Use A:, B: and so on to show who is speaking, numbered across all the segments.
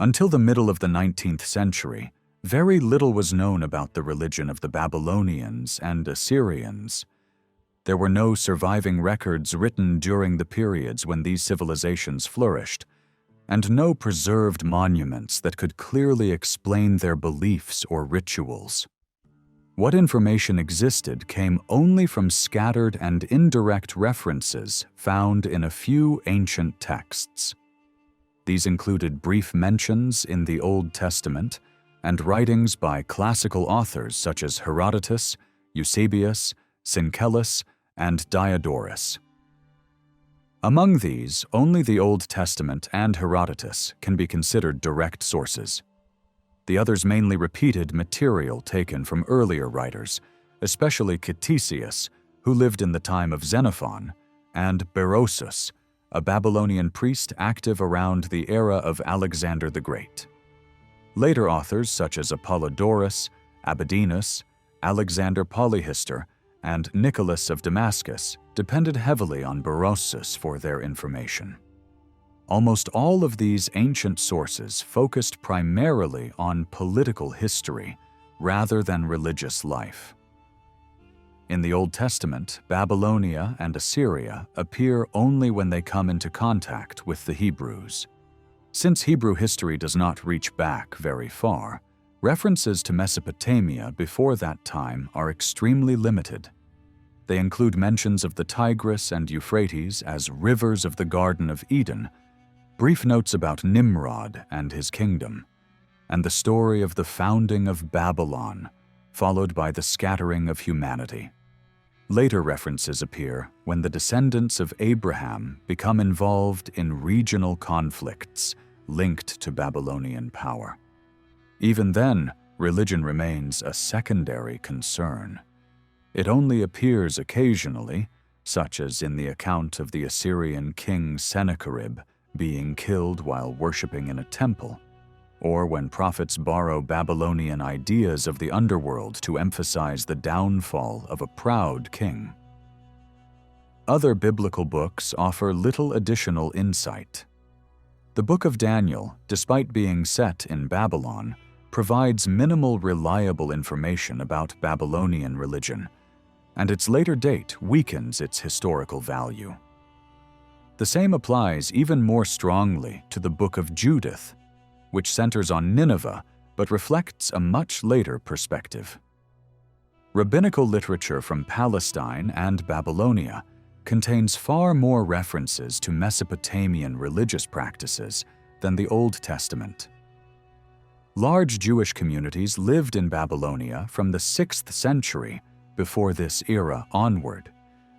A: Until the middle of the 19th century, very little was known about the religion of the Babylonians and Assyrians. There were no surviving records written during the periods when these civilizations flourished, and no preserved monuments that could clearly explain their beliefs or rituals. What information existed came only from scattered and indirect references found in a few ancient texts. These included brief mentions in the Old Testament and writings by classical authors such as Herodotus, Eusebius, Syncellus, and Diodorus. Among these, only the Old Testament and Herodotus can be considered direct sources. The others mainly repeated material taken from earlier writers, especially Ctesias, who lived in the time of Xenophon, and Berosus, a Babylonian priest active around the era of Alexander the Great. Later authors such as Apollodorus, Abydenus, Alexander Polyhistor, and Nicholas of Damascus depended heavily on Berosus for their information. Almost all of these ancient sources focused primarily on political history rather than religious life. In the Old Testament, Babylonia and Assyria appear only when they come into contact with the Hebrews. Since Hebrew history does not reach back very far, references to Mesopotamia before that time are extremely limited. They include mentions of the Tigris and Euphrates as rivers of the Garden of Eden, brief notes about Nimrod and his kingdom, and the story of the founding of Babylon, followed by the scattering of humanity. Later references appear when the descendants of Abraham become involved in regional conflicts linked to Babylonian power. Even then, religion remains a secondary concern. It only appears occasionally, such as in the account of the Assyrian king Sennacherib being killed while worshipping in a temple, or when prophets borrow Babylonian ideas of the underworld to emphasize the downfall of a proud king. Other biblical books offer little additional insight. The Book of Daniel, despite being set in Babylon, provides minimal reliable information about Babylonian religion, and its later date weakens its historical value. The same applies even more strongly to the Book of Judith, which centers on Nineveh but reflects a much later perspective. Rabbinical literature from Palestine and Babylonia contains far more references to Mesopotamian religious practices than the Old Testament. Large Jewish communities lived in Babylonia from the 6th century before this era onward,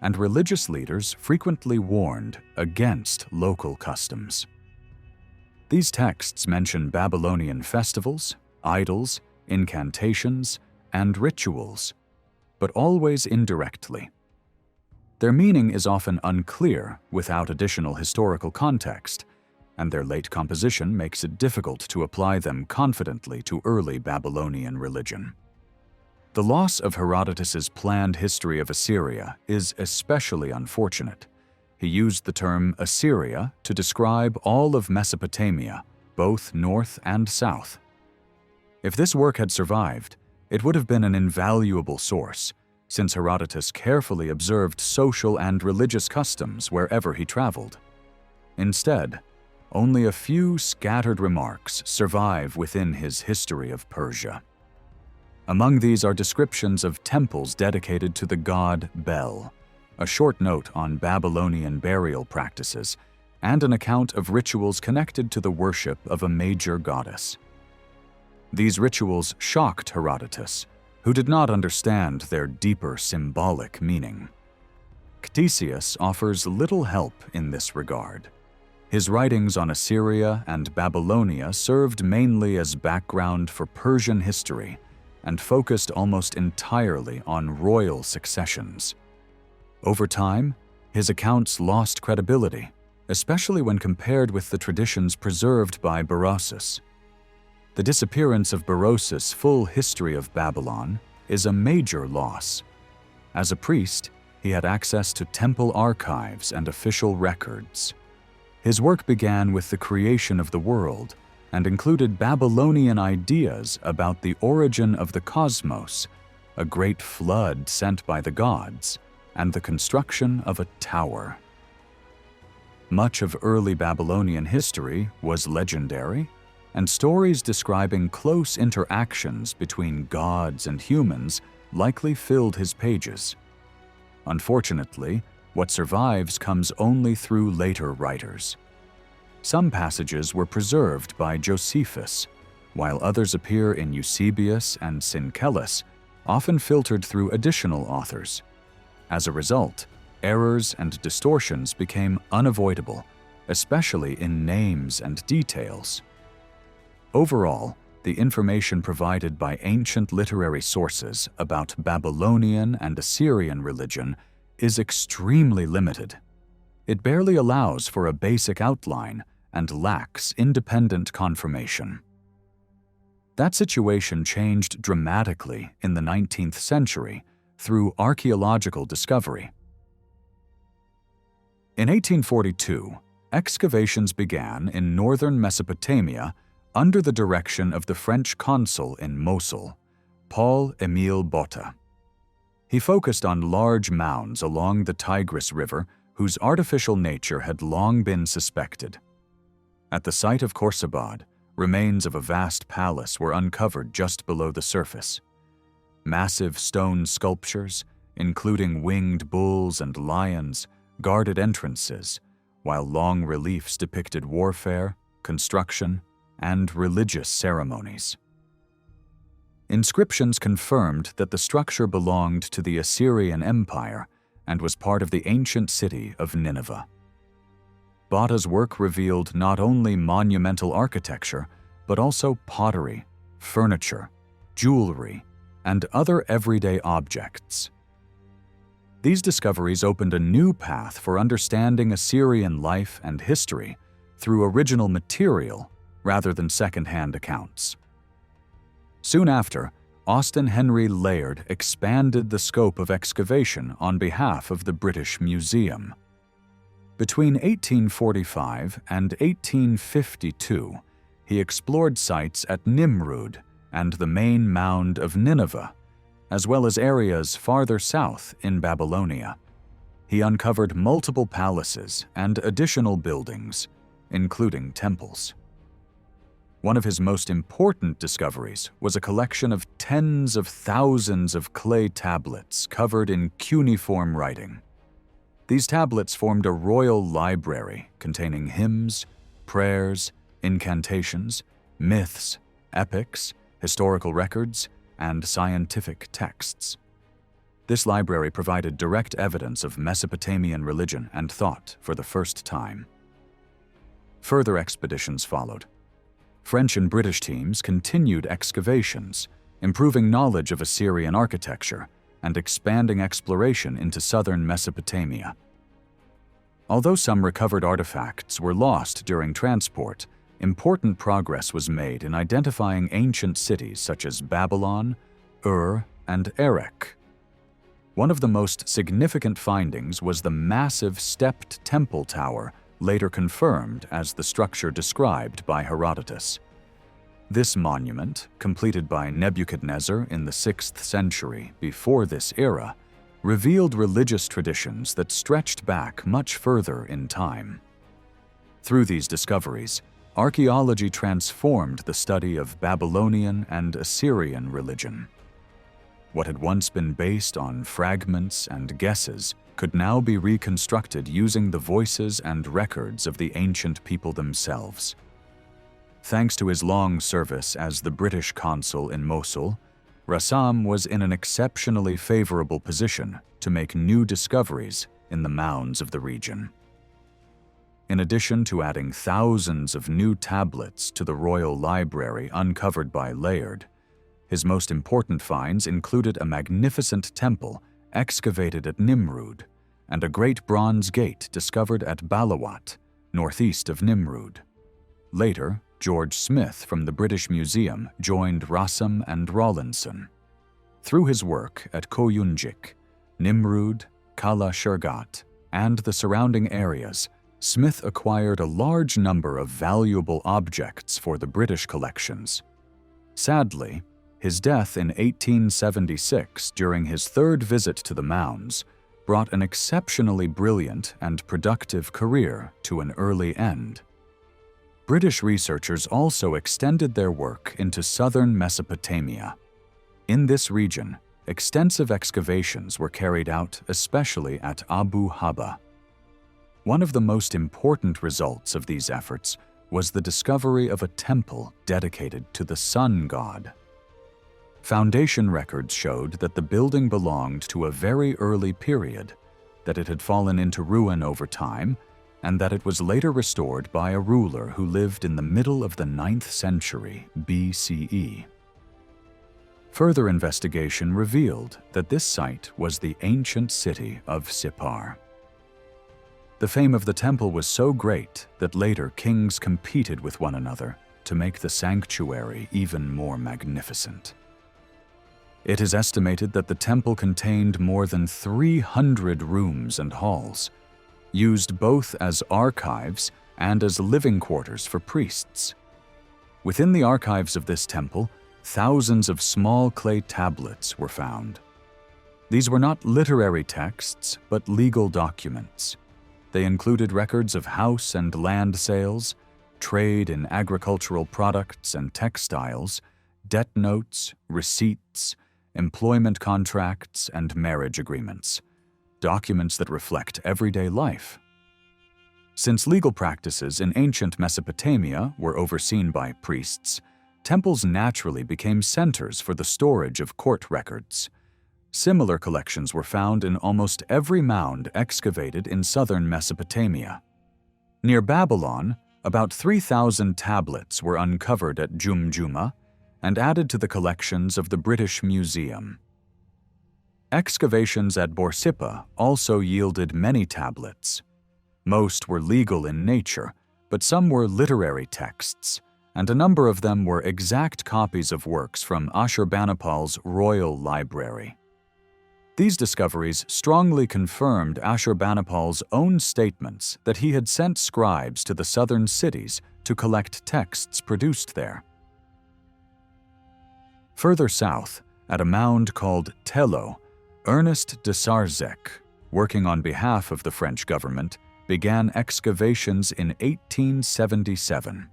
A: and religious leaders frequently warned against local customs. These texts mention Babylonian festivals, idols, incantations, and rituals, but always indirectly. Their meaning is often unclear without additional historical context, and their late composition makes it difficult to apply them confidently to early Babylonian religion. The loss of Herodotus's planned history of Assyria is especially unfortunate. He used the term Assyria to describe all of Mesopotamia, both north and south. If this work had survived, it would have been an invaluable source, since Herodotus carefully observed social and religious customs wherever he traveled. Instead, only a few scattered remarks survive within his history of Persia. Among these are descriptions of temples dedicated to the god Bel, a short note on Babylonian burial practices, and an account of rituals connected to the worship of a major goddess. These rituals shocked Herodotus, who did not understand their deeper symbolic meaning. Ctesias offers little help in this regard. His writings on Assyria and Babylonia served mainly as background for Persian history and focused almost entirely on royal successions. Over time, his accounts lost credibility, especially when compared with the traditions preserved by Berosus. The disappearance of Berosus' full history of Babylon is a major loss. As a priest, he had access to temple archives and official records. His work began with the creation of the world and included Babylonian ideas about the origin of the cosmos, a great flood sent by the gods, and the construction of a tower. Much of early Babylonian history was legendary, and stories describing close interactions between gods and humans likely filled his pages. Unfortunately, what survives comes only through later writers. Some passages were preserved by Josephus, while others appear in Eusebius and Syncellus, often filtered through additional authors. As a result, errors and distortions became unavoidable, especially in names and details. Overall, the information provided by ancient literary sources about Babylonian and Assyrian religion is extremely limited. It barely allows for a basic outline and lacks independent confirmation. That situation changed dramatically in the 19th century through archaeological discovery. In 1842, excavations began in northern Mesopotamia under the direction of the French consul in Mosul, Paul-Émile Botta. He focused on large mounds along the Tigris River whose artificial nature had long been suspected. At the site of Khorsabad, remains of a vast palace were uncovered just below the surface. Massive stone sculptures, including winged bulls and lions, guarded entrances, while long reliefs depicted warfare, construction, and religious ceremonies. Inscriptions confirmed that the structure belonged to the Assyrian Empire and was part of the ancient city of Nineveh. Botta's work revealed not only monumental architecture, but also pottery, furniture, jewelry, and other everyday objects. These discoveries opened a new path for understanding Assyrian life and history through original material rather than second-hand accounts. Soon after, Austen Henry Layard expanded the scope of excavation on behalf of the British Museum. Between 1845 and 1852, he explored sites at Nimrud and the main mound of Nineveh, as well as areas farther south in Babylonia. He uncovered multiple palaces and additional buildings, including temples. One of his most important discoveries was a collection of tens of thousands of clay tablets covered in cuneiform writing. These tablets formed a royal library containing hymns, prayers, incantations, myths, epics, historical records, and scientific texts. This library provided direct evidence of Mesopotamian religion and thought for the first time. Further expeditions followed. French and British teams continued excavations, improving knowledge of Assyrian architecture and expanding exploration into southern Mesopotamia. Although some recovered artifacts were lost during transport, important progress was made in identifying ancient cities such as Babylon, Ur, and Erech. One of the most significant findings was the massive stepped temple tower, later confirmed as the structure described by Herodotus. This monument, completed by Nebuchadnezzar in the 6th century before this era, revealed religious traditions that stretched back much further in time. Through these discoveries, archaeology transformed the study of Babylonian and Assyrian religion. What had once been based on fragments and guesses could now be reconstructed using the voices and records of the ancient people themselves. Thanks to his long service as the British consul in Mosul, Rassam was in an exceptionally favorable position to make new discoveries in the mounds of the region. In addition to adding thousands of new tablets to the royal library uncovered by Layard, his most important finds included a magnificent temple excavated at Nimrud and a great bronze gate discovered at Balawat, northeast of Nimrud. Later, George Smith from the British Museum joined Rassam and Rawlinson. Through his work at Koyunjik, Nimrud, Kala Shergat, and the surrounding areas, Smith acquired a large number of valuable objects for the British collections. Sadly, his death in 1876 during his third visit to the mounds brought an exceptionally brilliant and productive career to an early end. British researchers also extended their work into southern Mesopotamia. In this region, extensive excavations were carried out, especially at Abu Haba. One of the most important results of these efforts was the discovery of a temple dedicated to the sun god. Foundation records showed that the building belonged to a very early period, that it had fallen into ruin over time, and that it was later restored by a ruler who lived in the middle of the 9th century BCE. Further investigation revealed that this site was the ancient city of Sippar. The fame of the temple was so great that later kings competed with one another to make the sanctuary even more magnificent. It is estimated that the temple contained more than 300 rooms and halls, used both as archives and as living quarters for priests. Within the archives of this temple, thousands of small clay tablets were found. These were not literary texts, but legal documents. They included records of house and land sales, trade in agricultural products and textiles, debt notes, receipts, employment contracts, and marriage agreements, documents that reflect everyday life. Since legal practices in ancient Mesopotamia were overseen by priests, temples naturally became centers for the storage of court records. Similar collections were found in almost every mound excavated in southern Mesopotamia. Near Babylon, about 3,000 tablets were uncovered at Jumjuma and added to the collections of the British Museum. Excavations at Borsippa also yielded many tablets. Most were legal in nature, but some were literary texts, and a number of them were exact copies of works from Ashurbanipal's royal library. These discoveries strongly confirmed Ashurbanipal's own statements that he had sent scribes to the southern cities to collect texts produced there. Further south, at a mound called Tello, Ernest de Sarzec, working on behalf of the French government, began excavations in 1877.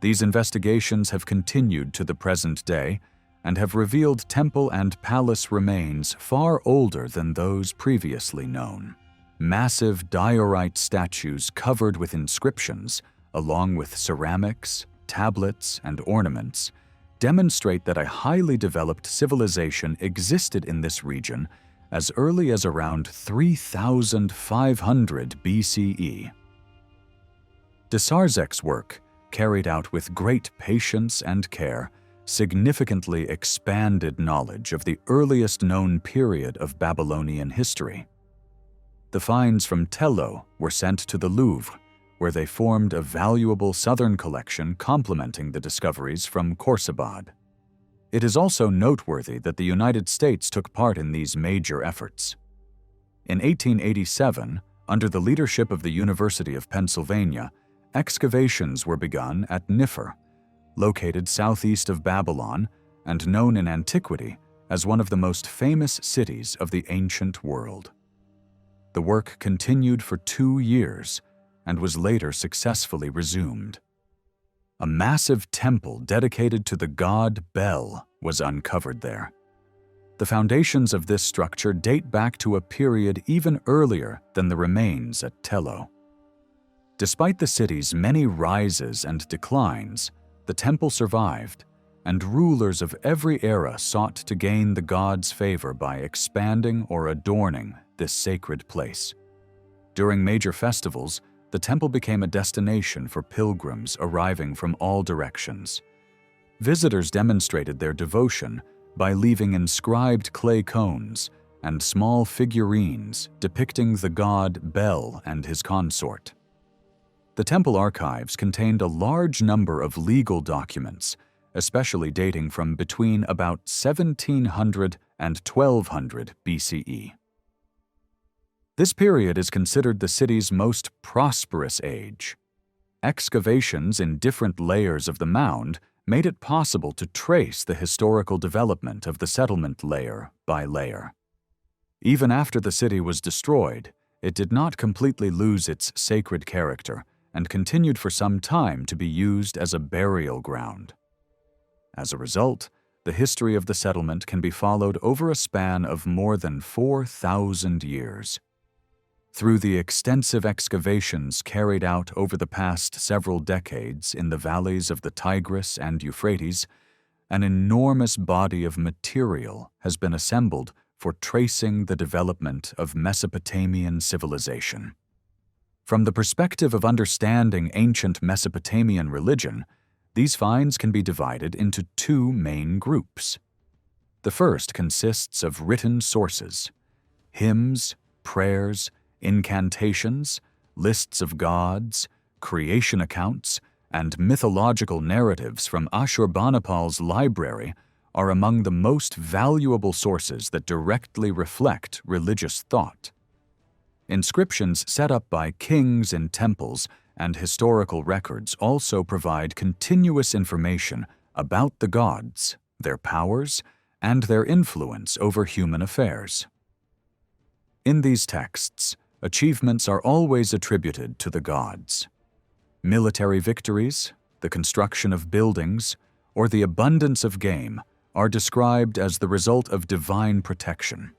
A: These investigations have continued to the present day and have revealed temple and palace remains far older than those previously known. Massive diorite statues covered with inscriptions, along with ceramics, tablets, and ornaments, demonstrate that a highly developed civilization existed in this region as early as around 3,500 BCE. De Sarzec's work, carried out with great patience and care, significantly expanded knowledge of the earliest known period of Babylonian history. The finds from Tello were sent to the Louvre, where they formed a valuable southern collection complementing the discoveries from Khorsabad. It is also noteworthy that the United States took part in these major efforts. In 1887, under the leadership of the University of Pennsylvania, excavations were begun at Niffer, located southeast of Babylon and known in antiquity as one of the most famous cities of the ancient world. The work continued for 2 years and was later successfully resumed. A massive temple dedicated to the god Bel was uncovered there. The foundations of this structure date back to a period even earlier than the remains at Tello. Despite the city's many rises and declines, the temple survived, and rulers of every era sought to gain the god's favor by expanding or adorning this sacred place. During major festivals, the temple became a destination for pilgrims arriving from all directions. Visitors demonstrated their devotion by leaving inscribed clay cones and small figurines depicting the god Bel and his consort. The temple archives contained a large number of legal documents, especially dating from between about 1700 and 1200 BCE. This period is considered the city's most prosperous age. Excavations in different layers of the mound made it possible to trace the historical development of the settlement layer by layer. Even after the city was destroyed, it did not completely lose its sacred character and continued for some time to be used as a burial ground. As a result, the history of the settlement can be followed over a span of more than 4,000 years. Through the extensive excavations carried out over the past several decades in the valleys of the Tigris and Euphrates, an enormous body of material has been assembled for tracing the development of Mesopotamian civilization. From the perspective of understanding ancient Mesopotamian religion, these finds can be divided into two main groups. The first consists of written sources: hymns, prayers, incantations, lists of gods, creation accounts, and mythological narratives from Ashurbanipal's library are among the most valuable sources that directly reflect religious thought. Inscriptions set up by kings in temples and historical records also provide continuous information about the gods, their powers, and their influence over human affairs. In these texts, achievements are always attributed to the gods. Military victories, the construction of buildings, or the abundance of game are described as the result of divine protection.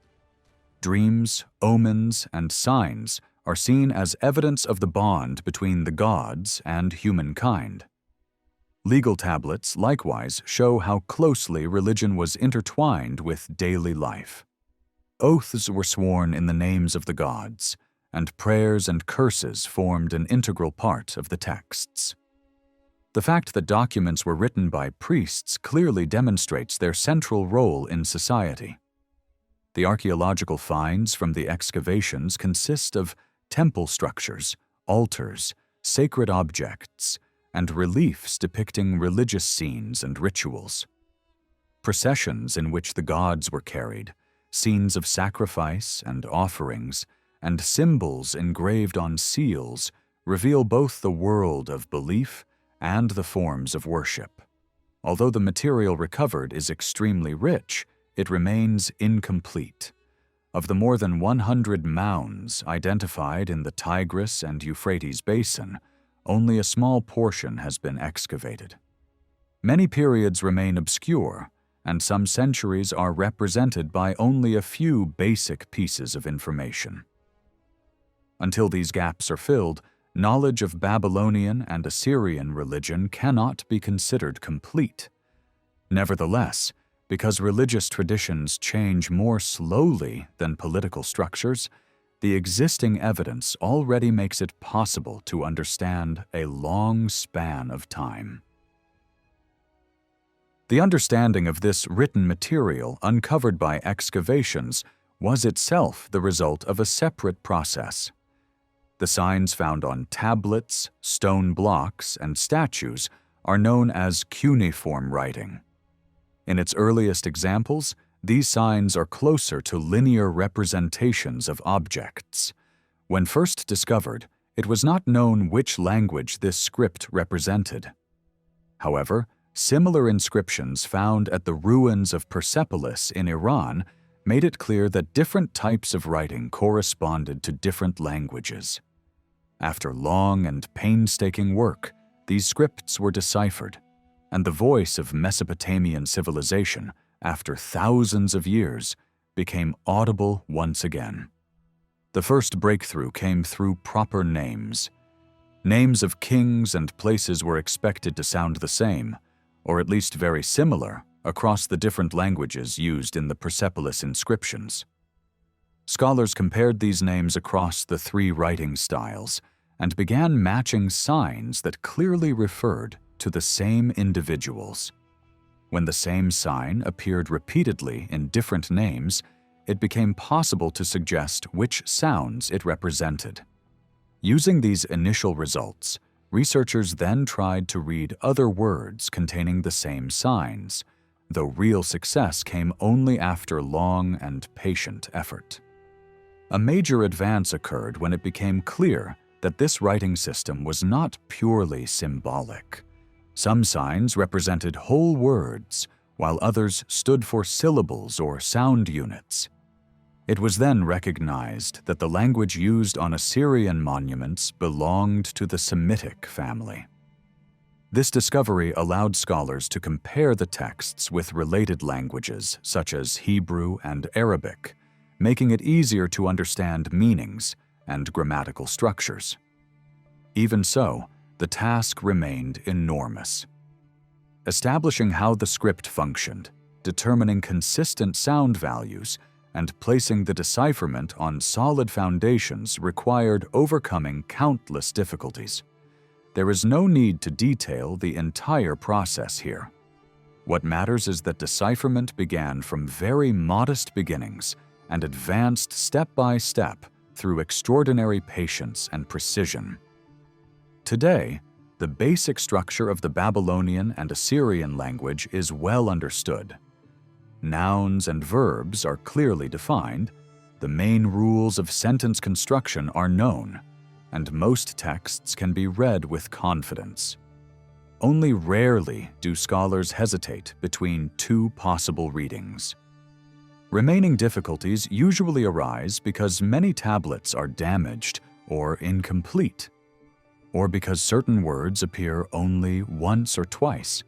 A: Dreams, omens, and signs are seen as evidence of the bond between the gods and humankind. Legal tablets likewise show how closely religion was intertwined with daily life. Oaths were sworn in the names of the gods, and prayers and curses formed an integral part of the texts. The fact that documents were written by priests clearly demonstrates their central role in society. The archaeological finds from the excavations consist of temple structures, altars, sacred objects, and reliefs depicting religious scenes and rituals. Processions in which the gods were carried, scenes of sacrifice and offerings, and symbols engraved on seals reveal both the world of belief and the forms of worship. Although the material recovered is extremely rich, it remains incomplete. Of the more than 100 mounds identified in the Tigris and Euphrates basin, only a small portion has been excavated. Many periods remain obscure, and some centuries are represented by only a few basic pieces of information. Until these gaps are filled, knowledge of Babylonian and Assyrian religion cannot be considered complete. Nevertheless, because religious traditions change more slowly than political structures, the existing evidence already makes it possible to understand a long span of time. The understanding of this written material uncovered by excavations was itself the result of a separate process. The signs found on tablets, stone blocks, and statues are known as cuneiform writing. In its earliest examples, these signs are closer to linear representations of objects. When first discovered, it was not known which language this script represented. However, similar inscriptions found at the ruins of Persepolis in Iran made it clear that different types of writing corresponded to different languages. After long and painstaking work, these scripts were deciphered, and the voice of Mesopotamian civilization, after thousands of years, became audible once again. The first breakthrough came through proper names. Names of kings and places were expected to sound the same, or at least very similar, across the different languages used in the Persepolis inscriptions. Scholars compared these names across the three writing styles and began matching signs that clearly referred to the same individuals. When the same sign appeared repeatedly in different names, it became possible to suggest which sounds it represented. Using these initial results, researchers then tried to read other words containing the same signs, though real success came only after long and patient effort. A major advance occurred when it became clear that this writing system was not purely symbolic. Some signs represented whole words, while others stood for syllables or sound units. It was then recognized that the language used on Assyrian monuments belonged to the Semitic family. This discovery allowed scholars to compare the texts with related languages such as Hebrew and Arabic, making it easier to understand meanings and grammatical structures. Even so, the task remained enormous. Establishing how the script functioned, determining consistent sound values, and placing the decipherment on solid foundations required overcoming countless difficulties. There is no need to detail the entire process here. What matters is that decipherment began from very modest beginnings and advanced step by step through extraordinary patience and precision. Today, the basic structure of the Babylonian and Assyrian language is well understood. Nouns and verbs are clearly defined, the main rules of sentence construction are known, and most texts can be read with confidence. Only rarely do scholars hesitate between two possible readings. Remaining difficulties usually arise because many tablets are damaged or incomplete, or because certain words appear only once or twice.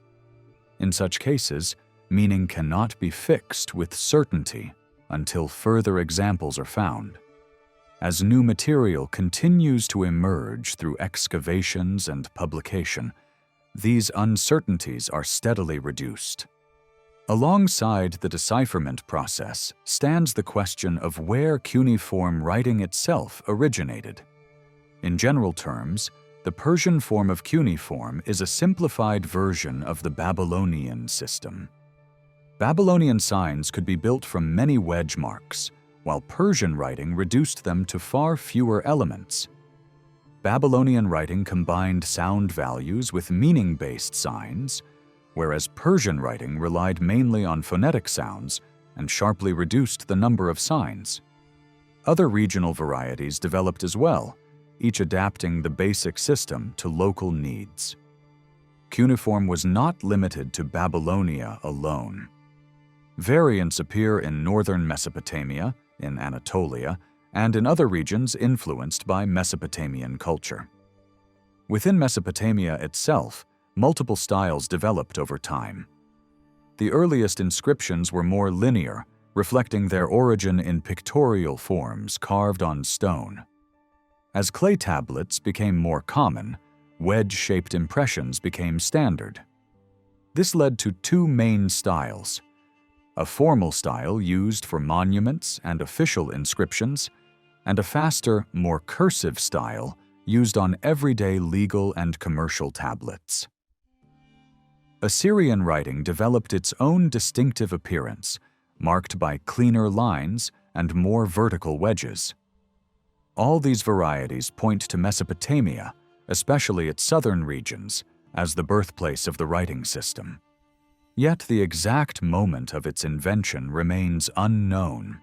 A: In such cases, meaning cannot be fixed with certainty until further examples are found. As new material continues to emerge through excavations and publication, these uncertainties are steadily reduced. Alongside the decipherment process stands the question of where cuneiform writing itself originated. In general terms, the Persian form of cuneiform is a simplified version of the Babylonian system. Babylonian signs could be built from many wedge marks, while Persian writing reduced them to far fewer elements. Babylonian writing combined sound values with meaning-based signs, whereas Persian writing relied mainly on phonetic sounds and sharply reduced the number of signs. Other regional varieties developed as well, each adapting the basic system to local needs. Cuneiform was not limited to Babylonia alone. Variants appear in northern Mesopotamia, in Anatolia, and in other regions influenced by Mesopotamian culture. Within Mesopotamia itself, multiple styles developed over time. The earliest inscriptions were more linear, reflecting their origin in pictorial forms carved on stone. As clay tablets became more common, wedge-shaped impressions became standard. This led to two main styles: a formal style used for monuments and official inscriptions, and a faster, more cursive style used on everyday legal and commercial tablets. Assyrian writing developed its own distinctive appearance, marked by cleaner lines and more vertical wedges. All these varieties point to Mesopotamia, especially its southern regions, as the birthplace of the writing system. Yet the exact moment of its invention remains unknown.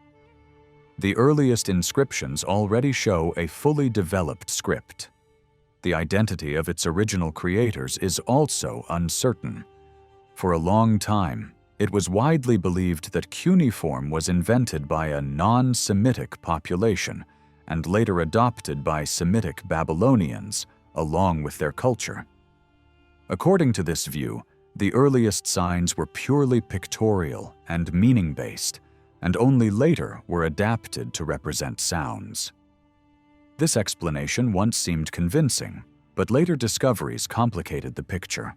A: The earliest inscriptions already show a fully developed script. The identity of its original creators is also uncertain. For a long time, it was widely believed that cuneiform was invented by a non-Semitic population and later adopted by Semitic Babylonians along with their culture. According to this view, the earliest signs were purely pictorial and meaning-based, and only later were adapted to represent sounds. This explanation once seemed convincing, but later discoveries complicated the picture.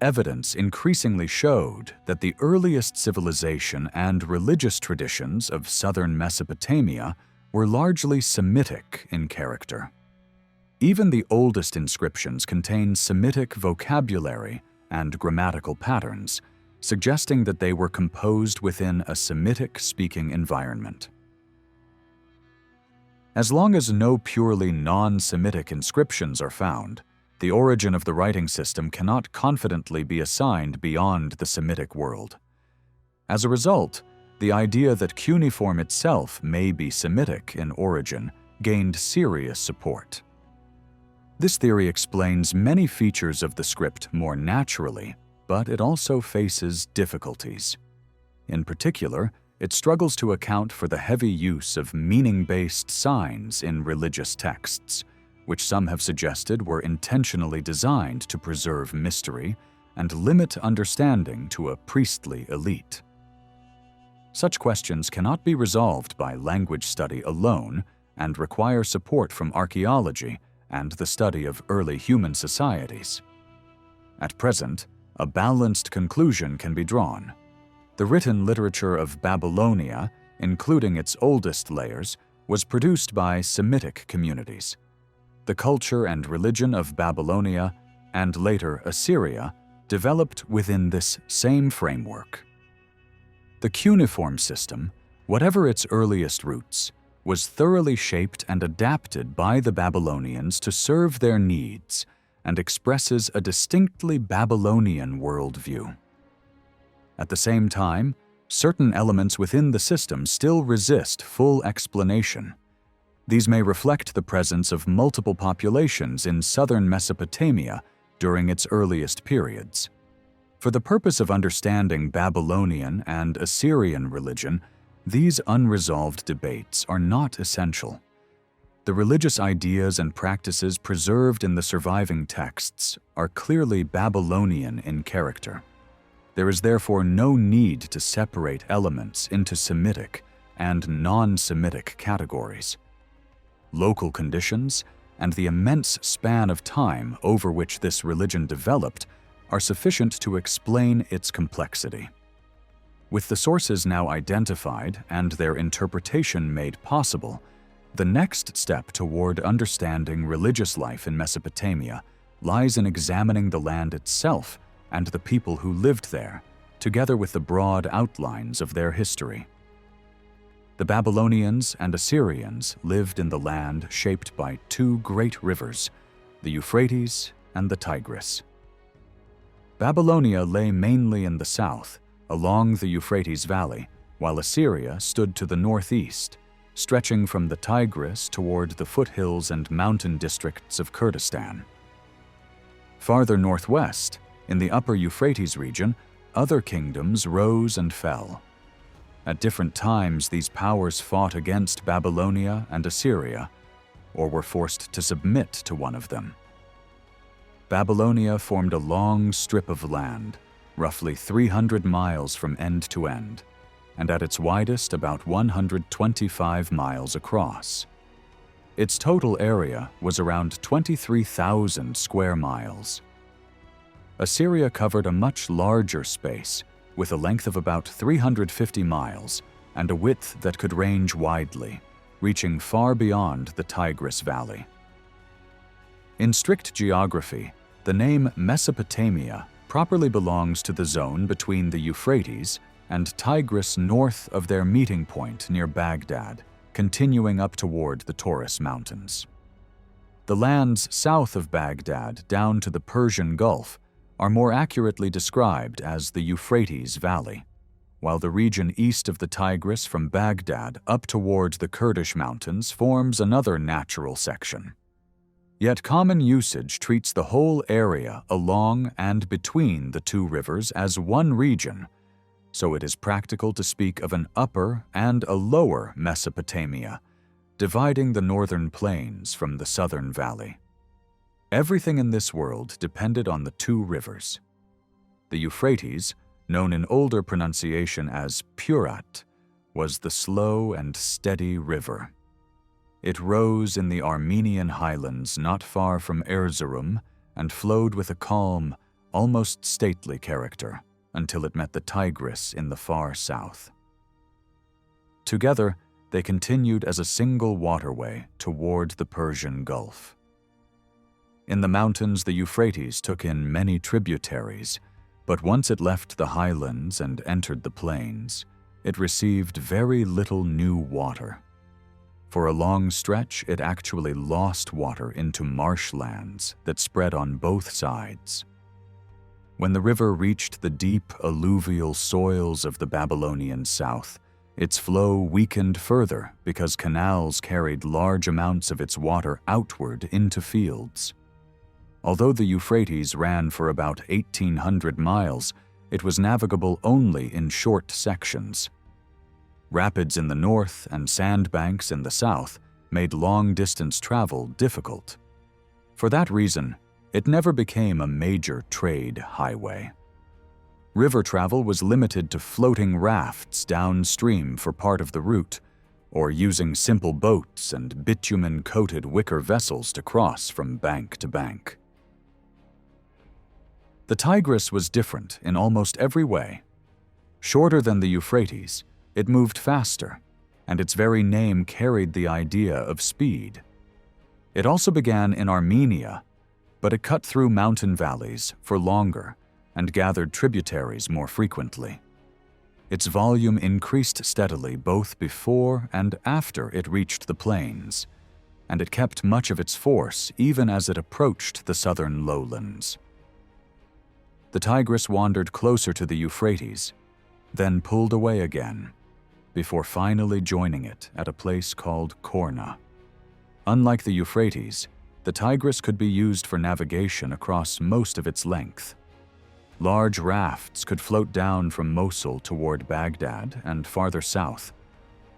A: Evidence increasingly showed that the earliest civilization and religious traditions of southern Mesopotamia were largely Semitic in character. Even the oldest inscriptions contain Semitic vocabulary and grammatical patterns, suggesting that they were composed within a Semitic-speaking environment. As long as no purely non-Semitic inscriptions are found, the origin of the writing system cannot confidently be assigned beyond the Semitic world. As a result, the idea that cuneiform itself may be Semitic in origin gained serious support. This theory explains many features of the script more naturally, but it also faces difficulties. In particular, it struggles to account for the heavy use of meaning-based signs in religious texts, which some have suggested were intentionally designed to preserve mystery and limit understanding to a priestly elite. Such questions cannot be resolved by language study alone and require support from archaeology and the study of early human societies. At present, a balanced conclusion can be drawn. The written literature of Babylonia, including its oldest layers, was produced by Semitic communities. The culture and religion of Babylonia, and later Assyria, developed within this same framework. The cuneiform system, whatever its earliest roots, was thoroughly shaped and adapted by the Babylonians to serve their needs and expresses a distinctly Babylonian worldview. At the same time, certain elements within the system still resist full explanation. These may reflect the presence of multiple populations in southern Mesopotamia during its earliest periods. For the purpose of understanding Babylonian and Assyrian religion, these unresolved debates are not essential. The religious ideas and practices preserved in the surviving texts are clearly Babylonian in character. There is therefore no need to separate elements into Semitic and non-Semitic categories. Local conditions and the immense span of time over which this religion developed are sufficient to explain its complexity. With the sources now identified and their interpretation made possible, the next step toward understanding religious life in Mesopotamia lies in examining the land itself and the people who lived there, together with the broad outlines of their history. The Babylonians and Assyrians lived in the land shaped by two great rivers, the Euphrates and the Tigris. Babylonia lay mainly in the south, along the Euphrates Valley, while Assyria stood to the northeast, stretching from the Tigris toward the foothills and mountain districts of Kurdistan. Farther northwest, in the upper Euphrates region, other kingdoms rose and fell. At different times, these powers fought against Babylonia and Assyria, or were forced to submit to one of them. Babylonia formed a long strip of land, roughly 300 miles from end to end, and at its widest about 125 miles across. Its total area was around 23,000 square miles. Assyria covered a much larger space, with a length of about 350 miles and a width that could range widely, reaching far beyond the Tigris Valley. In strict geography, the name Mesopotamia properly belongs to the zone between the Euphrates and Tigris north of their meeting point near Baghdad, continuing up toward the Taurus Mountains. The lands south of Baghdad down to the Persian Gulf are more accurately described as the Euphrates Valley, while the region east of the Tigris from Baghdad up toward the Kurdish mountains forms another natural section. Yet common usage treats the whole area along and between the two rivers as one region, so it is practical to speak of an upper and a lower Mesopotamia, dividing the northern plains from the southern valley. Everything in this world depended on the two rivers. The Euphrates, known in older pronunciation as Purat, was the slow and steady river. It rose in the Armenian highlands not far from Erzurum and flowed with a calm, almost stately character until it met the Tigris in the far south. Together, they continued as a single waterway toward the Persian Gulf. In the mountains, the Euphrates took in many tributaries, but once it left the highlands and entered the plains, it received very little new water. For a long stretch, it actually lost water into marshlands that spread on both sides. When the river reached the deep alluvial soils of the Babylonian south, Its flow weakened further because canals carried large amounts of its water outward into fields. Although the Euphrates ran for about 1,800 miles, it was navigable only in short sections. Rapids in the north and sandbanks in the south made long-distance travel difficult. For that reason, it never became a major trade highway. River travel was limited to floating rafts downstream for part of the route, or using simple boats and bitumen-coated wicker vessels to cross from bank to bank. The Tigris was different in almost every way. Shorter than the Euphrates, it moved faster, and its very name carried the idea of speed. It also began in Armenia, but it cut through mountain valleys for longer and gathered tributaries more frequently. Its volume increased steadily both before and after it reached the plains, and it kept much of its force even as it approached the southern lowlands. The Tigris wandered closer to the Euphrates, then pulled away again, before finally joining it at a place called Korna. Unlike the Euphrates, the Tigris could be used for navigation across most of its length. Large rafts could float down from Mosul toward Baghdad and farther south,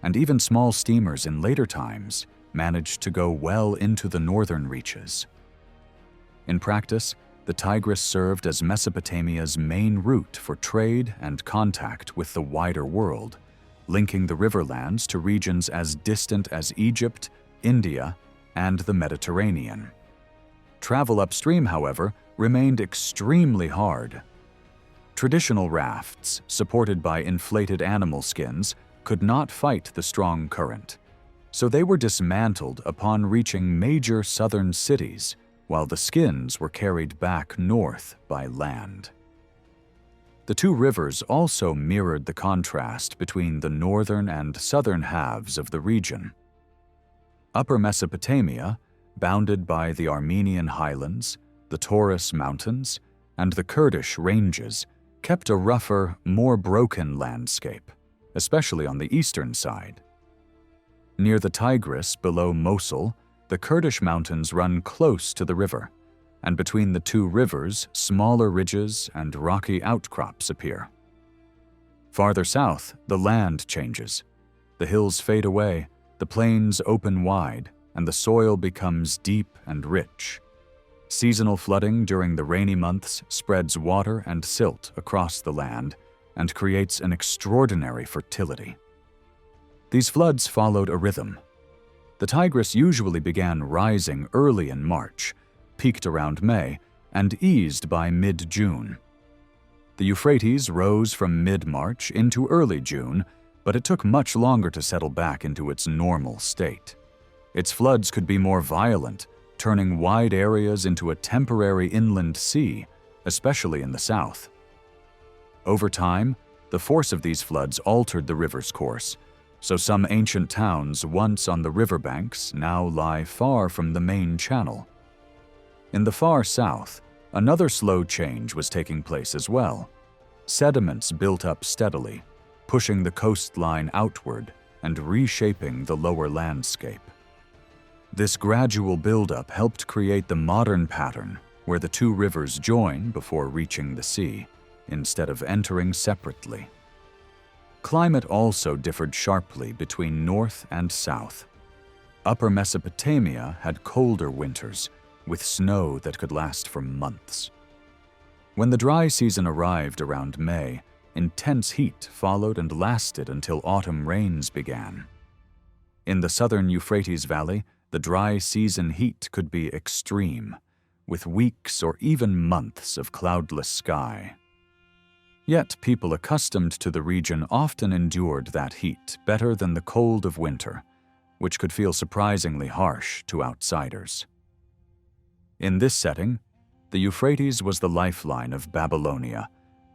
A: and even small steamers in later times managed to go well into the northern reaches. In practice, the Tigris served as Mesopotamia's main route for trade and contact with the wider world, linking the riverlands to regions as distant as Egypt, India, and the Mediterranean. Travel upstream, however, remained extremely hard. Traditional rafts, supported by inflated animal skins, could not fight the strong current, so they were dismantled upon reaching major southern cities, while the skins were carried back north by land. The two rivers also mirrored the contrast between the northern and southern halves of the region. Upper Mesopotamia, bounded by the Armenian highlands, the Taurus Mountains, and the Kurdish ranges, kept a rougher, more broken landscape, especially on the eastern side. Near the Tigris below Mosul, the Kurdish mountains run close to the river, and between the two rivers, smaller ridges and rocky outcrops appear. Farther south, the land changes. The hills fade away, the plains open wide, and the soil becomes deep and rich. Seasonal flooding during the rainy months spreads water and silt across the land and creates an extraordinary fertility. These floods followed a rhythm. The Tigris usually began rising early in March, peaked around May, and eased by mid-June. The Euphrates rose from mid-March into early June, but it took much longer to settle back into its normal state. Its floods could be more violent, turning wide areas into a temporary inland sea, especially in the south. Over time, the force of these floods altered the river's course, so some ancient towns once on the riverbanks now lie far from the main channel. In the far south, another slow change was taking place as well. Sediments built up steadily, pushing the coastline outward and reshaping the lower landscape. This gradual buildup helped create the modern pattern where the two rivers join before reaching the sea, instead of entering separately. Climate also differed sharply between north and south. Upper Mesopotamia had colder winters, with snow that could last for months. When the dry season arrived around May, intense heat followed and lasted until autumn rains began. In the southern Euphrates Valley, the dry season heat could be extreme, with weeks or even months of cloudless sky. Yet people accustomed to the region often endured that heat better than the cold of winter, which could feel surprisingly harsh to outsiders. In this setting, the Euphrates was the lifeline of Babylonia,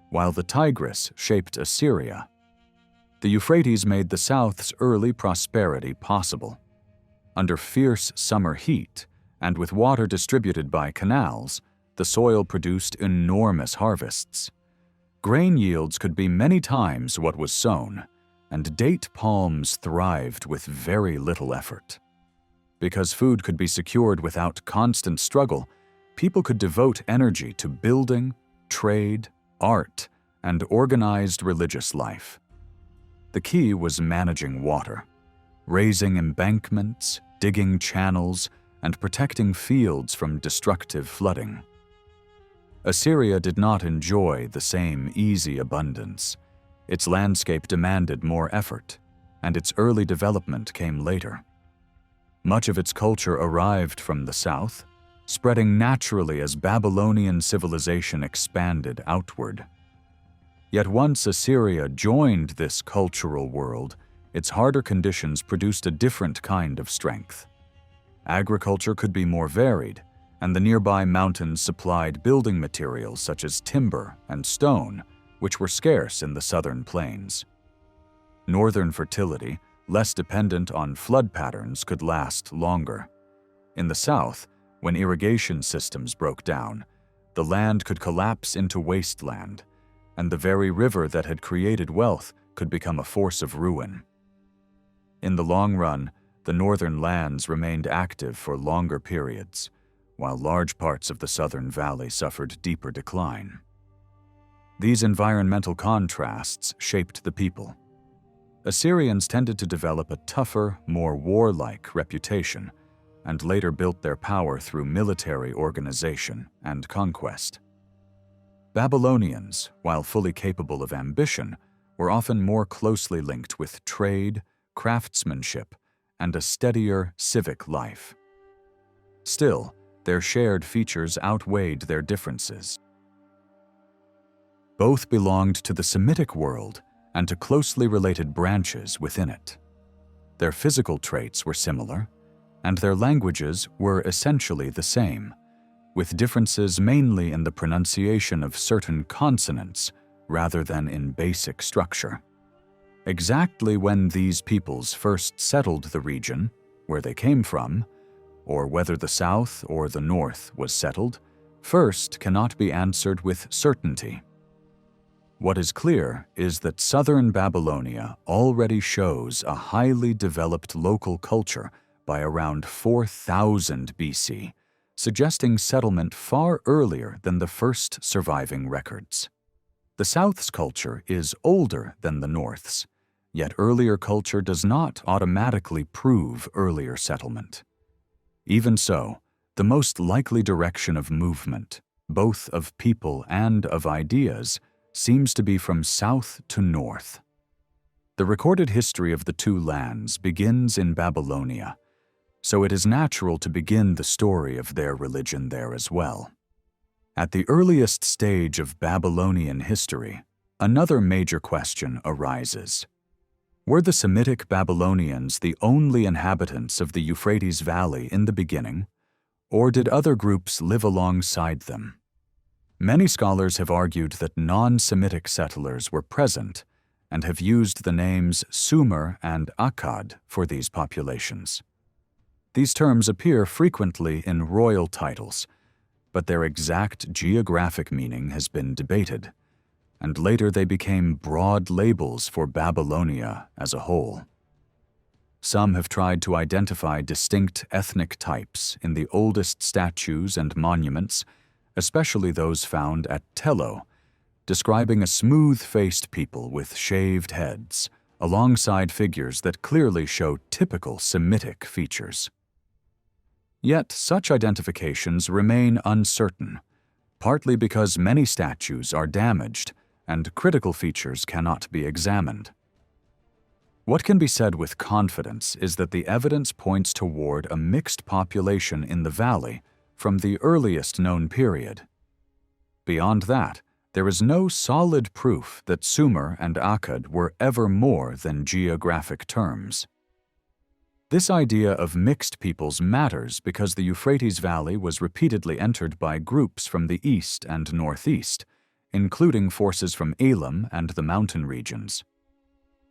A: while the Tigris shaped Assyria. The Euphrates made the South's early prosperity possible. Under fierce summer heat, and with water distributed by canals, the soil produced enormous harvests. Grain yields could be many times what was sown, and date palms thrived with very little effort. Because food could be secured without constant struggle, people could devote energy to building, trade, art, and organized religious life. The key was managing water, raising embankments, digging channels, and protecting fields from destructive flooding. Assyria did not enjoy the same easy abundance. Its landscape demanded more effort, and its early development came later. Much of its culture arrived from the south, spreading naturally as Babylonian civilization expanded outward. Yet once Assyria joined this cultural world, its harder conditions produced a different kind of strength. Agriculture could be more varied, and the nearby mountains supplied building materials such as timber and stone, which were scarce in the southern plains. Northern fertility, less dependent on flood patterns, could last longer. In the south, when irrigation systems broke down, the land could collapse into wasteland, and the very river that had created wealth could become a force of ruin. In the long run, the northern lands remained active for longer periods, while large parts of the southern valley suffered deeper decline. These environmental contrasts shaped the people. Assyrians tended to develop a tougher, more warlike reputation, and later built their power through military organization and conquest. Babylonians, while fully capable of ambition, were often more closely linked with trade, craftsmanship, and a steadier civic life. Still, their shared features outweighed their differences. Both belonged to the Semitic world and to closely related branches within it. Their physical traits were similar, and their languages were essentially the same, with differences mainly in the pronunciation of certain consonants rather than in basic structure. Exactly when these peoples first settled the region, where they came from, or whether the south or the north was settled, first cannot be answered with certainty. What is clear is that southern Babylonia already shows a highly developed local culture by around 4000 BC, suggesting settlement far earlier than the first surviving records. The South's culture is older than the North's, yet earlier culture does not automatically prove earlier settlement. Even so, the most likely direction of movement, both of people and of ideas, seems to be from south to north. The recorded history of the two lands begins in Babylonia, so it is natural to begin the story of their religion there as well. At the earliest stage of Babylonian history, another major question arises. Were the Semitic Babylonians the only inhabitants of the Euphrates Valley in the beginning, or did other groups live alongside them? Many scholars have argued that non-Semitic settlers were present and have used the names Sumer and Akkad for these populations. These terms appear frequently in royal titles, but their exact geographic meaning has been debated, and later they became broad labels for Babylonia as a whole. Some have tried to identify distinct ethnic types in the oldest statues and monuments, especially those found at Tello, describing a smooth-faced people with shaved heads, alongside figures that clearly show typical Semitic features. Yet such identifications remain uncertain, partly because many statues are damaged and critical features cannot be examined. What can be said with confidence is that the evidence points toward a mixed population in the valley from the earliest known period. Beyond that, there is no solid proof that Sumer and Akkad were ever more than geographic terms. This idea of mixed peoples matters because the Euphrates Valley was repeatedly entered by groups from the east and northeast, including forces from Elam and the mountain regions.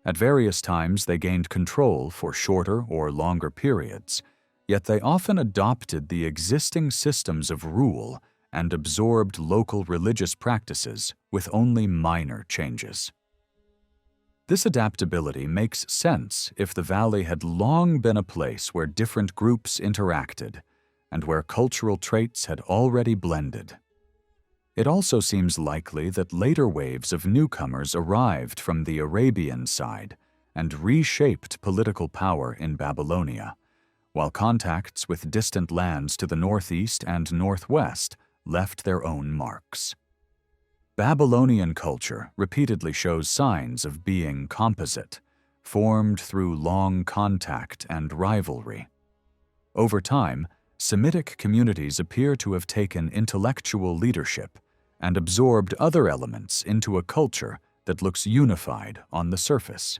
A: At various times they gained control for shorter or longer periods, yet they often adopted the existing systems of rule and absorbed local religious practices with only minor changes. This adaptability makes sense if the valley had long been a place where different groups interacted and where cultural traits had already blended. It also seems likely that later waves of newcomers arrived from the Arabian side and reshaped political power in Babylonia, while contacts with distant lands to the northeast and northwest left their own marks. Babylonian culture repeatedly shows signs of being composite, formed through long contact and rivalry. Over time, Semitic communities appear to have taken intellectual leadership and absorbed other elements into a culture that looks unified on the surface.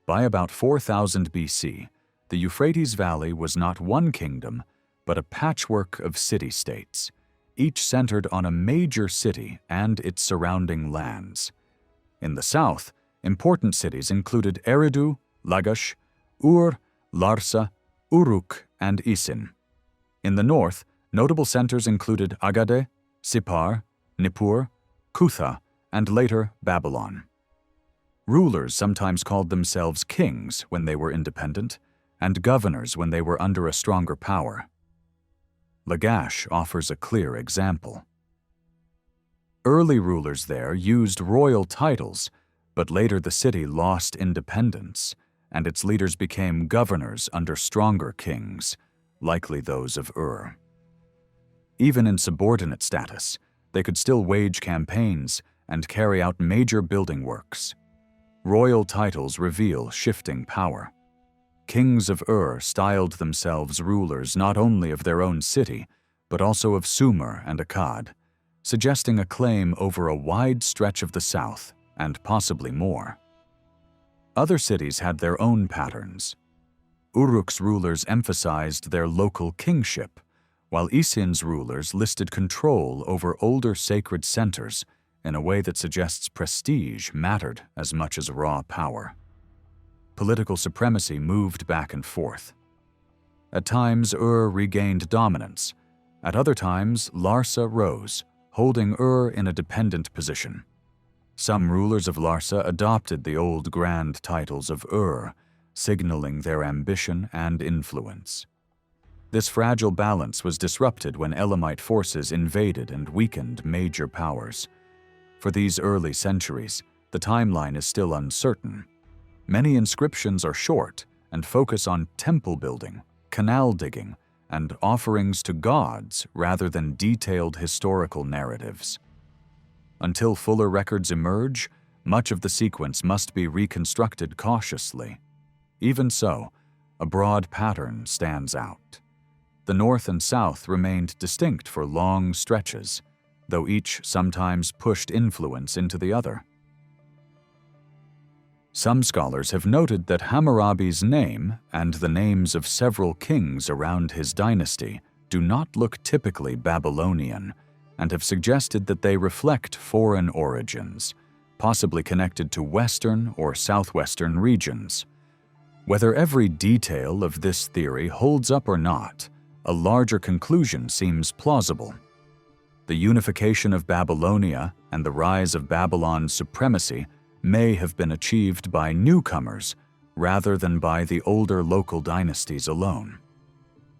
A: By about 4000 BC, the Euphrates Valley was not one kingdom, but a patchwork of city-states, each centered on a major city and its surrounding lands. In the south, important cities included Eridu, Lagash, Ur, Larsa, Uruk, and Isin. In the north, notable centers included Agade, Sippar, Nippur, Kutha, and later Babylon. Rulers sometimes called themselves kings when they were independent, and governors when they were under a stronger power. Lagash offers a clear example. Early rulers there used royal titles, but later the city lost independence, and its leaders became governors under stronger kings, likely those of Ur. Even in subordinate status, they could still wage campaigns and carry out major building works. Royal titles reveal shifting power. Kings of Ur styled themselves rulers not only of their own city, but also of Sumer and Akkad, suggesting a claim over a wide stretch of the south and possibly more. Other cities had their own patterns. Uruk's rulers emphasized their local kingship, while Isin's rulers listed control over older sacred centers in a way that suggests prestige mattered as much as raw power. Political supremacy moved back and forth. At times, Ur regained dominance. At other times, Larsa rose, holding Ur in a dependent position. Some rulers of Larsa adopted the old grand titles of Ur, signaling their ambition and influence. This fragile balance was disrupted when Elamite forces invaded and weakened major powers. For these early centuries, the timeline is still uncertain. Many inscriptions are short and focus on temple building, canal digging, and offerings to gods rather than detailed historical narratives. Until fuller records emerge, much of the sequence must be reconstructed cautiously. Even so, a broad pattern stands out. The north and south remained distinct for long stretches, though each sometimes pushed influence into the other. Some scholars have noted that Hammurabi's name and the names of several kings around his dynasty do not look typically Babylonian, and have suggested that they reflect foreign origins, possibly connected to western or southwestern regions. Whether every detail of this theory holds up or not, a larger conclusion seems plausible. The unification of Babylonia and the rise of Babylon's supremacy may have been achieved by newcomers rather than by the older local dynasties alone.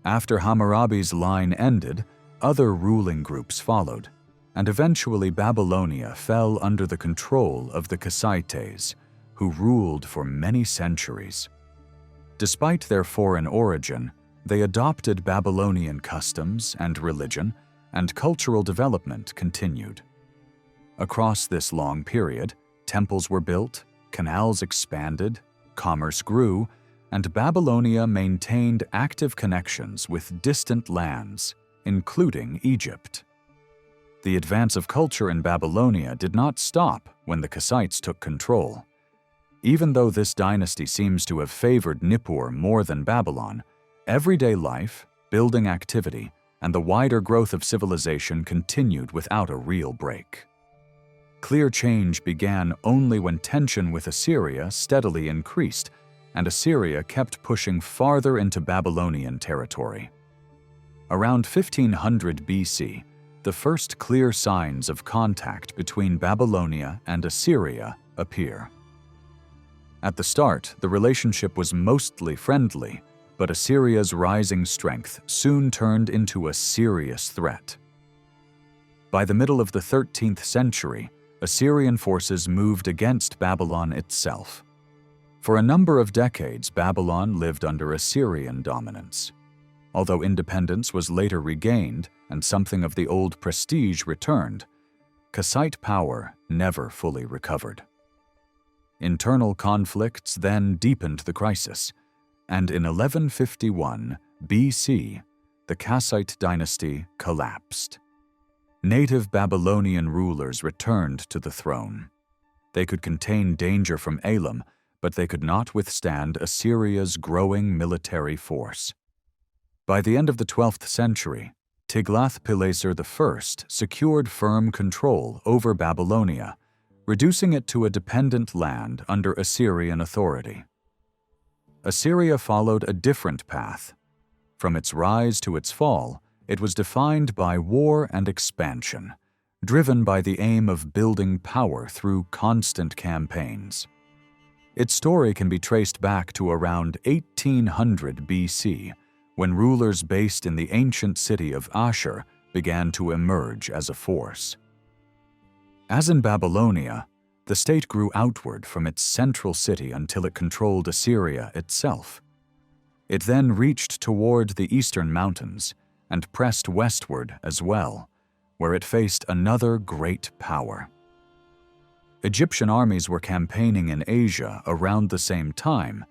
A: After Hammurabi's line ended, other ruling groups followed, and eventually Babylonia fell under the control of the Kassites, who ruled for many centuries. Despite their foreign origin, they adopted Babylonian customs and religion, and cultural development continued. Across this long period, temples were built, canals expanded, commerce grew, and Babylonia maintained active connections with distant lands, including Egypt. The advance of culture in Babylonia did not stop when the Kassites took control. Even though this dynasty seems to have favored Nippur more than Babylon, everyday life, building activity, and the wider growth of civilization continued without a real break. Clear change began only when tension with Assyria steadily increased, and Assyria kept pushing farther into Babylonian territory. Around 1500 BC, the first clear signs of contact between Babylonia and Assyria appear. At the start, the relationship was mostly friendly, but Assyria's rising strength soon turned into a serious threat. By the middle of the 13th century, Assyrian forces moved against Babylon itself. For a number of decades, Babylon lived under Assyrian dominance. Although independence was later regained and something of the old prestige returned, Kassite power never fully recovered. Internal conflicts then deepened the crisis, and in 1151 BC, the Kassite dynasty collapsed. Native Babylonian rulers returned to the throne. They could contain danger from Elam, but they could not withstand Assyria's growing military force. By the end of the 12th century, Tiglath-Pileser I secured firm control over Babylonia, reducing it to a dependent land under Assyrian authority. Assyria followed a different path. From its rise to its fall, it was defined by war and expansion, driven by the aim of building power through constant campaigns. Its story can be traced back to around 1800 BC, when rulers based in the ancient city of Ashur began to emerge as a force. As in Babylonia, the state grew outward from its central city until it controlled Assyria itself. It then reached toward the eastern mountains and pressed westward as well, where it faced another great power. Egyptian armies were campaigning in Asia around the same time,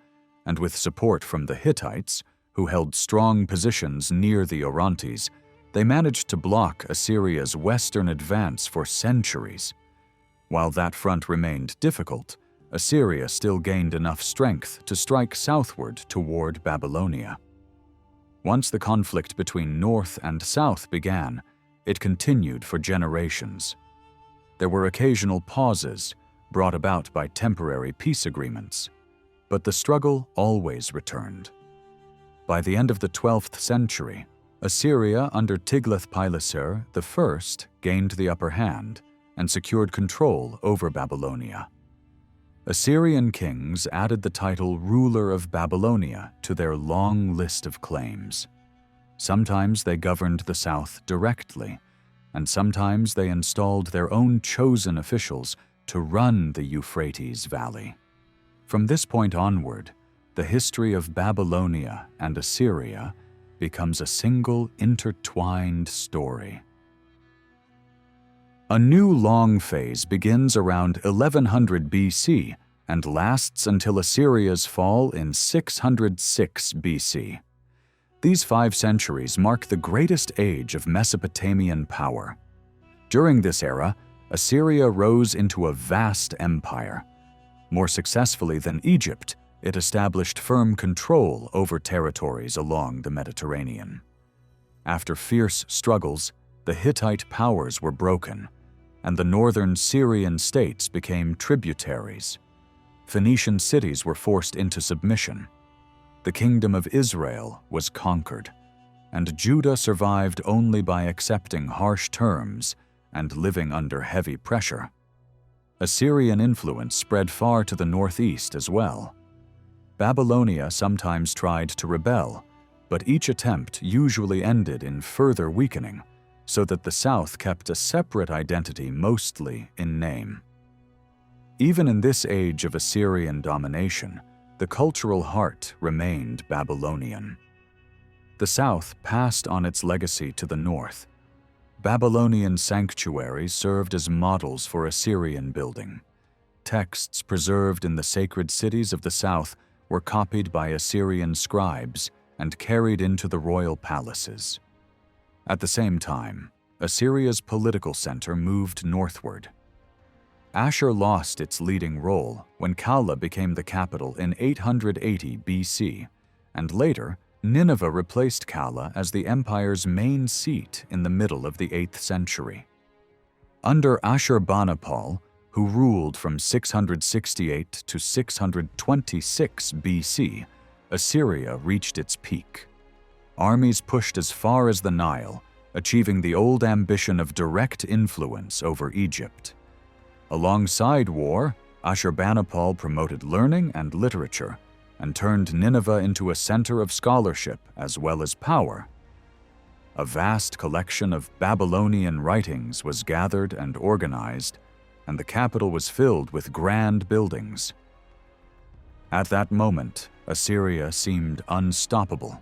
A: and with support from the Hittites, who held strong positions near the Orontes, they managed to block Assyria's western advance for centuries. While that front remained difficult, Assyria still gained enough strength to strike southward toward Babylonia. Once the conflict between north and south began, it continued for generations. There were occasional pauses, brought about by temporary peace agreements, but the struggle always returned. By the end of the 12th century, Assyria under Tiglath-Pileser I gained the upper hand and secured control over Babylonia. Assyrian kings added the title ruler of Babylonia to their long list of claims. Sometimes they governed the south directly, and sometimes they installed their own chosen officials to run the Euphrates Valley. From this point onward, the history of Babylonia and Assyria becomes a single intertwined story. A new long phase begins around 1100 BC and lasts until Assyria's fall in 606 BC. These 5 centuries mark the greatest age of Mesopotamian power. During this era, Assyria rose into a vast empire. More successfully than Egypt, it established firm control over territories along the Mediterranean. After fierce struggles, the Hittite powers were broken, and the northern Syrian states became tributaries. Phoenician cities were forced into submission. The kingdom of Israel was conquered, and Judah survived only by accepting harsh terms and living under heavy pressure. Assyrian influence spread far to the northeast as well. Babylonia sometimes tried to rebel, but each attempt usually ended in further weakening, so that the south kept a separate identity mostly in name. Even in this age of Assyrian domination, the cultural heart remained Babylonian. The south passed on its legacy to the north. Babylonian sanctuaries served as models for Assyrian building. Texts preserved in the sacred cities of the south were copied by Assyrian scribes and carried into the royal palaces. At the same time, Assyria's political center moved northward. Ashur lost its leading role when Calah became the capital in 880 BC, and later, Nineveh replaced Calah as the empire's main seat in the middle of the 8th century. Under Ashurbanipal, who ruled from 668 to 626 BC, Assyria reached its peak. Armies pushed as far as the Nile, achieving the old ambition of direct influence over Egypt. Alongside war, Ashurbanipal promoted learning and literature and turned Nineveh into a center of scholarship as well as power. A vast collection of Babylonian writings was gathered and organized, and the capital was filled with grand buildings. At that moment, Assyria seemed unstoppable.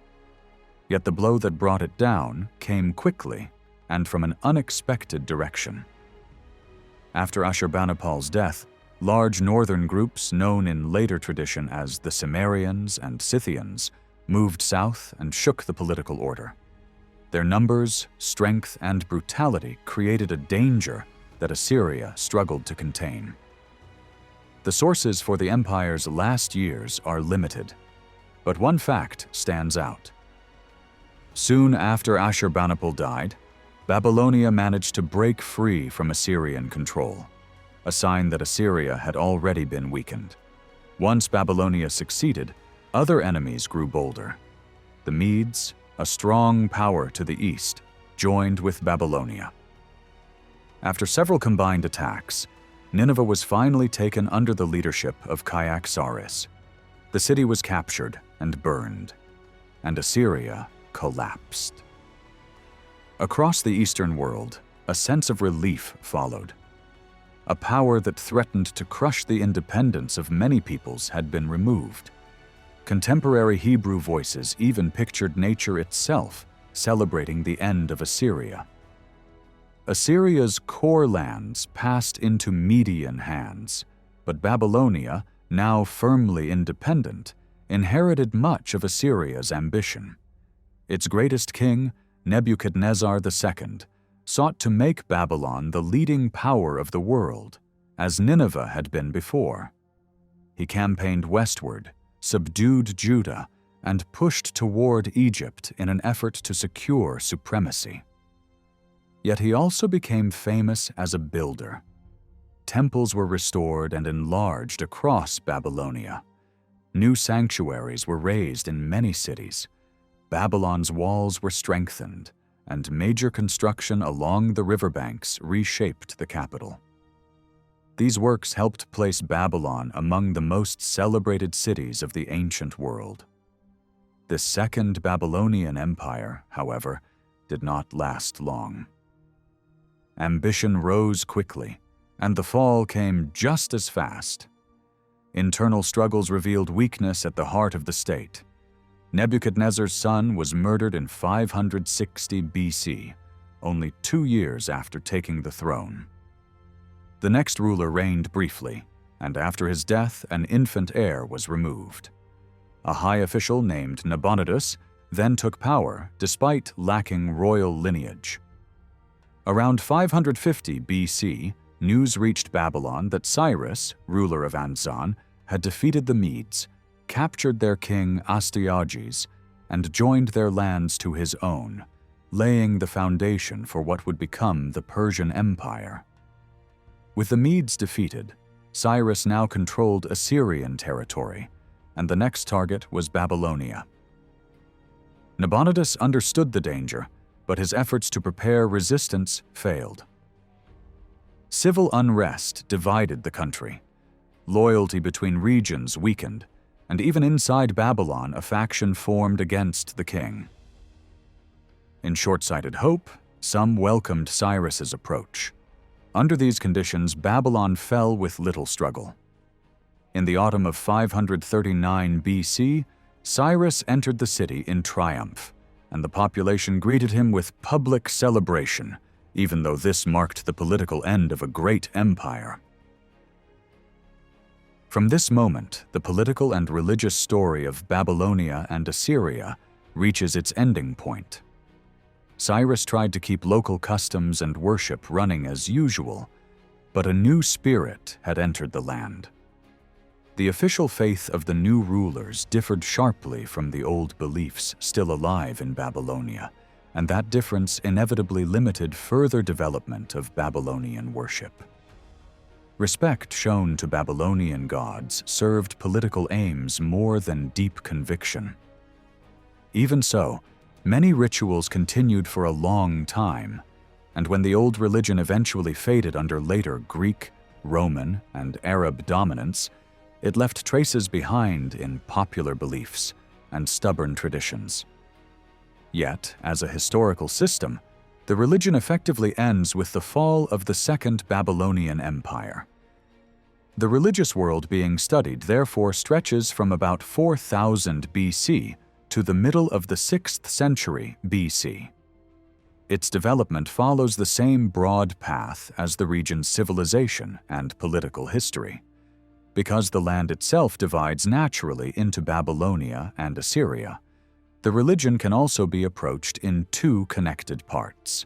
A: Yet the blow that brought it down came quickly and from an unexpected direction. After Ashurbanipal's death, large northern groups known in later tradition as the Cimmerians and Scythians moved south and shook the political order. Their numbers, strength, and brutality created a danger that Assyria struggled to contain. The sources for the empire's last years are limited, but one fact stands out. Soon after Ashurbanipal died, Babylonia managed to break free from Assyrian control, a sign that Assyria had already been weakened. Once Babylonia succeeded, other enemies grew bolder. The Medes, a strong power to the east, joined with Babylonia. After several combined attacks, Nineveh was finally taken under the leadership of Kyaxares. The city was captured and burned, and Assyria collapsed. Across the Eastern world, a sense of relief followed. A power that threatened to crush the independence of many peoples had been removed. Contemporary Hebrew voices even pictured nature itself celebrating the end of Assyria. Assyria's core lands passed into Median hands, but Babylonia, now firmly independent, inherited much of Assyria's ambition. Its greatest king, Nebuchadnezzar II, sought to make Babylon the leading power of the world, as Nineveh had been before. He campaigned westward, subdued Judah, and pushed toward Egypt in an effort to secure supremacy. Yet he also became famous as a builder. Temples were restored and enlarged across Babylonia. New sanctuaries were raised in many cities. Babylon's walls were strengthened, and major construction along the riverbanks reshaped the capital. These works helped place Babylon among the most celebrated cities of the ancient world. The Second Babylonian Empire, however, did not last long. Ambition rose quickly, and the fall came just as fast. Internal struggles revealed weakness at the heart of the state. Nebuchadnezzar's son was murdered in 560 BC, only 2 years after taking the throne. The next ruler reigned briefly, and after his death, an infant heir was removed. A high official named Nabonidus then took power despite lacking royal lineage. Around 550 BC, news reached Babylon that Cyrus, ruler of Anzan, had defeated the Medes, captured their king Astyages, and joined their lands to his own, laying the foundation for what would become the Persian Empire. With the Medes defeated, Cyrus now controlled Assyrian territory, and the next target was Babylonia. Nabonidus understood the danger, but his efforts to prepare resistance failed. Civil unrest divided the country. Loyalty between regions weakened, and even inside Babylon a faction formed against the king. In short-sighted hope, some welcomed Cyrus's approach. Under these conditions, Babylon fell with little struggle. In the autumn of 539 BC, Cyrus entered the city in triumph, and the population greeted him with public celebration, even though this marked the political end of a great empire. From this moment, the political and religious story of Babylonia and Assyria reaches its ending point. Cyrus tried to keep local customs and worship running as usual, but a new spirit had entered the land. The official faith of the new rulers differed sharply from the old beliefs still alive in Babylonia, and that difference inevitably limited further development of Babylonian worship. Respect shown to Babylonian gods served political aims more than deep conviction. Even so, many rituals continued for a long time, and when the old religion eventually faded under later Greek, Roman, and Arab dominance, it left traces behind in popular beliefs and stubborn traditions. Yet, as a historical system, the religion effectively ends with the fall of the Second Babylonian Empire. The religious world being studied therefore stretches from about 4000 BC to the middle of the 6th century BC. Its development follows the same broad path as the region's civilization and political history. Because the land itself divides naturally into Babylonia and Assyria, the religion can also be approached in two connected parts.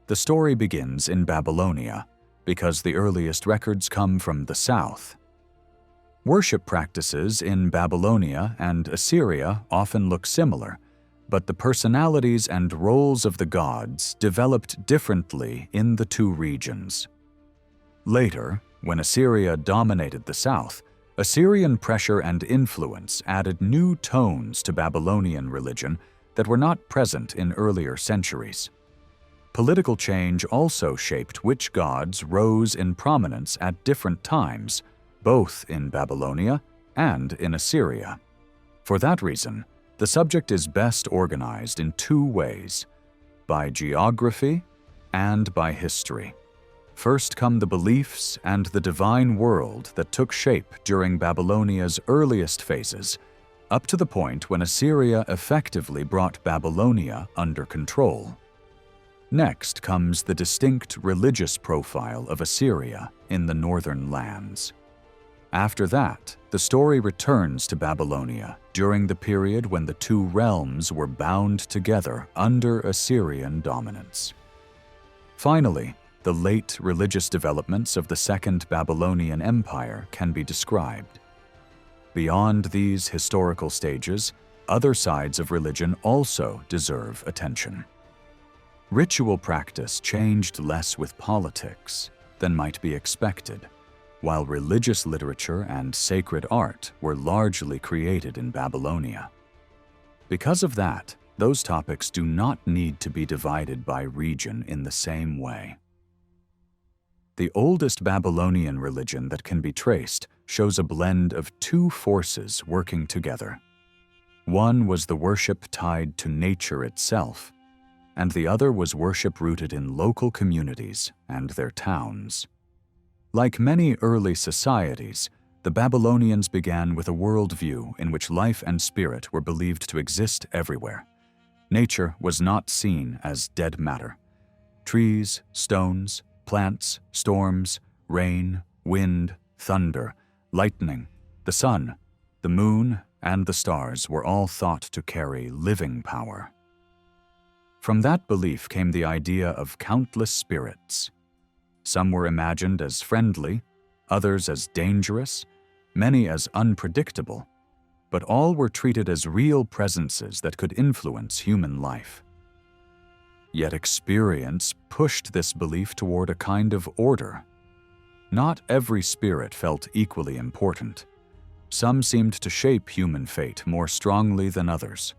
A: The story begins in Babylonia, because the earliest records come from the south. Worship practices in Babylonia and Assyria often look similar, but the personalities and roles of the gods developed differently in the two regions. Later, when Assyria dominated the south, Assyrian pressure and influence added new tones to Babylonian religion that were not present in earlier centuries. Political change also shaped which gods rose in prominence at different times, both in Babylonia and in Assyria. For that reason, the subject is best organized in two ways: by geography and by history. First come the beliefs and the divine world that took shape during Babylonia's earliest phases, up to the point when Assyria effectively brought Babylonia under control. Next comes the distinct religious profile of Assyria in the northern lands. After that, the story returns to Babylonia during the period when the two realms were bound together under Assyrian dominance. Finally, the late religious developments of the Second Babylonian Empire can be described. Beyond these historical stages, other sides of religion also deserve attention. Ritual practice changed less with politics than might be expected, while religious literature and sacred art were largely created in Babylonia. Because of that, those topics do not need to be divided by region in the same way. The oldest Babylonian religion that can be traced shows a blend of two forces working together. One was the worship tied to nature itself, and the other was worship rooted in local communities and their towns. Like many early societies, the Babylonians began with a worldview in which life and spirit were believed to exist everywhere. Nature was not seen as dead matter. Trees, stones, plants, storms, rain, wind, thunder, lightning, the sun, the moon, and the stars were all thought to carry living power. From that belief came the idea of countless spirits. Some were imagined as friendly, others as dangerous, many as unpredictable, but all were treated as real presences that could influence human life. Yet experience pushed this belief toward a kind of order. Not every spirit felt equally important. Some seemed to shape human fate more strongly than others.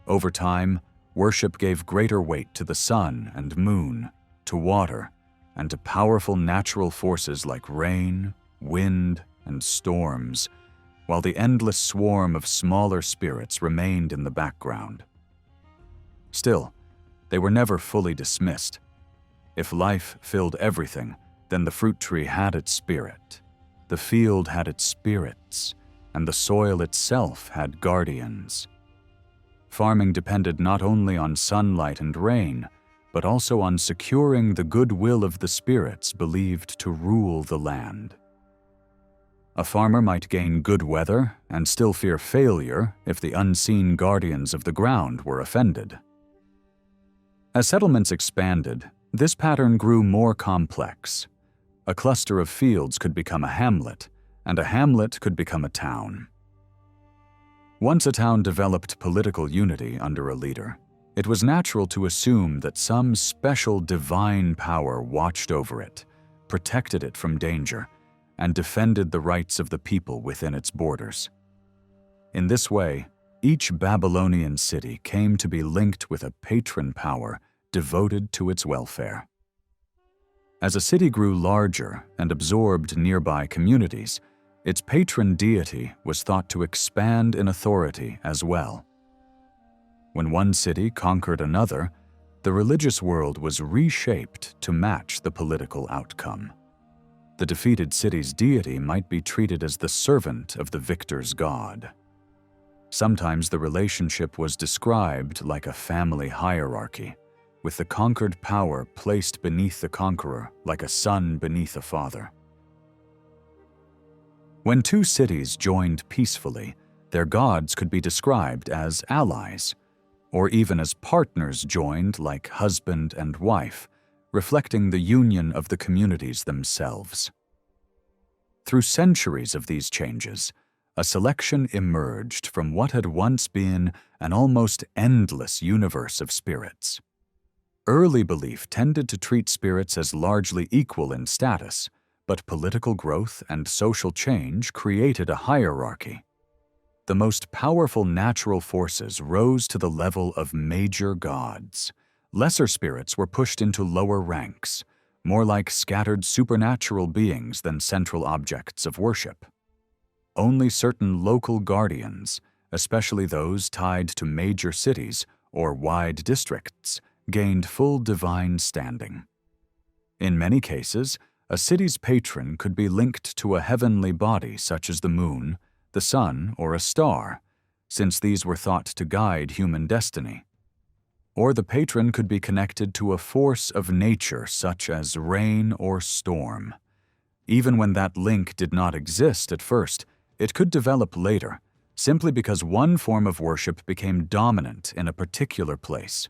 A: Over time, worship gave greater weight to the sun and moon, to water, and to powerful natural forces like rain, wind, and storms, while the endless swarm of smaller spirits remained in the background. Still, they were never fully dismissed. If life filled everything, then the fruit tree had its spirit, the field had its spirits, and the soil itself had guardians. Farming depended not only on sunlight and rain, but also on securing the goodwill of the spirits believed to rule the land. A farmer might gain good weather and still fear failure if the unseen guardians of the ground were offended. As settlements expanded, this pattern grew more complex. A cluster of fields could become a hamlet, and a hamlet could become a town. Once a town developed political unity under a leader, it was natural to assume that some special divine power watched over it, protected it from danger, and defended the rights of the people within its borders. In this way, each Babylonian city came to be linked with a patron power devoted to its welfare. As a city grew larger and absorbed nearby communities, its patron deity was thought to expand in authority as well. When one city conquered another, the religious world was reshaped to match the political outcome. The defeated city's deity might be treated as the servant of the victor's god. Sometimes the relationship was described like a family hierarchy, with the conquered power placed beneath the conqueror like a son beneath a father. When two cities joined peacefully, their gods could be described as allies, or even as partners joined like husband and wife, reflecting the union of the communities themselves. Through centuries of these changes, a selection emerged from what had once been an almost endless universe of spirits. Early belief tended to treat spirits as largely equal in status, but political growth and social change created a hierarchy. The most powerful natural forces rose to the level of major gods. Lesser spirits were pushed into lower ranks, more like scattered supernatural beings than central objects of worship. Only certain local guardians, especially those tied to major cities or wide districts, gained full divine standing. In many cases, a city's patron could be linked to a heavenly body such as the moon, the sun, or a star, since these were thought to guide human destiny. Or the patron could be connected to a force of nature such as rain or storm. Even when that link did not exist at first, it could develop later, simply because one form of worship became dominant in a particular place.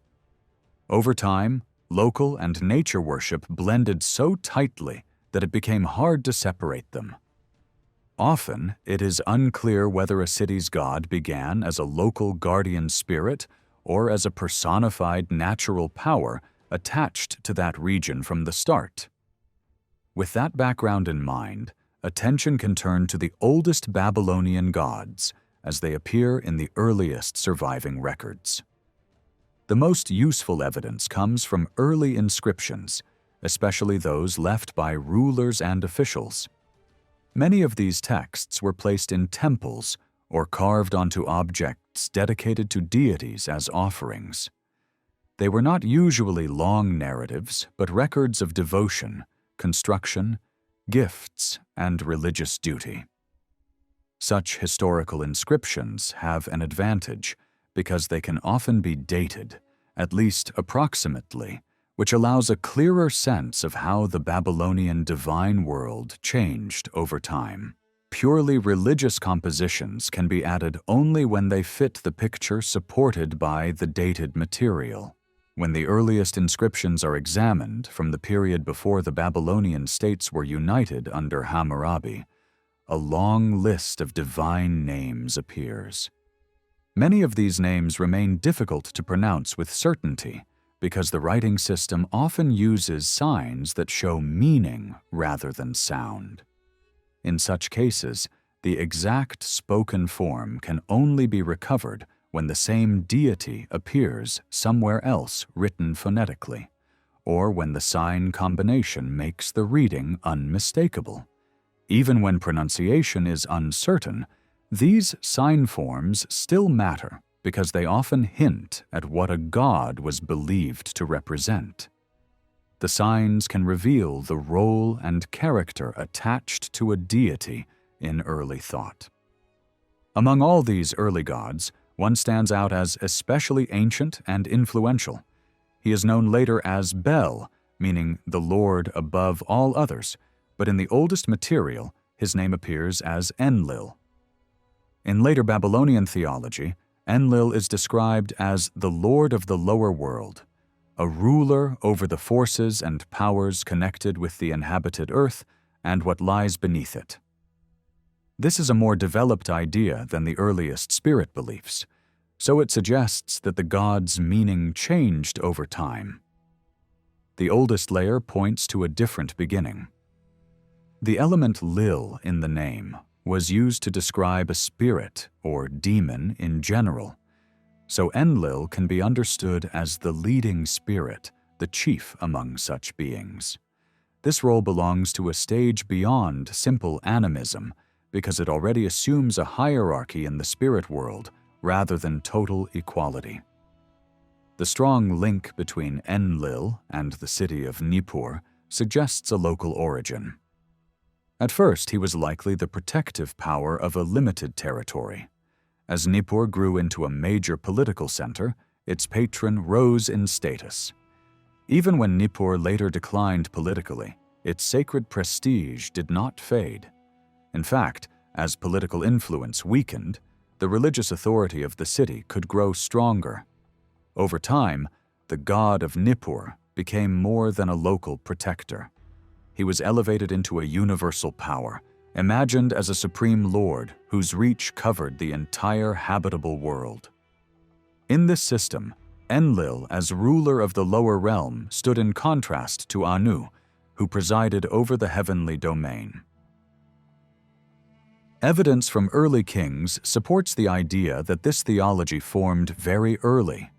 A: Over time, local and nature worship blended so tightly that it became hard to separate them. Often, it is unclear whether a city's god began as a local guardian spirit or as a personified natural power attached to that region from the start. With that background in mind, attention can turn to the oldest Babylonian gods as they appear in the earliest surviving records. The most useful evidence comes from early inscriptions, especially those left by rulers and officials. Many of these texts were placed in temples or carved onto objects dedicated to deities as offerings. They were not usually long narratives, but records of devotion, construction, gifts, and religious duty. Such historical inscriptions have an advantage because they can often be dated, at least approximately, which allows a clearer sense of how the Babylonian divine world changed over time. Purely religious compositions can be added only when they fit the picture supported by the dated material. When the earliest inscriptions are examined from the period before the Babylonian states were united under Hammurabi, a long list of divine names appears. Many of these names remain difficult to pronounce with certainty because the writing system often uses signs that show meaning rather than sound. In such cases, the exact spoken form can only be recovered when the same deity appears somewhere else written phonetically, or when the sign combination makes the reading unmistakable. Even when pronunciation is uncertain, these sign forms still matter because they often hint at what a god was believed to represent. The signs can reveal the role and character attached to a deity in early thought. Among all these early gods, one stands out as especially ancient and influential. He is known later as Bel, meaning the Lord above all others, but in the oldest material, his name appears as Enlil. In later Babylonian theology, Enlil is described as the Lord of the lower world, a ruler over the forces and powers connected with the inhabited earth and what lies beneath it. This is a more developed idea than the earliest spirit beliefs, so it suggests that the god's meaning changed over time. The oldest layer points to a different beginning. The element Lil in the name was used to describe a spirit or demon in general, so Enlil can be understood as the leading spirit, the chief among such beings. This role belongs to a stage beyond simple animism because it already assumes a hierarchy in the spirit world rather than total equality. The strong link between Enlil and the city of Nippur suggests a local origin. At first, he was likely the protective power of a limited territory. As Nippur grew into a major political center, its patron rose in status. Even when Nippur later declined politically, its sacred prestige did not fade. In fact, as political influence weakened, the religious authority of the city could grow stronger. Over time, the god of Nippur became more than a local protector. He was elevated into a universal power, imagined as a supreme lord whose reach covered the entire habitable world. In this system, Enlil, as ruler of the lower realm, stood in contrast to Anu, who presided over the heavenly domain. Evidence from early kings supports the idea that this theology formed very early.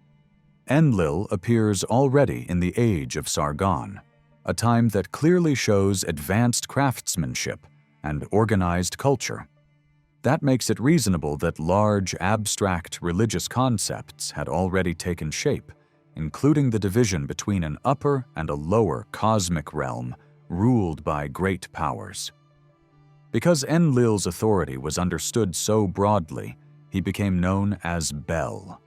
A: Enlil appears already in the age of Sargon, a time that clearly shows advanced craftsmanship and organized culture. That makes it reasonable that large, abstract religious concepts had already taken shape, including the division between an upper and a lower cosmic realm ruled by great powers. Because Enlil's authority was understood so broadly, he became known as Bel,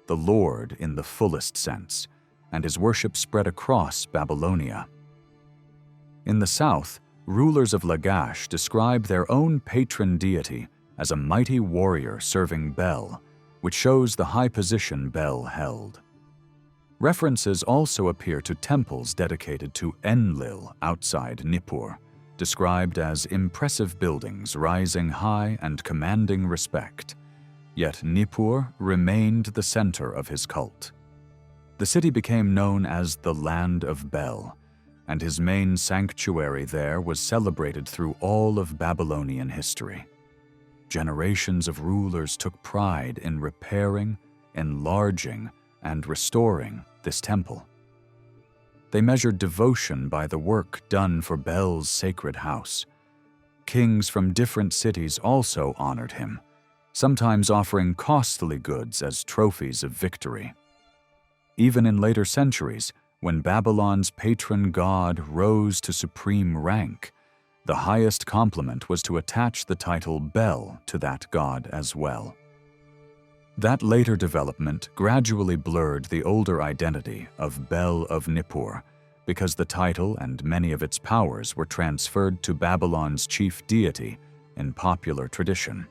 A: the Lord in the fullest sense, and his worship spread across Babylonia. In the south, rulers of Lagash describe their own patron deity as a mighty warrior serving Bel, which shows the high position Bel held. References also appear to temples dedicated to Enlil outside Nippur, described as impressive buildings rising high and commanding respect. Yet Nippur remained the center of his cult. The city became known as the Land of Bel, and his main sanctuary there was celebrated through all of Babylonian history. Generations of rulers took pride in repairing, enlarging, and restoring this temple. They measured devotion by the work done for Bel's sacred house. Kings from different cities also honored him, sometimes offering costly goods as trophies of victory. Even in later centuries, when Babylon's patron god rose to supreme rank, the highest compliment was to attach the title Bel to that god as well. That later development gradually blurred the older identity of Bel of Nippur, because the title and many of its powers were transferred to Babylon's chief deity in popular tradition.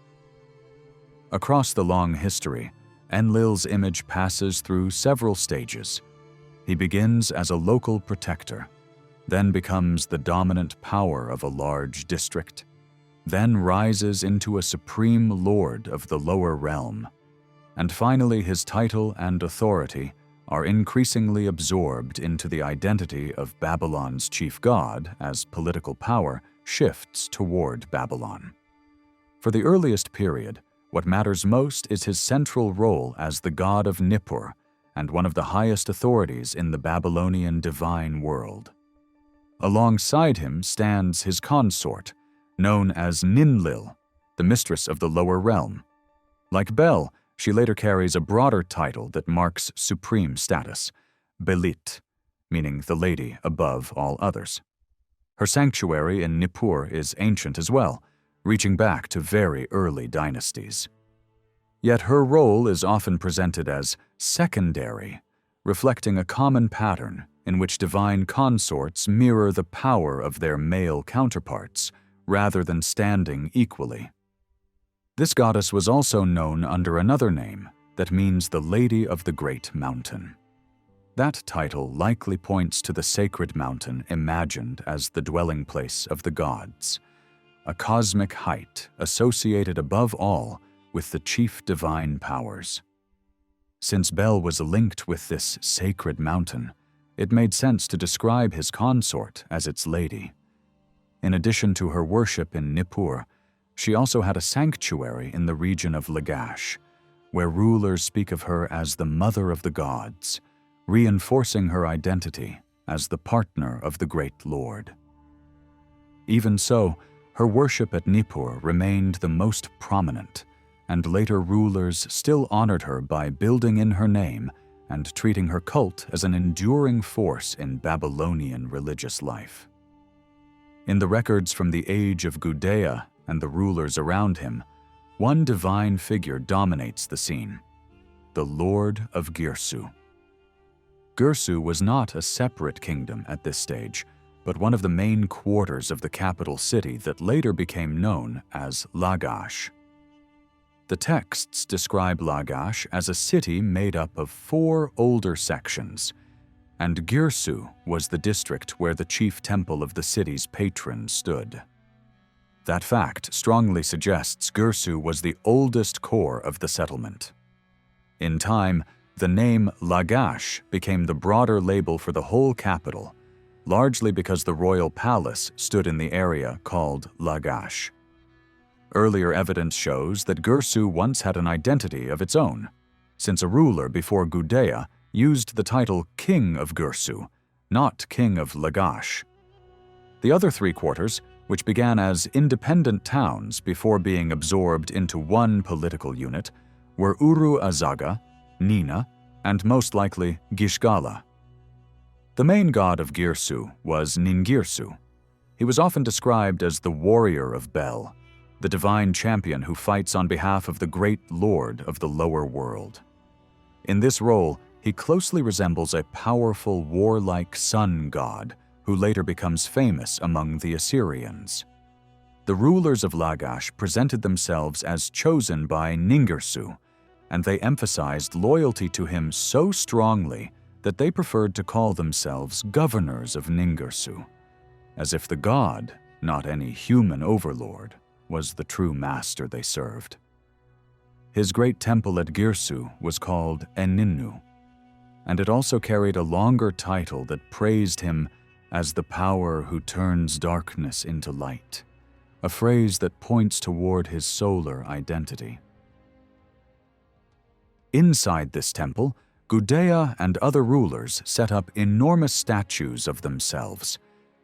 A: Across the long history, Enlil's image passes through several stages. He begins as a local protector, then becomes the dominant power of a large district, then rises into a supreme lord of the lower realm, and finally his title and authority are increasingly absorbed into the identity of Babylon's chief god as political power shifts toward Babylon. For the earliest period, what matters most is his central role as the god of Nippur and one of the highest authorities in the Babylonian divine world. Alongside him stands his consort, known as Ninlil, the mistress of the lower realm. Like Bel, she later carries a broader title that marks supreme status, Belit, meaning the lady above all others. Her sanctuary in Nippur is ancient as well, reaching back to very early dynasties. Yet her role is often presented as secondary, reflecting a common pattern in which divine consorts mirror the power of their male counterparts rather than standing equally. This goddess was also known under another name that means the Lady of the Great Mountain. That title likely points to the sacred mountain imagined as the dwelling place of the gods, a cosmic height associated above all with the chief divine powers. Since Bel was linked with this sacred mountain, it made sense to describe his consort as its lady. In addition to her worship in Nippur, she also had a sanctuary in the region of Lagash, where rulers speak of her as the mother of the gods, reinforcing her identity as the partner of the great lord. Even so, her worship at Nippur remained the most prominent, and later rulers still honored her by building in her name and treating her cult as an enduring force in Babylonian religious life. In the records from the age of Gudea and the rulers around him, one divine figure dominates the scene: the Lord of Girsu. Girsu was not a separate kingdom at this stage, but one of the main quarters of the capital city that later became known as Lagash. The texts describe Lagash as a city made up of 4 older sections, and Girsu was the district where the chief temple of the city's patron stood. That fact strongly suggests Girsu was the oldest core of the settlement. In time, the name Lagash became the broader label for the whole capital, largely because the royal palace stood in the area called Lagash. Earlier evidence shows that Girsu once had an identity of its own, since a ruler before Gudea used the title King of Girsu, not King of Lagash. The other 3 quarters, which began as independent towns before being absorbed into one political unit, were Uru Azaga, Nina, and most likely Gishgala. The main god of Girsu was Ningirsu. He was often described as the warrior of Bel, the divine champion who fights on behalf of the great lord of the lower world. In this role, he closely resembles a powerful warlike sun god who later becomes famous among the Assyrians. The rulers of Lagash presented themselves as chosen by Ningirsu, and they emphasized loyalty to him so strongly that they preferred to call themselves governors of Ningirsu, as if the god, not any human overlord, was the true master they served. His great temple at Girsu was called Eninnu, and it also carried a longer title that praised him as the power who turns darkness into light, a phrase that points toward his solar identity. Inside this temple, Gudea and other rulers set up enormous statues of themselves,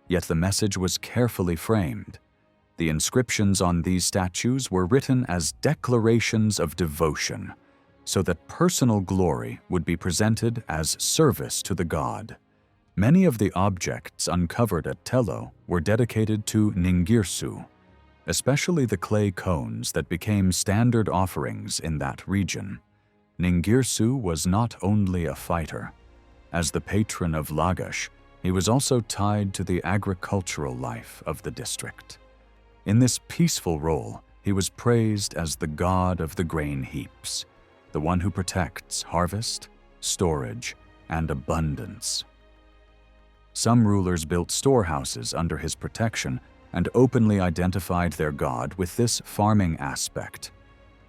A: yet the message was carefully framed. The inscriptions on these statues were written as declarations of devotion, so that personal glory would be presented as service to the god. Many of the objects uncovered at Tello were dedicated to Ningirsu, especially the clay cones that became standard offerings in that region. Ningirsu was not only a fighter. As the patron of Lagash, he was also tied to the agricultural life of the district. In this peaceful role, he was praised as the god of the grain heaps, the one who protects harvest, storage, and abundance. Some rulers built storehouses under his protection and openly identified their god with this farming aspect.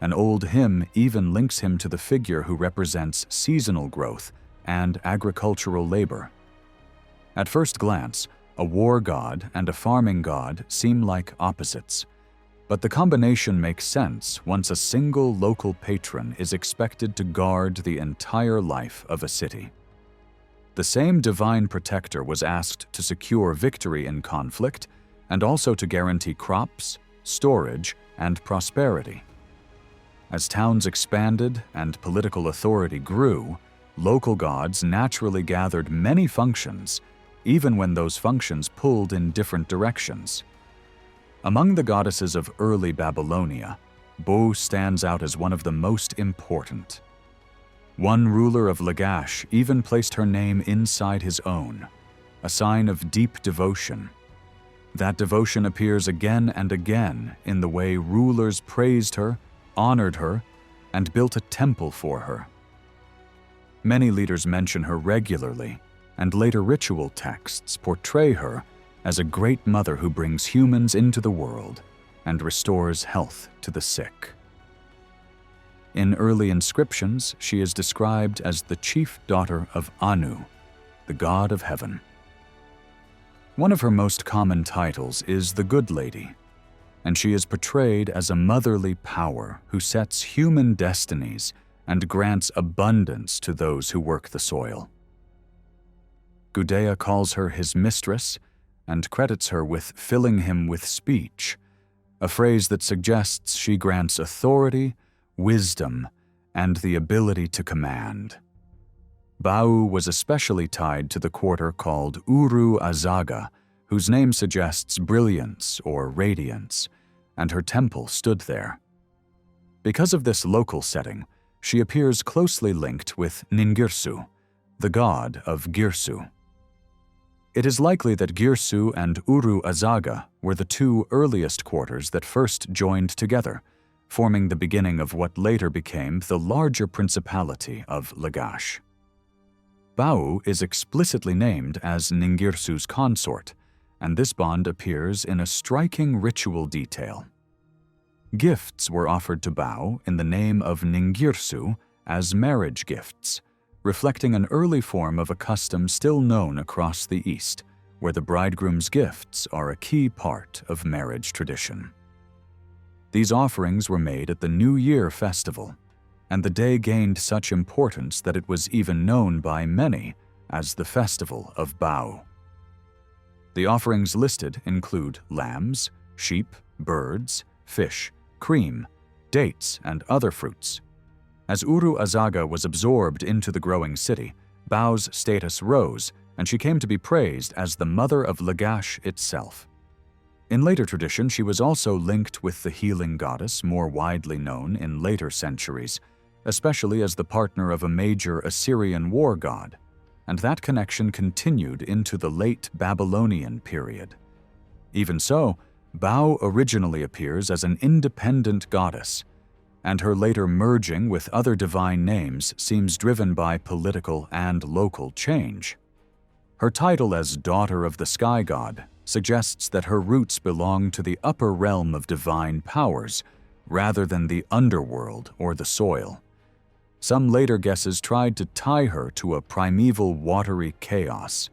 A: An old hymn even links him to the figure who represents seasonal growth and agricultural labor. At first glance, a war god and a farming god seem like opposites, but the combination makes sense once a single local patron is expected to guard the entire life of a city. The same divine protector was asked to secure victory in conflict and also to guarantee crops, storage, and prosperity. As towns expanded and political authority grew, local gods naturally gathered many functions, even when those functions pulled in different directions. Among the goddesses of early Babylonia, Bo stands out as one of the most important. One ruler of Lagash even placed her name inside his own, a sign of deep devotion. That devotion appears again and again in the way rulers praised her, honored her, and built a temple for her. Many leaders mention her regularly, and later ritual texts portray her as a great mother who brings humans into the world and restores health to the sick. In early inscriptions, she is described as the chief daughter of Anu, the god of heaven. One of her most common titles is the Good Lady, and she is portrayed as a motherly power who sets human destinies and grants abundance to those who work the soil. Gudea calls her his mistress, and credits her with filling him with speech, a phrase that suggests she grants authority, wisdom, and the ability to command. Bau was especially tied to the quarter called Uru Azaga, whose name suggests brilliance or radiance, and her temple stood there. Because of this local setting, she appears closely linked with Ningirsu, the god of Girsu. It is likely that Girsu and Uru Azaga were the two earliest quarters that first joined together, forming the beginning of what later became the larger principality of Lagash. Bau is explicitly named as Ningirsu's consort, and this bond appears in a striking ritual detail. Gifts were offered to Bau in the name of Ningirsu as marriage gifts, reflecting an early form of a custom still known across the East, where the bridegroom's gifts are a key part of marriage tradition. These offerings were made at the New Year festival, and the day gained such importance that it was even known by many as the Festival of Bau. The offerings listed include lambs, sheep, birds, fish, cream, dates, and other fruits. As Uru Azaga was absorbed into the growing city, Bau's status rose, and she came to be praised as the mother of Lagash itself. In later tradition, she was also linked with the healing goddess, more widely known in later centuries, especially as the partner of a major Assyrian war god, and that connection continued into the late Babylonian period. Even so, Bau originally appears as an independent goddess, and her later merging with other divine names seems driven by political and local change. Her title as Daughter of the Sky God suggests that her roots belong to the upper realm of divine powers rather than the underworld or the soil. Some later guesses tried to tie her to a primeval watery chaos,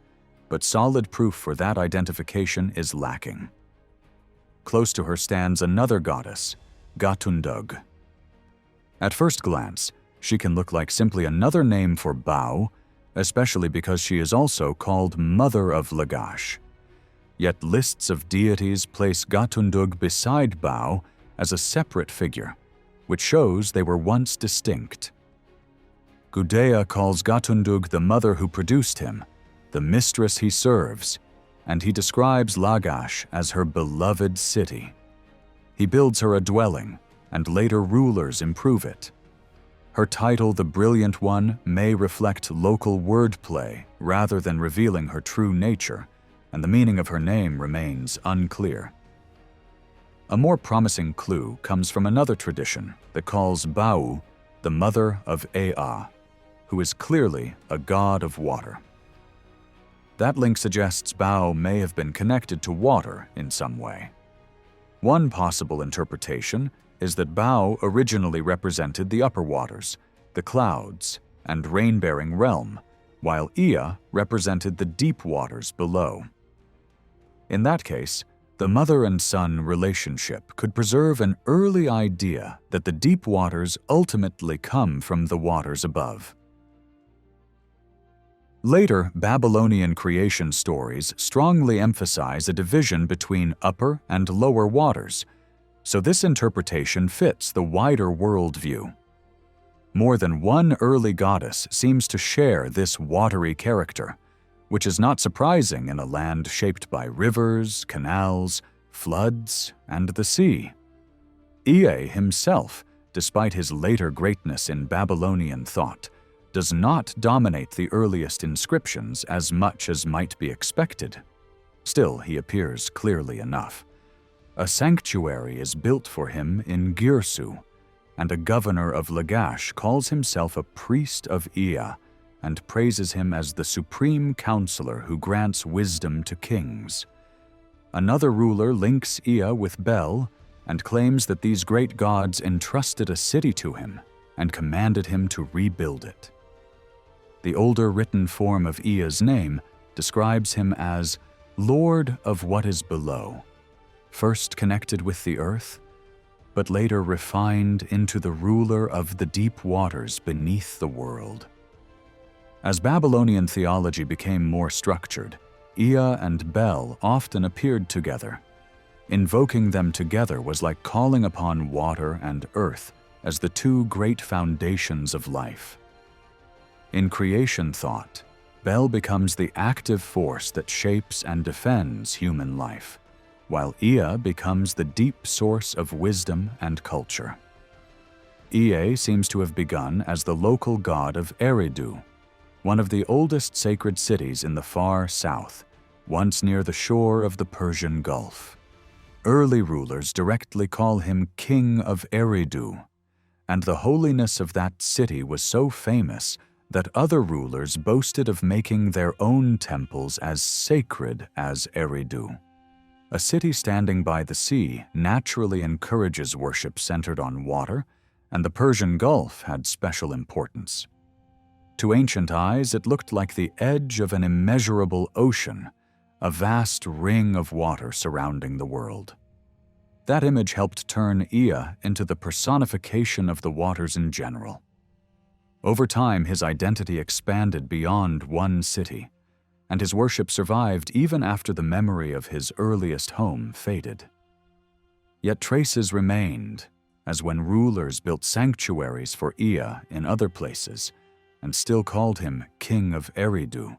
A: but solid proof for that identification is lacking. Close to her stands another goddess, Gatundug. At first glance, she can look like simply another name for Bau, especially because she is also called Mother of Lagash. Yet lists of deities place Gatundug beside Bau as a separate figure, which shows they were once distinct. Gudea calls Gatundug the mother who produced him, the mistress he serves, and he describes Lagash as her beloved city. He builds her a dwelling, and later rulers improve it. Her title, the Brilliant One, may reflect local wordplay rather than revealing her true nature, and the meaning of her name remains unclear. A more promising clue comes from another tradition that calls Bau the mother of Ea, who is clearly a god of water. That link suggests Bau may have been connected to water in some way. One possible interpretation is that Bau originally represented the upper waters, the clouds, and rain-bearing realm, while Ea represented the deep waters below. In that case, the mother and son relationship could preserve an early idea that the deep waters ultimately come from the waters above. Later Babylonian creation stories strongly emphasize a division between upper and lower waters, so this interpretation fits the wider worldview. More than one early goddess seems to share this watery character, which is not surprising in a land shaped by rivers, canals, floods, and the sea. Ea himself, despite his later greatness in Babylonian thought, does not dominate the earliest inscriptions as much as might be expected. Still, he appears clearly enough. A sanctuary is built for him in Girsu, and a governor of Lagash calls himself a priest of Ea and praises him as the supreme counselor who grants wisdom to kings. Another ruler links Ea with Bel and claims that these great gods entrusted a city to him and commanded him to rebuild it. The older written form of Ea's name describes him as Lord of what is below, first connected with the earth, but later refined into the ruler of the deep waters beneath the world. As Babylonian theology became more structured, Ea and Bel often appeared together. Invoking them together was like calling upon water and earth as the two great foundations of life. In creation thought, Bel becomes the active force that shapes and defends human life, while Ea becomes the deep source of wisdom and culture. Ea seems to have begun as the local god of Eridu, one of the oldest sacred cities in the far south, once near the shore of the Persian Gulf. Early rulers directly call him King of Eridu, and the holiness of that city was so famous that other rulers boasted of making their own temples as sacred as Eridu. A city standing by the sea naturally encourages worship centered on water, and the Persian Gulf had special importance. To ancient eyes, it looked like the edge of an immeasurable ocean, a vast ring of water surrounding the world. That image helped turn Ea into the personification of the waters in general. Over time, his identity expanded beyond one city, and his worship survived even after the memory of his earliest home faded. Yet traces remained, as when rulers built sanctuaries for Ea in other places and still called him King of Eridu,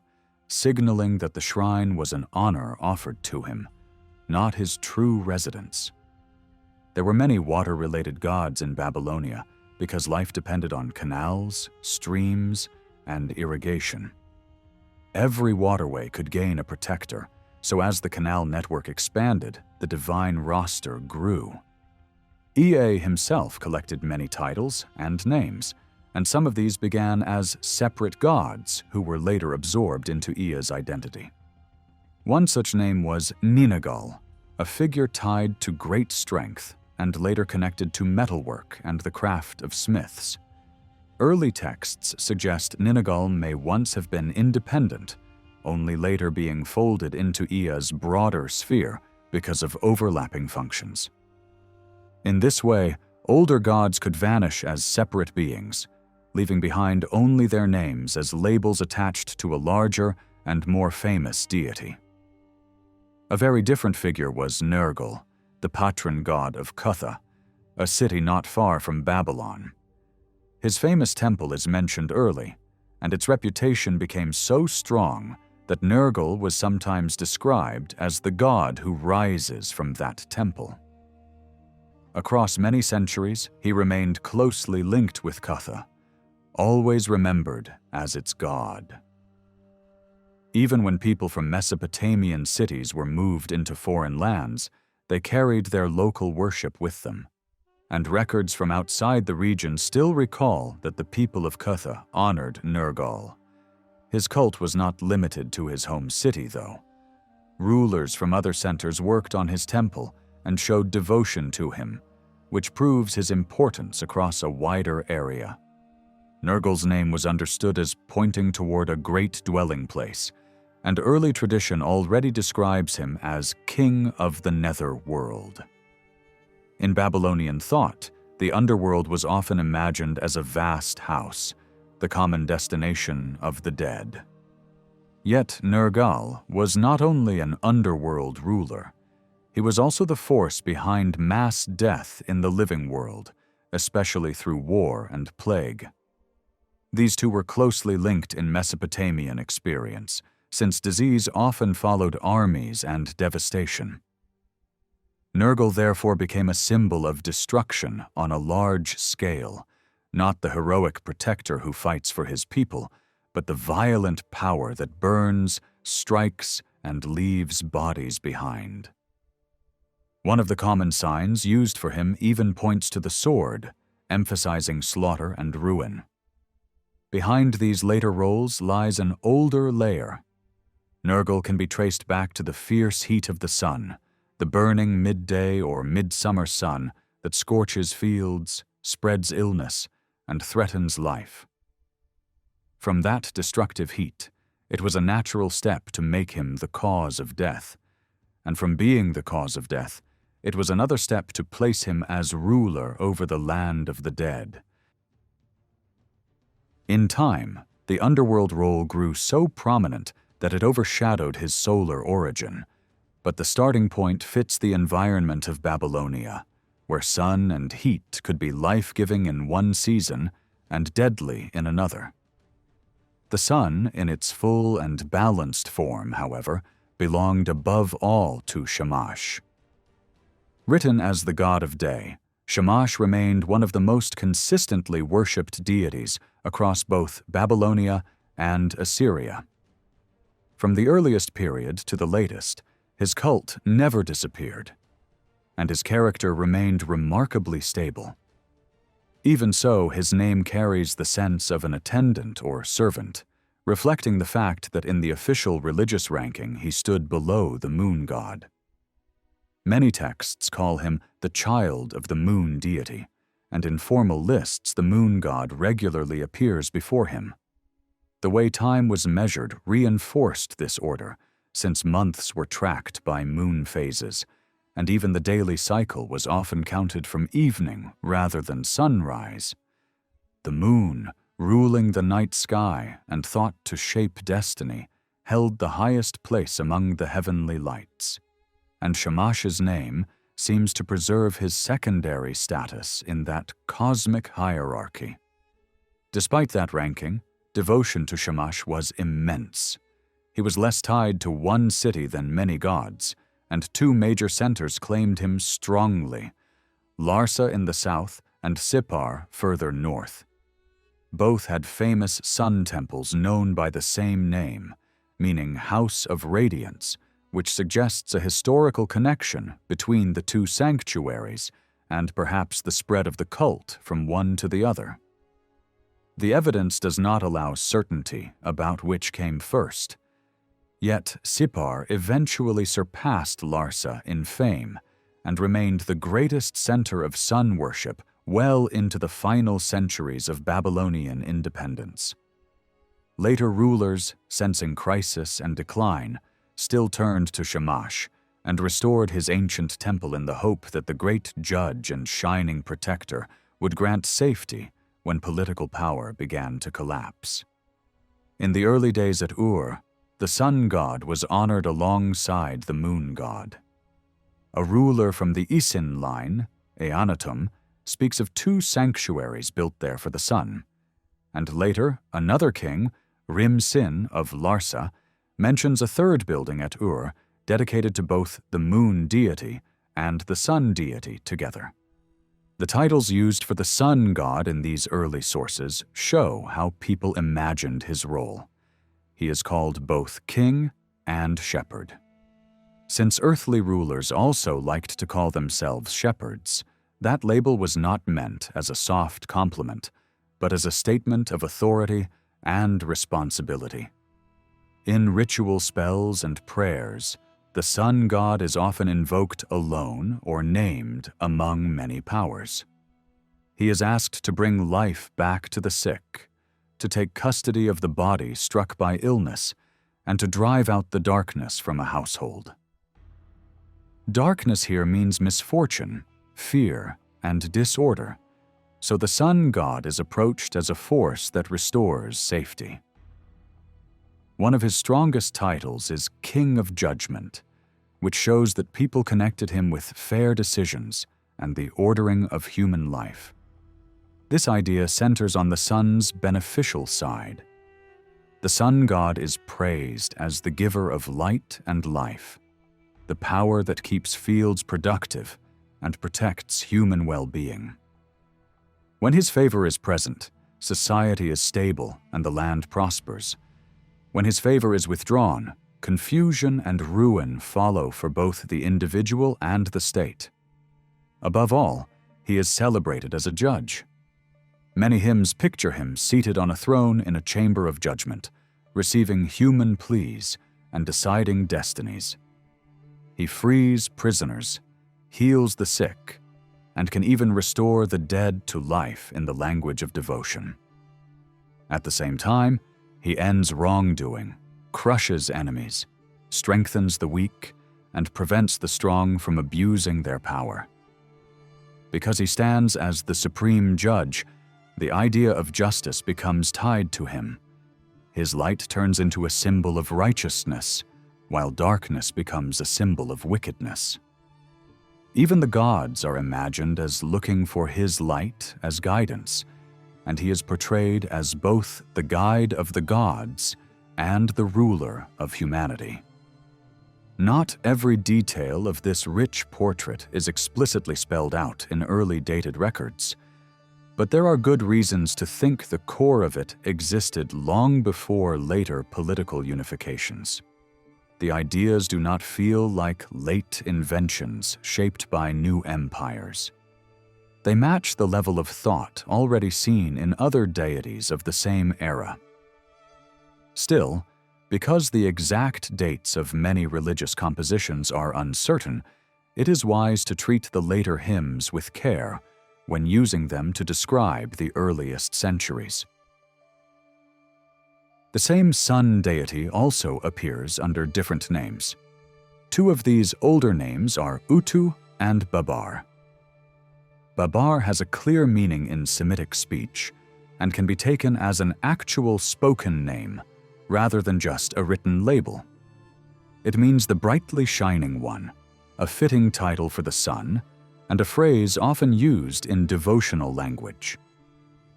A: signaling that the shrine was an honor offered to him, not his true residence. There were many water-related gods in Babylonia because life depended on canals, streams, and irrigation. Every waterway could gain a protector, so as the canal network expanded, the divine roster grew. Ea himself collected many titles and names, and some of these began as separate gods who were later absorbed into Ea's identity. One such name was Ninagal, a figure tied to great strength and later connected to metalwork and the craft of smiths. Early texts suggest Ninagal may once have been independent, only later being folded into Ea's broader sphere because of overlapping functions. In this way, older gods could vanish as separate beings, leaving behind only their names as labels attached to a larger and more famous deity. A very different figure was Nergal, the patron god of Cutha, a city not far from Babylon. His famous temple is mentioned early, and its reputation became so strong that Nergal was sometimes described as the god who rises from that temple. Across many centuries, he remained closely linked with Cutha, always remembered as its god. Even when people from Mesopotamian cities were moved into foreign lands, they carried their local worship with them, and records from outside the region still recall that the people of Cutha honored Nergal. His cult was not limited to his home city, though. Rulers from other centers worked on his temple and showed devotion to him, which proves his importance across a wider area. Nergal's name was understood as pointing toward a great dwelling place, and early tradition already describes him as King of the Nether World. In Babylonian thought, the underworld was often imagined as a vast house, the common destination of the dead. Yet Nergal was not only an underworld ruler, he was also the force behind mass death in the living world, especially through war and plague. These two were closely linked in Mesopotamian experience, since disease often followed armies and devastation. Nergal therefore became a symbol of destruction on a large scale, not the heroic protector who fights for his people, but the violent power that burns, strikes, and leaves bodies behind. One of the common signs used for him even points to the sword, emphasizing slaughter and ruin. Behind these later roles lies an older layer. Nergal can be traced back to the fierce heat of the sun, the burning midday or midsummer sun that scorches fields, spreads illness, and threatens life. From that destructive heat, it was a natural step to make him the cause of death, and from being the cause of death, it was another step to place him as ruler over the land of the dead. In time, the underworld role grew so prominent that it overshadowed his solar origin, but the starting point fits the environment of Babylonia, where sun and heat could be life-giving in one season and deadly in another. The sun, in its full and balanced form, however, belonged above all to Shamash. Written as the god of day, Shamash remained one of the most consistently worshipped deities across both Babylonia and Assyria. From the earliest period to the latest, his cult never disappeared, and his character remained remarkably stable. Even so, his name carries the sense of an attendant or servant, reflecting the fact that in the official religious ranking he stood below the moon god. Many texts call him the child of the moon deity, and in formal lists the moon god regularly appears before him. The way time was measured reinforced this order, since months were tracked by moon phases, and even the daily cycle was often counted from evening rather than sunrise. The moon, ruling the night sky and thought to shape destiny, held the highest place among the heavenly lights, and Shamash's name seems to preserve his secondary status in that cosmic hierarchy. Despite that ranking, devotion to Shamash was immense. He was less tied to one city than many gods, and two major centers claimed him strongly, Larsa in the south and Sippar further north. Both had famous sun temples known by the same name, meaning House of Radiance, which suggests a historical connection between the two sanctuaries and perhaps the spread of the cult from one to the other. The evidence does not allow certainty about which came first. Yet Sippar eventually surpassed Larsa in fame and remained the greatest center of sun worship well into the final centuries of Babylonian independence. Later rulers, sensing crisis and decline, still turned to Shamash and restored his ancient temple in the hope that the great judge and shining protector would grant safety when political power began to collapse. In the early days at Ur, the sun god was honored alongside the moon god. A ruler from the Isin line, Eanatum, speaks of two sanctuaries built there for the sun, and later another king, Rim-Sin of Larsa, mentions a third building at Ur dedicated to both the moon deity and the sun deity together. The titles used for the sun god in these early sources show how people imagined his role. He is called both king and shepherd. Since earthly rulers also liked to call themselves shepherds, that label was not meant as a soft compliment, but as a statement of authority and responsibility. In ritual spells and prayers, the sun god is often invoked alone or named among many powers. He is asked to bring life back to the sick, to take custody of the body struck by illness, and to drive out the darkness from a household. Darkness here means misfortune, fear, and disorder, so the sun god is approached as a force that restores safety. One of his strongest titles is King of Judgment, which shows that people connected him with fair decisions and the ordering of human life. This idea centers on the sun's beneficial side. The sun god is praised as the giver of light and life, the power that keeps fields productive and protects human well-being. When his favor is present, society is stable and the land prospers. When his favor is withdrawn, confusion and ruin follow for both the individual and the state. Above all, he is celebrated as a judge. Many hymns picture him seated on a throne in a chamber of judgment, receiving human pleas and deciding destinies. He frees prisoners, heals the sick, and can even restore the dead to life in the language of devotion. At the same time, he ends wrongdoing, crushes enemies, strengthens the weak, and prevents the strong from abusing their power. Because he stands as the supreme judge, the idea of justice becomes tied to him. His light turns into a symbol of righteousness, while darkness becomes a symbol of wickedness. Even the gods are imagined as looking for his light as guidance, and he is portrayed as both the guide of the gods and the ruler of humanity. Not every detail of this rich portrait is explicitly spelled out in early dated records, but there are good reasons to think the core of it existed long before later political unifications. The ideas do not feel like late inventions shaped by new empires. They match the level of thought already seen in other deities of the same era. Still, because the exact dates of many religious compositions are uncertain, it is wise to treat the later hymns with care when using them to describe the earliest centuries. The same sun deity also appears under different names. Two of these older names are Utu and Babar. Babar has a clear meaning in Semitic speech and can be taken as an actual spoken name rather than just a written label. It means the brightly shining one, a fitting title for the sun, and a phrase often used in devotional language.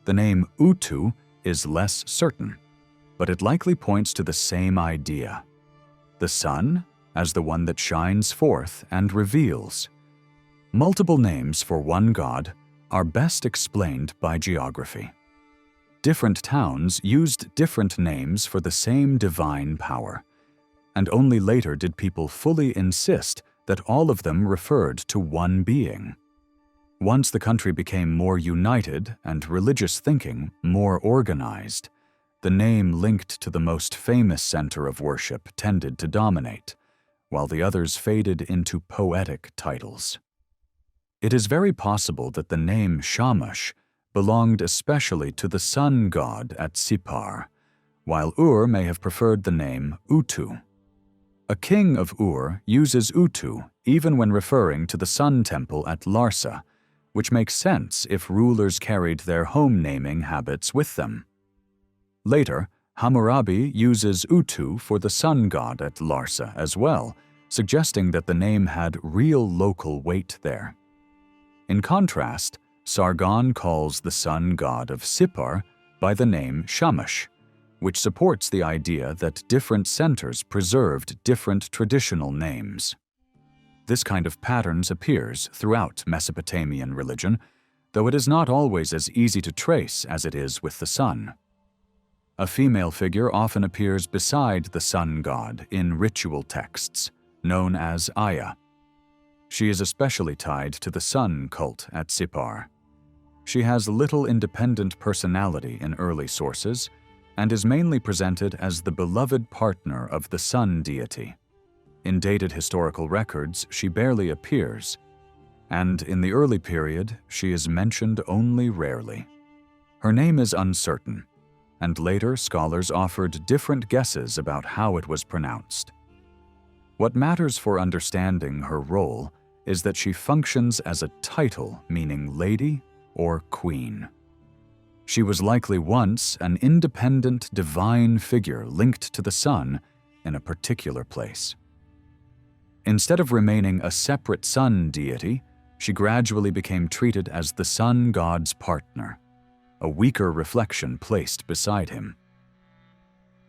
A: The name Utu is less certain, but it likely points to the same idea: the sun as the one that shines forth and reveals. Multiple names for one god are best explained by geography. Different towns used different names for the same divine power, and only later did people fully insist that all of them referred to one being. Once the country became more united and religious thinking more organized, the name linked to the most famous center of worship tended to dominate, while the others faded into poetic titles. It is very possible that the name Shamash belonged especially to the sun god at Sipar, while Ur may have preferred the name Utu. A king of Ur uses Utu even when referring to the sun temple at Larsa, which makes sense if rulers carried their home naming habits with them. Later, Hammurabi uses Utu for the sun god at Larsa as well, suggesting that the name had real local weight there. In contrast, Sargon calls the sun god of Sipar by the name Shamash, which supports the idea that different centers preserved different traditional names. This kind of patterns appears throughout Mesopotamian religion, though it is not always as easy to trace as it is with the sun. A female figure often appears beside the sun god in ritual texts, known as Aya. She is especially tied to the sun cult at Sipar. She has little independent personality in early sources and is mainly presented as the beloved partner of the sun deity. In dated historical records, she barely appears, and in the early period, she is mentioned only rarely. Her name is uncertain, and later scholars offered different guesses about how it was pronounced. What matters for understanding her role is that she functions as a title meaning lady or queen. She was likely once an independent divine figure linked to the sun in a particular place. Instead of remaining a separate sun deity, she gradually became treated as the sun god's partner, a weaker reflection placed beside him.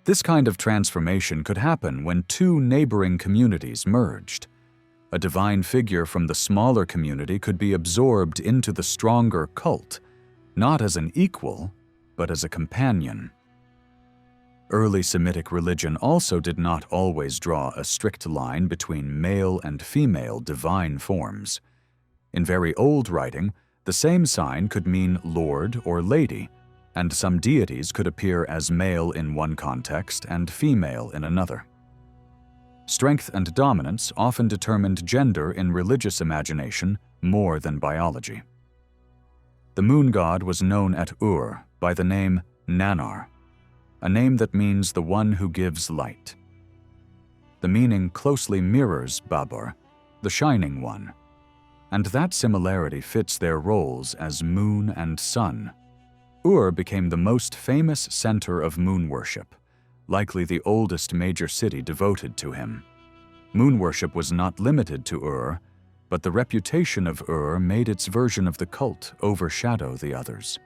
A: This kind of transformation could happen when two neighboring communities merged. A divine figure from the smaller community could be absorbed into the stronger cult, not as an equal, but as a companion. Early Semitic religion also did not always draw a strict line between male and female divine forms. In very old writing, the same sign could mean lord or lady, and some deities could appear as male in one context and female in another. Strength and dominance often determined gender in religious imagination more than biology. The moon god was known at Ur by the name Nanar, a name that means the one who gives light. The meaning closely mirrors Babur, the shining one, and that similarity fits their roles as moon and sun. Ur became the most famous center of moon worship, likely the oldest major city devoted to him. Moon worship was not limited to Ur, but the reputation of Ur made its version of the cult overshadow the others.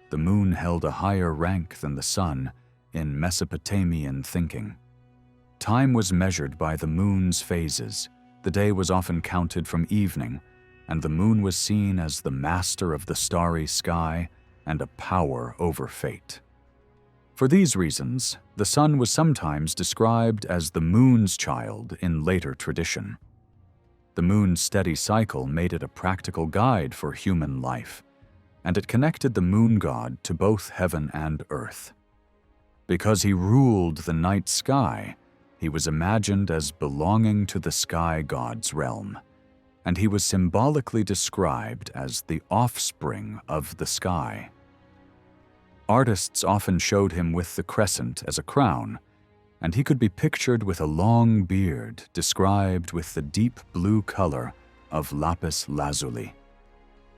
A: The moon held a higher rank than the sun in Mesopotamian thinking. Time was measured by the moon's phases. The day was often counted from evening, and the moon was seen as the master of the starry sky and a power over fate. For these reasons, the sun was sometimes described as the moon's child in later tradition. The moon's steady cycle made it a practical guide for human life, and it connected the moon god to both heaven and earth. Because he ruled the night sky, he was imagined as belonging to the sky god's realm, and he was symbolically described as the offspring of the sky. Artists often showed him with the crescent as a crown, and he could be pictured with a long beard described with the deep blue color of lapis lazuli.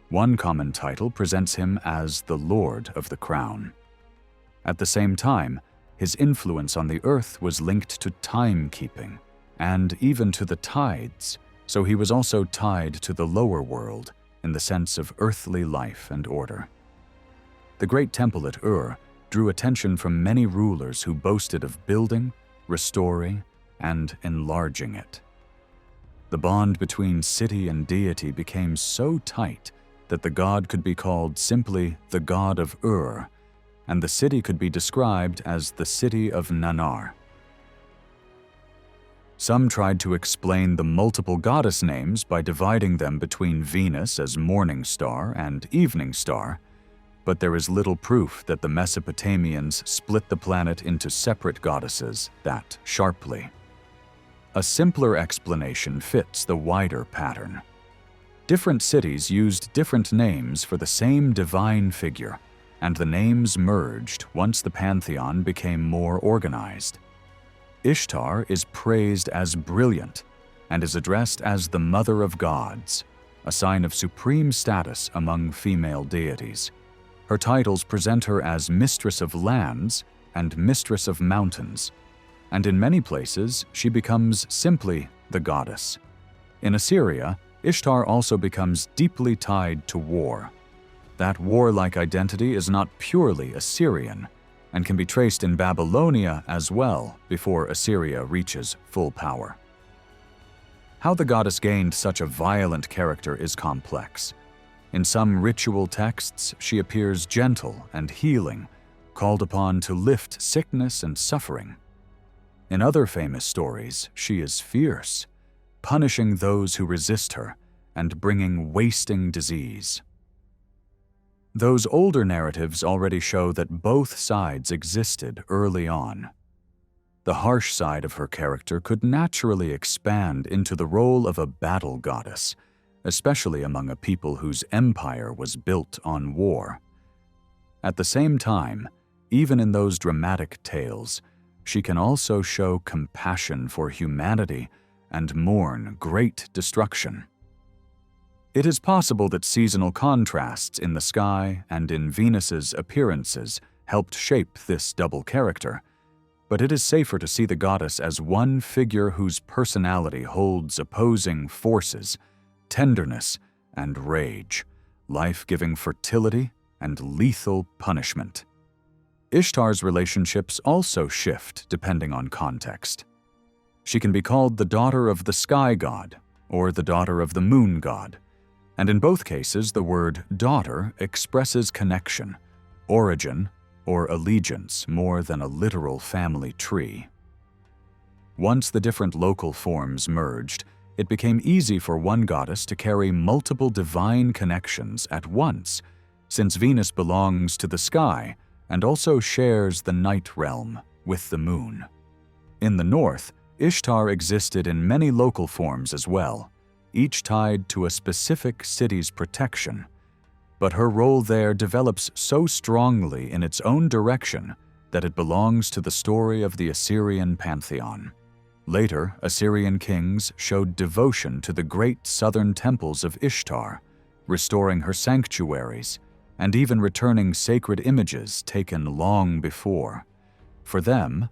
A: One common title presents him as the Lord of the Crown. At the same time, his influence on the earth was linked to timekeeping and even to the tides, so he was also tied to the lower world in the sense of earthly life and order. The great temple at Ur drew attention from many rulers who boasted of building, restoring, and enlarging it. The bond between city and deity became so tight that the god could be called simply the god of Ur, and the city could be described as the city of Nanar. Some tried to explain the multiple goddess names by dividing them between Venus as morning star and evening star, but there is little proof that the Mesopotamians split the planet into separate goddesses that sharply. A simpler explanation fits the wider pattern. Different cities used different names for the same divine figure, and the names merged once the pantheon became more organized. Ishtar is praised as brilliant and is addressed as the mother of gods, a sign of supreme status among female deities. Her titles present her as mistress of lands and mistress of mountains, and in many places she becomes simply the goddess. In Assyria, Ishtar also becomes deeply tied to war. That warlike identity is not purely Assyrian, and can be traced in Babylonia as well before Assyria reaches full power. How the goddess gained such a violent character is complex. In some ritual texts, she appears gentle and healing, called upon to lift sickness and suffering. In other famous stories, she is fierce, punishing those who resist her and bringing wasting disease. Those older narratives already show that both sides existed early on. The harsh side of her character could naturally expand into the role of a battle goddess, especially among a people whose empire was built on war. At the same time, even in those dramatic tales, she can also show compassion for humanity and mourn great destruction. It is possible that seasonal contrasts in the sky and in Venus's appearances helped shape this double character, but it is safer to see the goddess as one figure whose personality holds opposing forces, tenderness and rage, life-giving fertility and lethal punishment. Ishtar's relationships also shift depending on context. She can be called the daughter of the sky god or the daughter of the moon god, and in both cases the word daughter expresses connection, origin, or allegiance more than a literal family tree. Once the different local forms merged, it became easy for one goddess to carry multiple divine connections at once, since Venus belongs to the sky and also shares the night realm with the moon. In the north, Ishtar existed in many local forms as well, each tied to a specific city's protection, but her role there develops so strongly in its own direction that it belongs to the story of the Assyrian pantheon. Later, Assyrian kings showed devotion to the great southern temples of Ishtar, restoring her sanctuaries, and even returning sacred images taken long before. For them,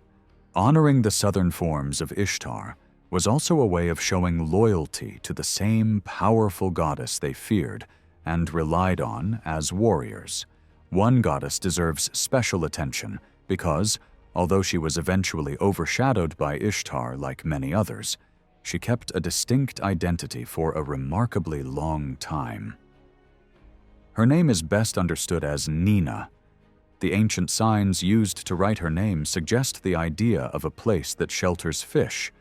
A: Honoring the southern forms of Ishtar was also a way of showing loyalty to the same powerful goddess they feared and relied on as warriors. One goddess deserves special attention because, although she was eventually overshadowed by Ishtar like many others, she kept a distinct identity for a remarkably long time. Her name is best understood as Nina. The ancient signs used to write her name suggest the idea of a place that shelters fish,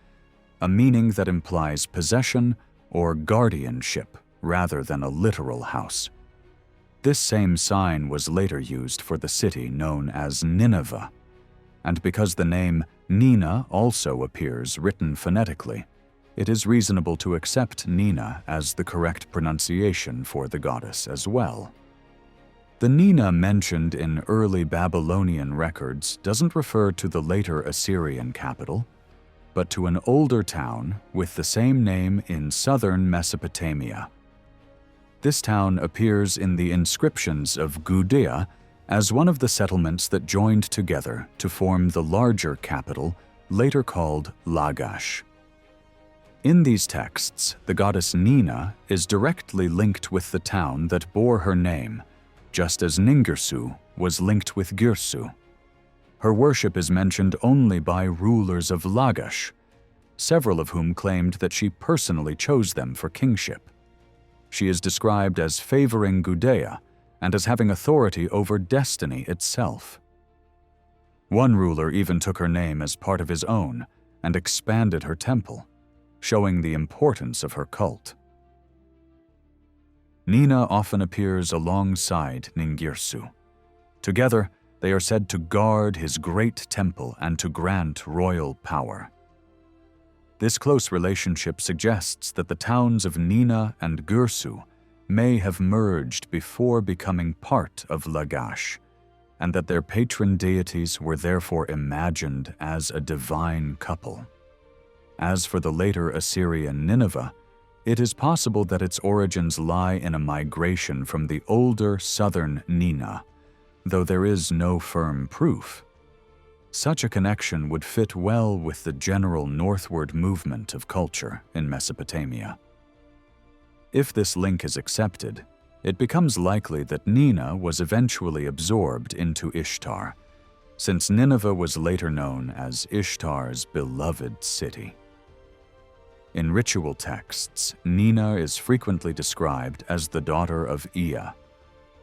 A: a meaning that implies possession or guardianship rather than a literal house. This same sign was later used for the city known as Nineveh, and because the name Nina also appears written phonetically, it is reasonable to accept Nina as the correct pronunciation for the goddess as well. The Nina mentioned in early Babylonian records doesn't refer to the later Assyrian capital, but to an older town with the same name in southern Mesopotamia. This town appears in the inscriptions of Gudea as one of the settlements that joined together to form the larger capital, later called Lagash. In these texts, the goddess Nina is directly linked with the town that bore her name, just as Ningirsu was linked with Girsu. Her worship is mentioned only by rulers of Lagash, several of whom claimed that she personally chose them for kingship. She is described as favoring Gudea and as having authority over destiny itself. One ruler even took her name as part of his own and expanded her temple, showing the importance of her cult. Nina often appears alongside Ningirsu. Together, they are said to guard his great temple and to grant royal power. This close relationship suggests that the towns of Nina and Girsu may have merged before becoming part of Lagash, and that their patron deities were therefore imagined as a divine couple. As for the later Assyrian Nineveh, it is possible that its origins lie in a migration from the older southern Nina, though there is no firm proof. Such a connection would fit well with the general northward movement of culture in Mesopotamia. If this link is accepted, it becomes likely that Nina was eventually absorbed into Ishtar, since Nineveh was later known as Ishtar's beloved city. In ritual texts, Nina is frequently described as the daughter of Ea,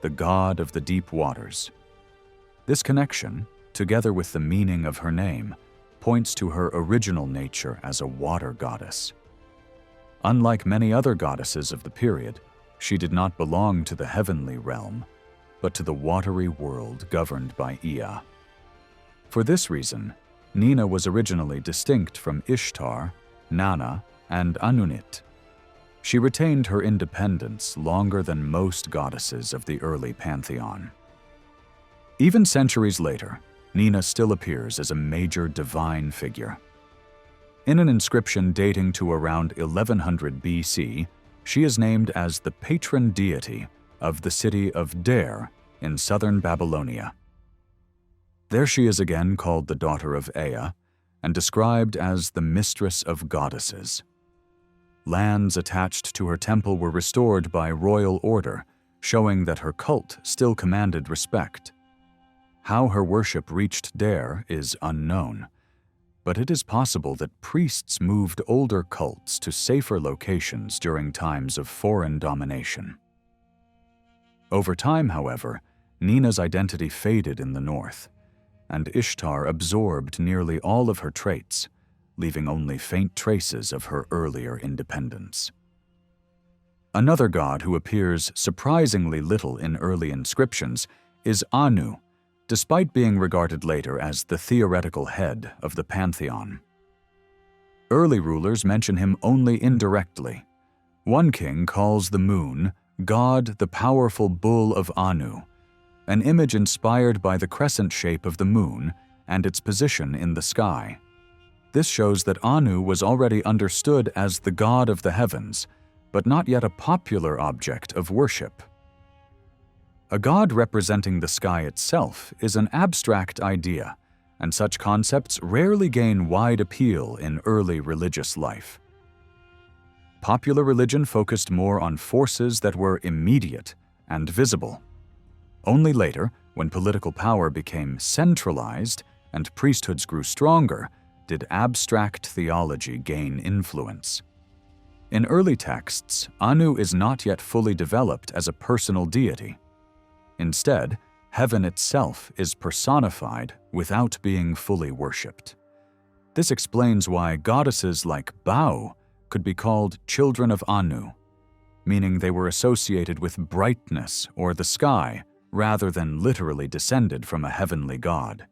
A: the god of the deep waters. This connection, together with the meaning of her name, points to her original nature as a water goddess. Unlike many other goddesses of the period, she did not belong to the heavenly realm, but to the watery world governed by Ea. For this reason, Nina was originally distinct from Ishtar, Nana, and Anunit. She retained her independence longer than most goddesses of the early pantheon. Even centuries later, Nina still appears as a major divine figure. In an inscription dating to around 1100 BC, she is named as the patron deity of the city of Der in southern Babylonia. There she is again called the daughter of Ea and described as the mistress of goddesses. Lands attached to her temple were restored by royal order, showing that her cult still commanded respect. How her worship reached Der is unknown, but it is possible that priests moved older cults to safer locations during times of foreign domination. Over time, however, Nina's identity faded in the north, and Ishtar absorbed nearly all of her traits, leaving only faint traces of her earlier independence. Another god who appears surprisingly little in early inscriptions is Anu, despite being regarded later as the theoretical head of the pantheon. Early rulers mention him only indirectly. One king calls the moon God the powerful bull of Anu, an image inspired by the crescent shape of the moon and its position in the sky. This shows that Anu was already understood as the god of the heavens, but not yet a popular object of worship. A god representing the sky itself is an abstract idea, and such concepts rarely gain wide appeal in early religious life. Popular religion focused more on forces that were immediate and visible. Only later, when political power became centralized and priesthoods grew stronger, did abstract theology gain influence. In early texts, Anu is not yet fully developed as a personal deity. Instead, heaven itself is personified without being fully worshipped. This explains why goddesses like Bau could be called children of Anu, meaning they were associated with brightness or the sky rather than literally descended from a heavenly god.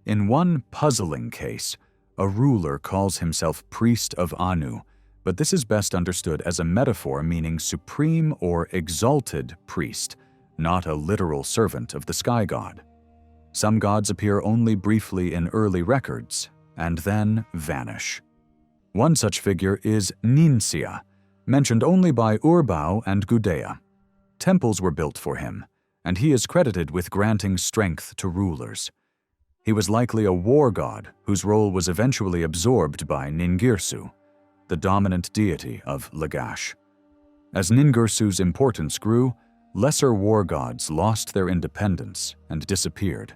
A: In one puzzling case, a ruler calls himself priest of Anu, but this is best understood as a metaphor meaning supreme or exalted priest, not a literal servant of the sky god. Some gods appear only briefly in early records and then vanish. One such figure is Ninsia, mentioned only by Urbau and Gudea. Temples were built for him, and he is credited with granting strength to rulers. He was likely a war god whose role was eventually absorbed by Ningirsu, the dominant deity of Lagash. As Ningirsu's importance grew, lesser war gods lost their independence and disappeared.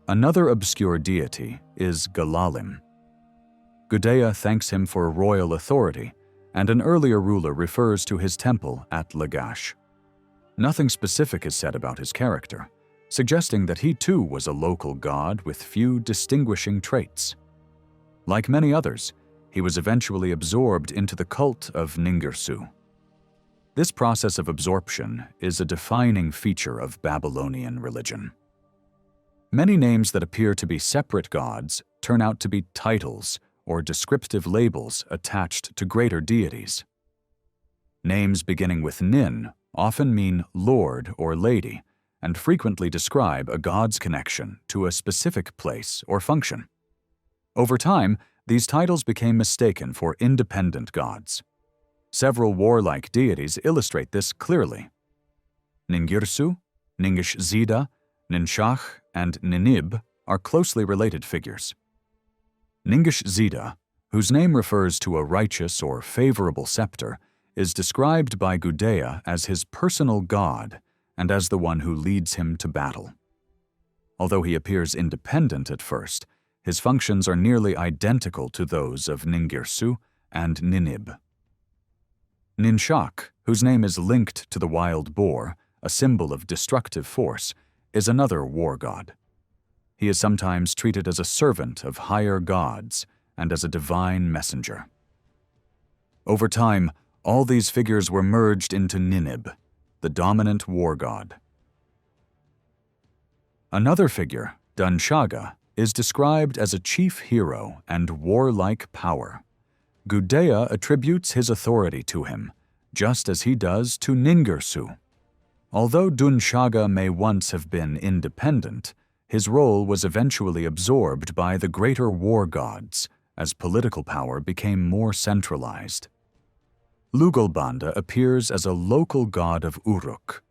A: Another obscure deity is Galalim. Gudea thanks him for royal authority, and an earlier ruler refers to his temple at Lagash. Nothing specific is said about his character, suggesting that he too was a local god with few distinguishing traits. Like many others, he was eventually absorbed into the cult of Ningirsu. This process of absorption is a defining feature of Babylonian religion. Many names that appear to be separate gods turn out to be titles or descriptive labels attached to greater deities. Names beginning with Nin often mean lord or lady, and frequently describe a god's connection to a specific place or function. Over time, these titles became mistaken for independent gods. Several warlike deities illustrate this clearly. Ningirsu, Ningish-Zida, Ninshach, and Ninib are closely related figures. Ningish-Zida, whose name refers to a righteous or favorable scepter, is described by Gudea as his personal god and as the one who leads him to battle. Although he appears independent at first, his functions are nearly identical to those of Ningirsu and Ninib. Ninshach, whose name is linked to the wild boar, a symbol of destructive force, is another war god. He is sometimes treated as a servant of higher gods and as a divine messenger. Over time, all these figures were merged into Ninib, the dominant war god. Another figure, Dunshaga, is described as a chief hero and warlike power. Gudea attributes his authority to him, just as he does to Ningirsu. Although Dunshaga may once have been independent, his role was eventually absorbed by the greater war gods as political power became more centralized. Lugalbanda appears as a local god of Uruk,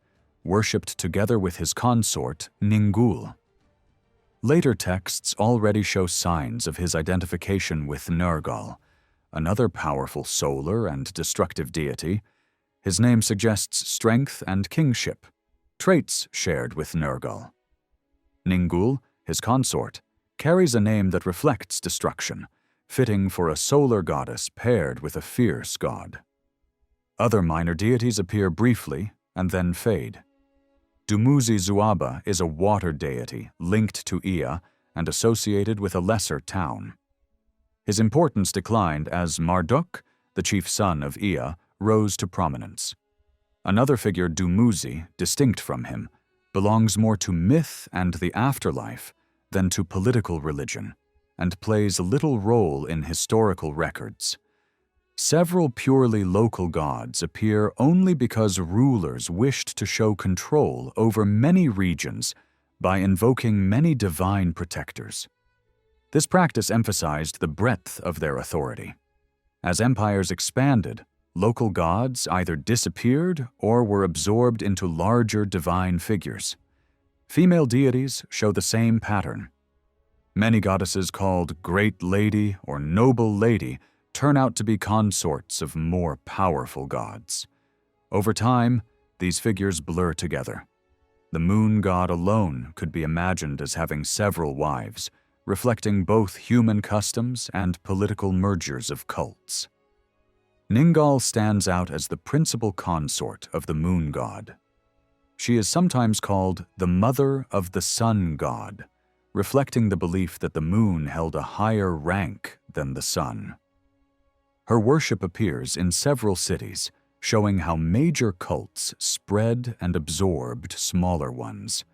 A: worshipped together with his consort Ningul. Later texts already show signs of his identification with Nergal, another powerful solar and destructive deity. His name suggests strength and kingship, traits shared with Nergal. Ningul, his consort, carries a name that reflects destruction, fitting for a solar goddess paired with a fierce god. Other minor deities appear briefly and then fade. Dumuzi Zuaba is a water deity linked to Ea and associated with a lesser town. His importance declined as Marduk, the chief son of Ea, rose to prominence. Another figure, Dumuzi, distinct from him, belongs more to myth and the afterlife than to political religion, and plays little role in historical records. Several purely local gods appear only because rulers wished to show control over many regions by invoking many divine protectors. This practice emphasized the breadth of their authority. As empires expanded, local gods either disappeared or were absorbed into larger divine figures. Female deities show the same pattern. Many goddesses called Great Lady or Noble Lady turn out to be consorts of more powerful gods. Over time, these figures blur together. The moon god alone could be imagined as having several wives, reflecting both human customs and political mergers of cults. Ningal stands out as the principal consort of the moon god. She is sometimes called the mother of the sun god, reflecting the belief that the moon held a higher rank than the sun. Her worship appears in several cities, showing how major cults spread and absorbed smaller ones.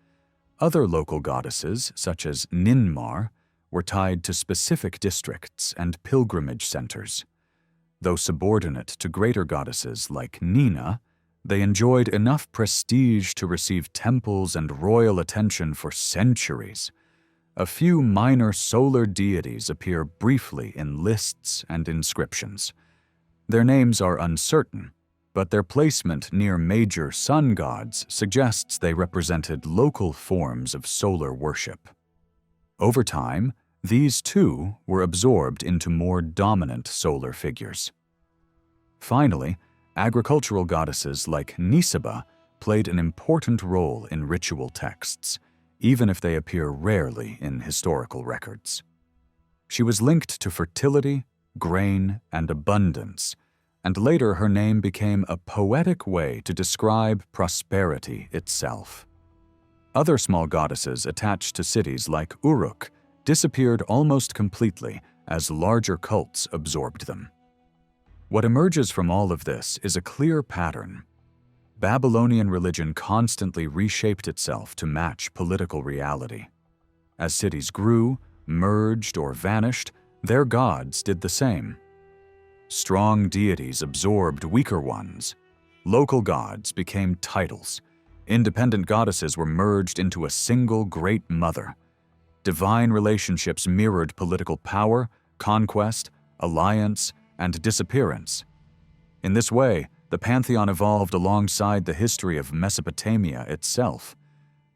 A: Other local goddesses, such as Ninmar, were tied to specific districts and pilgrimage centers. Though subordinate to greater goddesses like Nina, they enjoyed enough prestige to receive temples and royal attention for centuries. A few minor solar deities appear briefly in lists and inscriptions. Their names are uncertain, but their placement near major sun gods suggests they represented local forms of solar worship. Over time, these too were absorbed into more dominant solar figures. Finally, agricultural goddesses like Nisaba played an important role in ritual texts, even if they appear rarely in historical records. She was linked to fertility, grain, and abundance, and later her name became a poetic way to describe prosperity itself. Other small goddesses attached to cities like Uruk disappeared almost completely as larger cults absorbed them. What emerges from all of this is a clear pattern. Babylonian religion constantly reshaped itself to match political reality. As cities grew, merged, or vanished, their gods did the same. Strong deities absorbed weaker ones. Local gods became titles. Independent goddesses were merged into a single great mother. Divine relationships mirrored political power, conquest, alliance, and disappearance. In this way, the pantheon evolved alongside the history of Mesopotamia itself.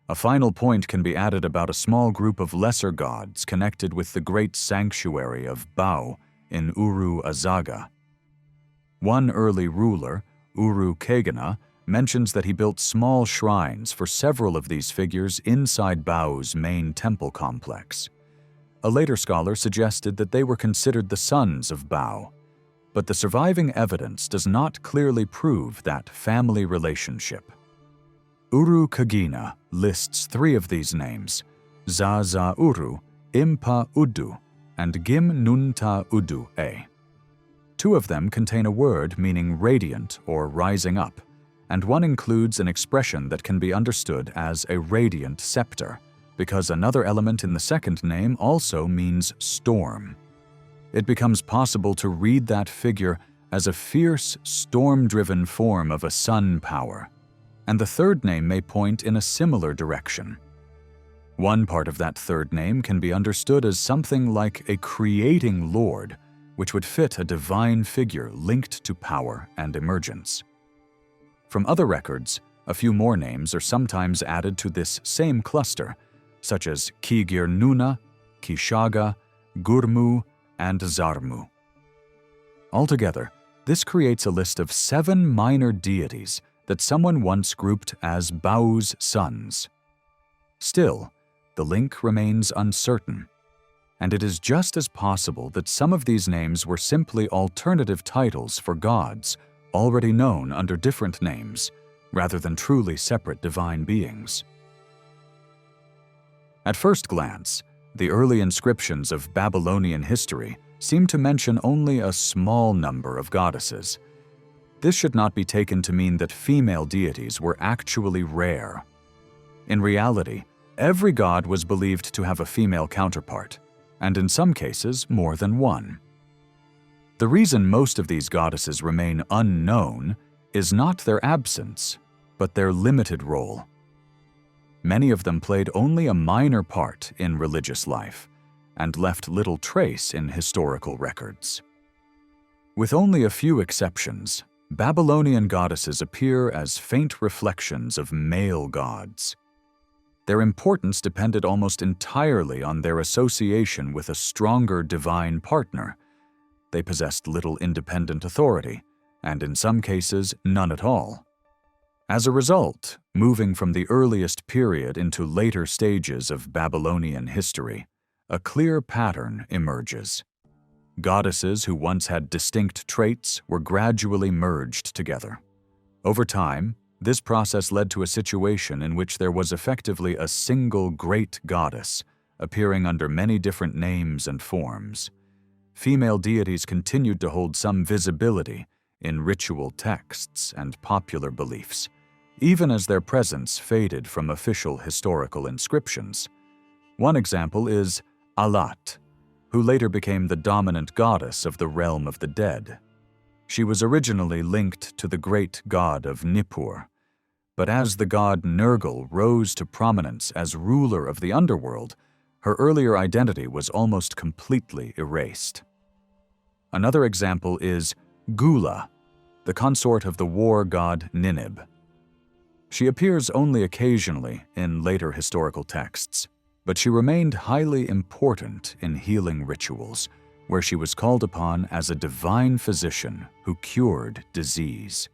A: A final point can be added about a small group of lesser gods connected with the great sanctuary of Bau in Uru Azaga. One early ruler, Uru Kagana, mentions that he built small shrines for several of these figures inside Bau's main temple complex. A later scholar suggested that they were considered the sons of Bau, but the surviving evidence does not clearly prove that family relationship. Uru Kagina lists 3 of these names, Zaza Uru, Impa Udu, and Gim Nunta Udu A. 2 of them contain a word meaning radiant or rising up, and one includes an expression that can be understood as a radiant scepter, because another element in the second name also means storm. It becomes possible to read that figure as a fierce, storm-driven form of a sun power, and the third name may point in a similar direction. One part of that third name can be understood as something like a creating lord, which would fit a divine figure linked to power and emergence. From other records, a few more names are sometimes added to this same cluster, such as Kigir Nuna, Kishaga, Gurmu, and Zarmu. Altogether, this creates a list of 7 minor deities that someone once grouped as Bau's sons. Still, the link remains uncertain, and it is just as possible that some of these names were simply alternative titles for gods already known under different names, rather than truly separate divine beings. At first glance, the early inscriptions of Babylonian history seem to mention only a small number of goddesses. This should not be taken to mean that female deities were actually rare. In reality, every god was believed to have a female counterpart, and in some cases more than one. The reason most of these goddesses remain unknown is not their absence, but their limited role. Many of them played only a minor part in religious life and left little trace in historical records. With only a few exceptions, Babylonian goddesses appear as faint reflections of male gods. Their importance depended almost entirely on their association with a stronger divine partner. They possessed little independent authority, and in some cases, none at all. As a result, moving from the earliest period into later stages of Babylonian history, a clear pattern emerges. Goddesses who once had distinct traits were gradually merged together. Over time, this process led to a situation in which there was effectively a single great goddess, appearing under many different names and forms. Female deities continued to hold some visibility in ritual texts and popular beliefs, even as their presence faded from official historical inscriptions. One example is Alat, who later became the dominant goddess of the realm of the dead. She was originally linked to the great god of Nippur, but as the god Nergal rose to prominence as ruler of the underworld, her earlier identity was almost completely erased. Another example is Gula, the consort of the war god Ninib. She appears only occasionally in later historical texts, but she remained highly important in healing rituals, where she was called upon as a divine physician who cured disease.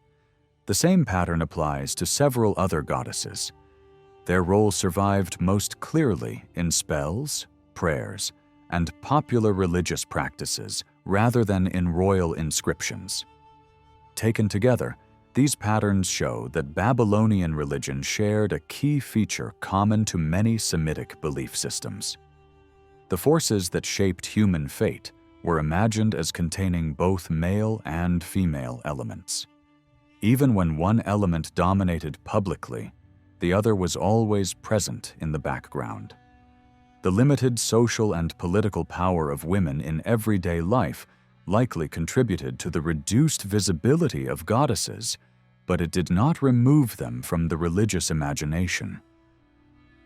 A: The same pattern applies to several other goddesses. Their role survived most clearly in spells, prayers, and popular religious practices rather than in royal inscriptions. Taken together, these patterns show that Babylonian religion shared a key feature common to many Semitic belief systems. The forces that shaped human fate were imagined as containing both male and female elements. Even when one element dominated publicly, the other was always present in the background. The limited social and political power of women in everyday life likely contributed to the reduced visibility of goddesses, but it did not remove them from the religious imagination.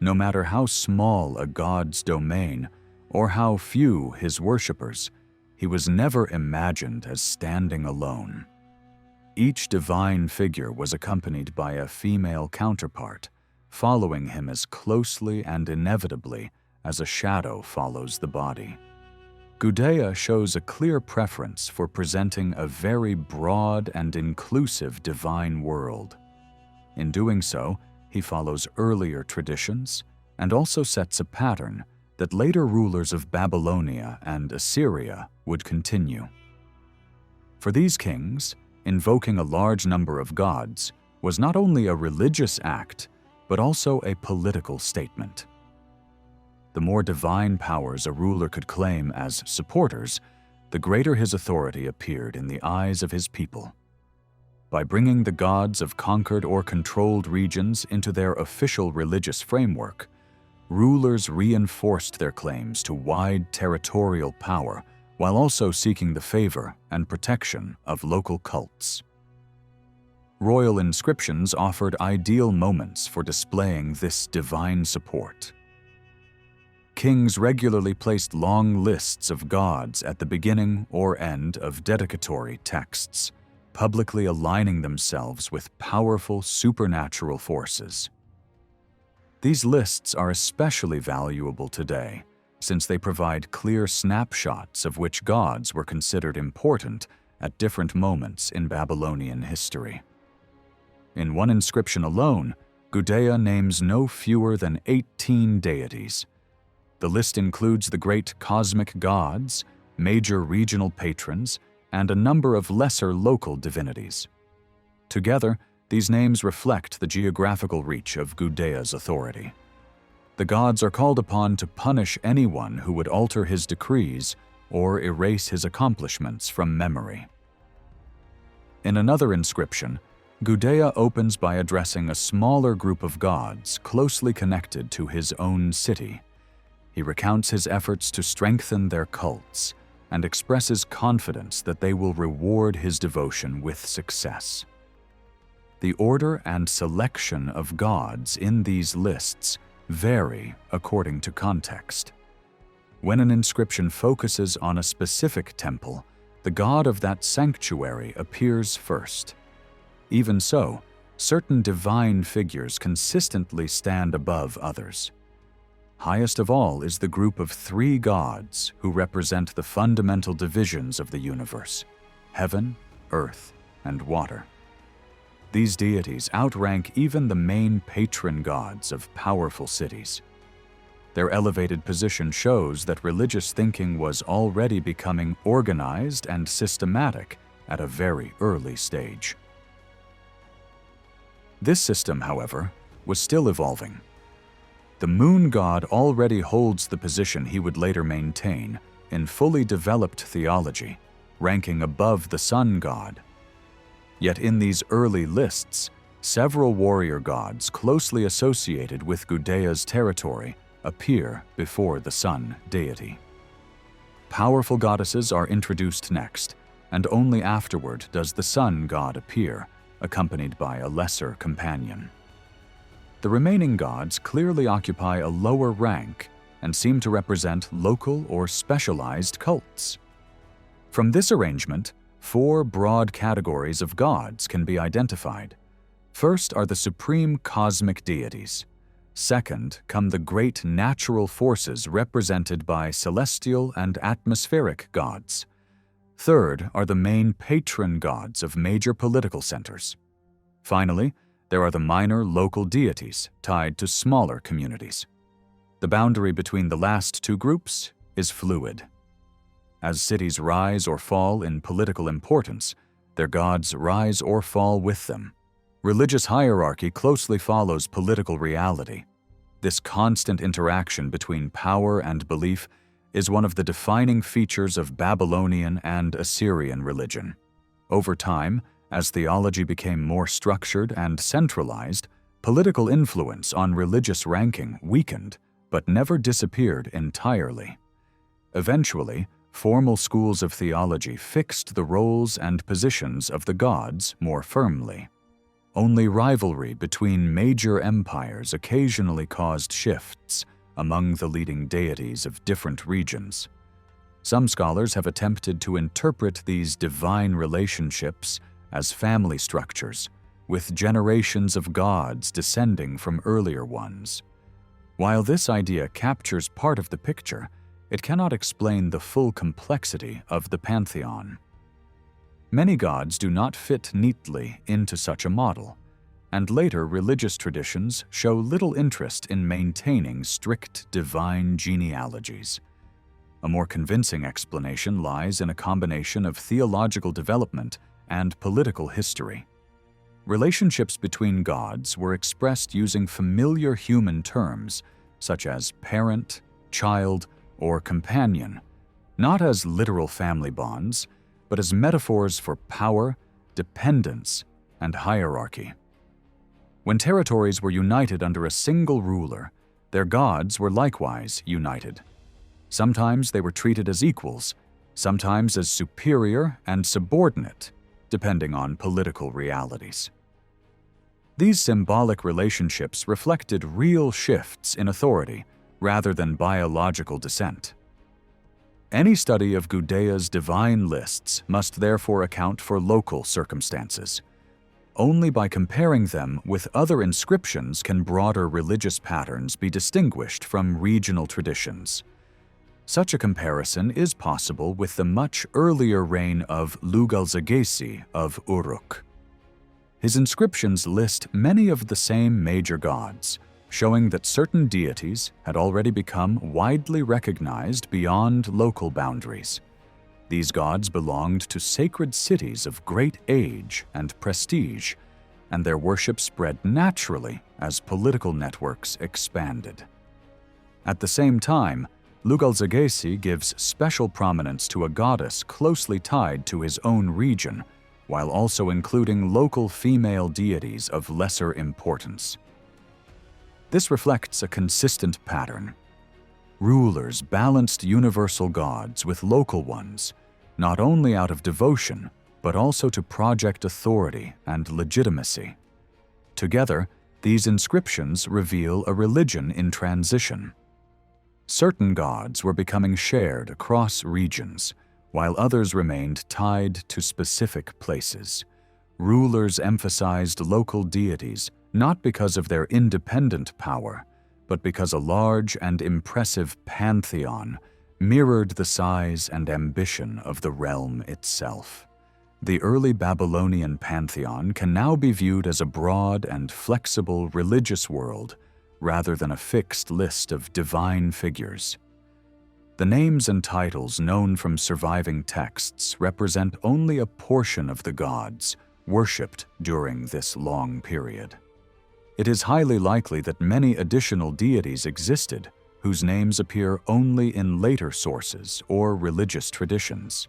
A: No matter how small a god's domain or how few his worshippers, he was never imagined as standing alone. Each divine figure was accompanied by a female counterpart, following him as closely and inevitably as a shadow follows the body. Gudea shows a clear preference for presenting a very broad and inclusive divine world. In doing so, he follows earlier traditions and also sets a pattern that later rulers of Babylonia and Assyria would continue. For these kings, invoking a large number of gods was not only a religious act, but also a political statement. The more divine powers a ruler could claim as supporters, the greater his authority appeared in the eyes of his people. By bringing the gods of conquered or controlled regions into their official religious framework, rulers reinforced their claims to wide territorial power while also seeking the favor and protection of local cults. Royal inscriptions offered ideal moments for displaying this divine support. Kings regularly placed long lists of gods at the beginning or end of dedicatory texts, publicly aligning themselves with powerful supernatural forces. These lists are especially valuable today, since they provide clear snapshots of which gods were considered important at different moments in Babylonian history. In one inscription alone, Gudea names no fewer than 18 deities. The list includes the great cosmic gods, major regional patrons, and a number of lesser local divinities. Together, these names reflect the geographical reach of Gudea's authority. The gods are called upon to punish anyone who would alter his decrees or erase his accomplishments from memory. In another inscription, Gudea opens by addressing a smaller group of gods closely connected to his own city. He recounts his efforts to strengthen their cults and expresses confidence that they will reward his devotion with success. The order and selection of gods in these lists vary according to context. When an inscription focuses on a specific temple, the god of that sanctuary appears first. Even so, certain divine figures consistently stand above others. Highest of all is the group of three gods who represent the fundamental divisions of the universe: heaven, earth, and water. These deities outrank even the main patron gods of powerful cities. Their elevated position shows that religious thinking was already becoming organized and systematic at a very early stage. This system, however, was still evolving. The moon god already holds the position he would later maintain in fully developed theology, ranking above the sun god. Yet in these early lists, several warrior gods closely associated with Gudea territory appear before the sun deity. Powerful goddesses are introduced next, and only afterward does the sun god appear, accompanied by a lesser companion. The remaining gods clearly occupy a lower rank and seem to represent local or specialized cults. From this arrangement, four broad categories of gods can be identified. First are the supreme cosmic deities. Second come the great natural forces represented by celestial and atmospheric gods. Third are the main patron gods of major political centers. Finally, there are the minor local deities tied to smaller communities. The boundary between the last two groups is fluid. As cities rise or fall in political importance, their gods rise or fall with them. Religious hierarchy closely follows political reality. This constant interaction between power and belief is one of the defining features of Babylonian and Assyrian religion. Over time, as theology became more structured and centralized, political influence on religious ranking weakened but never disappeared entirely. Eventually, formal schools of theology fixed the roles and positions of the gods more firmly. Only rivalry between major empires occasionally caused shifts among the leading deities of different regions. Some scholars have attempted to interpret these divine relationships as family structures, with generations of gods descending from earlier ones. While this idea captures part of the picture, it cannot explain the full complexity of the pantheon. Many gods do not fit neatly into such a model, and later religious traditions show little interest in maintaining strict divine genealogies. A more convincing explanation lies in a combination of theological development and political history. Relationships between gods were expressed using familiar human terms, such as parent, child, or companion, not as literal family bonds, but as metaphors for power, dependence, and hierarchy. When territories were united under a single ruler, their gods were likewise united. Sometimes they were treated as equals, sometimes as superior and subordinate, depending on political realities. These symbolic relationships reflected real shifts in authority rather than biological descent. Any study of Gudea's divine lists must therefore account for local circumstances. Only by comparing them with other inscriptions can broader religious patterns be distinguished from regional traditions. Such a comparison is possible with the much earlier reign of Lugalzagesi of Uruk. His inscriptions list many of the same major gods, showing that certain deities had already become widely recognized beyond local boundaries. These gods belonged to sacred cities of great age and prestige, and their worship spread naturally as political networks expanded. At the same time, Lugalzagesi gives special prominence to a goddess closely tied to his own region, while also including local female deities of lesser importance. This reflects a consistent pattern. Rulers balanced universal gods with local ones, not only out of devotion, but also to project authority and legitimacy. Together, these inscriptions reveal a religion in transition. Certain gods were becoming shared across regions, while others remained tied to specific places. rulers emphasized local deities not because of their independent power, but because a large and impressive pantheon mirrored the size and ambition of the realm itself. The early Babylonian pantheon can now be viewed as a broad and flexible religious world rather than a fixed list of divine figures. The names and titles known from surviving texts represent only a portion of the gods worshipped during this long period. It is highly likely that many additional deities existed whose names appear only in later sources or religious traditions.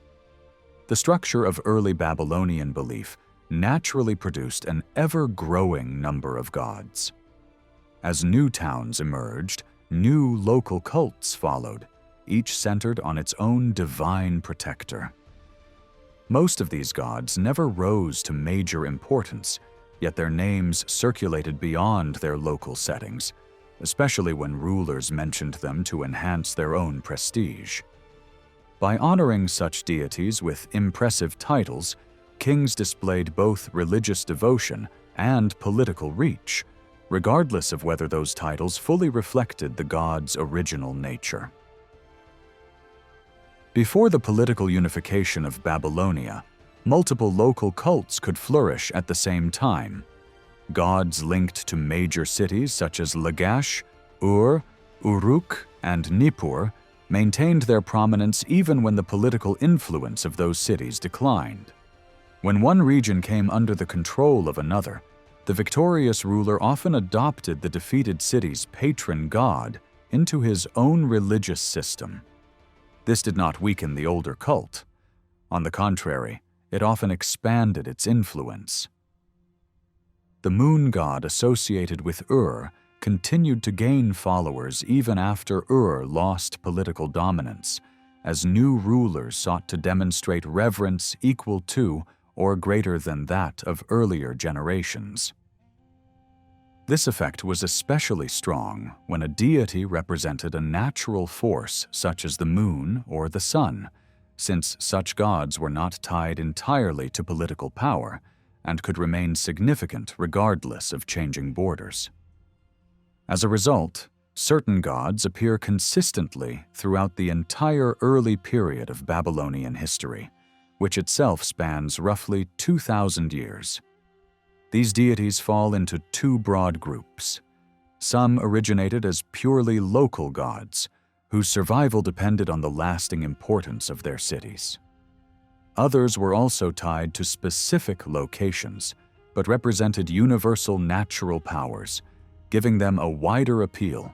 A: The structure of early Babylonian belief naturally produced an ever-growing number of gods. As new towns emerged, new local cults followed, each centered on its own divine protector. Most of these gods never rose to major importance, yet their names circulated beyond their local settings, especially when rulers mentioned them to enhance their own prestige. By honoring such deities with impressive titles, kings displayed both religious devotion and political reach, regardless of whether those titles fully reflected the god's original nature. Before the political unification of Babylonia, multiple local cults could flourish at the same time. Gods linked to major cities such as Lagash, Ur, Uruk, and Nippur maintained their prominence even when the political influence of those cities declined. When one region came under the control of another, the victorious ruler often adopted the defeated city's patron god into his own religious system. This did not weaken the older cult. On the contrary, it often expanded its influence. The moon god associated with Ur continued to gain followers even after Ur lost political dominance, as new rulers sought to demonstrate reverence equal to or greater than that of earlier generations. This effect was especially strong when a deity represented a natural force such as the moon or the sun, since such gods were not tied entirely to political power and could remain significant regardless of changing borders. As a result, certain gods appear consistently throughout the entire early period of Babylonian history, which itself spans roughly 2,000 years. These deities fall into two broad groups. Some originated as purely local gods, whose survival depended on the lasting importance of their cities. Others were also tied to specific locations, but represented universal natural powers, giving them a wider appeal.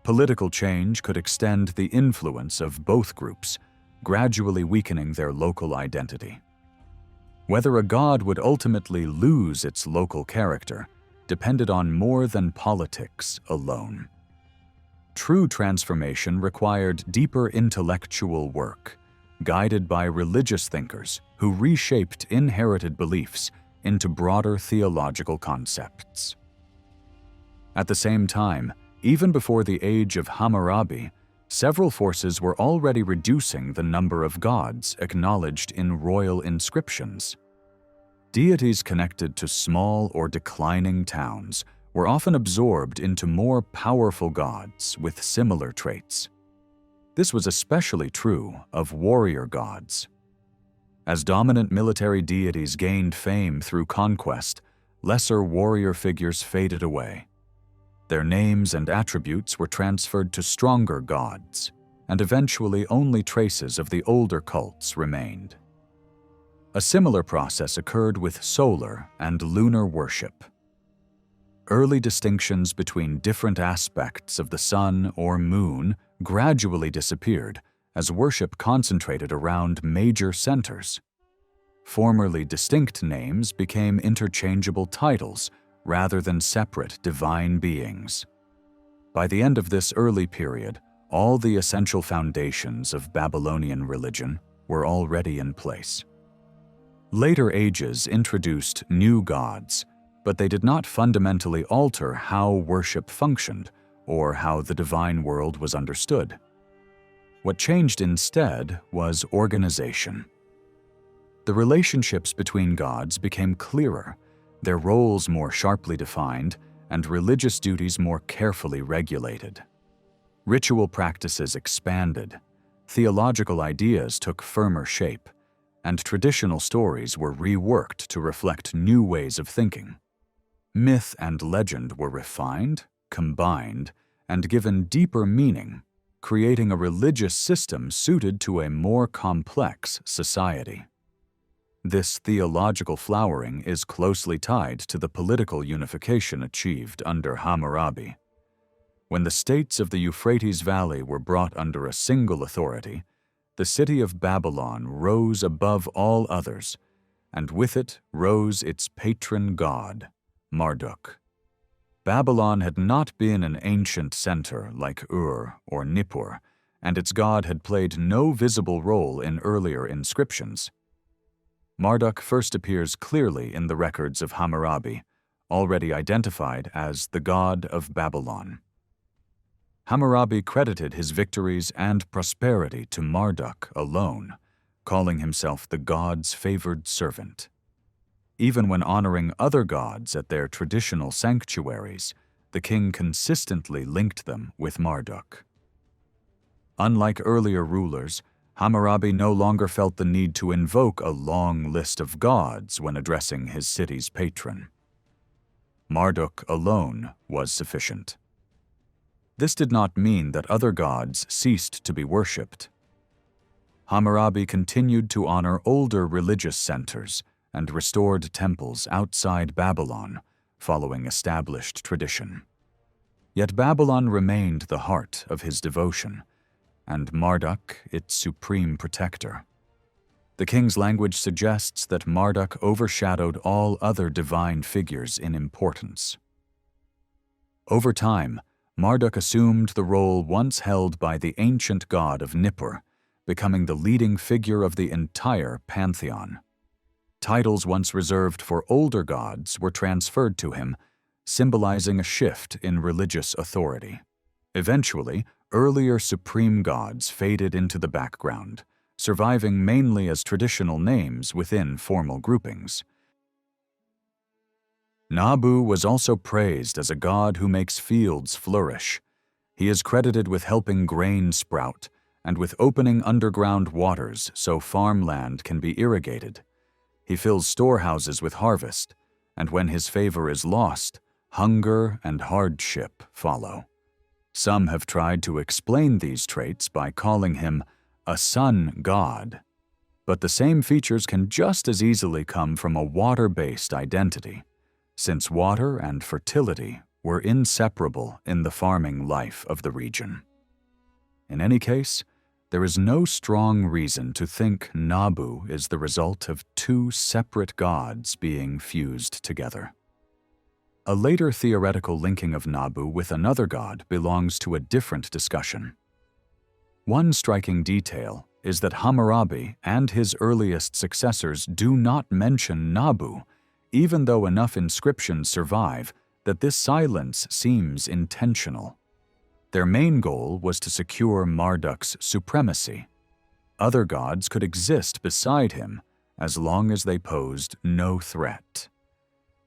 A: Political change could extend the influence of both groups, gradually weakening their local identity. Whether a god would ultimately lose its local character depended on more than politics alone. True transformation required deeper intellectual work, guided by religious thinkers who reshaped inherited beliefs into broader theological concepts. At the same time, even before the age of Hammurabi, several forces were already reducing the number of gods acknowledged in royal inscriptions. Deities connected to small or declining towns were often absorbed into more powerful gods with similar traits. This was especially true of warrior gods. As dominant military deities gained fame through conquest, lesser warrior figures faded away. Their names and attributes were transferred to stronger gods, and eventually only traces of the older cults remained. A similar process occurred with solar and lunar worship. Early distinctions between different aspects of the sun or moon gradually disappeared as worship concentrated around major centers. Formerly distinct names became interchangeable titles rather than separate divine beings. By the end of this early period, all the essential foundations of Babylonian religion were already in place. Later ages introduced new gods, but they did not fundamentally alter how worship functioned or how the divine world was understood. What changed instead was organization. The relationships between gods became clearer, their roles more sharply defined, and religious duties more carefully regulated. Ritual practices expanded, theological ideas took firmer shape, and traditional stories were reworked to reflect new ways of thinking. Myth and legend were refined, combined, and given deeper meaning, creating a religious system suited to a more complex society. This theological flowering is closely tied to the political unification achieved under Hammurabi. When the states of the Euphrates Valley were brought under a single authority, the city of Babylon rose above all others, and with it rose its patron god, Marduk. Babylon had not been an ancient center like Ur or Nippur, and its god had played no visible role in earlier inscriptions. Marduk first appears clearly in the records of Hammurabi, already identified as the god of Babylon. Hammurabi credited his victories and prosperity to Marduk alone, calling himself the god's favored servant. Even when honoring other gods at their traditional sanctuaries, the king consistently linked them with Marduk. Unlike earlier rulers, Hammurabi no longer felt the need to invoke a long list of gods when addressing his city's patron. Marduk alone was sufficient. This did not mean that other gods ceased to be worshipped. Hammurabi continued to honor older religious centers and restored temples outside Babylon, following established tradition. Yet Babylon remained the heart of his devotion, and Marduk its supreme protector. The king's language suggests that Marduk overshadowed all other divine figures in importance. Over time, Marduk assumed the role once held by the ancient god of Nippur, becoming the leading figure of the entire pantheon. Titles once reserved for older gods were transferred to him, symbolizing a shift in religious authority. Eventually, earlier supreme gods faded into the background, surviving mainly as traditional names within formal groupings. Nabu was also praised as a god who makes fields flourish. He is credited with helping grain sprout and with opening underground waters so farmland can be irrigated. He fills storehouses with harvest, and when his favor is lost, hunger and hardship follow. Some have tried to explain these traits by calling him a sun god, but the same features can just as easily come from a water-based identity, since water and fertility were inseparable in the farming life of the region. In any case, there is no strong reason to think Nabu is the result of two separate gods being fused together. A later theoretical linking of Nabu with another god belongs to a different discussion. One striking detail is that Hammurabi and his earliest successors do not mention Nabu, even though enough inscriptions survive that this silence seems intentional. Their main goal was to secure Marduk's supremacy. Other gods could exist beside him as long as they posed no threat.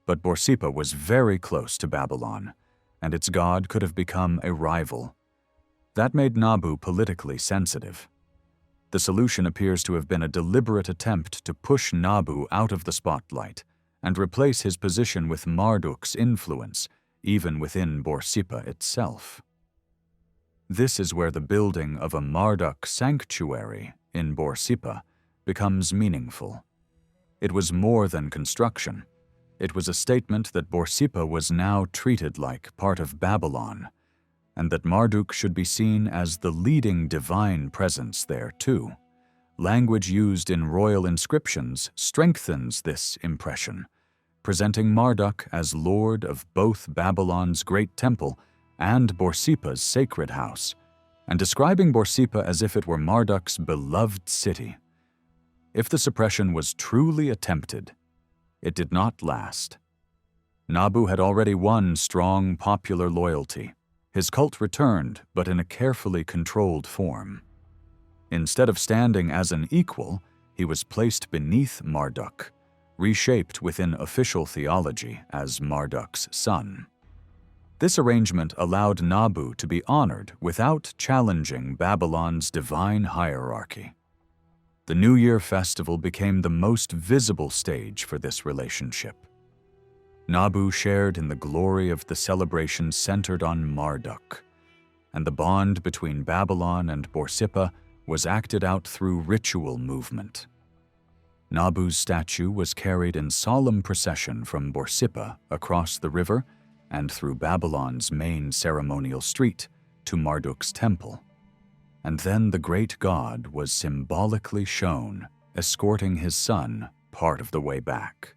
A: But Borsippa was very close to Babylon, and its god could have become a rival. That made Nabu politically sensitive. The solution appears to have been a deliberate attempt to push Nabu out of the spotlight and replace his position with Marduk's influence, even within Borsippa itself. This is where the building of a Marduk sanctuary in Borsippa becomes meaningful. It was more than construction. It was a statement that Borsippa was now treated like part of Babylon, and that Marduk should be seen as the leading divine presence there too. Language used in royal inscriptions strengthens this impression, presenting Marduk as lord of both Babylon's great temple and Borsippa's sacred house, and describing Borsippa as if it were Marduk's beloved city. If the suppression was truly attempted, it did not last. Nabu had already won strong popular loyalty. His cult returned, but in a carefully controlled form. Instead of standing as an equal, he was placed beneath Marduk, reshaped within official theology as Marduk's son. This arrangement allowed Nabu to be honored without challenging Babylon's divine hierarchy. The New Year festival became the most visible stage for this relationship. Nabu shared in the glory of the celebration centered on Marduk, and the bond between Babylon and Borsippa was acted out through ritual movement. Nabu's statue was carried in solemn procession from Borsippa across the river and through Babylon's main ceremonial street to Marduk's temple. And then the great god was symbolically shown, escorting his son part of the way back.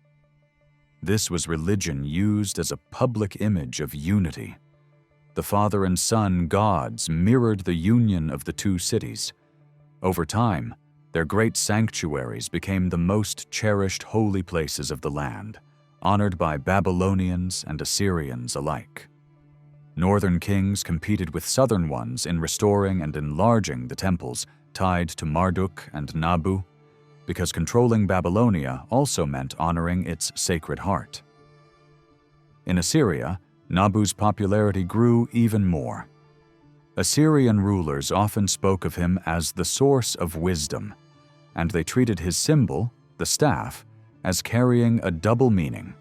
A: This was religion used as a public image of unity. The father and son gods mirrored the union of the two cities. Over time, their great sanctuaries became the most cherished holy places of the land, honored by Babylonians and Assyrians alike. Northern kings competed with southern ones in restoring and enlarging the temples tied to Marduk and Nabu, because controlling Babylonia also meant honoring its sacred heart. In Assyria, Nabu's popularity grew even more. Assyrian rulers often spoke of him as the source of wisdom, and they treated his symbol, the staff, as carrying a double meaning.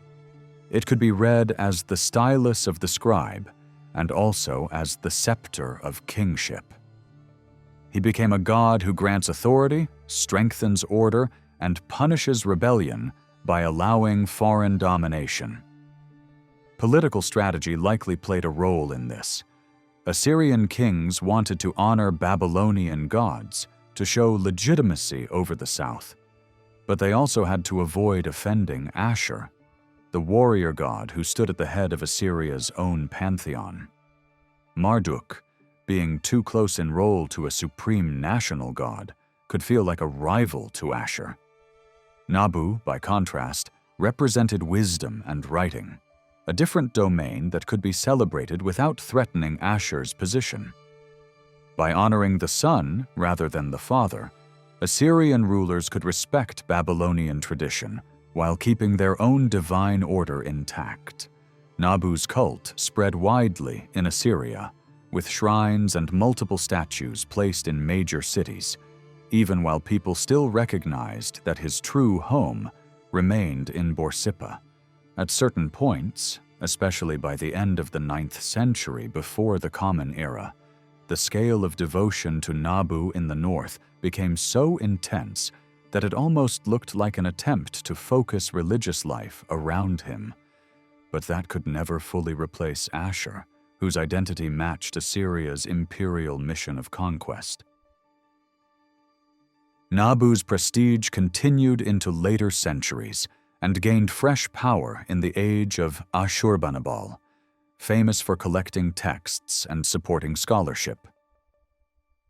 A: It could be read as the stylus of the scribe and also as the scepter of kingship. He became a god who grants authority, strengthens order, and punishes rebellion by allowing foreign domination. Political strategy likely played a role in this. Assyrian kings wanted to honor Babylonian gods to show legitimacy over the south, but they also had to avoid offending Ashur, the warrior god who stood at the head of Assyria's own pantheon. Marduk, being too close in role to a supreme national god, could feel like a rival to Ashur. Nabu, by contrast, represented wisdom and writing, a different domain that could be celebrated without threatening Ashur's position. By honoring the son rather than the father, Assyrian rulers could respect Babylonian tradition while keeping their own divine order intact. Nabu's cult spread widely in Assyria, with shrines and multiple statues placed in major cities, even while people still recognized that his true home remained in Borsippa. At certain points, especially by the end of the 9th century before the Common Era, the scale of devotion to Nabu in the north became so intense that it almost looked like an attempt to focus religious life around him. But that could never fully replace Ashur, whose identity matched Assyria's imperial mission of conquest. Nabu's prestige continued into later centuries and gained fresh power in the age of Ashurbanipal, famous for collecting texts and supporting scholarship.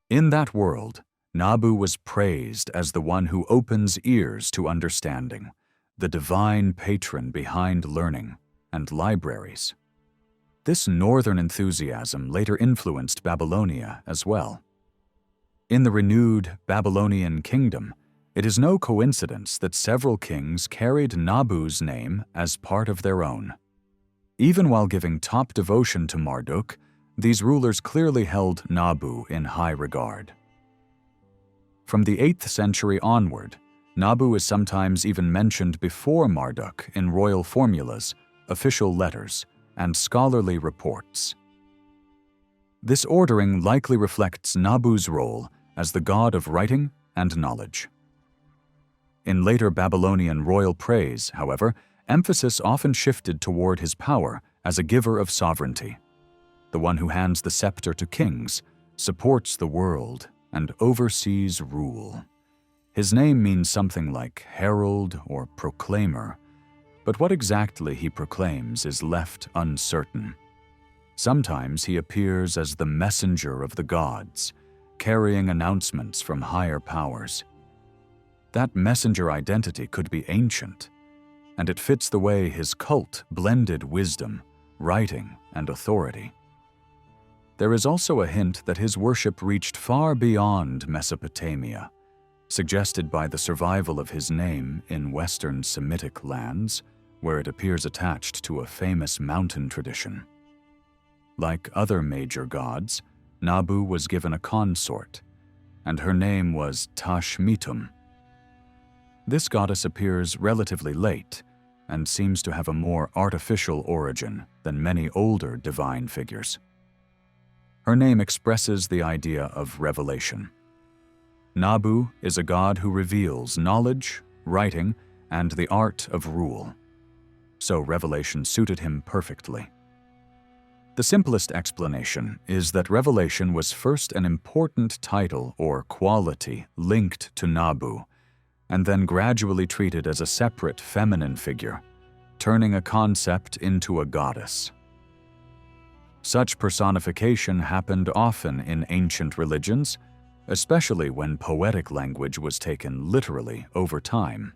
A: In that world, Nabu was praised as the one who opens ears to understanding, the divine patron behind learning and libraries. This northern enthusiasm later influenced Babylonia as well. In the renewed Babylonian kingdom, it is no coincidence that several kings carried Nabu's name as part of their own. Even while giving top devotion to Marduk, these rulers clearly held Nabu in high regard. From the 8th century onward, Nabu is sometimes even mentioned before Marduk in royal formulas, official letters, and scholarly reports. This ordering likely reflects Nabu's role as the god of writing and knowledge. In later Babylonian royal praise, however, emphasis often shifted toward his power as a giver of sovereignty, the one who hands the scepter to kings, supports the world, and oversees rule. His name means something like herald or proclaimer, but what exactly he proclaims is left uncertain. Sometimes he appears as the messenger of the gods, carrying announcements from higher powers. That messenger identity could be ancient, and it fits the way his cult blended wisdom, writing, and authority. There is also a hint that his worship reached far beyond Mesopotamia. suggested by the survival of his name in Western Semitic lands, where it appears attached to a famous mountain tradition. Like other major gods, Nabu was given a consort, and her name was Tashmitum. This goddess appears relatively late and seems to have a more artificial origin than many older divine figures. Her name expresses the idea of revelation. Nabu is a god who reveals knowledge, writing, and the art of rule. So revelation suited him perfectly. The simplest explanation is that revelation was first an important title or quality linked to Nabu, and then gradually treated as a separate feminine figure, turning a concept into a goddess. Such personification happened often in ancient religions, especially when poetic language was taken literally over time.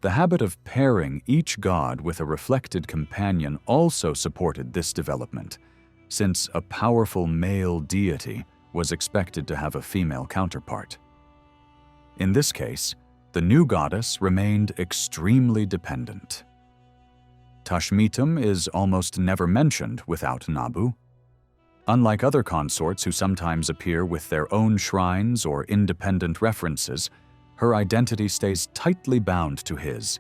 A: The habit of pairing each god with a reflected companion also supported this development, since a powerful male deity was expected to have a female counterpart. In this case, the new goddess remained extremely dependent. Tashmitum is almost never mentioned without Nabu. Unlike other consorts who sometimes appear with their own shrines or independent references, her identity stays tightly bound to his,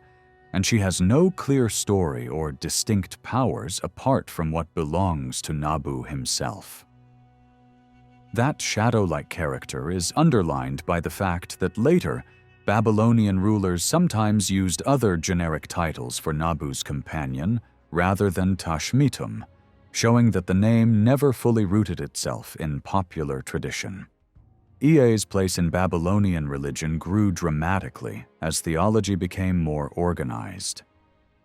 A: and she has no clear story or distinct powers apart from what belongs to Nabu himself. That shadow-like character is underlined by the fact that later, Babylonian rulers sometimes used other generic titles for Nabu's companion rather than Tashmitum, showing that the name never fully rooted itself in popular tradition. Ea's place in Babylonian religion grew dramatically as theology became more organized.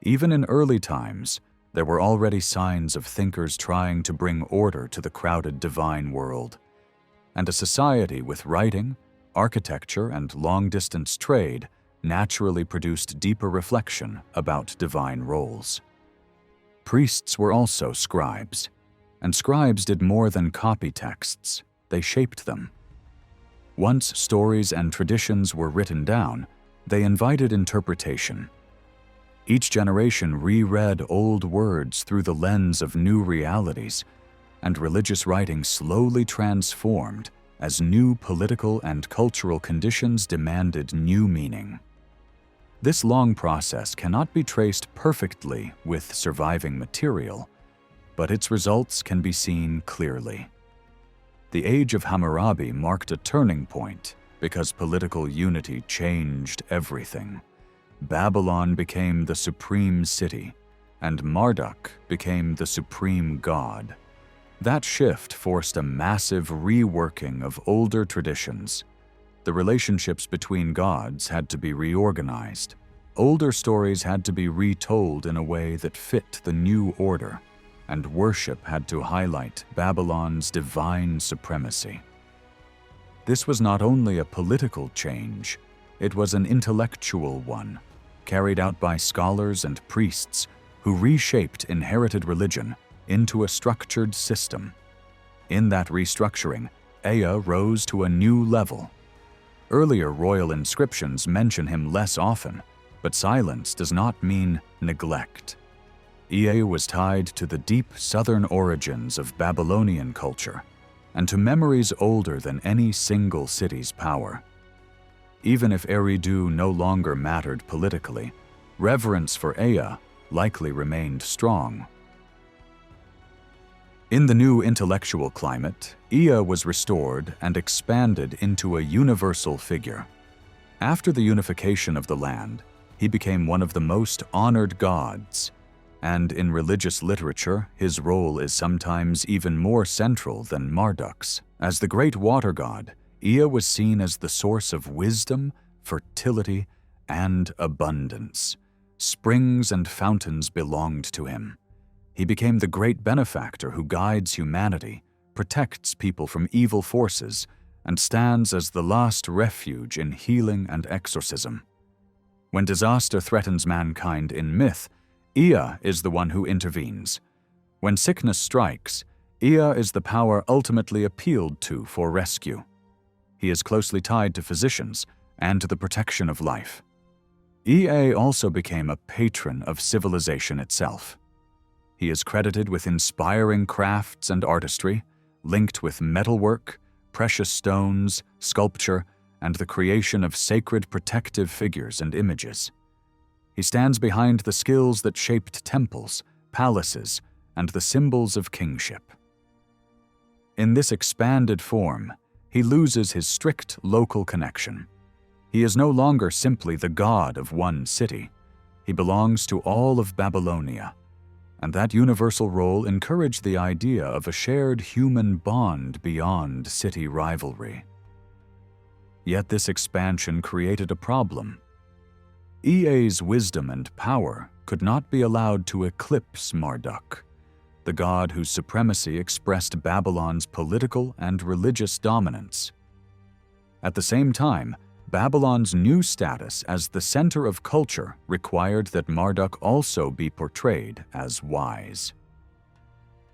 A: Even in early times, there were already signs of thinkers trying to bring order to the crowded divine world, and a society with writing, architecture, and long-distance trade naturally produced deeper reflection about divine roles. Priests were also scribes, and scribes did more than copy texts, they shaped them. Once stories and traditions were written down, they invited interpretation. Each generation reread old words through the lens of new realities, and religious writing slowly transformed as new political and cultural conditions demanded new meaning. This long process cannot be traced perfectly with surviving material, but its results can be seen clearly. The Age of Hammurabi marked a turning point because political unity changed everything. Babylon became the supreme city, and Marduk became the supreme god. That shift forced a massive reworking of older traditions. The relationships between gods had to be reorganized. Older stories had to be retold in a way that fit the new order, and worship had to highlight Babylon's divine supremacy. This was not only a political change, it was an intellectual one, carried out by scholars and priests who reshaped inherited religion into a structured system. In that restructuring, Ea rose to a new level. Earlier royal inscriptions mention him less often, but silence does not mean neglect. Ea was tied to the deep southern origins of Babylonian culture and to memories older than any single city's power. Even if Eridu no longer mattered politically, reverence for Ea likely remained strong. In the new intellectual climate, Ea was restored and expanded into a universal figure. After the unification of the land, he became one of the most honored gods, and in religious literature, his role is sometimes even more central than Marduk's. As the great water god, Ea was seen as the source of wisdom, fertility, and abundance. Springs and fountains belonged to him. He became the great benefactor who guides humanity, protects people from evil forces, and stands as the last refuge in healing and exorcism. When disaster threatens mankind in myth, Ea is the one who intervenes. When sickness strikes, Ea is the power ultimately appealed to for rescue. He is closely tied to physicians and to the protection of life. Ea also became a patron of civilization itself. He is credited with inspiring crafts and artistry, linked with metalwork, precious stones, sculpture, and the creation of sacred protective figures and images. He stands behind the skills that shaped temples, palaces, and the symbols of kingship. In this expanded form, he loses his strict local connection. He is no longer simply the god of one city. He belongs to all of Babylonia, and that universal role encouraged the idea of a shared human bond beyond city rivalry. Yet this expansion created a problem. Ea's wisdom and power could not be allowed to eclipse Marduk, the god whose supremacy expressed Babylon's political and religious dominance. At the same time, Babylon's new status as the center of culture required that Marduk also be portrayed as wise.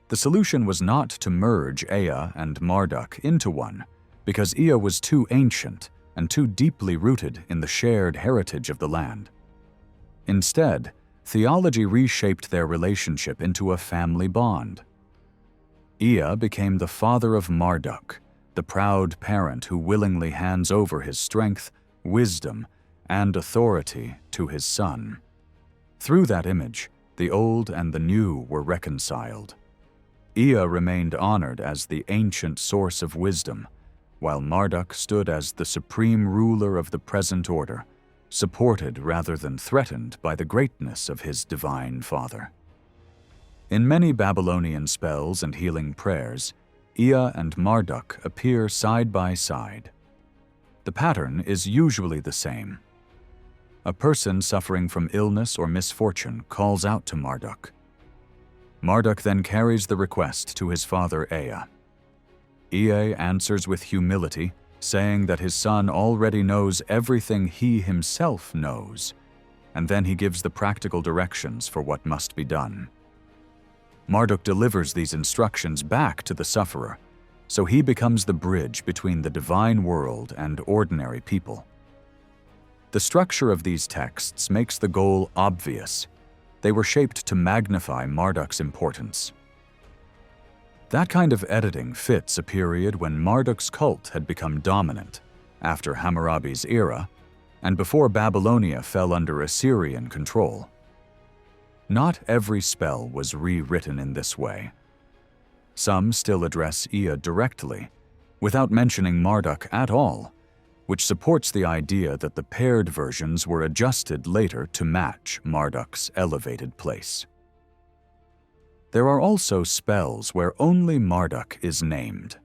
A: The solution was not to merge Ea and Marduk into one, because Ea was too ancient and too deeply rooted in the shared heritage of the land. Instead, theology reshaped their relationship into a family bond. Ea became the father of Marduk, the proud parent who willingly hands over his strength, wisdom, and authority to his son. Through that image, the old and the new were reconciled. Ea remained honored as the ancient source of wisdom, while Marduk stood as the supreme ruler of the present order, supported rather than threatened by the greatness of his divine father. In many Babylonian spells and healing prayers, Ea and Marduk appear side by side. The pattern is usually the same. A person suffering from illness or misfortune calls out to Marduk. Marduk then carries the request to his father Ea. Ea answers with humility, saying that his son already knows everything he himself knows, and then he gives the practical directions for what must be done. Marduk delivers these instructions back to the sufferer, so he becomes the bridge between the divine world and ordinary people. The structure of these texts makes the goal obvious. They were shaped to magnify Marduk's importance. That kind of editing fits a period when Marduk's cult had become dominant, after Hammurabi's era, and before Babylonia fell under Assyrian control. Not every spell was rewritten in this way. Some still address Ea directly, without mentioning Marduk at all, which supports the idea that the paired versions were adjusted later to match Marduk's elevated place. There are also spells where only Marduk is named.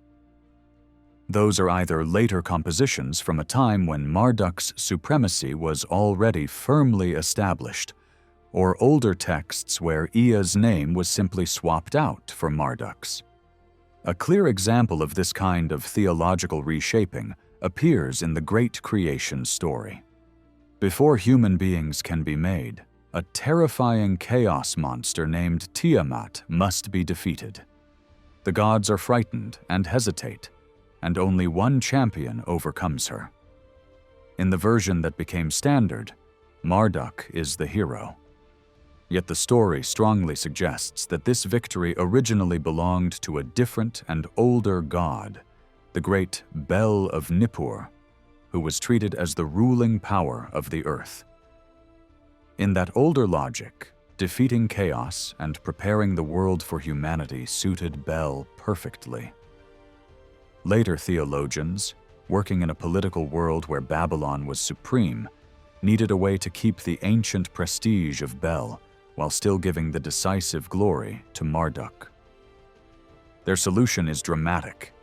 A: Those are either later compositions from a time when Marduk's supremacy was already firmly established, or older texts where Ea's name was simply swapped out for Marduk's. A clear example of this kind of theological reshaping appears in the Great Creation story. Before human beings can be made, a terrifying chaos monster named Tiamat must be defeated. The gods are frightened and hesitate, and only one champion overcomes her. In the version that became standard, Marduk is the hero. Yet the story strongly suggests that this victory originally belonged to a different and older god, the great Bel of Nippur, who was treated as the ruling power of the earth. In that older logic, defeating chaos and preparing the world for humanity suited Bel perfectly. Later theologians, working in a political world where Babylon was supreme, needed a way to keep the ancient prestige of Bel while still giving the decisive glory to Marduk. Their solution is dramatic.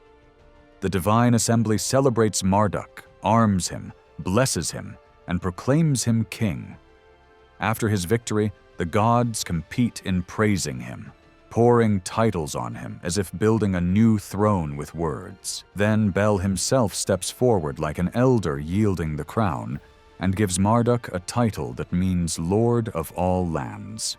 A: The divine assembly celebrates Marduk, arms him, blesses him, and proclaims him king. After his victory, the gods compete in praising him, pouring titles on him as if building a new throne with words. Then Bel himself steps forward like an elder yielding the crown, and gives Marduk a title that means Lord of all lands.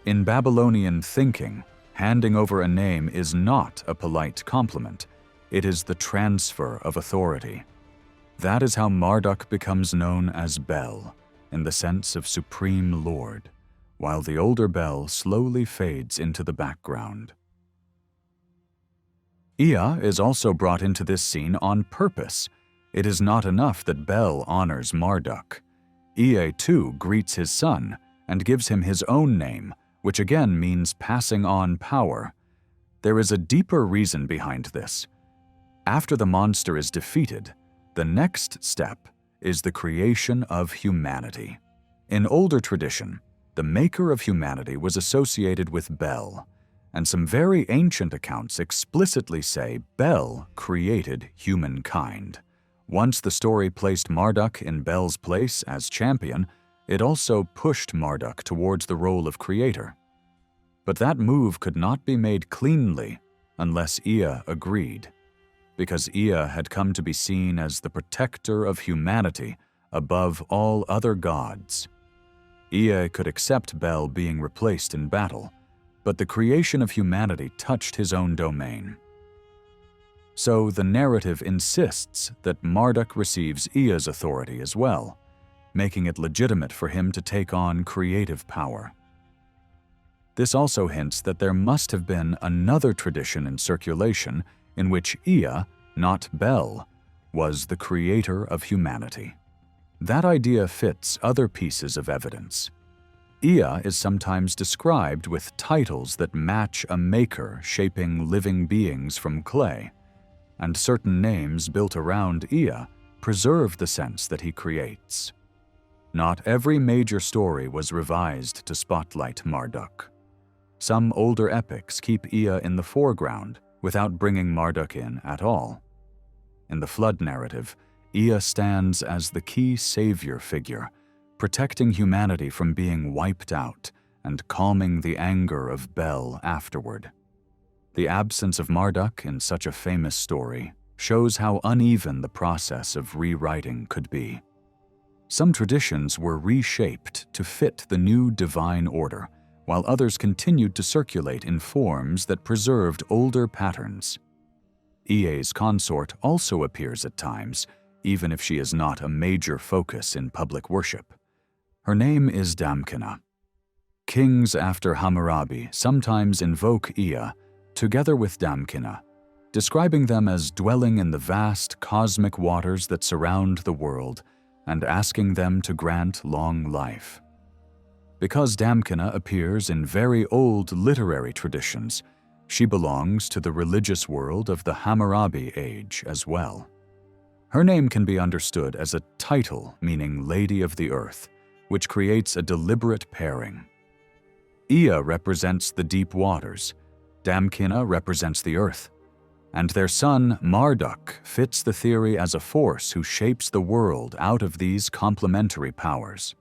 A: In Babylonian thinking, handing over a name is not a polite compliment. It is the transfer of authority. That is how Marduk becomes known as Bel, in the sense of supreme lord, while the older Bel slowly fades into the background. Ea is also brought into this scene on purpose. It is not enough that Bel honors Marduk. Ea too greets his son and gives him his own name, which again means passing on power. There is a deeper reason behind this. After the monster is defeated, the next step is the creation of humanity. In older tradition, the maker of humanity was associated with Bel, and some very ancient accounts explicitly say Bel created humankind. Once the story placed Marduk in Bel's place as champion, it also pushed Marduk towards the role of creator. But that move could not be made cleanly unless Ea agreed, because Ea had come to be seen as the protector of humanity above all other gods. Ea could accept Bel being replaced in battle, but the creation of humanity touched his own domain. So the narrative insists that Marduk receives Ea's authority as well, making it legitimate for him to take on creative power. This also hints that there must have been another tradition in circulation in which Ea, not Bel, was the creator of humanity. That idea fits other pieces of evidence. Ea is sometimes described with titles that match a maker shaping living beings from clay, and certain names built around Ea preserve the sense that he creates. Not every major story was revised to spotlight Marduk. Some older epics keep Ea in the foreground without bringing Marduk in at all. In the flood narrative, Ea stands as the key savior figure, protecting humanity from being wiped out and calming the anger of Bel afterward. The absence of Marduk in such a famous story shows how uneven the process of rewriting could be. Some traditions were reshaped to fit the new divine order, while others continued to circulate in forms that preserved older patterns. Ea's consort also appears at times, even if she is not a major focus in public worship. Her name is Damkina. Kings after Hammurabi sometimes invoke Ea, together with Damkina, describing them as dwelling in the vast cosmic waters that surround the world and asking them to grant long life. Because Damkina appears in very old literary traditions, she belongs to the religious world of the Hammurabi age as well. Her name can be understood as a title meaning Lady of the Earth, which creates a deliberate pairing. Ea represents the deep waters, Damkina represents the earth, and their son Marduk fits the theory as a force who shapes the world out of these complementary powers.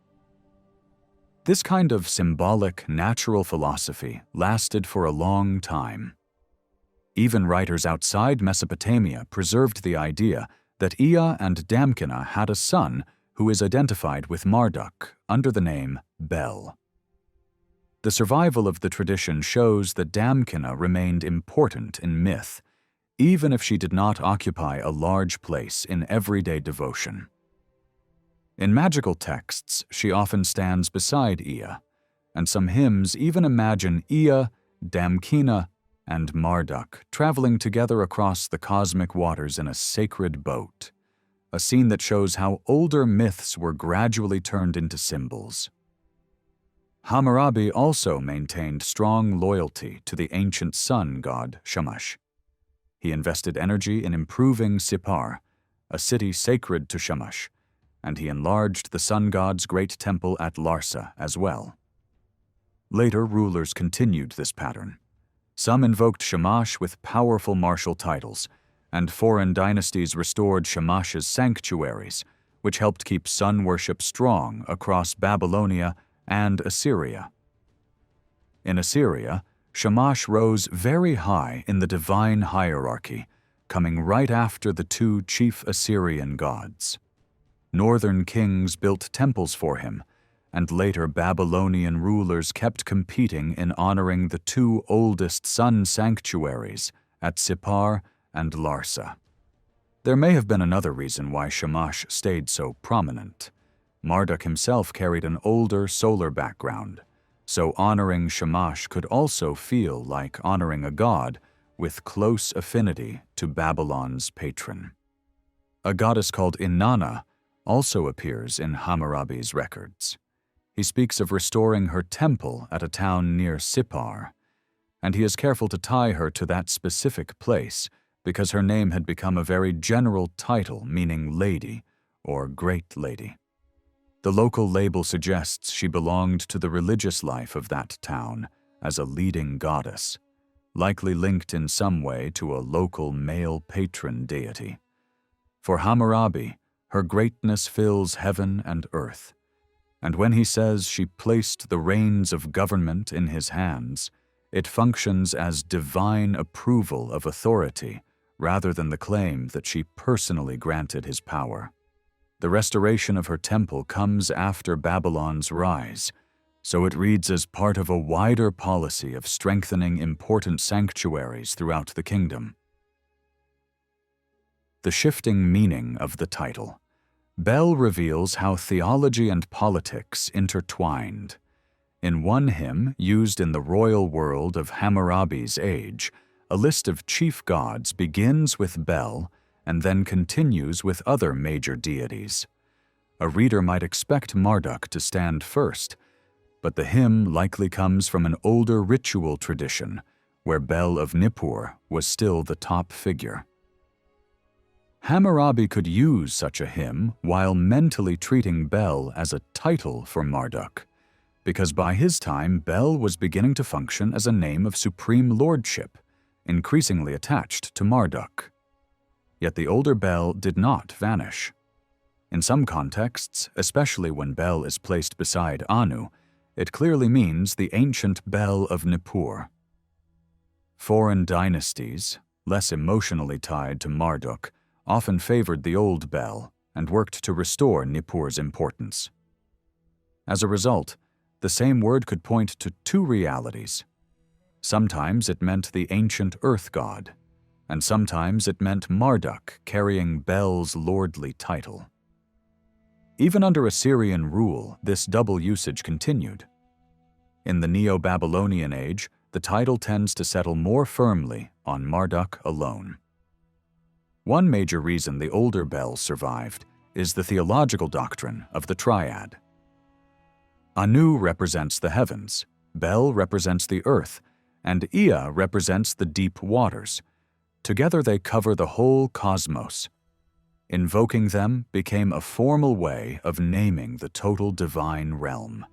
A: This kind of symbolic natural philosophy lasted for a long time. Even writers outside Mesopotamia preserved the idea that Ea and Damkina had a son who is identified with Marduk under the name Bel. The survival of the tradition shows that Damkina remained important in myth, even if she did not occupy a large place in everyday devotion. In magical texts, she often stands beside Ea, and some hymns even imagine Ea, Damkina, and Marduk traveling together across the cosmic waters in a sacred boat, a scene that shows how older myths were gradually turned into symbols. Hammurabi also maintained strong loyalty to the ancient sun god Shamash. He invested energy in improving Sippar, a city sacred to Shamash, and he enlarged the sun god's great temple at Larsa as well. Later rulers continued this pattern. Some invoked Shamash with powerful martial titles, and foreign dynasties restored Shamash's sanctuaries, which helped keep sun worship strong across Babylonia and Assyria. In Assyria, Shamash rose very high in the divine hierarchy, coming right after the two chief Assyrian gods. Northern kings built temples for him, and later Babylonian rulers kept competing in honoring the two oldest sun sanctuaries at Sippar and Larsa. There may have been another reason why Shamash stayed so prominent. Marduk himself carried an older solar background, so honoring Shamash could also feel like honoring a god with close affinity to Babylon's patron. A goddess called Inanna also appears in Hammurabi's records. He speaks of restoring her temple at a town near Sippar, and he is careful to tie her to that specific place because her name had become a very general title meaning lady or great lady. The local label suggests she belonged to the religious life of that town as a leading goddess, likely linked in some way to a local male patron deity. For Hammurabi, her greatness fills heaven and earth, and when he says she placed the reins of government in his hands, it functions as divine approval of authority rather than the claim that she personally granted his power. The restoration of her temple comes after Babylon's rise, so it reads as part of a wider policy of strengthening important sanctuaries throughout the kingdom. The shifting meaning of the title. Bel reveals how theology and politics intertwined. In one hymn, used in the royal world of Hammurabi's age, a list of chief gods begins with Bel and then continues with other major deities. A reader might expect Marduk to stand first, but the hymn likely comes from an older ritual tradition where Bel of Nippur was still the top figure. Hammurabi could use such a hymn while mentally treating Bel as a title for Marduk, because by his time Bel was beginning to function as a name of supreme lordship, increasingly attached to Marduk. Yet the older Bel did not vanish. In some contexts, especially when Bel is placed beside Anu, it clearly means the ancient Bel of Nippur. Foreign dynasties, less emotionally tied to Marduk, often favored the old Bel and worked to restore Nippur's importance. As a result, the same word could point to two realities. Sometimes it meant the ancient earth god, and sometimes it meant Marduk carrying Bel's lordly title. Even under Assyrian rule, this double usage continued. In the Neo-Babylonian age, the title tends to settle more firmly on Marduk alone. One major reason the older Bel survived is the theological doctrine of the triad. Anu represents the heavens, Bel represents the earth, and Ea represents the deep waters. Together they cover the whole cosmos. Invoking them became a formal way of naming the total divine realm.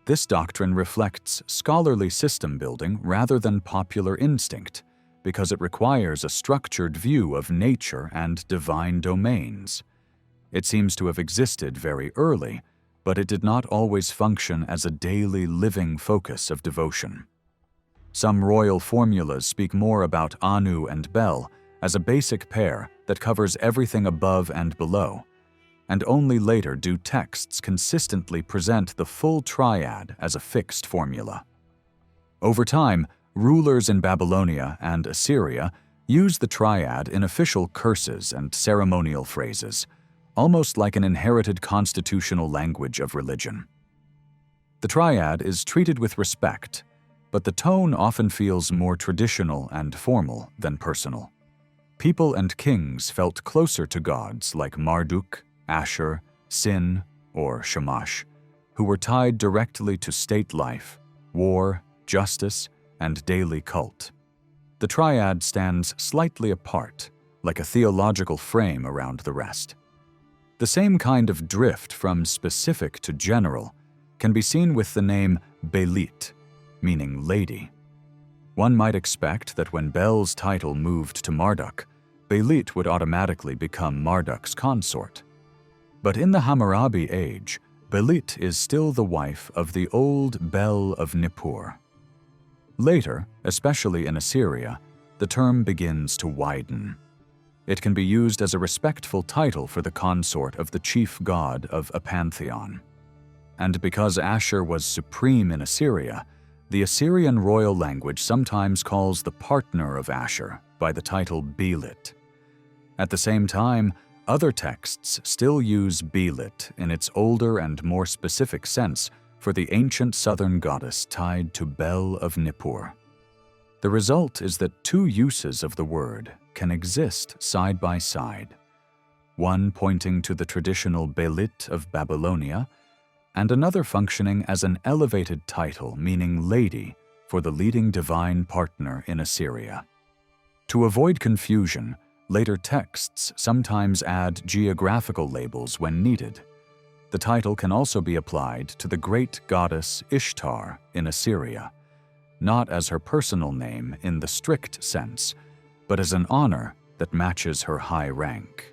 A: This doctrine reflects scholarly system building rather than popular instinct, because it requires a structured view of nature and divine domains. It seems to have existed very early, but it did not always function as a daily living focus of devotion. Some royal formulas speak more about Anu and Bel as a basic pair that covers everything above and below, and only later do texts consistently present the full triad as a fixed formula. Over time, rulers in Babylonia and Assyria used the triad in official curses and ceremonial phrases, almost like an inherited constitutional language of religion. The triad is treated with respect, but the tone often feels more traditional and formal than personal. People and kings felt closer to gods like Marduk, Ashur, Sin, or Shamash, who were tied directly to state life, war, justice, and daily cult. The triad stands slightly apart, like a theological frame around the rest. The same kind of drift from specific to general can be seen with the name Belit, meaning lady. One might expect that when Bel's title moved to Marduk, Belit would automatically become Marduk's consort. But in the Hammurabi age, Belit is still the wife of the old Bel of Nippur. Later, especially in Assyria, the term begins to widen. It can be used as a respectful title for the consort of the chief god of a pantheon. And because Ashur was supreme in Assyria, The Assyrian royal language sometimes calls the partner of Ashur by the title Belit. At the same time, other texts still use Belit in its older and more specific sense for the ancient southern goddess tied to Bel of Nippur. The result is that two uses of the word can exist side by side, one pointing to the traditional Belit of Babylonia, and another functioning as an elevated title meaning lady for the leading divine partner in Assyria. To avoid confusion, later texts sometimes add geographical labels when needed. The title can also be applied to the great goddess Ishtar in Assyria, not as her personal name in the strict sense, but as an honor that matches her high rank.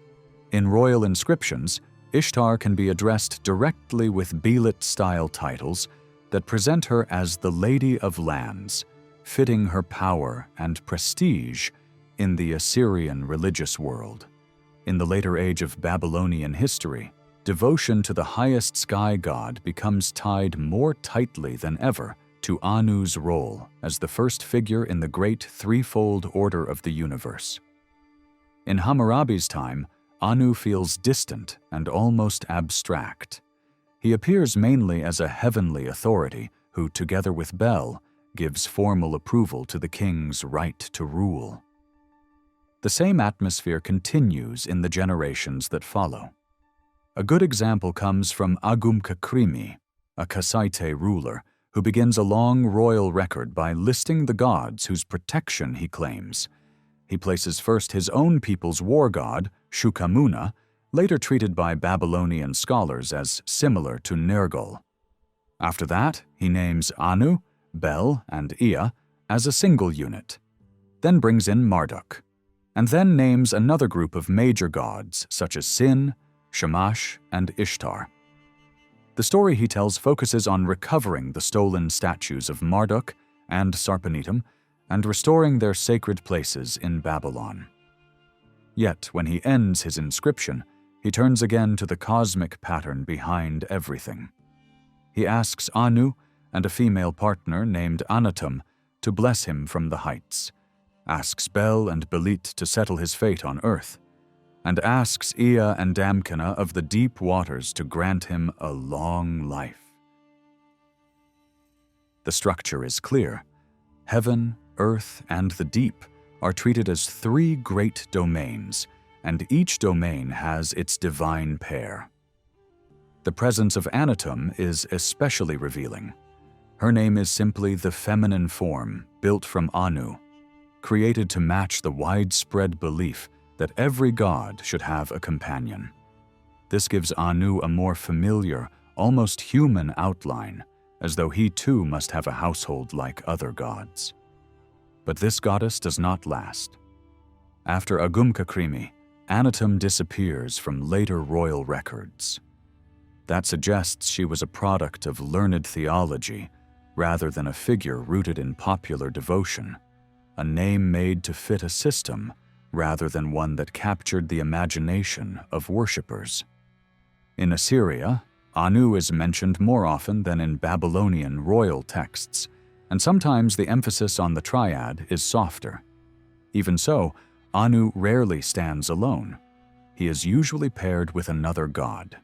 A: In royal inscriptions, Ishtar can be addressed directly with Belit-style titles that present her as the Lady of Lands, fitting her power and prestige in the Assyrian religious world. In the later age of Babylonian history, devotion to the highest sky god becomes tied more tightly than ever to Anu's role as the first figure in the great threefold order of the universe. In Hammurabi's time, Anu feels distant and almost abstract. He appears mainly as a heavenly authority who, together with Bel, gives formal approval to the king's right to rule. The same atmosphere continues in the generations that follow. A good example comes from Agum-Kakrimi, a Kassite ruler, who begins a long royal record by listing the gods whose protection he claims. He places first his own people's war god, Shukamuna, later treated by Babylonian scholars as similar to Nergal. After that, he names Anu, Bel, and Ea as a single unit, then brings in Marduk, and then names another group of major gods such as Sin, Shamash, and Ishtar. The story he tells focuses on recovering the stolen statues of Marduk and Sarpanitum and restoring their sacred places in Babylon. Yet, when he ends his inscription, he turns again to the cosmic pattern behind everything. He asks Anu and a female partner named Anatum to bless him from the heights, asks Bel and Belit to settle his fate on earth, and asks Ea and Damkina of the deep waters to grant him a long life. The structure is clear. Heaven, earth, and the deep are treated as three great domains, and each domain has its divine pair. The presence of Anatum is especially revealing. Her name is simply the feminine form built from Anu, created to match the widespread belief that every god should have a companion. This gives Anu a more familiar, almost human outline, as though he too must have a household like other gods. But this goddess does not last. After Agum-Kakrimi, Anatum disappears from later royal records. That suggests she was a product of learned theology rather than a figure rooted in popular devotion, a name made to fit a system rather than one that captured the imagination of worshippers. In Assyria, Anu is mentioned more often than in Babylonian royal texts, and sometimes the emphasis on the triad is softer. Even so, Anu rarely stands alone. He is usually paired with another god.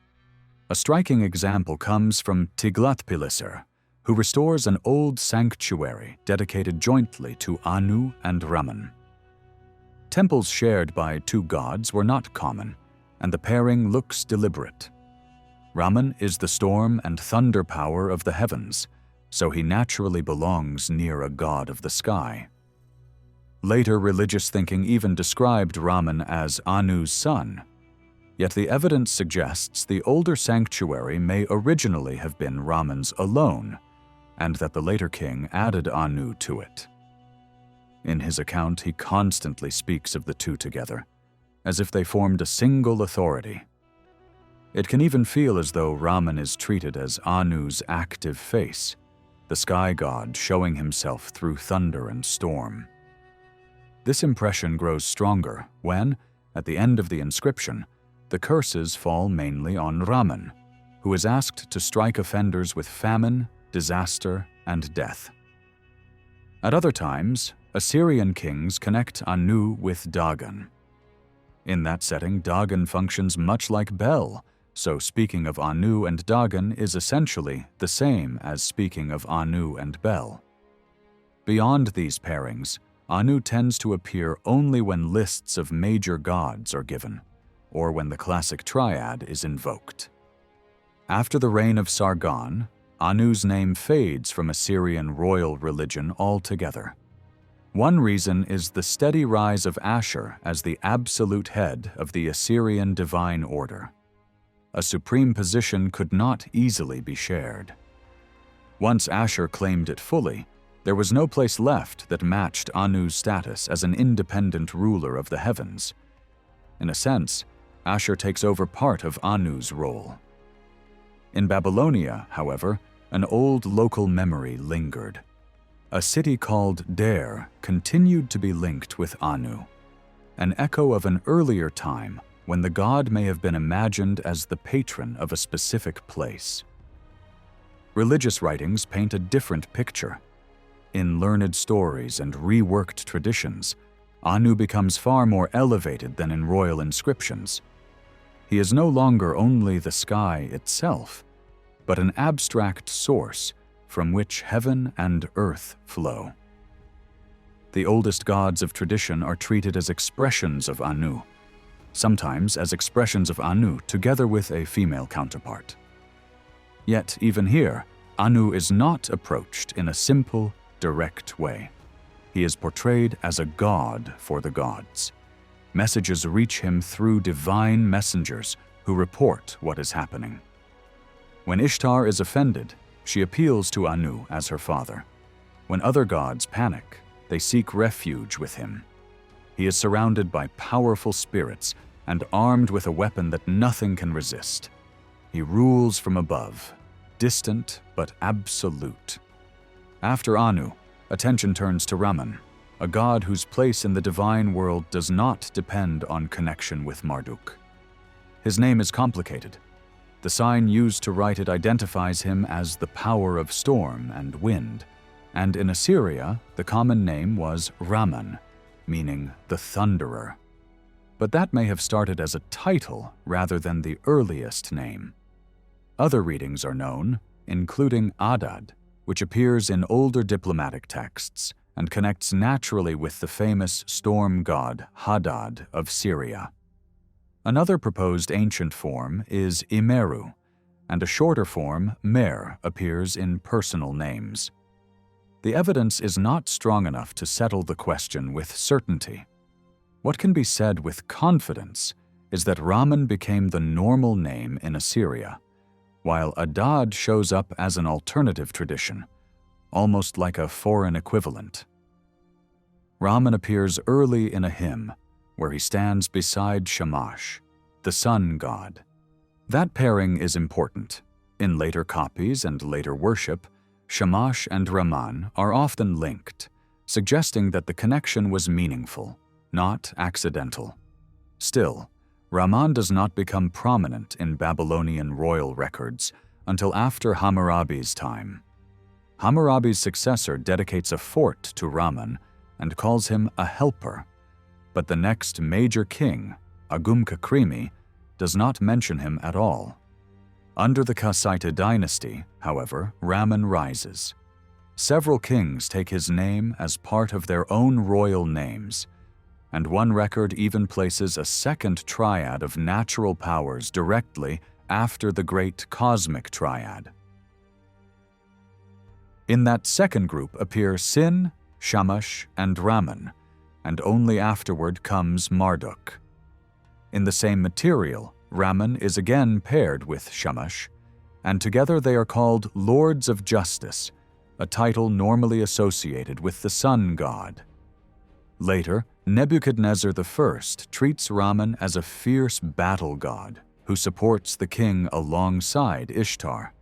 A: A striking example comes from Tiglath-Pileser, who restores an old sanctuary dedicated jointly to Anu and Raman. Temples shared by two gods were not common, and the pairing looks deliberate. Raman is the storm and thunder power of the heavens, so he naturally belongs near a god of the sky. Later religious thinking even described Raman as Anu's son, yet the evidence suggests the older sanctuary may originally have been Raman's alone, and that the later king added Anu to it. In his account, he constantly speaks of the two together, as if they formed a single authority. It can even feel as though Raman is treated as Anu's active face, the sky god showing himself through thunder and storm. This impression grows stronger when, at the end of the inscription, the curses fall mainly on Raman, who is asked to strike offenders with famine, disaster, and death. At other times, Assyrian kings connect Anu with Dagon. In that setting, Dagon functions much like Bel, so speaking of Anu and Dagon is essentially the same as speaking of Anu and Bel. Beyond these pairings, Anu tends to appear only when lists of major gods are given, or when the classic triad is invoked. After the reign of Sargon, Anu's name fades from Assyrian royal religion altogether. One reason is the steady rise of Ashur as the absolute head of the Assyrian divine order. A supreme position could not easily be shared. Once Ashur claimed it fully, there was no place left that matched Anu's status as an independent ruler of the heavens. In a sense, Ashur takes over part of Anu's role. In Babylonia, however, an old local memory lingered. A city called Der continued to be linked with Anu, an echo of an earlier time when the god may have been imagined as the patron of a specific place. Religious writings paint a different picture. In learned stories and reworked traditions, Anu becomes far more elevated than in royal inscriptions. He is no longer only the sky itself, but an abstract source from which heaven and earth flow. The oldest gods of tradition are treated as expressions of Anu, sometimes as expressions of Anu together with a female counterpart. Yet even here, Anu is not approached in a simple, direct way. He is portrayed as a god for the gods. Messages reach him through divine messengers who report what is happening. When Ishtar is offended, she appeals to Anu as her father. When other gods panic, they seek refuge with him. He is surrounded by powerful spirits and armed with a weapon that nothing can resist. He rules from above, distant but absolute. After Anu, attention turns to Raman, a god whose place in the divine world does not depend on connection with Marduk. His name is complicated. The sign used to write it identifies him as the power of storm and wind, and in Assyria, the common name was Raman, meaning the thunderer. But that may have started as a title rather than the earliest name. Other readings are known, including Adad, which appears in older diplomatic texts and connects naturally with the famous storm god Hadad of Syria. Another proposed ancient form is Imeru, and a shorter form, Mer, appears in personal names. The evidence is not strong enough to settle the question with certainty. What can be said with confidence is that Raman became the normal name in Assyria, while Adad shows up as an alternative tradition, almost like a foreign equivalent. Raman appears early in a hymn, where he stands beside Shamash, the sun god. That pairing is important. In later copies and later worship, Shamash and Raman are often linked, suggesting that the connection was meaningful, not accidental. Still, Raman does not become prominent in Babylonian royal records until after Hammurabi's time. Hammurabi's successor dedicates a fort to Raman and calls him a helper, but the next major king, Agum-Kakrimi, does not mention him at all. Under the Kassite dynasty, however, Raman rises. Several kings take his name as part of their own royal names, and one record even places a second triad of natural powers directly after the great cosmic triad. In that second group appear Sin, Shamash, and Raman, and only afterward comes Marduk. In the same material, Raman is again paired with Shamash, and together they are called Lords of Justice, a title normally associated with the sun god. Later, Nebuchadnezzar I treats Raman as a fierce battle god who supports the king alongside Ishtar.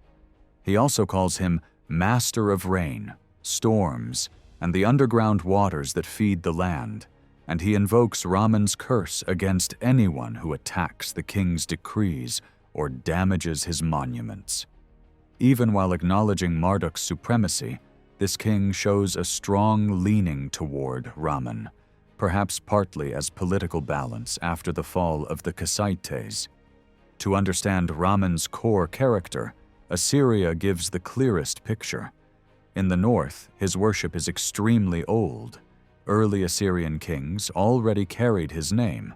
A: He also calls him Master of Rain, Storms, and the underground waters that feed the land, and he invokes Raman's curse against anyone who attacks the king's decrees or damages his monuments. Even while acknowledging Marduk's supremacy, This king shows a strong leaning toward Raman, perhaps partly as political balance after the fall of the Kassites. To understand Raman's core character, Assyria gives the clearest picture. In the north, his worship is extremely old. Early Assyrian kings already carried his name,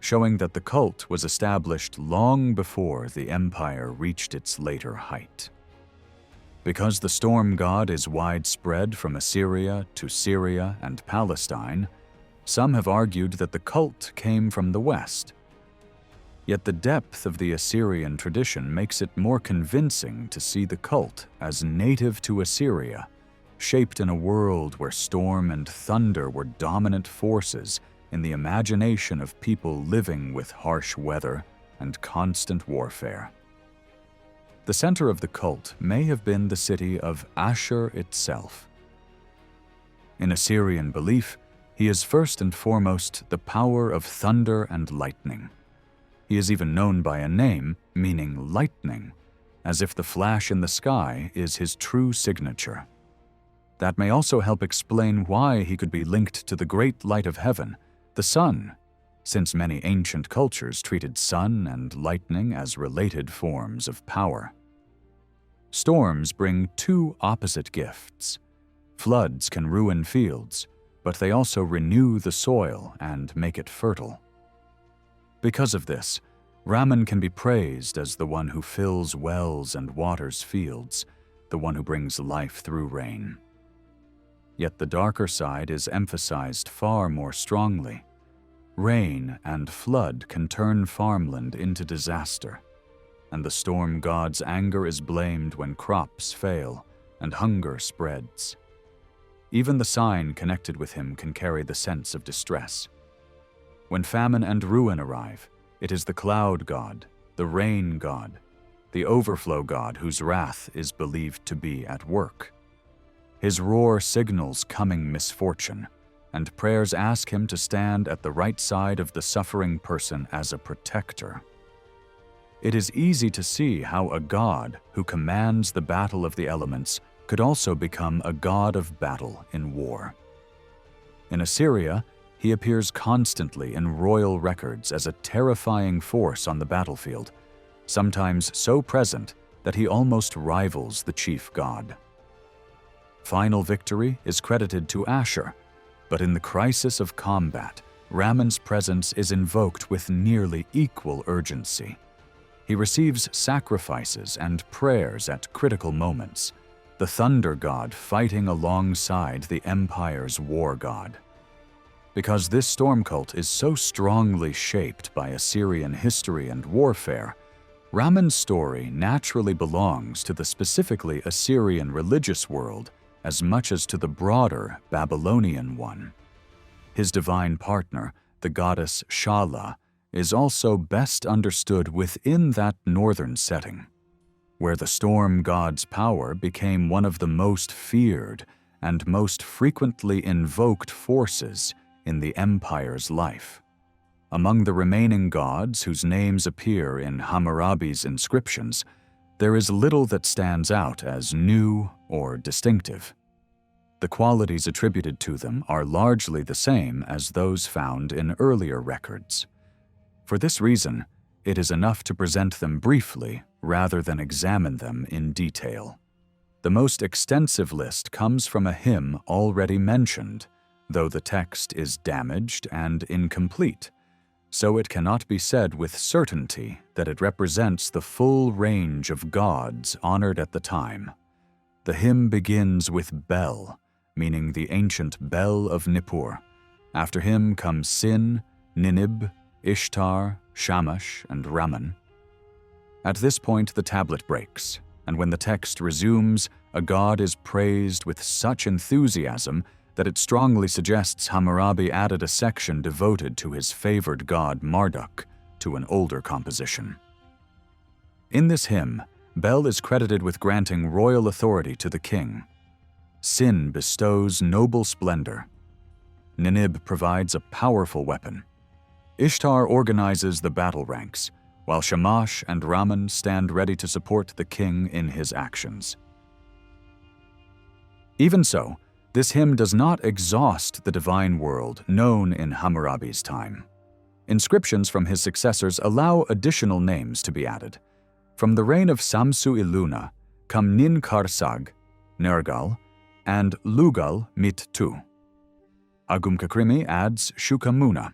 A: showing that the cult was established long before the empire reached its later height. Because the storm god is widespread from Assyria to Syria and Palestine, some have argued that the cult came from the west. Yet the depth of the Assyrian tradition makes it more convincing to see the cult as native to Assyria, shaped in a world where storm and thunder were dominant forces in the imagination of people living with harsh weather and constant warfare. The center of the cult may have been the city of Ashur itself. In Assyrian belief, he is first and foremost the power of thunder and lightning. He is even known by a name meaning lightning, as if the flash in the sky is his true signature. That may also help explain why he could be linked to the great light of heaven, the sun, since many ancient cultures treated sun and lightning as related forms of power. Storms bring two opposite gifts. Floods can ruin fields, but they also renew the soil and make it fertile. Because of this, Raman can be praised as the one who fills wells and waters fields, the one who brings life through rain. Yet the darker side is emphasized far more strongly. Rain and flood can turn farmland into disaster, and the storm god's anger is blamed when crops fail and hunger spreads. Even the sign connected with him can carry the sense of distress. When famine and ruin arrive, it is the cloud god, the rain god, the overflow god whose wrath is believed to be at work. His roar signals coming misfortune, and prayers ask him to stand at the right side of the suffering person as a protector. It is easy to see how a god who commands the battle of the elements could also become a god of battle in war. In Assyria, he appears constantly in royal records as a terrifying force on the battlefield, sometimes so present that he almost rivals the chief god. Final victory is credited to Ashur, but in the crisis of combat, Raman's presence is invoked with nearly equal urgency. He receives sacrifices and prayers at critical moments, the thunder god fighting alongside the empire's war god. Because this storm cult is so strongly shaped by Assyrian history and warfare, Raman's story naturally belongs to the specifically Assyrian religious world as much as to the broader Babylonian one. His divine partner, the goddess Shala, is also best understood within that northern setting, where the storm god's power became one of the most feared and most frequently invoked forces in the empire's life. Among the remaining gods whose names appear in Hammurabi's inscriptions, there is little that stands out as new or distinctive. The qualities attributed to them are largely the same as those found in earlier records. For this reason, it is enough to present them briefly rather than examine them in detail. The most extensive list comes from a hymn already mentioned, though the text is damaged and incomplete, so it cannot be said with certainty that it represents the full range of gods honored at the time. The hymn begins with Bel, meaning the ancient Bel of Nippur. After him come Sin, Ninib, Ishtar, Shamash, and Raman. At this point the tablet breaks, and when the text resumes, a god is praised with such enthusiasm that it strongly suggests Hammurabi added a section devoted to his favored god Marduk to an older composition. In this hymn, Bel is credited with granting royal authority to the king. Sin bestows noble splendor. Ninib provides a powerful weapon. Ishtar organizes the battle ranks, while Shamash and Raman stand ready to support the king in his actions. Even so, this hymn does not exhaust the divine world known in Hammurabi's time. Inscriptions from his successors allow additional names to be added. From the reign of Samsu-Iluna come Nin-Kar-Sag, Nergal, and Lugal-Mit-Tu. Agum-Kakrimi adds Shukamuna.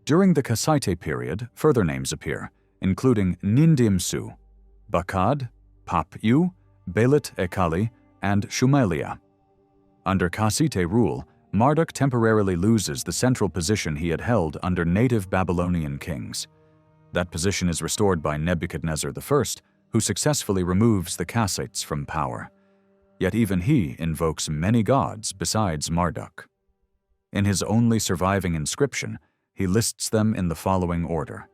A: During the Kassite period, further names appear, including Nindim-Su, Bakad, Pap-Yu, Belit-Ekali, and Shumalia. Under Kassite rule, Marduk temporarily loses the central position he had held under native Babylonian kings. That position is restored by Nebuchadnezzar I, who successfully removes the Kassites from power. Yet even he invokes many gods besides Marduk. In his only surviving inscription, he lists them in the following order: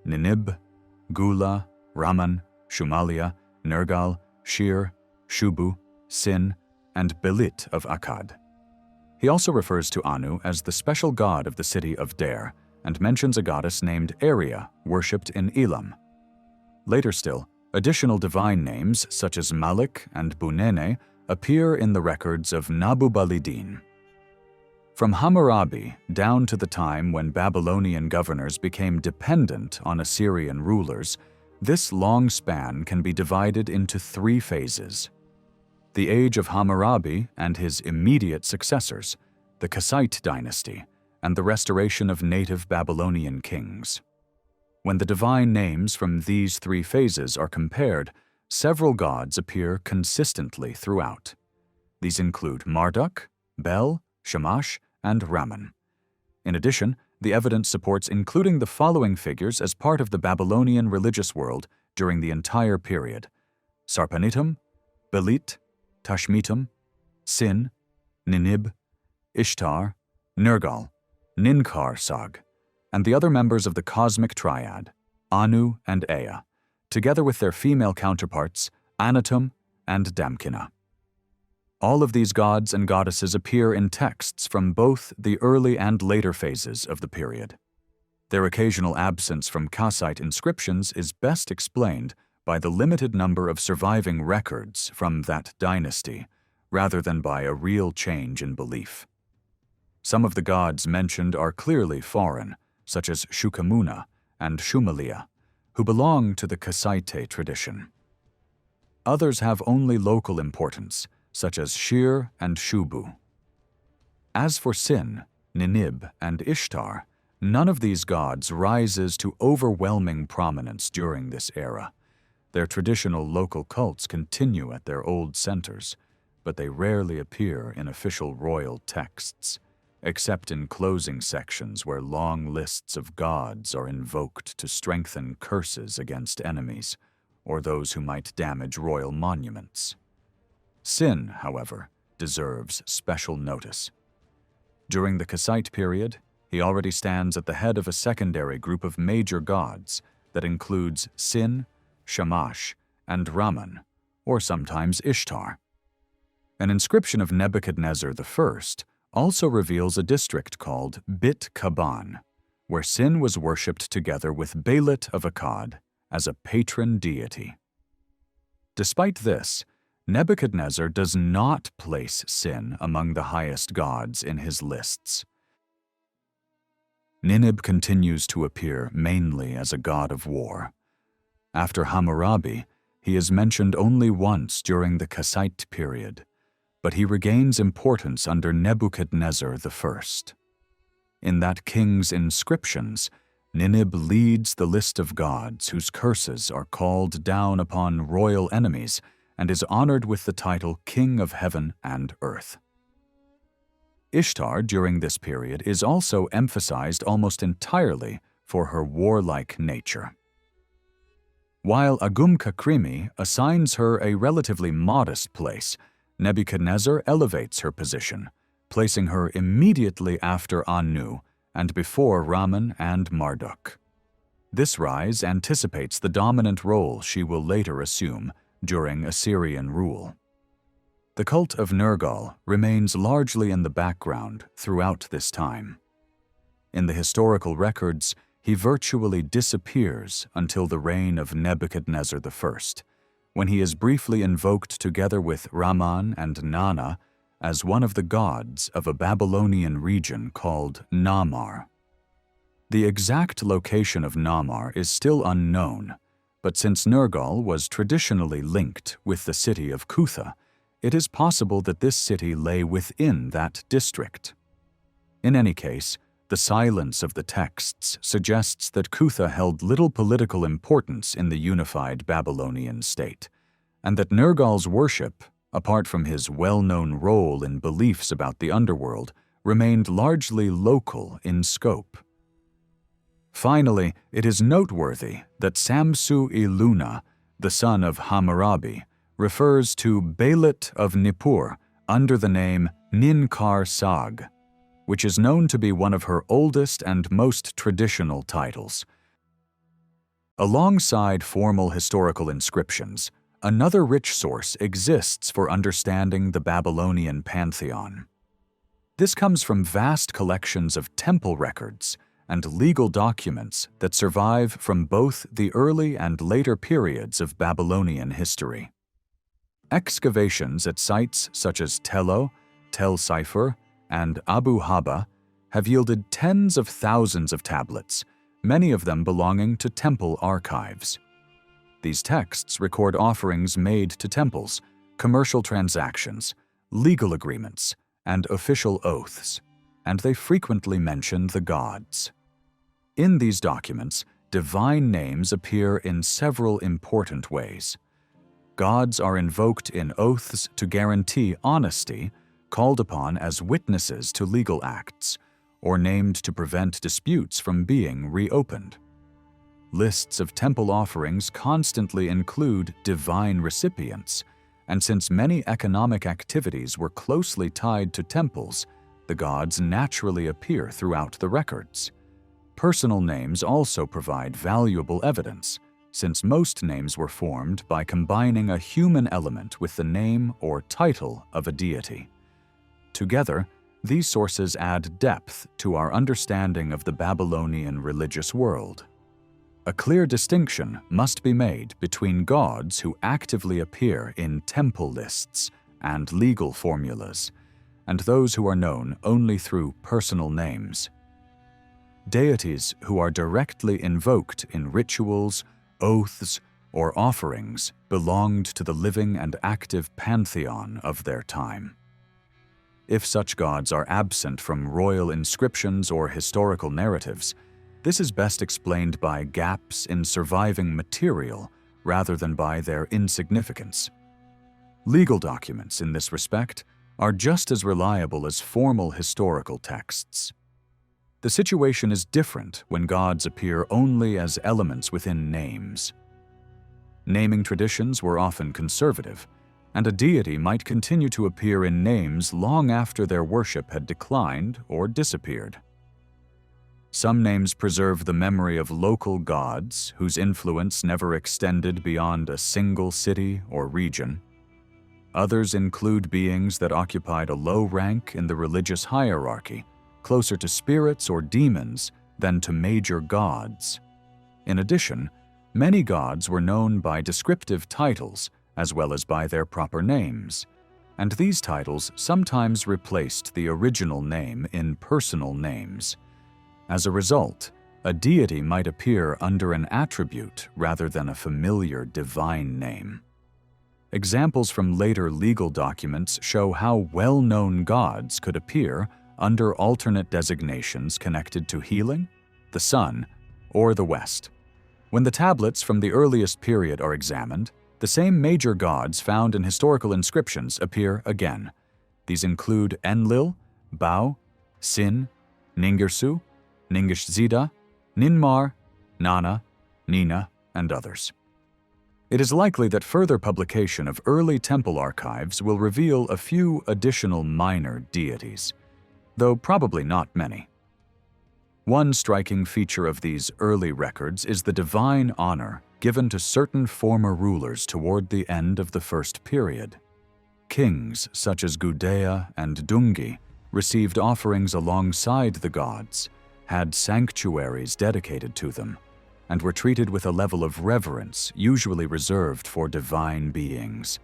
A: Ninib, Gula, Raman, Shumalia, Nergal, Shir, Shubu, Sin, and Belit of Akkad. He also refers to Anu as the special god of the city of Der, and mentions a goddess named Aria, worshipped in Elam. Later still, additional divine names such as Malik and Bunene appear in the records of Nabu-Balidin. From Hammurabi down to the time when Babylonian governors became dependent on Assyrian rulers, this long span can be divided into 3 phases. The age of Hammurabi and his immediate successors, the Kassite dynasty, and the restoration of native Babylonian kings. When the divine names from these 3 phases are compared, several gods appear consistently throughout. These include Marduk, Bel, Shamash, and Raman. In addition, the evidence supports including the following figures as part of the Babylonian religious world during the entire period: Sarpanitum, Belit, Tashmitum, Sin, Ninib, Ishtar, Nergal, Nin-Kar-Sag, and the other members of the cosmic triad, Anu and Ea, together with their female counterparts, Anatum and Damkina. All of these gods and goddesses appear in texts from both the early and later phases of the period. Their occasional absence from Kassite inscriptions is best explained by the limited number of surviving records from that dynasty, rather than by a real change in belief. Some of the gods mentioned are clearly foreign, such as Shukamuna and Shumalia, who belong to the Kassite tradition. Others have only local importance, such as Shir and Shubu. As for Sin, Ninib, and Ishtar, none of these gods rises to overwhelming prominence during this era. Their traditional local cults continue at their old centers, but they rarely appear in official royal texts, except in closing sections where long lists of gods are invoked to strengthen curses against enemies or those who might damage royal monuments. Sin, however, deserves special notice. During the Kassite period, he already stands at the head of a secondary group of major gods that includes Sin, Shamash, and Raman, or sometimes Ishtar. An inscription of Nebuchadnezzar I also reveals a district called Bit Kaban, where Sin was worshipped together with Belit of Akkad as a patron deity. Despite this, Nebuchadnezzar does not place Sin among the highest gods in his lists. Ninib continues to appear mainly as a god of war. After Hammurabi, he is mentioned only once during the Kassite period, but he regains importance under Nebuchadnezzar I. In that king's inscriptions, Ninib leads the list of gods whose curses are called down upon royal enemies and is honored with the title King of Heaven and Earth. Ishtar during this period is also emphasized almost entirely for her warlike nature. While Agum-Kakrimi assigns her a relatively modest place, Nebuchadnezzar elevates her position, placing her immediately after Anu and before Raman and Marduk. This rise anticipates the dominant role she will later assume during Assyrian rule. The cult of Nergal remains largely in the background throughout this time. In the historical records, he virtually disappears until the reign of Nebuchadnezzar I, when he is briefly invoked together with Raman and Nana as one of the gods of a Babylonian region called Namar. The exact location of Namar is still unknown, but since Nergal was traditionally linked with the city of Kutha, it is possible that this city lay within that district. In any case, the silence of the texts suggests that Kutha held little political importance in the unified Babylonian state, and that Nergal's worship, apart from his well-known role in beliefs about the underworld, remained largely local in scope. Finally, it is noteworthy that Samsu-iluna, the son of Hammurabi, refers to Beilit of Nippur under the name Ninkar-Sag, which is known to be one of her oldest and most traditional titles. Alongside formal historical inscriptions, another rich source exists for understanding the Babylonian pantheon. This comes from vast collections of temple records and legal documents that survive from both the early and later periods of Babylonian history. Excavations at sites such as Tello, Tel Sefer, and Abu Haba have yielded tens of thousands of tablets, many of them belonging to temple archives. These texts record offerings made to temples, commercial transactions, legal agreements, and official oaths, and they frequently mention the gods. In these documents, divine names appear in several important ways. Gods are invoked in oaths to guarantee honesty, called upon as witnesses to legal acts, or named to prevent disputes from being reopened. Lists of temple offerings constantly include divine recipients, and since many economic activities were closely tied to temples, the gods naturally appear throughout the records. Personal names also provide valuable evidence, since most names were formed by combining a human element with the name or title of a deity. Together, these sources add depth to our understanding of the Babylonian religious world. A clear distinction must be made between gods who actively appear in temple lists and legal formulas, and those who are known only through personal names. Deities who are directly invoked in rituals, oaths, or offerings belonged to the living and active pantheon of their time. If such gods are absent from royal inscriptions or historical narratives, this is best explained by gaps in surviving material rather than by their insignificance. Legal documents, in this respect, are just as reliable as formal historical texts. The situation is different when gods appear only as elements within names. Naming traditions were often conservative, and a deity might continue to appear in names long after their worship had declined or disappeared. Some names preserve the memory of local gods whose influence never extended beyond a single city or region. Others include beings that occupied a low rank in the religious hierarchy, closer to spirits or demons than to major gods. In addition, many gods were known by descriptive titles as well as by their proper names, and these titles sometimes replaced the original name in personal names. As a result, a deity might appear under an attribute rather than a familiar divine name. Examples from later legal documents show how well-known gods could appear under alternate designations connected to healing, the sun, or the West. When the tablets from the earliest period are examined, the same major gods found in historical inscriptions appear again. These include Enlil, Bau, Sin, Ningirsu, Ningishzida, Ninmar, Nana, Nina, and others. It is likely that further publication of early temple archives will reveal a few additional minor deities, though probably not many. One striking feature of these early records is the divine honor given to certain former rulers toward the end of the first period. Kings such as Gudea and Dungi received offerings alongside the gods, had sanctuaries dedicated to them, and were treated with a level of reverence usually reserved for divine beings.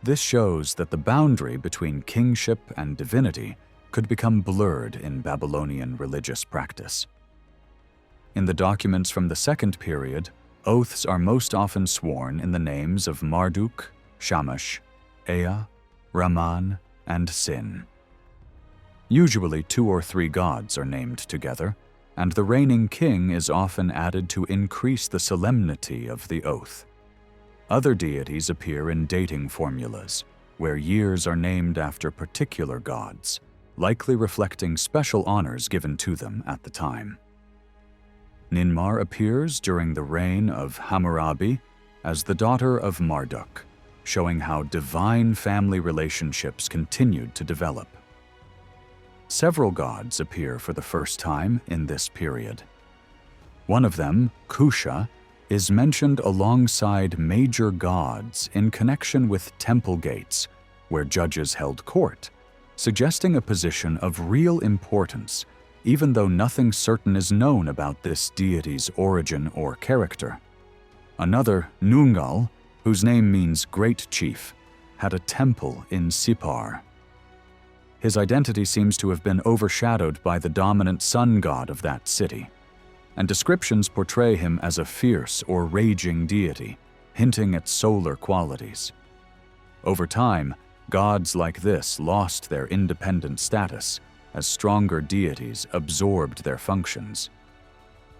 A: This shows that the boundary between kingship and divinity could become blurred in Babylonian religious practice. In the documents from the second period, oaths are most often sworn in the names of Marduk, Shamash, Ea, Raman, and Sin. Usually 2 or 3 gods are named together, and the reigning king is often added to increase the solemnity of the oath. Other deities appear in dating formulas, where years are named after particular gods, likely reflecting special honors given to them at the time. Ninmar appears during the reign of Hammurabi as the daughter of Marduk, showing how divine family relationships continued to develop. Several gods appear for the first time in this period. One of them, Kusha, is mentioned alongside major gods in connection with temple gates, where judges held court, suggesting a position of real importance, even though nothing certain is known about this deity's origin or character. Another, Nungal, whose name means great chief, had a temple in Sippar. His identity seems to have been overshadowed by the dominant sun god of that city, and descriptions portray him as a fierce or raging deity, hinting at solar qualities. Over time, gods like this lost their independent status as stronger deities absorbed their functions.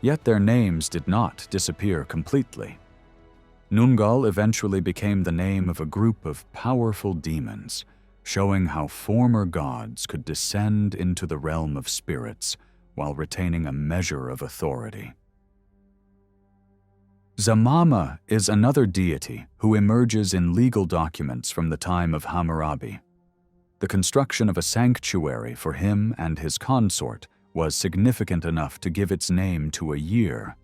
A: Yet their names did not disappear completely. Nungal eventually became the name of a group of powerful demons, showing how former gods could descend into the realm of spirits while retaining a measure of authority. Zamama is another deity who emerges in legal documents from the time of Hammurabi. The construction of a sanctuary for him and his consort was significant enough to give its name to a year.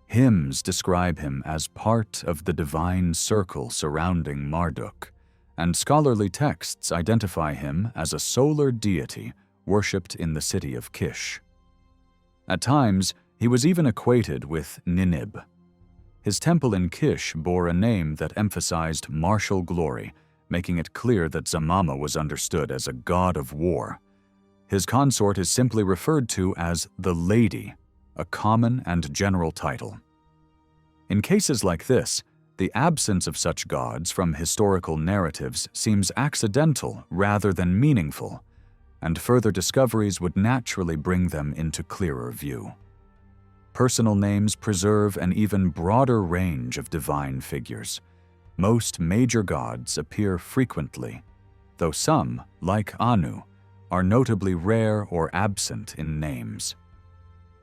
A: Hymns describe him as part of the divine circle surrounding Marduk, and scholarly texts identify him as a solar deity worshipped in the city of Kish. At times, he was even equated with Ninib. His temple in Kish bore a name that emphasized martial glory, making it clear that Zamama was understood as a god of war. His consort is simply referred to as the Lady, a common and general title. In cases like this, the absence of such gods from historical narratives seems accidental rather than meaningful, and further discoveries would naturally bring them into clearer view. Personal names preserve an even broader range of divine figures. Most major gods appear frequently, though some, like Anu, are notably rare or absent in names.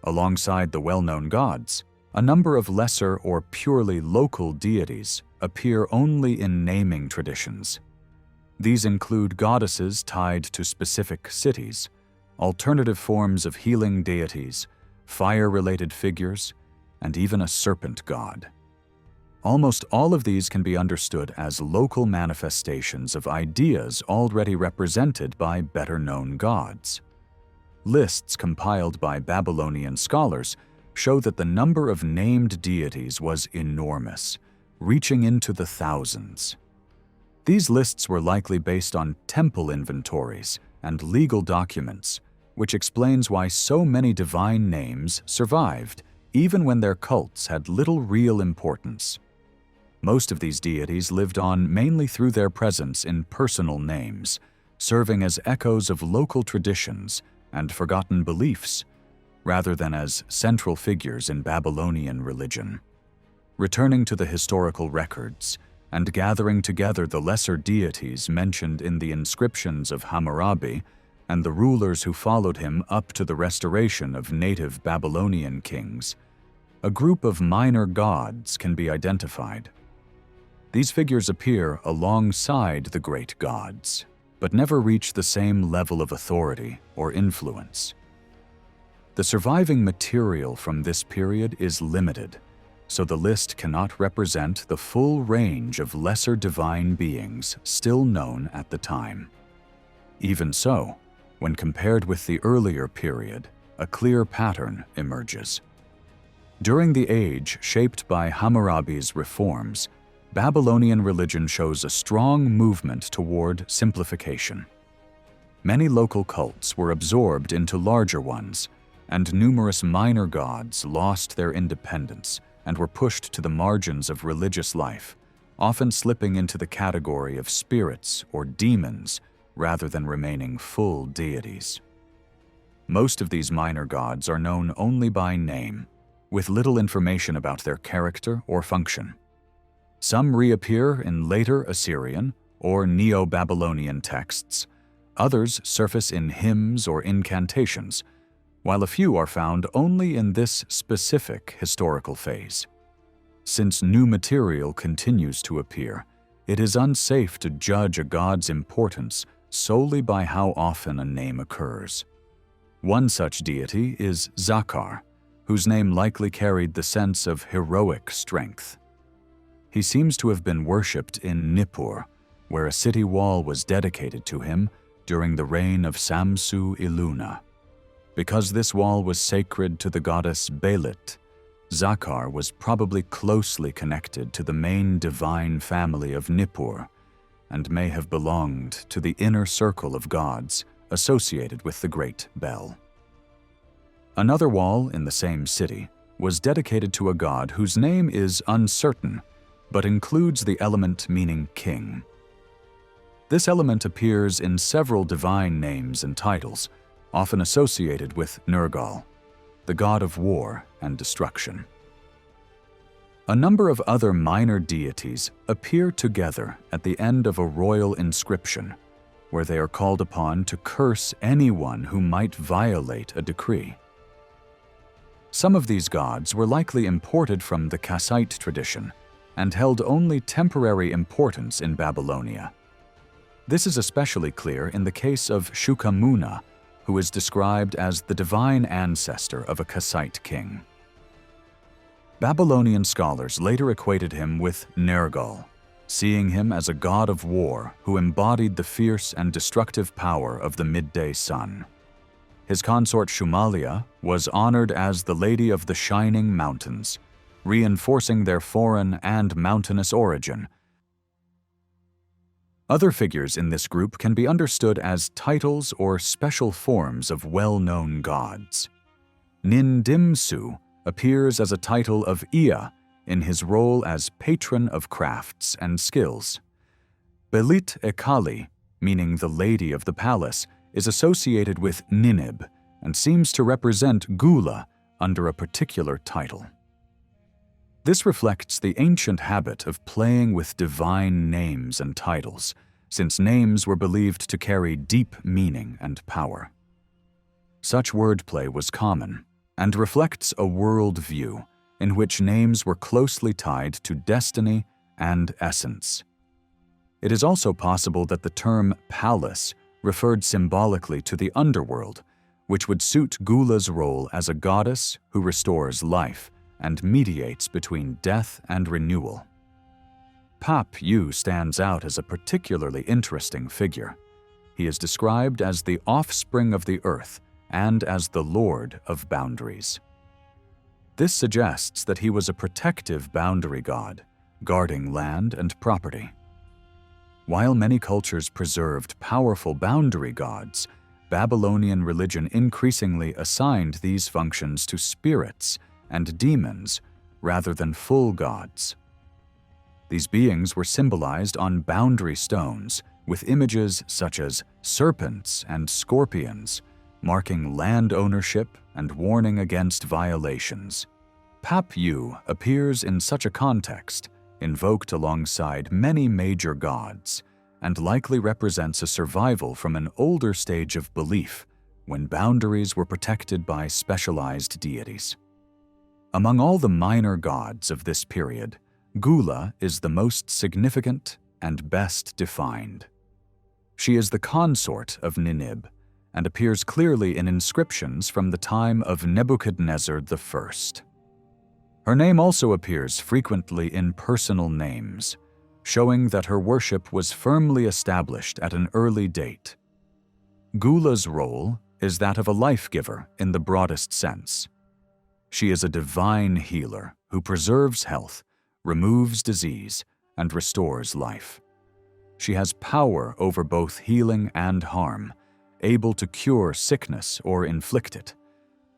A: Alongside the well-known gods, a number of lesser or purely local deities appear only in naming traditions. These include goddesses tied to specific cities, alternative forms of healing deities, fire-related figures, and even a serpent god. Almost all of these can be understood as local manifestations of ideas already represented by better-known gods. Lists compiled by Babylonian scholars show that the number of named deities was enormous, reaching into the thousands. These lists were likely based on temple inventories and legal documents, which explains why so many divine names survived even when their cults had little real importance. Most of these deities lived on mainly through their presence in personal names, serving as echoes of local traditions and forgotten beliefs, rather than as central figures in Babylonian religion. Returning to the historical records and gathering together the lesser deities mentioned in the inscriptions of Hammurabi and the rulers who followed him up to the restoration of native Babylonian kings, a group of minor gods can be identified. These figures appear alongside the great gods, but never reach the same level of authority or influence. The surviving material from this period is limited, so the list cannot represent the full range of lesser divine beings still known at the time. Even so, when compared with the earlier period, a clear pattern emerges. During the age shaped by Hammurabi's reforms, Babylonian religion shows a strong movement toward simplification. Many local cults were absorbed into larger ones, and numerous minor gods lost their independence and were pushed to the margins of religious life, often slipping into the category of spirits or demons rather than remaining full deities. Most of these minor gods are known only by name, with little information about their character or function. Some reappear in later Assyrian or Neo-Babylonian texts. Others surface in hymns or incantations, while a few are found only in this specific historical phase. Since new material continues to appear, it is unsafe to judge a god's importance solely by how often a name occurs. One such deity is Zakar, whose name likely carried the sense of heroic strength. He seems to have been worshipped in Nippur, where a city wall was dedicated to him during the reign of Samsu-Iluna. Because this wall was sacred to the goddess Belit, Zakar was probably closely connected to the main divine family of Nippur and may have belonged to the inner circle of gods associated with the Great Bell. Another wall in the same city was dedicated to a god whose name is uncertain, but includes the element meaning king. This element appears in several divine names and titles, often associated with Nergal, the god of war and destruction. A number of other minor deities appear together at the end of a royal inscription, where they are called upon to curse anyone who might violate a decree. Some of these gods were likely imported from the Kassite tradition and held only temporary importance in Babylonia. This is especially clear in the case of Shukamuna, who is described as the divine ancestor of a Kassite king. Babylonian scholars later equated him with Nergal, seeing him as a god of war who embodied the fierce and destructive power of the midday sun. His consort Shumalia was honored as the Lady of the Shining Mountains, reinforcing their foreign and mountainous origin. Other figures in this group can be understood as titles or special forms of well-known gods. Nindimsu appears as a title of Ea in his role as patron of crafts and skills. Belit Ekali, meaning the Lady of the Palace, is associated with Ninib and seems to represent Gula under a particular title. This reflects the ancient habit of playing with divine names and titles, since names were believed to carry deep meaning and power. Such wordplay was common and reflects a world-view in which names were closely tied to destiny and essence. It is also possible that the term palace referred symbolically to the underworld, which would suit Gula's role as a goddess who restores life and mediates between death and renewal. Pap Yu stands out as a particularly interesting figure. He is described as the offspring of the earth and as the lord of boundaries. This suggests that he was a protective boundary god, guarding land and property. While many cultures preserved powerful boundary gods, Babylonian religion increasingly assigned these functions to spirits and demons rather than full gods. These beings were symbolized on boundary stones with images such as serpents and scorpions, marking land ownership and warning against violations. Pap Yu appears in such a context, invoked alongside many major gods, and likely represents a survival from an older stage of belief when boundaries were protected by specialized deities. Among all the minor gods of this period, Gula is the most significant and best defined. She is the consort of Ninib and appears clearly in inscriptions from the time of Nebuchadnezzar I. Her name also appears frequently in personal names, showing that her worship was firmly established at an early date. Gula's role is that of a life giver in the broadest sense. She is a divine healer who preserves health, removes disease, and restores life. She has power over both healing and harm, able to cure sickness or inflict it.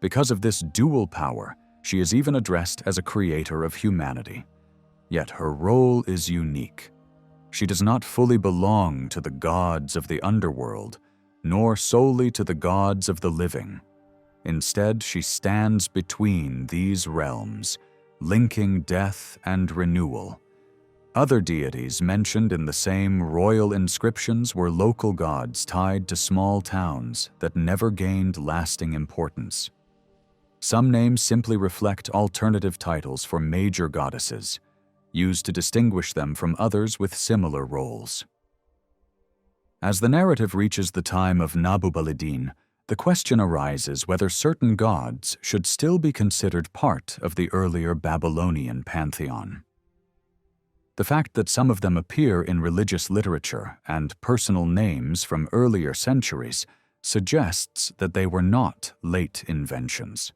A: Because of this dual power, she is even addressed as a creator of humanity. Yet her role is unique. She does not fully belong to the gods of the underworld, nor solely to the gods of the living. Instead, she stands between these realms, linking death and renewal. Other deities mentioned in the same royal inscriptions were local gods tied to small towns that never gained lasting importance. Some names simply reflect alternative titles for major goddesses, used to distinguish them from others with similar roles. As the narrative reaches the time of Nabu-Balidin, the question arises whether certain gods should still be considered part of the earlier Babylonian pantheon. The fact that some of them appear in religious literature and personal names from earlier centuries suggests that they were not late inventions.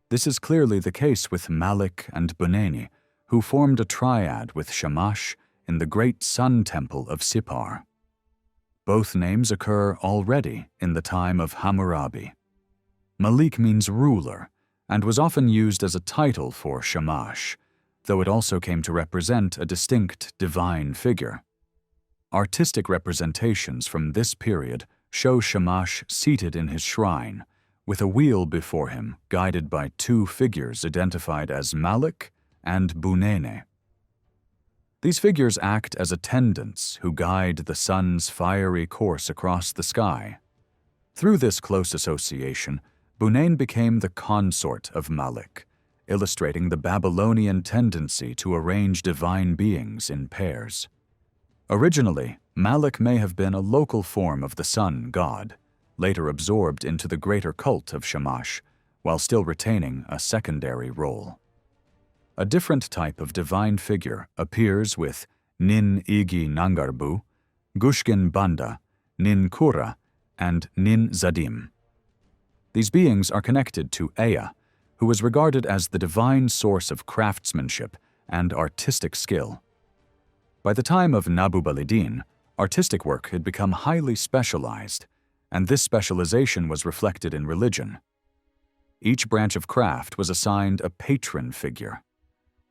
A: This is clearly the case with Malik and Buneni, who formed a triad with Shamash in the great sun temple of Sippar. Both names occur already in the time of Hammurabi. Malik means ruler and was often used as a title for Shamash, though it also came to represent a distinct divine figure. Artistic representations from this period show Shamash seated in his shrine, with a wheel before him guided by two figures identified as Malik and Bunene. These figures act as attendants who guide the sun's fiery course across the sky. Through this close association, Bunene became the consort of Malik, illustrating the Babylonian tendency to arrange divine beings in pairs. Originally, Malik may have been a local form of the sun god, later absorbed into the greater cult of Shamash, while still retaining a secondary role. A different type of divine figure appears with Nin Igi Nangarbu, Gushkin Banda, Nin Kura, and Nin Zadim. These beings are connected to Ea, who was regarded as the divine source of craftsmanship and artistic skill. By the time of Nabu-Balidin, artistic work had become highly specialized, and this specialization was reflected in religion. Each branch of craft was assigned a patron figure.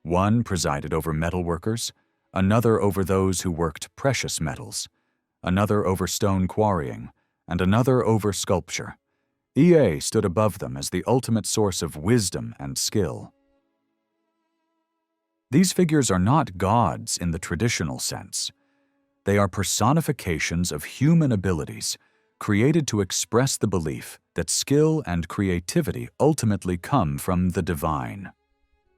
A: One presided over metalworkers, another over those who worked precious metals, another over stone quarrying, and another over sculpture. Ea stood above them as the ultimate source of wisdom and skill. These figures are not gods in the traditional sense. They are personifications of human abilities, created to express the belief that skill and creativity ultimately come from the divine.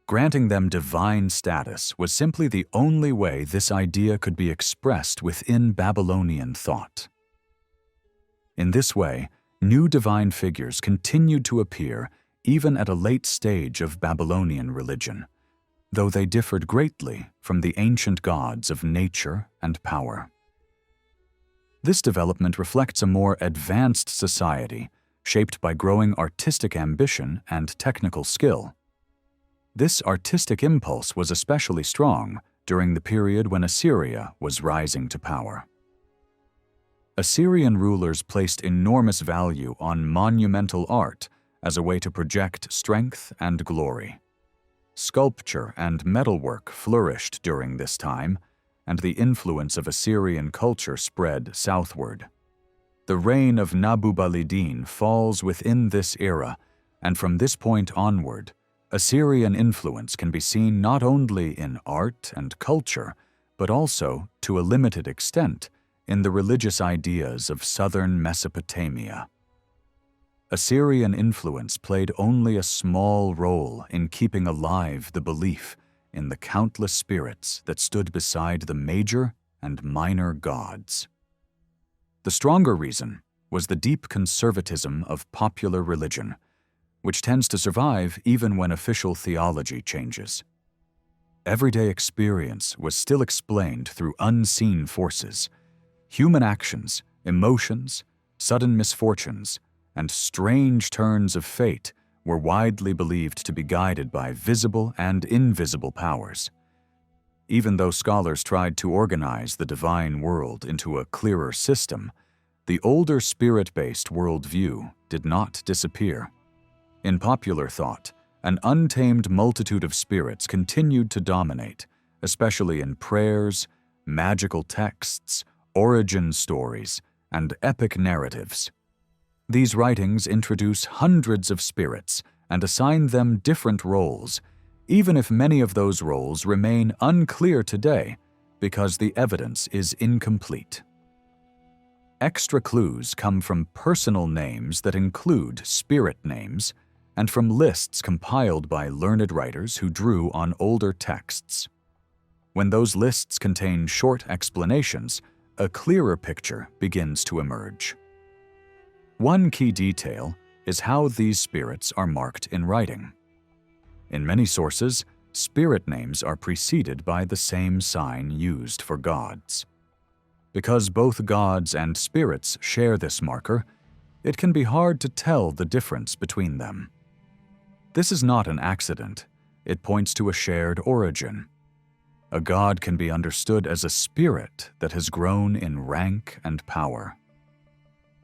A: Granting them divine status was simply the only way this idea could be expressed within Babylonian thought. In this way, new divine figures continued to appear even at a late stage of Babylonian religion, though they differed greatly from the ancient gods of nature and power. This development reflects a more advanced society shaped by growing artistic ambition and technical skill. This artistic impulse was especially strong during the period when Assyria was rising to power. Assyrian rulers placed enormous value on monumental art as a way to project strength and glory. Sculpture and metalwork flourished during this time, and the influence of Assyrian culture spread southward. The reign of Nabu-Balidin falls within this era, and from this point onward, Assyrian influence can be seen not only in art and culture, but also, to a limited extent, in the religious ideas of southern Mesopotamia. Assyrian influence played only a small role in keeping alive the belief in the countless spirits that stood beside the major and minor gods. The stronger reason was the deep conservatism of popular religion, which tends to survive even when official theology changes. Everyday experience was still explained through unseen forces. Human actions, emotions, sudden misfortunes, and strange turns of fate were widely believed to be guided by visible and invisible powers. Even though scholars tried to organize the divine world into a clearer system, the older spirit-based worldview did not disappear. In popular thought, an untamed multitude of spirits continued to dominate, especially in prayers, magical texts, origin stories, and epic narratives. These writings introduce hundreds of spirits and assign them different roles, even if many of those roles remain unclear today because the evidence is incomplete. Extra clues come from personal names that include spirit names and from lists compiled by learned writers who drew on older texts. When those lists contain short explanations, a clearer picture begins to emerge. One key detail is how these spirits are marked in writing. In many sources, spirit names are preceded by the same sign used for gods. Because both gods and spirits share this marker, it can be hard to tell the difference between them. This is not an accident. It points to a shared origin. A god can be understood as a spirit that has grown in rank and power.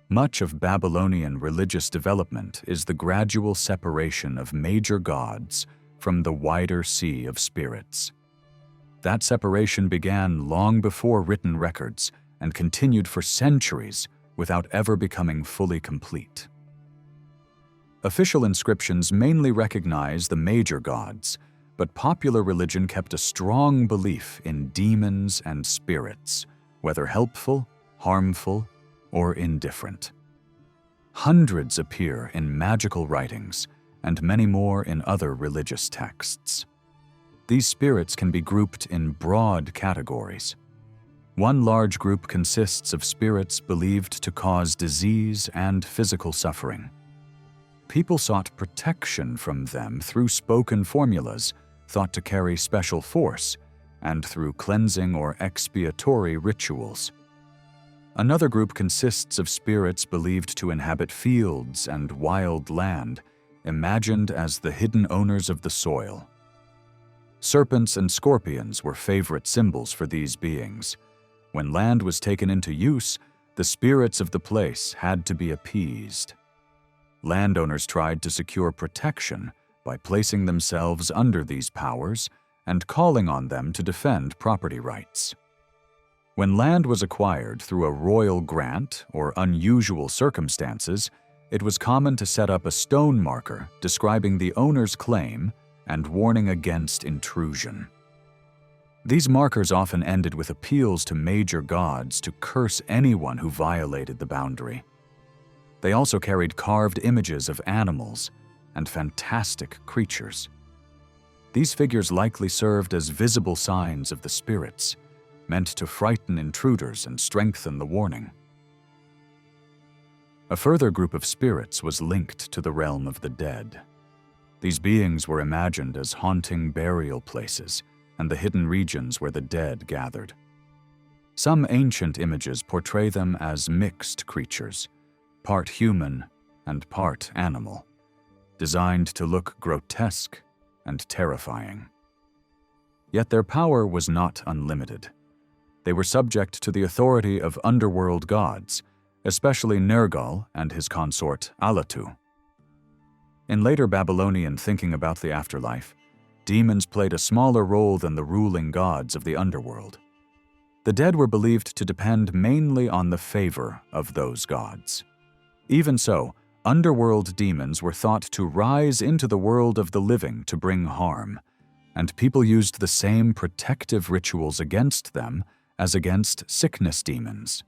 A: Much of Babylonian religious development is the gradual separation of major gods from the wider sea of spirits. That separation began long before written records and continued for centuries without ever becoming fully complete. Official inscriptions mainly recognize the major gods, but popular religion kept a strong belief in demons and spirits, whether helpful, harmful, or indifferent. Hundreds appear in magical writings, and many more in other religious texts. These spirits can be grouped in broad categories. One large group consists of spirits believed to cause disease and physical suffering. People sought protection from them through spoken formulas thought to carry special force, and through cleansing or expiatory rituals. Another group consists of spirits believed to inhabit fields and wild land, imagined as the hidden owners of the soil. Serpents and scorpions were favorite symbols for these beings. When land was taken into use, the spirits of the place had to be appeased. Landowners tried to secure protection by placing themselves under these powers and calling on them to defend property rights. When land was acquired through a royal grant or unusual circumstances, it was common to set up a stone marker describing the owner's claim and warning against intrusion. These markers often ended with appeals to major gods to curse anyone who violated the boundary. They also carried carved images of animals and fantastic creatures. These figures likely served as visible signs of the spirits, meant to frighten intruders and strengthen the warning. A further group of spirits was linked to the realm of the dead. These beings were imagined as haunting burial places and the hidden regions where the dead gathered. Some ancient images portray them as mixed creatures, part human and part animal, designed to look grotesque and terrifying. Yet their power was not unlimited. They were subject to the authority of underworld gods, especially Nergal and his consort Alatu. In later Babylonian thinking about the afterlife, demons played a smaller role than the ruling gods of the underworld. The dead were believed to depend mainly on the favor of those gods. Even so, underworld demons were thought to rise into the world of the living to bring harm, and people used the same protective rituals against them as against sickness demons.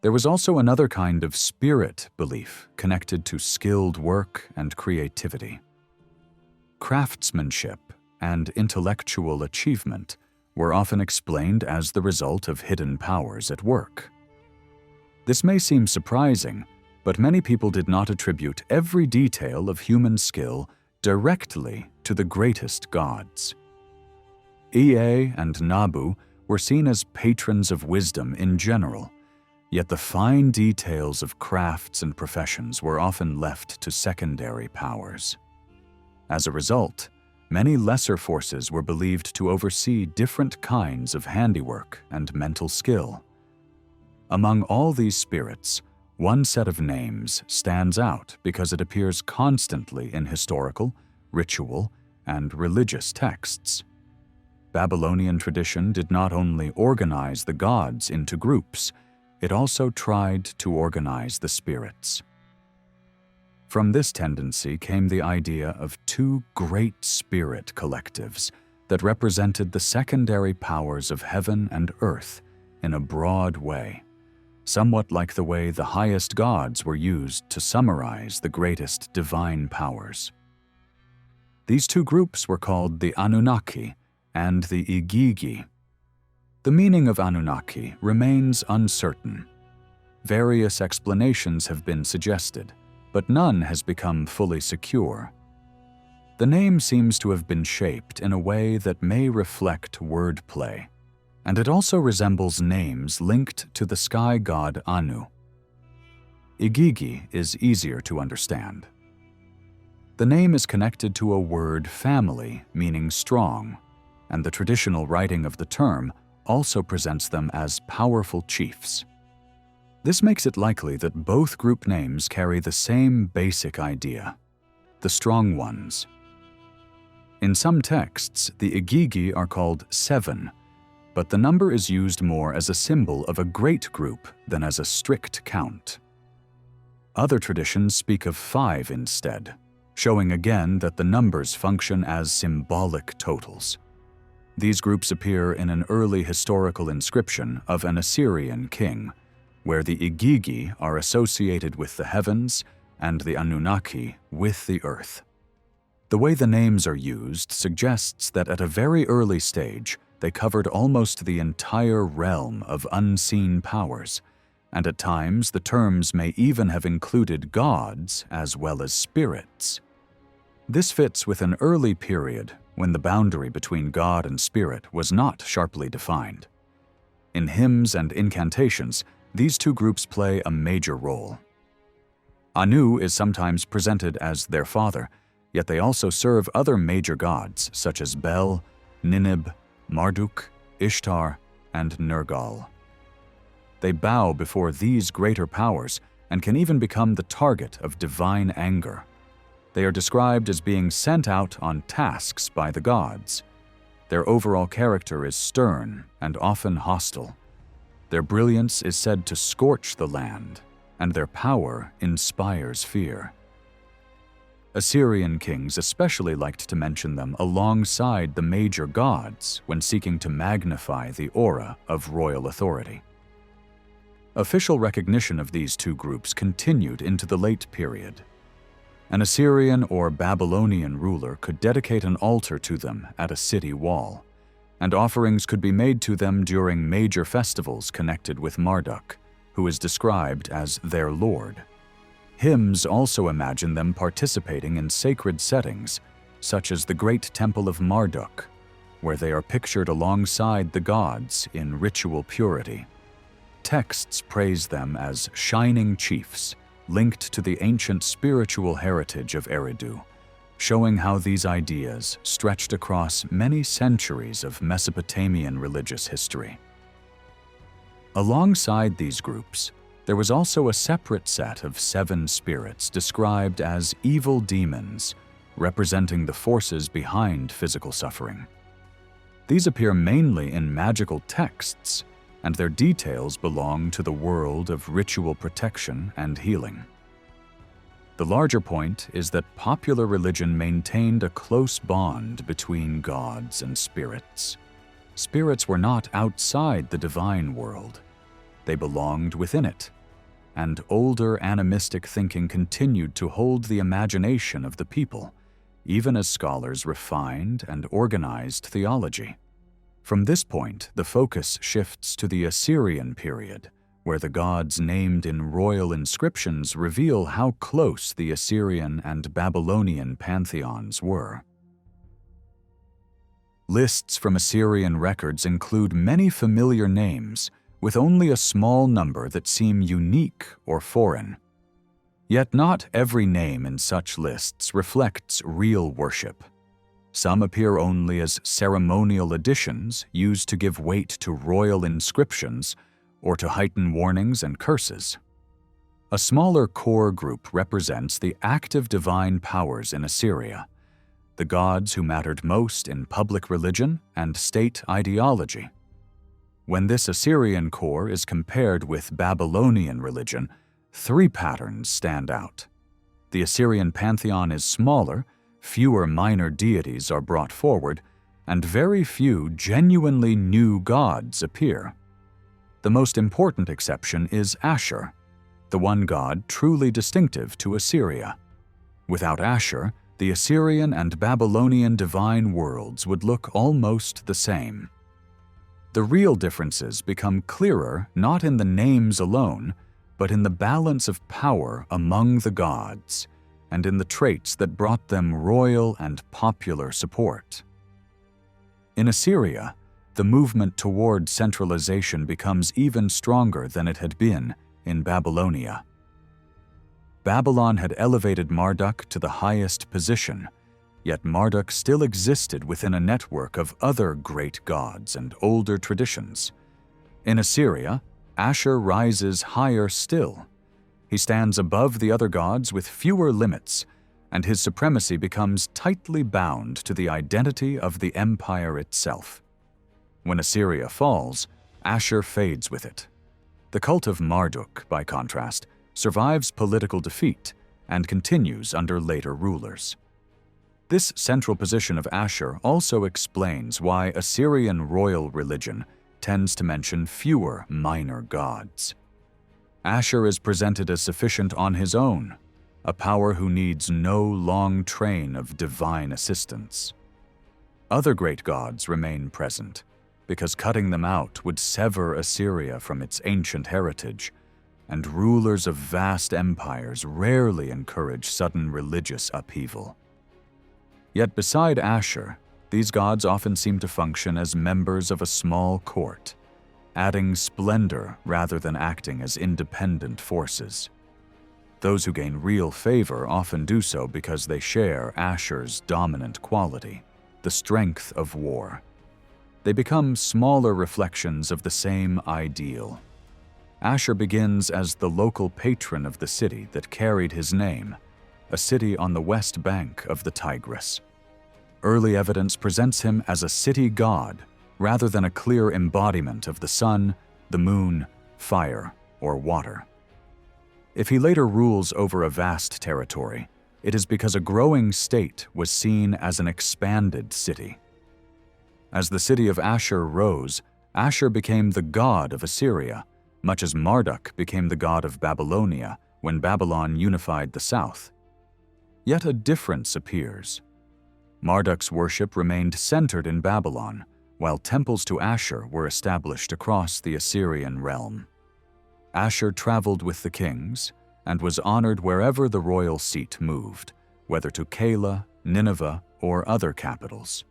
A: There was also another kind of spirit belief connected to skilled work and creativity. Craftsmanship and intellectual achievement were often explained as the result of hidden powers at work. This may seem surprising, but many people did not attribute every detail of human skill directly to the greatest gods. Ea and Nabu were seen as patrons of wisdom in general, Yet the fine details of crafts and professions were often left to secondary powers. As a result, many lesser forces were believed to oversee different kinds of handiwork and mental skill. Among all these spirits, one set of names stands out because it appears constantly in historical, ritual, and religious texts. Babylonian tradition did not only organize the gods into groups, it also tried to organize the spirits. From this tendency came the idea of two great spirit collectives that represented the secondary powers of heaven and earth in a broad way, somewhat like the way the highest gods were used to summarize the greatest divine powers. These two groups were called the Anunnaki and the Igigi. The meaning of Anunnaki remains uncertain. Various explanations have been suggested, but none has become fully secure. The name seems to have been shaped in a way that may reflect wordplay, and it also resembles names linked to the sky god Anu. Igigi is easier to understand. The name is connected to a word family meaning strong, and the traditional writing of the term also presents them as powerful chiefs. This makes it likely that both group names carry the same basic idea: the strong ones. In some texts, the Igigi are called 7, but the number is used more as a symbol of a great group than as a strict count. Other traditions speak of 5 instead, showing again that the numbers function as symbolic totals. These groups appear in an early historical inscription of an Assyrian king, where the Igigi are associated with the heavens and the Anunnaki with the earth. The way the names are used suggests that at a very early stage, they covered almost the entire realm of unseen powers, and at times the terms may even have included gods as well as spirits. This fits with an early period when the boundary between God and spirit was not sharply defined. In hymns and incantations, these two groups play a major role. Anu is sometimes presented as their father, yet they also serve other major gods such as Bel, Ninib, Marduk, Ishtar, and Nergal. They bow before these greater powers and can even become the target of divine anger. They are described as being sent out on tasks by the gods. Their overall character is stern and often hostile. Their brilliance is said to scorch the land, and their power inspires fear. Assyrian kings especially liked to mention them alongside the major gods when seeking to magnify the aura of royal authority. Official recognition of these two groups continued into the late period. An Assyrian or Babylonian ruler could dedicate an altar to them at a city wall, and offerings could be made to them during major festivals connected with Marduk, who is described as their lord. Hymns also imagine them participating in sacred settings, such as the Great Temple of Marduk, where they are pictured alongside the gods in ritual purity. Texts praise them as shining chiefs, linked to the ancient spiritual heritage of Eridu, showing how these ideas stretched across many centuries of Mesopotamian religious history. Alongside these groups, there was also a separate set of 7 spirits described as evil demons, representing the forces behind physical suffering. These appear mainly in magical texts, and their details belong to the world of ritual protection and healing. The larger point is that popular religion maintained a close bond between gods and spirits. Spirits were not outside the divine world. They belonged within it, and older animistic thinking continued to hold the imagination of the people, even as scholars refined and organized theology. From this point, the focus shifts to the Assyrian period, where the gods named in royal inscriptions reveal how close the Assyrian and Babylonian pantheons were. Lists from Assyrian records include many familiar names, with only a small number that seem unique or foreign. Yet not every name in such lists reflects real worship. Some appear only as ceremonial additions used to give weight to royal inscriptions or to heighten warnings and curses. A smaller core group represents the active divine powers in Assyria, the gods who mattered most in public religion and state ideology. When this Assyrian core is compared with Babylonian religion, three patterns stand out. The Assyrian pantheon is smaller, fewer minor deities are brought forward, and very few genuinely new gods appear. The most important exception is Ashur, the one god truly distinctive to Assyria. Without Ashur, the Assyrian and Babylonian divine worlds would look almost the same. The real differences become clearer not in the names alone, but in the balance of power among the gods, and in the traits that brought them royal and popular support. In Assyria, the movement toward centralization becomes even stronger than it had been in Babylonia. Babylon had elevated Marduk to the highest position, yet Marduk still existed within a network of other great gods and older traditions. In Assyria, Ashur rises higher still. He stands above the other gods with fewer limits, and his supremacy becomes tightly bound to the identity of the empire itself. When Assyria falls, Ashur fades with it. The cult of Marduk, by contrast, survives political defeat and continues under later rulers. This central position of Ashur also explains why Assyrian royal religion tends to mention fewer minor gods. Ashur is presented as sufficient on his own, a power who needs no long train of divine assistance. Other great gods remain present, because cutting them out would sever Assyria from its ancient heritage, and rulers of vast empires rarely encourage sudden religious upheaval. Yet beside Ashur, these gods often seem to function as members of a small court, adding splendor rather than acting as independent forces. Those who gain real favor often do so because they share Ashur's dominant quality, the strength of war. They become smaller reflections of the same ideal. Ashur begins as the local patron of the city that carried his name, a city on the west bank of the Tigris. Early evidence presents him as a city god rather than a clear embodiment of the sun, the moon, fire, or water. If he later rules over a vast territory, it is because a growing state was seen as an expanded city. As the city of Ashur rose, Ashur became the god of Assyria, much as Marduk became the god of Babylonia when Babylon unified the south. Yet a difference appears. Marduk's worship remained centered in Babylon, while temples to Ashur were established across the Assyrian realm. Ashur traveled with the kings and was honored wherever the royal seat moved, whether to Keilah, Nineveh, or other capitals.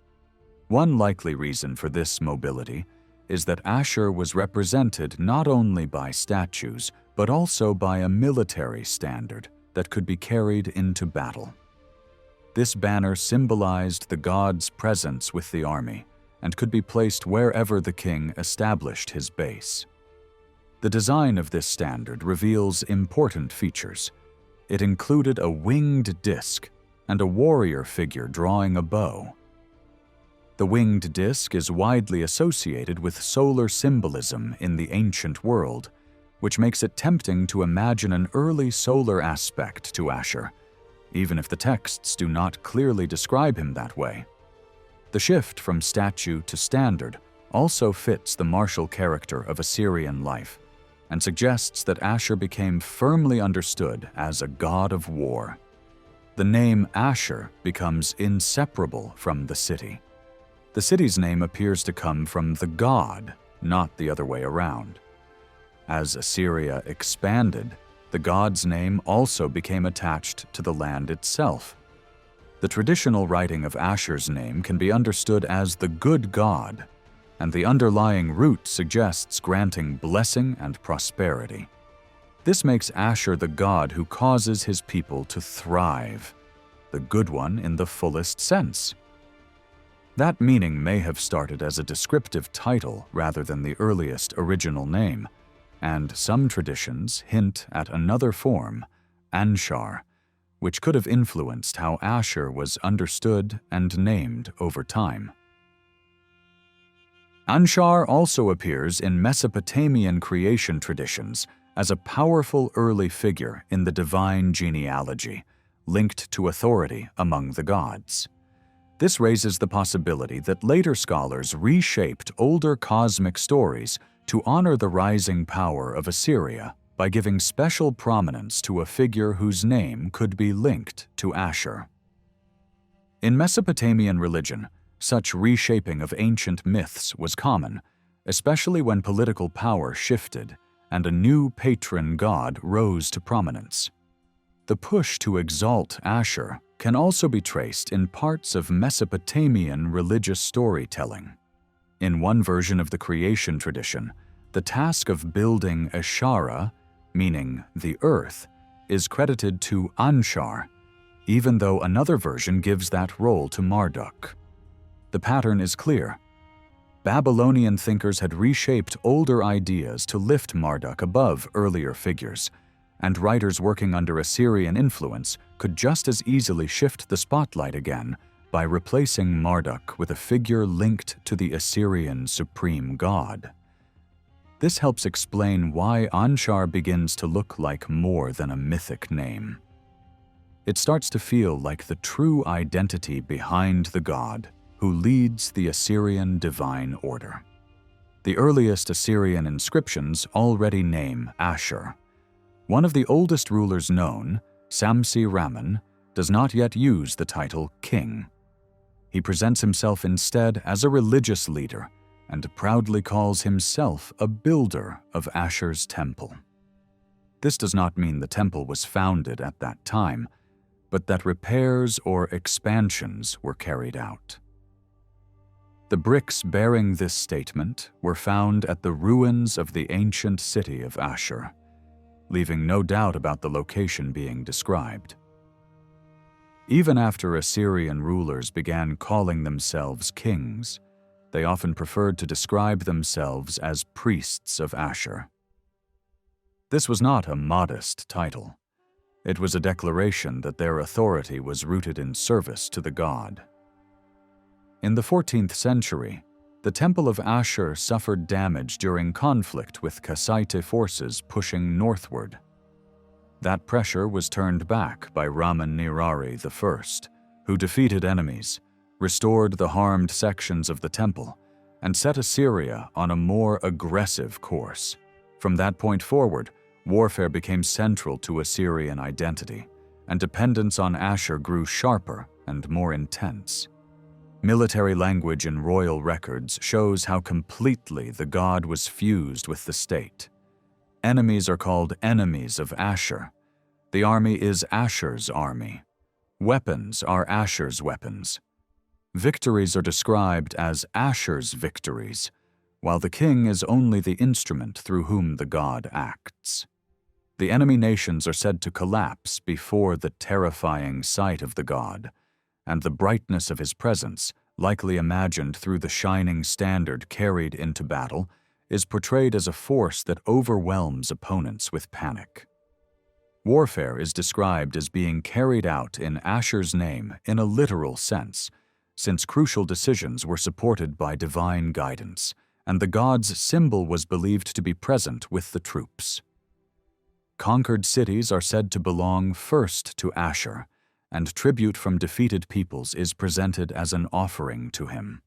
A: One likely reason for this mobility is that Ashur was represented not only by statues, but also by a military standard that could be carried into battle. This banner symbolized the god's presence with the army and could be placed wherever the king established his base. The design of this standard reveals important features. It included a winged disc and a warrior figure drawing a bow. The winged disc is widely associated with solar symbolism in the ancient world, which makes it tempting to imagine an early solar aspect to Ashur, even if the texts do not clearly describe him that way. The shift from statue to standard also fits the martial character of Assyrian life and suggests that Ashur became firmly understood as a god of war. The name Ashur becomes inseparable from the city. The city's name appears to come from the god, not the other way around. As Assyria expanded, the god's name also became attached to the land itself. The traditional writing of Ashur's name can be understood as the good god, and the underlying root suggests granting blessing and prosperity. This makes Ashur the god who causes his people to thrive, the good one in the fullest sense. That meaning may have started as a descriptive title rather than the earliest original name, and some traditions hint at another form, Anshar, which could have influenced how Ashur was understood and named over time. Anshar also appears in Mesopotamian creation traditions as a powerful early figure in the divine genealogy, linked to authority among the gods. This raises the possibility that later scholars reshaped older cosmic stories to honor the rising power of Assyria by giving special prominence to a figure whose name could be linked to Ashur. In Mesopotamian religion, such reshaping of ancient myths was common, especially when political power shifted and a new patron god rose to prominence. The push to exalt Ashur can also be traced in parts of Mesopotamian religious storytelling. In one version of the creation tradition, the task of building Ashara, meaning the earth, is credited to Anshar, even though another version gives that role to Marduk. The pattern is clear. Babylonian thinkers had reshaped older ideas to lift Marduk above earlier figures, and writers working under Assyrian influence could just as easily shift the spotlight again by replacing Marduk with a figure linked to the Assyrian supreme god. This helps explain why Anshar begins to look like more than a mythic name. It starts to feel like the true identity behind the god who leads the Assyrian divine order. The earliest Assyrian inscriptions already name Ashur. One of the oldest rulers known, Samsi Ramon, does not yet use the title king. He presents himself instead as a religious leader and proudly calls himself a builder of Ashur's temple. This does not mean the temple was founded at that time, but that repairs or expansions were carried out. The bricks bearing this statement were found at the ruins of the ancient city of Ashur, leaving no doubt about the location being described. Even after Assyrian rulers began calling themselves kings, they often preferred to describe themselves as priests of Ashur. This was not a modest title. It was a declaration that their authority was rooted in service to the god. In the 14th century, the Temple of Ashur suffered damage during conflict with Kassite forces pushing northward. That pressure was turned back by Raman-Nirari I, who defeated enemies, restored the harmed sections of the temple, and set Assyria on a more aggressive course. From that point forward, warfare became central to Assyrian identity, and dependence on Ashur grew sharper and more intense. Military language in royal records shows how completely the god was fused with the state. Enemies are called enemies of Ashur. The army is Ashur's army. Weapons are Ashur's weapons. Victories are described as Ashur's victories, while the king is only the instrument through whom the god acts. The enemy nations are said to collapse before the terrifying sight of the god, and the brightness of his presence, likely imagined through the shining standard carried into battle, is portrayed as a force that overwhelms opponents with panic. Warfare is described as being carried out in Ashur's name in a literal sense, since crucial decisions were supported by divine guidance, and the god's symbol was believed to be present with the troops. Conquered cities are said to belong first to Ashur, and tribute from defeated peoples is presented as an offering to him.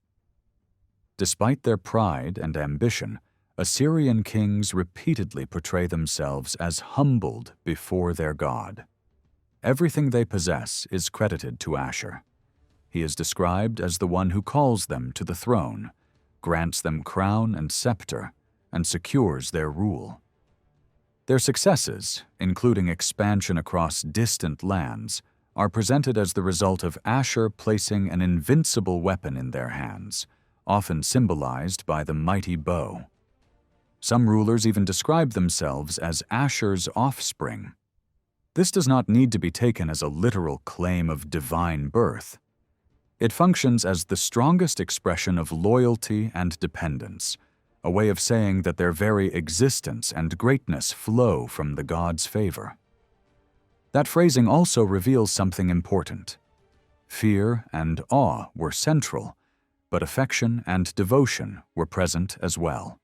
A: Despite their pride and ambition, Assyrian kings repeatedly portray themselves as humbled before their god. Everything they possess is credited to Ashur. He is described as the one who calls them to the throne, grants them crown and scepter, and secures their rule. Their successes, including expansion across distant lands, are presented as the result of Ashur placing an invincible weapon in their hands, often symbolized by the mighty bow. Some rulers even describe themselves as Ashur's offspring. This does not need to be taken as a literal claim of divine birth. It functions as the strongest expression of loyalty and dependence, a way of saying that their very existence and greatness flow from the god's favor. That phrasing also reveals something important. Fear and awe were central, but affection and devotion were present as well.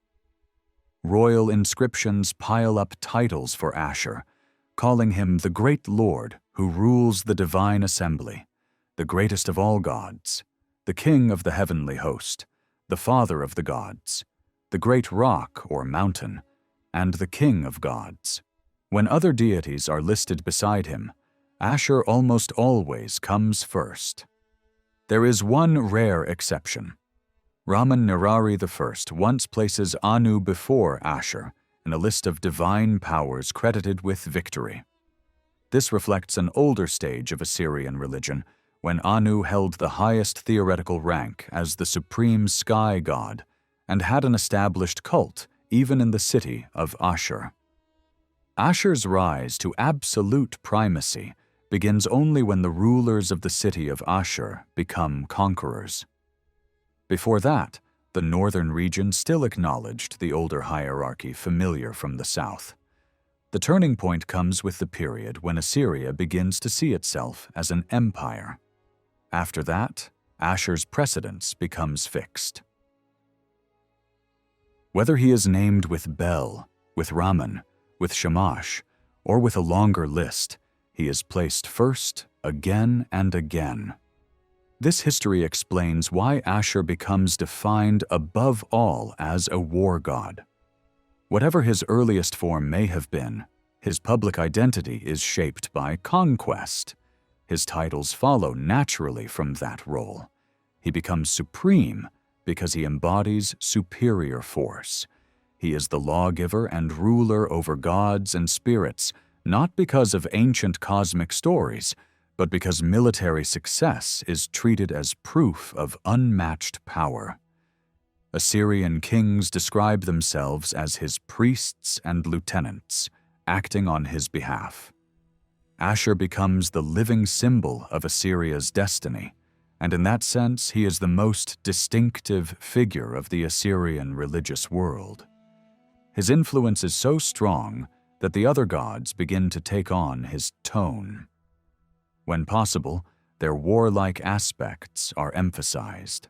A: Royal inscriptions pile up titles for Ashur, calling him the Great Lord who rules the divine assembly, the greatest of all gods, the King of the heavenly host, the Father of the gods, the great rock or mountain, and the King of gods. When other deities are listed beside him, Ashur almost always comes first. There is one rare exception. Raman Nirari I once places Anu before Ashur in a list of divine powers credited with victory. This reflects an older stage of Assyrian religion, when Anu held the highest theoretical rank as the supreme sky god and had an established cult even in the city of Ashur. Ashur's rise to absolute primacy begins only when the rulers of the city of Ashur become conquerors. Before that, the northern region still acknowledged the older hierarchy familiar from the south. The turning point comes with the period when Assyria begins to see itself as an empire. After that, Ashur's precedence becomes fixed. Whether he is named with Bel, with Raman, with Shamash, or with a longer list, he is placed first again and again. This history explains why Ashur becomes defined above all as a war god. Whatever his earliest form may have been, his public identity is shaped by conquest. His titles follow naturally from that role. He becomes supreme because he embodies superior force. He is the lawgiver and ruler over gods and spirits, not because of ancient cosmic stories, but because military success is treated as proof of unmatched power. Assyrian kings describe themselves as his priests and lieutenants, acting on his behalf. Ashur becomes the living symbol of Assyria's destiny, and in that sense he is the most distinctive figure of the Assyrian religious world. His influence is so strong that the other gods begin to take on his tone. When possible, their warlike aspects are emphasized.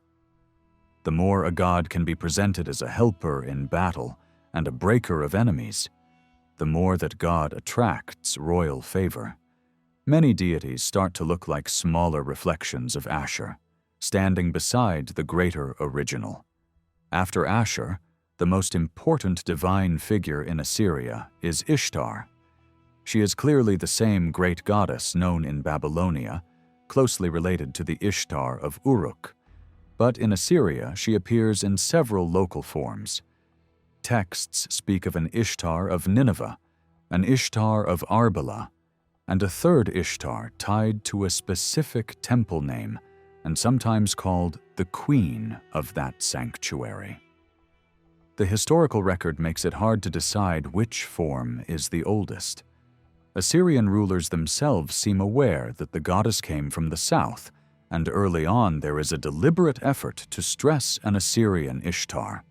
A: The more a god can be presented as a helper in battle and a breaker of enemies, the more that God attracts royal favor. Many deities start to look like smaller reflections of Ashur, standing beside the greater original. After Ashur, the most important divine figure in Assyria is Ishtar. She is clearly the same great goddess known in Babylonia, closely related to the Ishtar of Uruk. But in Assyria, she appears in several local forms. Texts speak of an Ishtar of Nineveh, an Ishtar of Arbela, and a third Ishtar tied to a specific temple name and sometimes called the Queen of that sanctuary. The historical record makes it hard to decide which form is the oldest. Assyrian rulers themselves seem aware that the goddess came from the south, and early on there is a deliberate effort to stress an Assyrian Ishtar.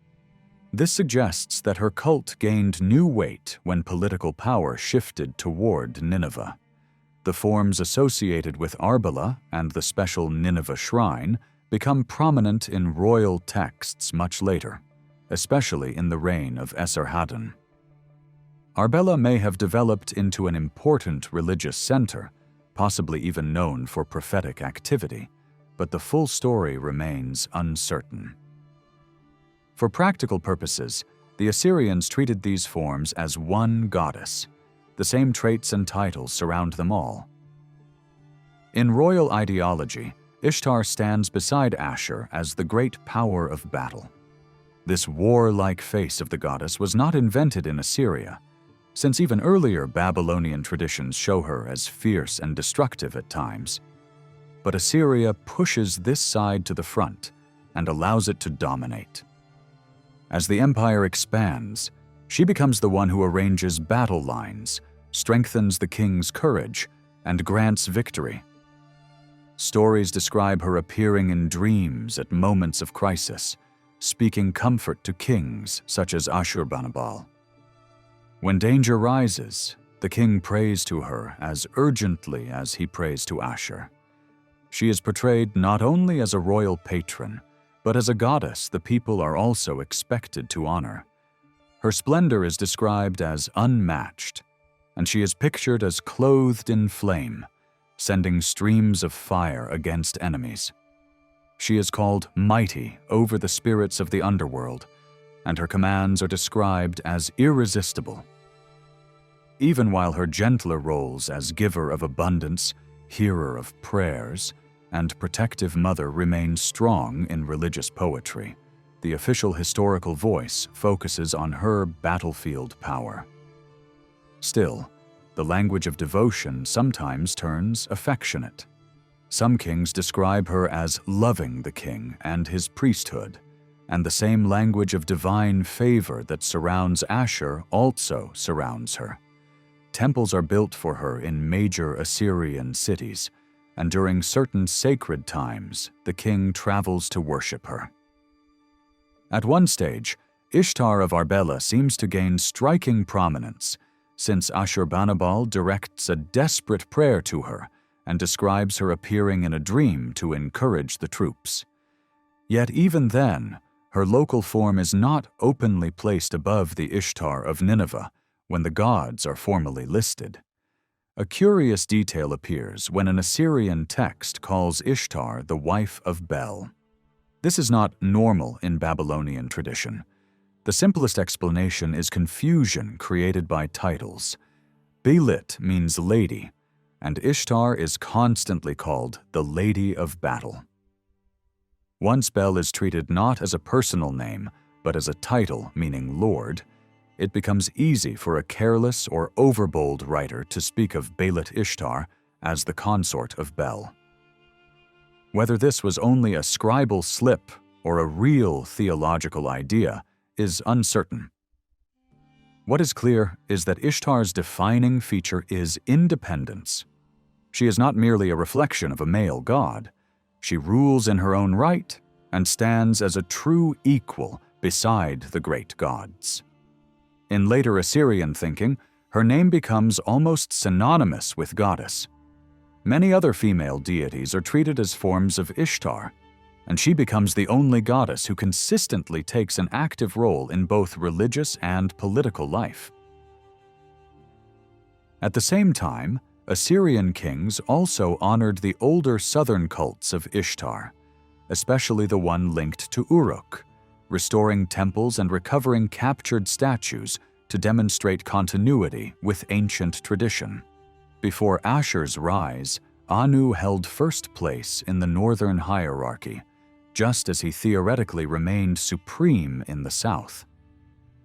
A: This suggests that her cult gained new weight when political power shifted toward Nineveh. The forms associated with Arbela and the special Nineveh shrine become prominent in royal texts much later, especially in the reign of Esarhaddon. Arbela may have developed into an important religious center, possibly even known for prophetic activity, but the full story remains uncertain. For practical purposes, the Assyrians treated these forms as one goddess. The same traits and titles surround them all. In royal ideology, Ishtar stands beside Ashur as the great power of battle. This warlike face of the goddess was not invented in Assyria, since even earlier Babylonian traditions show her as fierce and destructive at times. But Assyria pushes this side to the front, and allows it to dominate. As the empire expands, she becomes the one who arranges battle lines, strengthens the king's courage, and grants victory. Stories describe her appearing in dreams at moments of crisis, speaking comfort to kings such as Ashur-banipal. When danger rises, the king prays to her as urgently as he prays to Ashur. She is portrayed not only as a royal patron, but as a goddess the people are also expected to honor. Her splendor is described as unmatched, and she is pictured as clothed in flame, sending streams of fire against enemies. She is called mighty over the spirits of the underworld, and her commands are described as irresistible. Even while her gentler roles as giver of abundance, hearer of prayers, and protective mother remain strong in religious poetry, the official historical voice focuses on her battlefield power. Still, the language of devotion sometimes turns affectionate. Some kings describe her as loving the king and his priesthood, and the same language of divine favor that surrounds Ashur also surrounds her. Temples are built for her in major Assyrian cities, and during certain sacred times, the king travels to worship her. At one stage, Ishtar of Arbela seems to gain striking prominence, since Ashur-banipal directs a desperate prayer to her and describes her appearing in a dream to encourage the troops. Yet even then, her local form is not openly placed above the Ishtar of Nineveh when the gods are formally listed. A curious detail appears when an Assyrian text calls Ishtar the wife of Bel. This is not normal in Babylonian tradition. The simplest explanation is confusion created by titles. Belit means lady, and Ishtar is constantly called the Lady of Battle. Once Bel is treated not as a personal name, but as a title meaning lord, it becomes easy for a careless or overbold writer to speak of Belit Ishtar as the consort of Bel. Whether this was only a scribal slip or a real theological idea is uncertain. What is clear is that Ishtar's defining feature is independence. She is not merely a reflection of a male god. She rules in her own right and stands as a true equal beside the great gods. In later Assyrian thinking, her name becomes almost synonymous with goddess. Many other female deities are treated as forms of Ishtar, and she becomes the only goddess who consistently takes an active role in both religious and political life. At the same time, Assyrian kings also honored the older southern cults of Ishtar, especially the one linked to Uruk, restoring temples and recovering captured statues to demonstrate continuity with ancient tradition. Before Ashur's rise, Anu held first place in the northern hierarchy, just as he theoretically remained supreme in the south.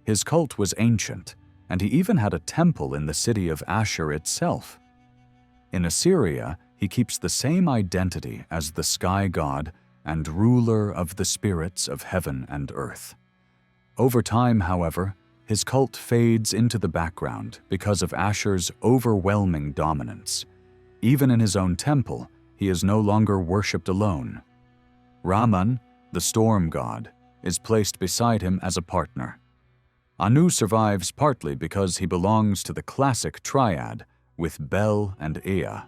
A: His cult was ancient, and he even had a temple in the city of Ashur itself. In Assyria, he keeps the same identity as the sky god and ruler of the spirits of heaven and earth. Over time, however, his cult fades into the background because of Ashur's overwhelming dominance. Even in his own temple, he is no longer worshipped alone. Raman, the storm god, is placed beside him as a partner. Anu survives partly because he belongs to the classic triad with Bel and Ea.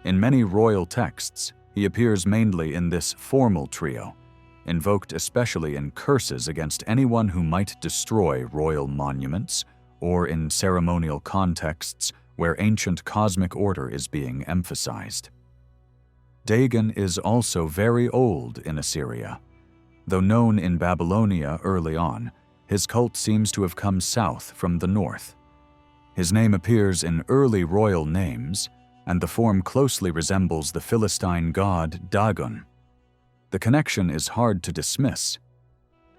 A: In many royal texts, he appears mainly in this formal trio, invoked especially in curses against anyone who might destroy royal monuments or in ceremonial contexts where ancient cosmic order is being emphasized. Dagon is also very old in Assyria. Though known in Babylonia early on, his cult seems to have come south from the north. His name appears in early royal names, and the form closely resembles the Philistine god Dagon. The connection is hard to dismiss.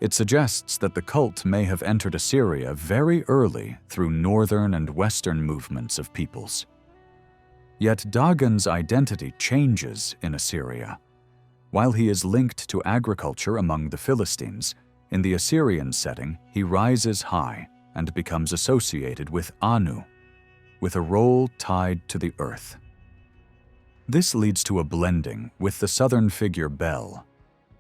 A: It suggests that the cult may have entered Assyria very early through northern and western movements of peoples. Yet Dagon's identity changes in Assyria. While he is linked to agriculture among the Philistines, in the Assyrian setting, he rises high and becomes associated with Anu, with a role tied to the earth. This leads to a blending with the southern figure Bel,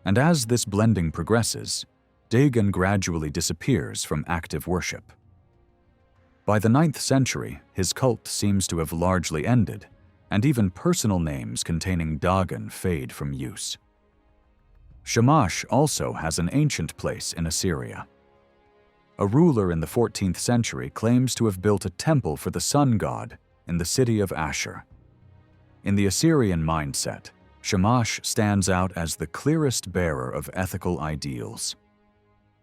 A: and as this blending progresses, Dagon gradually disappears from active worship. By the 9th century, his cult seems to have largely ended, and even personal names containing Dagon fade from use. Shamash also has an ancient place in Assyria. A ruler in the 14th century claims to have built a temple for the sun god in the city of Ashur. In the Assyrian mindset, Shamash stands out as the clearest bearer of ethical ideals.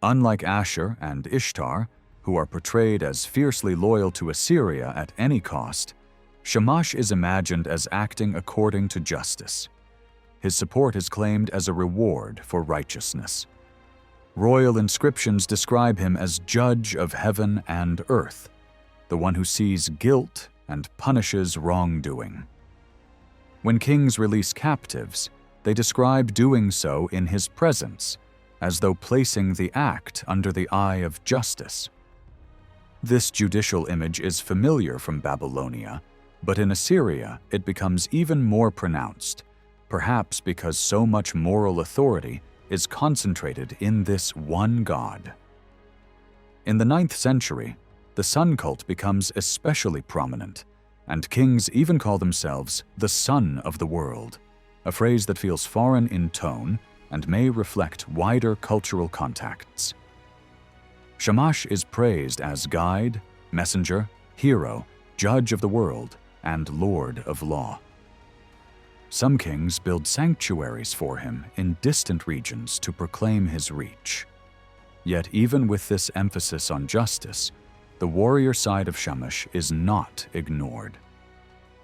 A: Unlike Ashur and Ishtar, who are portrayed as fiercely loyal to Assyria at any cost, Shamash is imagined as acting according to justice. His support is claimed as a reward for righteousness. Royal inscriptions describe him as judge of heaven and earth, the one who sees guilt and punishes wrongdoing. When kings release captives, they describe doing so in his presence, as though placing the act under the eye of justice. This judicial image is familiar from Babylonia, but in Assyria it becomes even more pronounced, perhaps because so much moral authority is concentrated in this one god. In the 9th century, the sun cult becomes especially prominent, and kings even call themselves the sun of the world, a phrase that feels foreign in tone and may reflect wider cultural contexts. Shamash is praised as guide, messenger, hero, judge of the world, and lord of law. Some kings build sanctuaries for him in distant regions to proclaim his reach. Yet even with this emphasis on justice, the warrior side of Shamash is not ignored.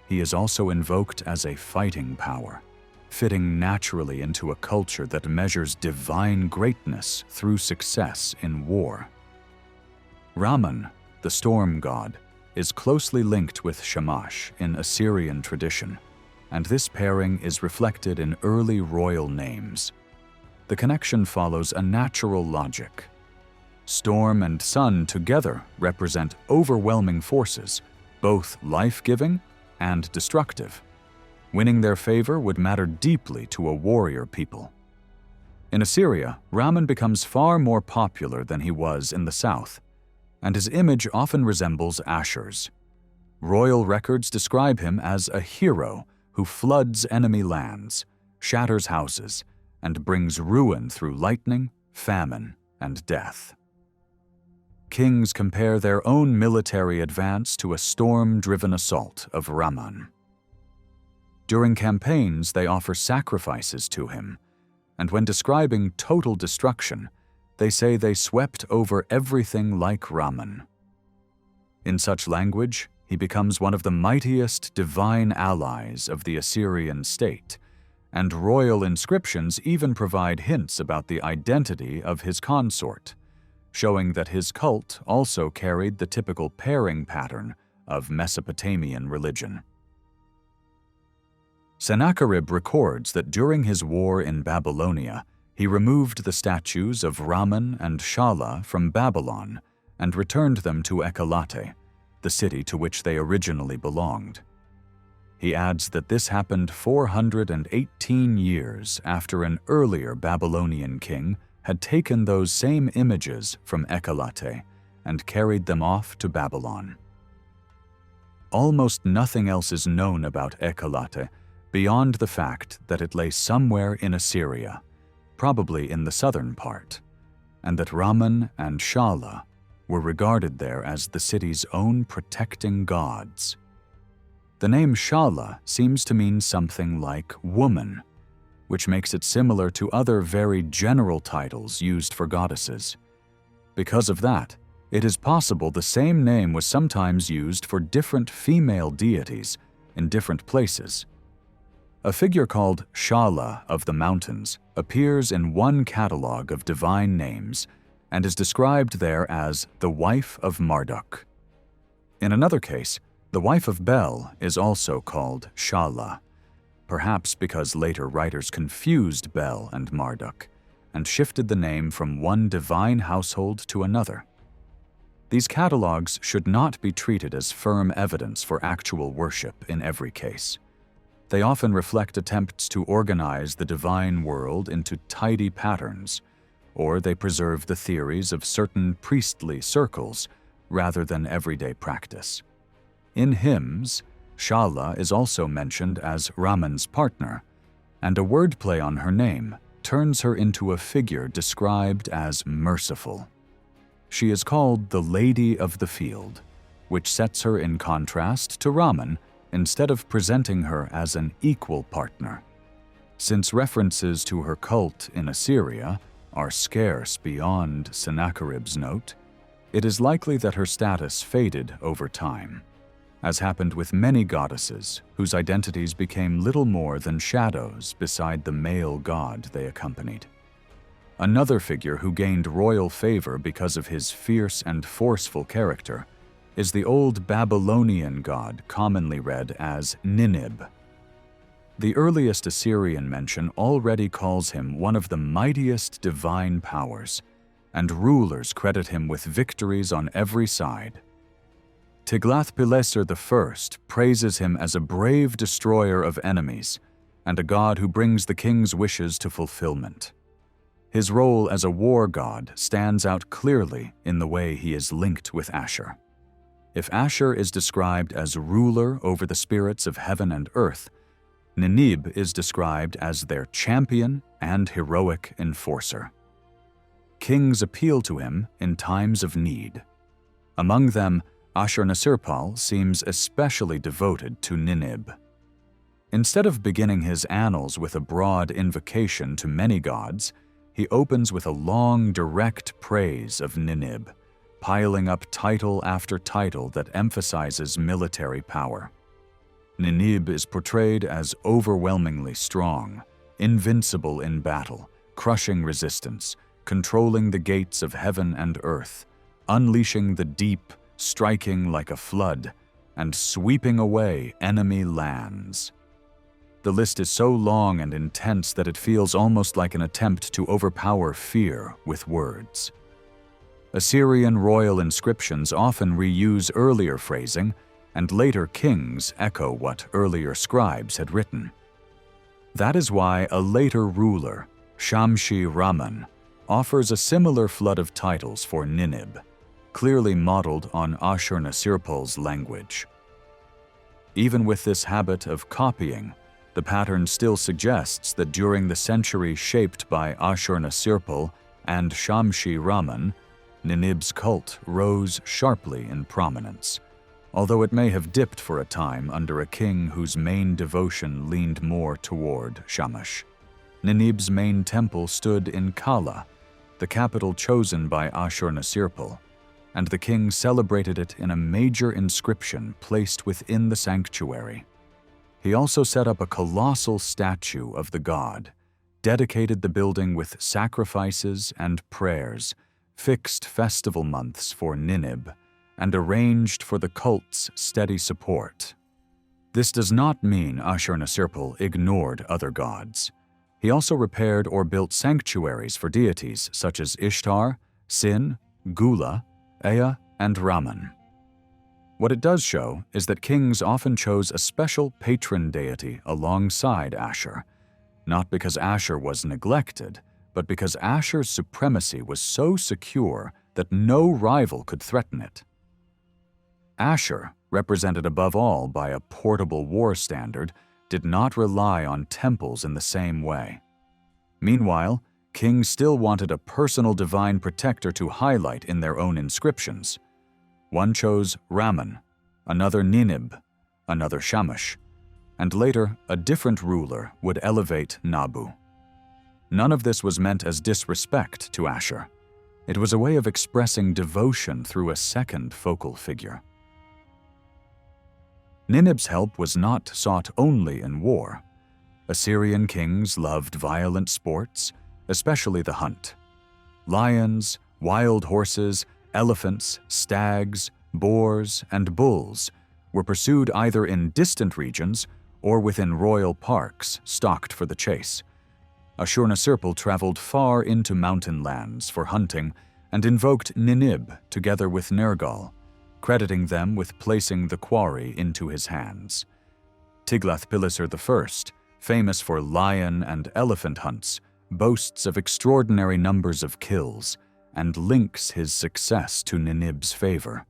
A: He is also invoked as a fighting power, fitting naturally into a culture that measures divine greatness through success in war. Ramman, the storm god, is closely linked with Shamash in Assyrian tradition, and this pairing is reflected in early royal names. The connection follows a natural logic. Storm and sun together represent overwhelming forces, both life-giving and destructive. Winning their favor would matter deeply to a warrior people. In Assyria, Ramman becomes far more popular than he was in the south, and his image often resembles Ashur's. Royal records describe him as a hero who floods enemy lands, shatters houses, and brings ruin through lightning, famine, and death. Kings compare their own military advance to a storm-driven assault of Ramman. During campaigns, they offer sacrifices to him, and when describing total destruction, they say they swept over everything like Ramman. In such language, he becomes one of the mightiest divine allies of the Assyrian state, and royal inscriptions even provide hints about the identity of his consort, showing that his cult also carried the typical pairing pattern of Mesopotamian religion. Sennacherib records that during his war in Babylonia, he removed the statues of Ramman and Shala from Babylon and returned them to Ekkalate, the city to which they originally belonged. He adds that this happened 418 years after an earlier Babylonian king had taken those same images from Ekkalate and carried them off to Babylon. Almost nothing else is known about Ekkalate beyond the fact that it lay somewhere in Assyria, probably in the southern part, and that Ramman and Shala were regarded there as the city's own protecting gods. The name Shala seems to mean something like woman, which makes it similar to other very general titles used for goddesses. Because of that, it is possible the same name was sometimes used for different female deities in different places. A figure called Shala of the Mountains appears in one catalog of divine names and is described there as the wife of Marduk. In another case, the wife of Bel is also called Shala. perhaps because later writers confused Bel and Marduk and shifted the name from one divine household to another. These catalogues should not be treated as firm evidence for actual worship in every case. They often reflect attempts to organize the divine world into tidy patterns, or they preserve the theories of certain priestly circles rather than everyday practice. In hymns, Shala is also mentioned as Raman's partner, and a wordplay on her name turns her into a figure described as merciful. She is called the Lady of the Field, which sets her in contrast to Raman instead of presenting her as an equal partner. Since references to her cult in Assyria are scarce beyond Sennacherib's note, it is likely that her status faded over time, as happened with many goddesses whose identities became little more than shadows beside the male god they accompanied. Another figure who gained royal favor because of his fierce and forceful character is the old Babylonian god commonly read as Ninib. The earliest Assyrian mention already calls him one of the mightiest divine powers, and rulers credit him with victories on every side. Tiglath-Pileser I praises him as a brave destroyer of enemies and a god who brings the king's wishes to fulfillment. His role as a war god stands out clearly in the way he is linked with Ashur. If Ashur is described as ruler over the spirits of heaven and earth, Ninib is described as their champion and heroic enforcer. Kings appeal to him in times of need. Among them, Ashur-Nasirpal seems especially devoted to Ninib. Instead of beginning his annals with a broad invocation to many gods, he opens with a long, direct praise of Ninib, piling up title after title that emphasizes military power. Ninib is portrayed as overwhelmingly strong, invincible in battle, crushing resistance, controlling the gates of heaven and earth, unleashing the deep, striking like a flood, and sweeping away enemy lands. The list is so long and intense that it feels almost like an attempt to overpower fear with words. Assyrian royal inscriptions often reuse earlier phrasing, and later kings echo what earlier scribes had written. That is why a later ruler, Shamshi-Raman, offers a similar flood of titles for Ninib, clearly modeled on Ashur-Nasirpal's language. Even with this habit of copying, the pattern still suggests that during the century shaped by Ashur-Nasirpal and Shamshi-Raman, Ninib's cult rose sharply in prominence, although it may have dipped for a time under a king whose main devotion leaned more toward Shamash. Ninib's main temple stood in Kala, the capital chosen by Ashur-Nasirpal, and the king celebrated it in a major inscription placed within the sanctuary. He also set up a colossal statue of the god, dedicated the building with sacrifices and prayers, fixed festival months for Ninib, and arranged for the cult's steady support. This does not mean Ashur-Nasirpal ignored other gods. He also repaired or built sanctuaries for deities such as Ishtar, Sin, Gula, Ea, and Raman. What it does show is that kings often chose a special patron deity alongside Ashur, not because Ashur was neglected, but because Ashur's supremacy was so secure that no rival could threaten it. Ashur, represented above all by a portable war standard, did not rely on temples in the same way. Meanwhile, kings still wanted a personal divine protector to highlight in their own inscriptions. One chose Raman, another Ninib, another Shamash, and later a different ruler would elevate Nabu. None of this was meant as disrespect to Ashur. It was a way of expressing devotion through a second focal figure. Ninib's help was not sought only in war. Assyrian kings loved violent sports, especially the hunt. Lions, wild horses, elephants, stags, boars, and bulls were pursued either in distant regions or within royal parks stocked for the chase. Ashur-Nisirpal traveled far into mountain lands for hunting and invoked Ninib together with Nergal, crediting them with placing the quarry into his hands. Tiglath-Pileser I, famous for lion and elephant hunts, boasts of extraordinary numbers of kills and links his success to Ninib's favor,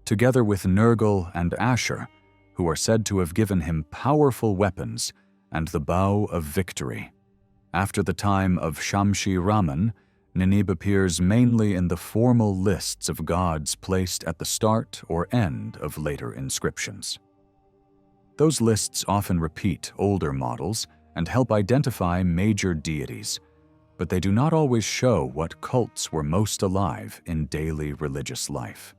A: together with Nergal and Ashur, who are said to have given him powerful weapons and the bow of victory. After the time of Shamshi-Ramman, Ninib appears mainly in the formal lists of gods placed at the start or end of later inscriptions. Those lists often repeat older models and help identify major deities, but they do not always show what cults were most alive in daily religious life.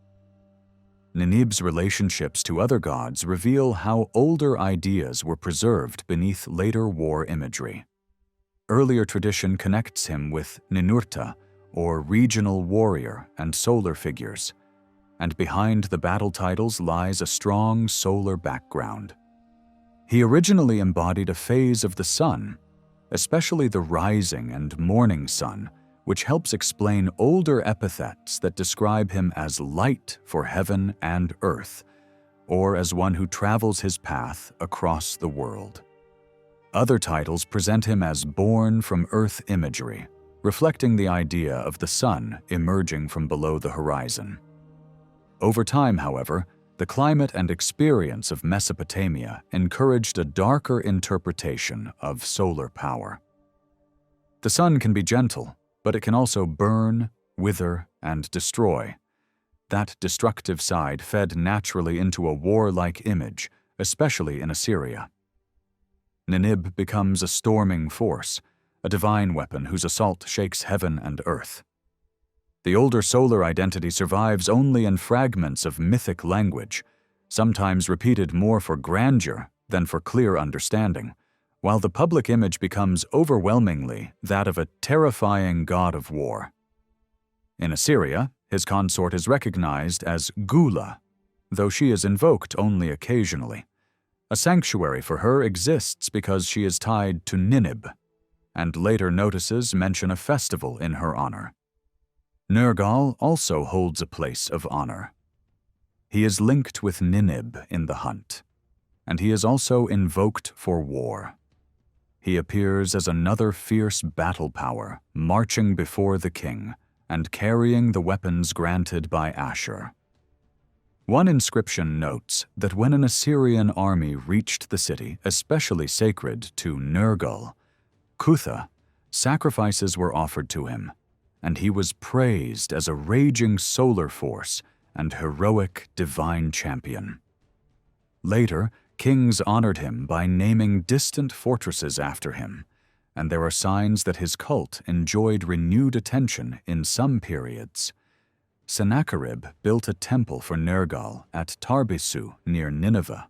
A: Ninib's relationships to other gods reveal how older ideas were preserved beneath later war imagery. Earlier tradition connects him with Ninurta, or regional warrior and solar figures, and behind the battle titles lies a strong solar background. He originally embodied a phase of the sun, especially the rising and morning sun, which helps explain older epithets that describe him as light for heaven and earth, or as one who travels his path across the world. Other titles present him as born from earth imagery, reflecting the idea of the sun emerging from below the horizon. Over time, however, the climate and experience of Mesopotamia encouraged a darker interpretation of solar power. The sun can be gentle, but it can also burn, wither, and destroy. That destructive side fed naturally into a warlike image, especially in Assyria. Ninib becomes a storming force, a divine weapon whose assault shakes heaven and earth. The older solar identity survives only in fragments of mythic language, sometimes repeated more for grandeur than for clear understanding, while the public image becomes overwhelmingly that of a terrifying god of war. In Assyria, his consort is recognized as Gula, though she is invoked only occasionally. A sanctuary for her exists because she is tied to Ninib, and later notices mention a festival in her honor. Nergal also holds a place of honor. He is linked with Ninib in the hunt, and he is also invoked for war. He appears as another fierce battle power, marching before the king and carrying the weapons granted by Ashur. One inscription notes that when an Assyrian army reached the city, especially sacred to Nergal, Kutha, sacrifices were offered to him, and he was praised as a raging solar force and heroic divine champion. Later, kings honored him by naming distant fortresses after him, and there are signs that his cult enjoyed renewed attention in some periods. Sennacherib built a temple for Nergal at Tarbisu near Nineveh,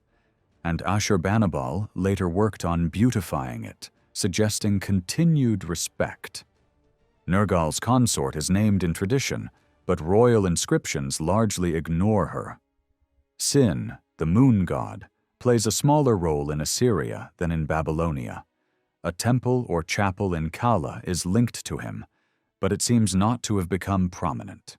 A: and Ashurbanipal later worked on beautifying it, suggesting continued respect. Nergal's consort is named in tradition, but royal inscriptions largely ignore her. Sin, the moon god, plays a smaller role in Assyria than in Babylonia. A temple or chapel in Kala is linked to him, but it seems not to have become prominent.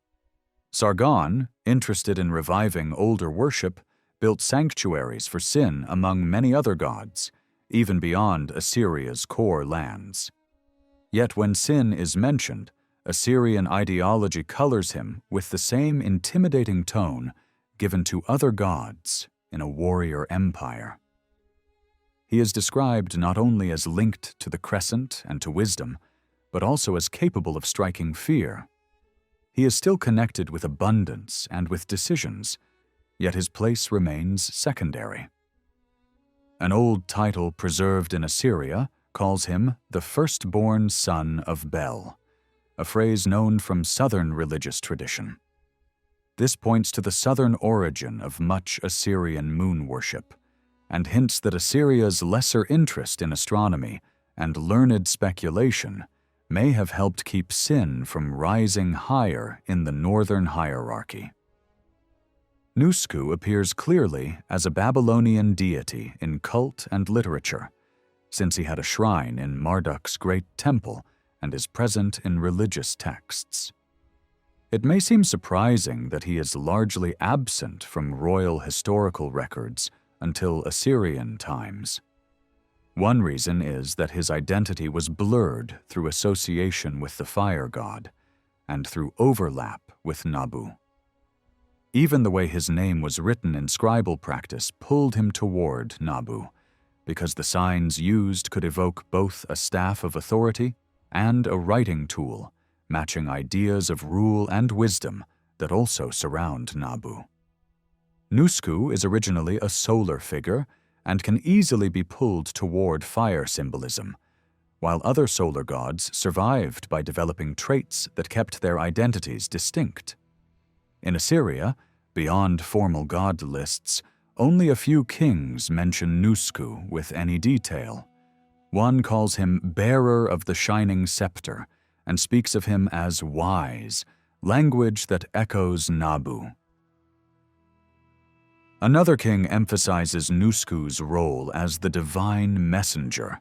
A: Sargon, interested in reviving older worship, built sanctuaries for Sin among many other gods, even beyond Assyria's core lands. Yet when Sin is mentioned, Assyrian ideology colors him with the same intimidating tone given to other gods in a warrior empire. He is described not only as linked to the crescent and to wisdom, but also as capable of striking fear. He is still connected with abundance and with decisions, yet his place remains secondary. An old title preserved in Assyria calls him the firstborn son of Bel, a phrase known from southern religious tradition. This points to the southern origin of much Assyrian moon worship, and hints that Assyria's lesser interest in astronomy and learned speculation may have helped keep Sin from rising higher in the northern hierarchy. Nusku appears clearly as a Babylonian deity in cult and literature, since he had a shrine in Marduk's great temple and is present in religious texts. It may seem surprising that he is largely absent from royal historical records until Assyrian times. One reason is that his identity was blurred through association with the fire god and through overlap with Nabu. Even the way his name was written in scribal practice pulled him toward Nabu, because the signs used could evoke both a staff of authority and a writing tool, matching ideas of rule and wisdom that also surround Nabu. Nusku is originally a solar figure and can easily be pulled toward fire symbolism, while other solar gods survived by developing traits that kept their identities distinct. In Assyria, beyond formal god lists, only a few kings mention Nusku with any detail. One calls him bearer of the shining scepter and speaks of him as wise, language that echoes Nabu. Another king emphasizes Nusku's role as the divine messenger,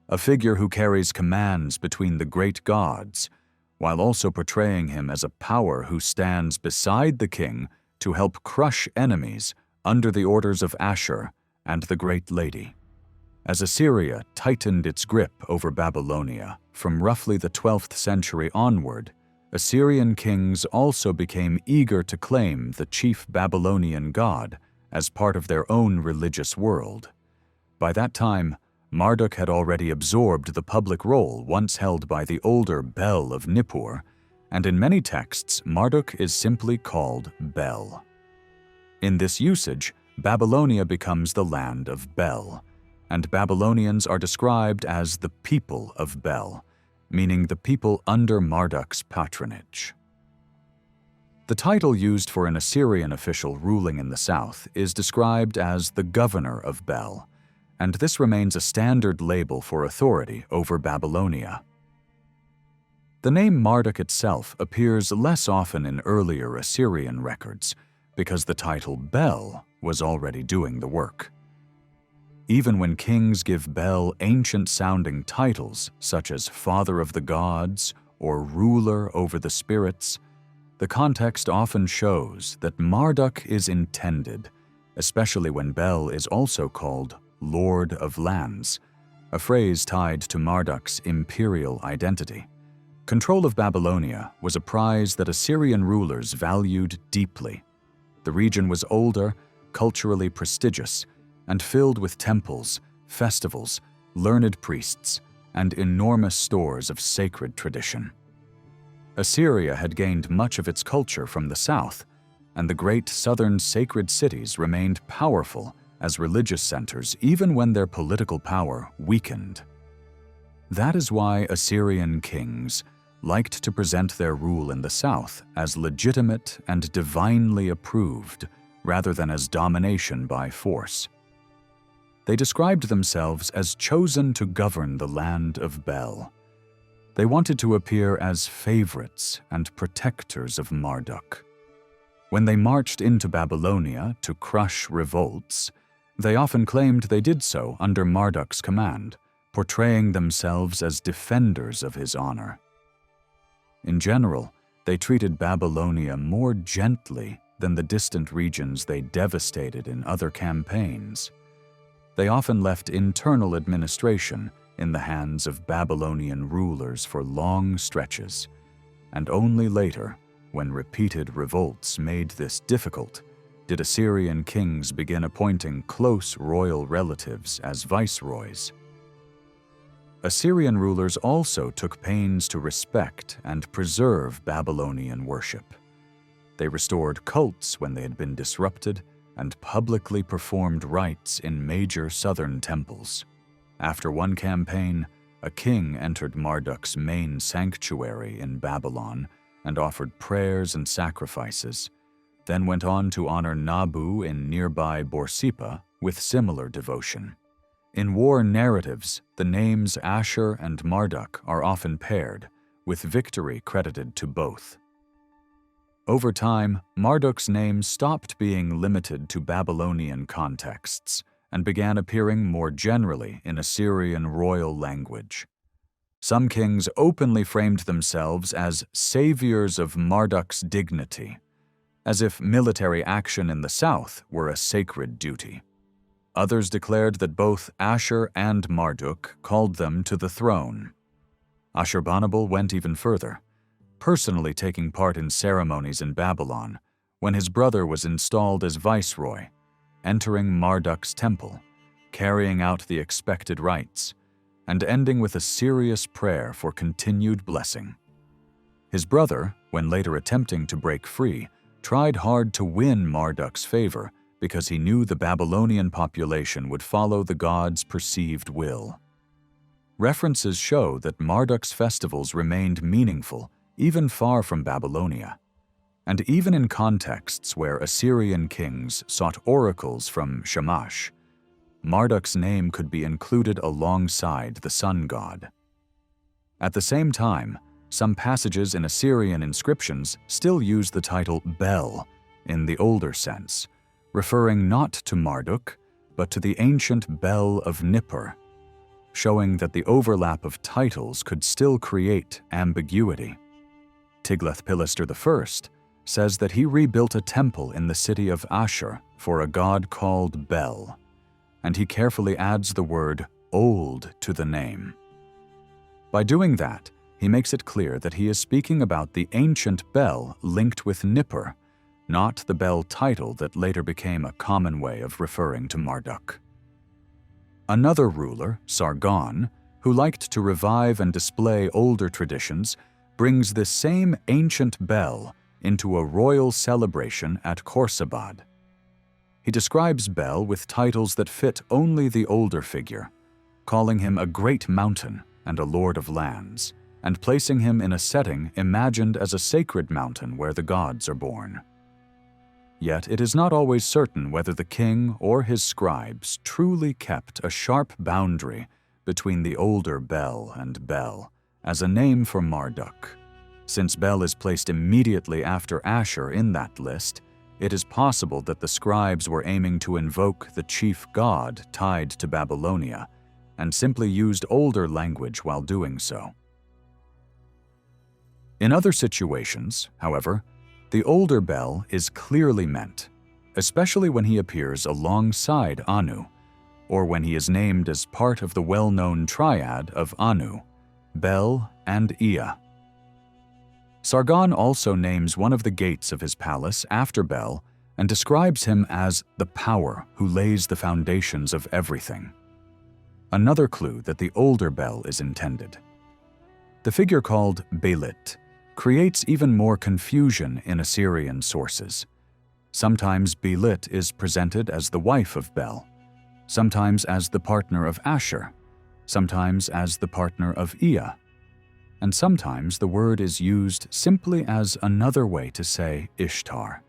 A: a figure who carries commands between the great gods, while also portraying him as a power who stands beside the king to help crush enemies under the orders of Ashur and the Great Lady. As Assyria tightened its grip over Babylonia from roughly the 12th century onward, Assyrian kings also became eager to claim the chief Babylonian god as part of their own religious world. By that time, Marduk had already absorbed the public role once held by the older Bel of Nippur, and in many texts, Marduk is simply called Bel. In this usage, Babylonia becomes the land of Bel, and Babylonians are described as the people of Bel, meaning the people under Marduk's patronage. The title used for an Assyrian official ruling in the south is described as the governor of Bel, and this remains a standard label for authority over Babylonia. The name Marduk itself appears less often in earlier Assyrian records because the title Bel was already doing the work. Even when kings give Bel ancient-sounding titles such as Father of the Gods or Ruler over the Spirits, the context often shows that Marduk is intended, especially when Bel is also called Lord of Lands, a phrase tied to Marduk's imperial identity. Control of Babylonia was a prize that Assyrian rulers valued deeply. The region was older, culturally prestigious, and filled with temples, festivals, learned priests, and enormous stores of sacred tradition. Assyria had gained much of its culture from the south, and the great southern sacred cities remained powerful as religious centers even when their political power weakened. That is why Assyrian kings liked to present their rule in the south as legitimate and divinely approved rather than as domination by force. They described themselves as chosen to govern the land of Bel. They wanted to appear as favorites and protectors of Marduk. When they marched into Babylonia to crush revolts, they often claimed they did so under Marduk's command, portraying themselves as defenders of his honor. In general, they treated Babylonia more gently than the distant regions they devastated in other campaigns. They often left internal administration in the hands of Babylonian rulers for long stretches, and only later, when repeated revolts made this difficult, did Assyrian kings begin appointing close royal relatives as viceroys. Assyrian rulers also took pains to respect and preserve Babylonian worship. They restored cults when they had been disrupted and publicly performed rites in major southern temples. After one campaign, a king entered Marduk's main sanctuary in Babylon and offered prayers and sacrifices, then went on to honor Nabu in nearby Borsippa with similar devotion. In war narratives, the names Ashur and Marduk are often paired, with victory credited to both. Over time, Marduk's name stopped being limited to Babylonian contexts and began appearing more generally in Assyrian royal language. Some kings openly framed themselves as saviors of Marduk's dignity, as if military action in the south were a sacred duty. Others declared that both Ashur and Marduk called them to the throne. Ashurbanipal went even further, personally taking part in ceremonies in Babylon when his brother was installed as viceroy, entering Marduk's temple, carrying out the expected rites, and ending with a serious prayer for continued blessing. His brother, when later attempting to break free, tried hard to win Marduk's favor because he knew the Babylonian population would follow the god's perceived will. References show that Marduk's festivals remained meaningful even far from Babylonia, and even in contexts where Assyrian kings sought oracles from Shamash, Marduk's name could be included alongside the sun god. At the same time, some passages in Assyrian inscriptions still use the title Bel in the older sense, referring not to Marduk, but to the ancient Bel of Nippur, showing that the overlap of titles could still create ambiguity. Tiglath-Pileser I says that he rebuilt a temple in the city of Ashur for a god called Bel, and he carefully adds the word old to the name. By doing that, he makes it clear that he is speaking about the ancient Bel linked with Nippur, not the Bel title that later became a common way of referring to Marduk. Another ruler, Sargon, who liked to revive and display older traditions, brings this same ancient Bel into a royal celebration at Khorsabad. He describes Bel with titles that fit only the older figure, calling him a great mountain and a lord of lands, and placing him in a setting imagined as a sacred mountain where the gods are born. Yet it is not always certain whether the king or his scribes truly kept a sharp boundary between the older Bel and Bel as a name for Marduk. Since Bel is placed immediately after Ashur in that list, it is possible that the scribes were aiming to invoke the chief god tied to Babylonia and simply used older language while doing so. In other situations, however, the older Bel is clearly meant, especially when he appears alongside Anu, or when he is named as part of the well-known triad of Anu, Bel, and Ea. Sargon also names one of the gates of his palace after Bel and describes him as the power who lays the foundations of everything. Another clue that the older Bel is intended. The figure called Belit creates even more confusion in Assyrian sources. Sometimes Belit is presented as the wife of Bel, sometimes as the partner of Ashur, sometimes as the partner of Ea, and sometimes the word is used simply as another way to say Ishtar.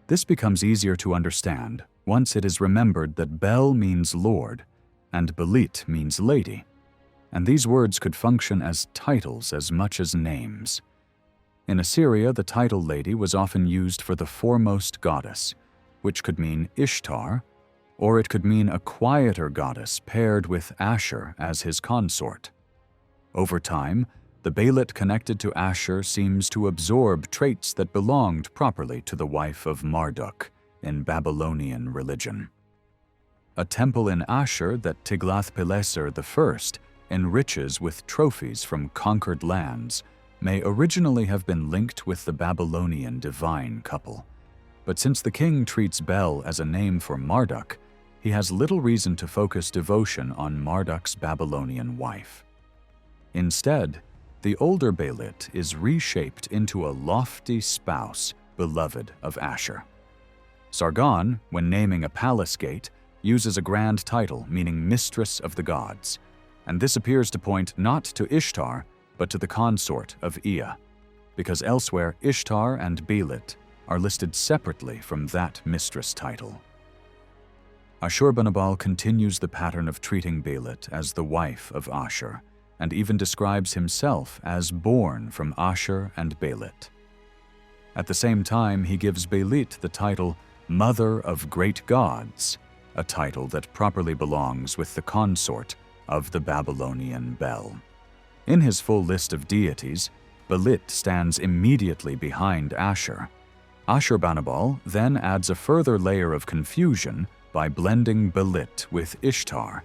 A: This becomes easier to understand once it is remembered that Bel means lord and Belit means lady, and these words could function as titles as much as names. In Assyria, the title lady was often used for the foremost goddess, which could mean Ishtar, or it could mean a quieter goddess paired with Ashur as his consort. Over time, the Belit connected to Ashur seems to absorb traits that belonged properly to the wife of Marduk in Babylonian religion. A temple in Ashur that Tiglath-Pileser I enriches with trophies from conquered lands may originally have been linked with the Babylonian divine couple. But since the king treats Bel as a name for Marduk, he has little reason to focus devotion on Marduk's Babylonian wife. Instead, the older Belit is reshaped into a lofty spouse beloved of Ashur. Sargon, when naming a palace gate, uses a grand title meaning mistress of the gods, and this appears to point not to Ishtar, but to the consort of Ea, because elsewhere Ishtar and Belit are listed separately from that mistress title. Ashurbanipal continues the pattern of treating Belit as the wife of Ashur, and even describes himself as born from Ashur and Belit. At the same time, he gives Belit the title Mother of Great Gods, a title that properly belongs with the consort of the Babylonian Bel. In his full list of deities, Belit stands immediately behind Ashur. Ashurbanipal then adds a further layer of confusion by blending Belit with Ishtar.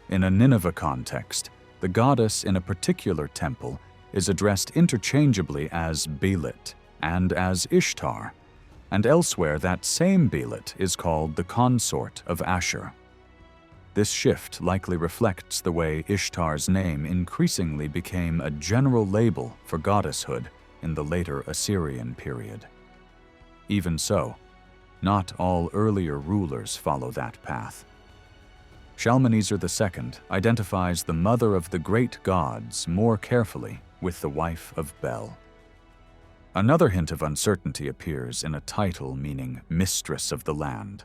A: In a Nineveh context, the goddess in a particular temple is addressed interchangeably as Belit and as Ishtar, and elsewhere that same Belit is called the consort of Ashur. This shift likely reflects the way Ishtar's name increasingly became a general label for goddesshood in the later Assyrian period. Even so, not all earlier rulers follow that path. Shalmaneser II identifies the mother of the great gods more carefully with the wife of Bel. Another hint of uncertainty appears in a title meaning mistress of the land,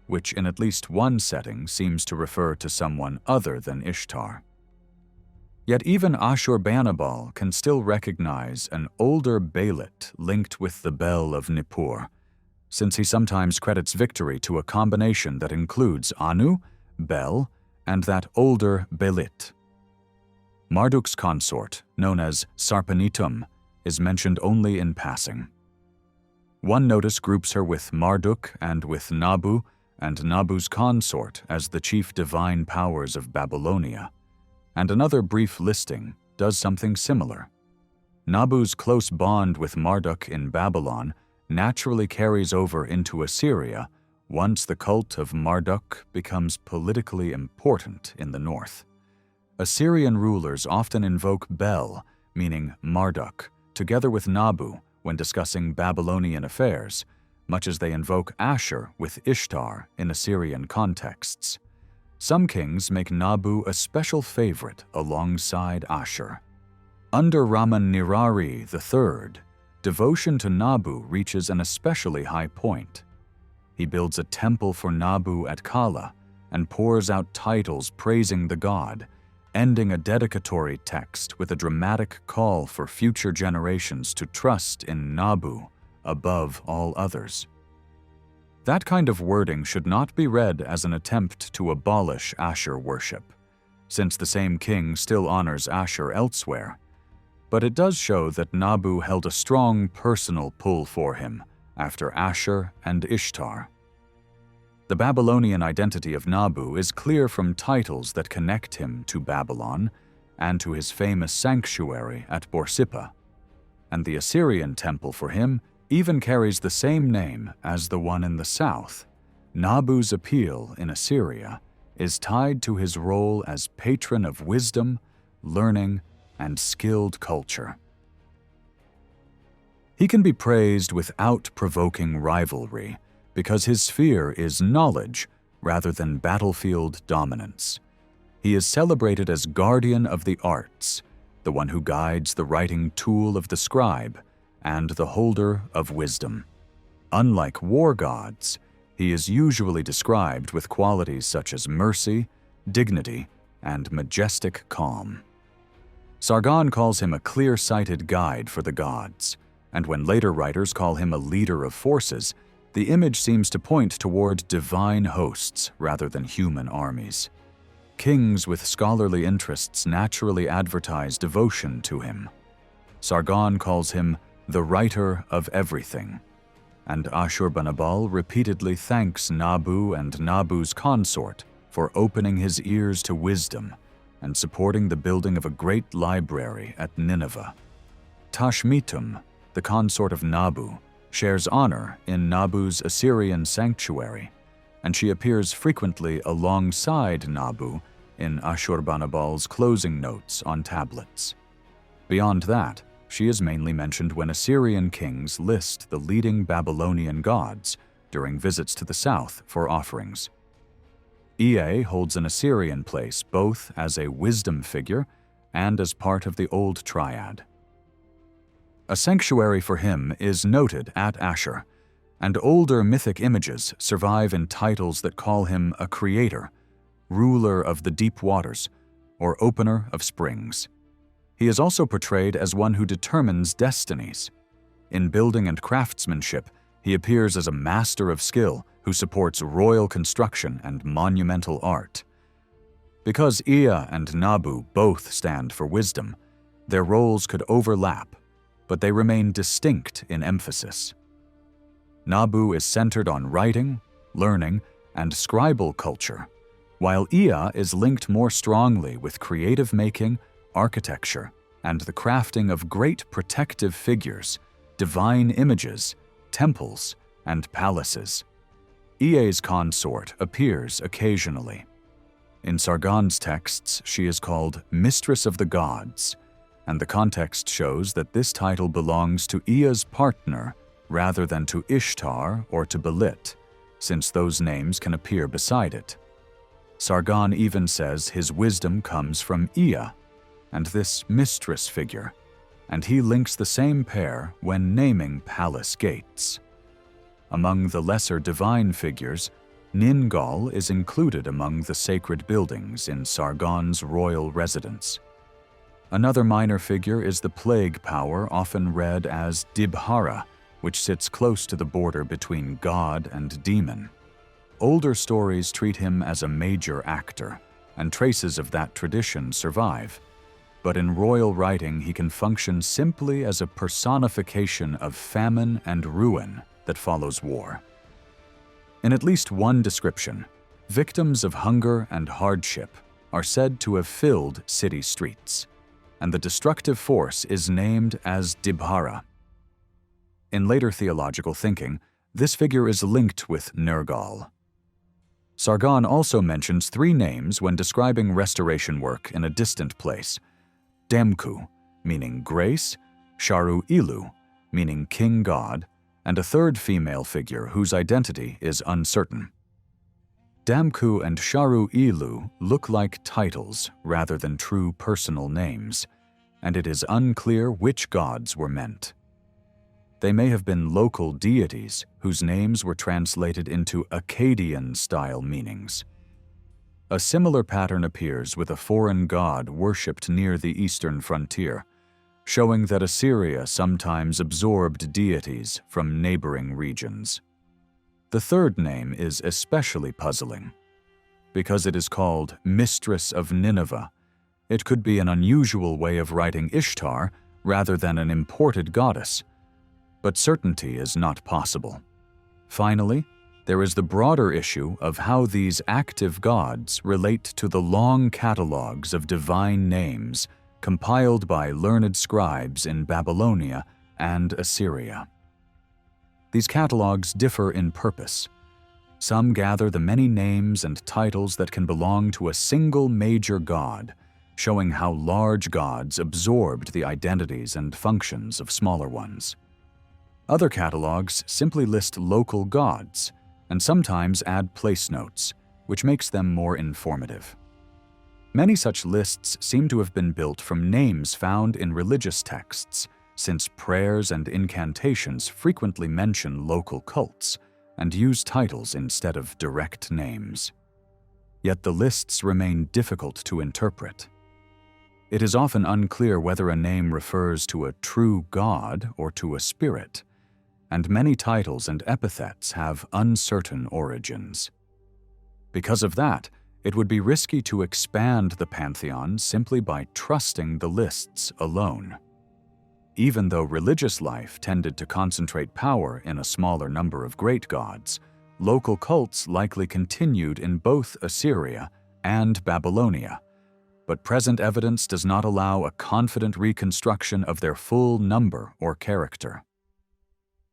A: which in at least one setting seems to refer to someone other than Ishtar. Yet even Ashurbanipal can still recognize an older Belit linked with the Bel of Nippur, since he sometimes credits victory to a combination that includes Anu, Bel, and that older Belit. Marduk's consort, known as Sarpanitum, is mentioned only in passing. One notice groups her with Marduk and with Nabu, and Nabu's consort as the chief divine powers of Babylonia, and another brief listing does something similar. Nabu's close bond with Marduk in Babylon naturally carries over into Assyria once the cult of Marduk becomes politically important in the north. Assyrian rulers often invoke Bel, meaning Marduk, together with Nabu when discussing Babylonian affairs, much as they invoke Ashur with Ishtar in Assyrian contexts. Some kings make Nabu a special favorite alongside Ashur. Under Raman-Nirari III, devotion to Nabu reaches an especially high point. He builds a temple for Nabu at Kala and pours out titles praising the god, ending a dedicatory text with a dramatic call for future generations to trust in Nabu above all others. That kind of wording should not be read as an attempt to abolish Ashur worship, since the same king still honors Ashur elsewhere, but it does show that Nabu held a strong personal pull for him after Ashur and Ishtar. The Babylonian identity of Nabu is clear from titles that connect him to Babylon and to his famous sanctuary at Borsippa, and the Assyrian temple for him even carries the same name as the one in the south. Nabu's appeal in Assyria is tied to his role as patron of wisdom, learning, and skilled culture. He can be praised without provoking rivalry because his sphere is knowledge rather than battlefield dominance. He is celebrated as guardian of the arts, the one who guides the writing tool of the scribe, and the holder of wisdom. Unlike war gods, he is usually described with qualities such as mercy, dignity, and majestic calm. Sargon calls him a clear-sighted guide for the gods, and when later writers call him a leader of forces, the image seems to point toward divine hosts rather than human armies. Kings with scholarly interests naturally advertise devotion to him. Sargon calls him the writer of everything, and Ashurbanipal repeatedly thanks Nabu and Nabu's consort for opening his ears to wisdom and supporting the building of a great library at Nineveh. Tashmitum, the consort of Nabu, shares honor in Nabu's Assyrian sanctuary, and she appears frequently alongside Nabu in Ashurbanipal's closing notes on tablets. Beyond that, she is mainly mentioned when Assyrian kings list the leading Babylonian gods during visits to the south for offerings. Ea holds an Assyrian place both as a wisdom figure and as part of the old triad. A sanctuary for him is noted at Ashur, and older mythic images survive in titles that call him a creator, ruler of the deep waters, or opener of springs. He is also portrayed as one who determines destinies. In building and craftsmanship, he appears as a master of skill who supports royal construction and monumental art. Because Ea and Nabu both stand for wisdom, their roles could overlap, but they remain distinct in emphasis. Nabu is centered on writing, learning, and scribal culture, while Ea is linked more strongly with creative making, architecture, and the crafting of great protective figures, divine images, temples, and palaces. Ea's consort appears occasionally. In Sargon's texts, she is called Mistress of the Gods, and the context shows that this title belongs to Ea's partner rather than to Ishtar or to Belit, since those names can appear beside it. Sargon even says his wisdom comes from Ea and this mistress figure, and he links the same pair when naming palace gates. Among the lesser divine figures, Ningal is included among the sacred buildings in Sargon's royal residence. Another minor figure is the plague power often read as Dibhara, which sits close to the border between god and demon. Older stories treat him as a major actor, and traces of that tradition survive. But in royal writing, he can function simply as a personification of famine and ruin that follows war. In at least one description, victims of hunger and hardship are said to have filled city streets, and the destructive force is named as Dibhara. In later theological thinking, this figure is linked with Nergal. Sargon also mentions three names when describing restoration work in a distant place: Damku, meaning grace, Sharu Ilu, meaning king god, and a third female figure whose identity is uncertain. Damku and Sharu Ilu look like titles rather than true personal names, and it is unclear which gods were meant. They may have been local deities whose names were translated into Akkadian-style meanings. A similar pattern appears with a foreign god worshipped near the eastern frontier, showing that Assyria sometimes absorbed deities from neighboring regions. The third name is especially puzzling. Because it is called Mistress of Nineveh, it could be an unusual way of writing Ishtar rather than an imported goddess, but certainty is not possible. Finally, there is the broader issue of how these active gods relate to the long catalogues of divine names compiled by learned scribes in Babylonia and Assyria. These catalogues differ in purpose. Some gather the many names and titles that can belong to a single major god, showing how large gods absorbed the identities and functions of smaller ones. Other catalogues simply list local gods, and sometimes add place notes, which makes them more informative. Many such lists seem to have been built from names found in religious texts, since prayers and incantations frequently mention local cults and use titles instead of direct names. Yet the lists remain difficult to interpret. It is often unclear whether a name refers to a true god or to a spirit, and many titles and epithets have uncertain origins. Because of that, it would be risky to expand the pantheon simply by trusting the lists alone. Even though religious life tended to concentrate power in a smaller number of great gods, local cults likely continued in both Assyria and Babylonia, but present evidence does not allow a confident reconstruction of their full number or character.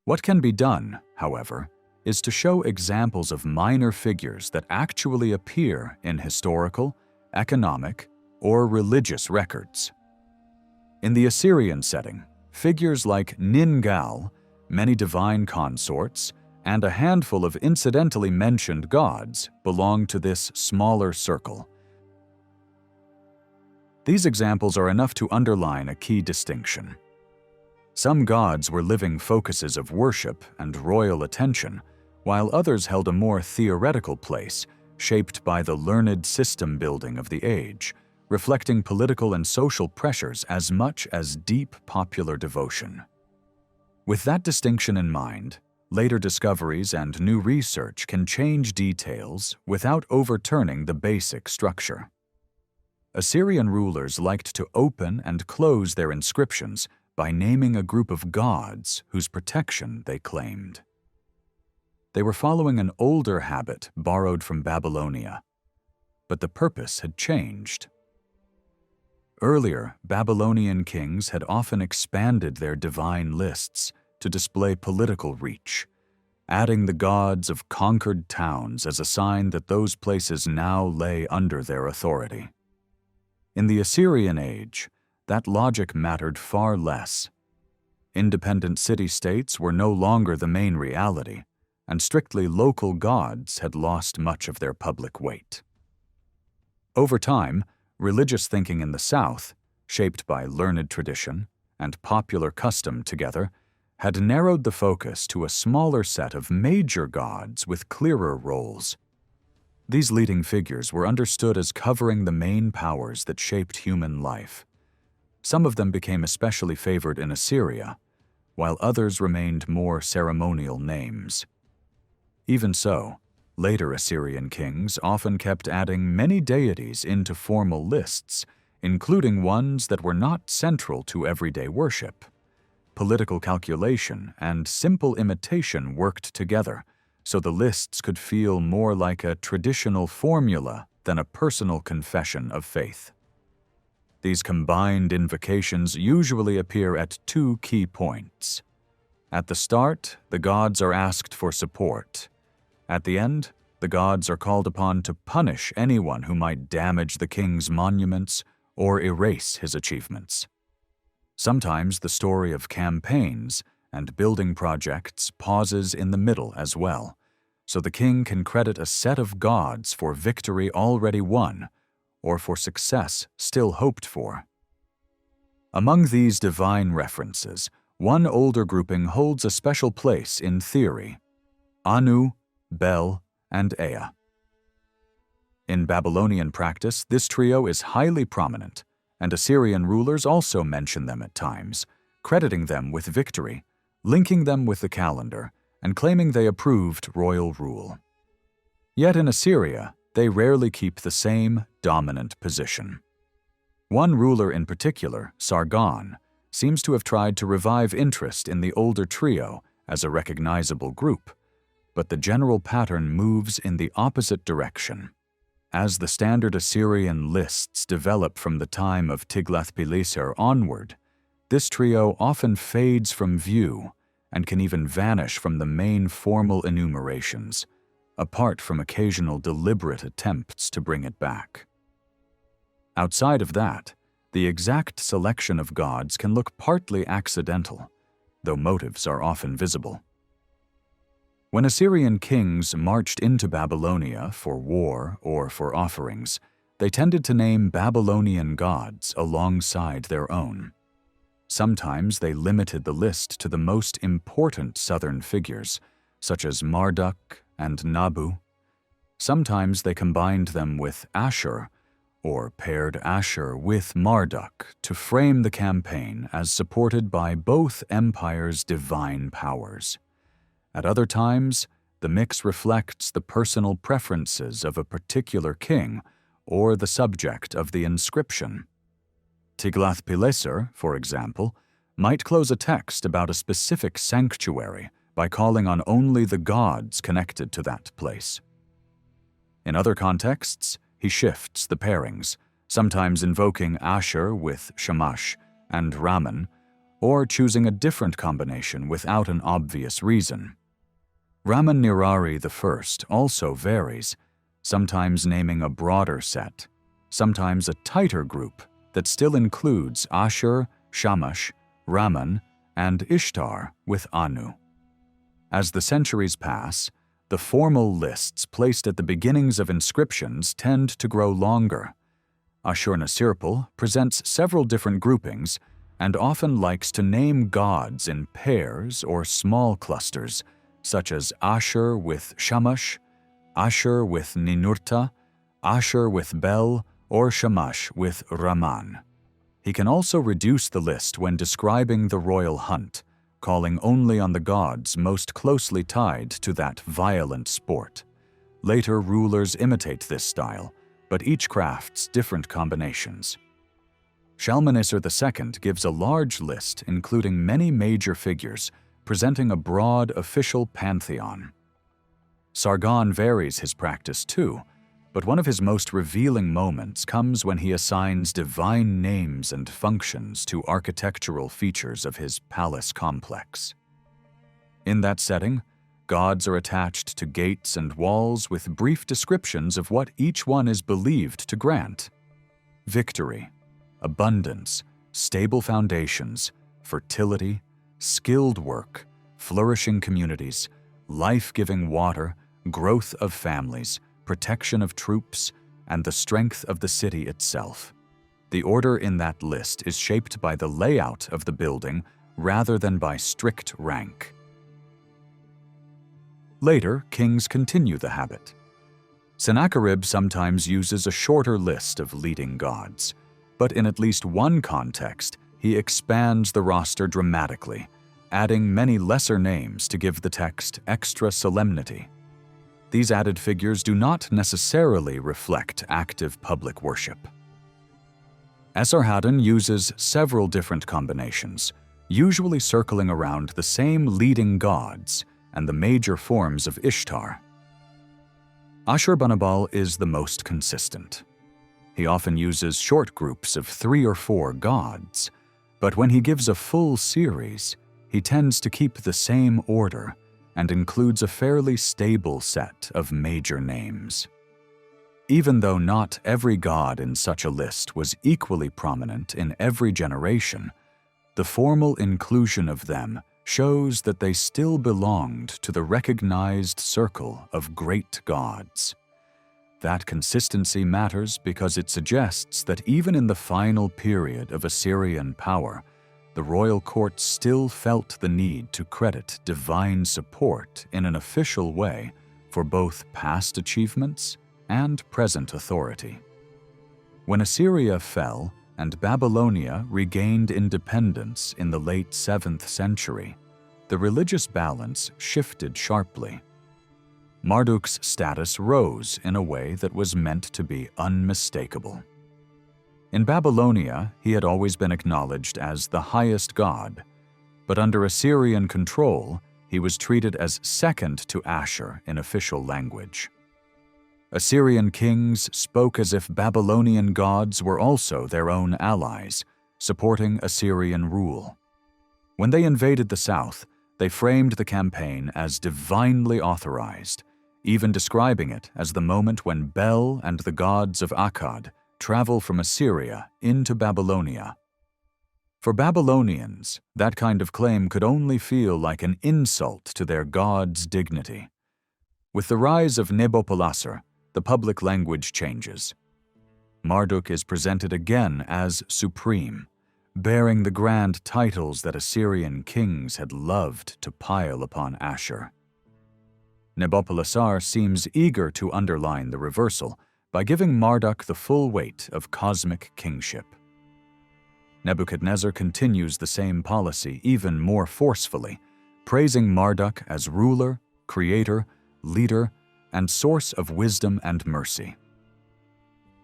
A: What can be done, however, is to show examples of minor figures that actually appear in historical, economic, or religious records. In the Assyrian setting, figures like Ningal, many divine consorts, and a handful of incidentally mentioned gods belong to this smaller circle. These examples are enough to underline a key distinction. Some gods were living focuses of worship and royal attention, while others held a more theoretical place, shaped by the learned system building of the age, reflecting political and social pressures as much as deep popular devotion. With that distinction in mind, later discoveries and new research can change details without overturning the basic structure. Assyrian rulers liked to open and close their inscriptions by naming a group of gods whose protection they claimed. They were following an older habit borrowed from Babylonia, but the purpose had changed. Earlier, Babylonian kings had often expanded their divine lists to display political reach, adding the gods of conquered towns as a sign that those places now lay under their authority. In the Assyrian age, that logic mattered far less. Independent city-states were no longer the main reality, and strictly local gods had lost much of their public weight. Over time, religious thinking in the South, shaped by learned tradition and popular custom together, had narrowed the focus to a smaller set of major gods with clearer roles. These leading figures were understood as covering the main powers that shaped human life. Some of them became especially favored in Assyria, while others remained more ceremonial names. Even so, later Assyrian kings often kept adding many deities into formal lists, including ones that were not central to everyday worship. Political calculation and simple imitation worked together, so the lists could feel more like a traditional formula than a personal confession of faith. These combined invocations usually appear at two key points. At the start, the gods are asked for support. At the end, the gods are called upon to punish anyone who might damage the king's monuments or erase his achievements. Sometimes the story of campaigns and building projects pauses in the middle as well, so the king can credit a set of gods for victory already won or for success still hoped for. Among these divine references, one older grouping holds a special place in theory: Anu, Bel, and Ea. In Babylonian practice, this trio is highly prominent, and Assyrian rulers also mention them at times, crediting them with victory, linking them with the calendar, and claiming they approved royal rule. Yet in Assyria, they rarely keep the same dominant position. One ruler in particular, Sargon, seems to have tried to revive interest in the older trio as a recognizable group, but the general pattern moves in the opposite direction. As the standard Assyrian lists develop from the time of Tiglath-Pileser onward, this trio often fades from view and can even vanish from the main formal enumerations, apart from occasional deliberate attempts to bring it back. Outside of that, the exact selection of gods can look partly accidental, though motives are often visible. When Assyrian kings marched into Babylonia for war or for offerings, they tended to name Babylonian gods alongside their own. Sometimes they limited the list to the most important southern figures, such as Marduk and Nabu. Sometimes they combined them with Ashur, or paired Ashur with Marduk to frame the campaign as supported by both empires' divine powers. At other times, the mix reflects the personal preferences of a particular king or the subject of the inscription. Tiglath-Pileser, for example, might close a text about a specific sanctuary by calling on only the gods connected to that place. In other contexts, he shifts the pairings, sometimes invoking Ashur with Shamash and Raman, or choosing a different combination without an obvious reason. Raman-Nirari I also varies, sometimes naming a broader set, sometimes a tighter group that still includes Ashur, Shamash, Raman, and Ishtar with Anu. As the centuries pass, the formal lists placed at the beginnings of inscriptions tend to grow longer. Ashur-Nasirpal presents several different groupings and often likes to name gods in pairs or small clusters, such as Ashur with Shamash, Ashur with Ninurta, Ashur with Bel, or Shamash with Raman. He can also reduce the list when describing the royal hunt, calling only on the gods most closely tied to that violent sport. Later rulers imitate this style, but each crafts different combinations. Shalmaneser II gives a large list including many major figures, presenting a broad official pantheon. Sargon varies his practice too, but one of his most revealing moments comes when he assigns divine names and functions to architectural features of his palace complex. In that setting, gods are attached to gates and walls with brief descriptions of what each one is believed to grant: victory, abundance, stable foundations, fertility, skilled work, flourishing communities, life-giving water, growth of families, protection of troops, and the strength of the city itself. The order in that list is shaped by the layout of the building rather than by strict rank. Later, kings continue the habit. Sennacherib sometimes uses a shorter list of leading gods, but in at least one context, he expands the roster dramatically, adding many lesser names to give the text extra solemnity. These added figures do not necessarily reflect active public worship. Esarhaddon uses several different combinations, usually circling around the same leading gods and the major forms of Ishtar. Ashurbanipal is the most consistent. He often uses short groups of 3 or 4 gods, but when he gives a full series, he tends to keep the same order and includes a fairly stable set of major names. Even though not every god in such a list was equally prominent in every generation, the formal inclusion of them shows that they still belonged to the recognized circle of great gods. That consistency matters because it suggests that even in the final period of Assyrian power, the royal court still felt the need to credit divine support in an official way for both past achievements and present authority. When Assyria fell and Babylonia regained independence in the late 7th century, the religious balance shifted sharply. Marduk's status rose in a way that was meant to be unmistakable. In Babylonia, he had always been acknowledged as the highest god, but under Assyrian control, he was treated as second to Ashur in official language. Assyrian kings spoke as if Babylonian gods were also their own allies, supporting Assyrian rule. When they invaded the south, they framed the campaign as divinely authorized, even describing it as the moment when Bel and the gods of Akkad travel from Assyria into Babylonia. For Babylonians, that kind of claim could only feel like an insult to their god's dignity. With the rise of Nabopolassar, the public language changes. Marduk is presented again as supreme, bearing the grand titles that Assyrian kings had loved to pile upon Ashur. Nabopolassar seems eager to underline the reversal by giving Marduk the full weight of cosmic kingship. Nebuchadnezzar continues the same policy even more forcefully, praising Marduk as ruler, creator, leader, and source of wisdom and mercy.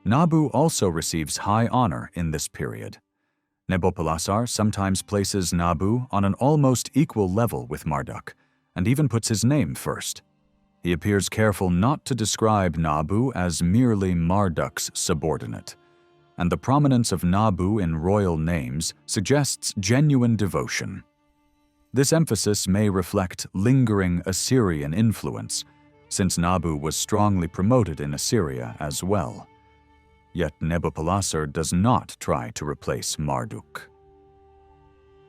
A: Nabu also receives high honor in this period. Nabopolassar sometimes places Nabu on an almost equal level with Marduk, and even puts his name first. He appears careful not to describe Nabu as merely Marduk's subordinate, and the prominence of Nabu in royal names suggests genuine devotion. This emphasis may reflect lingering Assyrian influence, since Nabu was strongly promoted in Assyria as well. Yet Nabopolassar does not try to replace Marduk.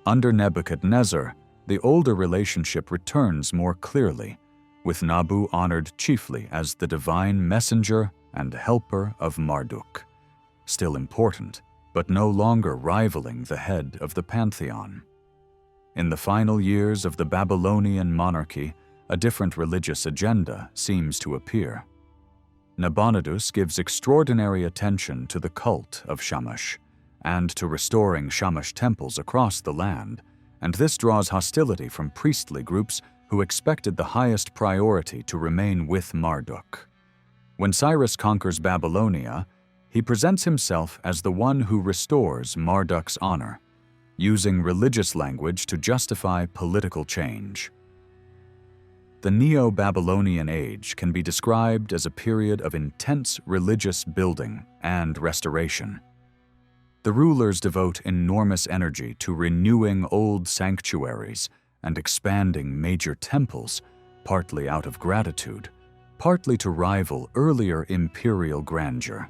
A: Under Nebuchadnezzar, the older relationship returns more clearly, with Nabu honored chiefly as the divine messenger and helper of Marduk, still important, but no longer rivaling the head of the pantheon. In the final years of the Babylonian monarchy, a different religious agenda seems to appear. Nabonidus gives extraordinary attention to the cult of Shamash and to restoring Shamash temples across the land, and this draws hostility from priestly groups who expected the highest priority to remain with Marduk. When Cyrus conquers Babylonia, he presents himself as the one who restores Marduk's honor, using religious language to justify political change. The Neo-Babylonian Age can be described as a period of intense religious building and restoration. The rulers devote enormous energy to renewing old sanctuaries and expanding major temples, partly out of gratitude, partly to rival earlier imperial grandeur.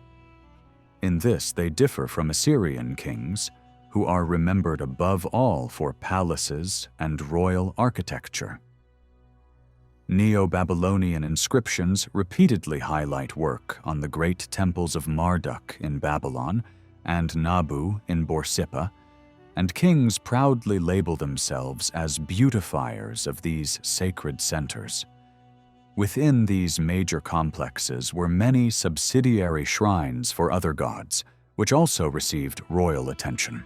A: In this, they differ from Assyrian kings, who are remembered above all for palaces and royal architecture. Neo-Babylonian inscriptions repeatedly highlight work on the great temples of Marduk in Babylon and Nabu in Borsippa, and kings proudly label themselves as beautifiers of these sacred centers. Within these major complexes were many subsidiary shrines for other gods, which also received royal attention.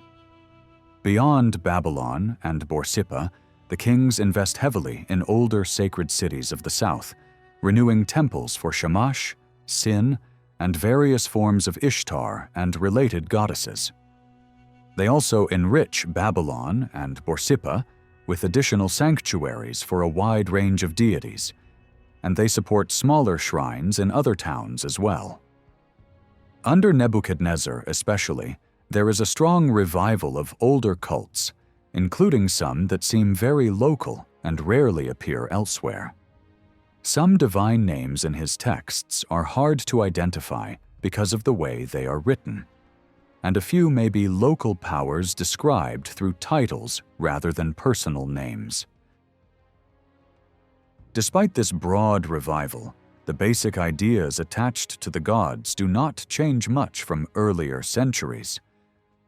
A: Beyond Babylon and Borsippa, the kings invest heavily in older sacred cities of the south, renewing temples for Shamash, Sin, and various forms of Ishtar and related goddesses. They also enrich Babylon and Borsippa with additional sanctuaries for a wide range of deities, and they support smaller shrines in other towns as well. Under Nebuchadnezzar especially, there is a strong revival of older cults, including some that seem very local and rarely appear elsewhere. Some divine names in his texts are hard to identify because of the way they are written, and a few may be local powers described through titles rather than personal names. Despite this broad revival, the basic ideas attached to the gods do not change much from earlier centuries.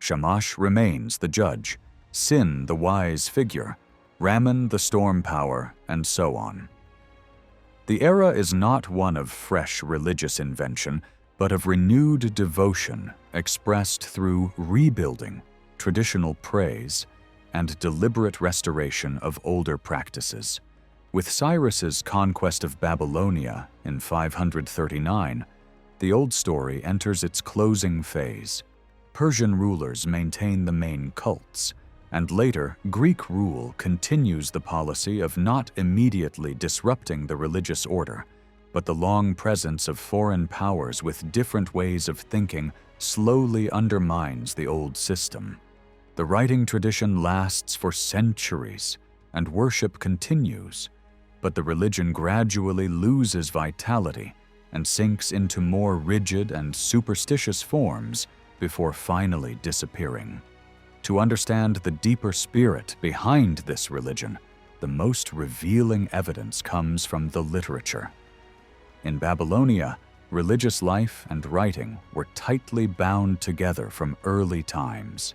A: Shamash remains the judge, Sin the wise figure, Raman the storm power, and so on. The era is not one of fresh religious invention, but of renewed devotion expressed through rebuilding, traditional praise, and deliberate restoration of older practices. With Cyrus's conquest of Babylonia in 539, the old story enters its closing phase. Persian rulers maintain the main cults, and later Greek rule continues the policy of not immediately disrupting the religious order, but the long presence of foreign powers with different ways of thinking slowly undermines the old system. The writing tradition lasts for centuries, and worship continues, but the religion gradually loses vitality and sinks into more rigid and superstitious forms before finally disappearing. To understand the deeper spirit behind this religion, the most revealing evidence comes from the literature. In Babylonia, religious life and writing were tightly bound together from early times.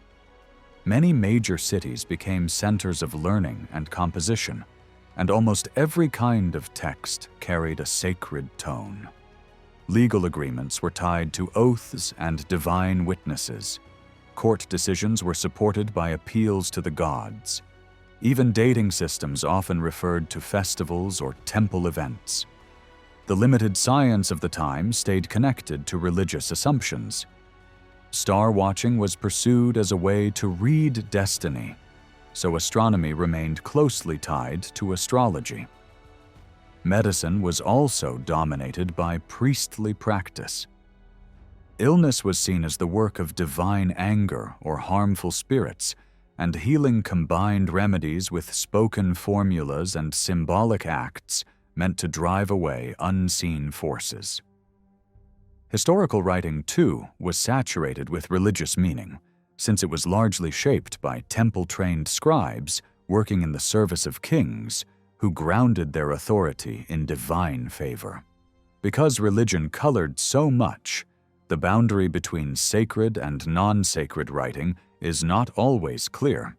A: Many major cities became centers of learning and composition, and almost every kind of text carried a sacred tone. Legal agreements were tied to oaths and divine witnesses. Court decisions were supported by appeals to the gods. Even dating systems often referred to festivals or temple events. The limited science of the time stayed connected to religious assumptions. Star watching was pursued as a way to read destiny, so astronomy remained closely tied to astrology. Medicine was also dominated by priestly practice. Illness was seen as the work of divine anger or harmful spirits, and healing combined remedies with spoken formulas and symbolic acts meant to drive away unseen forces. Historical writing, too, was saturated with religious meaning, since it was largely shaped by temple-trained scribes working in the service of kings who grounded their authority in divine favor. Because religion colored so much, the boundary between sacred and non-sacred writing is not always clear.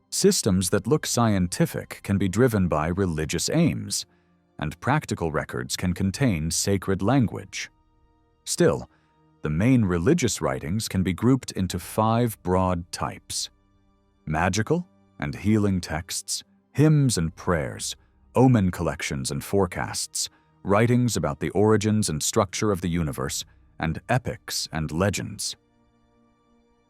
A: Systems that look scientific can be driven by religious aims, and practical records can contain sacred language. Still, the main religious writings can be grouped into 5 broad types: magical and healing texts, hymns and prayers, omen collections and forecasts, writings about the origins and structure of the universe, and epics and legends.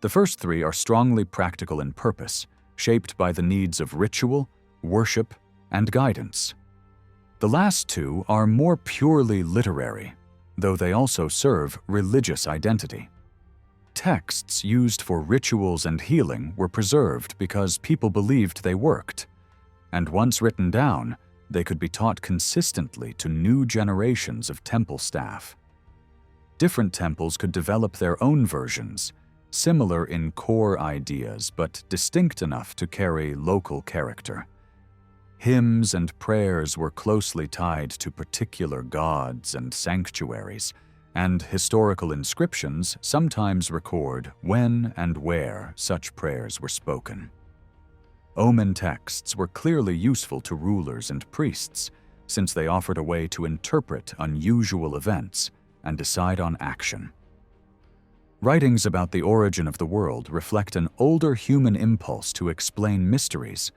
A: The first three are strongly practical in purpose, shaped by the needs of ritual, worship, and guidance. The last two are more purely literary, though they also serve religious identity. Texts used for rituals and healing were preserved because people believed they worked, and once written down, they could be taught consistently to new generations of temple staff. Different temples could develop their own versions, similar in core ideas but distinct enough to carry local character. Hymns and prayers were closely tied to particular gods and sanctuaries, and historical inscriptions sometimes record when and where such prayers were spoken. Omen texts were clearly useful to rulers and priests, since they offered a way to interpret unusual events and decide on action. Writings about the origin of the world reflect an older human impulse to explain mysteries,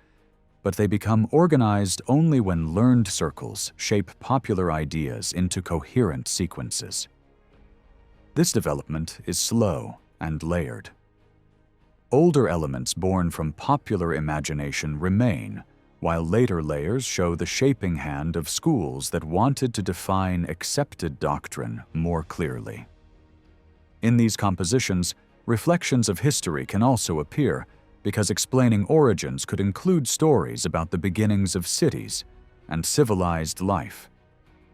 A: but they become organized only when learned circles shape popular ideas into coherent sequences. This development is slow and layered. Older elements born from popular imagination remain, while later layers show the shaping hand of schools that wanted to define accepted doctrine more clearly. In these compositions, reflections of history can also appear, because explaining origins could include stories about the beginnings of cities and civilized life,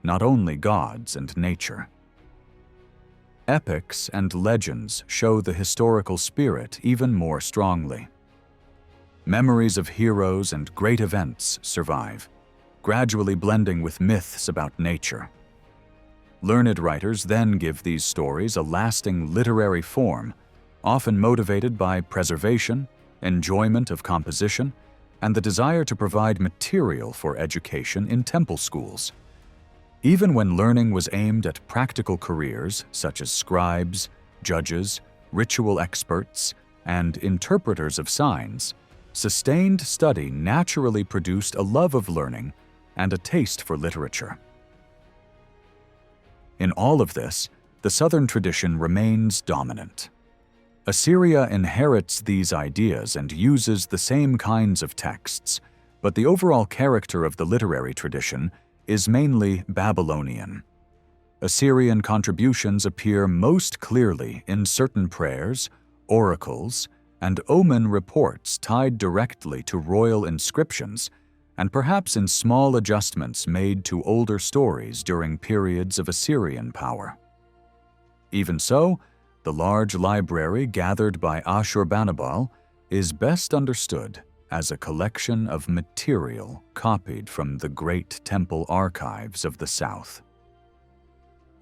A: not only gods and nature. Epics and legends show the historical spirit even more strongly. Memories of heroes and great events survive, gradually blending with myths about nature. Learned writers then give these stories a lasting literary form, often motivated by preservation, enjoyment of composition, and the desire to provide material for education in temple schools. Even when learning was aimed at practical careers such as scribes, judges, ritual experts, and interpreters of signs, sustained study naturally produced a love of learning and a taste for literature. In all of this, the Southern tradition remains dominant. Assyria inherits these ideas and uses the same kinds of texts, but the overall character of the literary tradition is mainly Babylonian. Assyrian contributions appear most clearly in certain prayers, oracles, and omen reports tied directly to royal inscriptions, and perhaps in small adjustments made to older stories during periods of Assyrian power. Even so, the large library gathered by Ashur-banipal is best understood as a collection of material copied from the great temple archives of the South.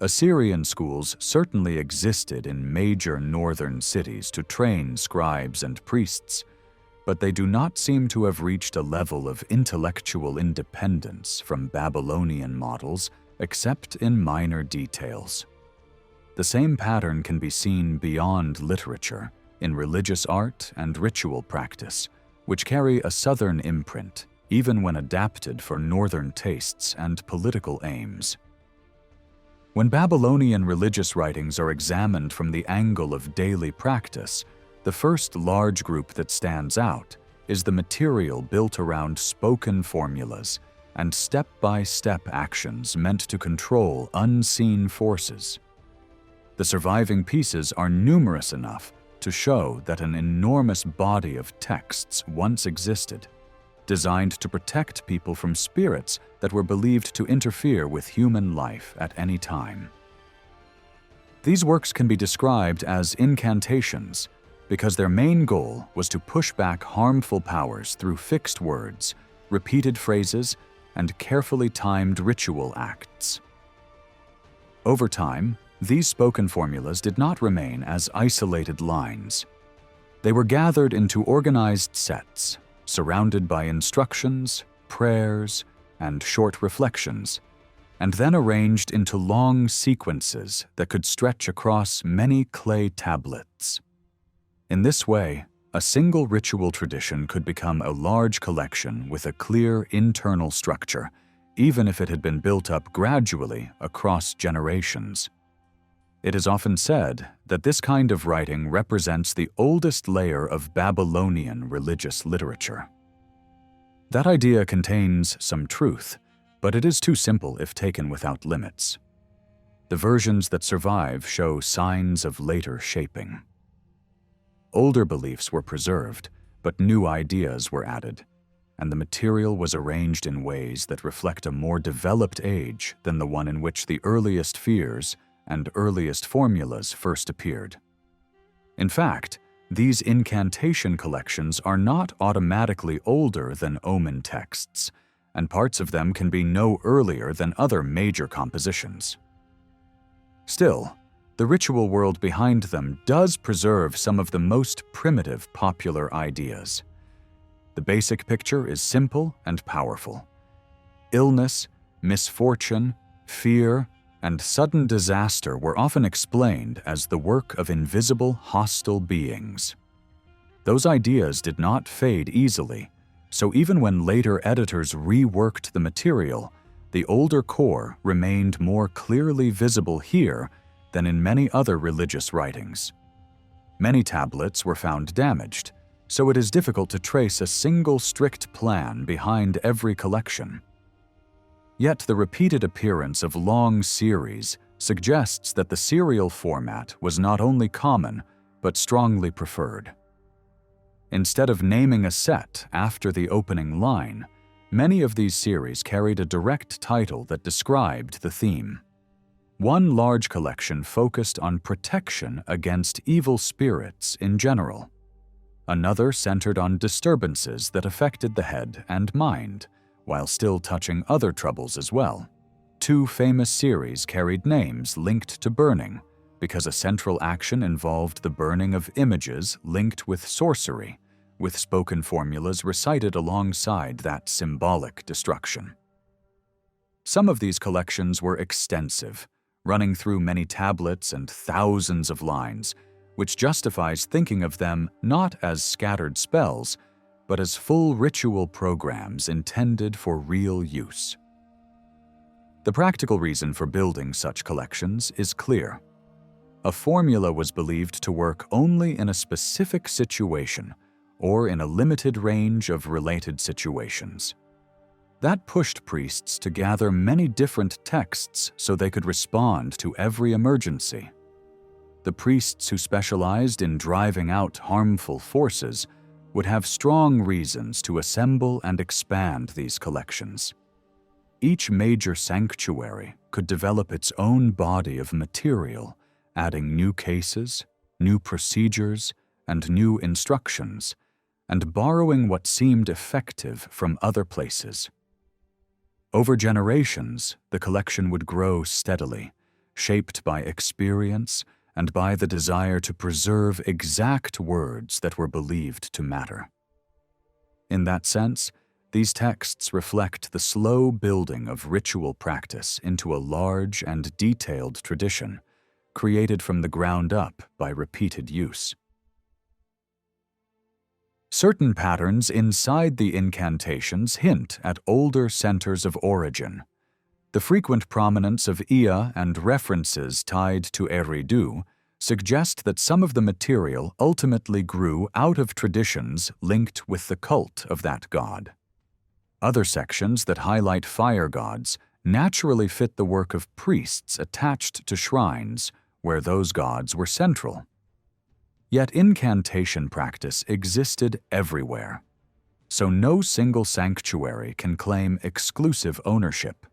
A: Assyrian schools certainly existed in major northern cities to train scribes and priests, but they do not seem to have reached a level of intellectual independence from Babylonian models except in minor details. The same pattern can be seen beyond literature, in religious art and ritual practice, which carry a southern imprint, even when adapted for northern tastes and political aims. When Babylonian religious writings are examined from the angle of daily practice, the first large group that stands out is the material built around spoken formulas and step-by-step actions meant to control unseen forces. The surviving pieces are numerous enough to show that an enormous body of texts once existed, designed to protect people from spirits that were believed to interfere with human life at any time. These works can be described as incantations because their main goal was to push back harmful powers through fixed words, repeated phrases, and carefully timed ritual acts. Over time, these spoken formulas did not remain as isolated lines. They were gathered into organized sets, surrounded by instructions, prayers, and short reflections, and then arranged into long sequences that could stretch across many clay tablets. In this way, A single ritual tradition could become a large collection with a clear internal structure, even if it had been built up gradually across generations. It is often said that this kind of writing represents the oldest layer of Babylonian religious literature. That idea contains some truth, but it is too simple if taken without limits. The versions that survive show signs of later shaping. Older beliefs were preserved, but new ideas were added, and the material was arranged in ways that reflect a more developed age than the one in which the earliest fears and earliest formulas first appeared. In fact, these incantation collections are not automatically older than omen texts, and parts of them can be no earlier than other major compositions. Still, the ritual world behind them does preserve some of the most primitive popular ideas. The basic picture is simple and powerful. Illness, misfortune, fear, and sudden disaster were often explained as the work of invisible, hostile beings. Those ideas did not fade easily, so even when later editors reworked the material, the older core remained more clearly visible here than in many other religious writings. Many tablets were found damaged, so it is difficult to trace a single strict plan behind every collection. Yet the repeated appearance of long series suggests that the serial format was not only common, but strongly preferred. Instead of naming a set after the opening line, many of these series carried a direct title that described the theme. One large collection focused on protection against evil spirits in general. Another centered on disturbances that affected the head and mind, while still touching other troubles as well. Two famous series carried names linked to burning, because a central action involved the burning of images linked with sorcery, with spoken formulas recited alongside that symbolic destruction. Some of these collections were extensive, running through many tablets and thousands of lines, which justifies thinking of them not as scattered spells, but as full ritual programs intended for real use. The practical reason for building such collections is clear. A formula was believed to work only in a specific situation or in a limited range of related situations. That pushed priests to gather many different texts so they could respond to every emergency. The priests who specialized in driving out harmful forces would have strong reasons to assemble and expand these collections. Each major sanctuary could develop its own body of material, adding new cases, new procedures, and new instructions, and borrowing what seemed effective from other places. Over generations, the collection would grow steadily, shaped by experience and by the desire to preserve exact words that were believed to matter. In that sense, these texts reflect the slow building of ritual practice into a large and detailed tradition, created from the ground up by repeated use. Certain patterns inside the incantations hint at older centers of origin. The frequent prominence of Ea and references tied to Eridu suggest that some of the material ultimately grew out of traditions linked with the cult of that god. Other sections that highlight fire gods naturally fit the work of priests attached to shrines where those gods were central. Yet incantation practice existed everywhere, so no single sanctuary can claim exclusive ownership.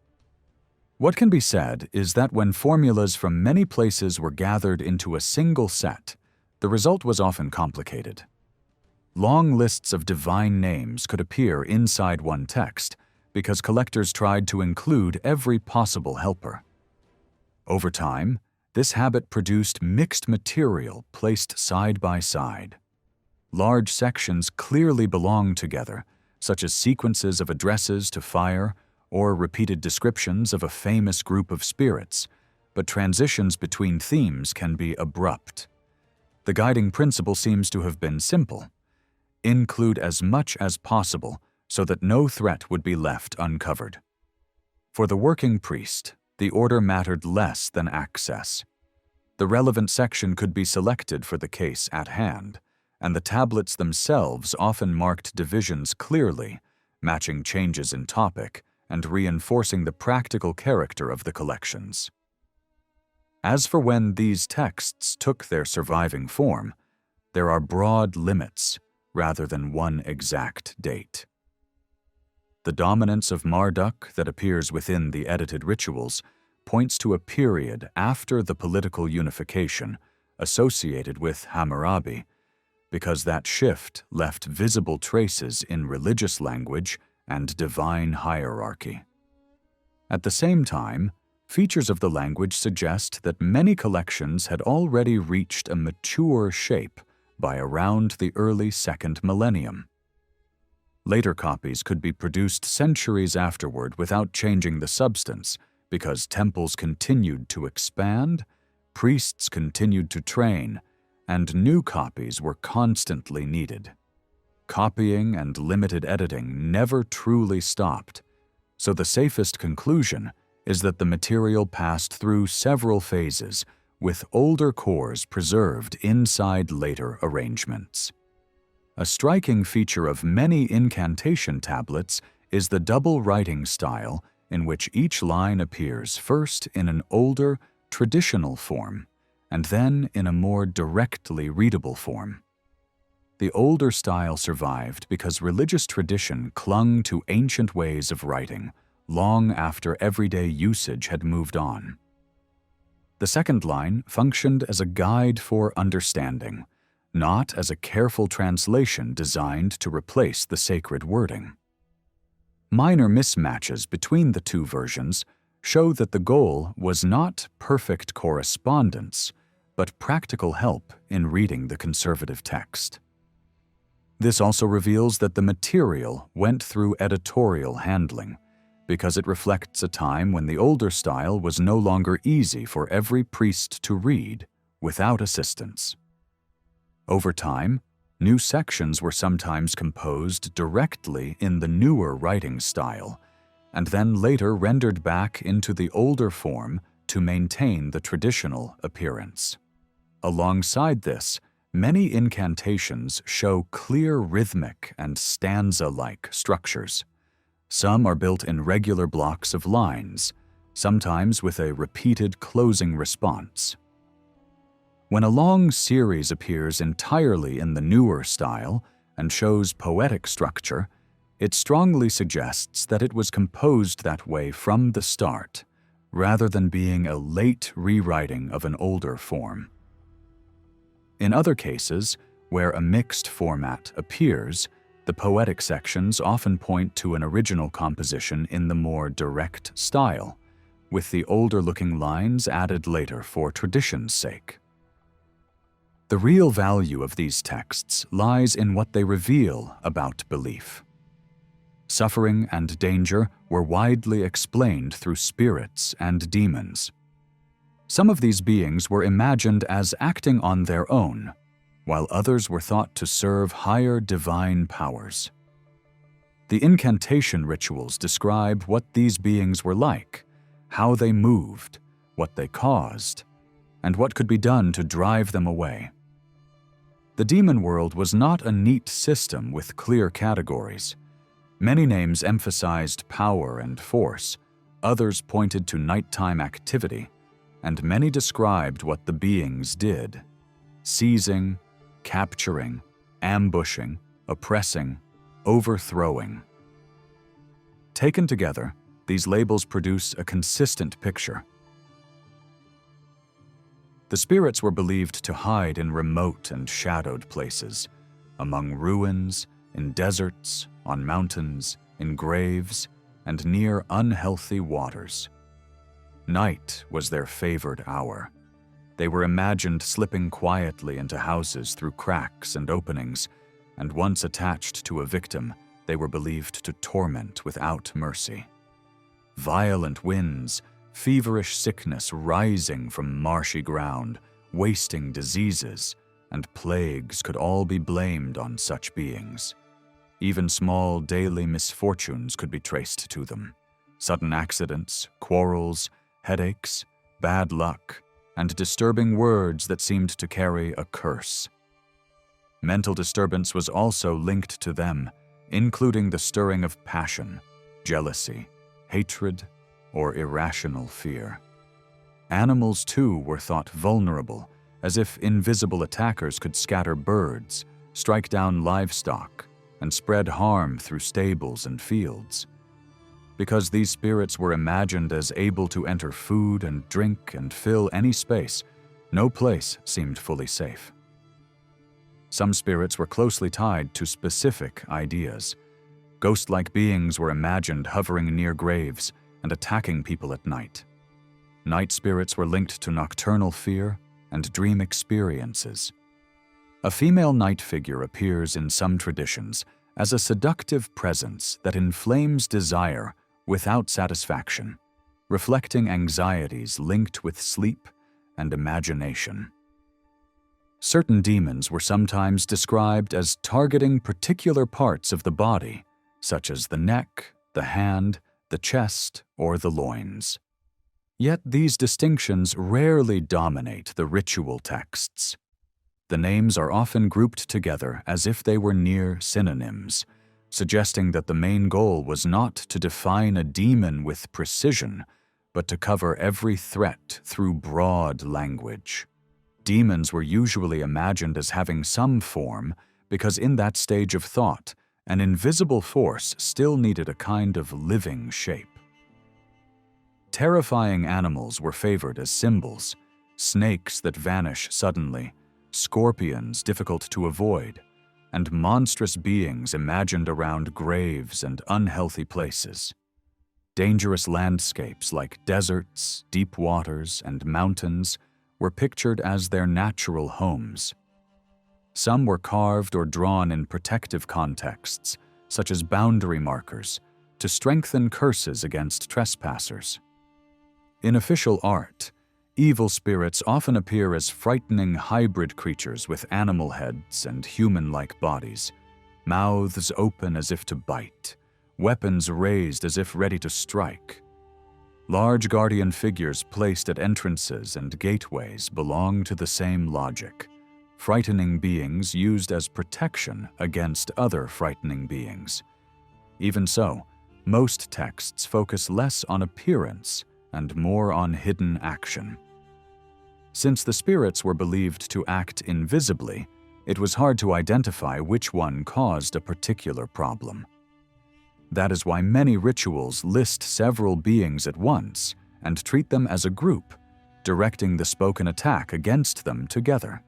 A: What can be said is that when formulas from many places were gathered into a single set, the result was often complicated. Long lists of divine names could appear inside one text because collectors tried to include every possible helper. Over time, this habit produced mixed material placed side by side. Large sections clearly belong together, such as sequences of addresses to fire or repeated descriptions of a famous group of spirits, but transitions between themes can be abrupt. The guiding principle seems to have been simple: Include as much as possible so that no threat would be left uncovered. For the working priest, the order mattered less than access. The relevant section could be selected for the case at hand, and the tablets themselves often marked divisions clearly, matching changes in topic and reinforcing the practical character of the collections. As for when these texts took their surviving form, there are broad limits rather than one exact date. The dominance of Marduk that appears within the edited rituals points to a period after the political unification associated with Hammurabi, because that shift left visible traces in religious language and divine hierarchy. At the same time, features of the language suggest that many collections had already reached a mature shape by around the early second millennium. Later copies could be produced centuries afterward without changing the substance, because temples continued to expand, priests continued to train, and new copies were constantly needed. Copying and limited editing never truly stopped, so the safest conclusion is that the material passed through several phases, with older cores preserved inside later arrangements. A striking feature of many incantation tablets is the double writing style in which each line appears first in an older, traditional form, and then in a more directly readable form. The older style survived because religious tradition clung to ancient ways of writing long after everyday usage had moved on. The second line functioned as a guide for understanding, not as a careful translation designed to replace the sacred wording. Minor mismatches between the two versions show that the goal was not perfect correspondence, but practical help in reading the conservative text. This also reveals that the material went through editorial handling, because it reflects a time when the older style was no longer easy for every priest to read without assistance. Over time, new sections were sometimes composed directly in the newer writing style, and then later rendered back into the older form to maintain the traditional appearance. Alongside this, many incantations show clear rhythmic and stanza-like structures. Some are built in regular blocks of lines, sometimes with a repeated closing response. When a long series appears entirely in the newer style and shows poetic structure, it strongly suggests that it was composed that way from the start, rather than being a late rewriting of an older form. In other cases, where a mixed format appears, the poetic sections often point to an original composition in the more direct style, with the older-looking lines added later for tradition's sake. The real value of these texts lies in what they reveal about belief. Suffering and danger were widely explained through spirits and demons. Some of these beings were imagined as acting on their own, while others were thought to serve higher divine powers. The incantation rituals describe what these beings were like, how they moved, what they caused, and what could be done to drive them away. The demon world was not a neat system with clear categories. Many names emphasized power and force, others pointed to nighttime activity, and many described what the beings did: seizing, capturing, ambushing, oppressing, overthrowing. Taken together, these labels produce a consistent picture. The spirits were believed to hide in remote and shadowed places, among ruins, in deserts, on mountains, in graves, and near unhealthy waters. Night was their favored hour. They were imagined slipping quietly into houses through cracks and openings, and once attached to a victim, they were believed to torment without mercy. Violent winds, feverish sickness rising from marshy ground, wasting diseases, and plagues could all be blamed on such beings. Even small daily misfortunes could be traced to them. Sudden accidents, quarrels, headaches, bad luck, and disturbing words that seemed to carry a curse. Mental disturbance was also linked to them, including the stirring of passion, jealousy, hatred, or irrational fear. Animals, too, were thought vulnerable, as if invisible attackers could scatter birds, strike down livestock, and spread harm through stables and fields. Because these spirits were imagined as able to enter food and drink and fill any space, no place seemed fully safe. Some spirits were closely tied to specific ideas. Ghost-like beings were imagined hovering near graves and attacking people at night. Night spirits were linked to nocturnal fear and dream experiences. A female night figure appears in some traditions as a seductive presence that inflames desire without satisfaction, reflecting anxieties linked with sleep and imagination. Certain demons were sometimes described as targeting particular parts of the body, such as the neck, the hand, the chest, or the loins. Yet these distinctions rarely dominate the ritual texts. The names are often grouped together as if they were near synonyms, suggesting that the main goal was not to define a demon with precision, but to cover every threat through broad language. Demons were usually imagined as having some form because in that stage of thought, an invisible force still needed a kind of living shape. Terrifying animals were favored as symbols: snakes that vanish suddenly, scorpions difficult to avoid, and monstrous beings imagined around graves and unhealthy places. Dangerous landscapes like deserts, deep waters, and mountains were pictured as their natural homes. Some were carved or drawn in protective contexts, such as boundary markers, to strengthen curses against trespassers. In official art, evil spirits often appear as frightening hybrid creatures with animal heads and human-like bodies, mouths open as if to bite, weapons raised as if ready to strike. Large guardian figures placed at entrances and gateways belong to the same logic: frightening beings used as protection against other frightening beings. Even so, most texts focus less on appearance and more on hidden action. Since the spirits were believed to act invisibly, it was hard to identify which one caused a particular problem. That is why many rituals list several beings at once and treat them as a group, directing the spoken attack against them together.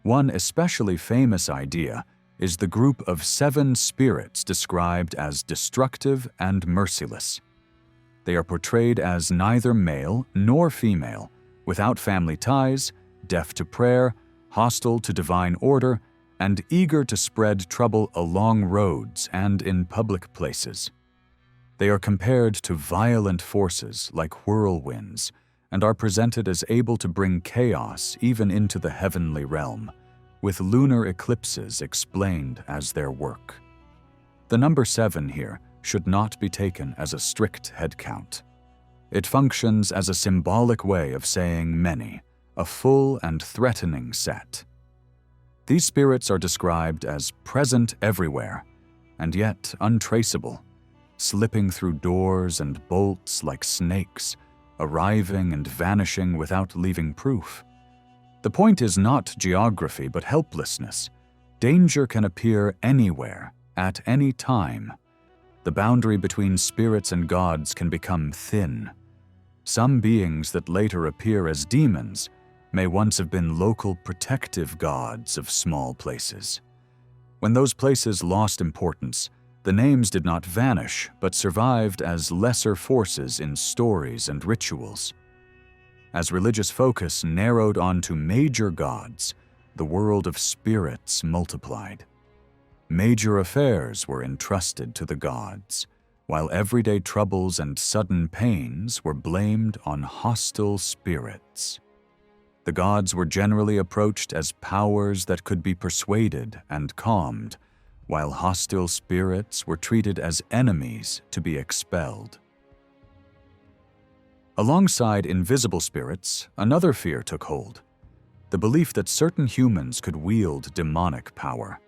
A: One especially famous idea is the group of 7 spirits described as destructive and merciless. They are portrayed as neither male nor female, without family ties, deaf to prayer, hostile to divine order, and eager to spread trouble along roads and in public places. They are compared to violent forces like whirlwinds and are presented as able to bring chaos even into the heavenly realm, with lunar eclipses explained as their work. The number 7 here should not be taken as a strict head count. It functions as a symbolic way of saying many, a full and threatening set. These spirits are described as present everywhere, and yet untraceable, slipping through doors and bolts like snakes, arriving and vanishing without leaving proof. The point is not geography but helplessness. Danger can appear anywhere, at any time. The boundary between spirits and gods can become thin. Some beings that later appear as demons may once have been local protective gods of small places. When those places lost importance, the names did not vanish but survived as lesser forces in stories and rituals. As religious focus narrowed onto major gods, the world of spirits multiplied. Major affairs were entrusted to the gods, while everyday troubles and sudden pains were blamed on hostile spirits. The gods were generally approached as powers that could be persuaded and calmed, while hostile spirits were treated as enemies to be expelled. Alongside invisible spirits, another fear took hold: the belief that certain humans could wield demonic power.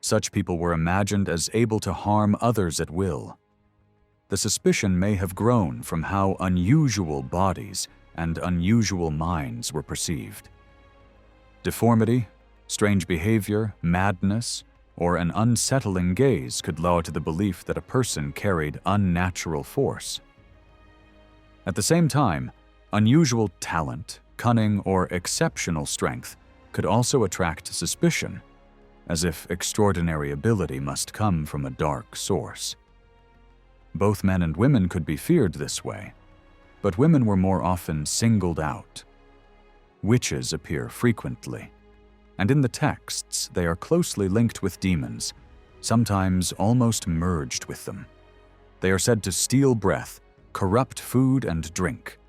A: Such people were imagined as able to harm others at will. The suspicion may have grown from how unusual bodies and unusual minds were perceived. Deformity, strange behavior, madness, or an unsettling gaze could lead to the belief that a person carried unnatural force. At the same time, unusual talent, cunning, or exceptional strength could also attract suspicion, as if extraordinary ability must come from a dark source. Both men and women could be feared this way, but women were more often singled out. Witches appear frequently, and in the texts they are closely linked with demons, sometimes almost merged with them. They are said to steal breath, corrupt food and drink,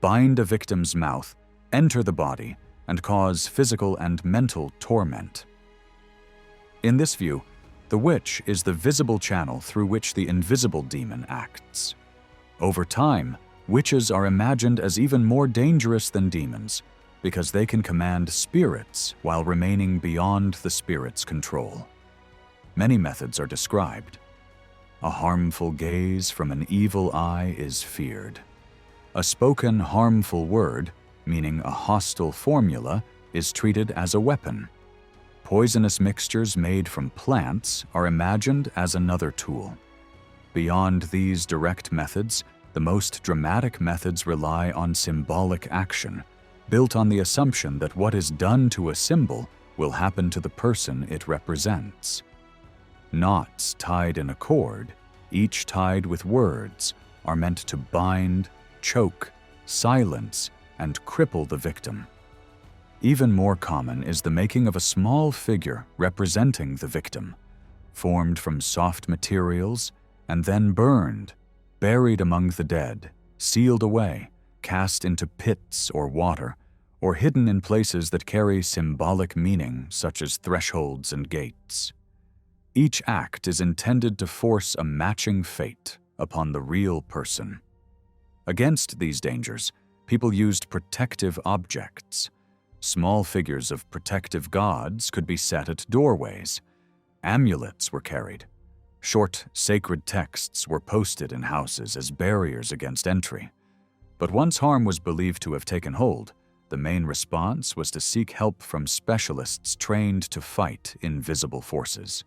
A: bind a victim's mouth, enter the body, and cause physical and mental torment. In this view, the witch is the visible channel through which the invisible demon acts. Over time, witches are imagined as even more dangerous than demons because they can command spirits while remaining beyond the spirit's control. Many methods are described. A harmful gaze from an evil eye is feared. A spoken harmful word, meaning a hostile formula, is treated as a weapon. Poisonous mixtures made from plants are imagined as another tool. Beyond these direct methods, the most dramatic methods rely on symbolic action, built on the assumption that what is done to a symbol will happen to the person it represents. Knots tied in a cord, each tied with words, are meant to bind, choke, silence, and cripple the victim. Even more common is the making of a small figure representing the victim, formed from soft materials and then burned, buried among the dead, sealed away, cast into pits or water, or hidden in places that carry symbolic meaning such as thresholds and gates. Each act is intended to force a matching fate upon the real person. Against these dangers, people used protective objects. Small figures of protective gods could be set at doorways. Amulets were carried. Short, sacred texts were posted in houses as barriers against entry. But once harm was believed to have taken hold, the main response was to seek help from specialists trained to fight invisible forces.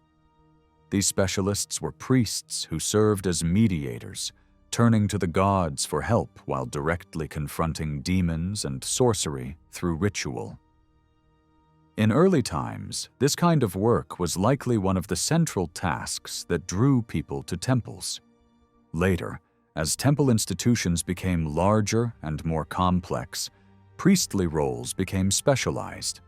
A: These specialists were priests who served as mediators, turning to the gods for help while directly confronting demons and sorcery through ritual. In early times, this kind of work was likely one of the central tasks that drew people to temples. Later, as temple institutions became larger and more complex, priestly roles became specialized.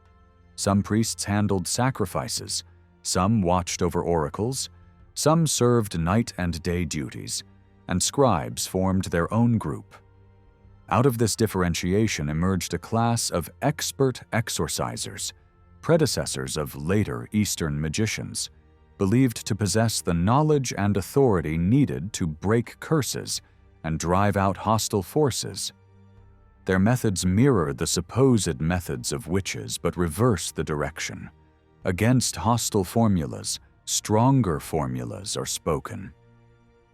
A: Some priests handled sacrifices, some watched over oracles, some served night and day duties, and scribes formed their own group. Out of this differentiation emerged a class of expert exorcisers, predecessors of later Eastern magicians, believed to possess the knowledge and authority needed to break curses and drive out hostile forces. Their methods mirror the supposed methods of witches but reverse the direction. Against hostile formulas, stronger formulas are spoken.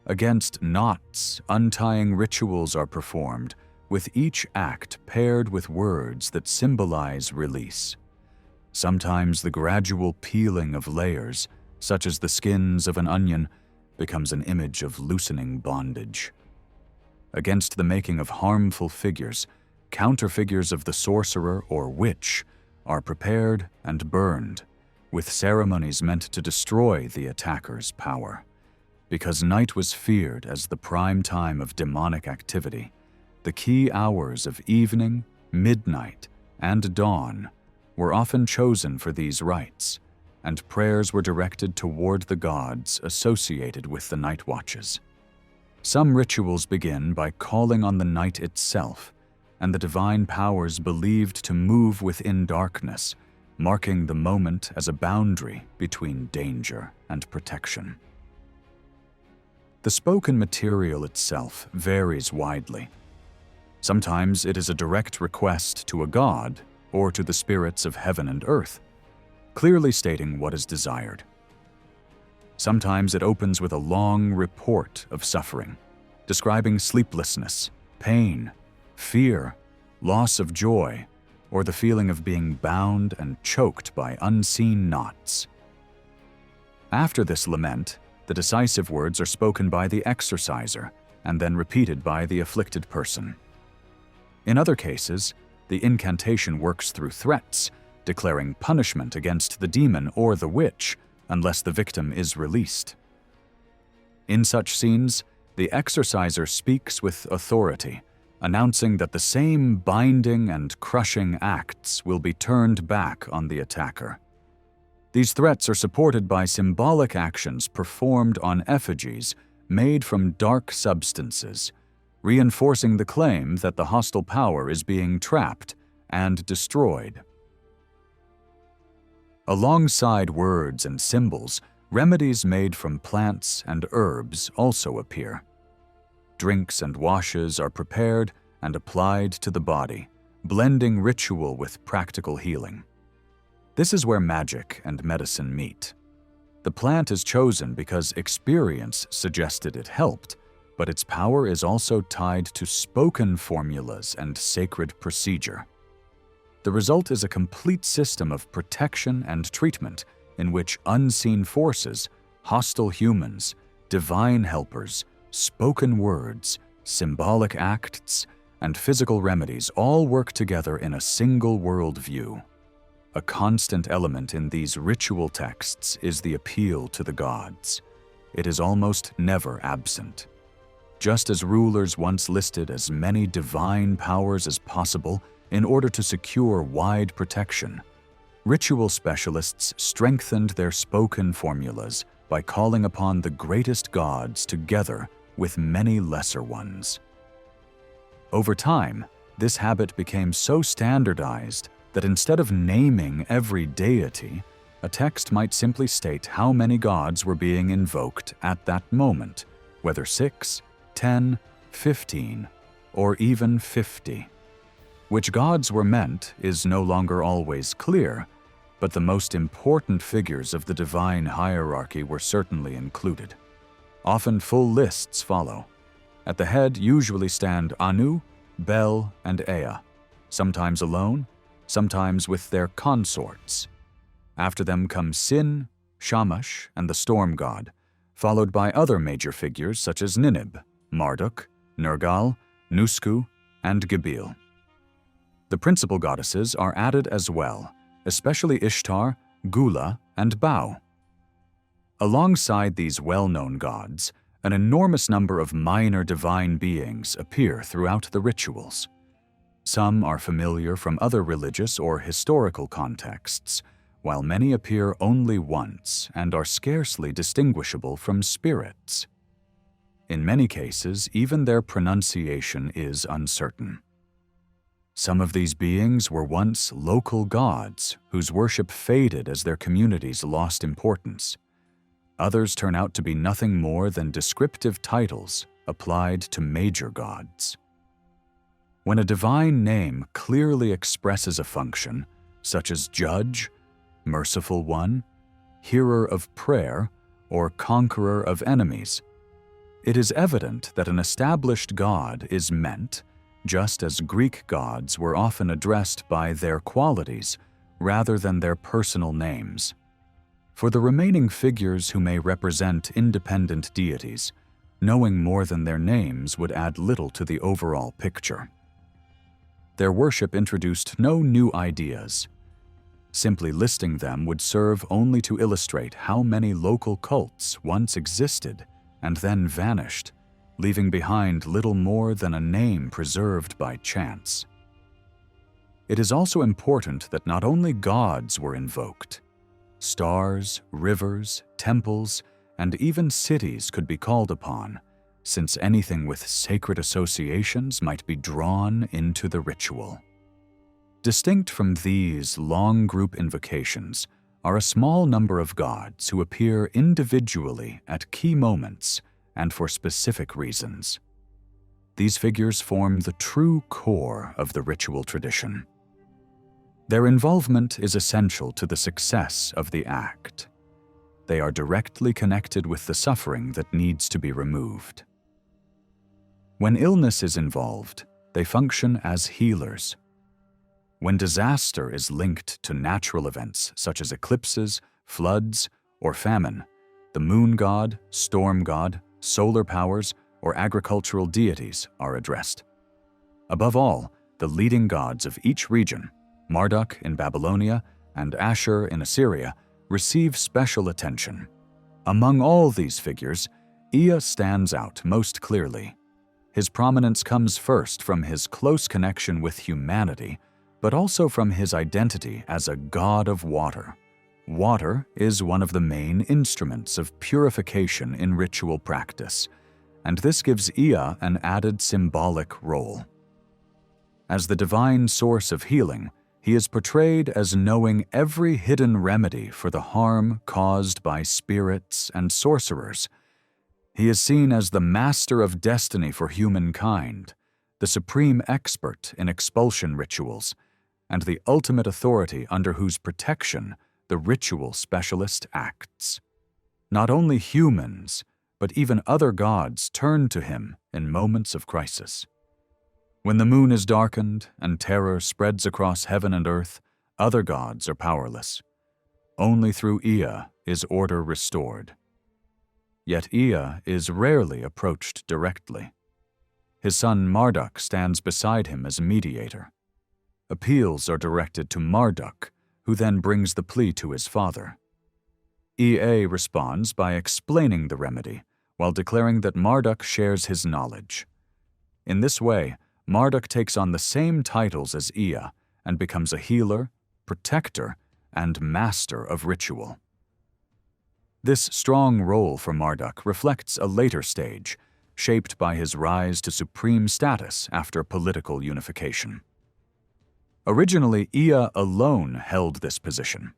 A: Against knots, untying rituals are performed, with each act paired with words that symbolize release. Sometimes the gradual peeling of layers, such as the skins of an onion, becomes an image of loosening bondage. Against the making of harmful figures, counterfigures of the sorcerer or witch are prepared and burned, with ceremonies meant to destroy the attacker's power. Because night was feared as the prime time of demonic activity, the key hours of evening, midnight, and dawn were often chosen for these rites, and prayers were directed toward the gods associated with the night watches. Some rituals begin by calling on the night itself, and the divine powers believed to move within darkness, marking the moment as a boundary between danger and protection. The spoken material itself varies widely. Sometimes it is a direct request to a god or to the spirits of heaven and earth, clearly stating what is desired. Sometimes it opens with a long report of suffering, describing sleeplessness, pain, fear, loss of joy, or the feeling of being bound and choked by unseen knots. After this lament, the decisive words are spoken by the exorciser and then repeated by the afflicted person. In other cases, the incantation works through threats, declaring punishment against the demon or the witch unless the victim is released. In such scenes, the exorciser speaks with authority, announcing that the same binding and crushing acts will be turned back on the attacker. These threats are supported by symbolic actions performed on effigies made from dark substances, reinforcing the claim that the hostile power is being trapped and destroyed. Alongside words and symbols, remedies made from plants and herbs also appear. Drinks and washes are prepared and applied to the body, blending ritual with practical healing. This is where magic and medicine meet. The plant is chosen because experience suggested it helped, but its power is also tied to spoken formulas and sacred procedure. The result is a complete system of protection and treatment in which unseen forces, hostile humans, divine helpers, spoken words, symbolic acts, and physical remedies all work together in a single worldview. A constant element in these ritual texts is the appeal to the gods. It is almost never absent. Just as rulers once listed as many divine powers as possible in order to secure wide protection, ritual specialists strengthened their spoken formulas by calling upon the greatest gods together with many lesser ones. Over time, this habit became so standardized that instead of naming every deity, a text might simply state how many gods were being invoked at that moment, whether 6, 10, 15, or even 50. Which gods were meant is no longer always clear, but the most important figures of the divine hierarchy were certainly included. Often full lists follow. At the head usually stand Anu, Bel, and Ea, sometimes alone, sometimes with their consorts. After them come Sin, Shamash, and the storm god, followed by other major figures such as Ninib, Marduk, Nergal, Nusku, and Gibil. The principal goddesses are added as well, especially Ishtar, Gula, and Bau. Alongside these well-known gods, an enormous number of minor divine beings appear throughout the rituals. Some are familiar from other religious or historical contexts, while many appear only once and are scarcely distinguishable from spirits. In many cases, even their pronunciation is uncertain. Some of these beings were once local gods whose worship faded as their communities lost importance. Others turn out to be nothing more than descriptive titles applied to major gods. When a divine name clearly expresses a function, such as Judge, Merciful One, Hearer of Prayer, or Conqueror of Enemies, it is evident that an established god is meant, just as Greek gods were often addressed by their qualities rather than their personal names. For the remaining figures who may represent independent deities, knowing more than their names would add little to the overall picture. Their worship introduced no new ideas. Simply listing them would serve only to illustrate how many local cults once existed and then vanished, leaving behind little more than a name preserved by chance. It is also important that not only gods were invoked. Stars, rivers, temples, and even cities could be called upon, since anything with sacred associations might be drawn into the ritual. Distinct from these long group invocations are a small number of gods who appear individually at key moments and for specific reasons. These figures form the true core of the ritual tradition. Their involvement is essential to the success of the act. They are directly connected with the suffering that needs to be removed. When illness is involved, they function as healers. When disaster is linked to natural events such as eclipses, floods, or famine, the moon god, storm god, solar powers, or agricultural deities are addressed. Above all, the leading gods of each region, Marduk in Babylonia and Ashur in Assyria, receive special attention. Among all these figures, Ea stands out most clearly. His prominence comes first from his close connection with humanity, but also from his identity as a god of water. Water is one of the main instruments of purification in ritual practice, and this gives Ea an added symbolic role. As the divine source of healing, he is portrayed as knowing every hidden remedy for the harm caused by spirits and sorcerers. He is seen as the master of destiny for humankind, the supreme expert in expulsion rituals, and the ultimate authority under whose protection the ritual specialist acts. Not only humans, but even other gods turn to him in moments of crisis. When the moon is darkened and terror spreads across heaven and earth, other gods are powerless. Only through Ea is order restored. Yet Ea is rarely approached directly. His son Marduk stands beside him as mediator. Appeals are directed to Marduk, who then brings the plea to his father. Ea responds by explaining the remedy, while declaring that Marduk shares his knowledge. In this way, Marduk takes on the same titles as Ea and becomes a healer, protector, and master of ritual. This strong role for Marduk reflects a later stage, shaped by his rise to supreme status after political unification. Originally, Ea alone held this position.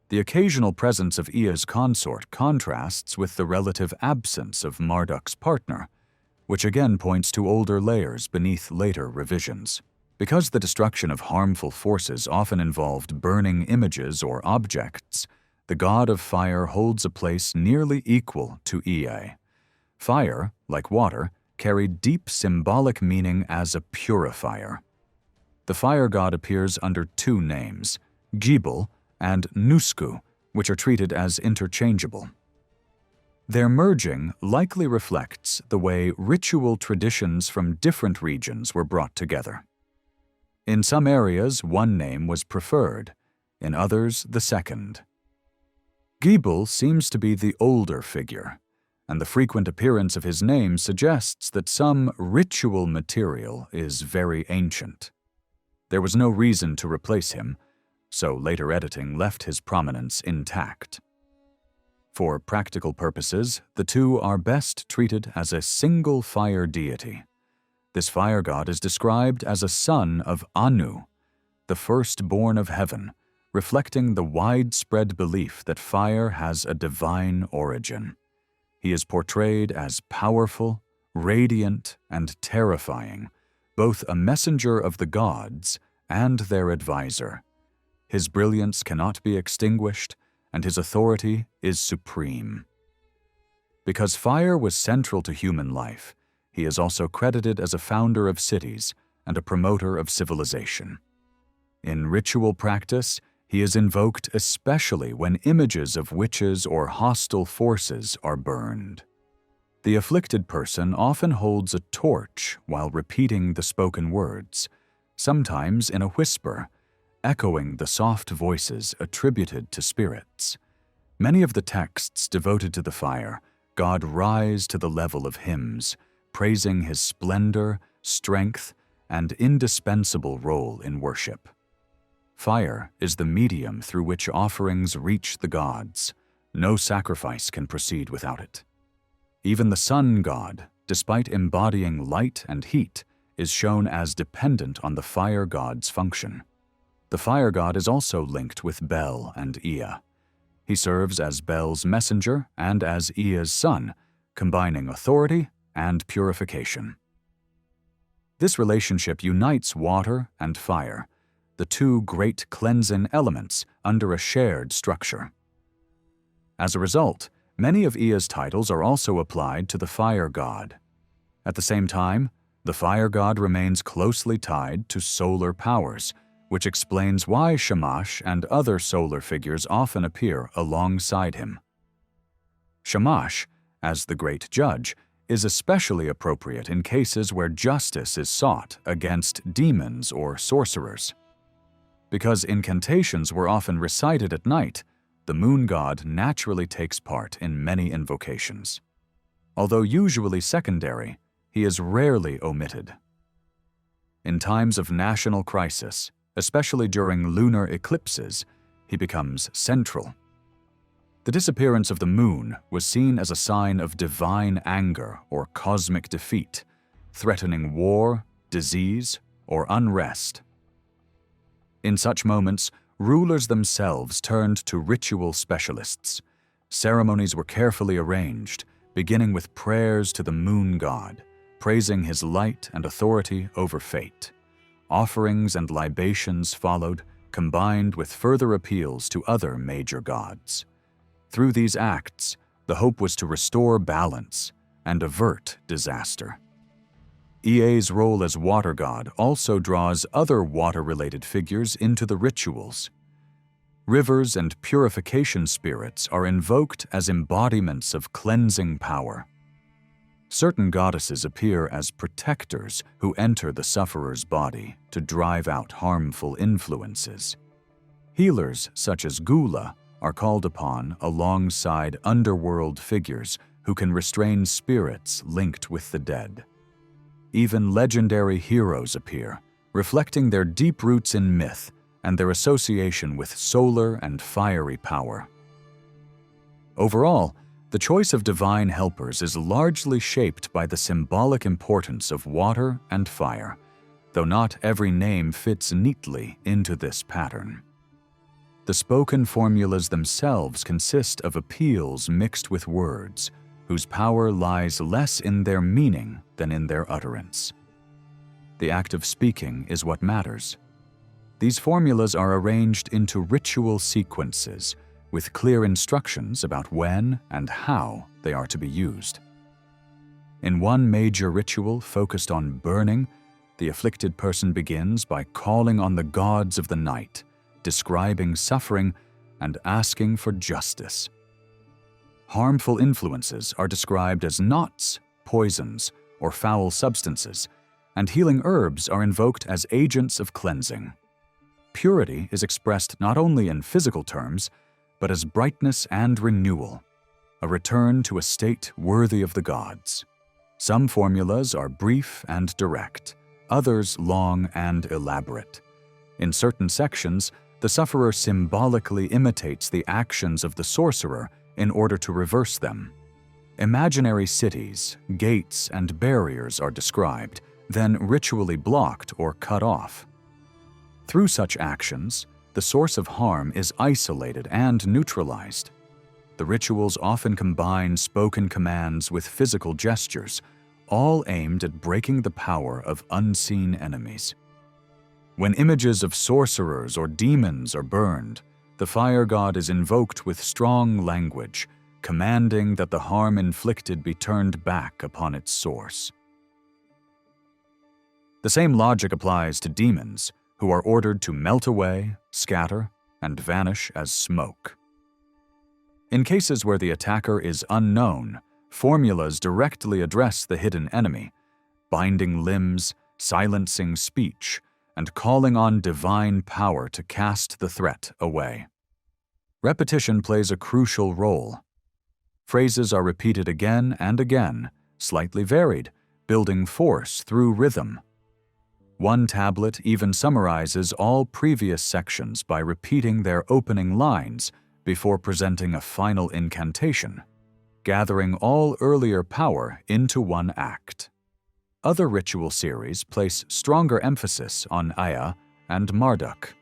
A: The occasional presence of Ea's consort contrasts with the relative absence of Marduk's partner, which again points to older layers beneath later revisions. Because the destruction of harmful forces often involved burning images or objects, the god of fire holds a place nearly equal to Ea. Fire, like water, carried deep symbolic meaning as a purifier. The fire god appears under two names, Gibel and Nusku, which are treated as interchangeable. Their merging likely reflects the way ritual traditions from different regions were brought together. In some areas, one name was preferred, in others, the second. Gibel seems to be the older figure, and the frequent appearance of his name suggests that some ritual material is very ancient. There was no reason to replace him, so later editing left his prominence intact. For practical purposes, the two are best treated as a single fire deity. This fire god is described as a son of Anu, the firstborn of heaven, reflecting the widespread belief that fire has a divine origin. He is portrayed as powerful, radiant, and terrifying, both a messenger of the gods and their advisor. His brilliance cannot be extinguished, and his authority is supreme. Because fire was central to human life, he is also credited as a founder of cities and a promoter of civilization. In ritual practice, he is invoked especially when images of witches or hostile forces are burned. The afflicted person often holds a torch while repeating the spoken words, sometimes in a whisper, echoing the soft voices attributed to spirits. Many of the texts devoted to the fire, God rise to the level of hymns, praising his splendor, strength, and indispensable role in worship. Fire is the medium through which offerings reach the gods. No sacrifice can proceed without it. Even the sun god, despite embodying light and heat, is shown as dependent on the fire god's function. The fire god is also linked with Bel and Ea. He serves as Bel's messenger and as Ea's son, combining authority and purification. This relationship unites water and fire, the two great cleansing elements, under a shared structure. As a result, many of Ea's titles are also applied to the fire god. At the same time, the fire god remains closely tied to solar powers, which explains why Shamash and other solar figures often appear alongside him. Shamash, as the great judge, is especially appropriate in cases where justice is sought against demons or sorcerers. Because incantations were often recited at night, the moon god naturally takes part in many invocations. Although usually secondary, he is rarely omitted. In times of national crisis, especially during lunar eclipses, he becomes central. The disappearance of the moon was seen as a sign of divine anger or cosmic defeat, threatening war, disease, or unrest. In such moments, rulers themselves turned to ritual specialists. Ceremonies were carefully arranged, beginning with prayers to the moon god, praising his light and authority over fate. Offerings and libations followed, combined with further appeals to other major gods. Through these acts, the hope was to restore balance and avert disaster. Ea's role as water god also draws other water-related figures into the rituals. Rivers and purification spirits are invoked as embodiments of cleansing power. Certain goddesses appear as protectors who enter the sufferer's body to drive out harmful influences. Healers such as Gula are called upon alongside underworld figures who can restrain spirits linked with the dead. Even legendary heroes appear, reflecting their deep roots in myth and their association with solar and fiery power. Overall, the choice of divine helpers is largely shaped by the symbolic importance of water and fire, though not every name fits neatly into this pattern. The spoken formulas themselves consist of appeals mixed with words, whose power lies less in their meaning than in their utterance. The act of speaking is what matters. These formulas are arranged into ritual sequences, with clear instructions about when and how they are to be used. In one major ritual focused on burning, the afflicted person begins by calling on the gods of the night, describing suffering and asking for justice. Harmful influences are described as knots, poisons, or foul substances, and healing herbs are invoked as agents of cleansing. Purity is expressed not only in physical terms, but as brightness and renewal, a return to a state worthy of the gods. Some formulas are brief and direct, others long and elaborate. In certain sections, the sufferer symbolically imitates the actions of the sorcerer in order to reverse them. Imaginary cities, gates, and barriers are described, then ritually blocked or cut off. Through such actions, the source of harm is isolated and neutralized. The rituals often combine spoken commands with physical gestures, all aimed at breaking the power of unseen enemies. When images of sorcerers or demons are burned, the fire god is invoked with strong language, commanding that the harm inflicted be turned back upon its source. The same logic applies to demons, who are ordered to melt away, scatter, and vanish as smoke. In cases where the attacker is unknown, formulas directly address the hidden enemy, binding limbs, silencing speech, and calling on divine power to cast the threat away. Repetition plays a crucial role. Phrases are repeated again and again, slightly varied, building force through rhythm. One tablet even summarizes all previous sections by repeating their opening lines before presenting a final incantation. gathering all earlier power into one act. Other ritual series place stronger emphasis on Aya and Marduk.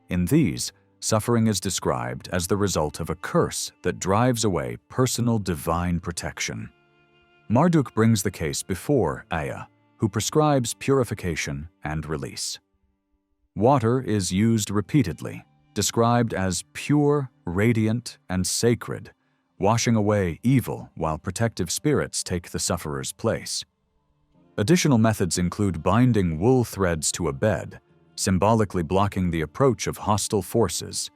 A: In these, suffering is described as the result of a curse that drives away personal divine protection. Marduk brings the case before Aya, who prescribes purification and release. Water is used repeatedly, described as pure, radiant, and sacred, washing away evil while protective spirits take the sufferer's place. Additional methods include binding wool threads to a bed, symbolically blocking the approach of hostile forces.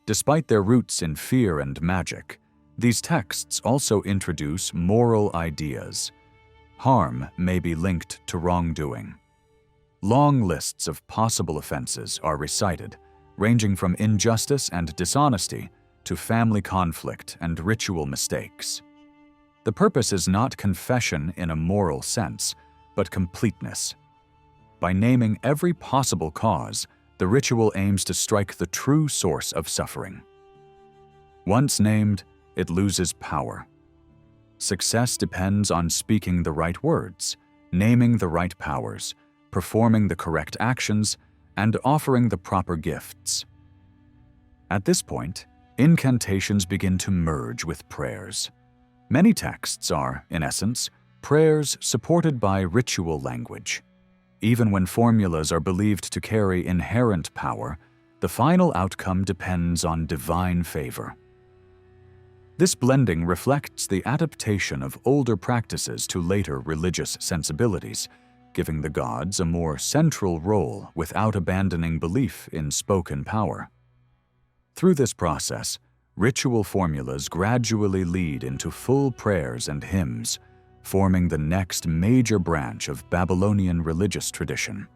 A: Despite their roots in fear and magic, these texts also introduce moral ideas. Harm may be linked to wrongdoing. Long lists of possible offenses are recited, ranging from injustice and dishonesty to family conflict and ritual mistakes. The purpose is not confession in a moral sense, but completeness. By naming every possible cause, the ritual aims to strike the true source of suffering. Once named, it loses power. Success depends on speaking the right words, naming the right powers, performing the correct actions, and offering the proper gifts. At this point, incantations begin to merge with prayers. Many texts are, in essence, prayers supported by ritual language. Even when formulas are believed to carry inherent power, the final outcome depends on divine favor. This blending reflects the adaptation of older practices to later religious sensibilities, giving the gods a more central role without abandoning belief in spoken power. Through this process, ritual formulas gradually lead into full prayers and hymns, forming the next major branch of Babylonian religious tradition.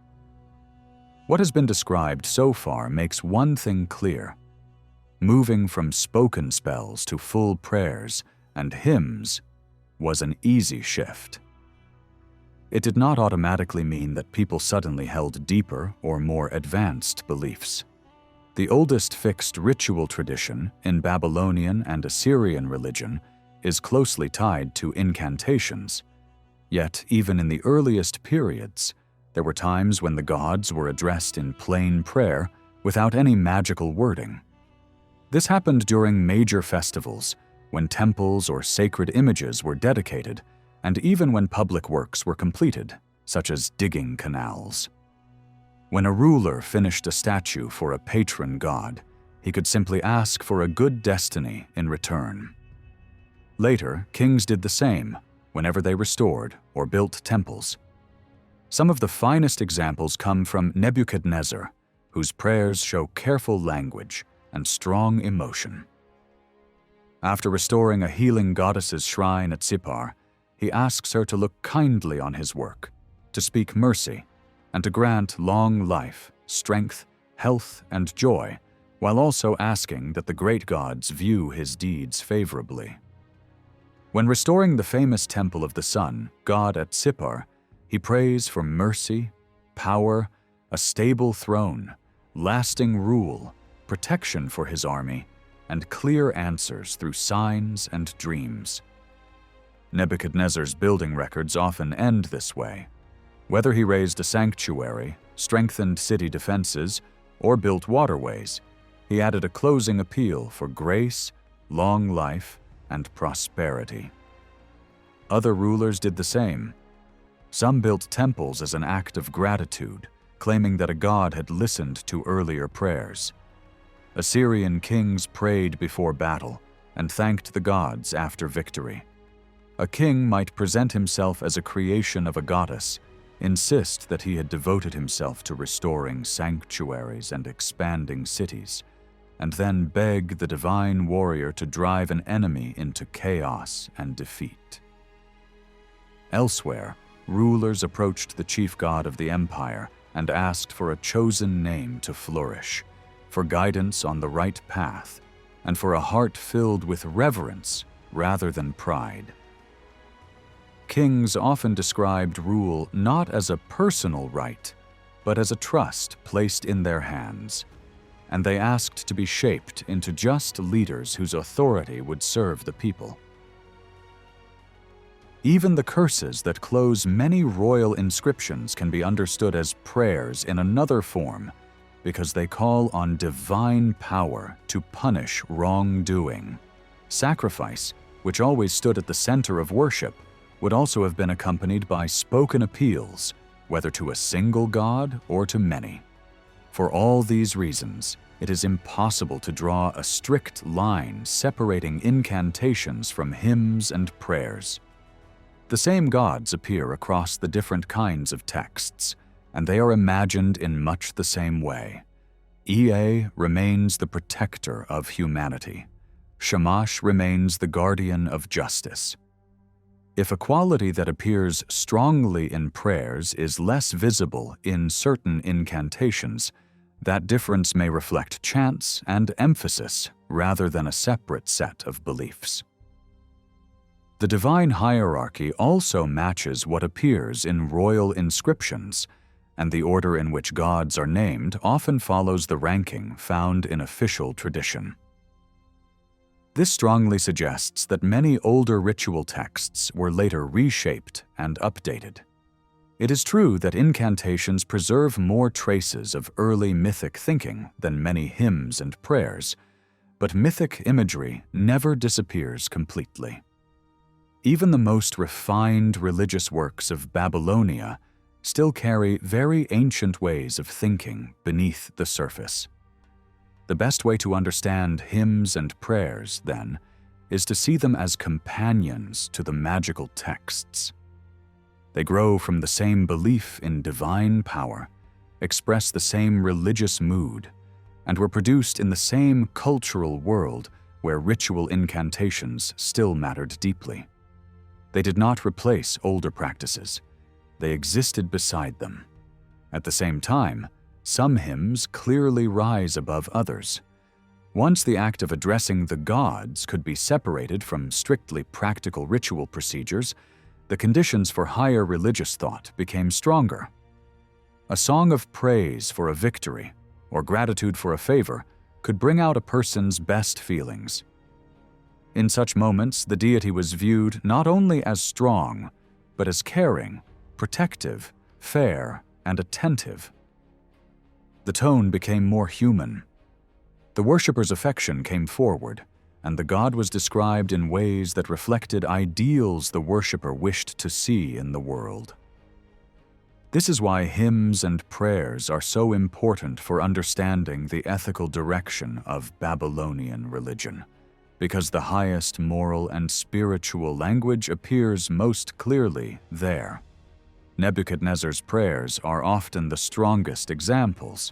A: What has been described so far makes one thing clear. Moving from spoken spells to full prayers and hymns was an easy shift. It did not automatically mean that people suddenly held deeper or more advanced beliefs. The oldest fixed ritual tradition in Babylonian and Assyrian religion is closely tied to incantations. Yet, even in the earliest periods, there were times when the gods were addressed in plain prayer without any magical wording. This happened during major festivals, when temples or sacred images were dedicated, and even when public works were completed, such as digging canals. When a ruler finished a statue for a patron god, he could simply ask for a good destiny in return. Later, kings did the same whenever they restored or built temples. Some of the finest examples come from Nebuchadnezzar, whose prayers show careful language and strong emotion. After restoring a healing goddess's shrine at Sippar, he asks her to look kindly on his work, to speak mercy, and to grant long life, strength, health, and joy, while also asking that the great gods view his deeds favorably. When restoring the famous Temple of the Sun, god at Sippar, he prays for mercy, power, a stable throne, lasting rule, protection for his army, and clear answers through signs and dreams. Nebuchadnezzar's building records often end this way. Whether he raised a sanctuary, strengthened city defenses, or built waterways, he added a closing appeal for grace, long life, and prosperity. Other rulers did the same. Some built temples as an act of gratitude, claiming that a god had listened to earlier prayers. Assyrian kings prayed before battle and thanked the gods after victory. A king might present himself as a creation of a goddess, insist that he had devoted himself to restoring sanctuaries and expanding cities, and then beg the divine warrior to drive an enemy into chaos and defeat. Elsewhere, rulers approached the chief god of the empire and asked for a chosen name to flourish, for guidance on the right path, and for a heart filled with reverence rather than pride. Kings often described rule not as a personal right, but as a trust placed in their hands, and they asked to be shaped into just leaders whose authority would serve the people. Even the curses that close many royal inscriptions can be understood as prayers in another form, because they call on divine power to punish wrongdoing. Sacrifice, which always stood at the center of worship, would also have been accompanied by spoken appeals, whether to a single god or to many. For all these reasons, it is impossible to draw a strict line separating incantations from hymns and prayers. The same gods appear across the different kinds of texts, and they are imagined in much the same way. Ea remains the protector of humanity. Shamash remains the guardian of justice. If a quality that appears strongly in prayers is less visible in certain incantations, that difference may reflect chance and emphasis rather than a separate set of beliefs. The divine hierarchy also matches what appears in royal inscriptions, and the order in which gods are named often follows the ranking found in official tradition. This strongly suggests that many older ritual texts were later reshaped and updated. It is true that incantations preserve more traces of early mythic thinking than many hymns and prayers, but mythic imagery never disappears completely. Even the most refined religious works of Babylonia still carry very ancient ways of thinking beneath the surface. The best way to understand hymns and prayers, then, is to see them as companions to the magical texts. They grow from the same belief in divine power, express the same religious mood, and were produced in the same cultural world where ritual incantations still mattered deeply. They did not replace older practices. They existed beside them. At the same time, some hymns clearly rise above others. Once the act of addressing the gods could be separated from strictly practical ritual procedures, the conditions for higher religious thought became stronger. A song of praise for a victory or gratitude for a favor could bring out a person's best feelings. In such moments, the deity was viewed not only as strong, but as caring, protective, fair, and attentive. The tone became more human. The worshipper's affection came forward, and the god was described in ways that reflected ideals the worshipper wished to see in the world. This is why hymns and prayers are so important for understanding the ethical direction of Babylonian religion, because the highest moral and spiritual language appears most clearly there. Nebuchadnezzar's prayers are often the strongest examples.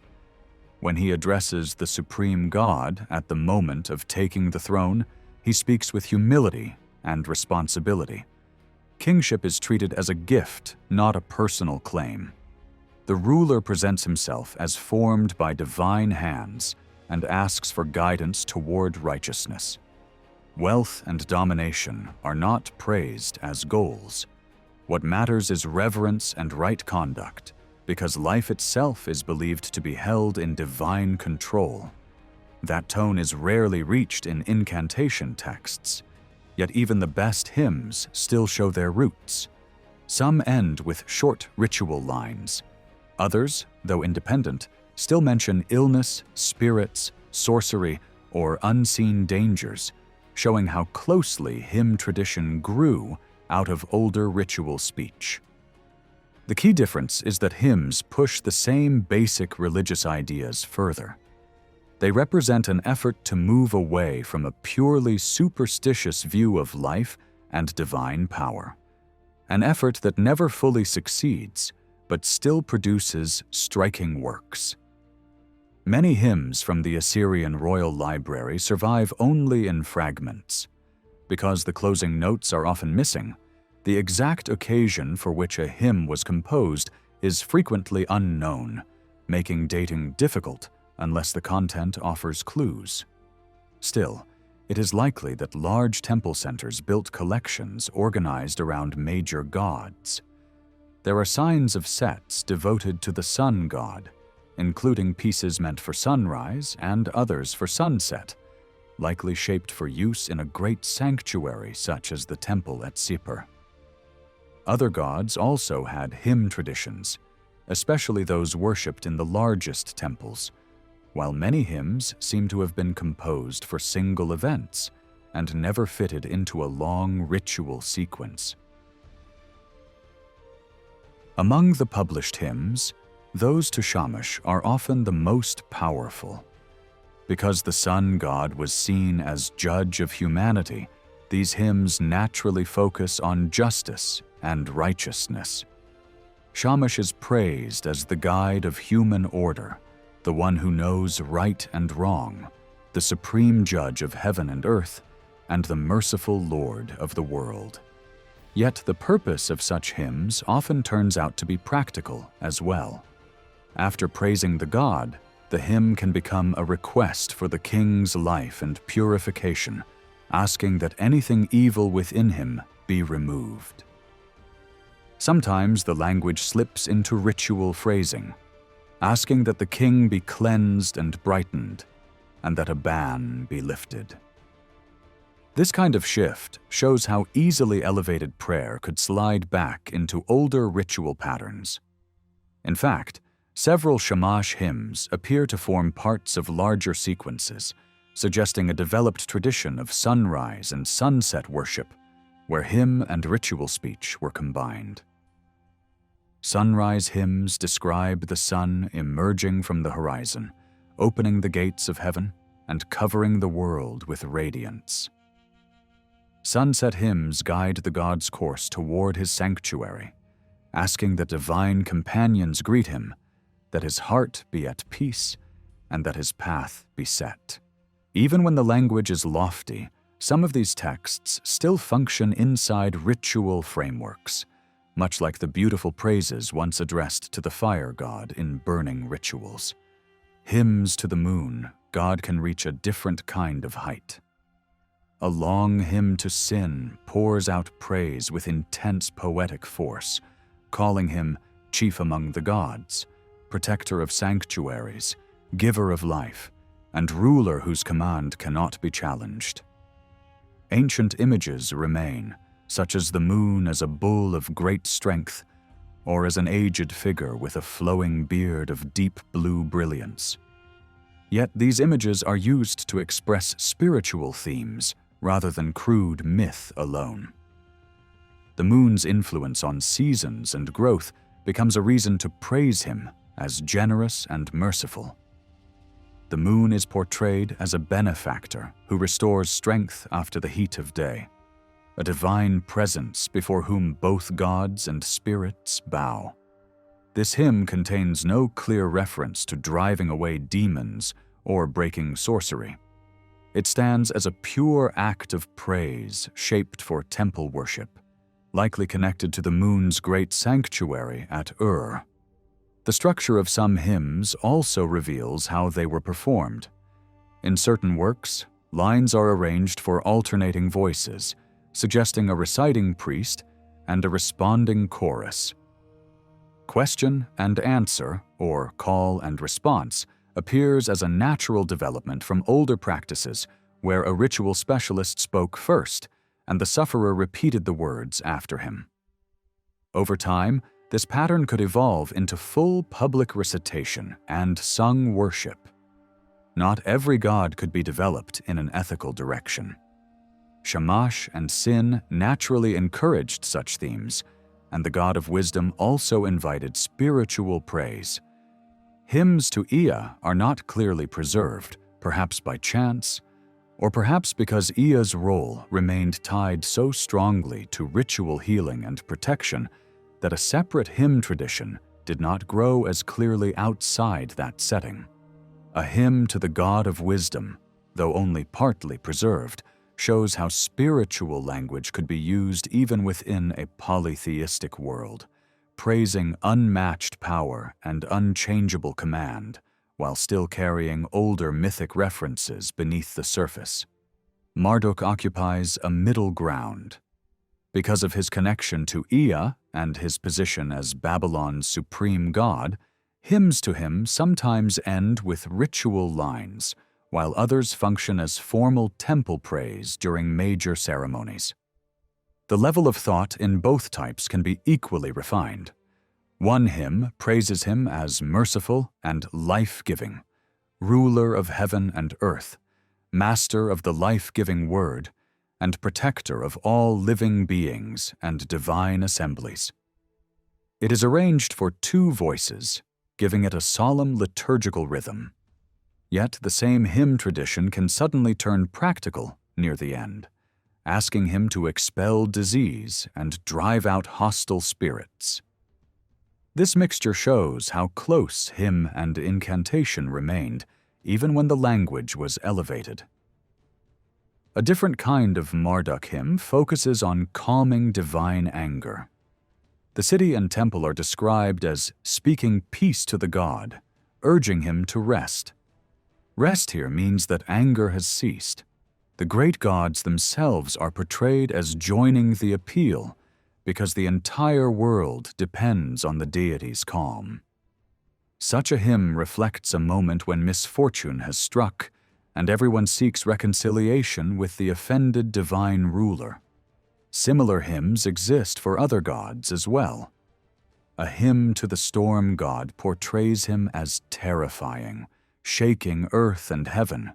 A: When he addresses the supreme God at the moment of taking the throne, he speaks with humility and responsibility. Kingship is treated as a gift, not a personal claim. The ruler presents himself as formed by divine hands and asks for guidance toward righteousness. Wealth and domination are not praised as goals. What matters is reverence and right conduct, because life itself is believed to be held in divine control. That tone is rarely reached in incantation texts, yet even the best hymns still show their roots. Some end with short ritual lines. Others, though independent, still mention illness, spirits, sorcery, or unseen dangers, showing how closely hymn tradition grew out of older ritual speech. The key difference is that hymns push the same basic religious ideas further. They represent an effort to move away from a purely superstitious view of life and divine power, an effort that never fully succeeds, but still produces striking works. Many hymns from the Assyrian royal library survive only in fragments. Because the closing notes are often missing, the exact occasion for which a hymn was composed is frequently unknown, making dating difficult unless the content offers clues. Still, it is likely that large temple centers built collections organized around major gods. There are signs of sets devoted to the sun god, including pieces meant for sunrise and others for sunset, likely shaped for use in a great sanctuary such as the temple at Sippar. Other gods also had hymn traditions, especially those worshipped in the largest temples, while many hymns seem to have been composed for single events and never fitted into a long ritual sequence. Among the published hymns, those to Shamash are often the most powerful. Because the sun god was seen as judge of humanity, these hymns naturally focus on justice and righteousness. Shamash is praised as the guide of human order, the one who knows right and wrong, the supreme judge of heaven and earth, and the merciful Lord of the world. Yet the purpose of such hymns often turns out to be practical as well. After praising the god, the hymn can become a request for the king's life and purification, asking that anything evil within him be removed. Sometimes the language slips into ritual phrasing, asking that the king be cleansed and brightened, and that a ban be lifted. This kind of shift shows how easily elevated prayer could slide back into older ritual patterns. In fact, several Shamash hymns appear to form parts of larger sequences, suggesting a developed tradition of sunrise and sunset worship, where hymn and ritual speech were combined. Sunrise hymns describe the sun emerging from the horizon, opening the gates of heaven and covering the world with radiance. Sunset hymns guide the god's course toward his sanctuary, asking that divine companions greet him, that his heart be at peace, and that his path be set. Even when the language is lofty, some of these texts still function inside ritual frameworks, much like the beautiful praises once addressed to the fire god in burning rituals. Hymns to the moon, God can reach a different kind of height. A long hymn to Sin pours out praise with intense poetic force, calling him chief among the gods, protector of sanctuaries, giver of life, and ruler whose command cannot be challenged. Ancient images remain, such as the moon as a bull of great strength, or as an aged figure with a flowing beard of deep blue brilliance. Yet these images are used to express spiritual themes rather than crude myth alone. The moon's influence on seasons and growth becomes a reason to praise him as generous and merciful. The moon is portrayed as a benefactor who restores strength after the heat of day, a divine presence before whom both gods and spirits bow. This hymn contains no clear reference to driving away demons or breaking sorcery. It stands as a pure act of praise shaped for temple worship, likely connected to the moon's great sanctuary at Ur. The structure of some hymns also reveals how they were performed. In certain works, lines are arranged for alternating voices, suggesting a reciting priest and a responding chorus. Question and answer, or call and response, appears as a natural development from older practices where a ritual specialist spoke first and the sufferer repeated the words after him. Over time, this pattern could evolve into full public recitation and sung worship. Not every god could be developed in an ethical direction. Shamash and Sin naturally encouraged such themes, and the god of wisdom also invited spiritual praise. Hymns to Ea are not clearly preserved, perhaps by chance, or perhaps because Ea's role remained tied so strongly to ritual healing and protection that a separate hymn tradition did not grow as clearly outside that setting. A hymn to the god of wisdom, though only partly preserved, shows how spiritual language could be used even within a polytheistic world, praising unmatched power and unchangeable command, while still carrying older mythic references beneath the surface. Marduk occupies a middle ground. Because of his connection to Ea and his position as Babylon's supreme god, hymns to him sometimes end with ritual lines, while others function as formal temple praise during major ceremonies. The level of thought in both types can be equally refined. One hymn praises him as merciful and life-giving, ruler of heaven and earth, master of the life-giving word, and protector of all living beings and divine assemblies. It is arranged for 2 voices, giving it a solemn liturgical rhythm. Yet the same hymn tradition can suddenly turn practical near the end, asking him to expel disease and drive out hostile spirits. This mixture shows how close hymn and incantation remained, even when the language was elevated. A different kind of Marduk hymn focuses on calming divine anger. The city and temple are described as speaking peace to the god, urging him to rest. Rest here means that anger has ceased. The great gods themselves are portrayed as joining the appeal because the entire world depends on the deity's calm. Such a hymn reflects a moment when misfortune has struck and everyone seeks reconciliation with the offended divine ruler. Similar hymns exist for other gods as well. A hymn to the storm god portrays him as terrifying, shaking earth and heaven,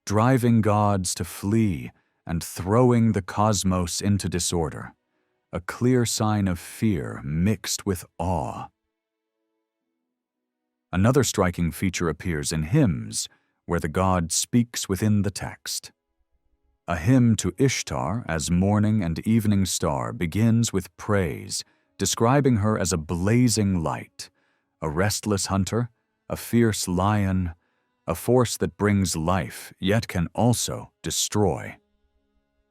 A: driving gods to flee and throwing the cosmos into disorder, a clear sign of fear mixed with awe. Another striking feature appears in hymns, where the god speaks within the text. A hymn to Ishtar as morning and evening star begins with praise, describing her as a blazing light, a restless hunter, a fierce lion, a force that brings life yet can also destroy.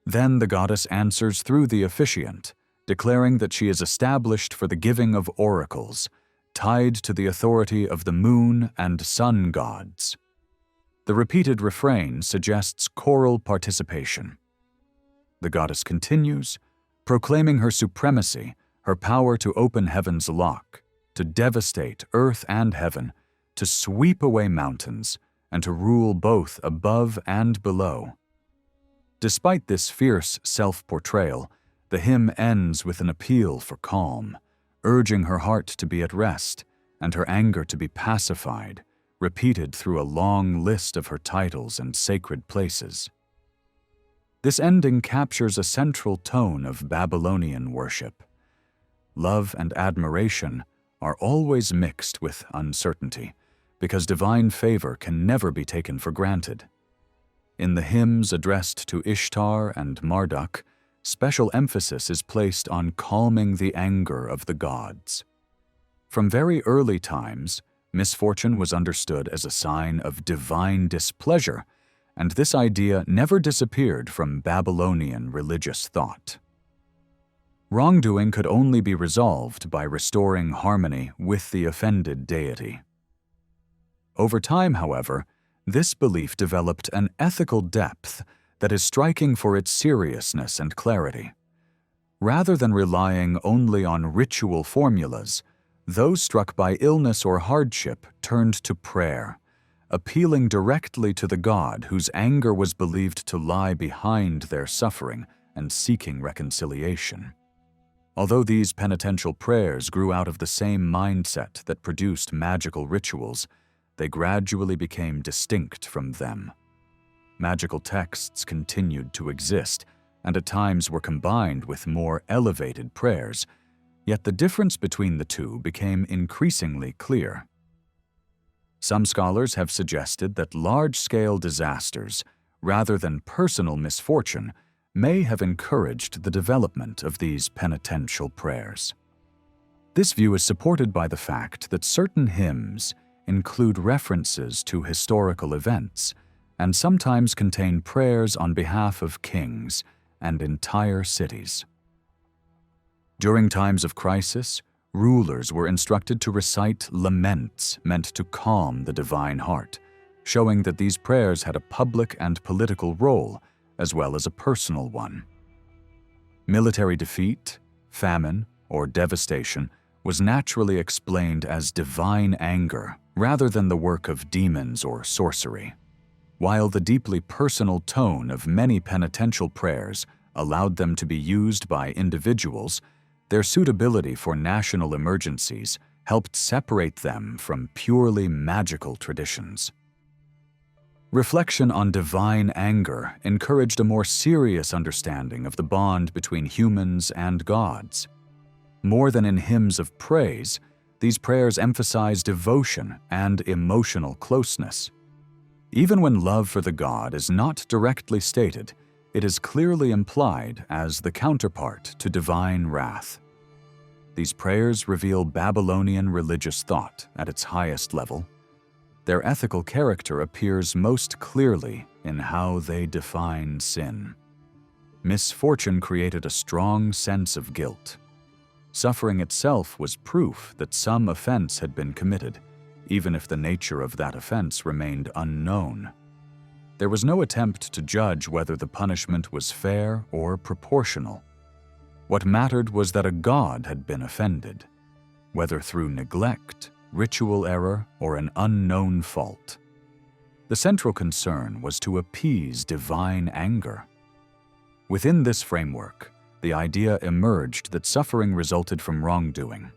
A: Then the goddess answers through the officiant, declaring that she is established for the giving of oracles, tied to the authority of the moon and sun gods. The repeated refrain suggests choral participation. The goddess continues, proclaiming her supremacy, her power to open heaven's lock, to devastate earth and heaven, to sweep away mountains, and to rule both above and below. Despite this fierce self-portrayal, the hymn ends with an appeal for calm, urging her heart to be at rest and her anger to be pacified, repeated through a long list of her titles and sacred places. This ending captures a central tone of Babylonian worship. Love and admiration are always mixed with uncertainty, because divine favor can never be taken for granted. In the hymns addressed to Ishtar and Marduk, special emphasis is placed on calming the anger of the gods. From very early times, misfortune was understood as a sign of divine displeasure, and this idea never disappeared from Babylonian religious thought. Wrongdoing could only be resolved by restoring harmony with the offended deity. Over time, however, this belief developed an ethical depth that is striking for its seriousness and clarity. Rather than relying only on ritual formulas, those struck by illness or hardship turned to prayer, appealing directly to the god whose anger was believed to lie behind their suffering and seeking reconciliation. Although these penitential prayers grew out of the same mindset that produced magical rituals, they gradually became distinct from them. Magical texts continued to exist, and at times were combined with more elevated prayers, yet the difference between the two became increasingly clear. Some scholars have suggested that large-scale disasters, rather than personal misfortune, may have encouraged the development of these penitential prayers. This view is supported by the fact that certain hymns include references to historical events and sometimes contain prayers on behalf of kings and entire cities. During times of crisis, rulers were instructed to recite laments meant to calm the divine heart, showing that these prayers had a public and political role as well as a personal one. Military defeat, famine, or devastation was naturally explained as divine anger rather than the work of demons or sorcery, while the deeply personal tone of many penitential prayers allowed them to be used by individuals, their suitability for national emergencies helped separate them from purely magical traditions. Reflection on divine anger encouraged a more serious understanding of the bond between humans and gods. More than in hymns of praise, these prayers emphasize devotion and emotional closeness. Even when love for the god is not directly stated, it is clearly implied as the counterpart to divine wrath. These prayers reveal Babylonian religious thought at its highest level. Their ethical character appears most clearly in how they define sin. Misfortune created a strong sense of guilt. Suffering itself was proof that some offense had been committed, even if the nature of that offense remained unknown. There was no attempt to judge whether the punishment was fair or proportional. What mattered was that a god had been offended, whether through neglect, ritual error, or an unknown fault. The central concern was to appease divine anger. Within this framework, the idea emerged that suffering resulted from wrongdoing.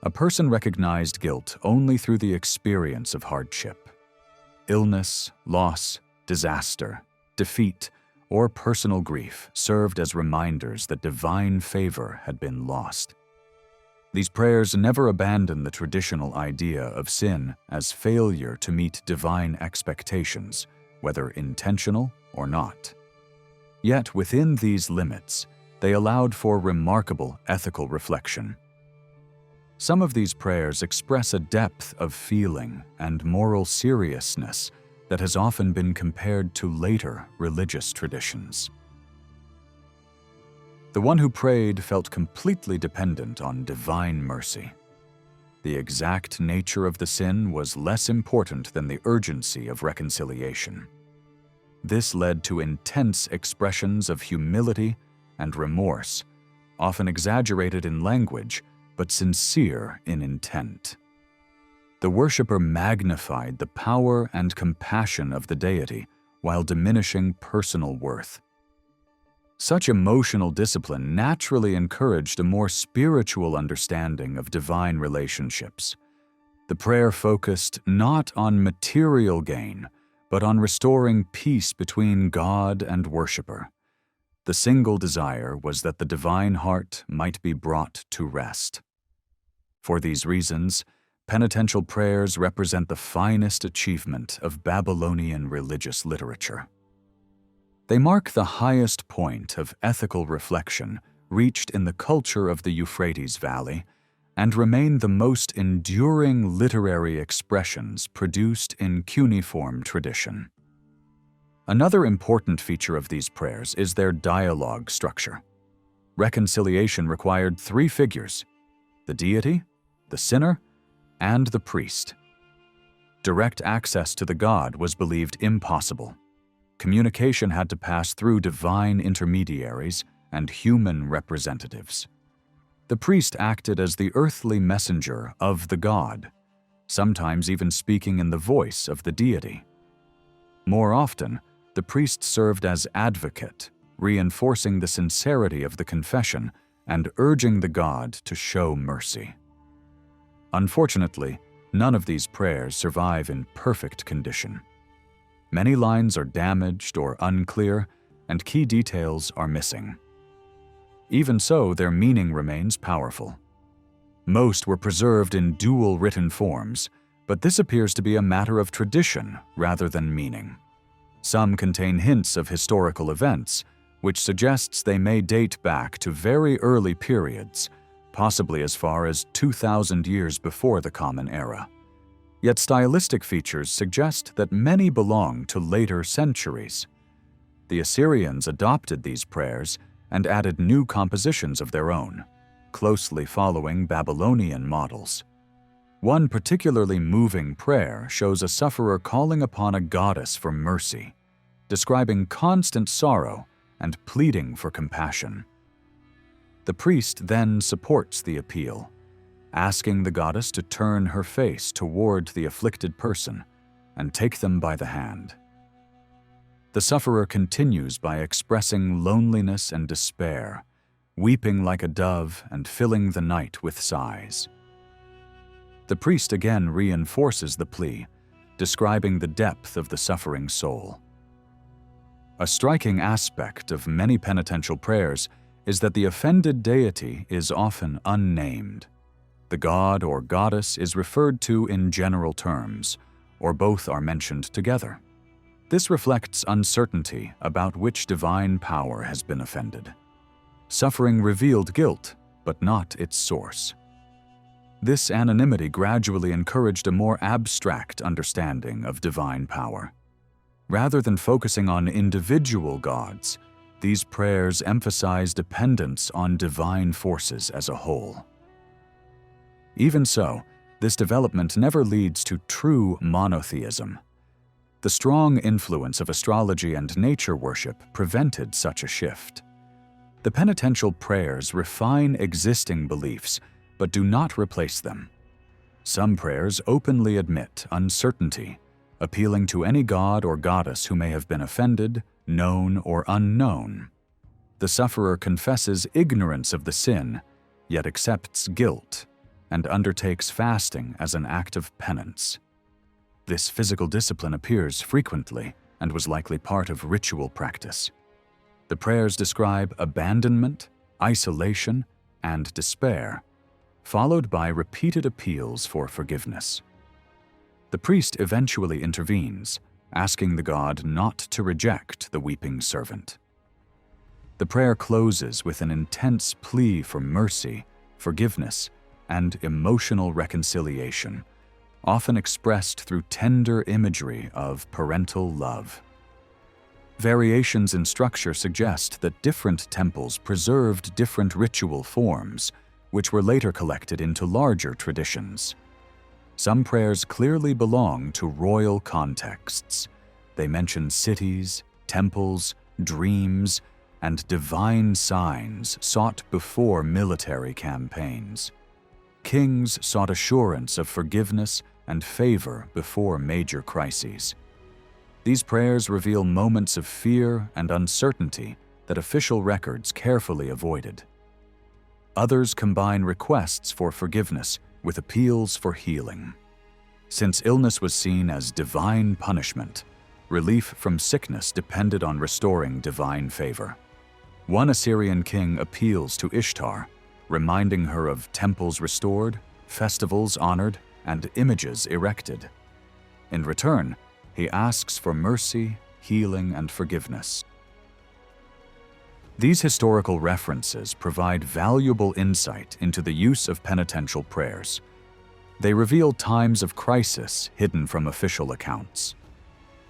A: A person recognized guilt only through the experience of hardship. Illness, loss, disaster, defeat, or personal grief served as reminders that divine favor had been lost. These prayers never abandon the traditional idea of sin as failure to meet divine expectations, whether intentional or not. Yet within these limits, they allowed for remarkable ethical reflection. Some of these prayers express a depth of feeling and moral seriousness that has often been compared to later religious traditions. The one who prayed felt completely dependent on divine mercy. The exact nature of the sin was less important than the urgency of reconciliation. This led to intense expressions of humility and remorse, often exaggerated in language, but sincere in intent. The worshipper magnified the power and compassion of the deity while diminishing personal worth. Such emotional discipline naturally encouraged a more spiritual understanding of divine relationships. The prayer focused not on material gain, but on restoring peace between God and worshipper. The single desire was that the divine heart might be brought to rest. For these reasons, penitential prayers represent the finest achievement of Babylonian religious literature. They mark the highest point of ethical reflection reached in the culture of the Euphrates Valley and remain the most enduring literary expressions produced in cuneiform tradition. Another important feature of these prayers is their dialogue structure. Reconciliation required three figures: the deity, the sinner, and the priest. Direct access to the god was believed impossible. Communication had to pass through divine intermediaries and human representatives. The priest acted as the earthly messenger of the god, sometimes even speaking in the voice of the deity. More often, the priest served as advocate, reinforcing the sincerity of the confession and urging the god to show mercy. Unfortunately, none of these prayers survive in perfect condition. Many lines are damaged or unclear, and key details are missing. Even so, their meaning remains powerful. Most were preserved in dual written forms, but this appears to be a matter of tradition rather than meaning. Some contain hints of historical events, which suggests they may date back to very early periods, possibly as far as 2,000 years before the Common Era. Yet stylistic features suggest that many belong to later centuries. The Assyrians adopted these prayers and added new compositions of their own, closely following Babylonian models. One particularly moving prayer shows a sufferer calling upon a goddess for mercy, describing constant sorrow and pleading for compassion. The priest then supports the appeal, asking the goddess to turn her face toward the afflicted person and take them by the hand. The The sufferer continues by expressing loneliness and despair, weeping like a dove and filling the night with sighs. The priest again reinforces the plea, describing the depth of the suffering soul. A striking aspect of many penitential prayers is that the offended deity is often unnamed. The god or goddess is referred to in general terms, or both are mentioned together. This reflects uncertainty about which divine power has been offended. Suffering revealed guilt, but not its source. This anonymity gradually encouraged a more abstract understanding of divine power. Rather than focusing on individual gods, these prayers emphasize dependence on divine forces as a whole. Even so, this development never leads to true monotheism. The strong influence of astrology and nature worship prevented such a shift. The penitential prayers refine existing beliefs, but do not replace them. Some prayers openly admit uncertainty, appealing to any god or goddess who may have been offended, known or unknown. The sufferer confesses ignorance of the sin, yet accepts guilt, and undertakes fasting as an act of penance. This physical discipline appears frequently and was likely part of ritual practice. The prayers describe abandonment, isolation, and despair, followed by repeated appeals for forgiveness. The priest eventually intervenes, asking the god not to reject the weeping servant. The prayer closes with an intense plea for mercy, forgiveness, and emotional reconciliation, often expressed through tender imagery of parental love. Variations in structure suggest that different temples preserved different ritual forms, which were later collected into larger traditions. Some prayers clearly belong to royal contexts. They mention cities, temples, dreams, and divine signs sought before military campaigns. Kings sought assurance of forgiveness and favor before major crises. These prayers reveal moments of fear and uncertainty that official records carefully avoided. Others combine requests for forgiveness with appeals for healing. Since illness was seen as divine punishment, relief from sickness depended on restoring divine favor. One Assyrian king appeals to Ishtar, reminding her of temples restored, festivals honored, and images erected. In return, he asks for mercy, healing, and forgiveness. These historical references provide valuable insight into the use of penitential prayers. They reveal times of crisis hidden from official accounts.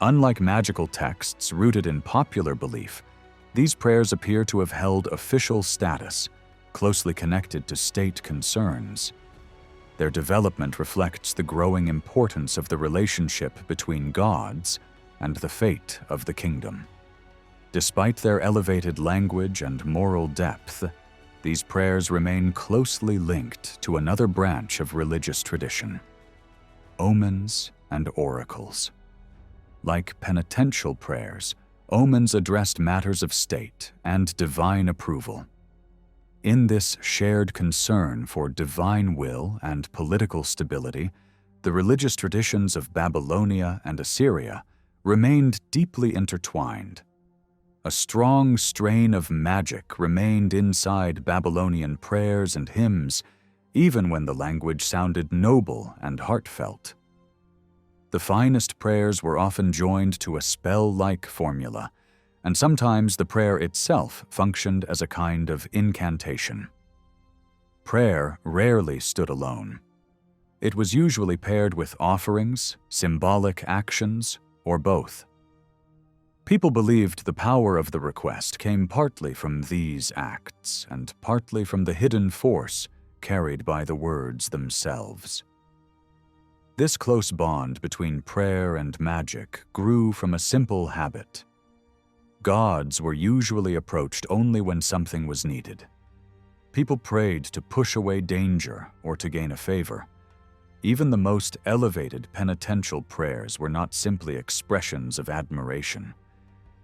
A: Unlike magical texts rooted in popular belief, these prayers appear to have held official status, closely connected to state concerns. Their development reflects the growing importance of the relationship between gods and the fate of the kingdom. Despite their elevated language and moral depth, these prayers remain closely linked to another branch of religious tradition: omens and oracles. Like penitential prayers, omens addressed matters of state and divine approval. In this shared concern for divine will and political stability, the religious traditions of Babylonia and Assyria remained deeply intertwined. A strong strain of magic remained inside Babylonian prayers and hymns, even when the language sounded noble and heartfelt. The finest prayers were often joined to a spell-like formula, and sometimes the prayer itself functioned as a kind of incantation. Prayer rarely stood alone. It was usually paired with offerings, symbolic actions, or both. People believed the power of the request came partly from these acts and partly from the hidden force carried by the words themselves. This close bond between prayer and magic grew from a simple habit. Gods were usually approached only when something was needed. People prayed to push away danger or to gain a favor. Even the most elevated penitential prayers were not simply expressions of admiration.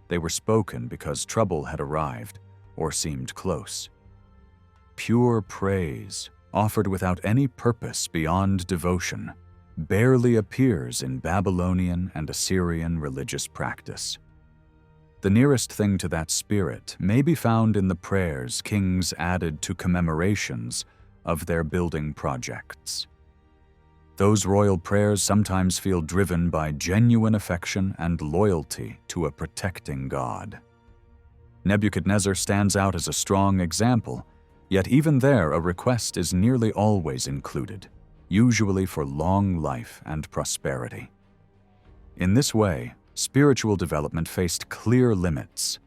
A: they were spoken because trouble had arrived or seemed close. Pure praise, offered without any purpose beyond devotion, barely appears in Babylonian and Assyrian religious practice. The nearest thing to that spirit may be found in the prayers kings added to commemorations of their building projects. Those royal prayers sometimes feel driven by genuine affection and loyalty to a protecting God. Nebuchadnezzar stands out as a strong example, yet even there a request is nearly always included, usually for long life and prosperity. In this way, spiritual development faced clear limits.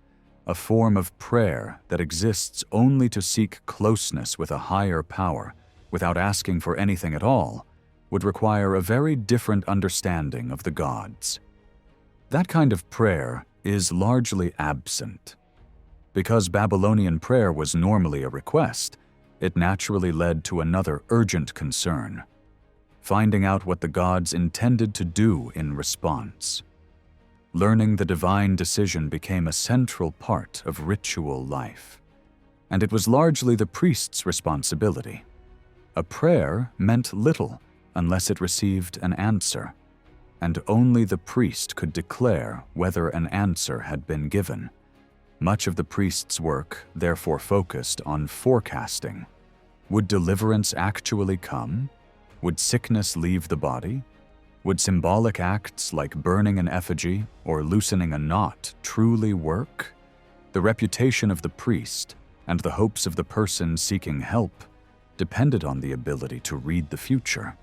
A: A form of prayer that exists only to seek closeness with a higher power without asking for anything at all would require a very different understanding of the gods. That kind of prayer is largely absent. Because Babylonian prayer was normally a request, it naturally led to another urgent concern: finding out what the gods intended to do in response. Learning the divine decision became a central part of ritual life, and it was largely the priest's responsibility. A prayer meant little unless it received an answer, and only the priest could declare whether an answer had been given. Much of the priest's work therefore focused on forecasting. Would deliverance actually come? Would sickness leave the body? Would symbolic acts like burning an effigy or loosening a knot truly work? The reputation of the priest and the hopes of the person seeking help depended on the ability to read the future.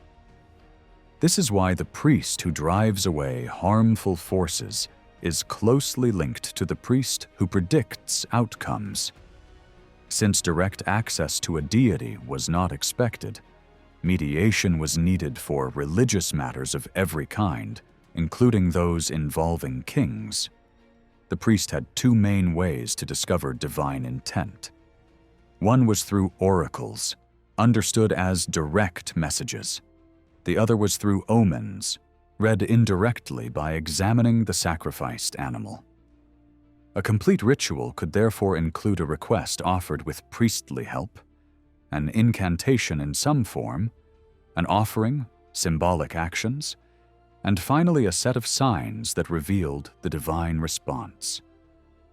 A: This is why the priest who drives away harmful forces is closely linked to the priest who predicts outcomes. Since direct access to a deity was not expected, mediation was needed for religious matters of every kind, including those involving kings. The priest had two main ways to discover divine intent. One was through oracles, understood as direct messages. The other was through omens, read indirectly by examining the sacrificed animal. A complete ritual could therefore include a request offered with priestly help, an incantation in some form, an offering, symbolic actions, and finally a set of signs that revealed the divine response.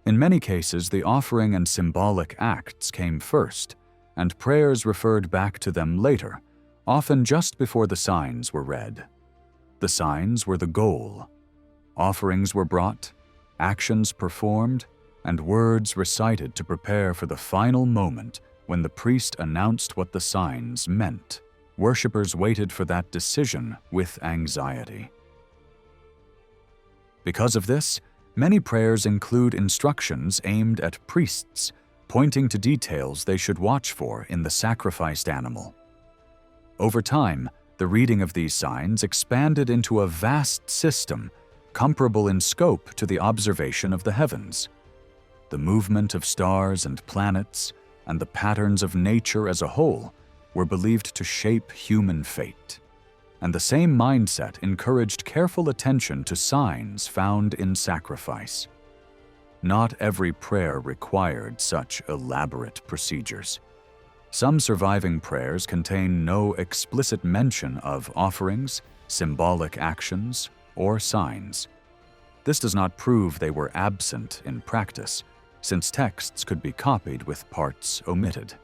A: In many cases, the offering and symbolic acts came first, and prayers referred back to them later, often just before the signs were read. The signs were the goal. Offerings were brought, actions performed, and words recited to prepare for the final moment when the priest announced what the signs meant. Worshippers waited for that decision with anxiety. Because of this, many prayers include instructions aimed at priests, pointing to details they should watch for in the sacrificed animal. Over time, the reading of these signs expanded into a vast system comparable in scope to the observation of the heavens. The movement of stars and planets, and the patterns of nature as a whole, were believed to shape human fate. And the same mindset encouraged careful attention to signs found in sacrifice. Not every prayer required such elaborate procedures. Some surviving prayers contain no explicit mention of offerings, symbolic actions, or signs. This does not prove they were absent in practice, since texts could be copied with parts omitted.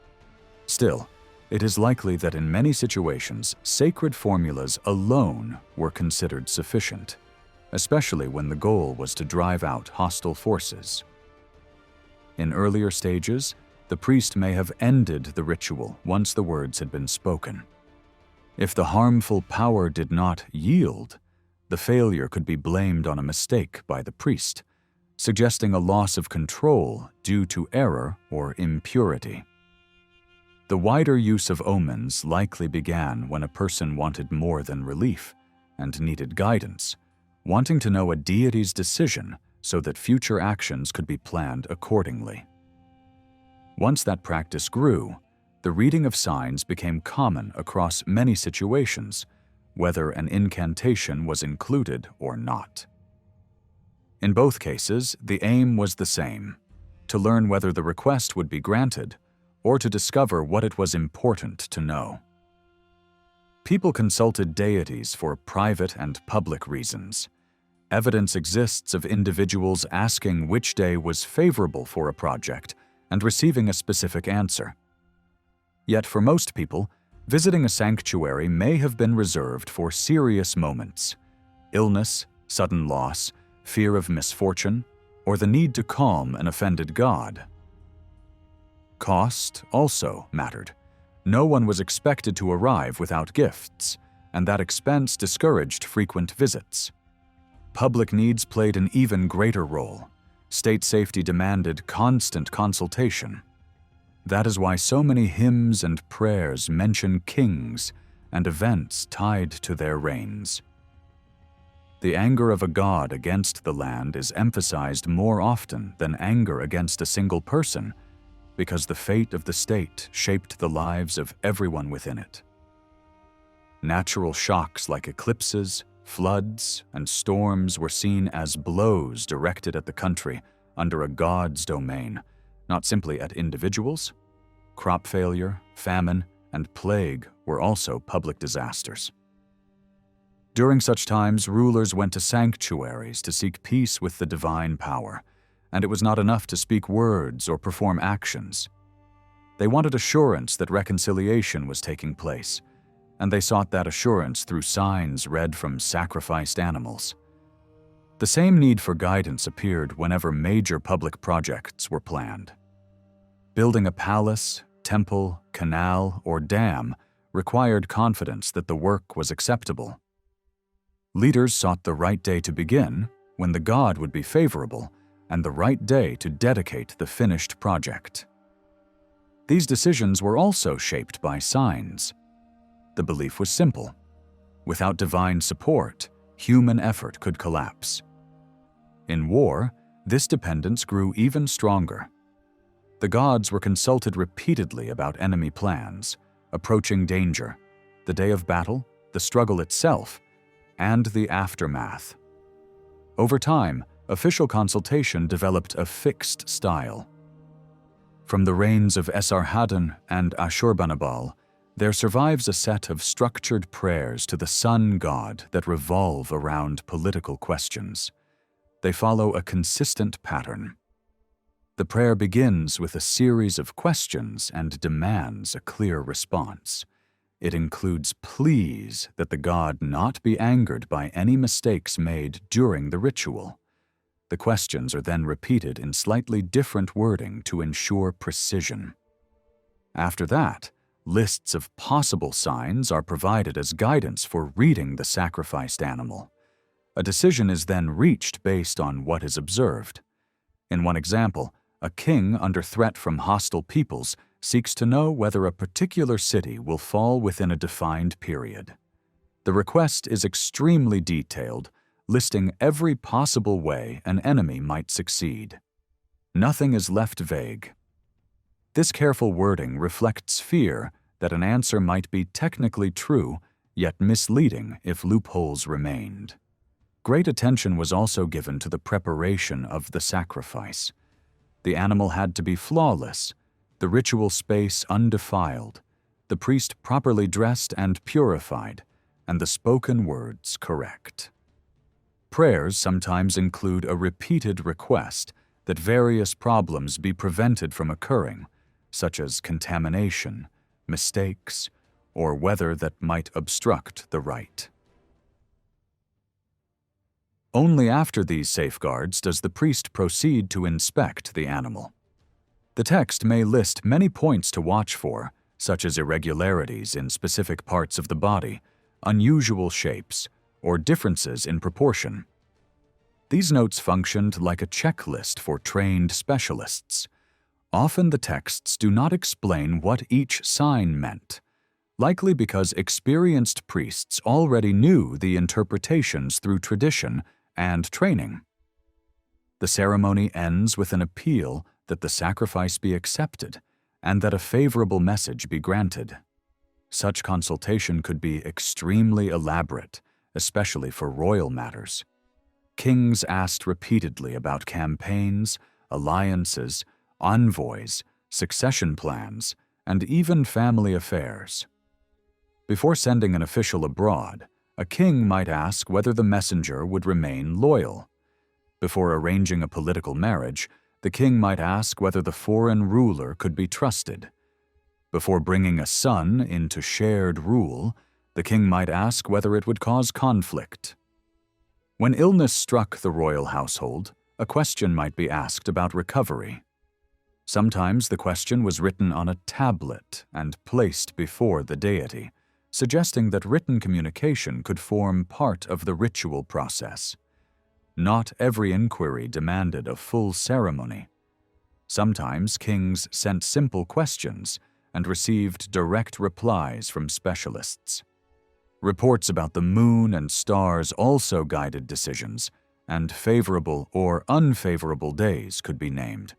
A: Still, it is likely that in many situations, sacred formulas alone were considered sufficient, especially when the goal was to drive out hostile forces. In earlier stages, the priest may have ended the ritual once the words had been spoken. If the harmful power did not yield, the failure could be blamed on a mistake by the priest, suggesting a loss of control due to error or impurity. The wider use of omens likely began when a person wanted more than relief and needed guidance, wanting to know a deity's decision so that future actions could be planned accordingly. Once that practice grew, the reading of signs became common across many situations, whether an incantation was included or not. In both cases, the aim was the same: to learn whether the request would be granted, or to discover what it was important to know. People consulted deities for private and public reasons. Evidence exists of individuals asking which day was favorable for a project and receiving a specific answer. Yet for most people, visiting a sanctuary may have been reserved for serious moments: illness, sudden loss, fear of misfortune, or the need to calm an offended god. Cost also mattered. No one was expected to arrive without gifts, and that expense discouraged frequent visits. Public needs played an even greater role. State safety demanded constant consultation. That is why so many hymns and prayers mention kings and events tied to their reigns. The anger of a god against the land is emphasized more often than anger against a single person, because the fate of the state shaped the lives of everyone within it. Natural shocks like eclipses, floods, and storms were seen as blows directed at the country under a god's domain, not simply at individuals. Crop failure, famine, and plague were also public disasters. During such times, rulers went to sanctuaries to seek peace with the divine power, and it was not enough to speak words or perform actions. They wanted assurance that reconciliation was taking place, and they sought that assurance through signs read from sacrificed animals. The same need for guidance appeared whenever major public projects were planned. Building a palace, temple, canal, or dam required confidence that the work was acceptable. Leaders sought the right day to begin, when the god would be favorable, and the right day to dedicate the finished project. These decisions were also shaped by signs. The belief was simple: without divine support, human effort could collapse. In war, this dependence grew even stronger. The gods were consulted repeatedly about enemy plans, approaching danger, the day of battle, the struggle itself, and the aftermath. Over time, official consultation developed a fixed style. From the reigns of Esarhaddon and Ashurbanipal, there survives a set of structured prayers to the sun god that revolve around political questions. They follow a consistent pattern. The prayer begins with a series of questions and demands a clear response. It includes pleas that the god not be angered by any mistakes made during the ritual. The questions are then repeated in slightly different wording to ensure precision. After that, lists of possible signs are provided as guidance for reading the sacrificed animal. A decision is then reached based on what is observed. In one example, a king under threat from hostile peoples seeks to know whether a particular city will fall within a defined period. The request is extremely detailed, listing every possible way an enemy might succeed. Nothing is left vague. This careful wording reflects fear that an answer might be technically true, yet misleading if loopholes remained. Great attention was also given to the preparation of the sacrifice. The animal had to be flawless, the ritual space undefiled, the priest properly dressed and purified, and the spoken words correct. Prayers sometimes include a repeated request that various problems be prevented from occurring, such as contamination, mistakes, or weather that might obstruct the rite. Only after these safeguards does the priest proceed to inspect the animal. The text may list many points to watch for, such as irregularities in specific parts of the body, unusual shapes, or differences in proportion. These notes functioned like a checklist for trained specialists. Often the texts do not explain what each sign meant, likely because experienced priests already knew the interpretations through tradition and training. The ceremony ends with an appeal that the sacrifice be accepted and that a favorable message be granted. Such consultation could be extremely elaborate, especially for royal matters. kings asked repeatedly about campaigns, alliances, envoys, succession plans, and even family affairs. Before sending an official abroad, a king might ask whether the messenger would remain loyal. Before arranging a political marriage, the king might ask whether the foreign ruler could be trusted. Before bringing a son into shared rule, the king might ask whether it would cause conflict. When illness struck the royal household, a question might be asked about recovery. Sometimes the question was written on a tablet and placed before the deity, suggesting that written communication could form part of the ritual process. Not every inquiry demanded a full ceremony. Sometimes kings sent simple questions and received direct replies from specialists. Reports about the moon and stars also guided decisions, and favorable or unfavorable days could be named.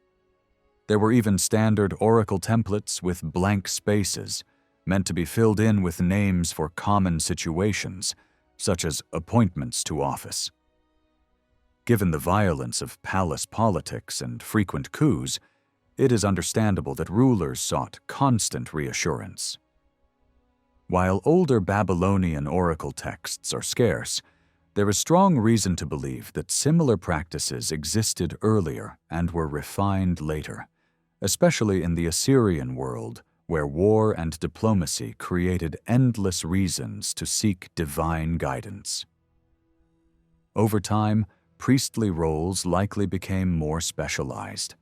A: There were even standard oracle templates with blank spaces, meant to be filled in with names for common situations, such as appointments to office. Given the violence of palace politics and frequent coups, it is understandable that rulers sought constant reassurance. While older Babylonian oracle texts are scarce, there is strong reason to believe that similar practices existed earlier and were refined later, especially in the Assyrian world, where war and diplomacy created endless reasons to seek divine guidance. Over time, priestly roles likely became more specialized.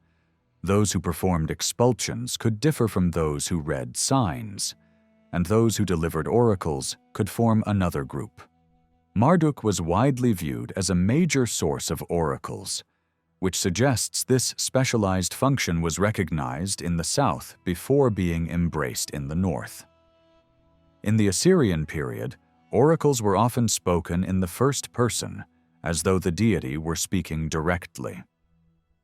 A: Those who performed expulsions could differ from those who read signs, and those who delivered oracles could form another group. Marduk was widely viewed as a major source of oracles, which suggests this specialized function was recognized in the south before being embraced in the north. In the Assyrian period, oracles were often spoken in the first person, as though the deity were speaking directly.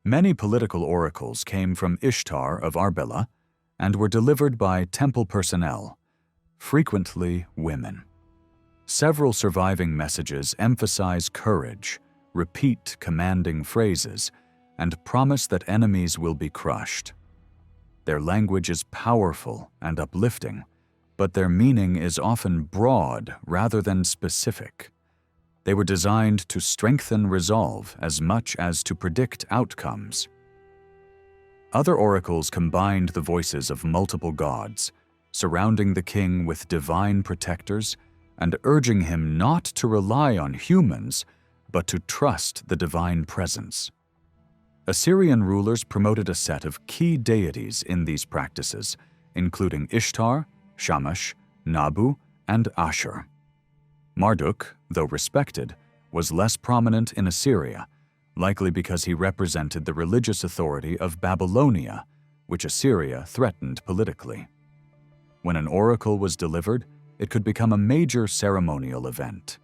A: Many political oracles came from Ishtar of Arbela and were delivered by temple personnel, frequently women. Several surviving messages emphasize courage, repeat commanding phrases, and promise that enemies will be crushed. Their language is powerful and uplifting, but their meaning is often broad rather than specific. They were designed to strengthen resolve as much as to predict outcomes. Other oracles combined the voices of multiple gods, surrounding the king with divine protectors and urging him not to rely on humans, but to trust the divine presence. Assyrian rulers promoted a set of key deities in these practices, including Ishtar, Shamash, Nabu, and Ashur. Marduk, though respected, was less prominent in Assyria, likely because he represented the religious authority of Babylonia, which Assyria threatened politically. When an oracle was delivered, it could become a major ceremonial event.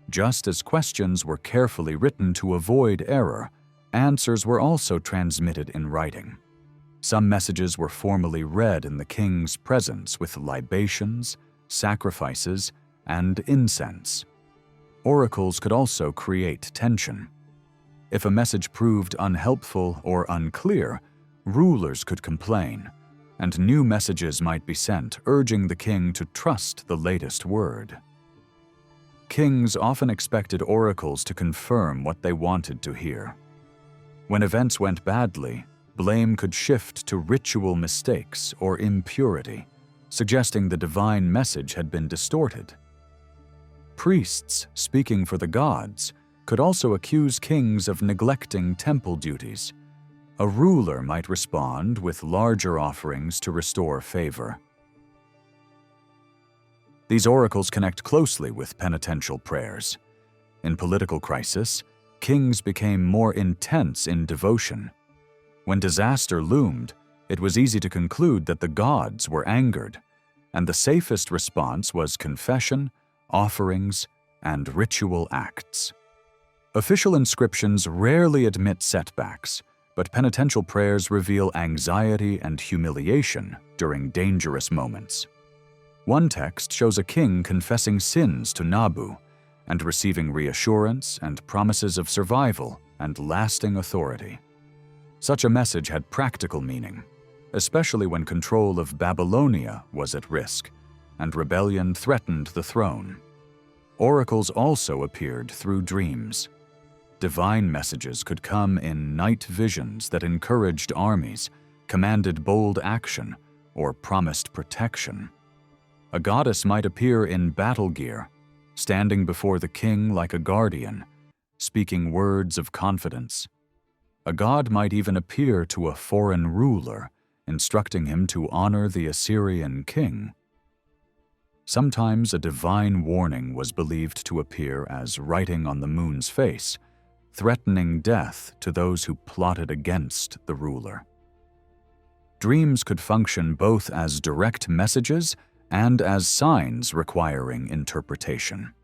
A: Just as questions were carefully written to avoid error, answers were also transmitted in writing. Some messages were formally read in the king's presence with libations, sacrifices, and incense. Oracles could also create tension. If a message proved unhelpful or unclear, rulers could complain, and new messages might be sent urging the king to trust the latest word. Kings often expected oracles to confirm what they wanted to hear. When events went badly, blame could shift to ritual mistakes or impurity, suggesting the divine message had been distorted. Priests, speaking for the gods, could also accuse kings of neglecting temple duties. A ruler might respond with larger offerings to restore favor. These oracles connect closely with penitential prayers. In political crisis, kings became more intense in devotion. When disaster loomed, it was easy to conclude that the gods were angered, and the safest response was confession, offerings, and ritual acts. Official inscriptions rarely admit setbacks, but penitential prayers reveal anxiety and humiliation during dangerous moments. One text shows a king confessing sins to Nabu, and receiving reassurance and promises of survival and lasting authority. Such a message had practical meaning, especially when control of Babylonia was at risk and rebellion threatened the throne. Oracles also appeared through dreams. Divine messages could come in night visions that encouraged armies, commanded bold action, or promised protection. A goddess might appear in battle gear, standing before the king like a guardian, speaking words of confidence. A god might even appear to a foreign ruler, instructing him to honor the Assyrian king. Sometimes a divine warning was believed to appear as writing on the moon's face, threatening death to those who plotted against the ruler. Dreams could function both as direct messages and as signs requiring interpretation.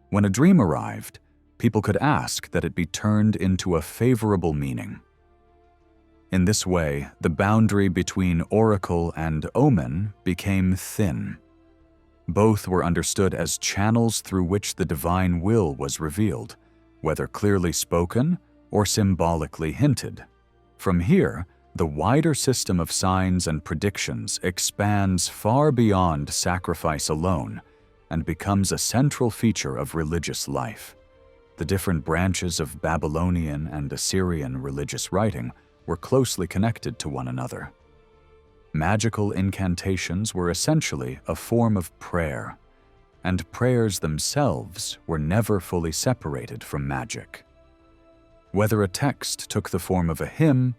A: When a dream arrived, people could ask that it be turned into a favorable meaning. In this way, the boundary between oracle and omen became thin. Both were understood as channels through which the divine will was revealed, whether clearly spoken or symbolically hinted. From here, the wider system of signs and predictions expands far beyond sacrifice alone and becomes a central feature of religious life. The different branches of Babylonian and Assyrian religious writing were closely connected to one another. Magical incantations were essentially a form of prayer, and prayers themselves were never fully separated from magic. Whether a text took the form of a hymn,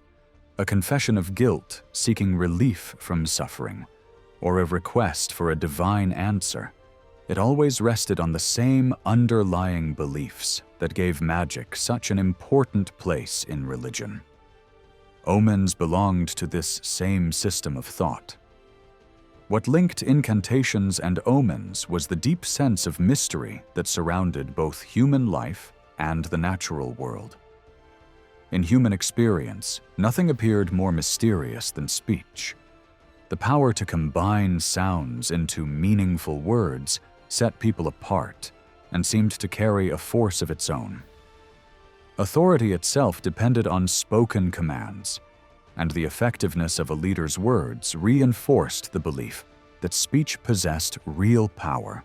A: a confession of guilt seeking relief from suffering, or a request for a divine answer, it always rested on the same underlying beliefs that gave magic such an important place in religion. Omens belonged to this same system of thought. What linked incantations and omens was the deep sense of mystery that surrounded both human life and the natural world. In human experience, nothing appeared more mysterious than speech. The power to combine sounds into meaningful words set people apart and seemed to carry a force of its own. Authority itself depended on spoken commands, and the effectiveness of a leader's words reinforced the belief that speech possessed real power.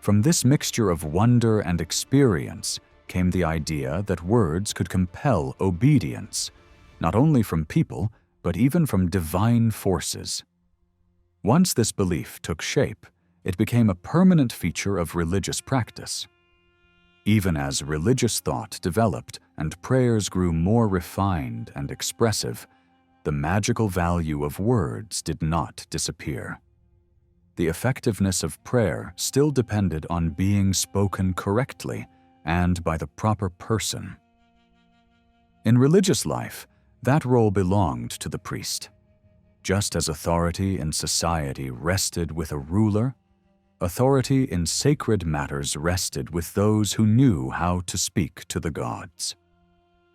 A: From this mixture of wonder and experience came the idea that words could compel obedience, not only from people, but even from divine forces. Once this belief took shape, it became a permanent feature of religious practice. Even as religious thought developed and prayers grew more refined and expressive, the magical value of words did not disappear. The effectiveness of prayer still depended on being spoken correctly and by the proper person. In religious life, that role belonged to the priest. Just as authority in society rested with a ruler, authority in sacred matters rested with those who knew how to speak to the gods.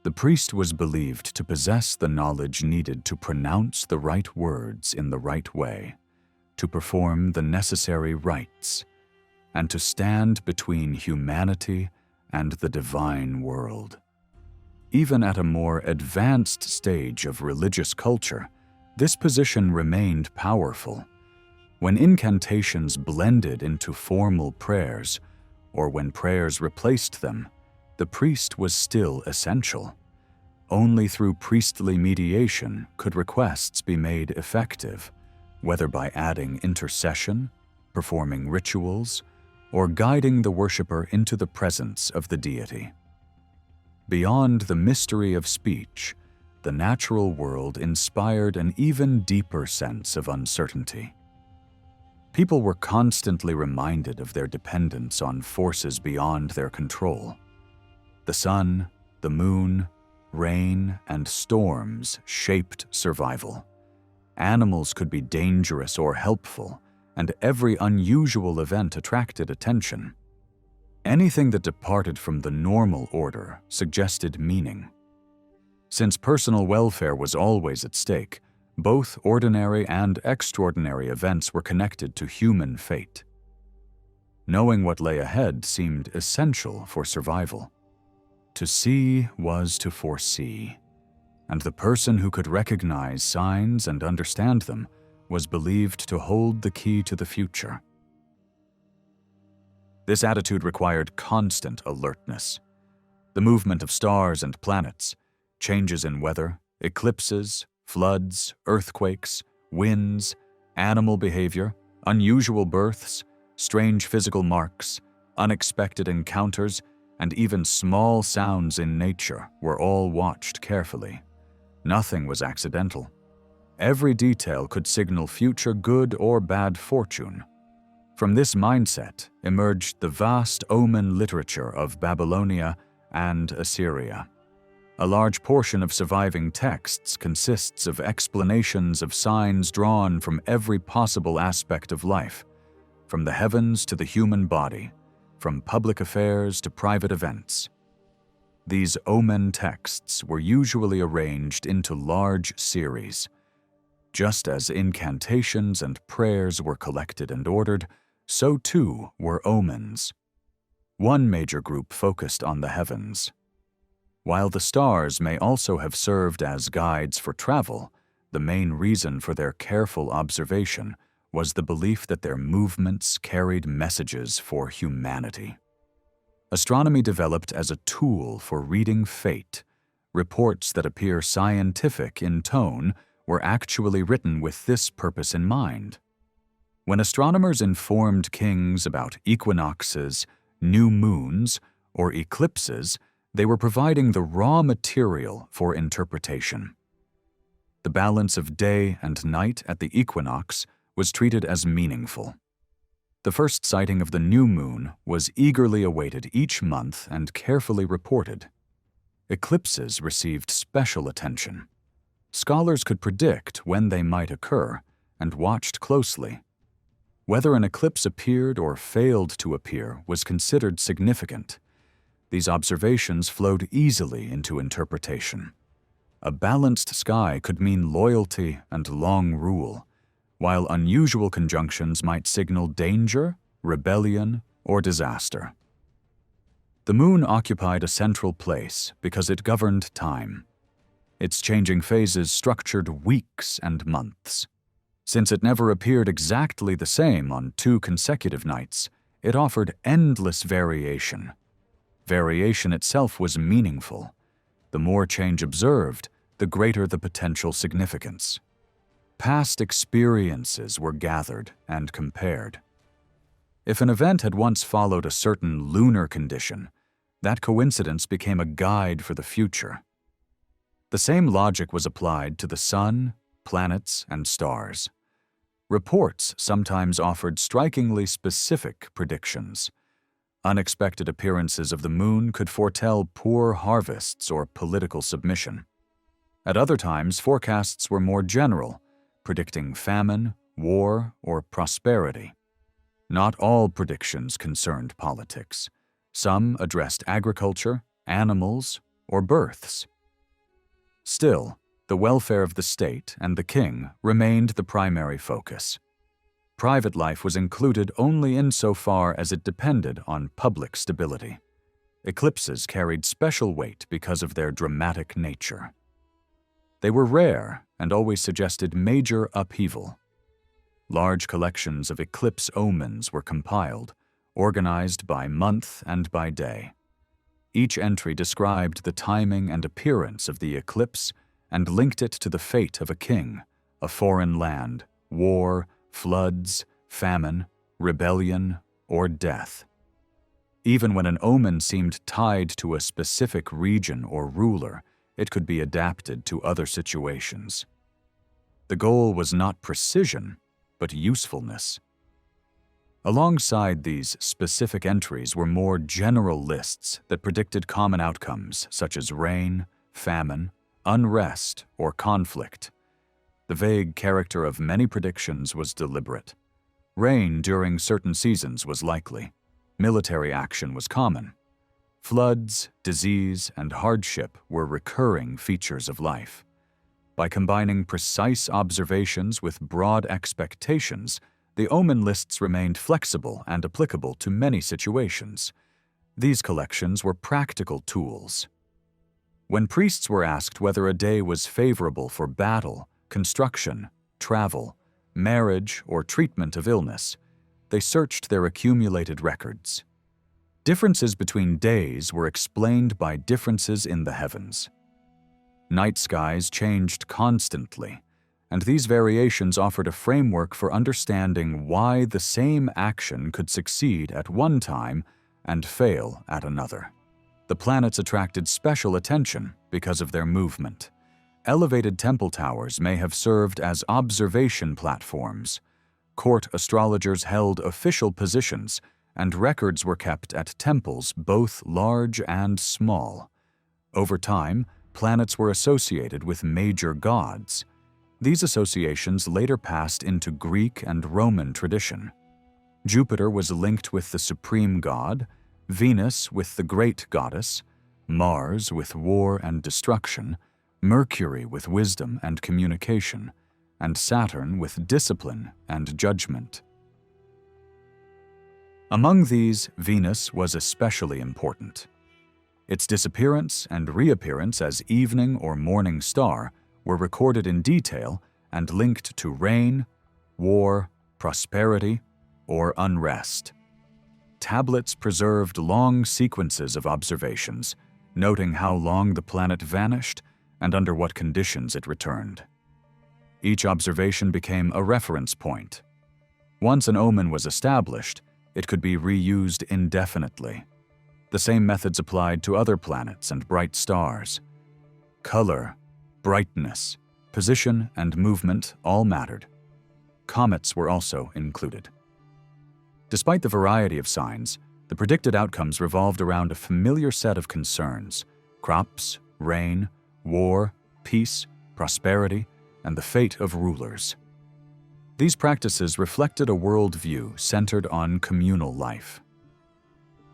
A: The priest was believed to possess the knowledge needed to pronounce the right words in the right way, to perform the necessary rites, and to stand between humanity and the divine world. Even at a more advanced stage of religious culture, this position remained powerful. When incantations blended into formal prayers, or when prayers replaced them, the priest was still essential. Only through priestly mediation could requests be made effective, whether by adding intercession, performing rituals, or guiding the worshipper into the presence of the deity. Beyond the mystery of speech, the natural world inspired an even deeper sense of uncertainty. People were constantly reminded of their dependence on forces beyond their control. The sun, the moon, rain, and storms shaped survival. Animals could be dangerous or helpful, and every unusual event attracted attention. Anything that departed from the normal order suggested meaning. Since personal welfare was always at stake, both ordinary and extraordinary events were connected to human fate. Knowing what lay ahead seemed essential for survival. To see was to foresee, and the person who could recognize signs and understand them was believed to hold the key to the future. This attitude required constant alertness. The movement of stars and planets, changes in weather, eclipses, floods, earthquakes, winds, animal behavior, unusual births, strange physical marks, unexpected encounters, and even small sounds in nature were all watched carefully. Nothing was accidental. Every detail could signal future good or bad fortune. From this mindset emerged the vast omen literature of Babylonia and Assyria. A large portion of surviving texts consists of explanations of signs drawn from every possible aspect of life, from the heavens to the human body, from public affairs to private events. These omen texts were usually arranged into large series. Just as incantations and prayers were collected and ordered, so too were omens. One major group focused on the heavens. While the stars may also have served as guides for travel, the main reason for their careful observation was the belief that their movements carried messages for humanity. Astronomy developed as a tool for reading fate. Reports that appear scientific in tone were actually written with this purpose in mind. When astronomers informed kings about equinoxes, new moons, or eclipses, they were providing the raw material for interpretation. The balance of day and night at the equinox was treated as meaningful. The first sighting of the new moon was eagerly awaited each month and carefully reported. Eclipses received special attention. Scholars could predict when they might occur and watched closely. Whether an eclipse appeared or failed to appear was considered significant. These observations flowed easily into interpretation. A balanced sky could mean loyalty and long rule, while unusual conjunctions might signal danger, rebellion, or disaster. The moon occupied a central place because it governed time. Its changing phases structured weeks and months. Since it never appeared exactly the same on 2 consecutive nights, it offered endless variation. Variation itself was meaningful. The more change observed, the greater the potential significance. Past experiences were gathered and compared. If an event had once followed a certain lunar condition, that coincidence became a guide for the future. The same logic was applied to the sun, planets, and stars. Reports sometimes offered strikingly specific predictions. Unexpected appearances of the moon could foretell poor harvests or political submission. At other times, forecasts were more general, predicting famine, war, or prosperity. Not all predictions concerned politics. Some addressed agriculture, animals, or births. Still, the welfare of the state and the king remained the primary focus. Private life was included only insofar as it depended on public stability. Eclipses carried special weight because of their dramatic nature. They were rare and always suggested major upheaval. Large collections of eclipse omens were compiled, organized by month and by day. Each entry described the timing and appearance of the eclipse and linked it to the fate of a king, a foreign land, war, floods, famine, rebellion, or death. Even when an omen seemed tied to a specific region or ruler, it could be adapted to other situations. The goal was not precision, but usefulness. Alongside these specific entries were more general lists that predicted common outcomes such as rain, famine, unrest, or conflict. The vague character of many predictions was deliberate. Rain during certain seasons was likely. Military action was common. Floods, disease, and hardship were recurring features of life. By combining precise observations with broad expectations, the omen lists remained flexible and applicable to many situations. These collections were practical tools. When priests were asked whether a day was favorable for battle, construction, travel, marriage, or treatment of illness, they searched their accumulated records. Differences between days were explained by differences in the heavens. Night skies changed constantly, and these variations offered a framework for understanding why the same action could succeed at one time and fail at another. The planets attracted special attention because of their movement. Elevated temple towers may have served as observation platforms. Court astrologers held official positions, and records were kept at temples both large and small. Over time, planets were associated with major gods. These associations later passed into Greek and Roman tradition. Jupiter was linked with the supreme god, Venus with the great goddess, Mars with war and destruction, Mercury with wisdom and communication, and Saturn with discipline and judgment. Among these, Venus was especially important. Its disappearance and reappearance as evening or morning star were recorded in detail and linked to rain, war, prosperity, or unrest. Tablets preserved long sequences of observations, noting how long the planet vanished and under what conditions it returned. Each observation became a reference point. Once an omen was established, it could be reused indefinitely. The same methods applied to other planets and bright stars. Color, brightness, position, and movement all mattered. Comets were also included. Despite the variety of signs, the predicted outcomes revolved around a familiar set of concerns: crops, rain, war, peace, prosperity, and the fate of rulers. These practices reflected a worldview centered on communal life.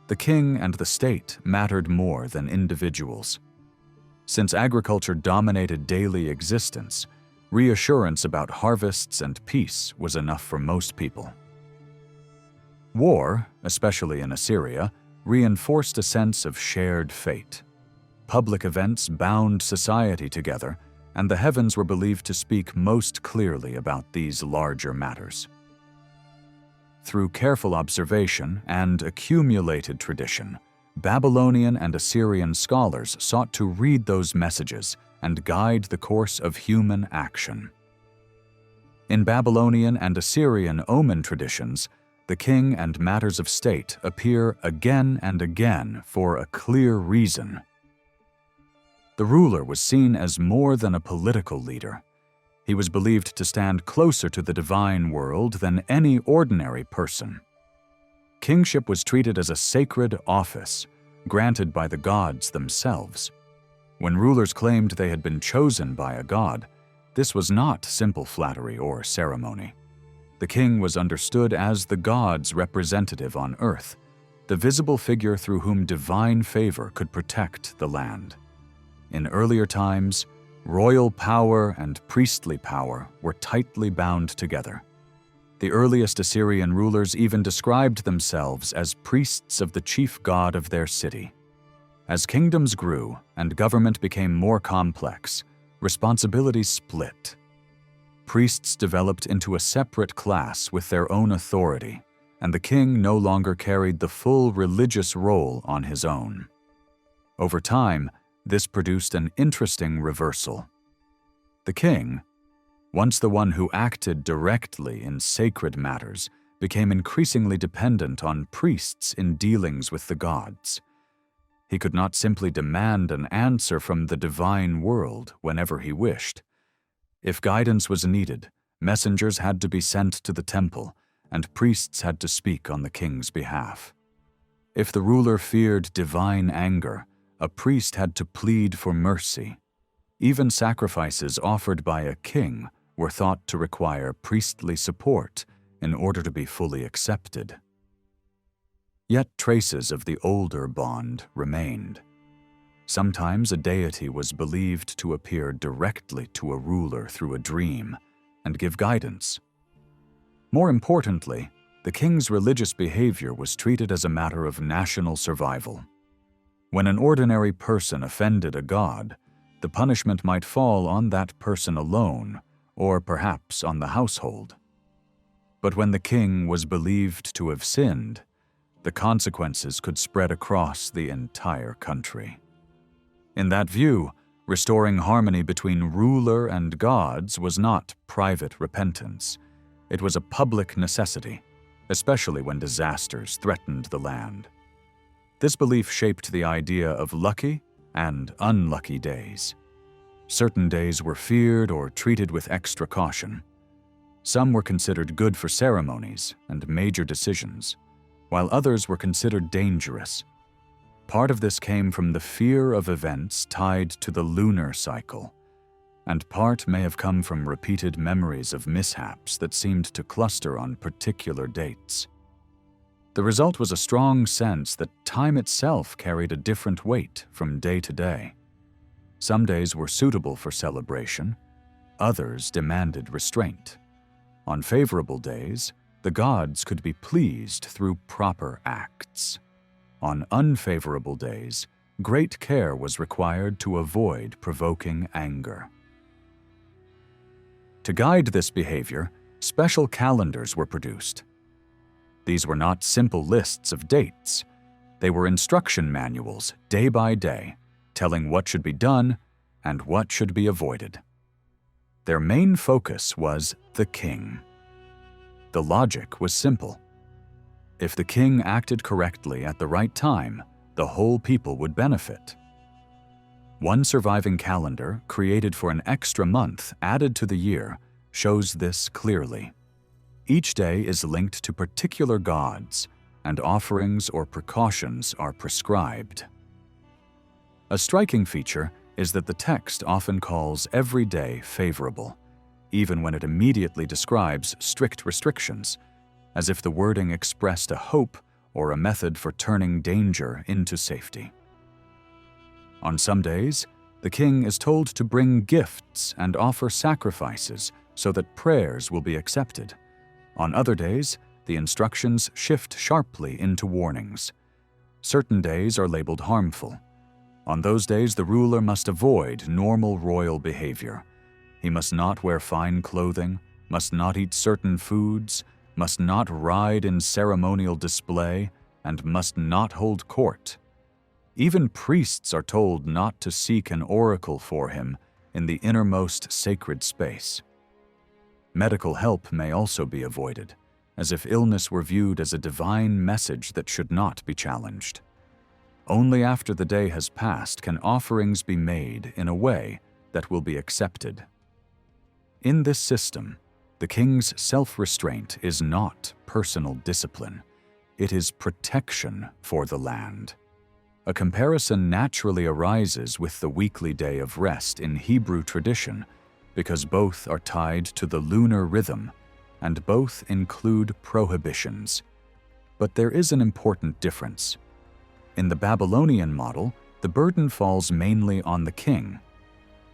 A: The king and the state mattered more than individuals. Since agriculture dominated daily existence, reassurance about harvests and peace was enough for most people. War, especially in Assyria, reinforced a sense of shared fate. Public events bound society together, and the heavens were believed to speak most clearly about these larger matters. Through careful observation and accumulated tradition, Babylonian and Assyrian scholars sought to read those messages and guide the course of human action. In Babylonian and Assyrian omen traditions, the king and matters of state appear again and again for a clear reason. The ruler was seen as more than a political leader. He was believed to stand closer to the divine world than any ordinary person. Kingship was treated as a sacred office, granted by the gods themselves. When rulers claimed they had been chosen by a god, this was not simple flattery or ceremony. The king was understood as the god's representative on earth, the visible figure through whom divine favor could protect the land. In earlier times, royal power and priestly power were tightly bound together. The earliest Assyrian rulers even described themselves as priests of the chief god of their city. As kingdoms grew and government became more complex, responsibilities split. Priests developed into a separate class with their own authority, and the king no longer carried the full religious role on his own. Over time, this produced an interesting reversal. The king, once the one who acted directly in sacred matters, became increasingly dependent on priests in dealings with the gods. He could not simply demand an answer from the divine world whenever he wished. If guidance was needed, messengers had to be sent to the temple, and priests had to speak on the king's behalf. If the ruler feared divine anger, a priest had to plead for mercy. Even sacrifices offered by a king were thought to require priestly support in order to be fully accepted. Yet traces of the older bond remained. Sometimes a deity was believed to appear directly to a ruler through a dream and give guidance. More importantly, the king's religious behavior was treated as a matter of national survival. When an ordinary person offended a god, the punishment might fall on that person alone, or perhaps on the household. But when the king was believed to have sinned, the consequences could spread across the entire country. In that view, restoring harmony between ruler and gods was not private repentance. It was a public necessity, especially when disasters threatened the land. This belief shaped the idea of lucky and unlucky days. Certain days were feared or treated with extra caution. Some were considered good for ceremonies and major decisions, while others were considered dangerous. Part of this came from the fear of events tied to the lunar cycle, and part may have come from repeated memories of mishaps that seemed to cluster on particular dates. The result was a strong sense that time itself carried a different weight from day to day. Some days were suitable for celebration, others demanded restraint. On favorable days, the gods could be pleased through proper acts. On unfavorable days, great care was required to avoid provoking anger. To guide this behavior, special calendars were produced. These were not simple lists of dates. They were instruction manuals, day by day, telling what should be done and what should be avoided. Their main focus was the king. The logic was simple. If the king acted correctly at the right time, the whole people would benefit. One surviving calendar, created for an extra month added to the year, shows this clearly. Each day is linked to particular gods, and offerings or precautions are prescribed. A striking feature is that the text often calls every day favorable, even when it immediately describes strict restrictions, as if the wording expressed a hope or a method for turning danger into safety. On some days, the king is told to bring gifts and offer sacrifices so that prayers will be accepted. On other days, the instructions shift sharply into warnings. Certain days are labeled harmful. On those days, the ruler must avoid normal royal behavior. He must not wear fine clothing, must not eat certain foods, must not ride in ceremonial display, and must not hold court. Even priests are told not to seek an oracle for him in the innermost sacred space. Medical help may also be avoided, as if illness were viewed as a divine message that should not be challenged. Only after the day has passed can offerings be made in a way that will be accepted. In this system, the king's self-restraint is not personal discipline. It is protection for the land. A comparison naturally arises with the weekly day of rest in Hebrew tradition, because both are tied to the lunar rhythm and both include prohibitions. But there is an important difference. In the Babylonian model, the burden falls mainly on the king.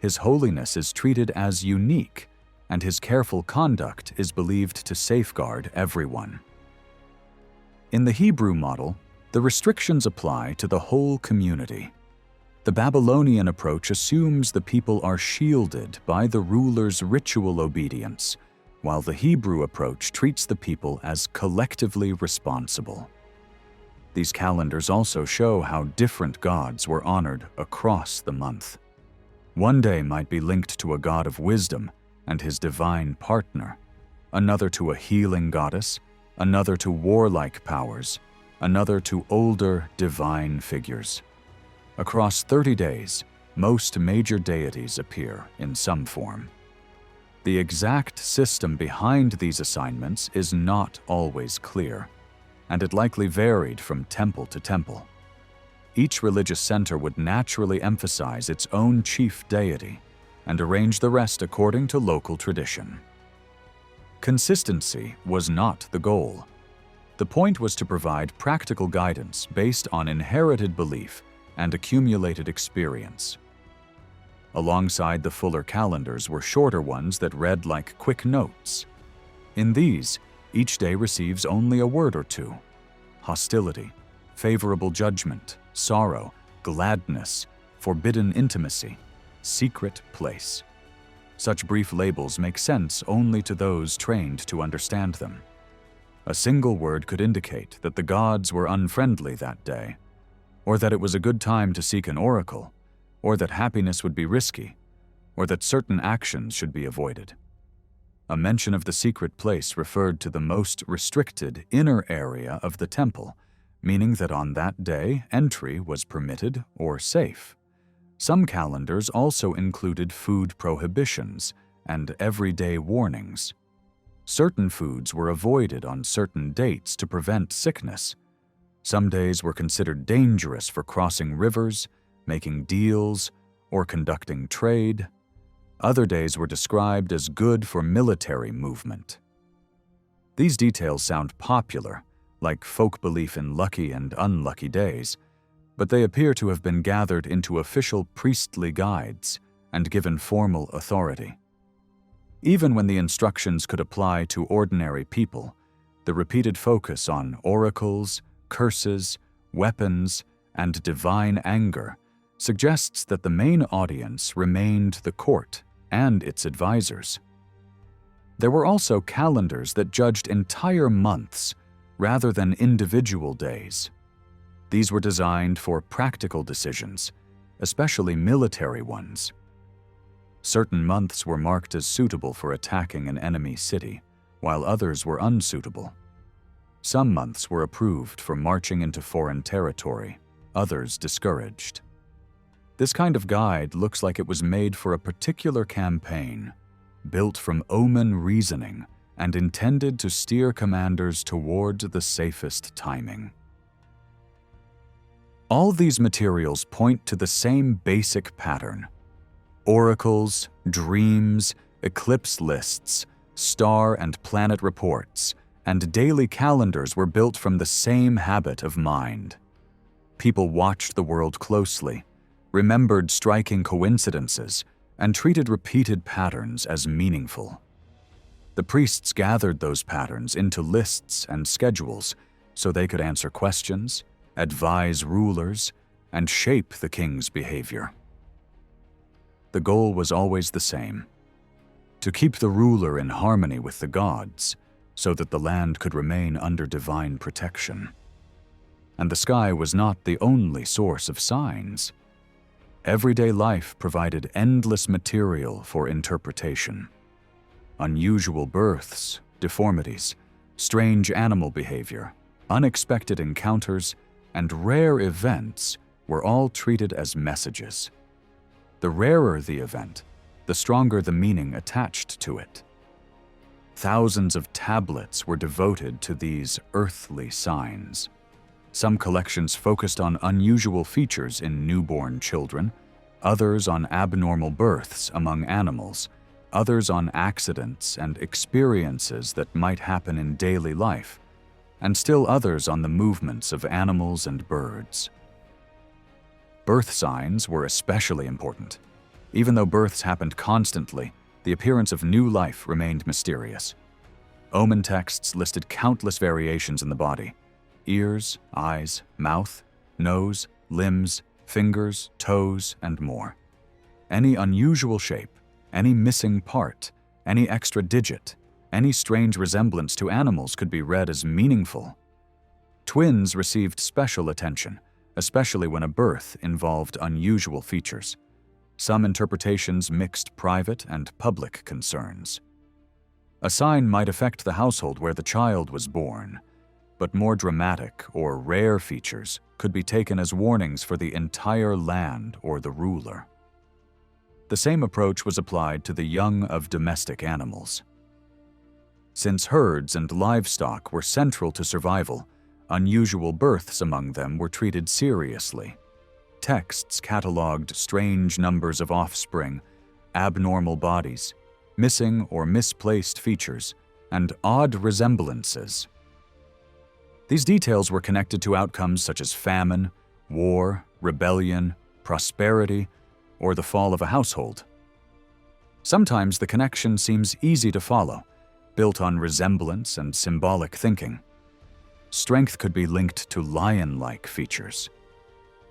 A: His holiness is treated as unique, and his careful conduct is believed to safeguard everyone. In the Hebrew model, the restrictions apply to the whole community. The Babylonian approach assumes the people are shielded by the ruler's ritual obedience, while the Hebrew approach treats the people as collectively responsible. These calendars also show how different gods were honored across the month. One day might be linked to a god of wisdom and his divine partner, another to a healing goddess, another to warlike powers, another to older divine figures. Across 30 days, most major deities appear in some form. The exact system behind these assignments is not always clear, and it likely varied from temple to temple. Each religious center would naturally emphasize its own chief deity and arrange the rest according to local tradition. Consistency was not the goal. The point was to provide practical guidance based on inherited belief and accumulated experience. Alongside the fuller calendars were shorter ones that read like quick notes. In these, Each day receives only a word or two: hostility, favorable judgment, sorrow, gladness, forbidden intimacy, secret place. Such brief labels make sense only to those trained to understand them. A single word could indicate that the gods were unfriendly that day, or that it was a good time to seek an oracle, or that happiness would be risky, or that certain actions should be avoided. A mention of the secret place referred to the most restricted inner area of the temple, meaning that on that day entry was permitted or safe. Some calendars also included food prohibitions and everyday warnings. Certain foods were avoided on certain dates to prevent sickness. Some days were considered dangerous for crossing rivers, making deals, or conducting trade. Other days were described as good for military movement. These details sound popular, like folk belief in lucky and unlucky days, but they appear to have been gathered into official priestly guides and given formal authority. Even when the instructions could apply to ordinary people, the repeated focus on oracles, curses, weapons, and divine anger suggests that the main audience remained the court and its advisors. There were also calendars that judged entire months rather than individual days. These were designed for practical decisions, especially military ones. Certain months were marked as suitable for attacking an enemy city, while others were unsuitable. Some months were approved for marching into foreign territory, others discouraged. This kind of guide looks like it was made for a particular campaign, built from omen reasoning and intended to steer commanders toward the safest timing. All these materials point to the same basic pattern. Oracles, dreams, eclipse lists, star and planet reports, and daily calendars were built from the same habit of mind. People watched the world closely, remembered striking coincidences, and treated repeated patterns as meaningful. The priests gathered those patterns into lists and schedules so they could answer questions, advise rulers, and shape the king's behavior. The goal was always the same: to keep the ruler in harmony with the gods so that the land could remain under divine protection. And the sky was not the only source of signs. Everyday life provided endless material for interpretation. Unusual births, deformities, strange animal behavior, unexpected encounters, and rare events were all treated as messages. The rarer the event, the stronger the meaning attached to it. Thousands of tablets were devoted to these earthly signs. Some collections focused on unusual features in newborn children, others on abnormal births among animals, others on accidents and experiences that might happen in daily life, and still others on the movements of animals and birds. Birth signs were especially important. Even though births happened constantly, the appearance of new life remained mysterious. Omen texts listed countless variations in the body: ears, eyes, mouth, nose, limbs, fingers, toes, and more. Any unusual shape, any missing part, any extra digit, any strange resemblance to animals could be read as meaningful. Twins received special attention, especially when a birth involved unusual features. Some interpretations mixed private and public concerns. A sign might affect the household where the child was born, but more dramatic or rare features could be taken as warnings for the entire land or the ruler. The same approach was applied to the young of domestic animals. Since herds and livestock were central to survival, unusual births among them were treated seriously. Texts cataloged strange numbers of offspring, abnormal bodies, missing or misplaced features, and odd resemblances. These details were connected to outcomes such as famine, war, rebellion, prosperity, or the fall of a household. Sometimes the connection seems easy to follow, built on resemblance and symbolic thinking. Strength could be linked to lion-like features.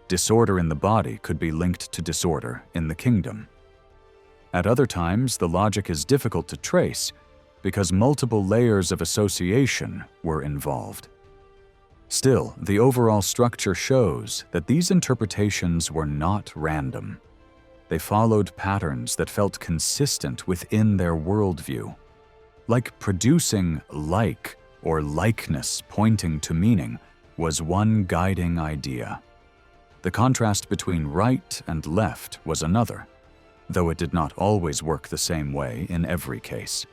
A: Disorder in the body could be linked to disorder in the kingdom. At other times, the logic is difficult to trace because multiple layers of association were involved. Still, the overall structure shows that these interpretations were not random. They followed patterns that felt consistent within their worldview. Like producing like or likeness pointing to meaning was one guiding idea. The contrast between right and left was another, though it did not always work the same way in every case.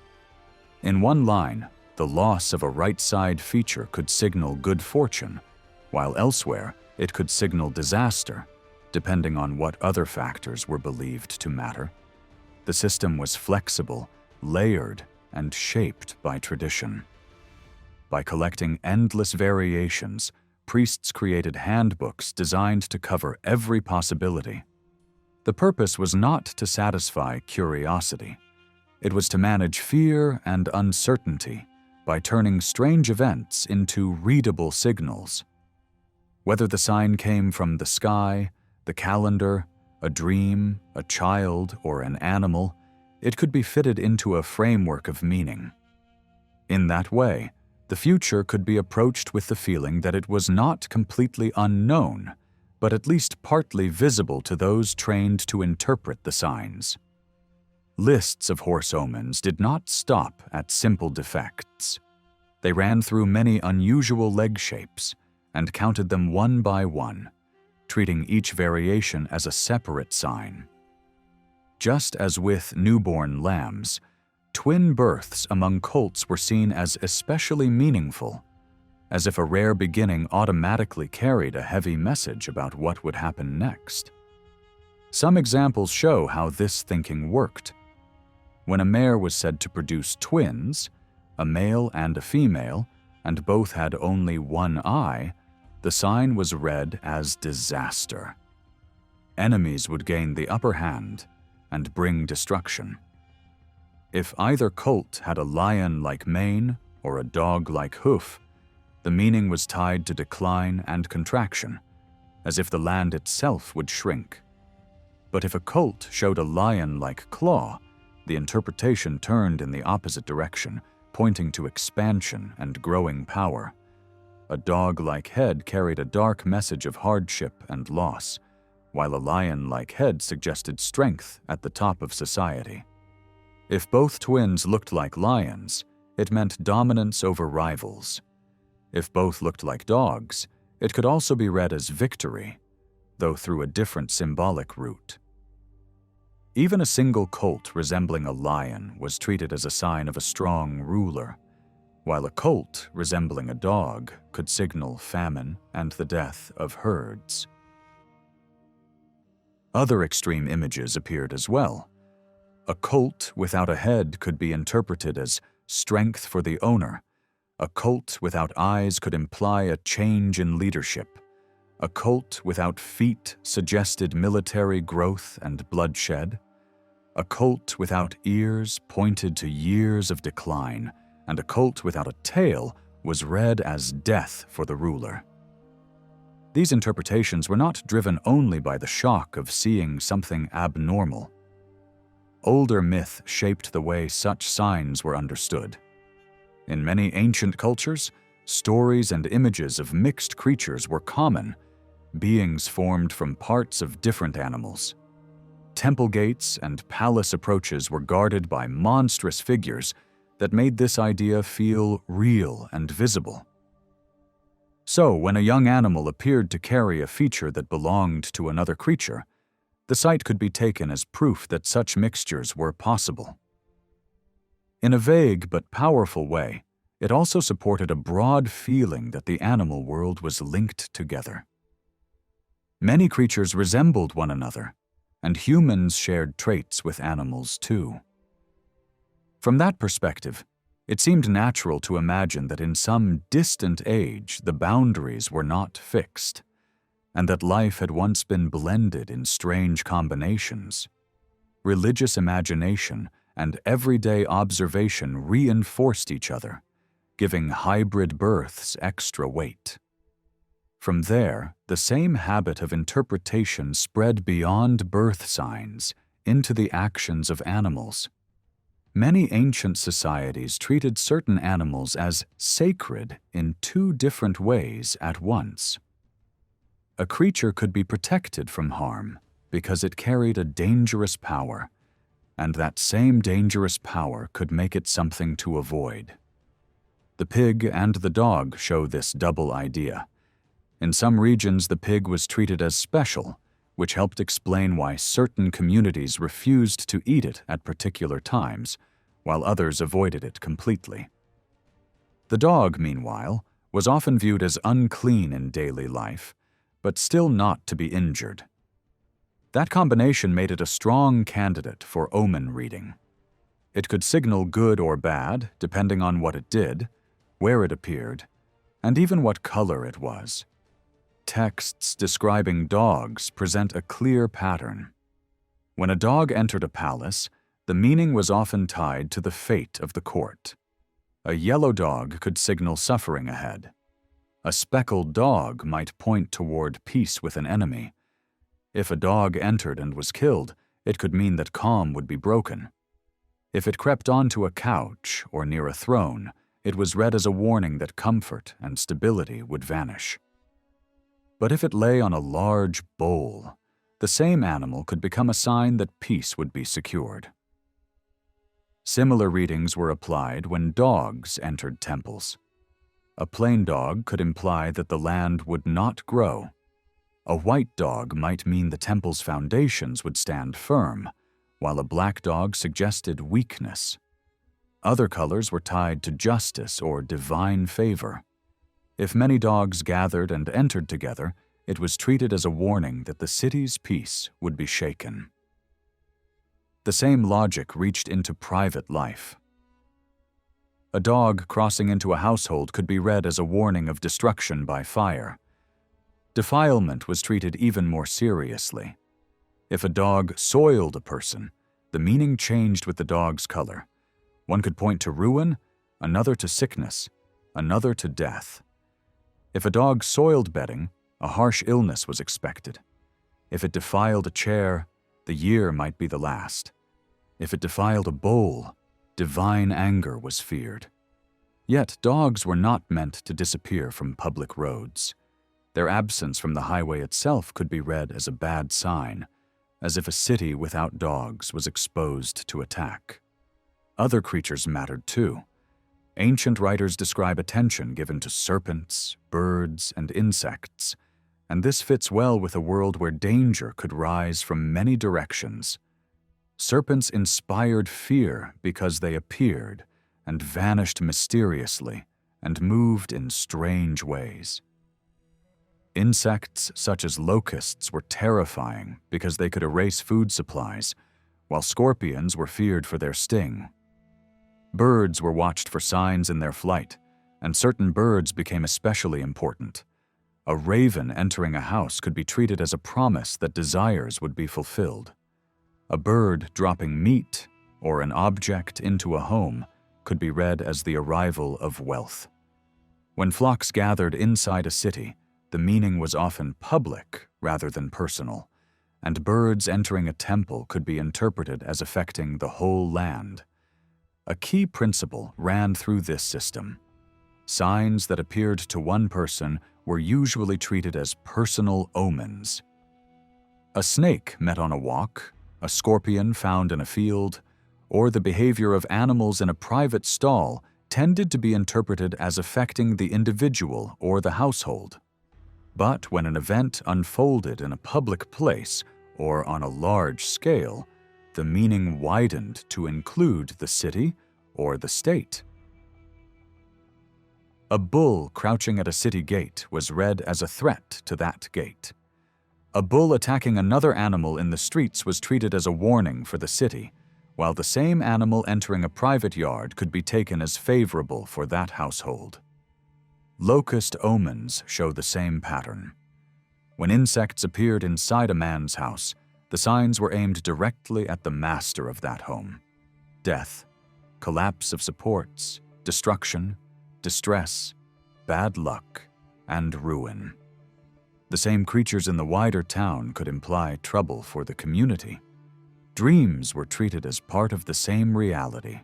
A: In one line, the loss of a right side feature could signal good fortune, while elsewhere it could signal disaster, depending on what other factors were believed to matter. The system was flexible, layered, and shaped by tradition. By collecting endless variations, priests created handbooks designed to cover every possibility. The purpose was not to satisfy curiosity. It was to manage fear and uncertainty by turning strange events into readable signals. Whether the sign came from the sky, the calendar, a dream, a child, or an animal, it could be fitted into a framework of meaning. In that way, the future could be approached with the feeling that it was not completely unknown, but at least partly visible to those trained to interpret the signs. Lists of horse omens did not stop at simple defects. They ran through many unusual leg shapes and counted them one by one, treating each variation as a separate sign. Just as with newborn lambs, twin births among colts were seen as especially meaningful, as if a rare beginning automatically carried a heavy message about what would happen next. Some examples show how this thinking worked. When a mare was said to produce twins, a male and a female, and both had only one eye, the sign was read as disaster. Enemies would gain the upper hand and bring destruction. If either colt had a lion-like mane or a dog-like hoof, the meaning was tied to decline and contraction, as if the land itself would shrink. But if a colt showed a lion-like claw, the interpretation turned in the opposite direction, pointing to expansion and growing power. A dog-like head carried a dark message of hardship and loss, while a lion-like head suggested strength at the top of society. If both twins looked like lions, it meant dominance over rivals. If both looked like dogs, it could also be read as victory, though through a different symbolic route. Even a single colt resembling a lion was treated as a sign of a strong ruler, while a colt resembling a dog could signal famine and the death of herds. Other extreme images appeared as well. A colt without a head could be interpreted as strength for the owner. A colt without eyes could imply a change in leadership. A colt without feet suggested military growth and bloodshed. A colt without ears pointed to years of decline, and a colt without a tail was read as death for the ruler. These interpretations were not driven only by the shock of seeing something abnormal. Older myth shaped the way such signs were understood. In many ancient cultures, stories and images of mixed creatures were common, beings formed from parts of different animals. Temple gates and palace approaches were guarded by monstrous figures that made this idea feel real and visible. So, when a young animal appeared to carry a feature that belonged to another creature, the sight could be taken as proof that such mixtures were possible. In a vague but powerful way, it also supported a broad feeling that the animal world was linked together. Many creatures resembled one another, and humans shared traits with animals too. From that perspective, it seemed natural to imagine that in some distant age the boundaries were not fixed, and that life had once been blended in strange combinations. Religious imagination and everyday observation reinforced each other, giving hybrid births extra weight. From there, the same habit of interpretation spread beyond birth signs into the actions of animals. Many ancient societies treated certain animals as sacred in two different ways at once. A creature could be protected from harm because it carried a dangerous power, and that same dangerous power could make it something to avoid. The pig and the dog show this double idea. In some regions, the pig was treated as special, which helped explain why certain communities refused to eat it at particular times, while others avoided it completely. The dog, meanwhile, was often viewed as unclean in daily life, but still not to be injured. That combination made it a strong candidate for omen reading. It could signal good or bad, depending on what it did, where it appeared, and even what color it was. Texts describing dogs present a clear pattern. When a dog entered a palace, the meaning was often tied to the fate of the court. A yellow dog could signal suffering ahead. A speckled dog might point toward peace with an enemy. If a dog entered and was killed, it could mean that calm would be broken. If it crept onto a couch or near a throne, it was read as a warning that comfort and stability would vanish. But if it lay on a large bowl, the same animal could become a sign that peace would be secured. Similar readings were applied when dogs entered temples. A plain dog could imply that the land would not grow. A white dog might mean the temple's foundations would stand firm, while a black dog suggested weakness. Other colors were tied to justice or divine favor. If many dogs gathered and entered together, it was treated as a warning that the city's peace would be shaken. The same logic reached into private life. A dog crossing into a household could be read as a warning of destruction by fire. Defilement was treated even more seriously. If a dog soiled a person, the meaning changed with the dog's color. One could point to ruin, another to sickness, another to death. If a dog soiled bedding, a harsh illness was expected. If it defiled a chair, the year might be the last. If it defiled a bowl, divine anger was feared. Yet dogs were not meant to disappear from public roads. Their absence from the highway itself could be read as a bad sign, as if a city without dogs was exposed to attack. Other creatures mattered too. Ancient writers describe attention given to serpents, birds, and insects, and this fits well with a world where danger could rise from many directions. Serpents inspired fear because they appeared and vanished mysteriously and moved in strange ways. Insects such as locusts were terrifying because they could erase food supplies, while scorpions were feared for their sting. Birds were watched for signs in their flight, and certain birds became especially important. A raven entering a house could be treated as a promise that desires would be fulfilled. A bird dropping meat or an object into a home could be read as the arrival of wealth. When flocks gathered inside a city, the meaning was often public rather than personal, and birds entering a temple could be interpreted as affecting the whole land. A key principle ran through this system. Signs that appeared to one person were usually treated as personal omens. A snake met on a walk, a scorpion found in a field, or the behavior of animals in a private stall tended to be interpreted as affecting the individual or the household. But when an event unfolded in a public place or on a large scale, the meaning widened to include the city or the state. A bull crouching at a city gate was read as a threat to that gate. A bull attacking another animal in the streets was treated as a warning for the city, while the same animal entering a private yard could be taken as favorable for that household. Locust omens show the same pattern. When insects appeared inside a man's house, the signs were aimed directly at the master of that home. death, collapse of supports, destruction, distress, bad luck, and ruin. The same creatures in the wider town could imply trouble for the community. Dreams were treated as part of the same reality.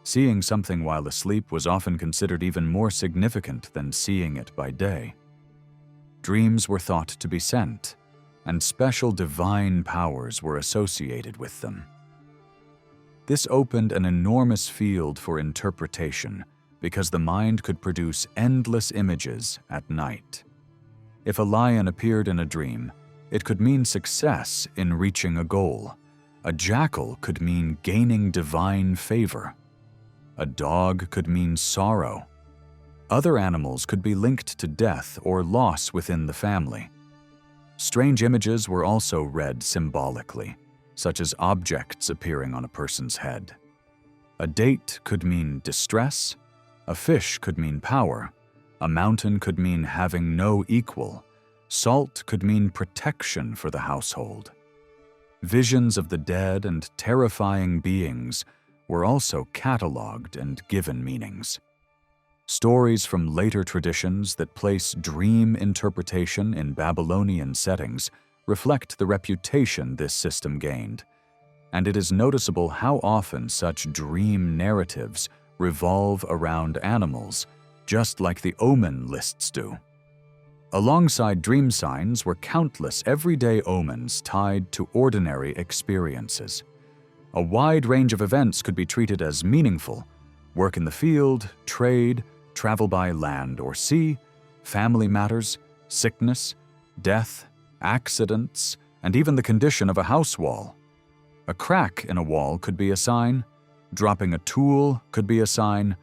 A: Seeing something while asleep was often considered even more significant than seeing it by day. Dreams were thought to be sent, and special divine powers were associated with them. This opened an enormous field for interpretation because the mind could produce endless images at night. If a lion appeared in a dream, it could mean success in reaching a goal. A jackal could mean gaining divine favor. A dog could mean sorrow. Other animals could be linked to death or loss within the family. Strange images were also read symbolically, such as objects appearing on a person's head. A date could mean distress, a fish could mean power, a mountain could mean having no equal, salt could mean protection for the household. Visions of the dead and terrifying beings were also catalogued and given meanings. Stories from later traditions that place dream interpretation in Babylonian settings reflect the reputation this system gained, and it is noticeable how often such dream narratives revolve around animals, just like the omen lists do. Alongside dream signs were countless everyday omens tied to ordinary experiences. A wide range of events could be treated as meaningful: work in the field, trade, travel by land or sea, family matters, sickness, death, accidents, and even the condition of a house wall. A crack in a wall could be a sign, dropping a tool could be a sign,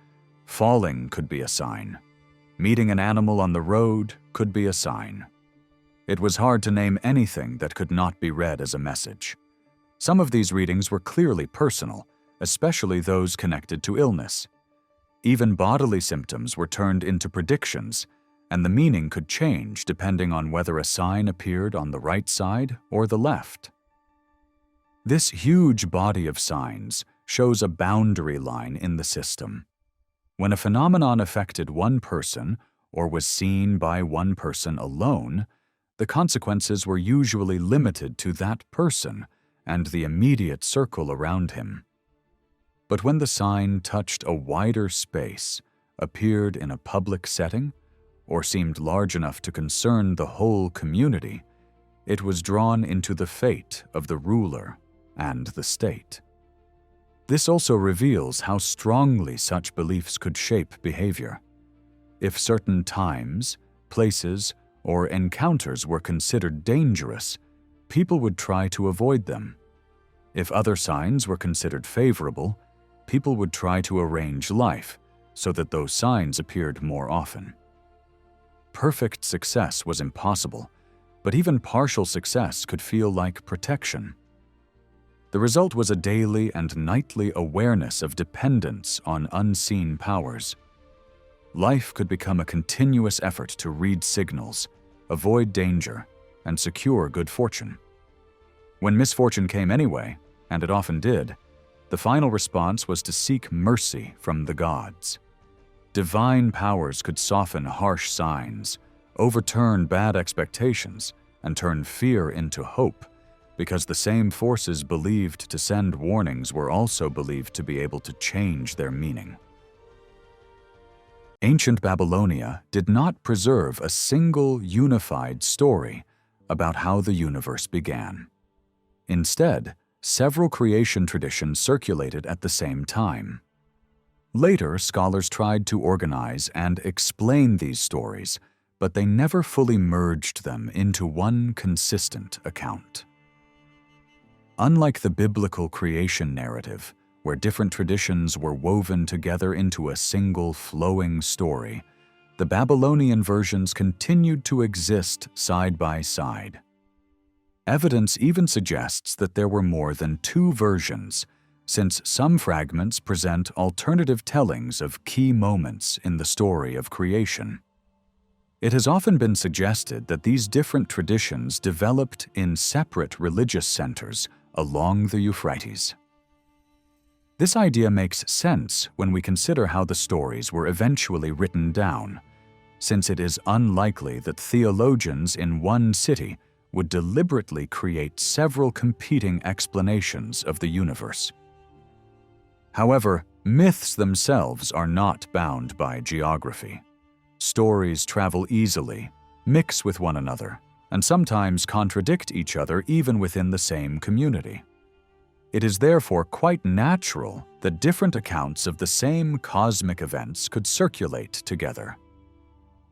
A: falling could be a sign, meeting an animal on the road could be a sign. It was hard to name anything that could not be read as a message. Some of these readings were clearly personal, especially those connected to illness. Even bodily symptoms were turned into predictions, and the meaning could change depending on whether a sign appeared on the right side or the left. This huge body of signs shows a boundary line in the system. When a phenomenon affected one person or was seen by one person alone, the consequences were usually limited to that person and the immediate circle around him. But when the sign touched a wider space, appeared in a public setting, or seemed large enough to concern the whole community, it was drawn into the fate of the ruler and the state. This also reveals how strongly such beliefs could shape behavior. If certain times, places, or encounters were considered dangerous, people would try to avoid them. If other signs were considered favorable, people would try to arrange life so that those signs appeared more often. Perfect success was impossible, but even partial success could feel like protection. The result was a daily and nightly awareness of dependence on unseen powers. Life could become a continuous effort to read signals, avoid danger, and secure good fortune. When misfortune came anyway, and it often did, the final response was to seek mercy from the gods. Divine powers could soften harsh signs, overturn bad expectations, and turn fear into hope, because the same forces believed to send warnings were also believed to be able to change their meaning. Ancient Babylonia did not preserve a single unified story about how the universe began. Instead, several creation traditions circulated at the same time. Later, scholars tried to organize and explain these stories, but they never fully merged them into one consistent account. Unlike the biblical creation narrative, where different traditions were woven together into a single flowing story, the Babylonian versions continued to exist side by side. Evidence even suggests that there were more than two versions, since some fragments present alternative tellings of key moments in the story of creation. It has often been suggested that these different traditions developed in separate religious centers along the Euphrates. This idea makes sense when we consider how the stories were eventually written down, since it is unlikely that theologians in one city would deliberately create several competing explanations of the universe. However, myths themselves are not bound by geography. Stories travel easily, mix with one another, and sometimes contradict each other even within the same community. It is therefore quite natural that different accounts of the same cosmic events could circulate together.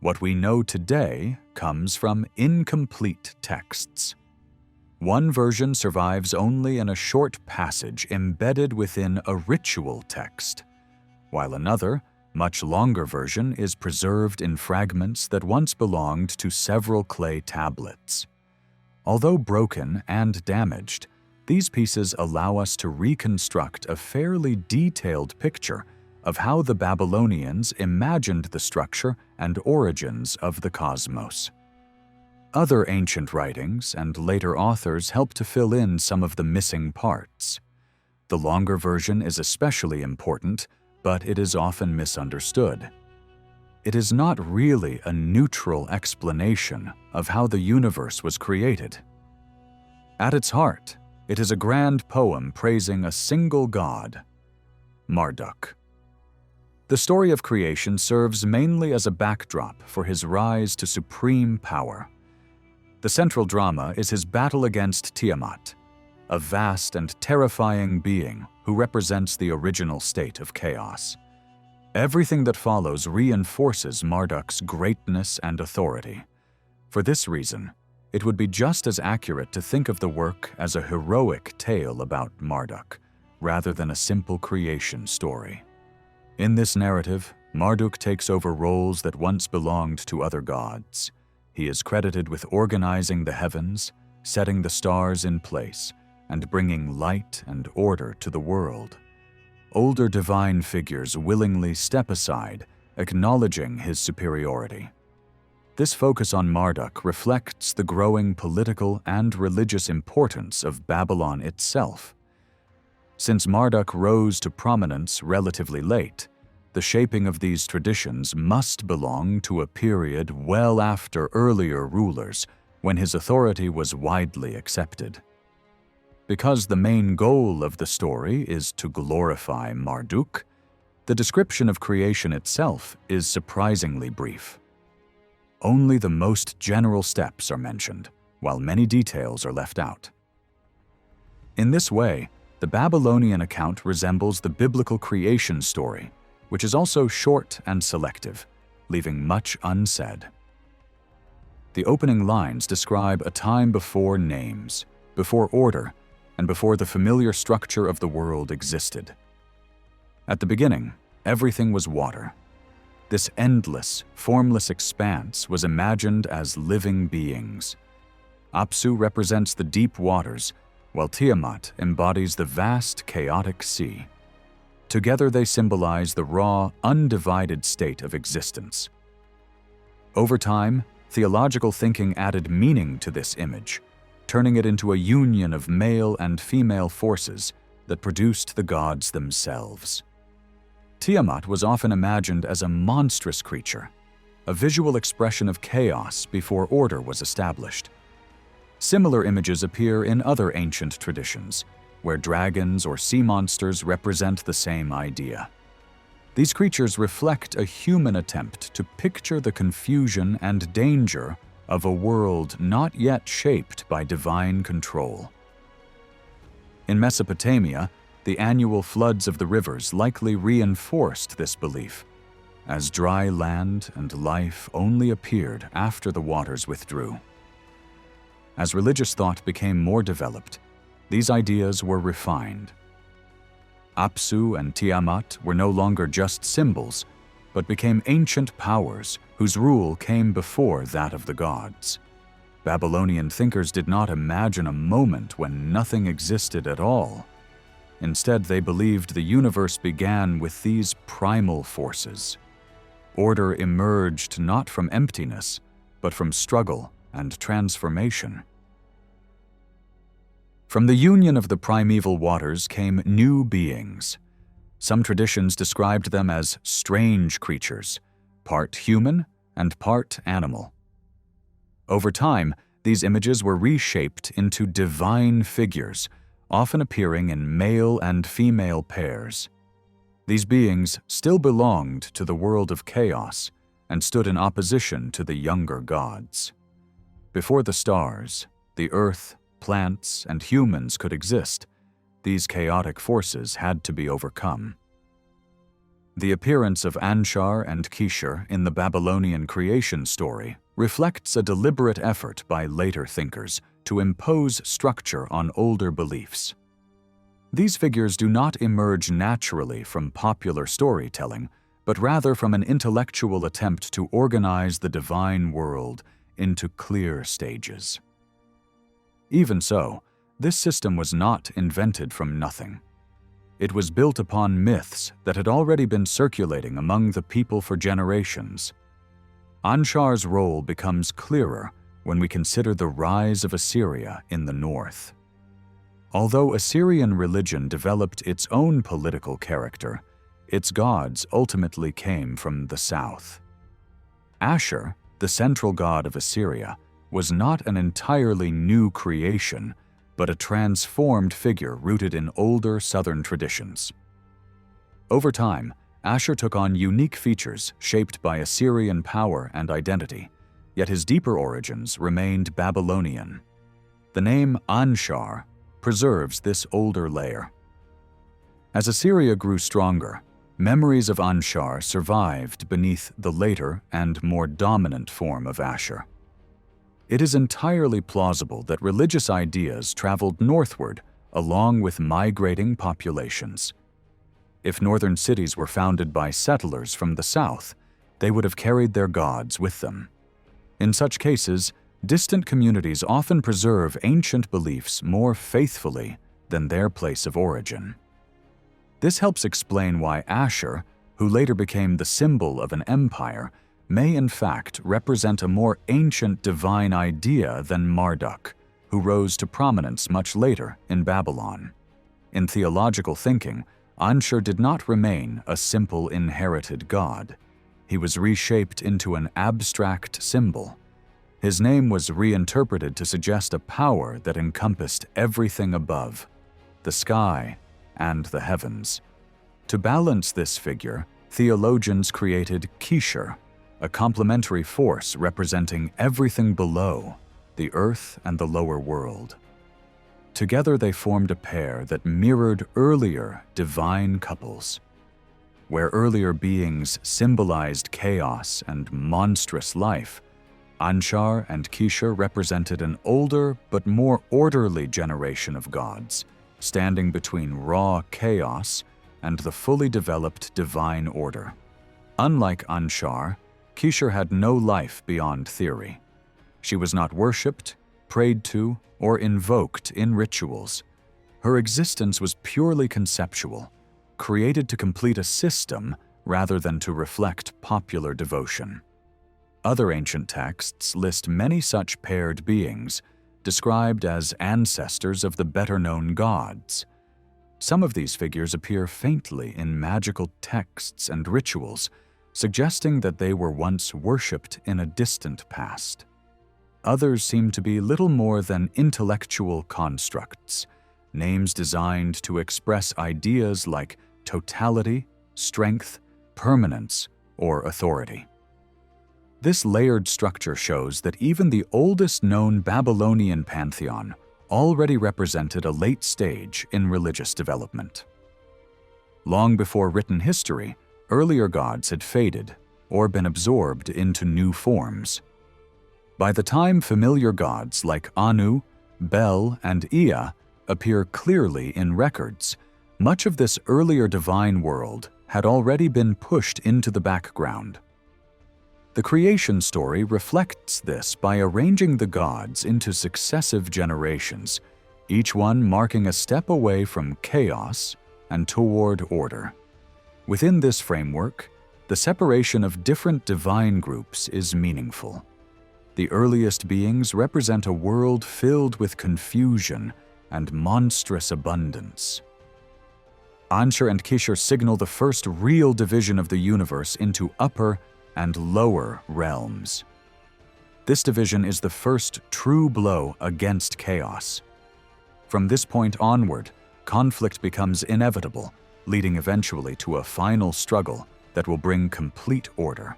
A: What we know today comes from incomplete texts. One version survives only in a short passage embedded within a ritual text, while another, much longer version is preserved in fragments that once belonged to several clay tablets. Although broken and damaged, these pieces allow us to reconstruct a fairly detailed picture of how the Babylonians imagined the structure and origins of the cosmos. Other ancient writings and later authors help to fill in some of the missing parts. The longer version is especially important, but it is often misunderstood. It is not really a neutral explanation of how the universe was created. At its heart, it is a grand poem praising a single god, Marduk. The story of creation serves mainly as a backdrop for his rise to supreme power. The central drama is his battle against Tiamat, a vast and terrifying being who represents the original state of chaos. Everything that follows reinforces Marduk's greatness and authority. For this reason, it would be just as accurate to think of the work as a heroic tale about Marduk, rather than a simple creation story. In this narrative, Marduk takes over roles that once belonged to other gods. He is credited with organizing the heavens, setting the stars in place, and bringing light and order to the world. Older divine figures willingly step aside, acknowledging his superiority. This focus on Marduk reflects the growing political and religious importance of Babylon itself. Since Marduk rose to prominence relatively late, the shaping of these traditions must belong to a period well after earlier rulers, when his authority was widely accepted. Because the main goal of the story is to glorify Marduk, the description of creation itself is surprisingly brief. Only the most general steps are mentioned, while many details are left out. In this way, the Babylonian account resembles the biblical creation story, which is also short and selective, leaving much unsaid. The opening lines describe a time before names, before order, and before the familiar structure of the world existed. At the beginning, everything was water. This endless, formless expanse was imagined as living beings. Apsu represents the deep waters, while Tiamat embodies the vast, chaotic sea. Together they symbolize the raw, undivided state of existence. Over time, theological thinking added meaning to this image, turning it into a union of male and female forces that produced the gods themselves. Tiamat was often imagined as a monstrous creature, a visual expression of chaos before order was established. Similar images appear in other ancient traditions, where dragons or sea monsters represent the same idea. These creatures reflect a human attempt to picture the confusion and danger of a world not yet shaped by divine control. In Mesopotamia, the annual floods of the rivers likely reinforced this belief, as dry land and life only appeared after the waters withdrew. As religious thought became more developed, these ideas were refined. Apsu and Tiamat were no longer just symbols, but became ancient powers whose rule came before that of the gods. Babylonian thinkers did not imagine a moment when nothing existed at all. Instead, they believed the universe began with these primal forces. Order emerged not from emptiness, but from struggle and transformation. From the union of the primeval waters came new beings, Some traditions described them as strange creatures, part human and part animal. Over time, these images were reshaped into divine figures, often appearing in male and female pairs. These beings still belonged to the world of chaos and stood in opposition to the younger gods. Before the stars, the earth, plants, and humans could exist, these chaotic forces had to be overcome. The appearance of Anshar and Kishar in the Babylonian creation story reflects a deliberate effort by later thinkers to impose structure on older beliefs. These figures do not emerge naturally from popular storytelling, but rather from an intellectual attempt to organize the divine world into clear stages. Even so, this system was not invented from nothing. It was built upon myths that had already been circulating among the people for generations. Anshar's role becomes clearer when we consider the rise of Assyria in the north. Although Assyrian religion developed its own political character, its gods ultimately came from the south. Ashur, the central god of Assyria, was not an entirely new creation, but a transformed figure rooted in older southern traditions. Over time, Ashur took on unique features shaped by Assyrian power and identity, yet his deeper origins remained Babylonian. The name Anshar preserves this older layer. As Assyria grew stronger, memories of Anshar survived beneath the later and more dominant form of Ashur. It is entirely plausible that religious ideas traveled northward along with migrating populations. If northern cities were founded by settlers from the south, they would have carried their gods with them. In such cases, distant communities often preserve ancient beliefs more faithfully than their place of origin. This helps explain why Ashur, who later became the symbol of an empire, may in fact represent a more ancient divine idea than Marduk, who rose to prominence much later in Babylon. In theological thinking, Ashur did not remain a simple inherited god. He was reshaped into an abstract symbol. His name was reinterpreted to suggest a power that encompassed everything above, the sky and the heavens. To balance this figure, theologians created Kishar, a complementary force representing everything below, the earth and the lower world. Together they formed a pair that mirrored earlier divine couples. Where earlier beings symbolized chaos and monstrous life, Anshar and Kishar represented an older but more orderly generation of gods, standing between raw chaos and the fully developed divine order. Unlike Anshar, Kishar had no life beyond theory. She was not worshipped, prayed to, or invoked in rituals. Her existence was purely conceptual, created to complete a system rather than to reflect popular devotion. Other ancient texts list many such paired beings, described as ancestors of the better-known gods. Some of these figures appear faintly in magical texts and rituals, suggesting that they were once worshipped in a distant past. Others seem to be little more than intellectual constructs, names designed to express ideas like totality, strength, permanence, or authority. This layered structure shows that even the oldest known Babylonian pantheon already represented a late stage in religious development. Long before written history, earlier gods had faded or been absorbed into new forms. By the time familiar gods like Anu, Bel, and Ea appear clearly in records, much of this earlier divine world had already been pushed into the background. The creation story reflects this by arranging the gods into successive generations, each one marking a step away from chaos and toward order. Within this framework, the separation of different divine groups is meaningful. The earliest beings represent a world filled with confusion and monstrous abundance. Anshur and Kishar signal the first real division of the universe into upper and lower realms. This division is the first true blow against chaos. From this point onward, conflict becomes inevitable, leading eventually to a final struggle that will bring complete order.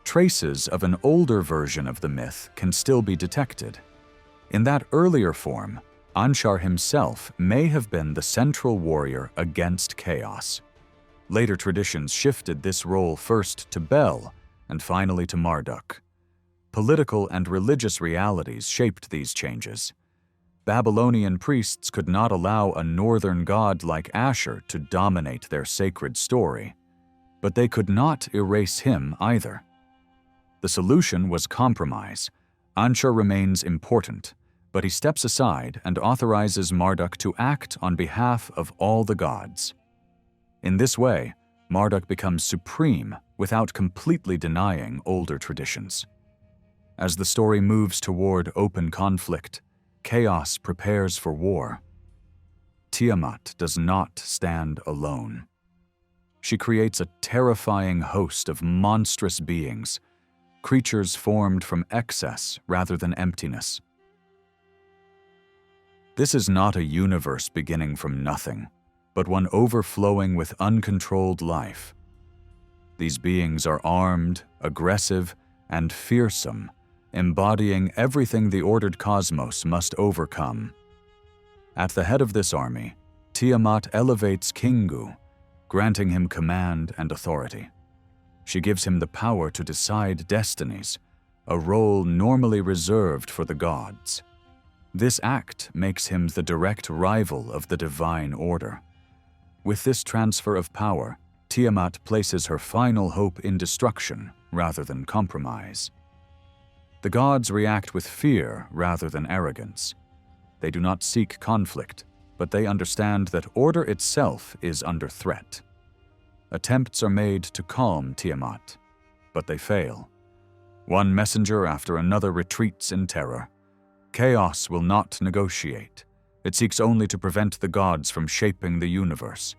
A: Traces of an older version of the myth can still be detected. In that earlier form, Anshur himself may have been the central warrior against chaos. Later traditions shifted this role first to Bel and finally to Marduk. Political and religious realities shaped these changes. Babylonian priests could not allow a northern god like Ashur to dominate their sacred story, but they could not erase him either. The solution was compromise. Anshur remains important, but he steps aside and authorizes Marduk to act on behalf of all the gods. In this way, Marduk becomes supreme without completely denying older traditions. As the story moves toward open conflict, chaos prepares for war. Tiamat does not stand alone. She creates a terrifying host of monstrous beings, creatures formed from excess rather than emptiness. This is not a universe beginning from nothing, but one overflowing with uncontrolled life. These beings are armed, aggressive, and fearsome, embodying everything the ordered cosmos must overcome. At the head of this army, Tiamat elevates Kingu, granting him command and authority. She gives him the power to decide destinies, a role normally reserved for the gods. This act makes him the direct rival of the divine order. With this transfer of power, Tiamat places her final hope in destruction rather than compromise. The gods react with fear rather than arrogance. They do not seek conflict, but they understand that order itself is under threat. Attempts are made to calm Tiamat, but they fail. One messenger after another retreats in terror. Chaos will not negotiate. It seeks only to prevent the gods from shaping the universe.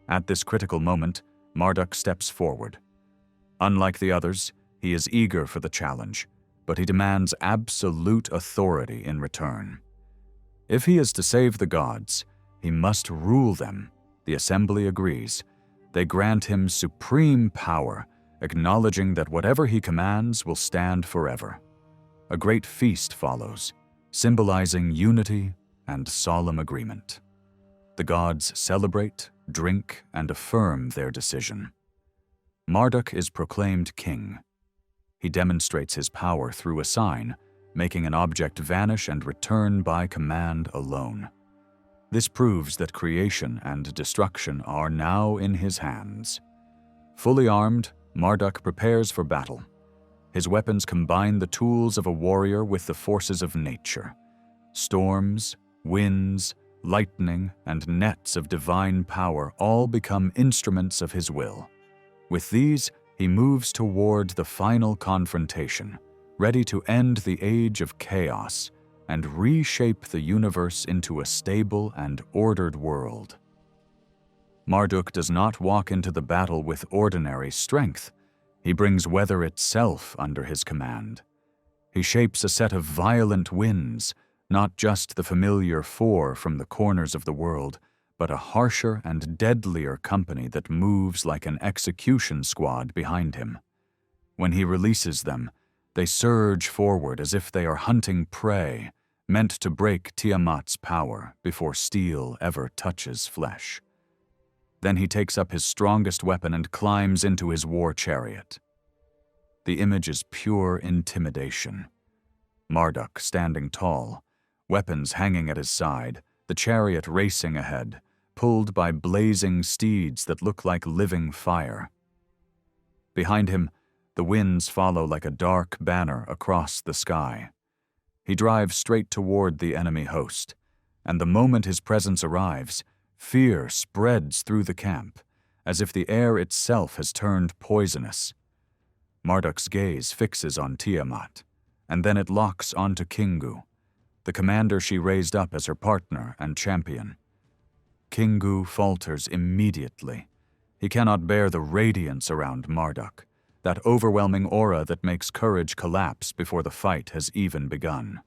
A: At this critical moment, Marduk steps forward. Unlike the others, he is eager for the challenge, but he demands absolute authority in return. If he is to save the gods, he must rule them. The assembly agrees. They grant him supreme power, acknowledging that whatever he commands will stand forever. A great feast follows, symbolizing unity and solemn agreement. The gods celebrate, drink, and affirm their decision. Marduk is proclaimed king. He demonstrates his power through a sign, making an object vanish and return by command alone. This proves that creation and destruction are now in his hands. Fully armed, Marduk prepares for battle. His weapons combine the tools of a warrior with the forces of nature. Storms, winds, lightning, and nets of divine power all become instruments of his will. With these, he moves toward the final confrontation, ready to end the age of chaos and reshape the universe into a stable and ordered world. Marduk does not walk into the battle with ordinary strength. He brings weather itself under his command. He shapes a set of violent winds, not just the familiar four from the corners of the world, but a harsher and deadlier company that moves like an execution squad behind him. When he releases them, they surge forward as if they are hunting prey, meant to break Tiamat's power before steel ever touches flesh. Then he takes up his strongest weapon and climbs into his war chariot. The image is pure intimidation. Marduk standing tall, weapons hanging at his side, the chariot racing ahead, pulled by blazing steeds that look like living fire. Behind him, the winds follow like a dark banner across the sky. He drives straight toward the enemy host, and the moment his presence arrives, fear spreads through the camp, as if the air itself has turned poisonous. Marduk's gaze fixes on Tiamat, and then it locks onto Kingu, the commander she raised up as her partner and champion. Kingu falters immediately. He cannot bear the radiance around Marduk, that overwhelming aura that makes courage collapse before the fight has even begun.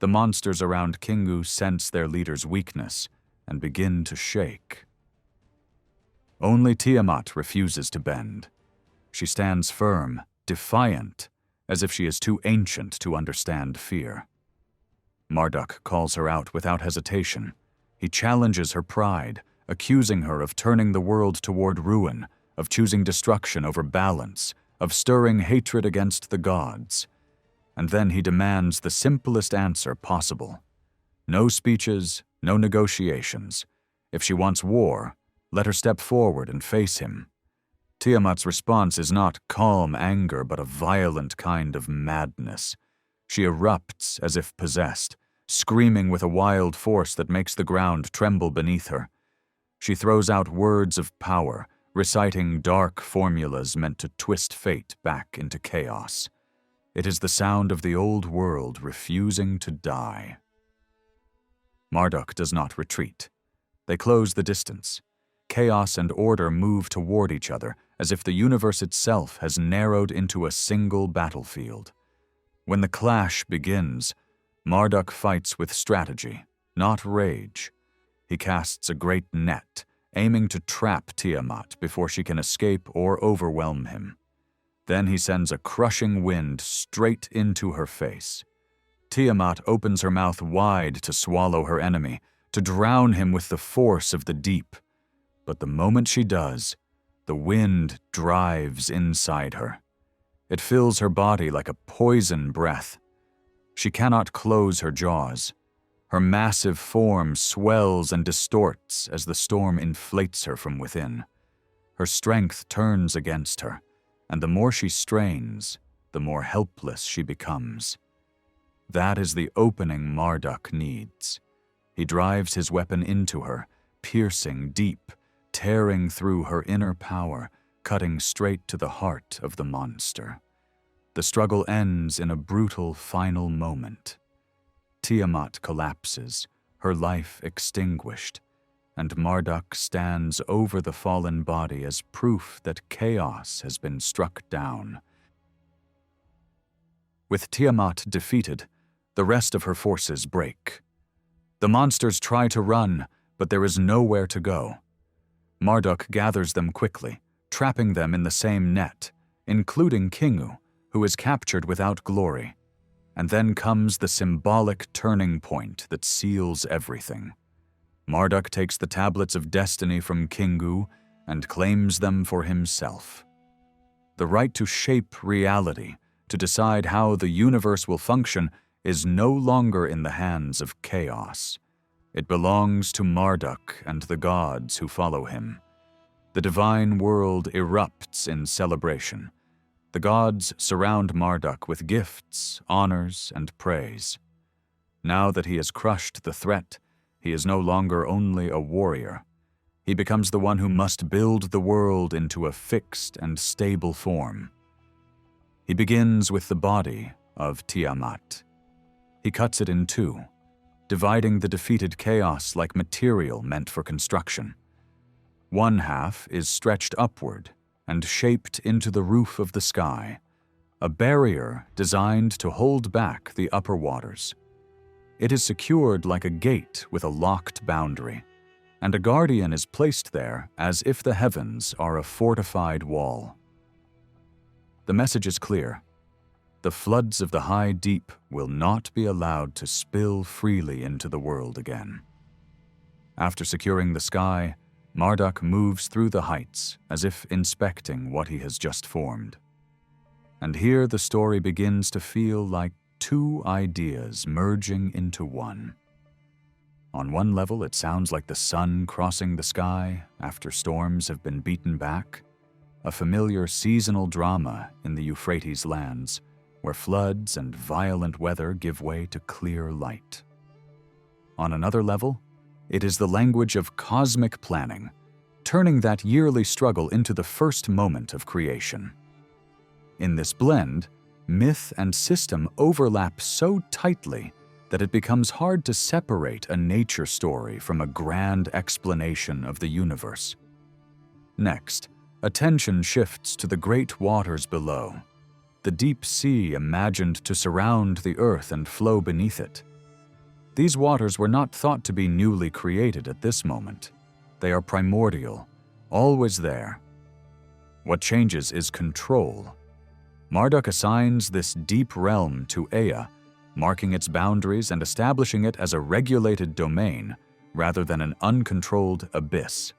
A: The monsters around Kingu sense their leader's weakness and begin to shake. Only Tiamat refuses to bend. She stands firm, defiant, as if she is too ancient to understand fear. Marduk calls her out without hesitation. He challenges her pride, accusing her of turning the world toward ruin, of choosing destruction over balance, of stirring hatred against the gods. And then he demands the simplest answer possible. No speeches, no negotiations. If she wants war, let her step forward and face him. Tiamat's response is not calm anger, but a violent kind of madness. She erupts as if possessed, screaming with a wild force that makes the ground tremble beneath her. She throws out words of power, reciting dark formulas meant to twist fate back into chaos. It is the sound of the old world refusing to die. Marduk does not retreat. They close the distance. Chaos and order move toward each other, as if the universe itself has narrowed into a single battlefield. When the clash begins, Marduk fights with strategy, not rage. He casts a great net, aiming to trap Tiamat before she can escape or overwhelm him. Then he sends a crushing wind straight into her face. Tiamat opens her mouth wide to swallow her enemy, to drown him with the force of the deep. But the moment she does, the wind drives inside her. It fills her body like a poison breath. She cannot close her jaws. Her massive form swells and distorts as the storm inflates her from within. Her strength turns against her, and the more she strains, the more helpless she becomes. That is the opening Marduk needs. He drives his weapon into her, piercing deep, tearing through her inner power, cutting straight to the heart of the monster. The struggle ends in a brutal final moment. Tiamat collapses, her life extinguished, and Marduk stands over the fallen body as proof that chaos has been struck down. With Tiamat defeated, the rest of her forces break. The monsters try to run, but there is nowhere to go. Marduk gathers them quickly, trapping them in the same net, including Kingu, who is captured without glory. And then comes the symbolic turning point that seals everything. Marduk takes the tablets of destiny from Kingu and claims them for himself. The right to shape reality, to decide how the universe will function, is no longer in the hands of chaos. It belongs to Marduk and the gods who follow him. The divine world erupts in celebration. The gods surround Marduk with gifts, honors, and praise. Now that he has crushed the threat, he is no longer only a warrior. He becomes the one who must build the world into a fixed and stable form. He begins with the body of Tiamat. He cuts it in two, dividing the defeated chaos like material meant for construction. One half is stretched upward and shaped into the roof of the sky, a barrier designed to hold back the upper waters. It is secured like a gate with a locked boundary, and a guardian is placed there as if the heavens are a fortified wall. The message is clear. The floods of the high deep will not be allowed to spill freely into the world again. After securing the sky, Marduk moves through the heights as if inspecting what he has just formed. And here the story begins to feel like two ideas merging into one. On one level, it sounds like the sun crossing the sky after storms have been beaten back, a familiar seasonal drama in the Euphrates lands, where floods and violent weather give way to clear light. On another level, it is the language of cosmic planning, turning that yearly struggle into the first moment of creation. In this blend, myth and system overlap so tightly that it becomes hard to separate a nature story from a grand explanation of the universe. Next, attention shifts to the great waters below, the deep sea imagined to surround the earth and flow beneath it. These waters were not thought to be newly created at this moment. They are primordial, always there. What changes is control. Marduk assigns this deep realm to Ea, marking its boundaries and establishing it as a regulated domain rather than an uncontrolled abyss.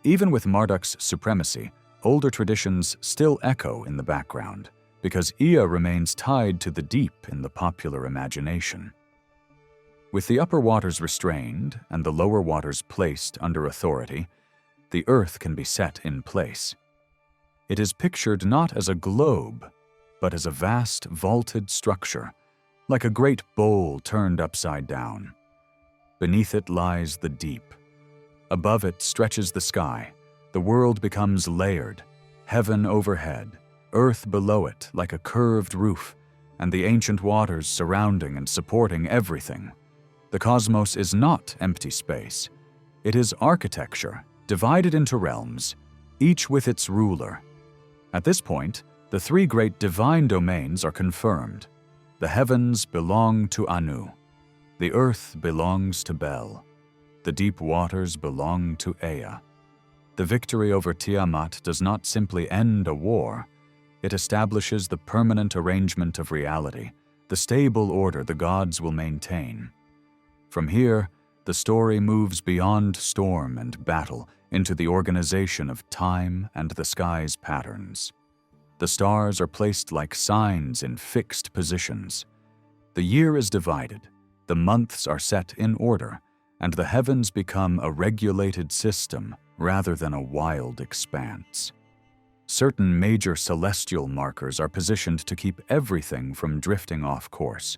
A: Even with Marduk's supremacy, older traditions still echo in the background, because Ea remains tied to the deep in the popular imagination. With the upper waters restrained and the lower waters placed under authority, the earth can be set in place. It is pictured not as a globe, but as a vast vaulted structure, like a great bowl turned upside down. Beneath it lies the deep. Above it stretches the sky. The world becomes layered, heaven overhead, earth below it like a curved roof, and the ancient waters surrounding and supporting everything. The cosmos is not empty space. It is architecture, divided into realms, each with its ruler. At this point, the three great divine domains are confirmed. The heavens belong to Anu. The earth belongs to Bel. The deep waters belong to Ea. The victory over Tiamat does not simply end a war. It establishes the permanent arrangement of reality, the stable order the gods will maintain. From here, the story moves beyond storm and battle into the organization of time and the sky's patterns. The stars are placed like signs in fixed positions. The year is divided, the months are set in order, and the heavens become a regulated system rather than a wild expanse. Certain major celestial markers are positioned to keep everything from drifting off course.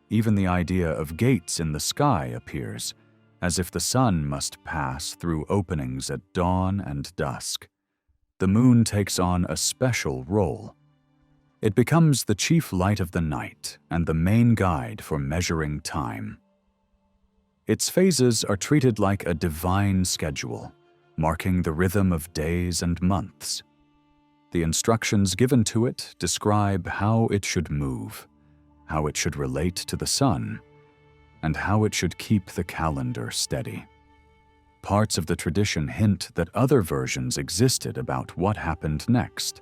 A: Even the idea of gates in the sky appears, as if the sun must pass through openings at dawn and dusk. The moon takes on a special role. It becomes the chief light of the night and the main guide for measuring time. Its phases are treated like a divine schedule, marking the rhythm of days and months. The instructions given to it describe how it should move, how it should relate to the sun, and how it should keep the calendar steady. Parts of the tradition hint that other versions existed about what happened next.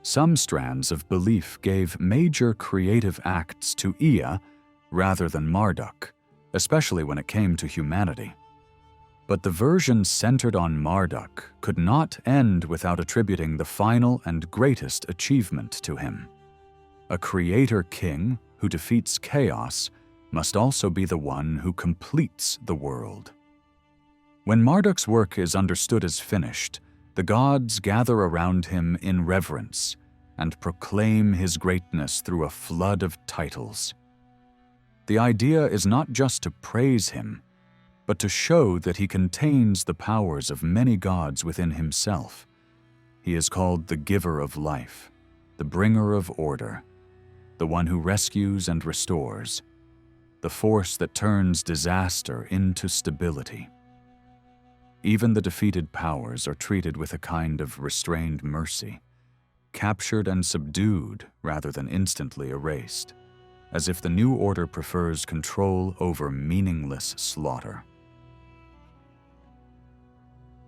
A: Some strands of belief gave major creative acts to Ea rather than Marduk, especially when it came to humanity. But the version centered on Marduk could not end without attributing the final and greatest achievement to him. A creator king who defeats chaos must also be the one who completes the world. When Marduk's work is understood as finished, the gods gather around him in reverence and proclaim his greatness through a flood of titles. The idea is not just to praise him, but to show that he contains the powers of many gods within himself. He is called the giver of life, the bringer of order, the one who rescues and restores, the force that turns disaster into stability. Even the defeated powers are treated with a kind of restrained mercy, captured and subdued rather than instantly erased, as if the new order prefers control over meaningless slaughter.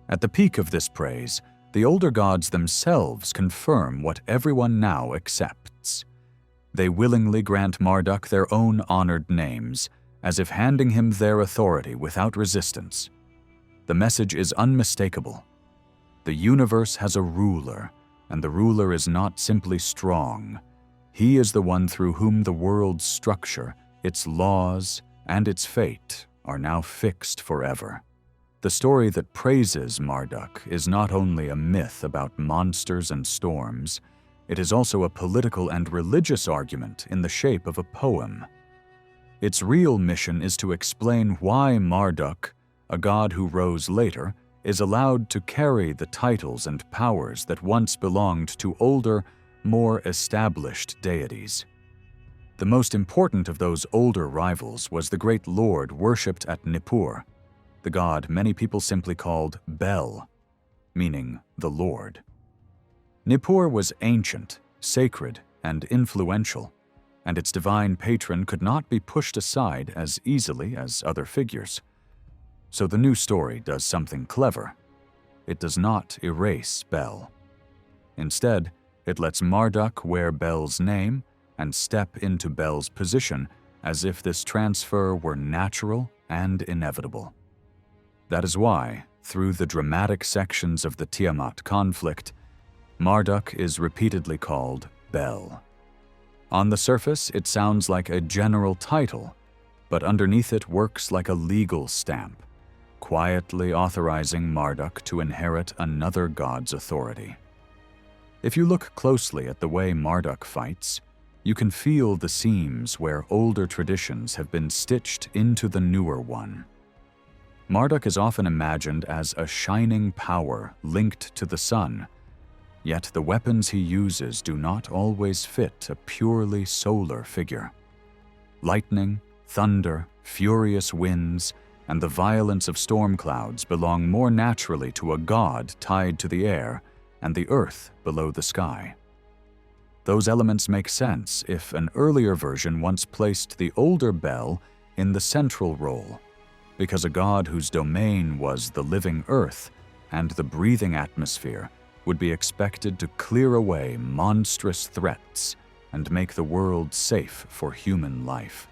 A: At the peak of this praise, the older gods themselves confirm what everyone now accepts. They willingly grant Marduk their own honored names, as if handing him their authority without resistance. The message is unmistakable. The universe has a ruler, and the ruler is not simply strong. He is the one through whom the world's structure, its laws, and its fate are now fixed forever. The story that praises Marduk is not only a myth about monsters and storms, it is also a political and religious argument in the shape of a poem. Its real mission is to explain why Marduk, a god who rose later, is allowed to carry the titles and powers that once belonged to older, more established deities. The most important of those older rivals was the great lord worshipped at Nippur, the god many people simply called Bel, meaning the Lord. Nippur was ancient, sacred, and influential, and its divine patron could not be pushed aside as easily as other figures. So the new story does something clever. It does not erase Bel. Instead, it lets Marduk wear Bel's name and step into Bel's position as if this transfer were natural and inevitable. That is why, through the dramatic sections of the Tiamat conflict, Marduk is repeatedly called Bel. On the surface, it sounds like a general title, but underneath it works like a legal stamp, quietly authorizing Marduk to inherit another god's authority. If you look closely at the way Marduk fights, you can feel the seams where older traditions have been stitched into the newer one. Marduk is often imagined as a shining power linked to the sun, yet the weapons he uses do not always fit a purely solar figure. Lightning, thunder, furious winds, and the violence of storm clouds belong more naturally to a god tied to the air and the earth below the sky. Those elements make sense if an earlier version once placed the older Bel in the central role, because a god whose domain was the living earth and the breathing atmosphere would be expected to clear away monstrous threats and make the world safe for human life.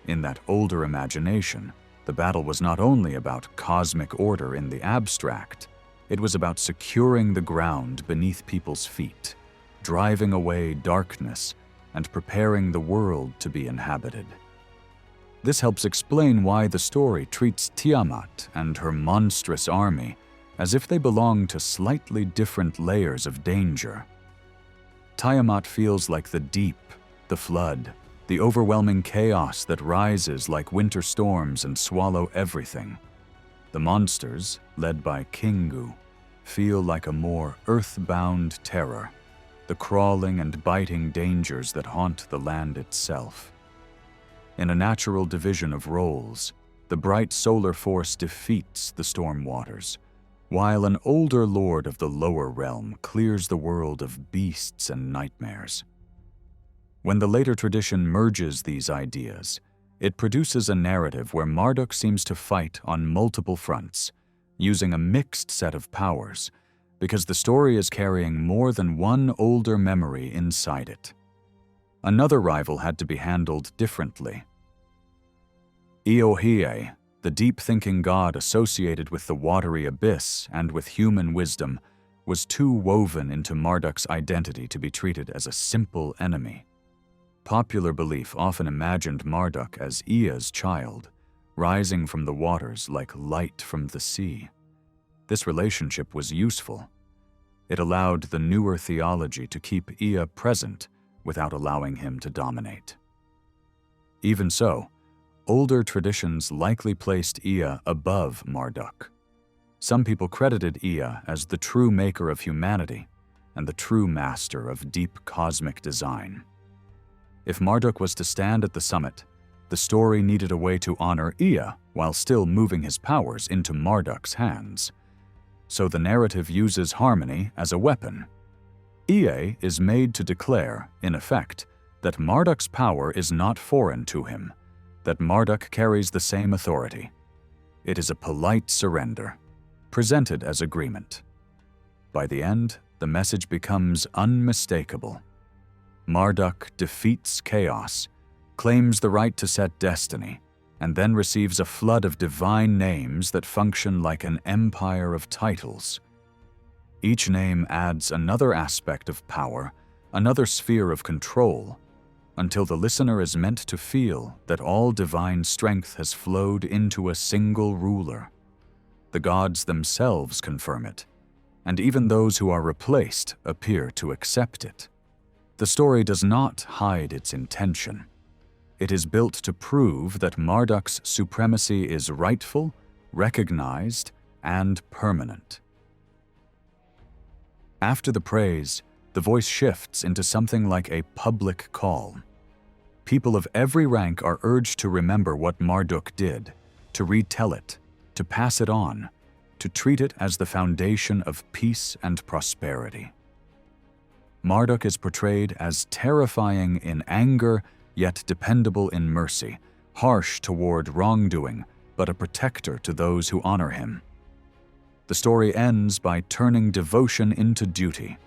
A: In that older imagination, the battle was not only about cosmic order in the abstract, it was about securing the ground beneath people's feet, driving away darkness, and preparing the world to be inhabited. This helps explain why the story treats Tiamat and her monstrous army as if they belong to slightly different layers of danger. Tiamat feels like the deep, the flood, the overwhelming chaos that rises like winter storms and swallow everything. The monsters, led by Kingu, feel like a more earthbound terror, the crawling and biting dangers that haunt the land itself. In a natural division of roles, the bright solar force defeats the storm waters, while an older lord of the lower realm clears the world of beasts and nightmares. When the later tradition merges these ideas, it produces a narrative where Marduk seems to fight on multiple fronts, using a mixed set of powers, because the story is carrying more than one older memory inside it. Another rival had to be handled differently. Eohiei, the deep-thinking god associated with the watery abyss and with human wisdom, was too woven into Marduk's identity to be treated as a simple enemy. Popular belief often imagined Marduk as Ea's child, rising from the waters like light from the sea. This relationship was useful. It allowed the newer theology to keep Ea present without allowing him to dominate. Even so, older traditions likely placed Ea above Marduk. Some people credited Ea as the true maker of humanity and the true master of deep cosmic design. If Marduk was to stand at the summit, the story needed a way to honor Ea while still moving his powers into Marduk's hands. So the narrative uses harmony as a weapon. Ea is made to declare, in effect, that Marduk's power is not foreign to him, that Marduk carries the same authority. It is a polite surrender, presented as agreement. By the end, the message becomes unmistakable. Marduk defeats chaos, claims the right to set destiny, and then receives a flood of divine names that function like an empire of titles. Each name adds another aspect of power, another sphere of control, until the listener is meant to feel that all divine strength has flowed into a single ruler. The gods themselves confirm it, and even those who are replaced appear to accept it. The story does not hide its intention. It is built to prove that Marduk's supremacy is rightful, recognized, and permanent. After the praise, the voice shifts into something like a public call. people of every rank are urged to remember what Marduk did, to retell it, to pass it on, to treat it as the foundation of peace and prosperity. Marduk is portrayed as terrifying in anger, yet dependable in mercy, harsh toward wrongdoing, but a protector to those who honor him. The story ends by turning devotion into duty.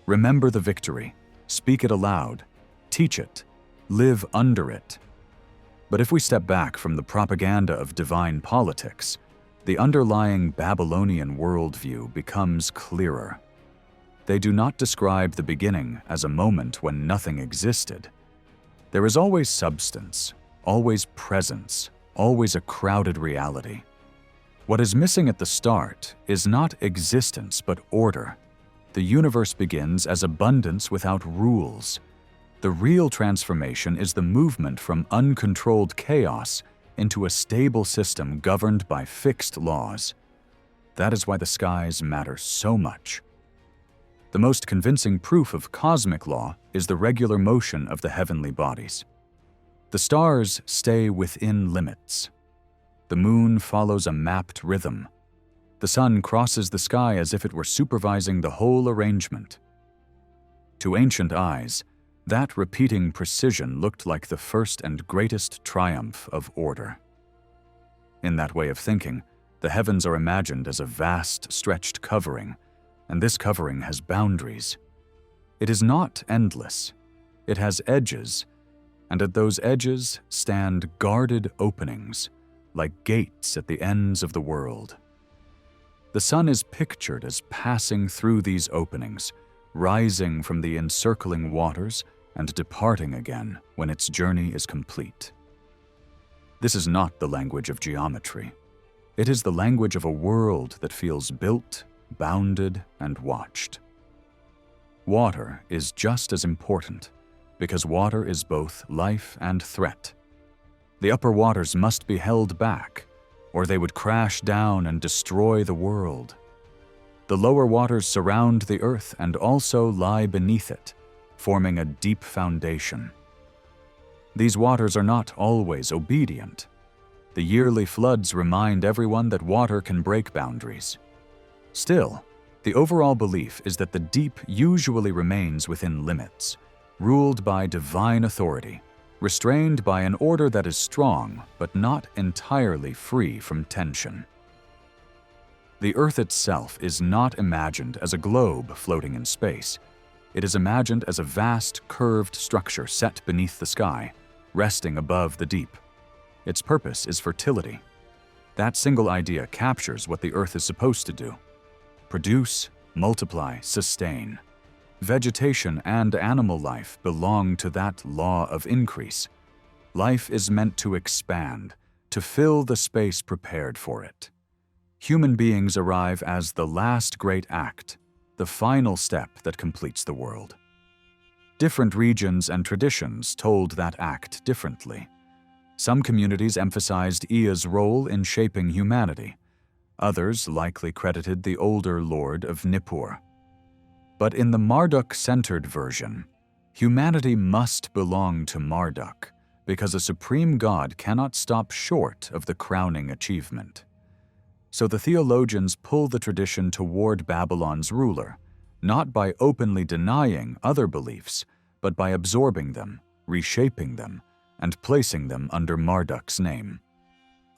A: Remember the victory, speak it aloud, teach it, live under it. But if we step back from the propaganda of divine politics, the underlying Babylonian worldview becomes clearer. They do not describe the beginning as a moment when nothing existed. There is always substance, always presence, always a crowded reality. What is missing at the start is not existence but order. The universe begins as abundance without rules. The real transformation is the movement from uncontrolled chaos into a stable system governed by fixed laws. That is why the skies matter so much. The most convincing proof of cosmic law is the regular motion of the heavenly bodies. The stars stay within limits. The moon follows a mapped rhythm. The sun crosses the sky as if it were supervising the whole arrangement. To ancient eyes, that repeating precision looked like the first and greatest triumph of order. In that way of thinking, the heavens are imagined as a vast, stretched covering, and this covering has boundaries. It is not endless. It has edges, and at those edges stand guarded openings, like gates at the ends of the world. The sun is pictured as passing through these openings, rising from the encircling waters and departing again when its journey is complete. This is not the language of geometry. It is the language of a world that feels built, bounded, and watched. Water is just as important, because water is both life and threat. The upper waters must be held back, or they would crash down and destroy the world. The lower waters surround the earth and also lie beneath it, forming a deep foundation. These waters are not always obedient. The yearly floods remind everyone that water can break boundaries. Still, the overall belief is that the deep usually remains within limits, ruled by divine authority, restrained by an order that is strong but not entirely free from tension. The Earth itself is not imagined as a globe floating in space. It is imagined as a vast, curved structure set beneath the sky, resting above the deep. Its purpose is fertility. That single idea captures what the Earth is supposed to do: produce, multiply, sustain. Vegetation and animal life belong to that law of increase. Life is meant to expand, to fill the space prepared for it. Human beings arrive as the last great act, the final step that completes the world. Different regions and traditions told that act differently. Some communities emphasized Ea's role in shaping humanity. Others likely credited the older lord of Nippur. But in the Marduk-centered version, humanity must belong to Marduk, because a supreme god cannot stop short of the crowning achievement. So the theologians pull the tradition toward Babylon's ruler, not by openly denying other beliefs, but by absorbing them, reshaping them, and placing them under Marduk's name.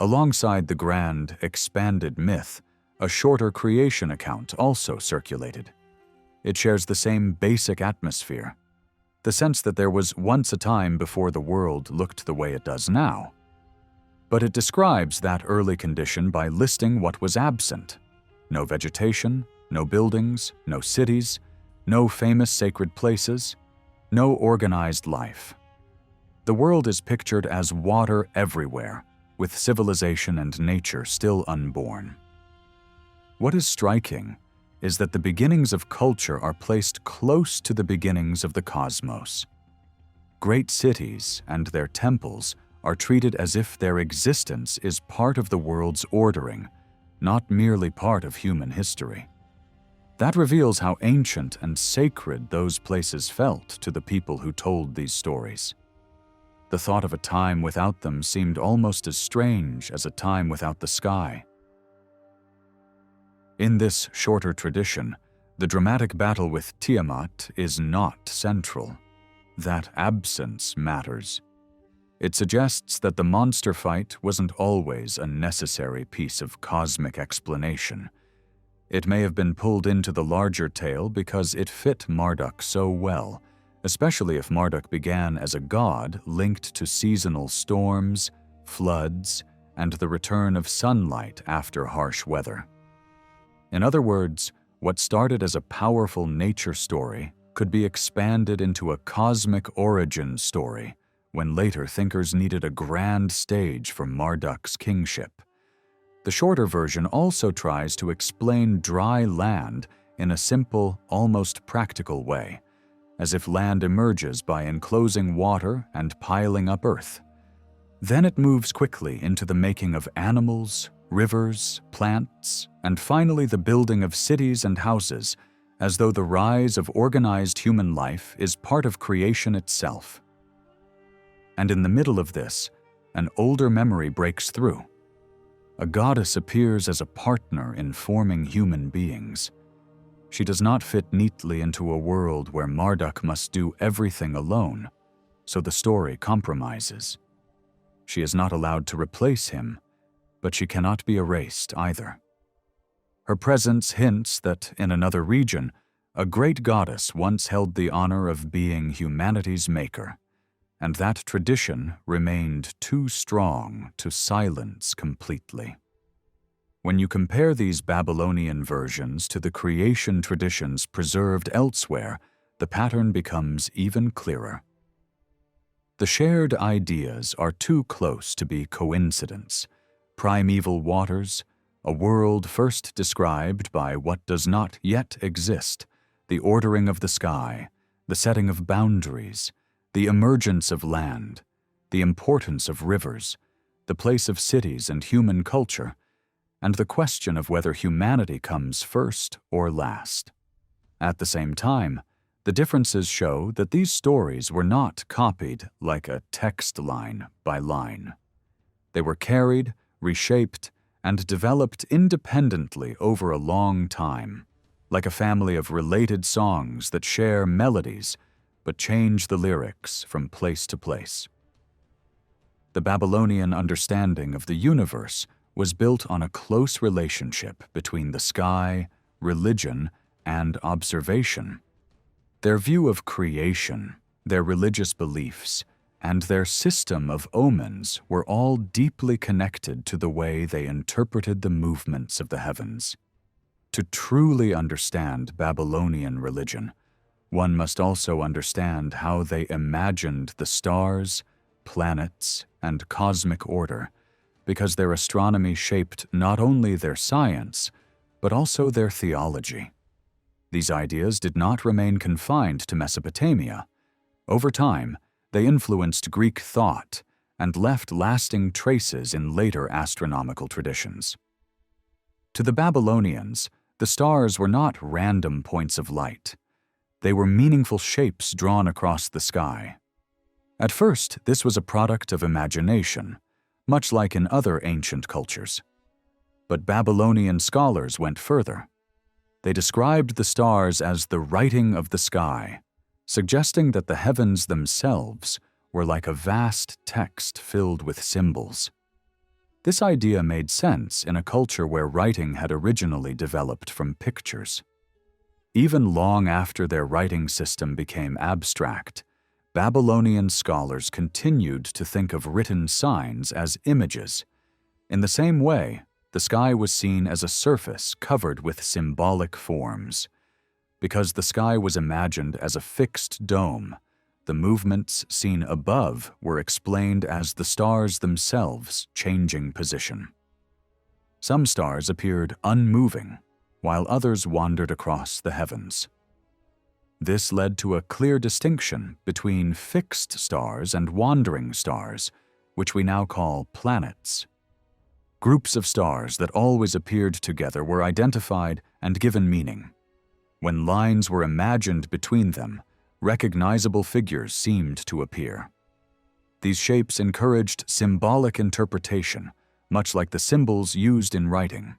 A: Alongside the grand, expanded myth, a shorter creation account also circulated. It shares the same basic atmosphere, the sense that there was once a time before the world looked the way it does now. But it describes that early condition by listing what was absent: no vegetation, no buildings, no cities, no famous sacred places, no organized life. The world is pictured as water everywhere, with civilization and nature still unborn. What is striking is that the beginnings of culture are placed close to the beginnings of the cosmos. Great cities and their temples are treated as if their existence is part of the world's ordering, not merely part of human history. That reveals how ancient and sacred those places felt to the people who told these stories. The thought of a time without them seemed almost as strange as a time without the sky. In this shorter tradition, the dramatic battle with Tiamat is not central. That absence matters. It suggests that the monster fight wasn't always a necessary piece of cosmic explanation. It may have been pulled into the larger tale because it fit Marduk so well, especially if Marduk began as a god linked to seasonal storms, floods, and the return of sunlight after harsh weather. In other words, what started as a powerful nature story could be expanded into a cosmic origin story when later thinkers needed a grand stage for Marduk's kingship. The shorter version also tries to explain dry land in a simple, almost practical way, as if land emerges by enclosing water and piling up earth. Then it moves quickly into the making of animals, rivers, plants, and finally the building of cities and houses, as though the rise of organized human life is part of creation itself. And in the middle of this, an older memory breaks through. A goddess appears as a partner in forming human beings. She does not fit neatly into a world where Marduk must do everything alone, so the story compromises. She is not allowed to replace him, but she cannot be erased either. Her presence hints that in another region, a great goddess once held the honor of being humanity's maker, and that tradition remained too strong to silence completely. When you compare these Babylonian versions to the creation traditions preserved elsewhere, the pattern becomes even clearer. The shared ideas are too close to be coincidence. Primeval waters, a world first described by what does not yet exist, the ordering of the sky, the setting of boundaries, the emergence of land, the importance of rivers, the place of cities and human culture, and the question of whether humanity comes first or last. At the same time, the differences show that these stories were not copied like a text line by line. They were carried, reshaped, and developed independently over a long time, like a family of related songs that share melodies but change the lyrics from place to place. The Babylonian understanding of the universe was built on a close relationship between the sky, religion, and observation. Their view of creation, their religious beliefs, and their system of omens were all deeply connected to the way they interpreted the movements of the heavens. To truly understand Babylonian religion, one must also understand how they imagined the stars, planets, and cosmic order, because their astronomy shaped not only their science, but also their theology. These ideas did not remain confined to Mesopotamia. Over time, they influenced Greek thought and left lasting traces in later astronomical traditions. To the Babylonians, the stars were not random points of light. They were meaningful shapes drawn across the sky. At first, this was a product of imagination, much like in other ancient cultures. But Babylonian scholars went further. They described the stars as the writing of the sky, suggesting that the heavens themselves were like a vast text filled with symbols. This idea made sense in a culture where writing had originally developed from pictures. Even long after their writing system became abstract, Babylonian scholars continued to think of written signs as images. In the same way, the sky was seen as a surface covered with symbolic forms. Because the sky was imagined as a fixed dome, the movements seen above were explained as the stars themselves changing position. Some stars appeared unmoving, while others wandered across the heavens. This led to a clear distinction between fixed stars and wandering stars, which we now call planets. Groups of stars that always appeared together were identified and given meaning. When lines were imagined between them, recognizable figures seemed to appear. These shapes encouraged symbolic interpretation, much like the symbols used in writing.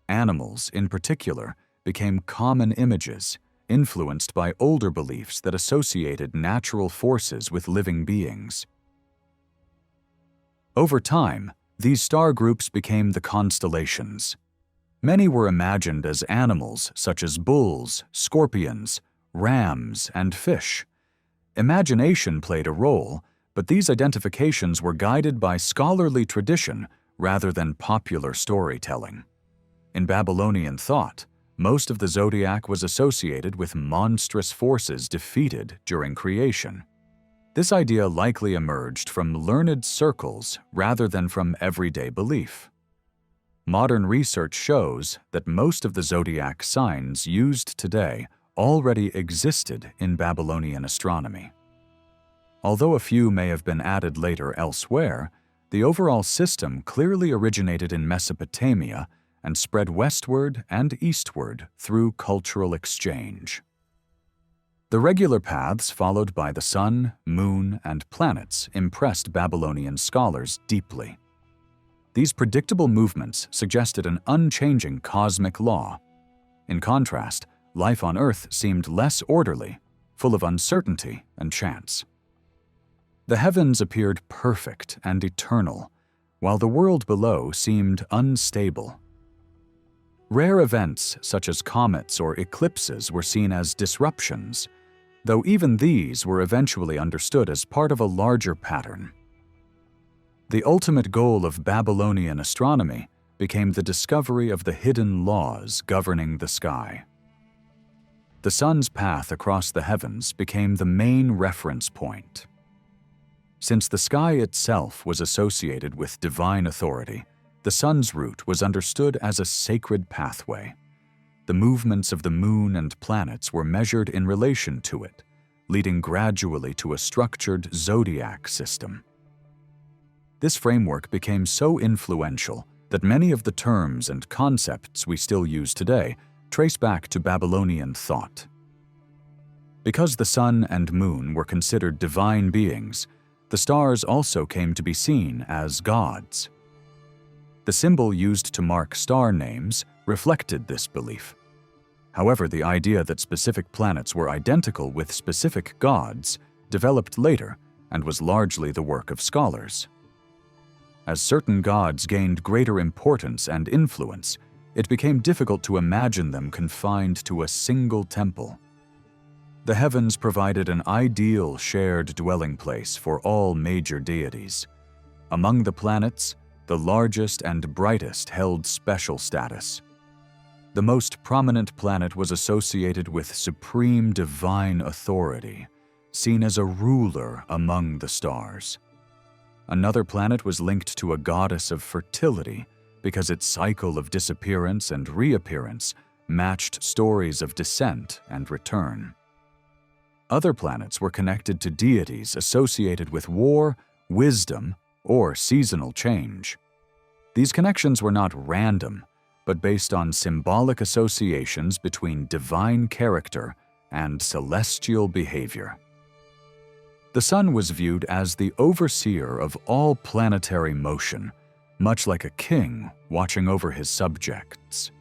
A: Animals, in particular, became common images, influenced by older beliefs that associated natural forces with living beings. Over time, these star groups became the constellations. Many were imagined as animals such as bulls, scorpions, rams, and fish. Imagination played a role, but these identifications were guided by scholarly tradition rather than popular storytelling. In Babylonian thought, most of the zodiac was associated with monstrous forces defeated during creation. This idea likely emerged from learned circles rather than from everyday belief. Modern research shows that most of the zodiac signs used today already existed in Babylonian astronomy. Although a few may have been added later elsewhere, the overall system clearly originated in Mesopotamia and spread westward and eastward through cultural exchange. The regular paths followed by the sun, moon, and planets impressed Babylonian scholars deeply. These predictable movements suggested an unchanging cosmic law. In contrast, life on Earth seemed less orderly, full of uncertainty and chance. The heavens appeared perfect and eternal, while the world below seemed unstable. Rare events such as comets or eclipses were seen as disruptions, though even these were eventually understood as part of a larger pattern. The ultimate goal of Babylonian astronomy became the discovery of the hidden laws governing the sky. The sun's path across the heavens became the main reference point. Since the sky itself was associated with divine authority, the sun's route was understood as a sacred pathway. The movements of the moon and planets were measured in relation to it, leading gradually to a structured zodiac system. This framework became so influential that many of the terms and concepts we still use today trace back to Babylonian thought. Because the sun and moon were considered divine beings, the stars also came to be seen as gods. The symbol used to mark star names reflected this belief. However, the idea that specific planets were identical with specific gods developed later and was largely the work of scholars. As certain gods gained greater importance and influence, it became difficult to imagine them confined to a single temple. The heavens provided an ideal shared dwelling place for all major deities. Among the planets, the largest and brightest held special status. The most prominent planet was associated with supreme divine authority, seen as a ruler among the stars. Another planet was linked to a goddess of fertility because its cycle of disappearance and reappearance matched stories of descent and return. Other planets were connected to deities associated with war, wisdom, or seasonal change. These connections were not random, but based on symbolic associations between divine character and celestial behavior. The sun was viewed as the overseer of all planetary motion, much like a king watching over his subjects.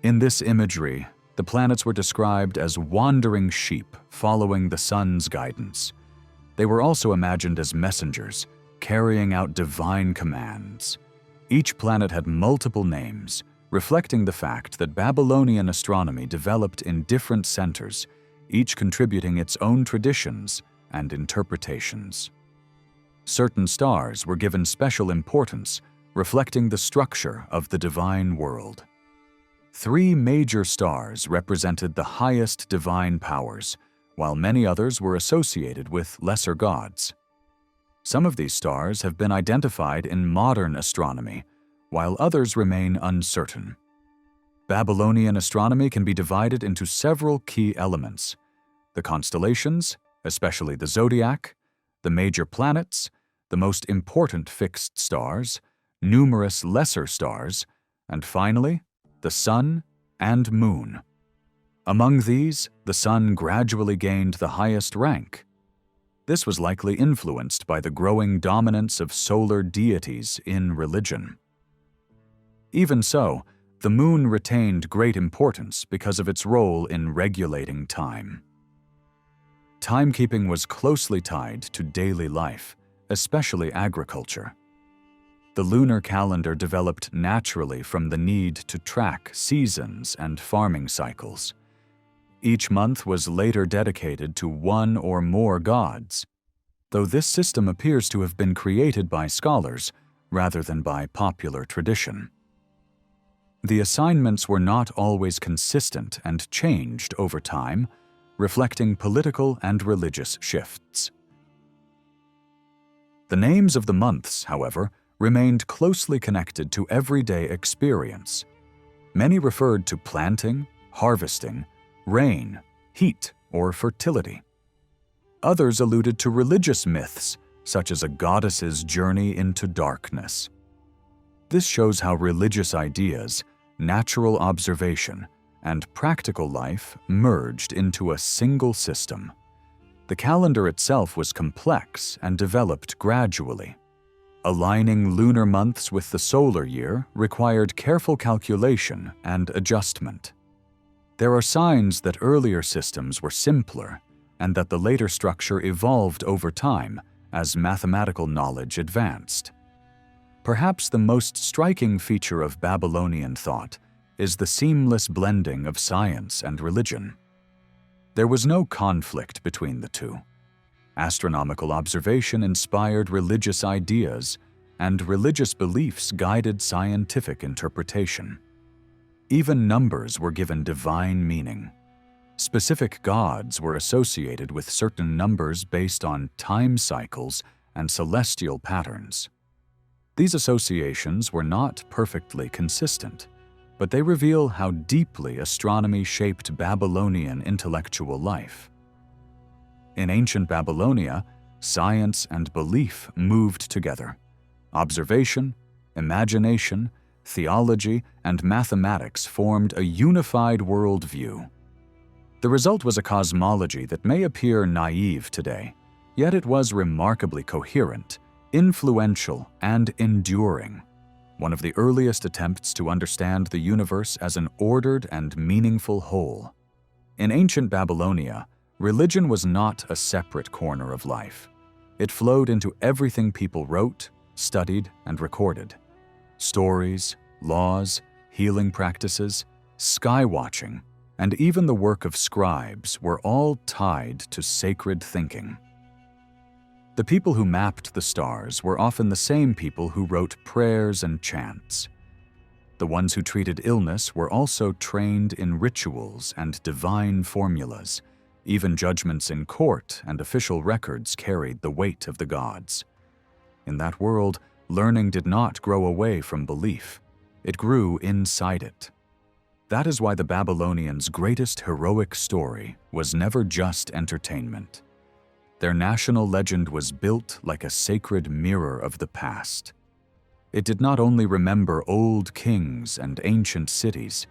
A: In this imagery, the planets were described as wandering sheep following the sun's guidance. They were also imagined as messengers, carrying out divine commands. Each planet had multiple names, reflecting the fact that Babylonian astronomy developed in different centers, each contributing its own traditions and interpretations. Certain stars were given special importance, reflecting the structure of the divine world. 3 major stars represented the highest divine powers, while many others were associated with lesser gods. Some of these stars have been identified in modern astronomy, while others remain uncertain. Babylonian astronomy can be divided into several key elements: the constellations, especially the zodiac, the major planets, the most important fixed stars, numerous lesser stars, and finally, the sun and moon. Among these, the sun gradually gained the highest rank. This was likely influenced by the growing dominance of solar deities in religion. Even so, the moon retained great importance because of its role in regulating time. Timekeeping was closely tied to daily life, especially agriculture. The lunar calendar developed naturally from the need to track seasons and farming cycles. Each month was later dedicated to one or more gods, though this system appears to have been created by scholars rather than by popular tradition. The assignments were not always consistent and changed over time, reflecting political and religious shifts. The names of the months, however, remained closely connected to everyday experience. Many referred to planting, harvesting, rain, heat, or fertility. Others alluded to religious myths, such as a goddess's journey into darkness. This shows how religious ideas, natural observation, and practical life merged into a single system. The calendar itself was complex and developed gradually. Aligning lunar months with the solar year required careful calculation and adjustment. There are signs that earlier systems were simpler and that the later structure evolved over time as mathematical knowledge advanced. Perhaps the most striking feature of Babylonian thought is the seamless blending of science and religion. There was no conflict between the two. Astronomical observation inspired religious ideas, and religious beliefs guided scientific interpretation. Even numbers were given divine meaning. Specific gods were associated with certain numbers based on time cycles and celestial patterns. These associations were not perfectly consistent, but they reveal how deeply astronomy shaped Babylonian intellectual life. In ancient Babylonia, science and belief moved together. Observation, imagination, theology, and mathematics formed a unified worldview. The result was a cosmology that may appear naive today, yet it was remarkably coherent, influential, and enduring. One of the earliest attempts to understand the universe as an ordered and meaningful whole. In ancient Babylonia, religion was not a separate corner of life. It flowed into everything people wrote, studied, and recorded. Stories, laws, healing practices, sky watching, and even the work of scribes were all tied to sacred thinking. The people who mapped the stars were often the same people who wrote prayers and chants. The ones who treated illness were also trained in rituals and divine formulas. Even judgments in court and official records carried the weight of the gods. In that world, learning did not grow away from belief. It grew inside it. That is why the Babylonians' greatest heroic story was never just entertainment. Their national legend was built like a sacred mirror of the past. It did not only remember old kings and ancient cities,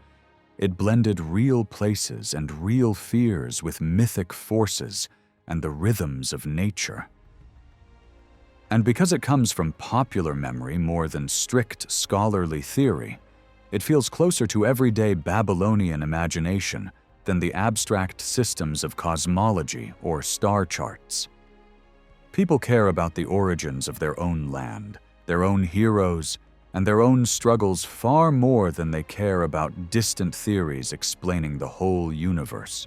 A: it blended real places and real fears with mythic forces and the rhythms of nature. And because it comes from popular memory more than strict scholarly theory, it feels closer to everyday Babylonian imagination than the abstract systems of cosmology or star charts. People care about the origins of their own land, their own heroes, and their own struggles far more than they care about distant theories explaining the whole universe.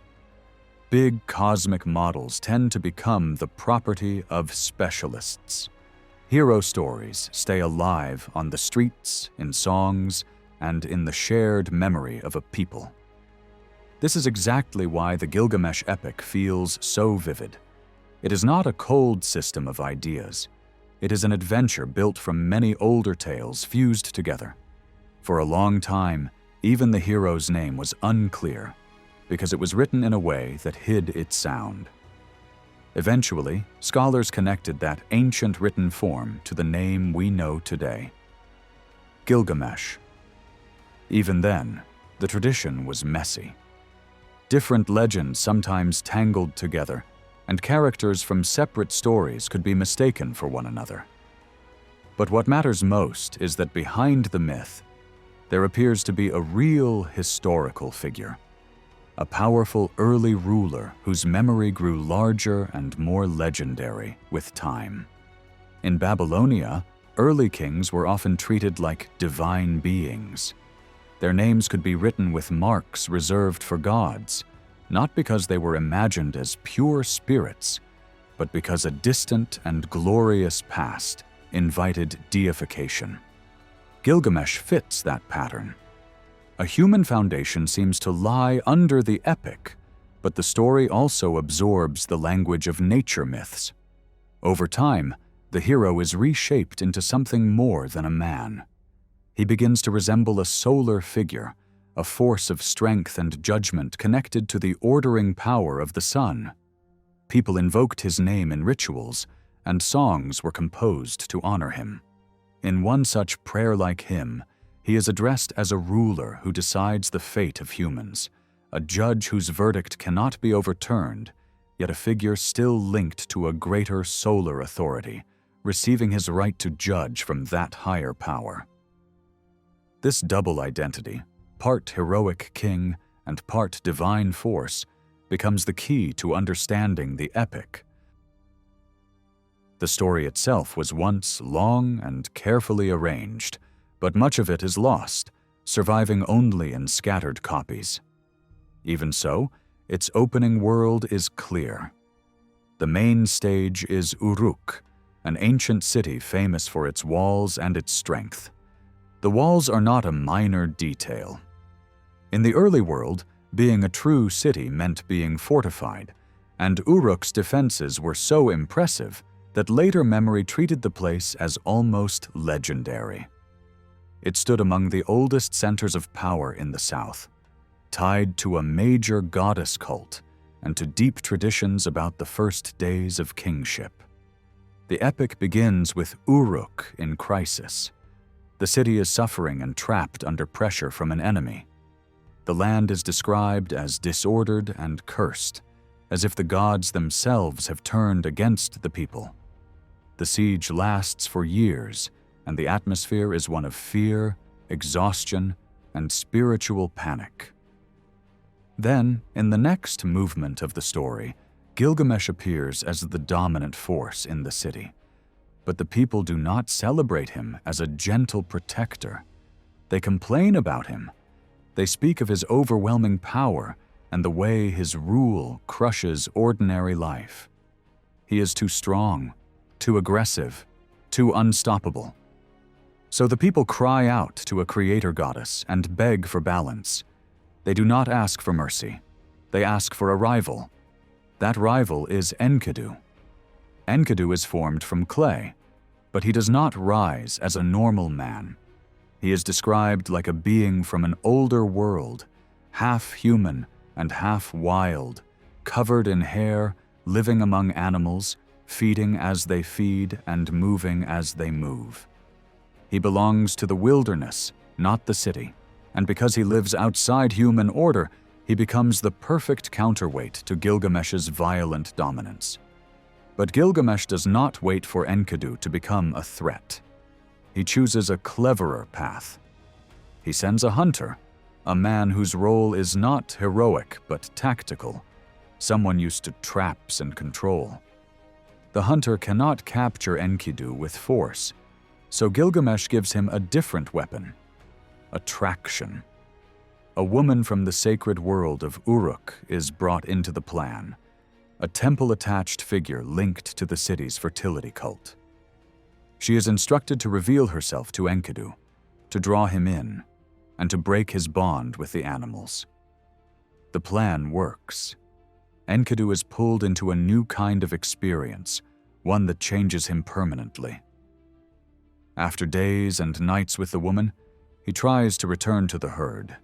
A: Big cosmic models tend to become the property of specialists. Hero stories stay alive on the streets, in songs, and in the shared memory of a people. This is exactly why the Gilgamesh epic feels so vivid. It is not a cold system of ideas. It is an adventure built from many older tales fused together. For a long time, even the hero's name was unclear, because it was written in a way that hid its sound. Eventually, scholars connected that ancient written form to the name we know today: Gilgamesh. Even then, the tradition was messy. Different legends sometimes tangled together, and characters from separate stories could be mistaken for one another. But what matters most is that behind the myth, there appears to be a real historical figure, a powerful early ruler whose memory grew larger and more legendary with time. In Babylonia, early kings were often treated like divine beings. Their names could be written with marks reserved for gods, not because they were imagined as pure spirits, but because a distant and glorious past invited deification. Gilgamesh fits that pattern. A human foundation seems to lie under the epic, but the story also absorbs the language of nature myths. Over time, the hero is reshaped into something more than a man. He begins to resemble a solar figure, a force of strength and judgment connected to the ordering power of the sun. People invoked his name in rituals, and songs were composed to honor him. In one such prayer-like hymn, he is addressed as a ruler who decides the fate of humans, a judge whose verdict cannot be overturned, yet a figure still linked to a greater solar authority, receiving his right to judge from that higher power. This double identity, part heroic king and part divine force, becomes the key to understanding the epic. The story itself was once long and carefully arranged, but much of it is lost, surviving only in scattered copies. Even so, its opening world is clear. The main stage is Uruk, an ancient city famous for its walls and its strength. The walls are not a minor detail. In the early world, being a true city meant being fortified, and Uruk's defenses were so impressive that later memory treated the place as almost legendary. It stood among the oldest centers of power in the south, tied to a major goddess cult and to deep traditions about the first days of kingship. The epic begins with Uruk in crisis. The city is suffering and trapped under pressure from an enemy. The land is described as disordered and cursed, as if the gods themselves have turned against the people. The siege lasts for years, and the atmosphere is one of fear, exhaustion, and spiritual panic. Then, in the next movement of the story, Gilgamesh appears as the dominant force in the city. But the people do not celebrate him as a gentle protector. They complain about him. They speak of his overwhelming power and the way his rule crushes ordinary life. He is too strong, too aggressive, too unstoppable. So the people cry out to a creator goddess and beg for balance. They do not ask for mercy. They ask for a rival. That rival is Enkidu. Enkidu is formed from clay, but he does not rise as a normal man. He is described like a being from an older world, half human and half wild, covered in hair, living among animals, feeding as they feed and moving as they move. He belongs to the wilderness, not the city, and because he lives outside human order, he becomes the perfect counterweight to Gilgamesh's violent dominance. But Gilgamesh does not wait for Enkidu to become a threat. He chooses a cleverer path. He sends a hunter, a man whose role is not heroic but tactical, someone used to traps and control. The hunter cannot capture Enkidu with force, so Gilgamesh gives him a different weapon, attraction. A woman from the sacred world of Uruk is brought into the plan, a temple-attached figure linked to the city's fertility cult. She is instructed to reveal herself to Enkidu, to draw him in, and to break his bond with the animals. The plan works. Enkidu is pulled into a new kind of experience, one that changes him permanently. After days and nights with the woman, he tries to return to the herd,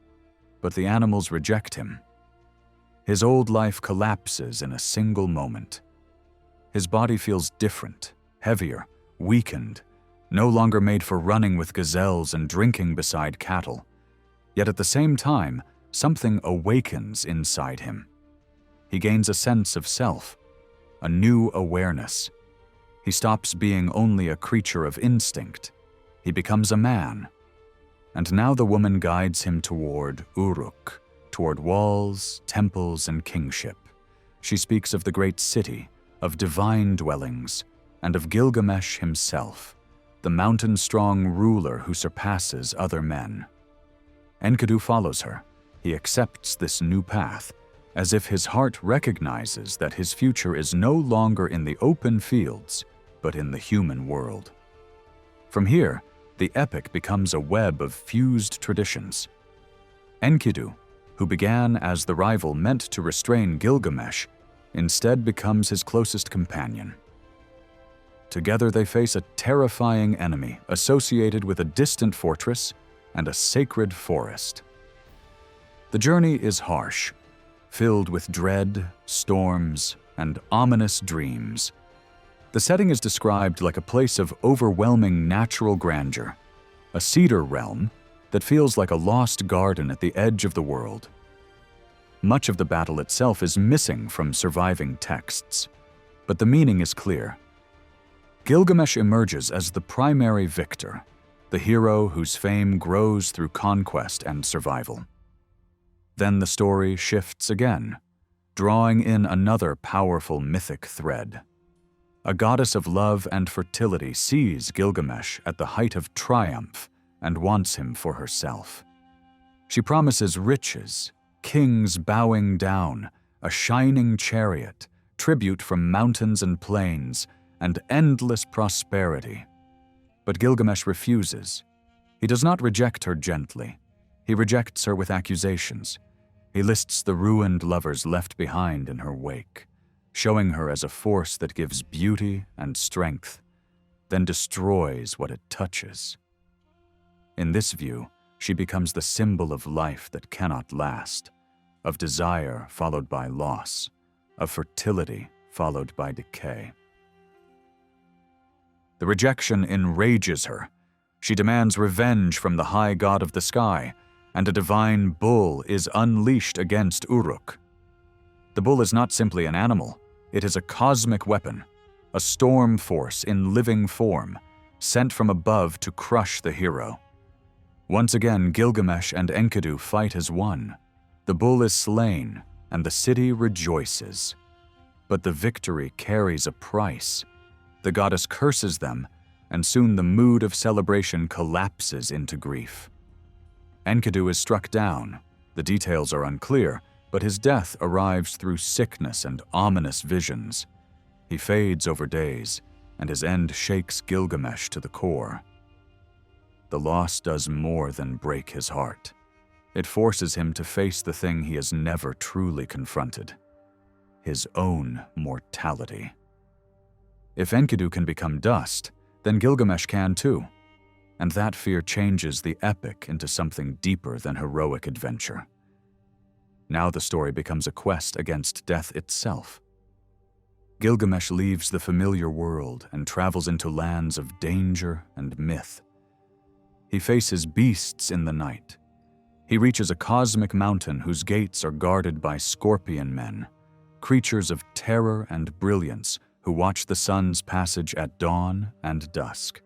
A: but the animals reject him. His old life collapses in a single moment. His body feels different, heavier, weakened, no longer made for running with gazelles and drinking beside cattle. Yet at the same time, something awakens inside him. He gains a sense of self, a new awareness. He stops being only a creature of instinct. He becomes a man. And now the woman guides him toward Uruk, toward walls, temples, and kingship. She speaks of the great city, of divine dwellings, and of Gilgamesh himself, the mountain-strong ruler who surpasses other men. Enkidu follows her. He accepts this new path, as if his heart recognizes that his future is no longer in the open fields, but in the human world. From here, the epic becomes a web of fused traditions. Enkidu, who began as the rival meant to restrain Gilgamesh, instead becomes his closest companion. Together they face a terrifying enemy associated with a distant fortress and a sacred forest. The journey is harsh, filled with dread, storms, and ominous dreams. The setting is described like a place of overwhelming natural grandeur, a cedar realm that feels like a lost garden at the edge of the world. Much of the battle itself is missing from surviving texts, but the meaning is clear. Gilgamesh emerges as the primary victor, the hero whose fame grows through conquest and survival. Then the story shifts again, drawing in another powerful mythic thread. A goddess of love and fertility sees Gilgamesh at the height of triumph and wants him for herself. She promises riches, kings bowing down, a shining chariot, tribute from mountains and plains, and endless prosperity. But Gilgamesh refuses. He does not reject her gently. He rejects her with accusations. He lists the ruined lovers left behind in her wake, showing her as a force that gives beauty and strength, then destroys what it touches. In this view, she becomes the symbol of life that cannot last, of desire followed by loss, of fertility followed by decay. The rejection enrages her. She demands revenge from the high god of the sky, and a divine bull is unleashed against Uruk. The bull is not simply an animal, it is a cosmic weapon, a storm force in living form, sent from above to crush the hero. Once again, Gilgamesh and Enkidu fight as one. The bull is slain, and the city rejoices. But the victory carries a price. The goddess curses them, and soon the mood of celebration collapses into grief. Enkidu is struck down. The details are unclear, but his death arrives through sickness and ominous visions. He fades over days, and his end shakes Gilgamesh to the core. The loss does more than break his heart. It forces him to face the thing he has never truly confronted: his own mortality. If Enkidu can become dust, then Gilgamesh can too. And that fear changes the epic into something deeper than heroic adventure. Now the story becomes a quest against death itself. Gilgamesh leaves the familiar world and travels into lands of danger and myth. He faces beasts in the night. He reaches a cosmic mountain whose gates are guarded by scorpion men, creatures of terror and brilliance who watch the sun's passage at dawn and dusk.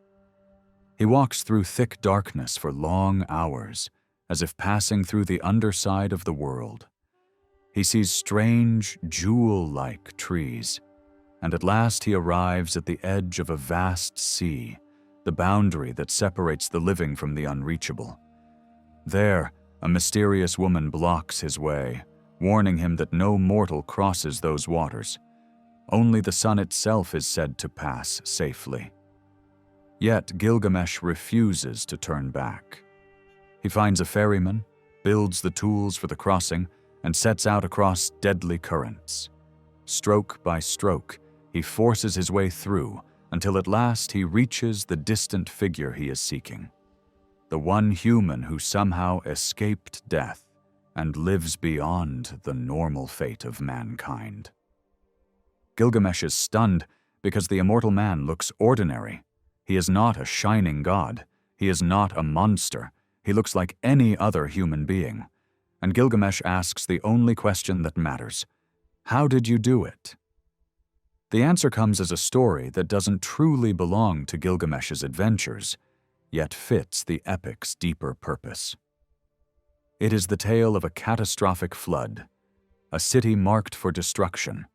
A: He walks through thick darkness for long hours, as if passing through the underside of the world. He sees strange, jewel-like trees, and at last he arrives at the edge of a vast sea, the boundary that separates the living from the unreachable. There, a mysterious woman blocks his way, warning him that no mortal crosses those waters. Only the sun itself is said to pass safely. Yet Gilgamesh refuses to turn back. He finds a ferryman, builds the tools for the crossing, and sets out across deadly currents. Stroke by stroke, he forces his way through until at last he reaches the distant figure he is seeking, the one human who somehow escaped death and lives beyond the normal fate of mankind. Gilgamesh is stunned because the immortal man looks ordinary. He is not a shining god. He is not a monster. He looks like any other human being. And Gilgamesh asks the only question that matters: how did you do it? The answer comes as a story that doesn't truly belong to Gilgamesh's adventures, yet fits the epic's deeper purpose. It is the tale of a catastrophic flood, a city marked for destruction,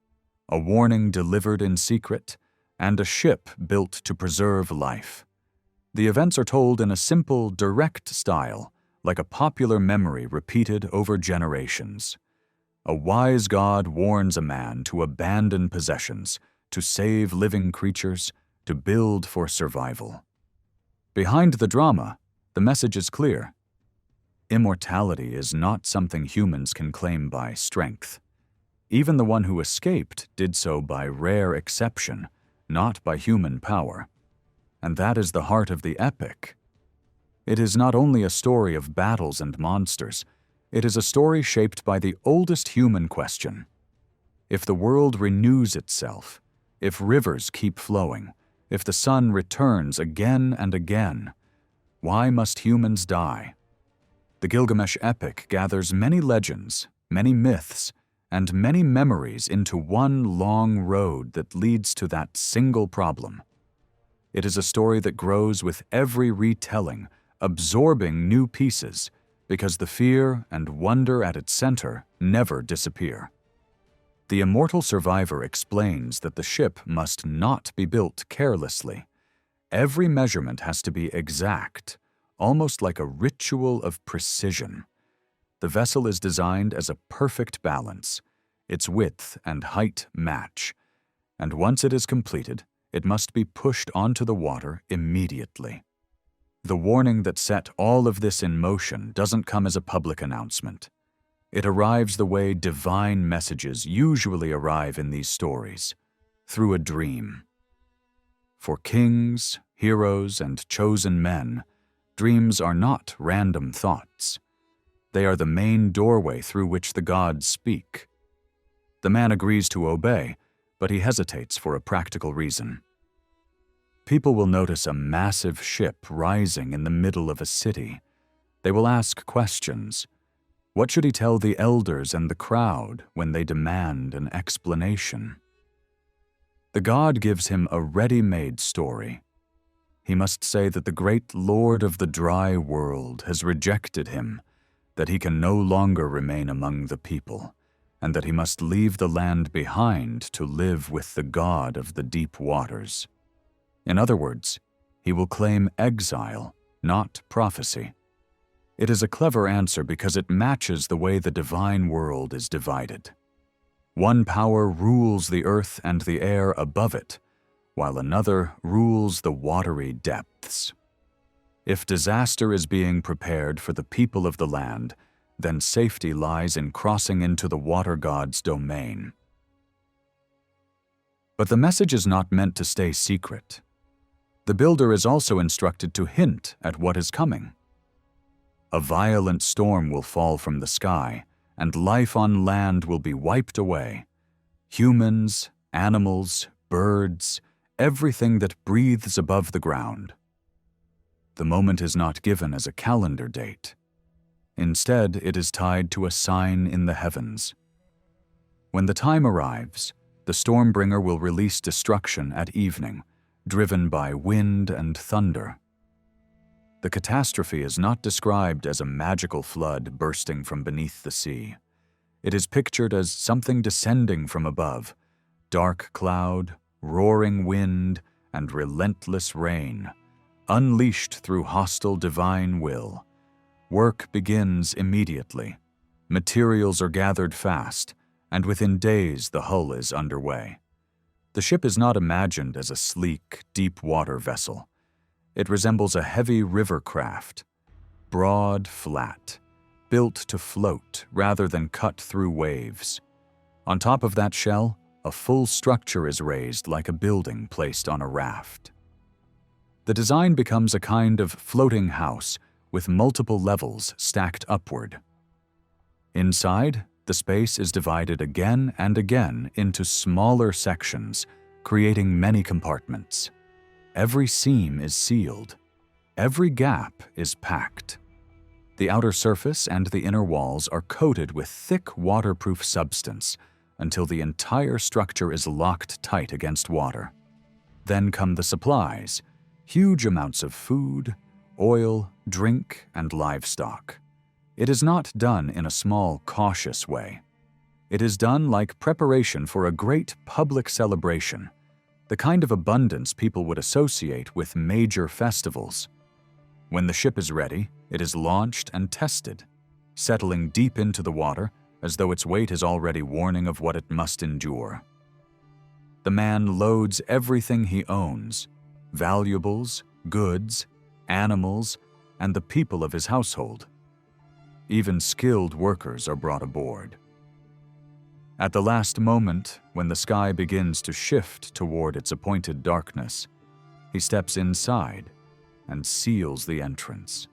A: a warning delivered in secret, and a ship built to preserve life. The events are told in a simple, direct style, like a popular memory repeated over generations. A wise god warns a man to abandon possessions, to save living creatures, to build for survival. Behind the drama, the message is clear. Immortality is not something humans can claim by strength. Even the one who escaped did so by rare exception, not by human power. And that is the heart of the epic. It is not only a story of battles and monsters, it is a story shaped by the oldest human question. If the world renews itself, if rivers keep flowing, if the sun returns again and again, why must humans die? The Gilgamesh epic gathers many legends, many myths, and many memories into one long road that leads to that single problem. It is a story that grows with every retelling, absorbing new pieces, because the fear and wonder at its center never disappear. The immortal survivor explains that the ship must not be built carelessly. Every measurement has to be exact, almost like a ritual of precision. The vessel is designed as a perfect balance. Its width and height match, and once it is completed, it must be pushed onto the water immediately. The warning that set all of this in motion doesn't come as a public announcement. It arrives the way divine messages usually arrive in these stories, through a dream. For kings, heroes, and chosen men, dreams are not random thoughts. They are the main doorway through which the gods speak. The man agrees to obey, but he hesitates for a practical reason. People will notice a massive ship rising in the middle of a city. They will ask questions. What should he tell the elders and the crowd when they demand an explanation? The god gives him a ready-made story. He must say that the great Lord of the dry world has rejected him, that he can no longer remain among the people, and that he must leave the land behind to live with the god of the deep waters. In other words, he will claim exile, not prophecy. It is a clever answer because it matches the way the divine world is divided. One power rules the earth and the air above it, while another rules the watery depths. If disaster is being prepared for the people of the land, then safety lies in crossing into the water god's domain. But the message is not meant to stay secret. The builder is also instructed to hint at what is coming. A violent storm will fall from the sky, and life on land will be wiped away. Humans, animals, birds, everything that breathes above the ground. The moment is not given as a calendar date. Instead, it is tied to a sign in the heavens. When the time arrives, the Stormbringer will release destruction at evening, driven by wind and thunder. The catastrophe is not described as a magical flood bursting from beneath the sea. It is pictured as something descending from above, dark cloud, roaring wind, and relentless rain, unleashed through hostile divine will. Work begins immediately. Materials are gathered fast, and within days the hull is underway. The ship is not imagined as a sleek, deep-water vessel. It resembles a heavy river craft, broad, flat, built to float rather than cut through waves. On top of that shell, a full structure is raised like a building placed on a raft. The design becomes a kind of floating house with multiple levels stacked upward. Inside, the space is divided again and again into smaller sections, creating many compartments. Every seam is sealed. Every gap is packed. The outer surface and the inner walls are coated with thick waterproof substance, until the entire structure is locked tight against water. Then come the supplies, huge amounts of food, oil, drink, and livestock. It is not done in a small, cautious way. It is done like preparation for a great public celebration, the kind of abundance people would associate with major festivals. When the ship is ready, it is launched and tested, settling deep into the water as though its weight is already warning of what it must endure. The man loads everything he owns, valuables, goods, animals, and the people of his household. Even skilled workers are brought aboard. At the last moment, when the sky begins to shift toward its appointed darkness, he steps inside and seals the entrance.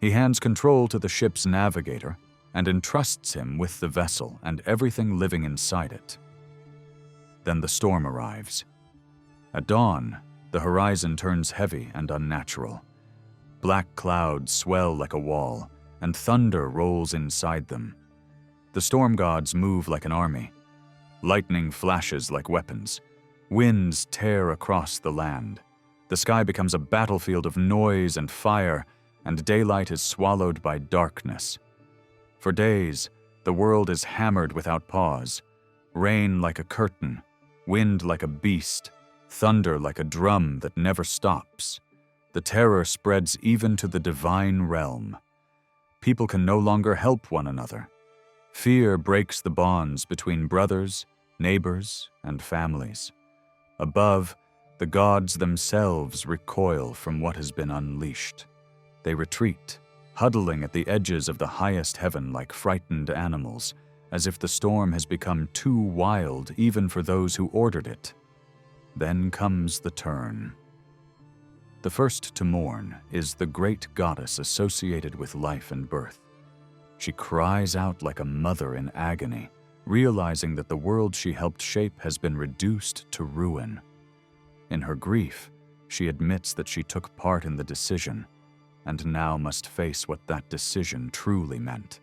A: He hands control to the ship's navigator and entrusts him with the vessel and everything living inside it. Then the storm arrives. At dawn, the horizon turns heavy and unnatural. Black clouds swell like a wall, and thunder rolls inside them. The storm gods move like an army. Lightning flashes like weapons. Winds tear across the land. The sky becomes a battlefield of noise and fire, and daylight is swallowed by darkness. For days, the world is hammered without pause. Rain like a curtain, wind like a beast, thunder like a drum that never stops. The terror spreads even to the divine realm. People can no longer help one another. Fear breaks the bonds between brothers, neighbors, and families. Above, the gods themselves recoil from what has been unleashed. They retreat, huddling at the edges of the highest heaven like frightened animals, as if the storm has become too wild even for those who ordered it. Then comes the turn. The first to mourn is the great goddess associated with life and birth. She cries out like a mother in agony, realizing that the world she helped shape has been reduced to ruin. In her grief, she admits that she took part in the decision, and now must face what that decision truly meant.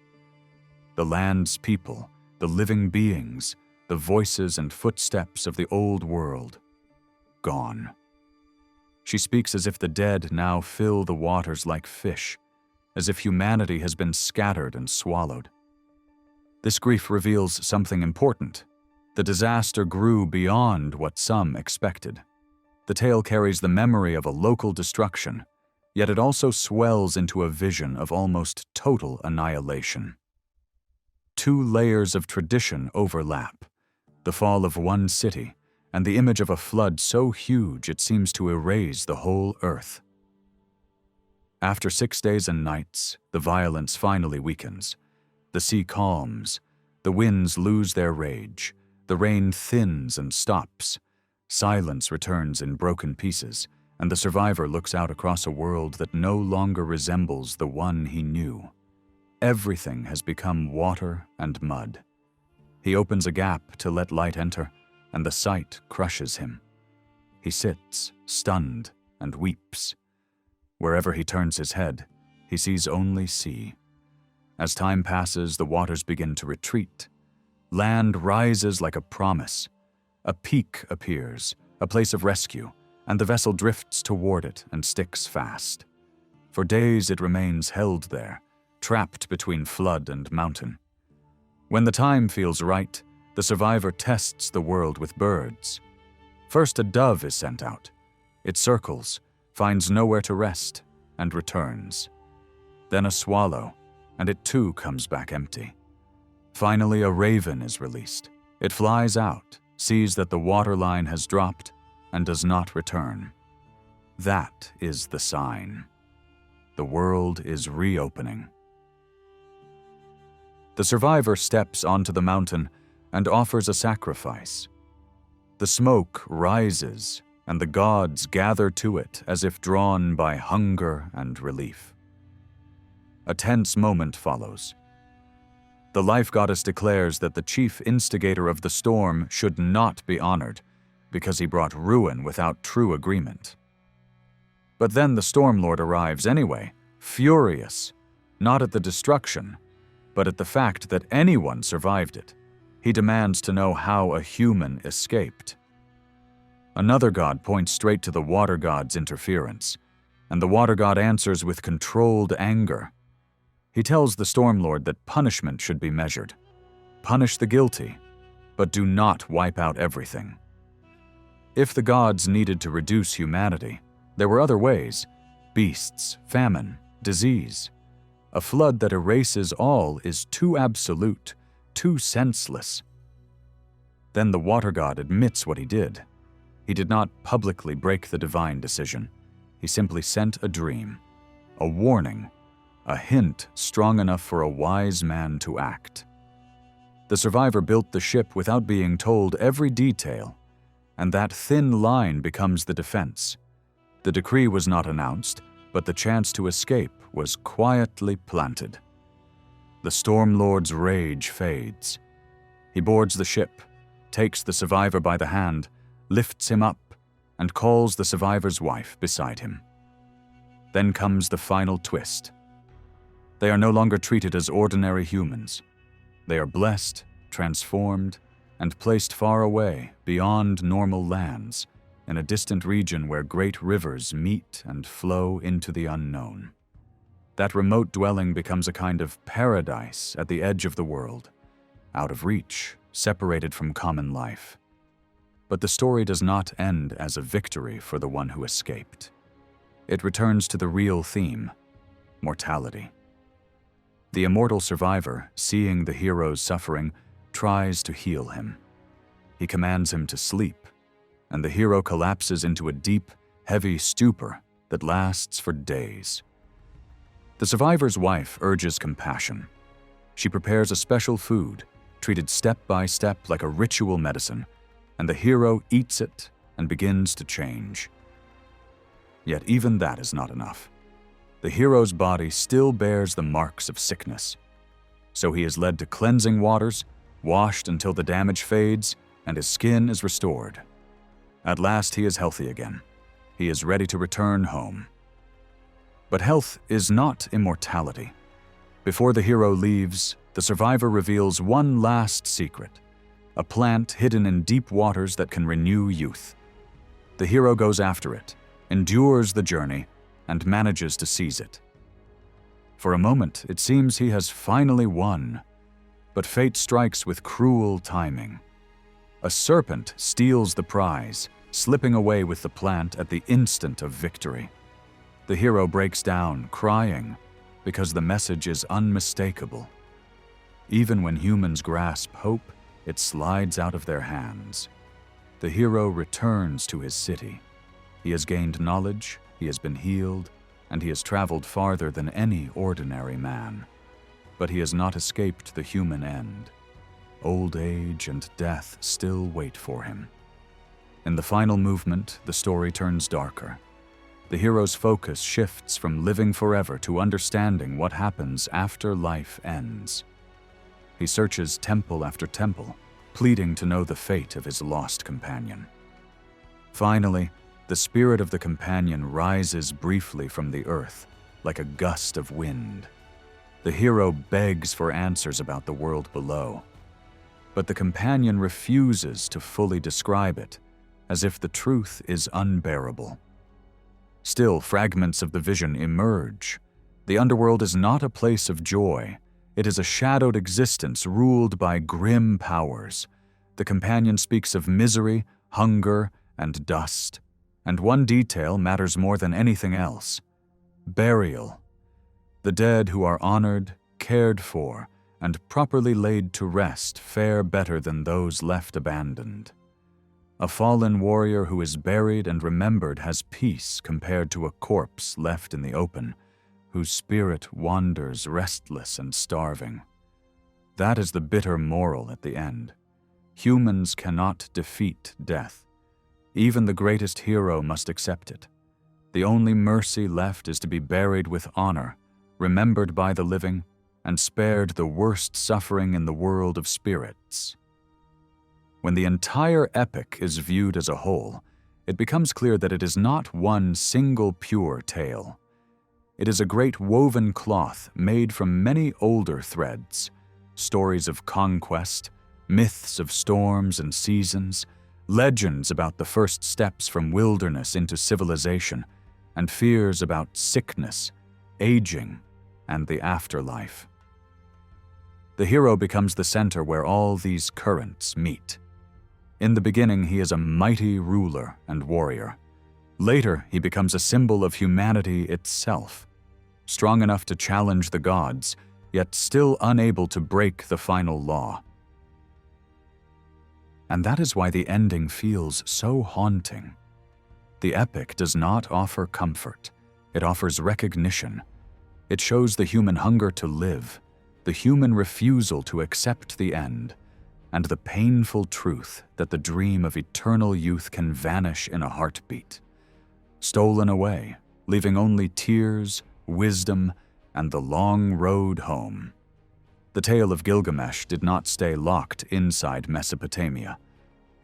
A: The land's people, the living beings, the voices and footsteps of the old world, gone. She speaks as if the dead now fill the waters like fish, as if humanity has been scattered and swallowed. This grief reveals something important. The disaster grew beyond what some expected. The tale carries the memory of a local destruction, yet it also swells into a vision of almost total annihilation. Two layers of tradition overlap: the fall of one city and the image of a flood so huge it seems to erase the whole earth. After 6 days and nights, the violence finally weakens. The sea calms, the winds lose their rage, the rain thins and stops. Silence returns in broken pieces, and the survivor looks out across a world that no longer resembles the one he knew. Everything has become water and mud. He opens a gap to let light enter, and the sight crushes him. He sits, stunned, and weeps. Wherever he turns his head, he sees only sea. As time passes, the waters begin to retreat. Land rises like a promise. A peak appears, a place of rescue, and the vessel drifts toward it and sticks fast. For days it remains held there, trapped between flood and mountain. When the time feels right, the survivor tests the world with birds. First, a dove is sent out. It circles, finds nowhere to rest, and returns. Then a swallow, and it too comes back empty. Finally, a raven is released. It flies out, sees that the waterline has dropped, and does not return. That is the sign. The world is reopening. The survivor steps onto the mountain and offers a sacrifice. The smoke rises, and the gods gather to it as if drawn by hunger and relief. A tense moment follows. The life goddess declares that the chief instigator of the storm should not be honored because he brought ruin without true agreement. But then the storm lord arrives anyway, furious, not at the destruction, but at the fact that anyone survived it. He demands to know how a human escaped. Another god points straight to the water god's interference, and the water god answers with controlled anger. He tells the Storm Lord that punishment should be measured. Punish the guilty, but do not wipe out everything. If the gods needed to reduce humanity, there were other ways: beasts, famine, disease. A flood that erases all is too absolute, too senseless. Then the water god admits what he did. He did not publicly break the divine decision. He simply sent a dream, a warning, a hint strong enough for a wise man to act. The survivor built the ship without being told every detail, and that thin line becomes the defense. The decree was not announced, but the chance to escape was quietly planted. The Storm Lord's rage fades. He boards the ship, takes the survivor by the hand, lifts him up, and calls the survivor's wife beside him. Then comes the final twist. They are no longer treated as ordinary humans. They are blessed, transformed, and placed far away, beyond normal lands, in a distant region where great rivers meet and flow into the unknown. That remote dwelling becomes a kind of paradise at the edge of the world, out of reach, separated from common life. But the story does not end as a victory for the one who escaped. It returns to the real theme: mortality. The immortal survivor, seeing the hero's suffering, tries to heal him. He commands him to sleep, and the hero collapses into a deep, heavy stupor that lasts for days. The survivor's wife urges compassion. She prepares a special food, treated step by step like a ritual medicine, and the hero eats it and begins to change. Yet even that is not enough. The hero's body still bears the marks of sickness. So he is led to cleansing waters, washed until the damage fades, and his skin is restored. At last he is healthy again. He is ready to return home. But health is not immortality. Before the hero leaves, the survivor reveals one last secret: a plant hidden in deep waters that can renew youth. The hero goes after it, endures the journey, and manages to seize it. For a moment, it seems he has finally won, but fate strikes with cruel timing. A serpent steals the prize, slipping away with the plant at the instant of victory. The hero breaks down, crying, because the message is unmistakable. Even when humans grasp hope, it slides out of their hands. The hero returns to his city. He has gained knowledge, he has been healed, and he has traveled farther than any ordinary man. But he has not escaped the human end. Old age and death still wait for him. In the final movement, the story turns darker. The hero's focus shifts from living forever to understanding what happens after life ends. He searches temple after temple, pleading to know the fate of his lost companion. Finally, the spirit of the companion rises briefly from the earth, like a gust of wind. The hero begs for answers about the world below, but the companion refuses to fully describe it, as if the truth is unbearable. Still, fragments of the vision emerge. The underworld is not a place of joy. It is a shadowed existence ruled by grim powers. The companion speaks of misery, hunger, and dust. And one detail matters more than anything else: burial. The dead who are honored, cared for, and properly laid to rest fare better than those left abandoned. A fallen warrior who is buried and remembered has peace compared to a corpse left in the open, whose spirit wanders restless and starving. That is the bitter moral at the end. Humans cannot defeat death. Even the greatest hero must accept it. The only mercy left is to be buried with honor, remembered by the living, and spared the worst suffering in the world of spirits. When the entire epic is viewed as a whole, it becomes clear that it is not one single pure tale. It is a great woven cloth made from many older threads: stories of conquest, myths of storms and seasons, legends about the first steps from wilderness into civilization, and fears about sickness, aging, and the afterlife. The hero becomes the center where all these currents meet. In the beginning, he is a mighty ruler and warrior. Later, he becomes a symbol of humanity itself, strong enough to challenge the gods, yet still unable to break the final law. And that is why the ending feels so haunting. The epic does not offer comfort. It offers recognition. It shows the human hunger to live, the human refusal to accept the end, and the painful truth that the dream of eternal youth can vanish in a heartbeat, stolen away, leaving only tears, wisdom, and the long road home. The tale of Gilgamesh did not stay locked inside Mesopotamia.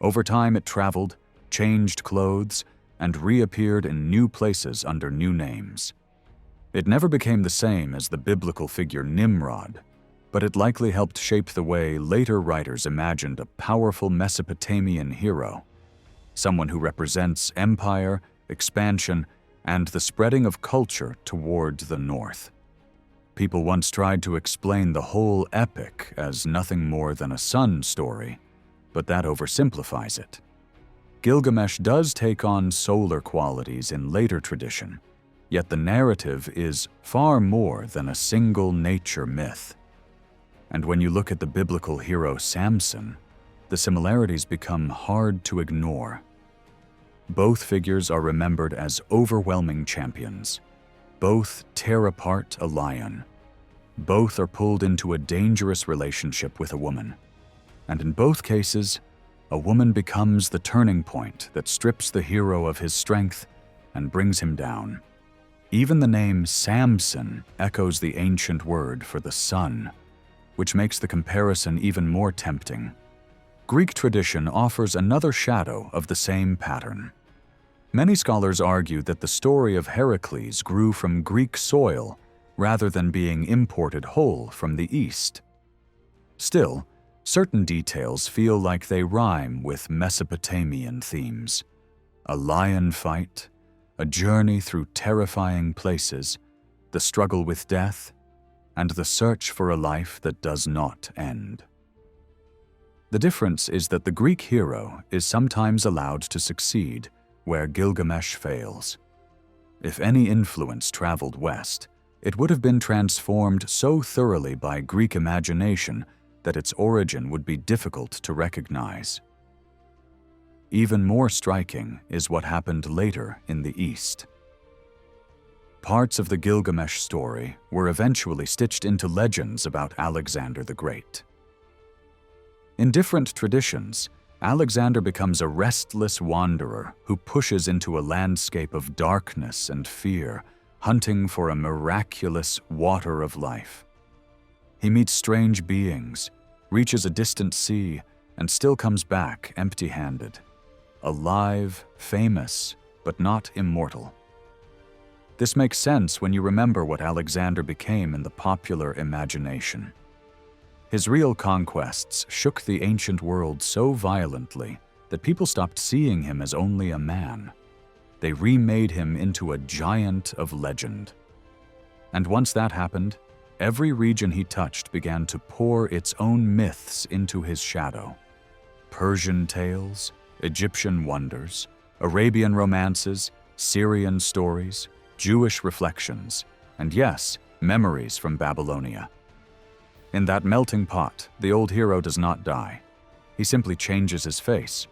A: Over time it traveled, changed clothes, and reappeared in new places under new names. It never became the same as the biblical figure Nimrod, but it likely helped shape the way later writers imagined a powerful Mesopotamian hero, someone who represents empire, expansion, and the spreading of culture toward the north. People once tried to explain the whole epic as nothing more than a sun story, but that oversimplifies it. Gilgamesh does take on solar qualities in later tradition, yet the narrative is far more than a single nature myth. And when you look at the biblical hero Samson, the similarities become hard to ignore. Both figures are remembered as overwhelming champions. Both tear apart a lion. Both are pulled into a dangerous relationship with a woman. And in both cases, a woman becomes the turning point that strips the hero of his strength and brings him down. Even the name Samson echoes the ancient word for the sun, which makes the comparison even more tempting. Greek tradition offers another shadow of the same pattern. Many scholars argue that the story of Heracles grew from Greek soil rather than being imported whole from the East. Still, certain details feel like they rhyme with Mesopotamian themes. A lion fight, a journey through terrifying places, the struggle with death, and the search for a life that does not end. The difference is that the Greek hero is sometimes allowed to succeed where Gilgamesh fails. If any influence traveled west, it would have been transformed so thoroughly by Greek imagination that its origin would be difficult to recognize. Even more striking is what happened later in the East. Parts of the Gilgamesh story were eventually stitched into legends about Alexander the Great. In different traditions, Alexander becomes a restless wanderer who pushes into a landscape of darkness and fear, hunting for a miraculous water of life. He meets strange beings, reaches a distant sea, and still comes back empty-handed. Alive, famous, but not immortal. This makes sense when you remember what Alexander became in the popular imagination. His real conquests shook the ancient world so violently that people stopped seeing him as only a man. They remade him into a giant of legend. And once that happened, every region he touched began to pour its own myths into his shadow. Persian tales, Egyptian wonders, Arabian romances, Syrian stories, Jewish reflections, and yes, memories from Babylonia. In that melting pot, the old hero does not die. He simply changes his face.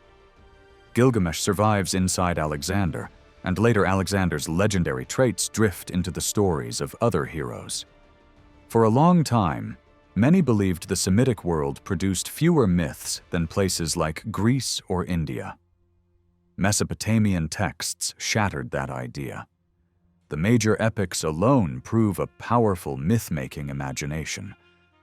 A: Gilgamesh survives inside Alexander, and later Alexander's legendary traits drift into the stories of other heroes. For a long time, many believed the Semitic world produced fewer myths than places like Greece or India. Mesopotamian texts shattered that idea. The major epics alone prove a powerful myth-making imagination,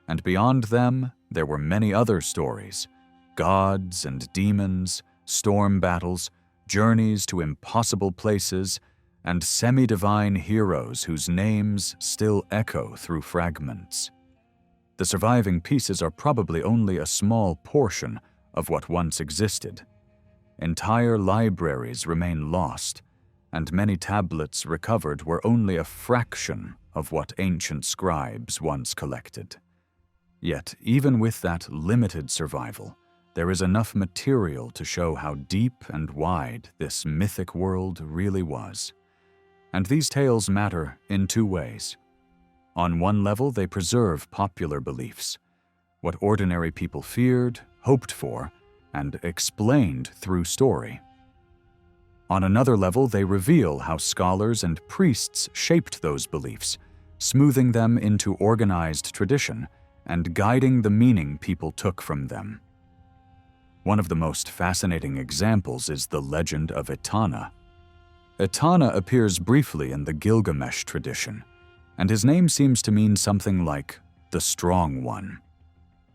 A: and beyond them, there were many other stories: gods and demons, storm battles, journeys to impossible places, and semi-divine heroes whose names still echo through fragments. The surviving pieces are probably only a small portion of what once existed. Entire libraries remain lost, and many tablets recovered were only a fraction of what ancient scribes once collected. Yet, even with that limited survival, there is enough material to show how deep and wide this mythic world really was. And these tales matter in two ways. On one level, they preserve popular beliefs, what ordinary people feared, hoped for, and explained through story. On another level, they reveal how scholars and priests shaped those beliefs, smoothing them into organized tradition and guiding the meaning people took from them. One of the most fascinating examples is the legend of Etana. Etana appears briefly in the Gilgamesh tradition, and his name seems to mean something like the Strong One.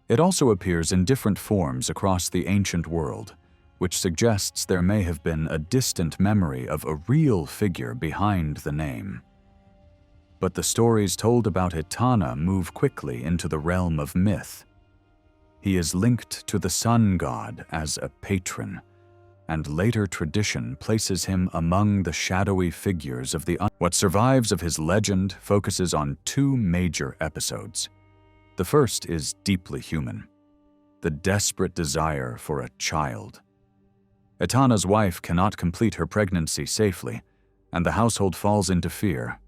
A: It also appears in different forms across the ancient world, which suggests there may have been a distant memory of a real figure behind the name. But the stories told about Etana move quickly into the realm of myth. He is linked to the sun god as a patron, and later tradition places him among the shadowy figures of the What survives of his legend focuses on two major episodes. The first is deeply human, the desperate desire for a child. Etana's wife cannot complete her pregnancy safely, and the household falls into fear.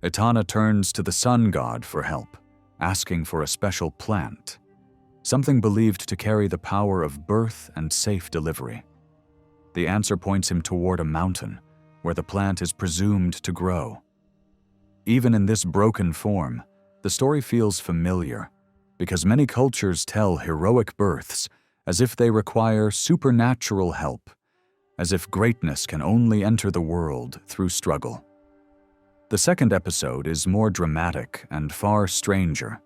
A: Etana turns to the sun god for help, asking for a special plant, something believed to carry the power of birth and safe delivery. The answer points him toward a mountain, where the plant is presumed to grow. Even in this broken form, the story feels familiar, because many cultures tell heroic births as if they require supernatural help, as if greatness can only enter the world through struggle. The second episode is more dramatic and far stranger.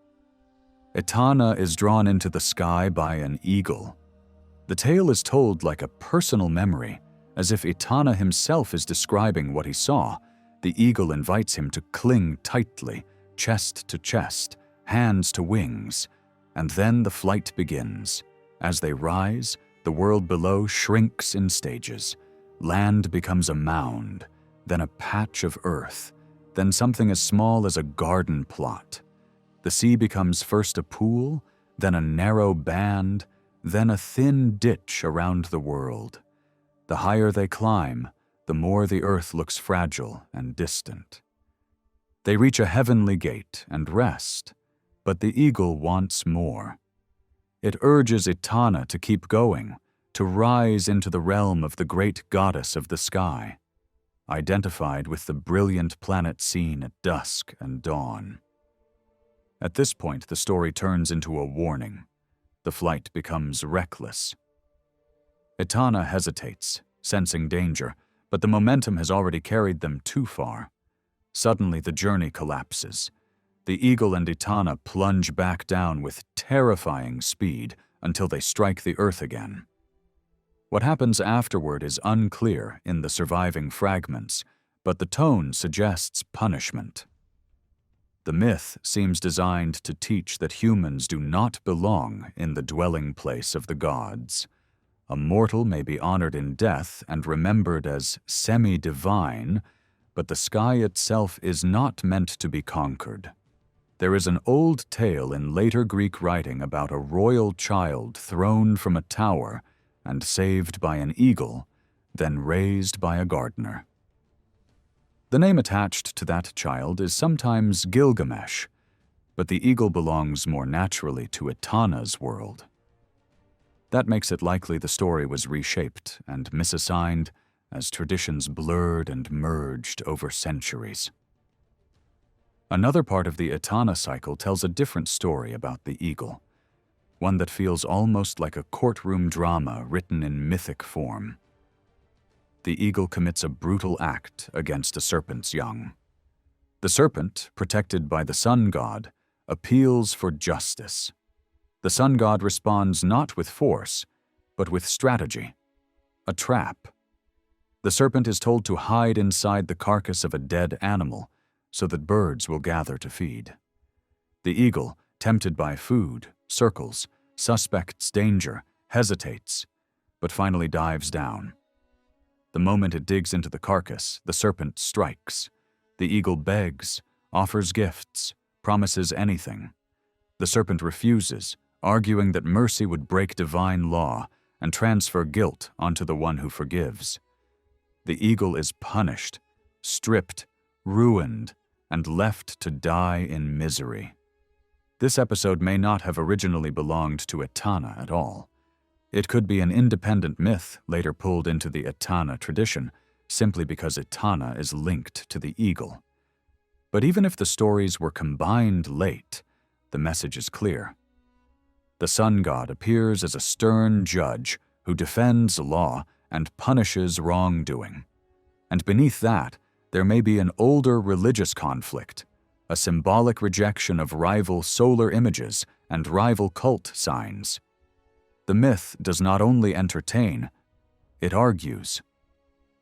A: Etana is drawn into the sky by an eagle. The tale is told like a personal memory, as if Etana himself is describing what he saw. The eagle invites him to cling tightly, chest to chest, hands to wings, and then the flight begins. As they rise, the world below shrinks in stages. Land becomes a mound, then a patch of earth, then something as small as a garden plot. The sea becomes first a pool, then a narrow band, then a thin ditch around the world. The higher they climb, the more the earth looks fragile and distant. They reach a heavenly gate and rest, but the eagle wants more. It urges Etana to keep going, to rise into the realm of the great goddess of the sky, identified with the brilliant planet seen at dusk and dawn. At this point, the story turns into a warning. The flight becomes reckless. Etana hesitates, sensing danger, but the momentum has already carried them too far. Suddenly, the journey collapses. The eagle and Etana plunge back down with terrifying speed until they strike the earth again. What happens afterward is unclear in the surviving fragments, but the tone suggests punishment. The myth seems designed to teach that humans do not belong in the dwelling place of the gods. A mortal may be honored in death and remembered as semi-divine, but the sky itself is not meant to be conquered. There is an old tale in later Greek writing about a royal child thrown from a tower and saved by an eagle, then raised by a gardener. The name attached to that child is sometimes Gilgamesh, but the eagle belongs more naturally to Etana's world. That makes it likely the story was reshaped and misassigned as traditions blurred and merged over centuries. Another part of the Etana cycle tells a different story about the eagle, one that feels almost like a courtroom drama written in mythic form. The eagle commits a brutal act against a serpent's young. The serpent, protected by the sun god, appeals for justice. The sun god responds not with force, but with strategy, a trap. The serpent is told to hide inside the carcass of a dead animal so that birds will gather to feed. The eagle, tempted by food, circles, suspects danger, hesitates, but finally dives down. The moment it digs into the carcass, the serpent strikes. The eagle begs, offers gifts, promises anything. The serpent refuses, arguing that mercy would break divine law and transfer guilt onto the one who forgives. The eagle is punished, stripped, ruined, and left to die in misery. This episode may not have originally belonged to Etana at all. It could be an independent myth later pulled into the Etana tradition, simply because Etana is linked to the eagle. But even if the stories were combined late, the message is clear. The sun god appears as a stern judge who defends law and punishes wrongdoing. And beneath that, there may be an older religious conflict, a symbolic rejection of rival solar images and rival cult signs. The myth does not only entertain, it argues.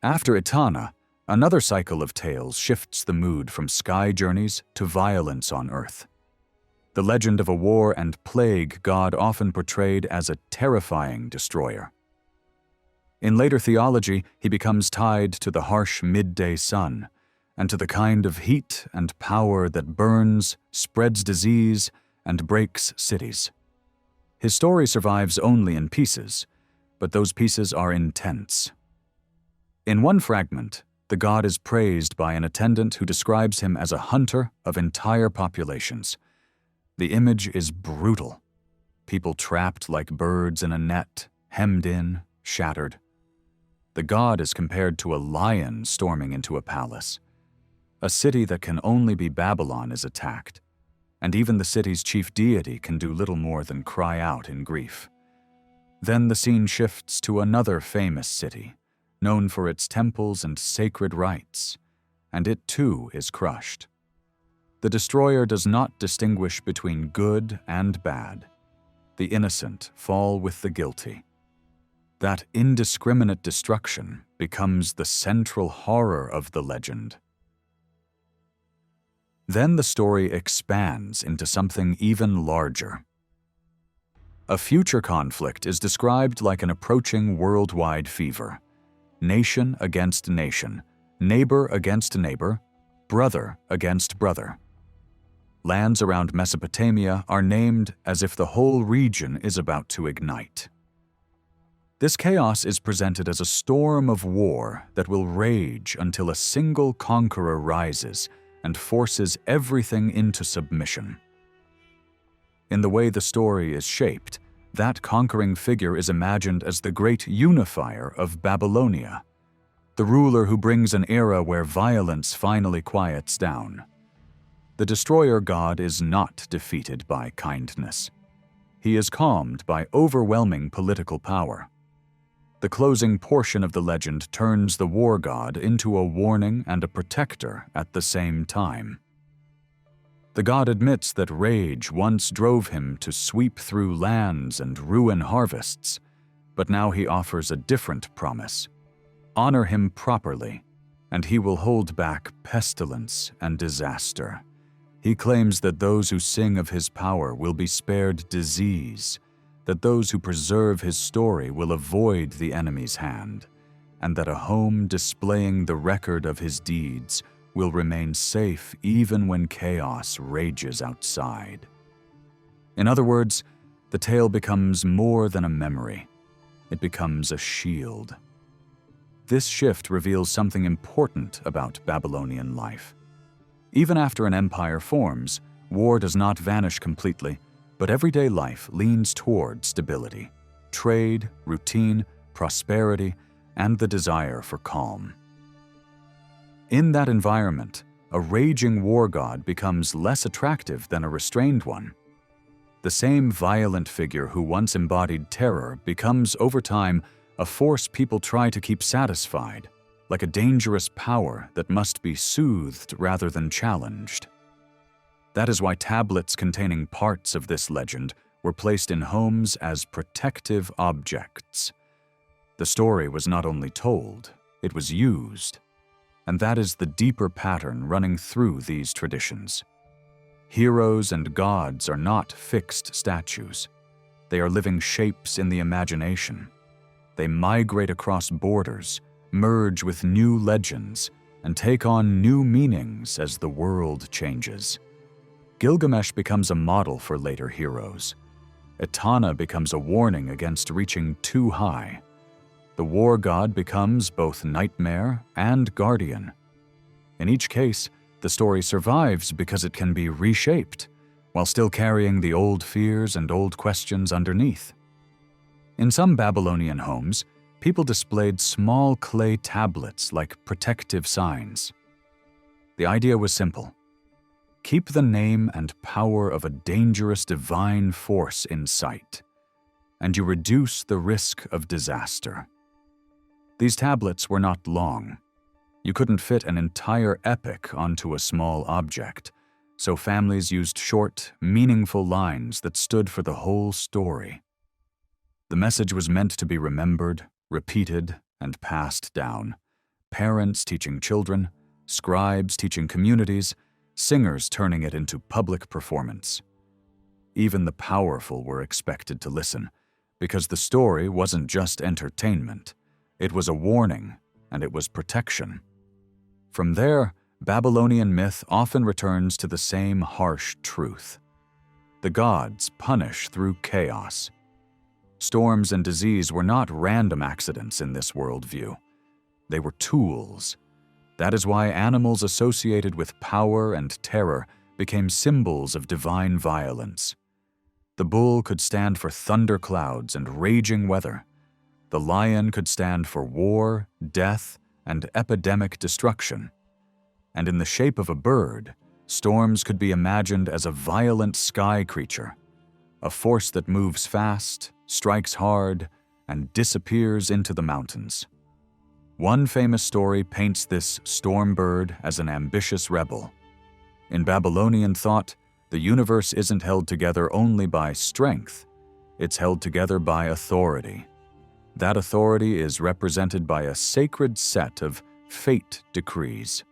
A: After Etana, another cycle of tales shifts the mood from sky journeys to violence on Earth. The legend of a war and plague god often portrayed as a terrifying destroyer. In later theology, he becomes tied to the harsh midday sun and to the kind of heat and power that burns, spreads disease, and breaks cities. His story survives only in pieces, but those pieces are intense. In one fragment, the god is praised by an attendant who describes him as a hunter of entire populations. The image is brutal. People trapped like birds in a net, hemmed in, shattered. The god is compared to a lion storming into a palace. A city that can only be Babylon is attacked, and even the city's chief deity can do little more than cry out in grief. Then the scene shifts to another famous city, known for its temples and sacred rites, and it too is crushed. The destroyer does not distinguish between good and bad. The innocent fall with the guilty. That indiscriminate destruction becomes the central horror of the legend. Then the story expands into something even larger. A future conflict is described like an approaching worldwide fever. Nation against nation, neighbor against neighbor, brother against brother. Lands around Mesopotamia are named as if the whole region is about to ignite. This chaos is presented as a storm of war that will rage until a single conqueror rises and forces everything into submission. In the way the story is shaped, that conquering figure is imagined as the great unifier of Babylonia, the ruler who brings an era where violence finally quiets down. The destroyer god is not defeated by kindness. He is calmed by overwhelming political power. The closing portion of the legend turns the war god into a warning and a protector at the same time. The god admits that rage once drove him to sweep through lands and ruin harvests, but now he offers a different promise. Honor him properly, and he will hold back pestilence and disaster. He claims that those who sing of his power will be spared disease, that those who preserve his story will avoid the enemy's hand, and that a home displaying the record of his deeds will remain safe even when chaos rages outside. In other words, the tale becomes more than a memory. It becomes a shield. This shift reveals something important about Babylonian life. Even after an empire forms, war does not vanish completely, but everyday life leans toward stability, trade, routine, prosperity, and the desire for calm. In that environment, a raging war god becomes less attractive than a restrained one. The same violent figure who once embodied terror becomes, over time, a force people try to keep satisfied, like a dangerous power that must be soothed rather than challenged. That is why tablets containing parts of this legend were placed in homes as protective objects. The story was not only told, it was used. And that is the deeper pattern running through these traditions. Heroes and gods are not fixed statues. They are living shapes in the imagination. They migrate across borders, merge with new legends, and take on new meanings as the world changes. Gilgamesh becomes a model for later heroes. Etana becomes a warning against reaching too high. The war god becomes both nightmare and guardian. In each case, the story survives because it can be reshaped, while still carrying the old fears and old questions underneath. In some Babylonian homes, people displayed small clay tablets like protective signs. The idea was simple. Keep the name and power of a dangerous divine force in sight, and you reduce the risk of disaster. These tablets were not long. You couldn't fit an entire epic onto a small object, so families used short, meaningful lines that stood for the whole story. The message was meant to be remembered, repeated, and passed down. Parents teaching children, scribes teaching communities, singers turning it into public performance. Even the powerful were expected to listen, because the story wasn't just entertainment. It was a warning, and it was protection. From there, Babylonian myth often returns to the same harsh truth. The gods punish through chaos. Storms and disease were not random accidents in this worldview. They were tools. That is why animals associated with power and terror became symbols of divine violence. The bull could stand for thunderclouds and raging weather. The lion could stand for war, death, and epidemic destruction. And in the shape of a bird, storms could be imagined as a violent sky creature, a force that moves fast, strikes hard, and disappears into the mountains. One famous story paints this storm bird as an ambitious rebel. In Babylonian thought, the universe isn't held together only by strength, it's held together by authority. That authority is represented by a sacred set of fate decrees,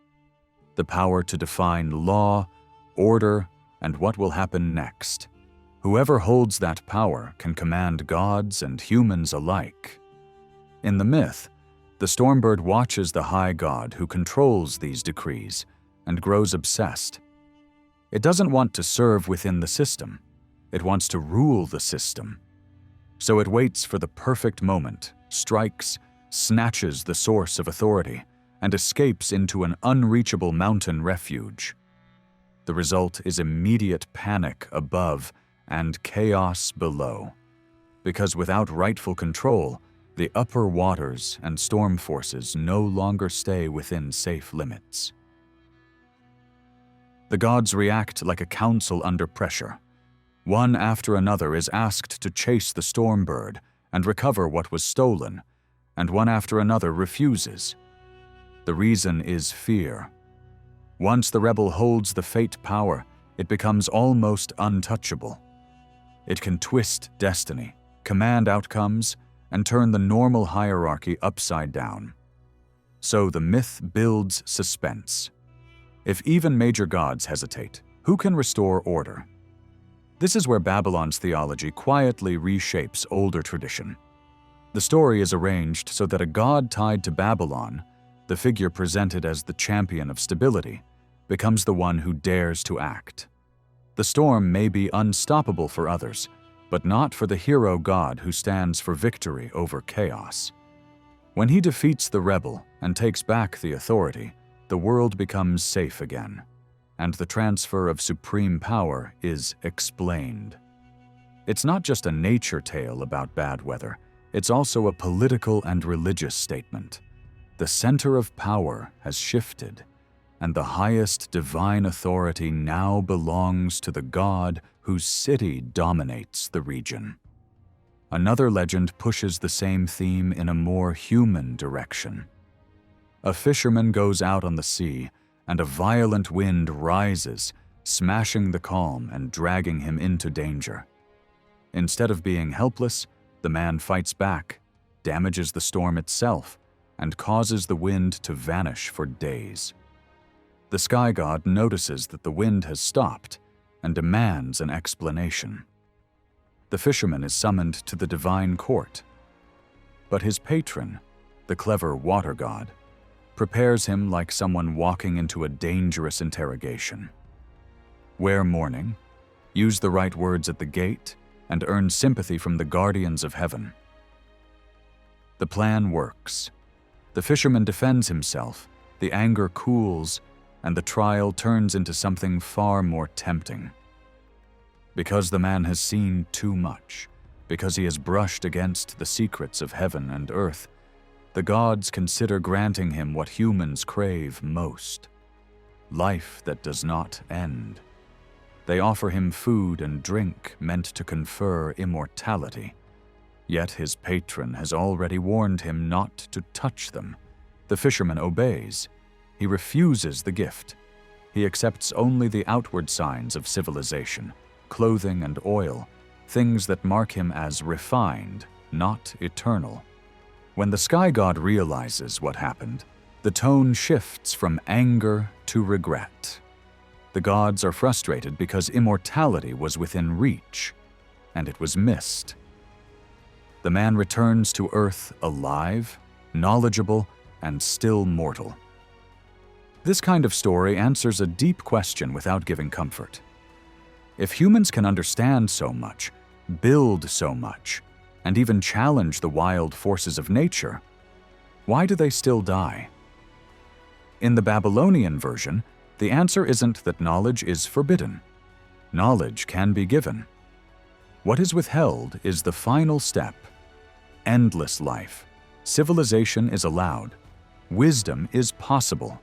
A: the power to define law, order, and what will happen next. Whoever holds that power can command gods and humans alike. In the myth, the stormbird watches the high god who controls these decrees and grows obsessed. It doesn't want to serve within the system. It wants to rule the system. So it waits for the perfect moment, strikes, snatches the source of authority, and escapes into an unreachable mountain refuge. The result is immediate panic above and chaos below, because without rightful control, the upper waters and storm forces no longer stay within safe limits. The gods react like a council under pressure. One after another is asked to chase the storm bird and recover what was stolen, and one after another refuses. The reason is fear. Once the rebel holds the fate power, it becomes almost untouchable. It can twist destiny, command outcomes, and turn the normal hierarchy upside down. So the myth builds suspense. If even major gods hesitate, who can restore order? This is where Babylon's theology quietly reshapes older tradition. The story is arranged so that a god tied to Babylon, the figure presented as the champion of stability, becomes the one who dares to act. The storm may be unstoppable for others, but not for the hero god who stands for victory over chaos. When he defeats the rebel and takes back the authority, the world becomes safe again, and the transfer of supreme power is explained. It's not just a nature tale about bad weather, it's also a political and religious statement. The center of power has shifted, and the highest divine authority now belongs to the god whose city dominates the region. Another legend pushes the same theme in a more human direction. A fisherman goes out on the sea, and a violent wind rises, smashing the calm and dragging him into danger. Instead of being helpless, the man fights back, damages the storm itself, and causes the wind to vanish for days. The sky god notices that the wind has stopped, and demands an explanation. The fisherman is summoned to the divine court, but his patron, the clever water god, prepares him like someone walking into a dangerous interrogation. Wear mourning, use the right words at the gate, and earn sympathy from the guardians of heaven. The plan works. The fisherman defends himself, the anger cools, and the trial turns into something far more tempting. Because the man has seen too much, because he has brushed against the secrets of heaven and earth, the gods consider granting him what humans crave most: life that does not end. They offer him food and drink meant to confer immortality. Yet his patron has already warned him not to touch them. The fisherman obeys. He refuses the gift. He accepts only the outward signs of civilization, clothing and oil, things that mark him as refined, not eternal. When the sky god realizes what happened, the tone shifts from anger to regret. The gods are frustrated because immortality was within reach, and it was missed. The man returns to Earth alive, knowledgeable, and still mortal. This kind of story answers a deep question without giving comfort. If humans can understand so much, build so much, and even challenge the wild forces of nature, why do they still die? In the Babylonian version, the answer isn't that knowledge is forbidden. Knowledge can be given. What is withheld is the final step. Endless life. Civilization is allowed. Wisdom is possible.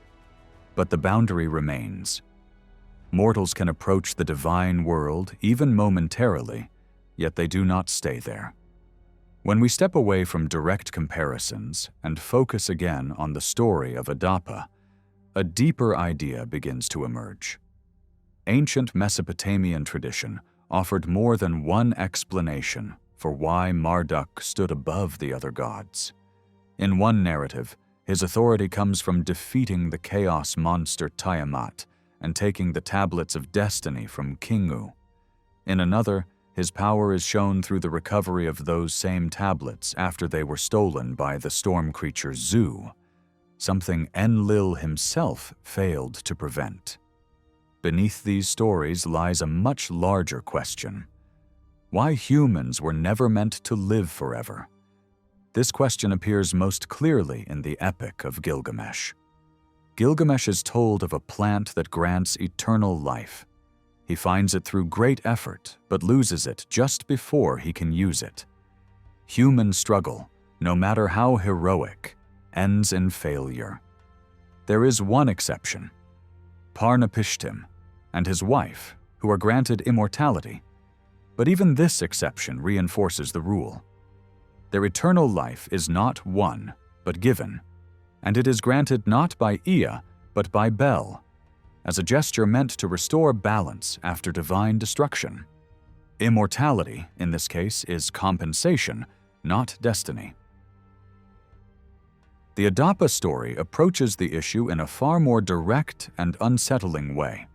A: But the boundary remains. Mortals can approach the divine world even momentarily, yet they do not stay there. When we step away from direct comparisons and focus again on the story of Adapa, a deeper idea begins to emerge. Ancient Mesopotamian tradition offered more than one explanation for why Marduk stood above the other gods. In one narrative, his authority comes from defeating the chaos monster Tiamat and taking the tablets of destiny from Kingu. In another, his power is shown through the recovery of those same tablets after they were stolen by the storm creature Zu, something Enlil himself failed to prevent. Beneath these stories lies a much larger question: why humans were never meant to live forever. This question appears most clearly in the Epic of Gilgamesh. Gilgamesh is told of a plant that grants eternal life. He finds it through great effort, but loses it just before he can use it. Human struggle, no matter how heroic, ends in failure. There is one exception: Parnapishtim and his wife, who are granted immortality. But even this exception reinforces the rule. Their eternal life is not won, but given, and it is granted not by Ea, but by Bel, as a gesture meant to restore balance after divine destruction. Immortality, in this case, is compensation, not destiny. The Adapa story approaches the issue in a far more direct and unsettling way.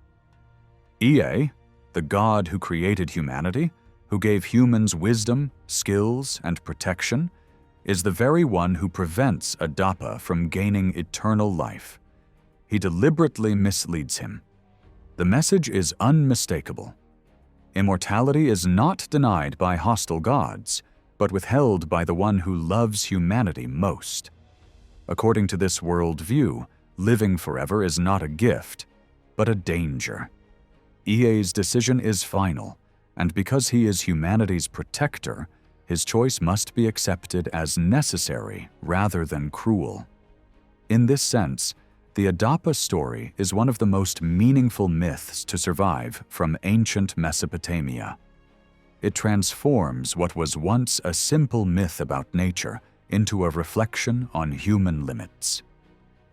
A: Ea, the god who created humanity, who gave humans wisdom, skills, and protection, is the very one who prevents Adapa from gaining eternal life. He deliberately misleads him. The message is unmistakable. Immortality is not denied by hostile gods, but withheld by the one who loves humanity most. According to this worldview, living forever is not a gift, but a danger. Ea's decision is final, and because he is humanity's protector, his choice must be accepted as necessary rather than cruel. In this sense, the Adapa story is one of the most meaningful myths to survive from ancient Mesopotamia. It transforms what was once a simple myth about nature into a reflection on human limits.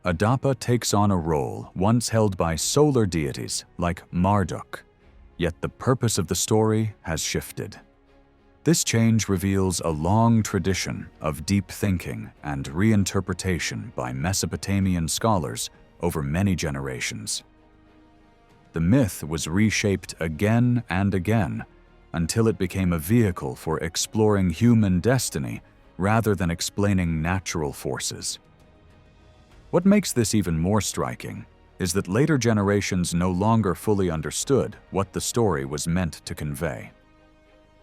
A: Adapa takes on a role once held by solar deities like Marduk, yet the purpose of the story has shifted. This change reveals a long tradition of deep thinking and reinterpretation by Mesopotamian scholars over many generations. the myth was reshaped again and again until it became a vehicle for exploring human destiny rather than explaining natural forces. What makes this even more striking is that later generations no longer fully understood what the story was meant to convey.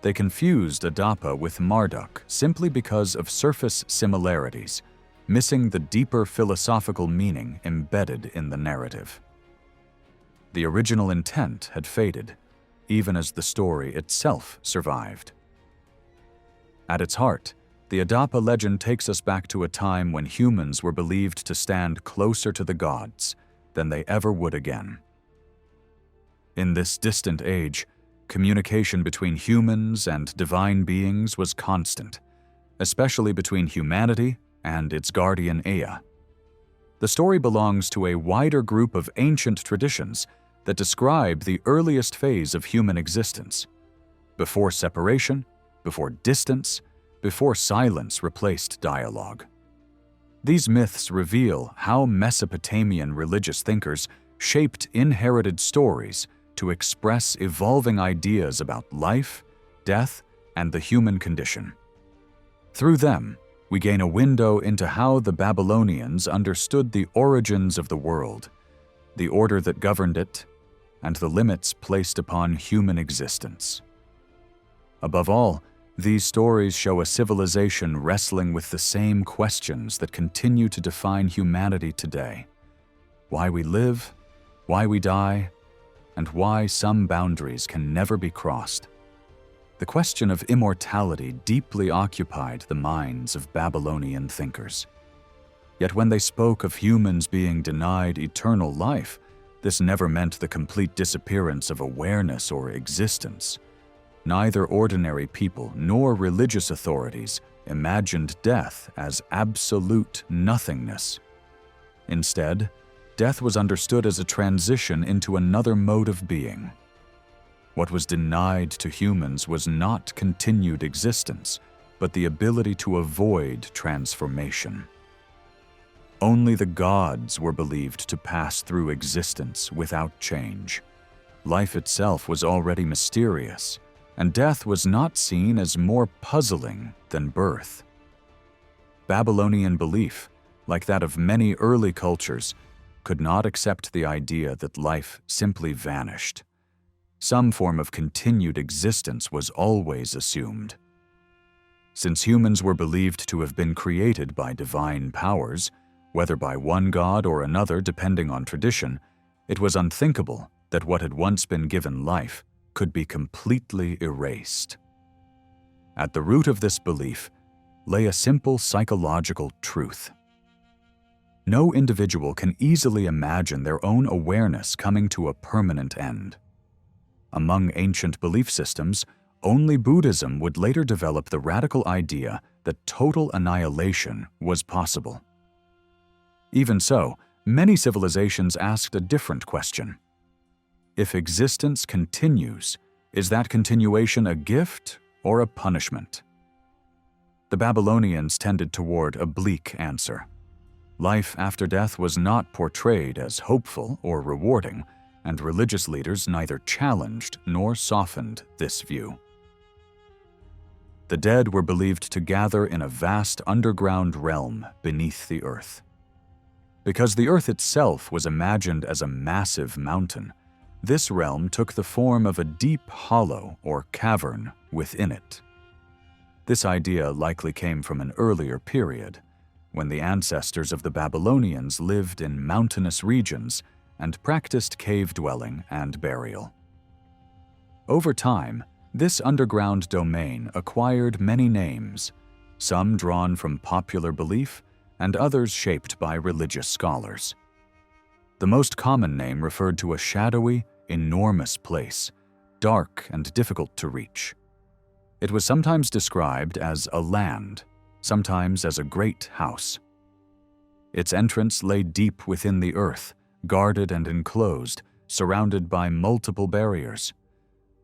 A: They confused Adapa with Marduk simply because of surface similarities, missing the deeper philosophical meaning embedded in the narrative. The original intent had faded, even as the story itself survived. At its heart, the Adapa legend takes us back to a time when humans were believed to stand closer to the gods than they ever would again. In this distant age, communication between humans and divine beings was constant, especially between humanity and its guardian Ea. The story belongs to a wider group of ancient traditions that describe the earliest phase of human existence, before separation, before distance, before silence replaced dialogue. These myths reveal how Mesopotamian religious thinkers shaped inherited stories to express evolving ideas about life, death, and the human condition. Through them, we gain a window into how the Babylonians understood the origins of the world, the order that governed it, and the limits placed upon human existence. Above all, these stories show a civilization wrestling with the same questions that continue to define humanity today: why we live, why we die, and why some boundaries can never be crossed. The question of immortality deeply occupied the minds of Babylonian thinkers. Yet when they spoke of humans being denied eternal life, this never meant the complete disappearance of awareness or existence. Neither ordinary people nor religious authorities imagined death as absolute nothingness. Instead, death was understood as a transition into another mode of being. What was denied to humans was not continued existence, but the ability to avoid transformation. Only the gods were believed to pass through existence without change. Life itself was already mysterious, and death was not seen as more puzzling than birth. Babylonian belief, like that of many early cultures, could not accept the idea that life simply vanished. Some form of continued existence was always assumed. Since humans were believed to have been created by divine powers, whether by one god or another depending on tradition, it was unthinkable that what had once been given life could be completely erased. At the root of this belief lay a simple psychological truth. No individual can easily imagine their own awareness coming to a permanent end. Among ancient belief systems, only Buddhism would later develop the radical idea that total annihilation was possible. Even so, many civilizations asked a different question. If existence continues, is that continuation a gift or a punishment? The Babylonians tended toward a bleak answer. Life after death was not portrayed as hopeful or rewarding, and religious leaders neither challenged nor softened this view. The dead were believed to gather in a vast underground realm beneath the earth. Because the earth itself was imagined as a massive mountain, this realm took the form of a deep hollow or cavern within it. This idea likely came from an earlier period, when the ancestors of the Babylonians lived in mountainous regions and practiced cave dwelling and burial. Over time, this underground domain acquired many names, some drawn from popular belief and others shaped by religious scholars. The most common name referred to a shadowy, enormous place, dark and difficult to reach. It was sometimes described as a land, sometimes as a great house. Its entrance lay deep within the earth, guarded and enclosed, surrounded by multiple barriers.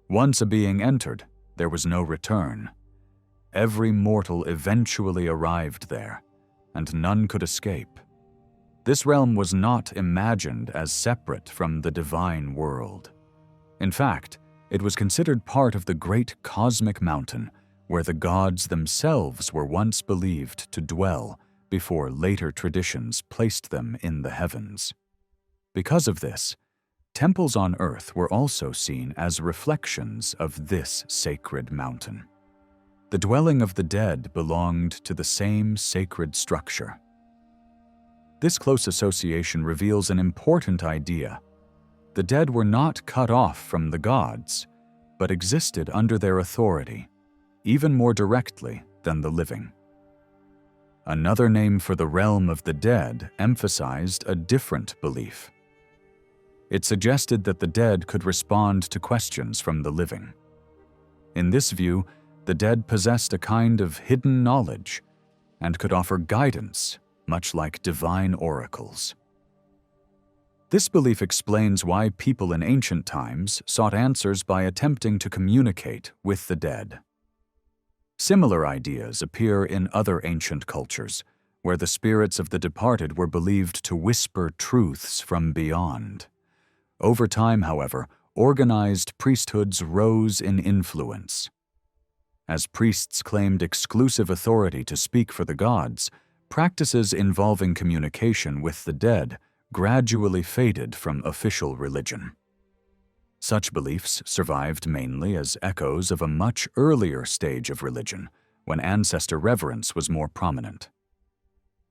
A: Once a being entered, there was no return. Every mortal eventually arrived there, and none could escape. This realm was not imagined as separate from the divine world. In fact, it was considered part of the great cosmic mountain where the gods themselves were once believed to dwell before later traditions placed them in the heavens. Because of this, temples on earth were also seen as reflections of this sacred mountain. The dwelling of the dead belonged to the same sacred structure. This close association reveals an important idea. The dead were not cut off from the gods, but existed under their authority, even more directly than the living. Another name for the realm of the dead emphasized a different belief. It suggested that the dead could respond to questions from the living. In this view, the dead possessed a kind of hidden knowledge and could offer guidance, much like divine oracles. This belief explains why people in ancient times sought answers by attempting to communicate with the dead. Similar ideas appear in other ancient cultures, where the spirits of the departed were believed to whisper truths from beyond. Over time, however, organized priesthoods rose in influence. As priests claimed exclusive authority to speak for the gods, practices involving communication with the dead gradually faded from official religion. Such beliefs survived mainly as echoes of a much earlier stage of religion, when ancestor reverence was more prominent.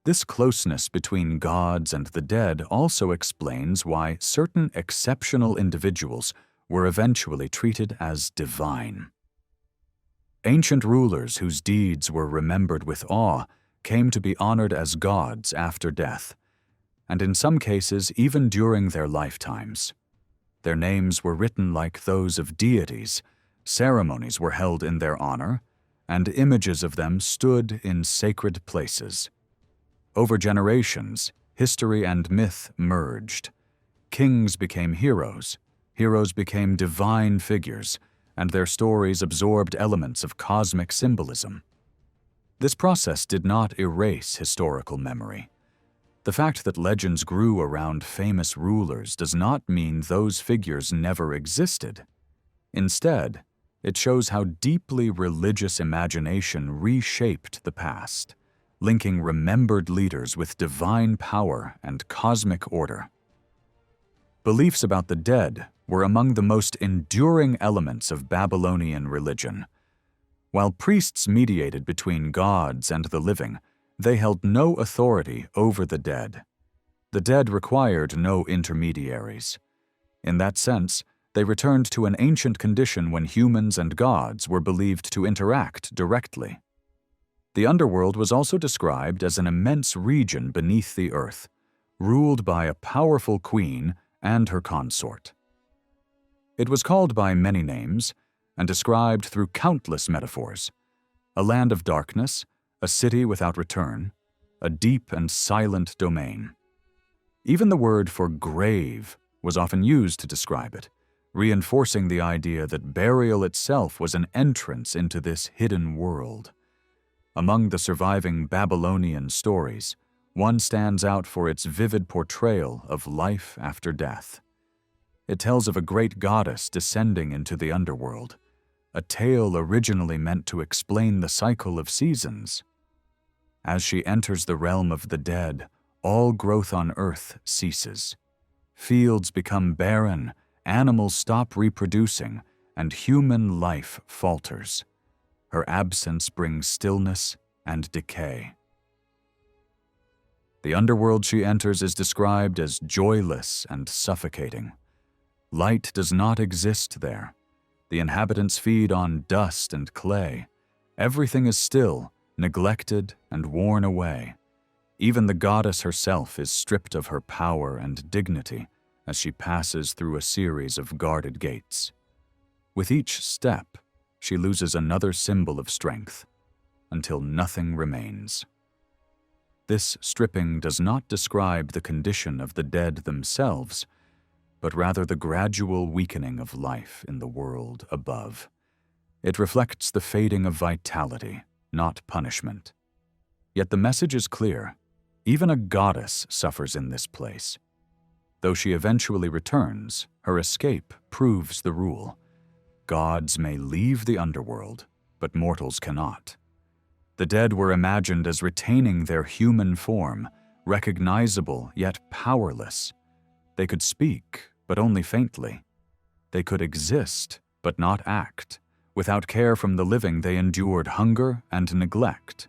A: This closeness between gods and the dead also explains why certain exceptional individuals were eventually treated as divine. Ancient rulers whose deeds were remembered with awe came to be honored as gods after death, and in some cases even during their lifetimes. Their names were written like those of deities, ceremonies were held in their honor, and images of them stood in sacred places. Over generations, history and myth merged. Kings became heroes, heroes became divine figures, and their stories absorbed elements of cosmic symbolism. This process did not erase historical memory. The fact that legends grew around famous rulers does not mean those figures never existed. Instead, it shows how deeply religious imagination reshaped the past, linking remembered leaders with divine power and cosmic order. Beliefs about the dead were among the most enduring elements of Babylonian religion. While priests mediated between gods and the living, they held no authority over the dead. The dead required no intermediaries. In that sense, they returned to an ancient condition when humans and gods were believed to interact directly. The underworld was also described as an immense region beneath the earth, ruled by a powerful queen and her consort. It was called by many names and described through countless metaphors: a land of darkness, a city without return, a deep and silent domain. Even the word for grave was often used to describe it, reinforcing the idea that burial itself was an entrance into this hidden world. Among the surviving Babylonian stories, one stands out for its vivid portrayal of life after death. It tells of a great goddess descending into the underworld, a tale originally meant to explain the cycle of seasons. As she enters the realm of the dead, all growth on earth ceases. Fields become barren, animals stop reproducing, and human life falters. Her absence brings stillness and decay. The underworld she enters is described as joyless and suffocating. Light does not exist there. The inhabitants feed on dust and clay. Everything is still, neglected, and worn away. Even the goddess herself is stripped of her power and dignity as she passes through a series of guarded gates. With each step, she loses another symbol of strength, until nothing remains. This stripping does not describe the condition of the dead themselves, but rather the gradual weakening of life in the world above. It reflects the fading of vitality, not punishment. Yet the message is clear. Even a goddess suffers in this place. Though she eventually returns, her escape proves the rule. Gods may leave the underworld, but mortals cannot. The dead were imagined as retaining their human form, recognizable yet powerless. They could speak, but only faintly. They could exist, but not act. Without care from the living, they endured hunger and neglect.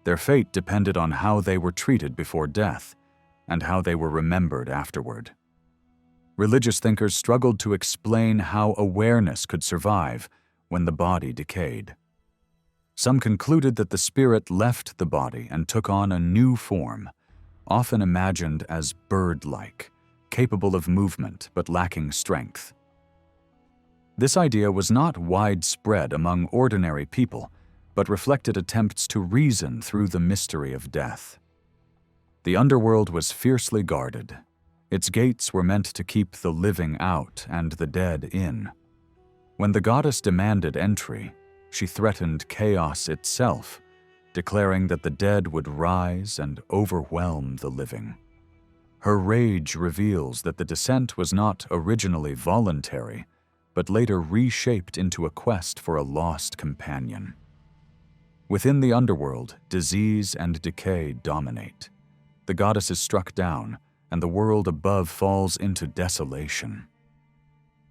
A: Their fate depended on how they were treated before death, and how they were remembered afterward. Religious thinkers struggled to explain how awareness could survive when the body decayed. Some concluded that the spirit left the body and took on a new form, often imagined as bird-like, capable of movement but lacking strength. This idea was not widespread among ordinary people, but reflected attempts to reason through the mystery of death. The underworld was fiercely guarded. Its gates were meant to keep the living out and the dead in. When the goddess demanded entry, she threatened chaos itself, declaring that the dead would rise and overwhelm the living. Her rage reveals that the descent was not originally voluntary, but later reshaped into a quest for a lost companion. Within the underworld, disease and decay dominate. The goddess is struck down, and the world above falls into desolation.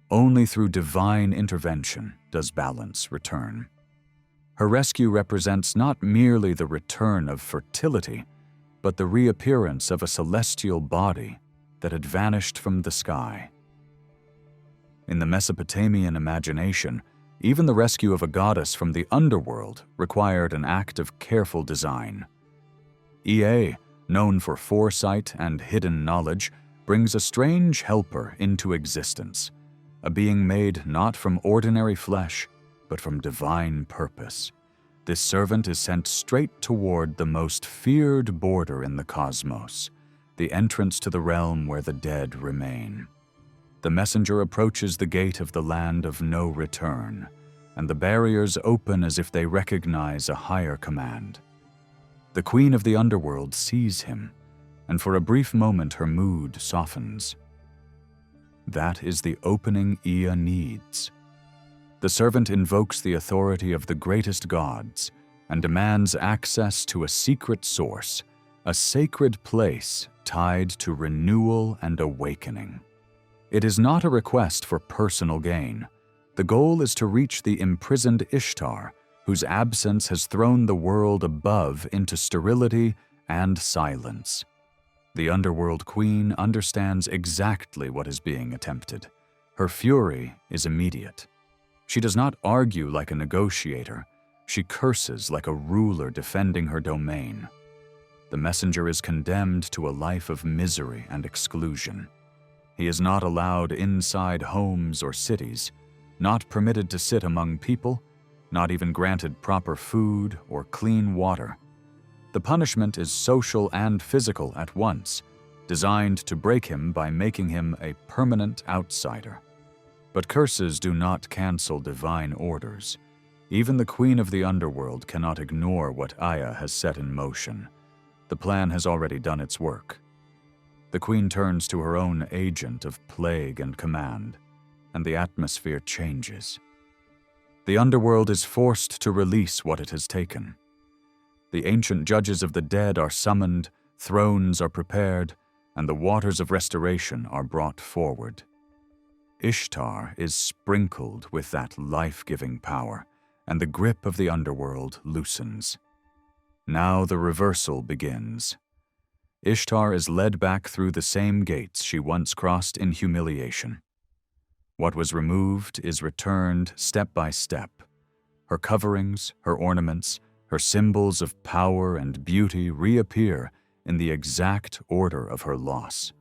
A: Only through divine intervention does balance return. Her rescue represents not merely the return of fertility, but the reappearance of a celestial body that had vanished from the sky. In the Mesopotamian imagination, even the rescue of a goddess from the underworld required an act of careful design. Ea, known for foresight and hidden knowledge, brings a strange helper into existence, a being made not from ordinary flesh, but from divine purpose. This servant is sent straight toward the most feared border in the cosmos, the entrance to the realm where the dead remain. The messenger approaches the gate of the land of no return, and the barriers open as if they recognize a higher command. The queen of the underworld sees him, and for a brief moment her mood softens. That is the opening Ea needs. The servant invokes the authority of the greatest gods and demands access to a secret source, a sacred place tied to renewal and awakening. It is not a request for personal gain. The goal is to reach the imprisoned Ishtar, whose absence has thrown the world above into sterility and silence. The underworld queen understands exactly what is being attempted. Her fury is immediate. She does not argue like a negotiator. She curses like a ruler defending her domain. The messenger is condemned to a life of misery and exclusion. He is not allowed inside homes or cities, not permitted to sit among people, not even granted proper food or clean water. The punishment is social and physical at once, designed to break him by making him a permanent outsider. But curses do not cancel divine orders. Even the queen of the underworld cannot ignore what Aya has set in motion. The plan has already done its work. The queen turns to her own agent of plague and command, and the atmosphere changes. The underworld is forced to release what it has taken. The ancient judges of the dead are summoned, thrones are prepared, and the waters of restoration are brought forward. Ishtar is sprinkled with that life-giving power, and the grip of the underworld loosens. Now the reversal begins. Ishtar is led back through the same gates she once crossed in humiliation. What was removed is returned step by step. Her coverings, her ornaments, her symbols of power and beauty reappear in the exact order of her loss.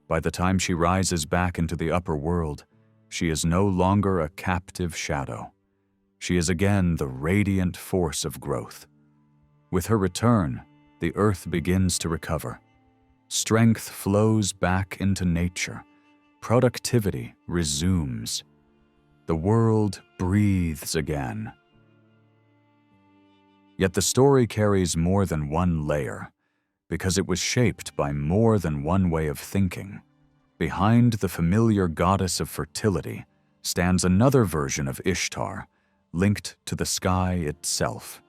A: By the time she rises back into the upper world, she is no longer a captive shadow. She is again the radiant force of growth. With her return, the earth begins to recover. Strength flows back into nature. Productivity resumes. The world breathes again. Yet the story carries more than one layer. because it was shaped by more than one way of thinking. Behind the familiar goddess of fertility stands another version of Ishtar, linked to the sky itself.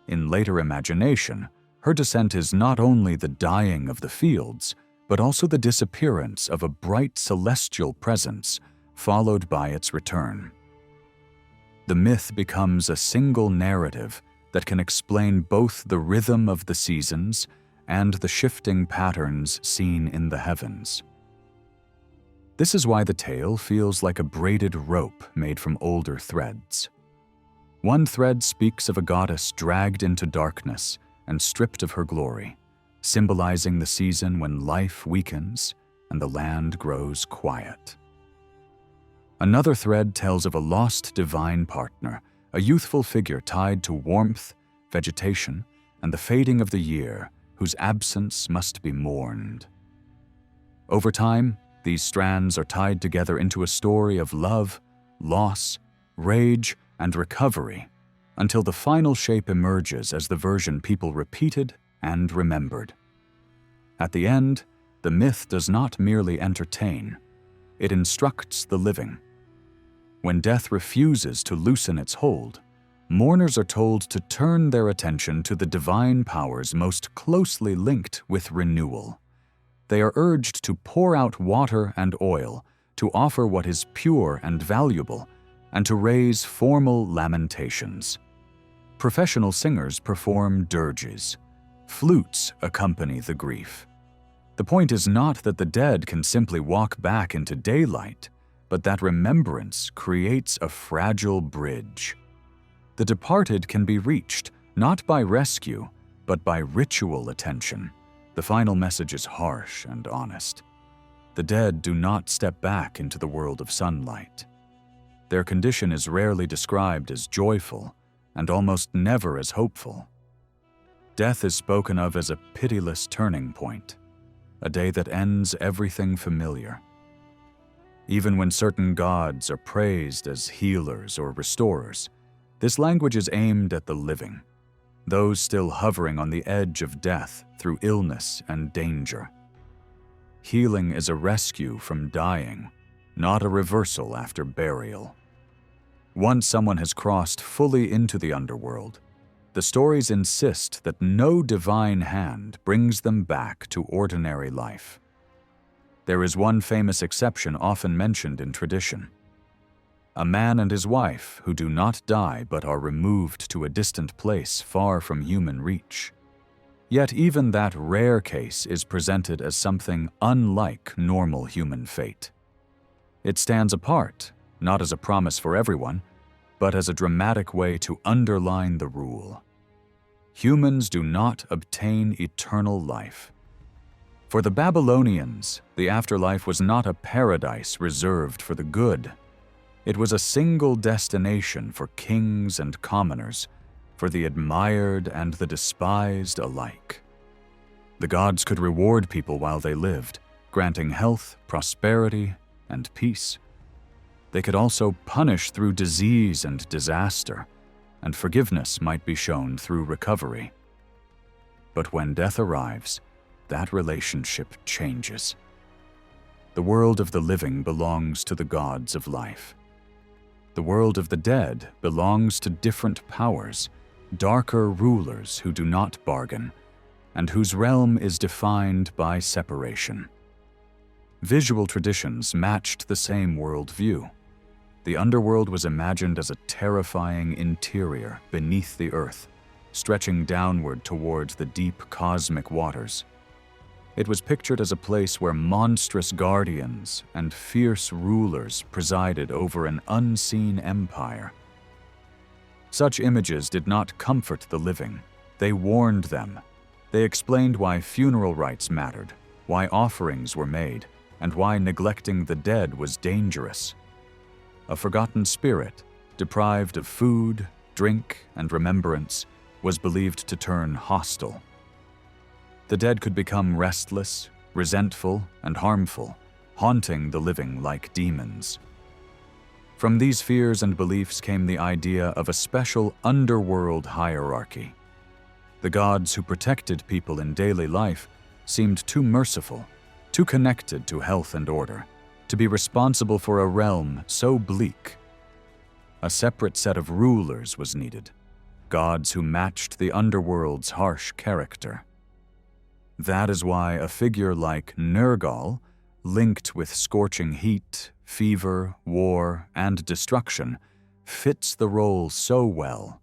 A: In later imagination, her descent is not only the dying of the fields, but also the disappearance of a bright celestial presence, followed by its return. The myth becomes a single narrative that can explain both the rhythm of the seasons and the shifting patterns seen in the heavens. This is why the tale feels like a braided rope made from older threads. One thread speaks of a goddess dragged into darkness and stripped of her glory, symbolizing the season when life weakens and the land grows quiet. Another thread tells of a lost divine partner, a youthful figure tied to warmth, vegetation, and the fading of the year, whose absence must be mourned. Over time, these strands are tied together into a story of love, loss, rage, and recovery, until the final shape emerges as the version people repeated and remembered. At the end, the myth does not merely entertain, it instructs the living. When death refuses to loosen its hold, mourners are told to turn their attention to the divine powers most closely linked with renewal. They are urged to pour out water and oil, to offer what is pure and valuable, and to raise formal lamentations. Professional singers perform dirges. Flutes accompany the grief. The point is not that the dead can simply walk back into daylight, but that remembrance creates a fragile bridge. The departed can be reached, not by rescue, but by ritual attention. The final message is harsh and honest. The dead do not step back into the world of sunlight. Their condition is rarely described as joyful, and almost never as hopeful. Death is spoken of as a pitiless turning point, a day that ends everything familiar. Even when certain gods are praised as healers or restorers, this language is aimed at the living, those still hovering on the edge of death through illness and danger. Healing is a rescue from dying, not a reversal after burial. Once someone has crossed fully into the underworld, the stories insist that no divine hand brings them back to ordinary life. There is one famous exception often mentioned in tradition: a man and his wife who do not die but are removed to a distant place far from human reach. Yet even that rare case is presented as something unlike normal human fate. It stands apart, not as a promise for everyone, but as a dramatic way to underline the rule. Humans do not obtain eternal life. For the Babylonians, the afterlife was not a paradise reserved for the good. It was a single destination for kings and commoners, for the admired and the despised alike. The gods could reward people while they lived, granting health, prosperity, and peace. They could also punish through disease and disaster, and forgiveness might be shown through recovery. But when death arrives, that relationship changes. The world of the living belongs to the gods of life. The world of the dead belongs to different powers, darker rulers who do not bargain, and whose realm is defined by separation. Visual traditions matched the same worldview. The underworld was imagined as a terrifying interior beneath the earth, stretching downward towards the deep cosmic waters. It was pictured as a place where monstrous guardians and fierce rulers presided over an unseen empire. Such images did not comfort the living. They warned them. They explained why funeral rites mattered, why offerings were made, and why neglecting the dead was dangerous. A forgotten spirit, deprived of food, drink, and remembrance, was believed to turn hostile. The dead could become restless, resentful, and harmful, haunting the living like demons. From these fears and beliefs came the idea of a special underworld hierarchy. The gods who protected people in daily life seemed too merciful, too connected to health and order, to be responsible for a realm so bleak. A separate set of rulers was needed, gods who matched the underworld's harsh character. That is why a figure like Nergal, linked with scorching heat, fever, war, and destruction, fits the role so well.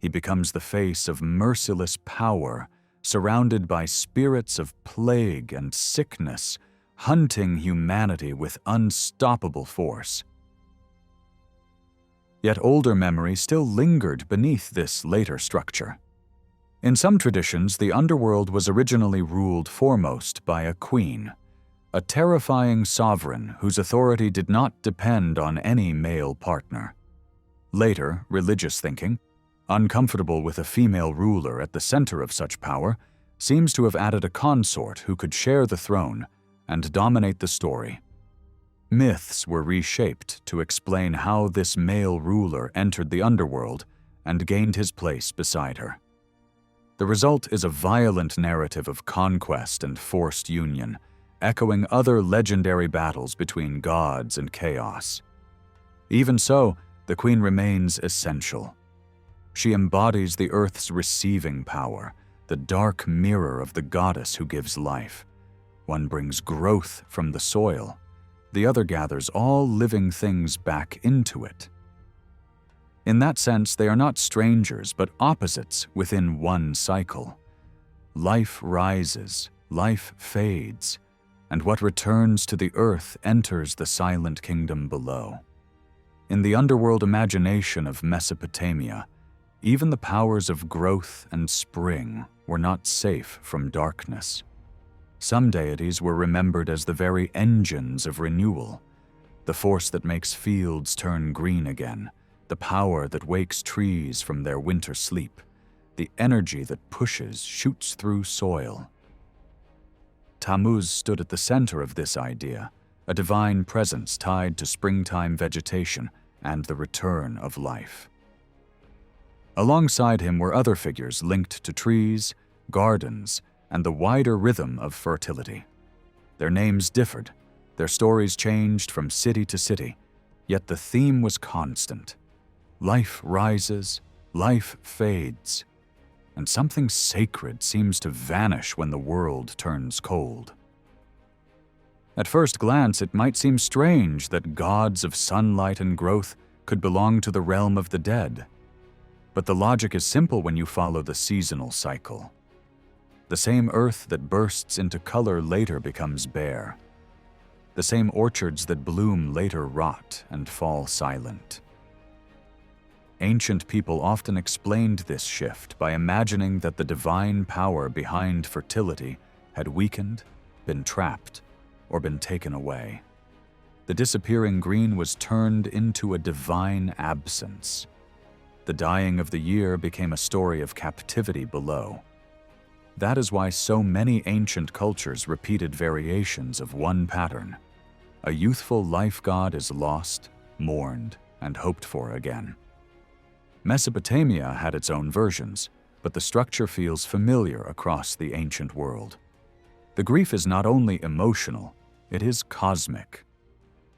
A: He becomes the face of merciless power, surrounded by spirits of plague and sickness, hunting humanity with unstoppable force. Yet older memory still lingered beneath this later structure. In some traditions, the underworld was originally ruled foremost by a queen, a terrifying sovereign whose authority did not depend on any male partner. Later, religious thinking, uncomfortable with a female ruler at the center of such power, seems to have added a consort who could share the throne and dominate the story. Myths were reshaped to explain how this male ruler entered the underworld and gained his place beside her. The result is a violent narrative of conquest and forced union, echoing other legendary battles between gods and chaos. Even so, the queen remains essential. She embodies the earth's receiving power, the dark mirror of the goddess who gives life. One brings growth from the soil, the other gathers all living things back into it. In that sense, they are not strangers, but opposites within one cycle. Life rises, life fades, and what returns to the earth enters the silent kingdom below. In the underworld imagination of Mesopotamia, even the powers of growth and spring were not safe from darkness. Some deities were remembered as the very engines of renewal, the force that makes fields turn green again, the power that wakes trees from their winter sleep, the energy that shoots through soil. Tammuz stood at the center of this idea, a divine presence tied to springtime vegetation and the return of life. Alongside him were other figures linked to trees, gardens, and the wider rhythm of fertility. Their names differed, their stories changed from city to city, yet the theme was constant. Life rises, life fades, and something sacred seems to vanish when the world turns cold. At first glance, it might seem strange that gods of sunlight and growth could belong to the realm of the dead. But the logic is simple when you follow the seasonal cycle. The same earth that bursts into color later becomes bare. The same orchards that bloom later rot and fall silent. Ancient people often explained this shift by imagining that the divine power behind fertility had weakened, been trapped, or been taken away. The disappearing green was turned into a divine absence. The dying of the year became a story of captivity below. That is why so many ancient cultures repeated variations of one pattern. A youthful life god is lost, mourned, and hoped for again. Mesopotamia had its own versions, but the structure feels familiar across the ancient world. The grief is not only emotional, it is cosmic.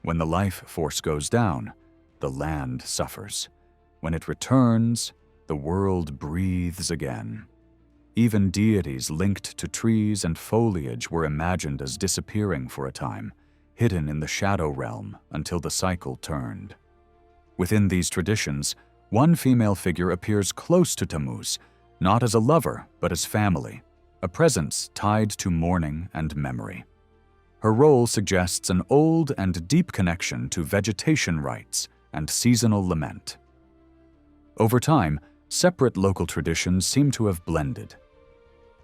A: When the life force goes down, the land suffers. When it returns, the world breathes again. Even deities linked to trees and foliage were imagined as disappearing for a time, hidden in the shadow realm until the cycle turned. Within these traditions, one female figure appears close to Tammuz, not as a lover, but as family, a presence tied to mourning and memory. Her role suggests an old and deep connection to vegetation rites and seasonal lament. Over time, separate local traditions seem to have blended.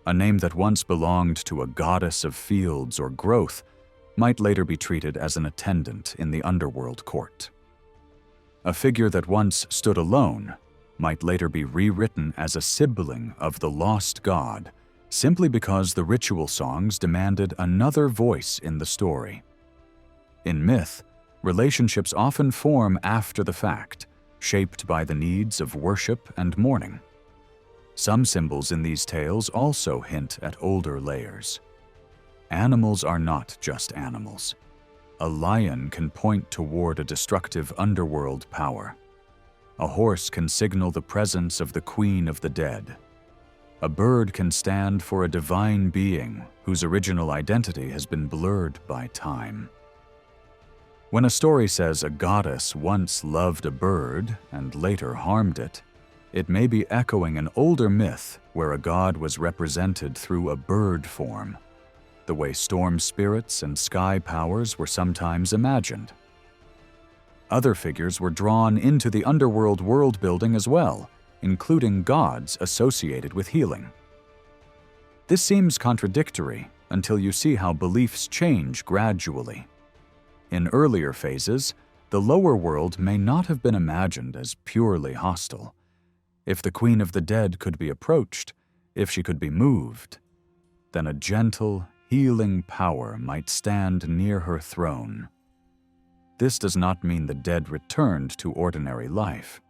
A: A name that once belonged to a goddess of fields or growth might later be treated as an attendant in the underworld court. A figure that once stood alone might later be rewritten as a sibling of the lost god, simply because the ritual songs demanded another voice in the story. In myth, relationships often form after the fact, shaped by the needs of worship and mourning. Some symbols in these tales also hint at older layers. Animals are not just animals. A lion can point toward a destructive underworld power. A horse can signal the presence of the queen of the dead. A bird can stand for a divine being whose original identity has been blurred by time. When a story says a goddess once loved a bird and later harmed it, it may be echoing an older myth where a god was represented through a bird form, the way storm spirits and sky powers were sometimes imagined. Other figures were drawn into the underworld world-building as well, including gods associated with healing. This seems contradictory until you see how beliefs change gradually. In earlier phases, the lower world may not have been imagined as purely hostile. If the queen of the dead could be approached, if she could be moved, then a gentle, healing power might stand near her throne. This does not mean the dead returned to ordinary life.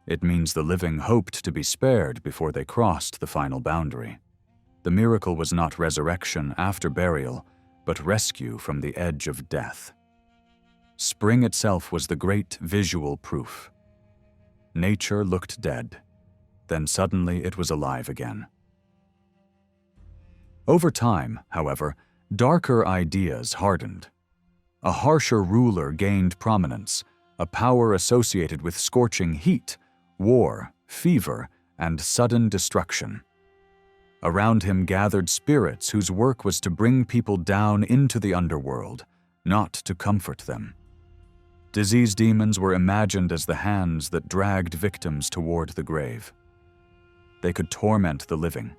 A: It means the living hoped to be spared before they crossed the final boundary. The miracle was not resurrection after burial, but rescue from the edge of death. Spring itself was the great visual proof. Nature looked dead, then suddenly it was alive again. Over time, however, darker ideas hardened. A harsher ruler gained prominence, a power associated with scorching heat, war, fever, and sudden destruction. Around him gathered spirits whose work was to bring people down into the underworld, not to comfort them. Disease demons were imagined as the hands that dragged victims toward the grave. They could torment the living.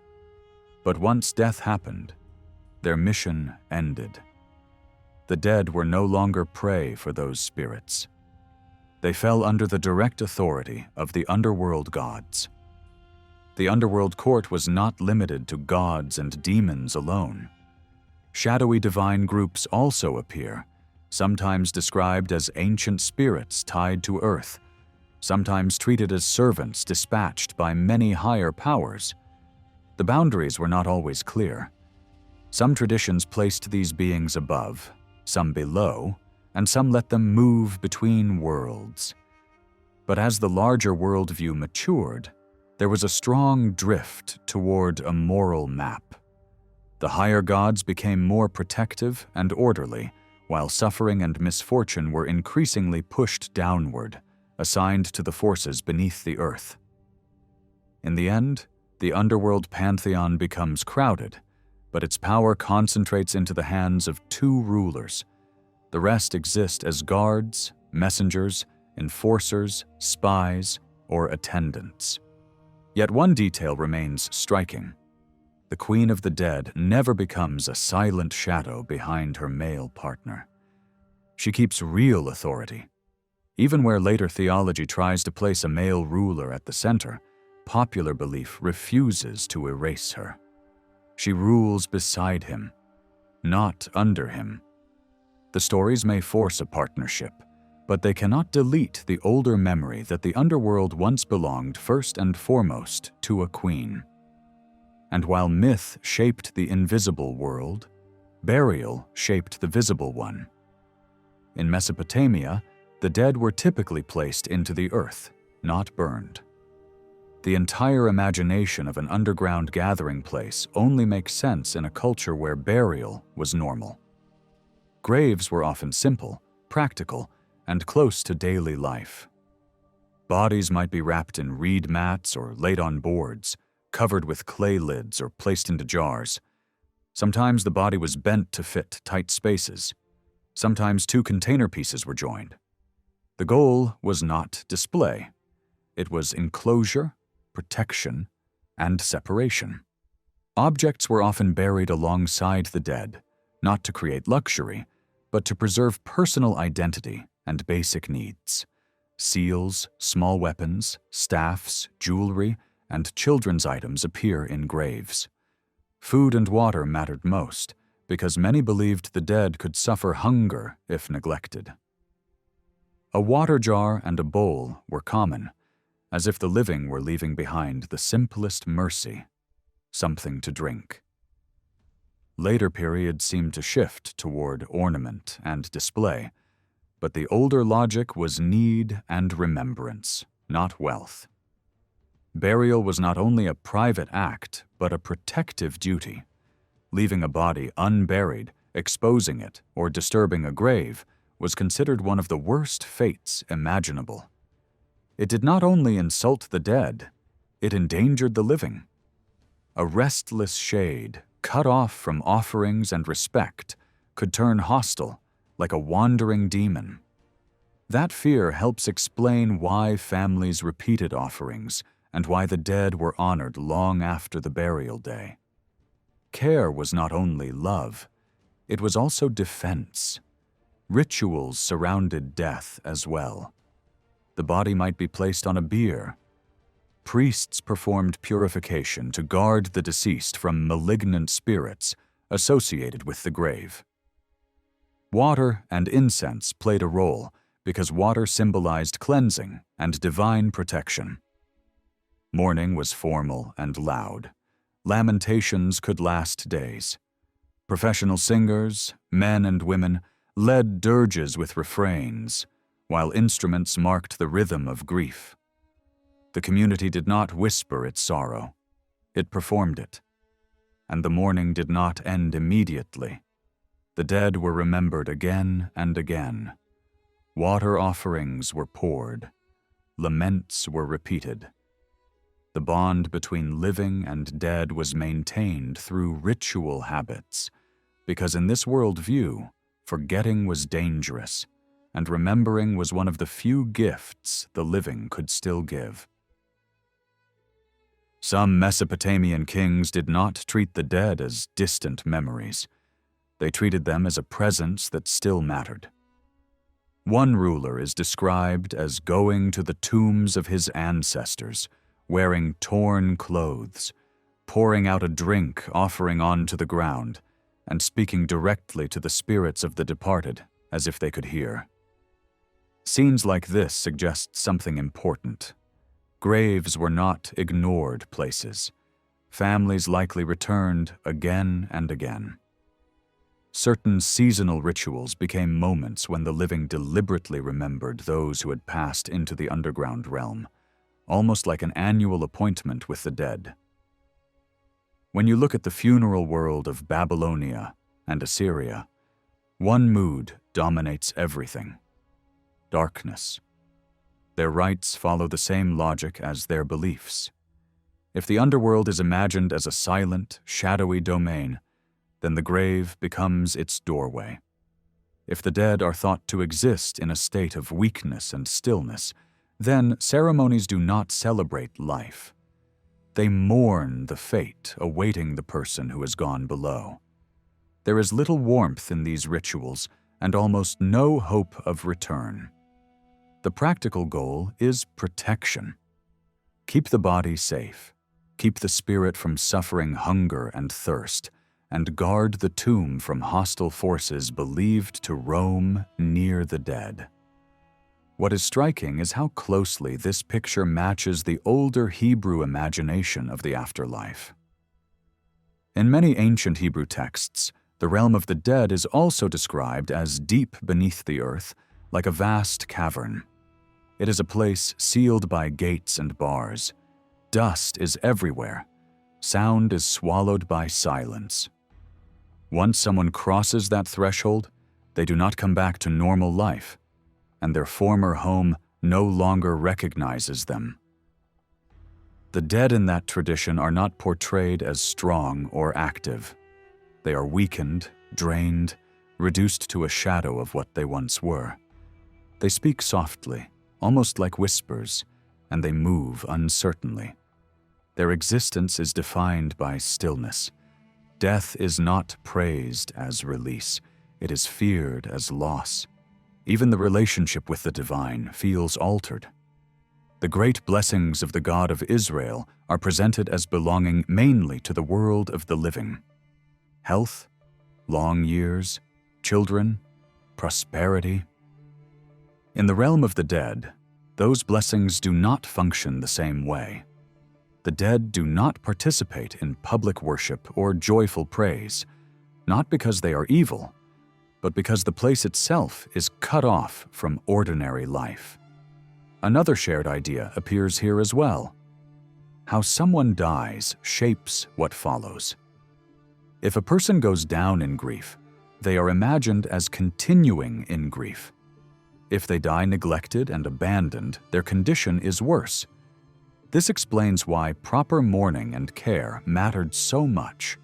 A: But once death happened, their mission ended. The dead were no longer prey for those spirits. They fell under the direct authority of the underworld gods. The underworld court was not limited to gods and demons alone. Shadowy divine groups also appear, sometimes described as ancient spirits tied to earth, sometimes treated as servants dispatched by many higher powers. The boundaries were not always clear. Some traditions placed these beings above, some below, and some let them move between worlds. But as the larger worldview matured, there was a strong drift toward a moral map. The higher gods became more protective and orderly, while suffering and misfortune were increasingly pushed downward, assigned to the forces beneath the earth. In the end, the underworld pantheon becomes crowded, but its power concentrates into the hands of two rulers. The rest exist as guards, messengers, enforcers, spies, or attendants. Yet one detail remains striking. The queen of the dead never becomes a silent shadow behind her male partner. She keeps real authority. Even where later theology tries to place a male ruler at the center, popular belief refuses to erase her. She rules beside him, not under him. The stories may force a partnership, but they cannot delete the older memory that the underworld once belonged first and foremost to a queen. And while myth shaped the invisible world, burial shaped the visible one. In Mesopotamia, the dead were typically placed into the earth, not burned. The entire imagination of an underground gathering place only makes sense in a culture where burial was normal. Graves were often simple, practical, and close to daily life. Bodies might be wrapped in reed mats or laid on boards, covered with clay lids or placed into jars. Sometimes the body was bent to fit tight spaces. Sometimes two container pieces were joined. The goal was not display. It was enclosure, protection, and separation. Objects were often buried alongside the dead, not to create luxury, but to preserve personal identity and basic needs. Seals, small weapons, staffs, jewelry, and children's items appear in graves. Food and water mattered most, because many believed the dead could suffer hunger if neglected. A water jar and a bowl were common, as if the living were leaving behind the simplest mercy, something to drink. Later periods seemed to shift toward ornament and display, but the older logic was need and remembrance, not wealth. Burial was not only a private act, but a protective duty. Leaving a body unburied, exposing it, or disturbing a grave was considered one of the worst fates imaginable. It did not only insult the dead, it endangered the living. A restless shade, cut off from offerings and respect, could turn hostile, like a wandering demon. That fear helps explain why families repeated offerings and why the dead were honored long after the burial day. Care was not only love, it was also defense. Rituals surrounded death as well. The body might be placed on a bier. Priests performed purification to guard the deceased from malignant spirits associated with the grave. Water and incense played a role because water symbolized cleansing and divine protection. Mourning was formal and loud. Lamentations could last days. Professional singers, men and women, led dirges with refrains, while instruments marked the rhythm of grief. The community did not whisper its sorrow, it performed it. And the mourning did not end immediately. The dead were remembered again and again. Water offerings were poured. Laments were repeated. The bond between living and dead was maintained through ritual habits, because in this world view, forgetting was dangerous, and remembering was one of the few gifts the living could still give. Some Mesopotamian kings did not treat the dead as distant memories. They treated them as a presence that still mattered. One ruler is described as going to the tombs of his ancestors, wearing torn clothes, pouring out a drink offering onto the ground, and speaking directly to the spirits of the departed as if they could hear. Scenes like this suggest something important. Graves were not ignored places. Families likely returned again and again. Certain seasonal rituals became moments when the living deliberately remembered those who had passed into the underground realm, almost like an annual appointment with the dead. When you look at the funeral world of Babylonia and Assyria, one mood dominates everything: darkness. Their rites follow the same logic as their beliefs. If the underworld is imagined as a silent, shadowy domain, then the grave becomes its doorway. If the dead are thought to exist in a state of weakness and stillness, then ceremonies do not celebrate life. They mourn the fate awaiting the person who has gone below. There is little warmth in these rituals and almost no hope of return. The practical goal is protection. Keep the body safe, keep the spirit from suffering hunger and thirst, and guard the tomb from hostile forces believed to roam near the dead. What is striking is how closely this picture matches the older Hebrew imagination of the afterlife. In many ancient Hebrew texts, the realm of the dead is also described as deep beneath the earth, like a vast cavern. It is a place sealed by gates and bars. Dust is everywhere. Sound is swallowed by silence. Once someone crosses that threshold, they do not come back to normal life, and their former home no longer recognizes them. The dead in that tradition are not portrayed as strong or active. They are weakened, drained, reduced to a shadow of what they once were. They speak softly, almost like whispers, and they move uncertainly. Their existence is defined by stillness. Death is not praised as release. It is feared as loss. Even the relationship with the divine feels altered. The great blessings of the God of Israel are presented as belonging mainly to the world of the living. Health, long years, children, prosperity. In the realm of the dead, those blessings do not function the same way. The dead do not participate in public worship or joyful praise, not because they are evil, but because the place itself is cut off from ordinary life. Another shared idea appears here as well. How someone dies shapes what follows. If a person goes down in grief, they are imagined as continuing in grief. If they die neglected and abandoned, their condition is worse. This explains why proper mourning and care mattered so much.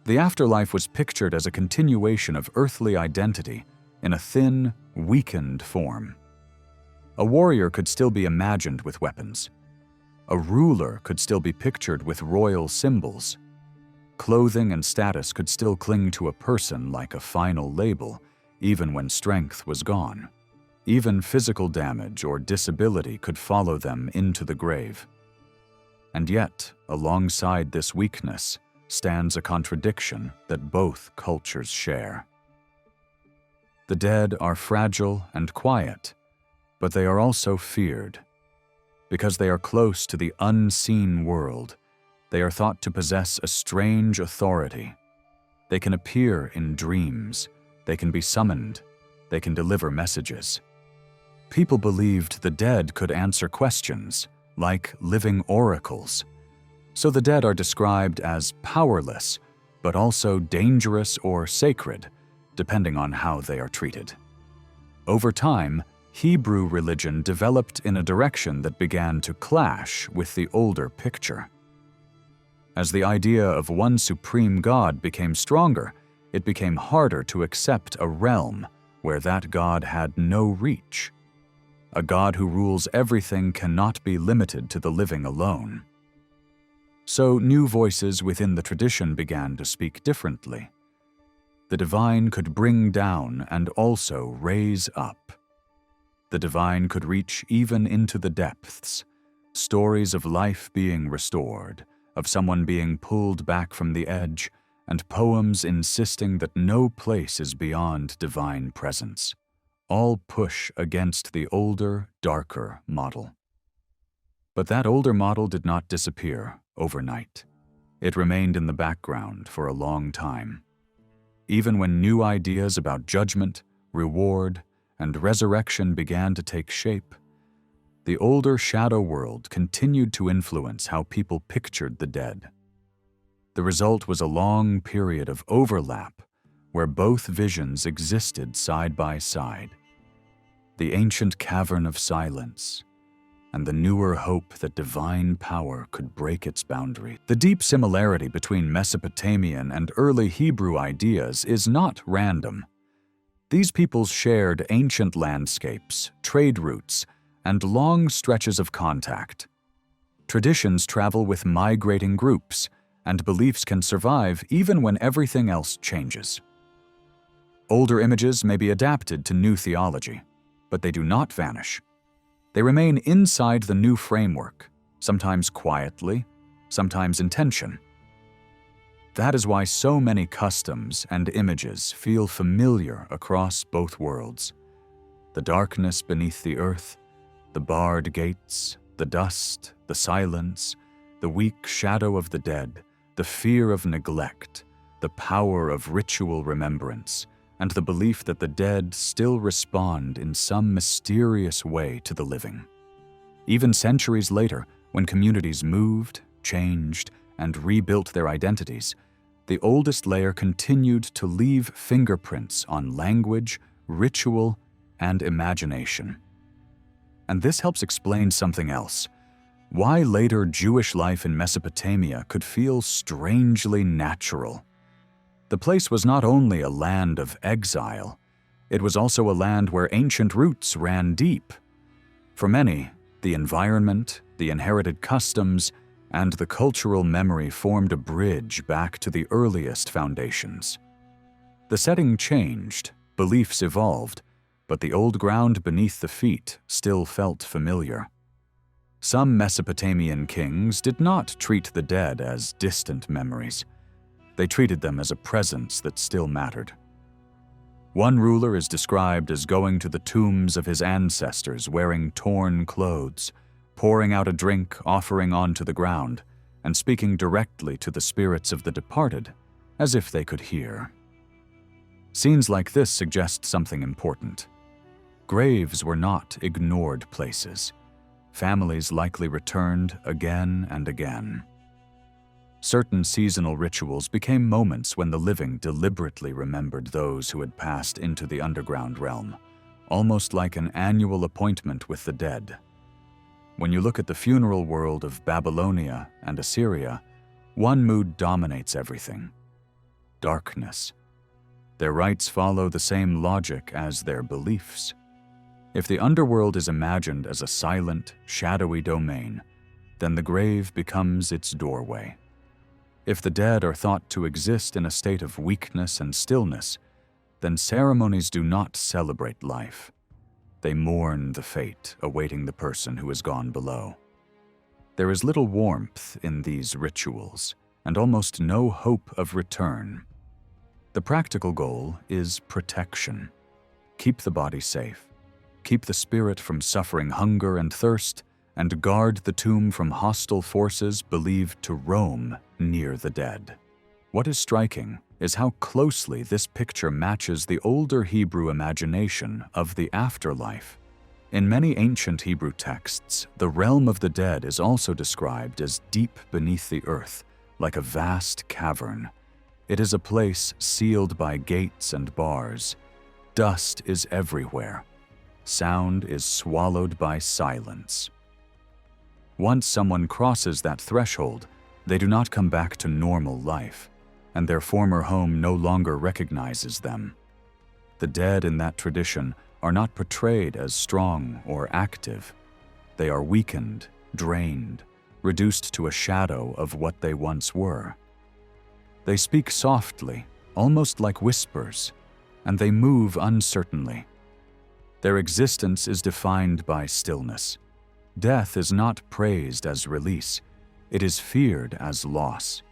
A: The afterlife was pictured as a continuation of earthly identity in a thin, weakened form. A warrior could still be imagined with weapons. A ruler could still be pictured with royal symbols. Clothing and status could still cling to a person like a final label, even when strength was gone. Even physical damage or disability could follow them into the grave. And yet, alongside this weakness, stands a contradiction that both cultures share. The dead are fragile and quiet, but they are also feared. Because they are close to the unseen world, they are thought to possess a strange authority. They can appear in dreams, they can be summoned, they can deliver messages. People believed the dead could answer questions, like living oracles. So the dead are described as powerless, but also dangerous or sacred, depending on how they are treated. Over time, Hebrew religion developed in a direction that began to clash with the older picture. As the idea of one supreme God became stronger, it became harder to accept a realm where that God had no reach. A God who rules everything cannot be limited to the living alone. So new voices within the tradition began to speak differently. The divine could bring down and also raise up. The divine could reach even into the depths, stories of life being restored, of someone being pulled back from the edge, and poems insisting that no place is beyond divine presence. All push against the older, darker model. But that older model did not disappear overnight. It remained in the background for a long time. Even when new ideas about judgment, reward, and resurrection began to take shape, the older shadow world continued to influence how people pictured the dead. The result was a long period of overlap where both visions existed side by side. The ancient cavern of silence and the newer hope that divine power could break its boundary. The deep similarity between Mesopotamian and early Hebrew ideas is not random. These peoples shared ancient landscapes, trade routes, and long stretches of contact. Traditions travel with migrating groups, and beliefs can survive even when everything else changes. Older images may be adapted to new theology, but they do not vanish. They remain inside the new framework, sometimes quietly, sometimes in tension. That is why so many customs and images feel familiar across both worlds. The darkness beneath the earth, the barred gates, the dust, the silence, the weak shadow of the dead, the fear of neglect, the power of ritual remembrance, and the belief that the dead still respond in some mysterious way to the living. Even centuries later, when communities moved, changed, and rebuilt their identities, the oldest layer continued to leave fingerprints on language, ritual, and imagination. And this helps explain something else: why later Jewish life in Mesopotamia could feel strangely natural. The place was not only a land of exile, it was also a land where ancient roots ran deep. For many, the environment, the inherited customs, and the cultural memory formed a bridge back to the earliest foundations. The setting changed, beliefs evolved, but the old ground beneath the feet still felt familiar. Some Mesopotamian kings did not treat the dead as distant memories. They treated them as a presence that still mattered. One ruler is described as going to the tombs of his ancestors wearing torn clothes, pouring out a drink offering onto the ground, and speaking directly to the spirits of the departed, as if they could hear. Scenes like this suggest something important. Graves were not ignored places. Families likely returned again and again. Certain seasonal rituals became moments when the living deliberately remembered those who had passed into the underground realm, almost like an annual appointment with the dead. When you look at the funeral world of Babylonia and Assyria, one mood dominates everything: darkness. Their rites follow the same logic as their beliefs. If the underworld is imagined as a silent, shadowy domain, then the grave becomes its doorway. If the dead are thought to exist in a state of weakness and stillness, then ceremonies do not celebrate life. They mourn the fate awaiting the person who has gone below. There is little warmth in these rituals, and almost no hope of return. The practical goal is protection. Keep the body safe. Keep the spirit from suffering hunger and thirst, and guard the tomb from hostile forces believed to roam near the dead. What is striking is how closely this picture matches the older Hebrew imagination of the afterlife. In many ancient Hebrew texts, the realm of the dead is also described as deep beneath the earth, like a vast cavern. It is a place sealed by gates and bars. Dust is everywhere. Sound is swallowed by silence. Once someone crosses that threshold, they do not come back to normal life, and their former home no longer recognizes them. The dead in that tradition are not portrayed as strong or active. They are weakened, drained, reduced to a shadow of what they once were. They speak softly, almost like whispers, and they move uncertainly. Their existence is defined by stillness. Death is not praised as release. It is feared as loss.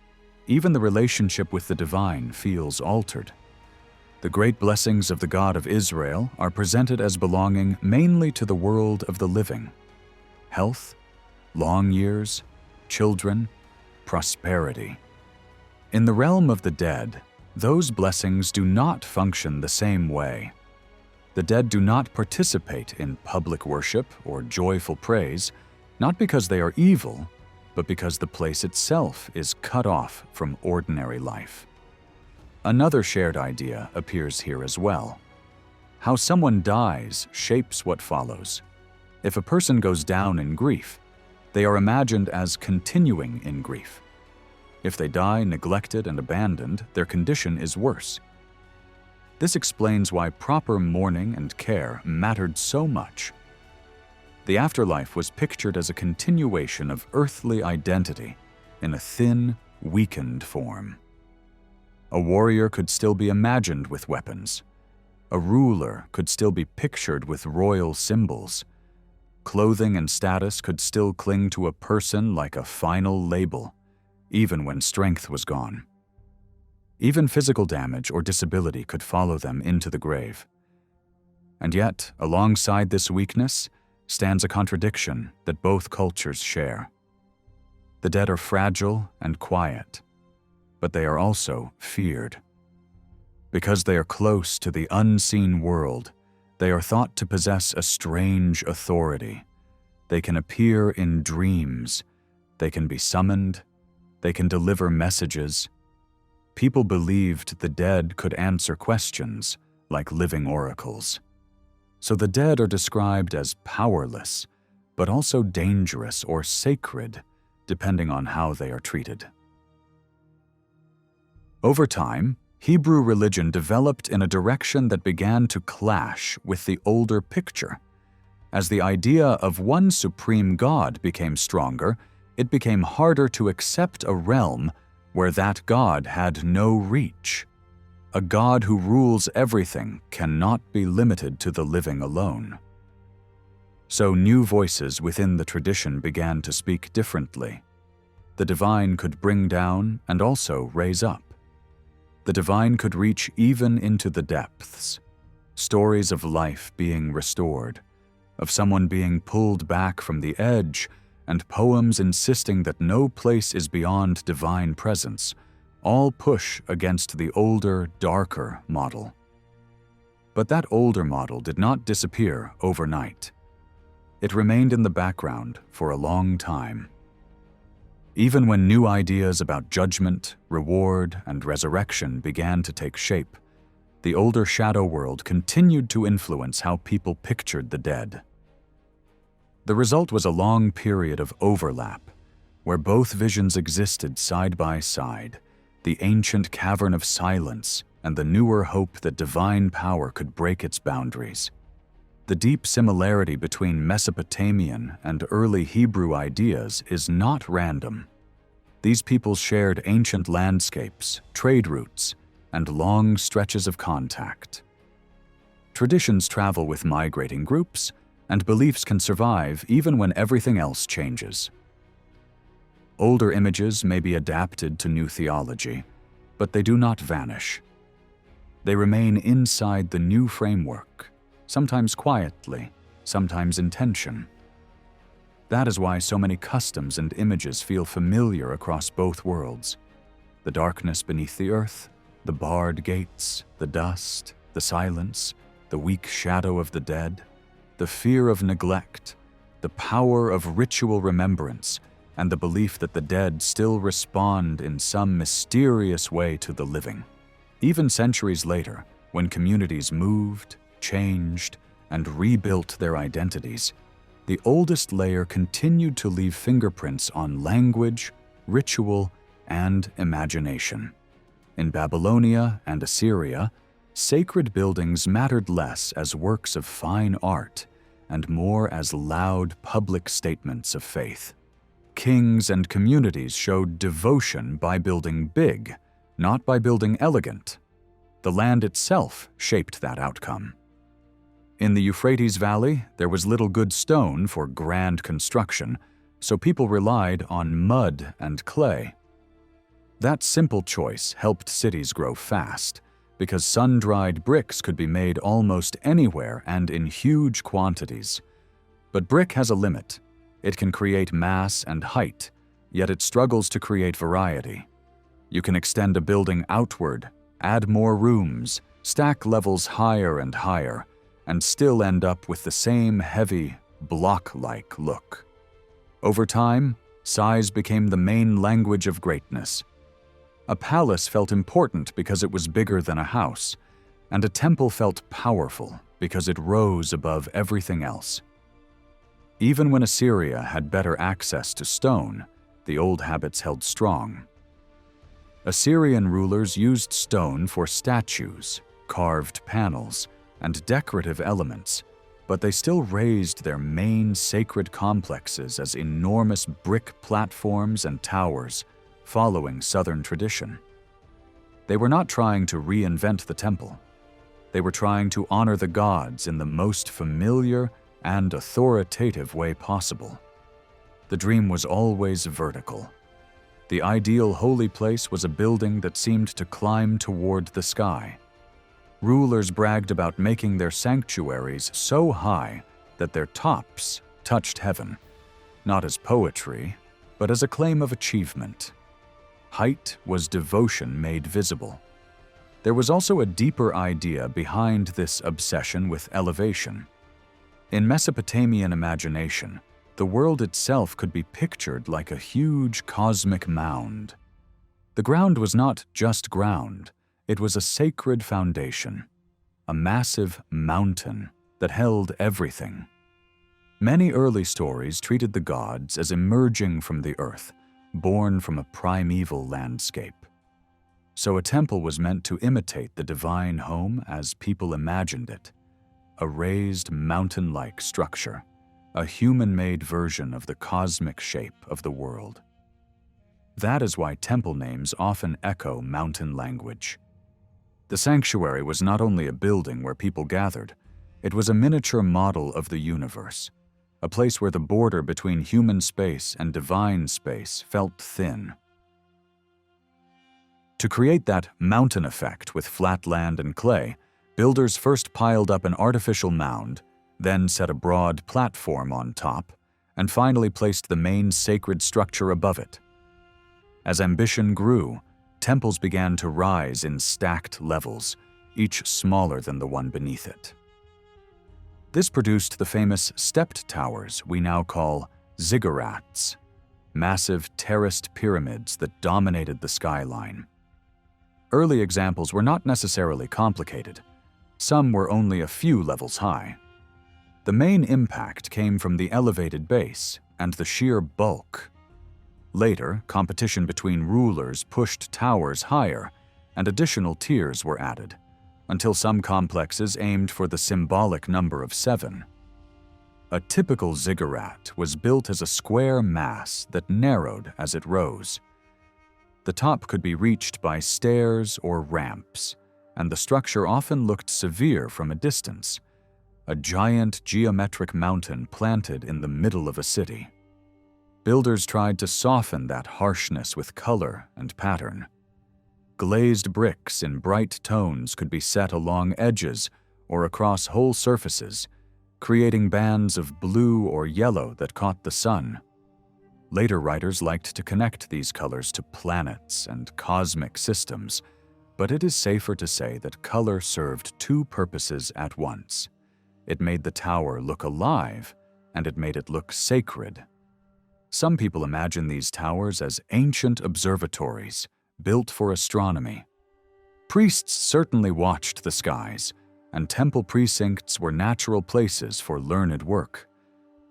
A: Even the relationship with the divine feels altered. The great blessings of the God of Israel are presented as belonging mainly to the world of the living: health, long years, children, prosperity. In the realm of the dead, those blessings do not function the same way. The dead do not participate in public worship or joyful praise, not because they are evil, but because the place itself is cut off from ordinary life. Another shared idea appears here as well. How someone dies shapes what follows. If a person goes down in grief, they are imagined as continuing in grief. If they die neglected and abandoned, their condition is worse. This explains why proper mourning and care mattered so much. The afterlife was pictured as a continuation of earthly identity in a thin, weakened form. A warrior could still be imagined with weapons. A ruler could still be pictured with royal symbols. Clothing and status could still cling to a person like a final label, even when strength was gone. Even physical damage or disability could follow them into the grave. And yet, alongside this weakness, stands a contradiction that both cultures share. The dead are fragile and quiet, but they are also feared. Because they are close to the unseen world, they are thought to possess a strange authority. They can appear in dreams. They can be summoned. They can deliver messages. People believed the dead could answer questions like living oracles. So the dead are described as powerless, but also dangerous or sacred, depending on how they are treated. Over time, Hebrew religion developed in a direction that began to clash with the older picture. As the idea of one supreme God became stronger, it became harder to accept a realm where that God had no reach. A God who rules everything cannot be limited to the living alone. So new voices within the tradition began to speak differently. The divine could bring down and also raise up. The divine could reach even into the depths. stories of life being restored, of someone being pulled back from the edge, and poems insisting that no place is beyond divine presence, all push against the older, darker model. But that older model did not disappear overnight. It remained in the background for a long time. Even when new ideas about judgment, reward, and resurrection began to take shape, the older shadow world continued to influence how people pictured the dead. The result was a long period of overlap, where both visions existed side by side, the ancient cavern of silence and the newer hope that divine power could break its boundaries. The deep similarity between Mesopotamian and early Hebrew ideas is not random. These peoples shared ancient landscapes, trade routes, and long stretches of contact. Traditions travel with migrating groups, and beliefs can survive even when everything else changes. Older images may be adapted to new theology, but they do not vanish. They remain inside the new framework, sometimes quietly, sometimes in tension. That is why so many customs and images feel familiar across both worlds. The darkness beneath the earth, the barred gates, the dust, the silence, the weak shadow of the dead, the fear of neglect, the power of ritual remembrance, and the belief that the dead still respond in some mysterious way to the living. Even centuries later, when communities moved, changed, and rebuilt their identities, the oldest layer continued to leave fingerprints on language, ritual, and imagination. In Babylonia and Assyria, sacred buildings mattered less as works of fine art and more as loud public statements of faith. Kings and communities showed devotion by building big, not by building elegant. The land itself shaped that outcome. In the Euphrates Valley, there was little good stone for grand construction, so people relied on mud and clay. That simple choice helped cities grow fast, because sun-dried bricks could be made almost anywhere and in huge quantities. But brick has a limit. It can create mass and height, yet it struggles to create variety. You can extend a building outward, add more rooms, stack levels higher and higher, and still end up with the same heavy, block-like look. Over time, size became the main language of greatness. A palace felt important because it was bigger than a house, and a temple felt powerful because it rose above everything else. Even when Assyria had better access to stone, the old habits held strong. Assyrian rulers used stone for statues, carved panels, and decorative elements, but they still raised their main sacred complexes as enormous brick platforms and towers, following southern tradition. They were not trying to reinvent the temple. They were trying to honor the gods in the most familiar and authoritative way possible. The dream was always vertical. The ideal holy place was a building that seemed to climb toward the sky. Rulers bragged about making their sanctuaries so high that their tops touched heaven, not as poetry, but as a claim of achievement. Height was devotion made visible. There was also a deeper idea behind this obsession with elevation. In Mesopotamian imagination, the world itself could be pictured like a huge cosmic mound. The ground was not just ground, it was a sacred foundation, a massive mountain that held everything. Many early stories treated the gods as emerging from the earth, born from a primeval landscape. So a temple was meant to imitate the divine home as people imagined it, a raised mountain-like structure, a human-made version of the cosmic shape of the world. That is why temple names often echo mountain language. The sanctuary was not only a building where people gathered, it was a miniature model of the universe, a place where the border between human space and divine space felt thin. To create that mountain effect with flat land and clay, Builders first piled up an artificial mound, then set a broad platform on top, and finally placed the main sacred structure above it. As ambition grew, temples began to rise in stacked levels, each smaller than the one beneath it. This produced the famous stepped towers we now call ziggurats, massive terraced pyramids that dominated the skyline. Early examples were not necessarily complicated. Some were only a few levels high. The main impact came from the elevated base and the sheer bulk. Later, competition between rulers pushed towers higher, and additional tiers were added, until some complexes aimed for the symbolic number of 7. A typical ziggurat was built as a square mass that narrowed as it rose. The top could be reached by stairs or ramps, and the structure often looked severe from a distance, a giant geometric mountain planted in the middle of a city. Builders tried to soften that harshness with color and pattern. Glazed bricks in bright tones could be set along edges or across whole surfaces, creating bands of blue or yellow that caught the sun. Later writers liked to connect these colors to planets and cosmic systems, but it is safer to say that color served two purposes at once. It made the tower look alive, and it made it look sacred. Some people imagine these towers as ancient observatories, built for astronomy. Priests certainly watched the skies, and temple precincts were natural places for learned work.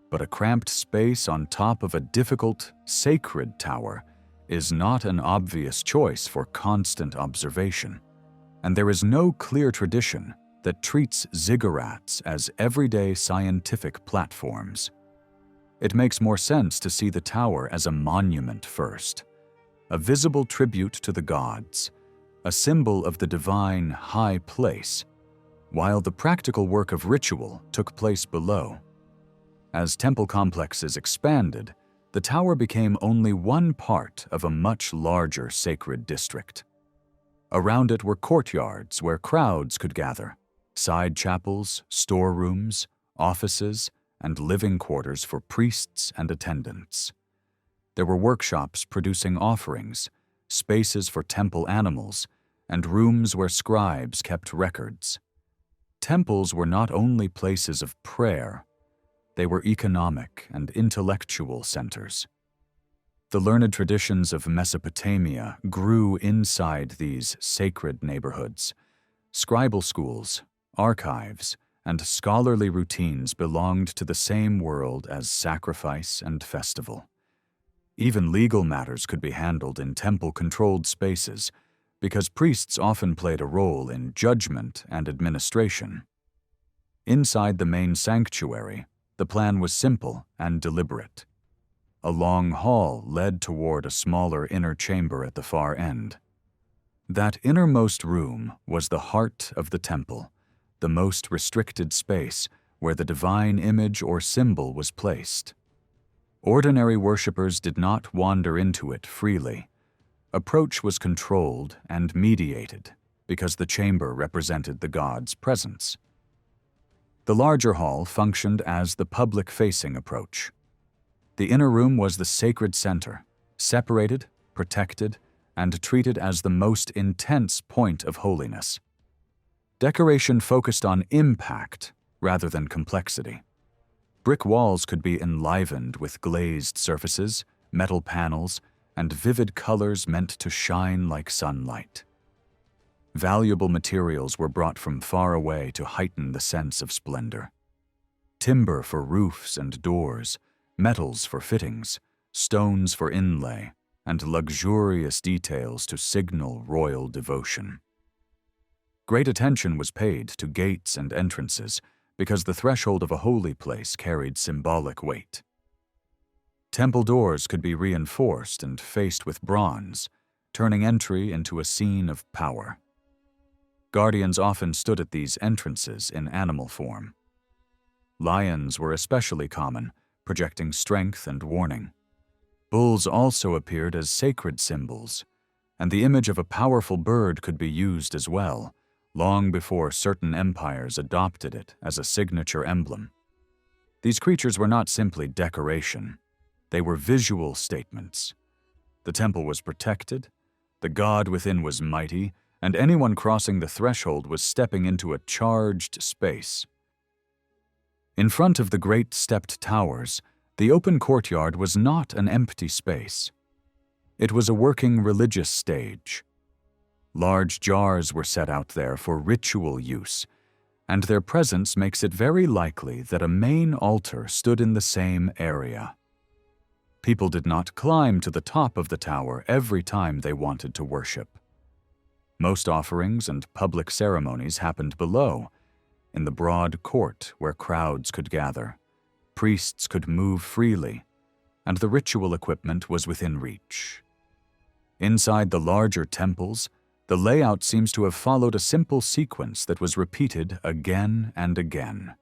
A: But a cramped space on top of a difficult, sacred tower is not an obvious choice for constant observation. And there is no clear tradition that treats ziggurats as everyday scientific platforms. It makes more sense to see the tower as a monument first, a visible tribute to the gods, a symbol of the divine high place, while the practical work of ritual took place below. As temple complexes expanded, the tower became only one part of a much larger sacred district. Around it were courtyards where crowds could gather, side chapels, storerooms, offices, and living quarters for priests and attendants. There were workshops producing offerings, spaces for temple animals, and rooms where scribes kept records. Temples were not only places of prayer, they were economic and intellectual centers. The learned traditions of Mesopotamia grew inside these sacred neighborhoods. Scribal schools, archives, and scholarly routines belonged to the same world as sacrifice and festival. Even legal matters could be handled in temple-controlled spaces, because priests often played a role in judgment and administration. Inside the main sanctuary, the plan was simple and deliberate. A long hall led toward a smaller inner chamber at the far end. That innermost room was the heart of the temple, the most restricted space where the divine image or symbol was placed. Ordinary worshippers did not wander into it freely. Approach was controlled and mediated because the chamber represented the god's presence. The larger hall functioned as the public-facing approach. The inner room was the sacred center, separated, protected, and treated as the most intense point of holiness. Decoration focused on impact rather than complexity. Brick walls could be enlivened with glazed surfaces, metal panels, and vivid colors meant to shine like sunlight. Valuable materials were brought from far away to heighten the sense of splendor. Timber for roofs and doors, metals for fittings, stones for inlay, and luxurious details to signal royal devotion. Great attention was paid to gates and entrances because the threshold of a holy place carried symbolic weight. Temple doors could be reinforced and faced with bronze, turning entry into a scene of power. Guardians often stood at these entrances in animal form. Lions were especially common, projecting strength and warning. Bulls also appeared as sacred symbols, and the image of a powerful bird could be used as well, long before certain empires adopted it as a signature emblem. These creatures were not simply decoration. They were visual statements. The temple was protected, the god within was mighty, and anyone crossing the threshold was stepping into a charged space. In front of the great stepped towers, the open courtyard was not an empty space. It was a working religious stage. Large jars were set out there for ritual use, and their presence makes it very likely that a main altar stood in the same area. People did not climb to the top of the tower every time they wanted to worship. Most offerings and public ceremonies happened below, in the broad court where crowds could gather. Priests could move freely, and the ritual equipment was within reach. Inside the larger temples, the layout seems to have followed a simple sequence that was repeated again and again.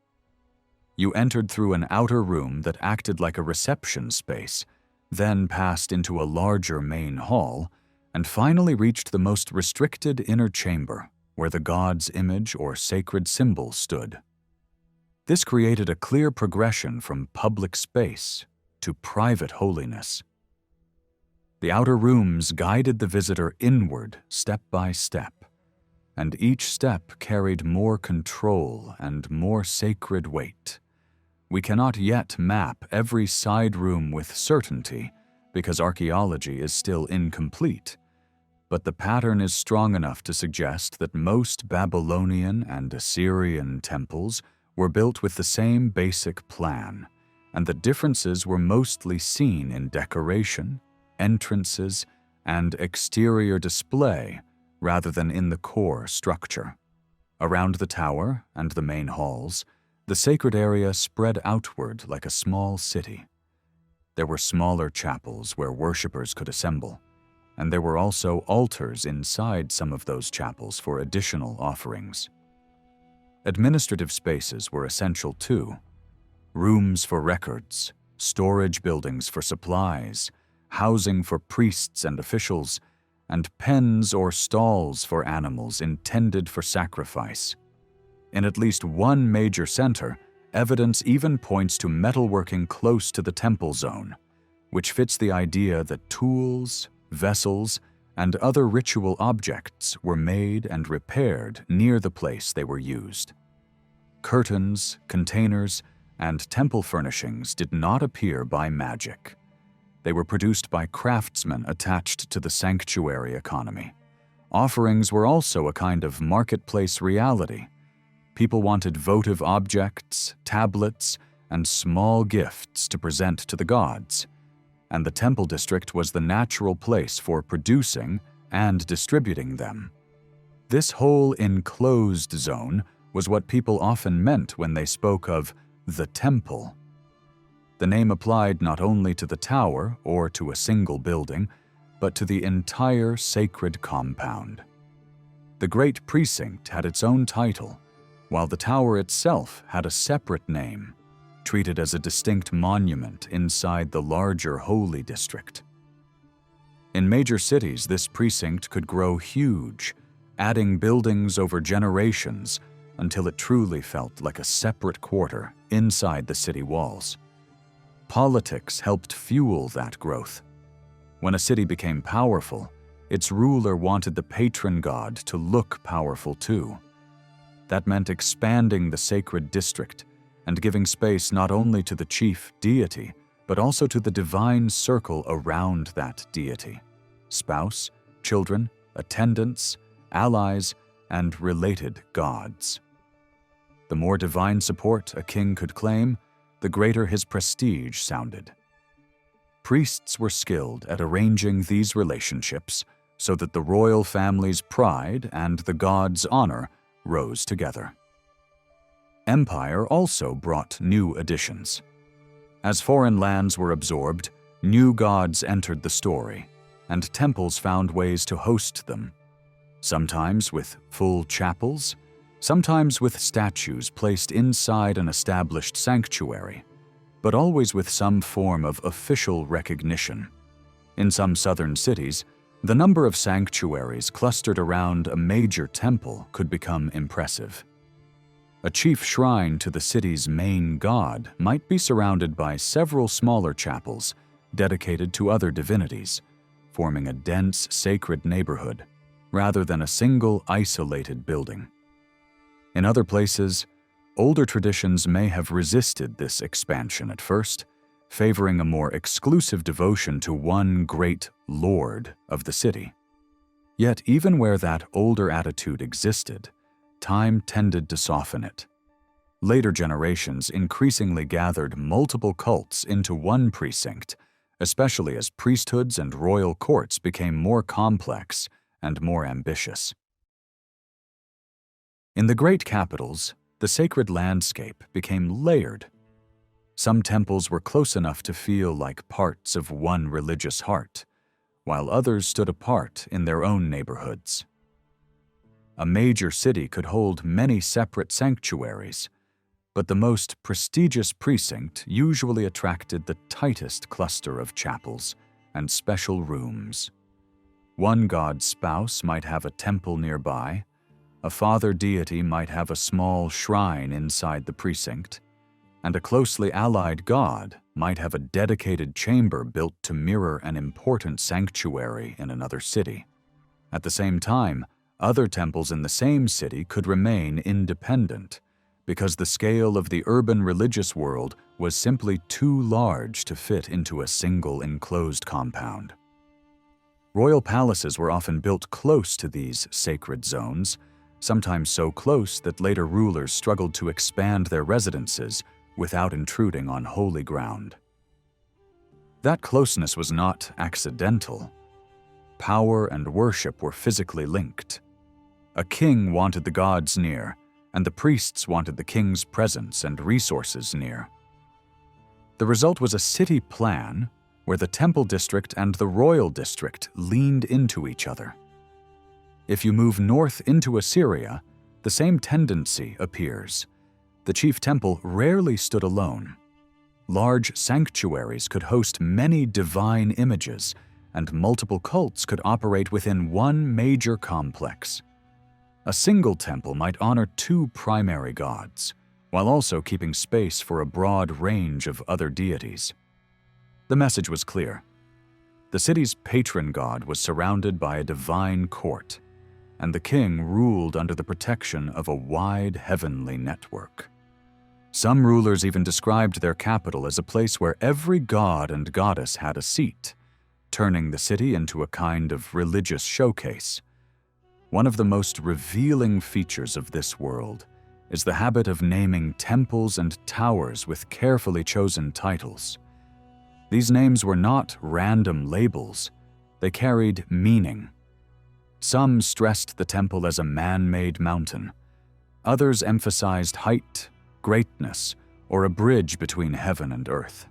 A: You entered through an outer room that acted like a reception space, then passed into a larger main hall, and finally reached the most restricted inner chamber, where the god's image or sacred symbol stood. This created a clear progression from public space to private holiness. The outer rooms guided the visitor inward step by step, and each step carried more control and more sacred weight. We cannot yet map every side room with certainty because archaeology is still incomplete, but the pattern is strong enough to suggest that most Babylonian and Assyrian temples were built with the same basic plan, and the differences were mostly seen in decoration, entrances, and exterior display rather than in the core structure. Around the tower and the main halls, the sacred area spread outward like a small city. There were smaller chapels where worshippers could assemble, and there were also altars inside some of those chapels for additional offerings. Administrative spaces were essential too. Rooms for records, storage buildings for supplies, housing for priests and officials, and pens or stalls for animals intended for sacrifice. In at least one major center, evidence even points to metalworking close to the temple zone, which fits the idea that tools, vessels, and other ritual objects were made and repaired near the place they were used. Curtains, containers, and temple furnishings did not appear by magic. They were produced by craftsmen attached to the sanctuary economy. Offerings were also a kind of marketplace reality. People wanted votive objects, tablets, and small gifts to present to the gods, and the temple district was the natural place for producing and distributing them. This whole enclosed zone was what people often meant when they spoke of the temple. The name applied not only to the tower or to a single building, but to the entire sacred compound. The Great Precinct had its own title, while the tower itself had a separate name, treated as a distinct monument inside the larger holy district. In major cities, this precinct could grow huge, adding buildings over generations until it truly felt like a separate quarter inside the city walls. Politics helped fuel that growth. When a city became powerful, its ruler wanted the patron god to look powerful too. That meant expanding the sacred district and giving space not only to the chief deity, but also to the divine circle around that deity: spouse, children, attendants, allies, and related gods. The more divine support a king could claim, the greater his prestige sounded. Priests were skilled at arranging these relationships so that the royal family's pride and the god's honor rose together. Empire also brought new additions. As foreign lands were absorbed, new gods entered the story, and temples found ways to host them, sometimes with full chapels, sometimes with statues placed inside an established sanctuary, but always with some form of official recognition. In some southern cities, The number of sanctuaries clustered around a major temple could become impressive. A chief shrine to the city's main god might be surrounded by several smaller chapels dedicated to other divinities, forming a dense, sacred neighborhood, rather than a single isolated building. In other places, older traditions may have resisted this expansion at first, favoring a more exclusive devotion to one great lord of the city. Yet even where that older attitude existed, time tended to soften it. Later generations increasingly gathered multiple cults into one precinct, especially as priesthoods and royal courts became more complex and more ambitious. In the great capitals, the sacred landscape became layered. Some temples were close enough to feel like parts of one religious heart, while others stood apart in their own neighborhoods. A major city could hold many separate sanctuaries, but the most prestigious precinct usually attracted the tightest cluster of chapels and special rooms. One god's spouse might have a temple nearby, a father deity might have a small shrine inside the precinct, and a closely allied god might have a dedicated chamber built to mirror an important sanctuary in another city. At the same time, other temples in the same city could remain independent, because the scale of the urban religious world was simply too large to fit into a single enclosed compound. Royal palaces were often built close to these sacred zones, sometimes so close that later rulers struggled to expand their residences without intruding on holy ground. That closeness was not accidental. Power and worship were physically linked. A king wanted the gods near, and the priests wanted the king's presence and resources near. The result was a city plan where the temple district and the royal district leaned into each other. If you move north into Assyria, the same tendency appears. The chief temple rarely stood alone. Large sanctuaries could host many divine images, and multiple cults could operate within one major complex. A single temple might honor two primary gods, while also keeping space for a broad range of other deities. The message was clear. The city's patron god was surrounded by a divine court, and the king ruled under the protection of a wide heavenly network. Some rulers even described their capital as a place where every god and goddess had a seat, turning the city into a kind of religious showcase. One of the most revealing features of this world is the habit of naming temples and towers with carefully chosen titles. These names were not random labels, they carried meaning. Some stressed the temple as a man-made mountain. Others emphasized height, greatness, or a bridge between heaven and earth.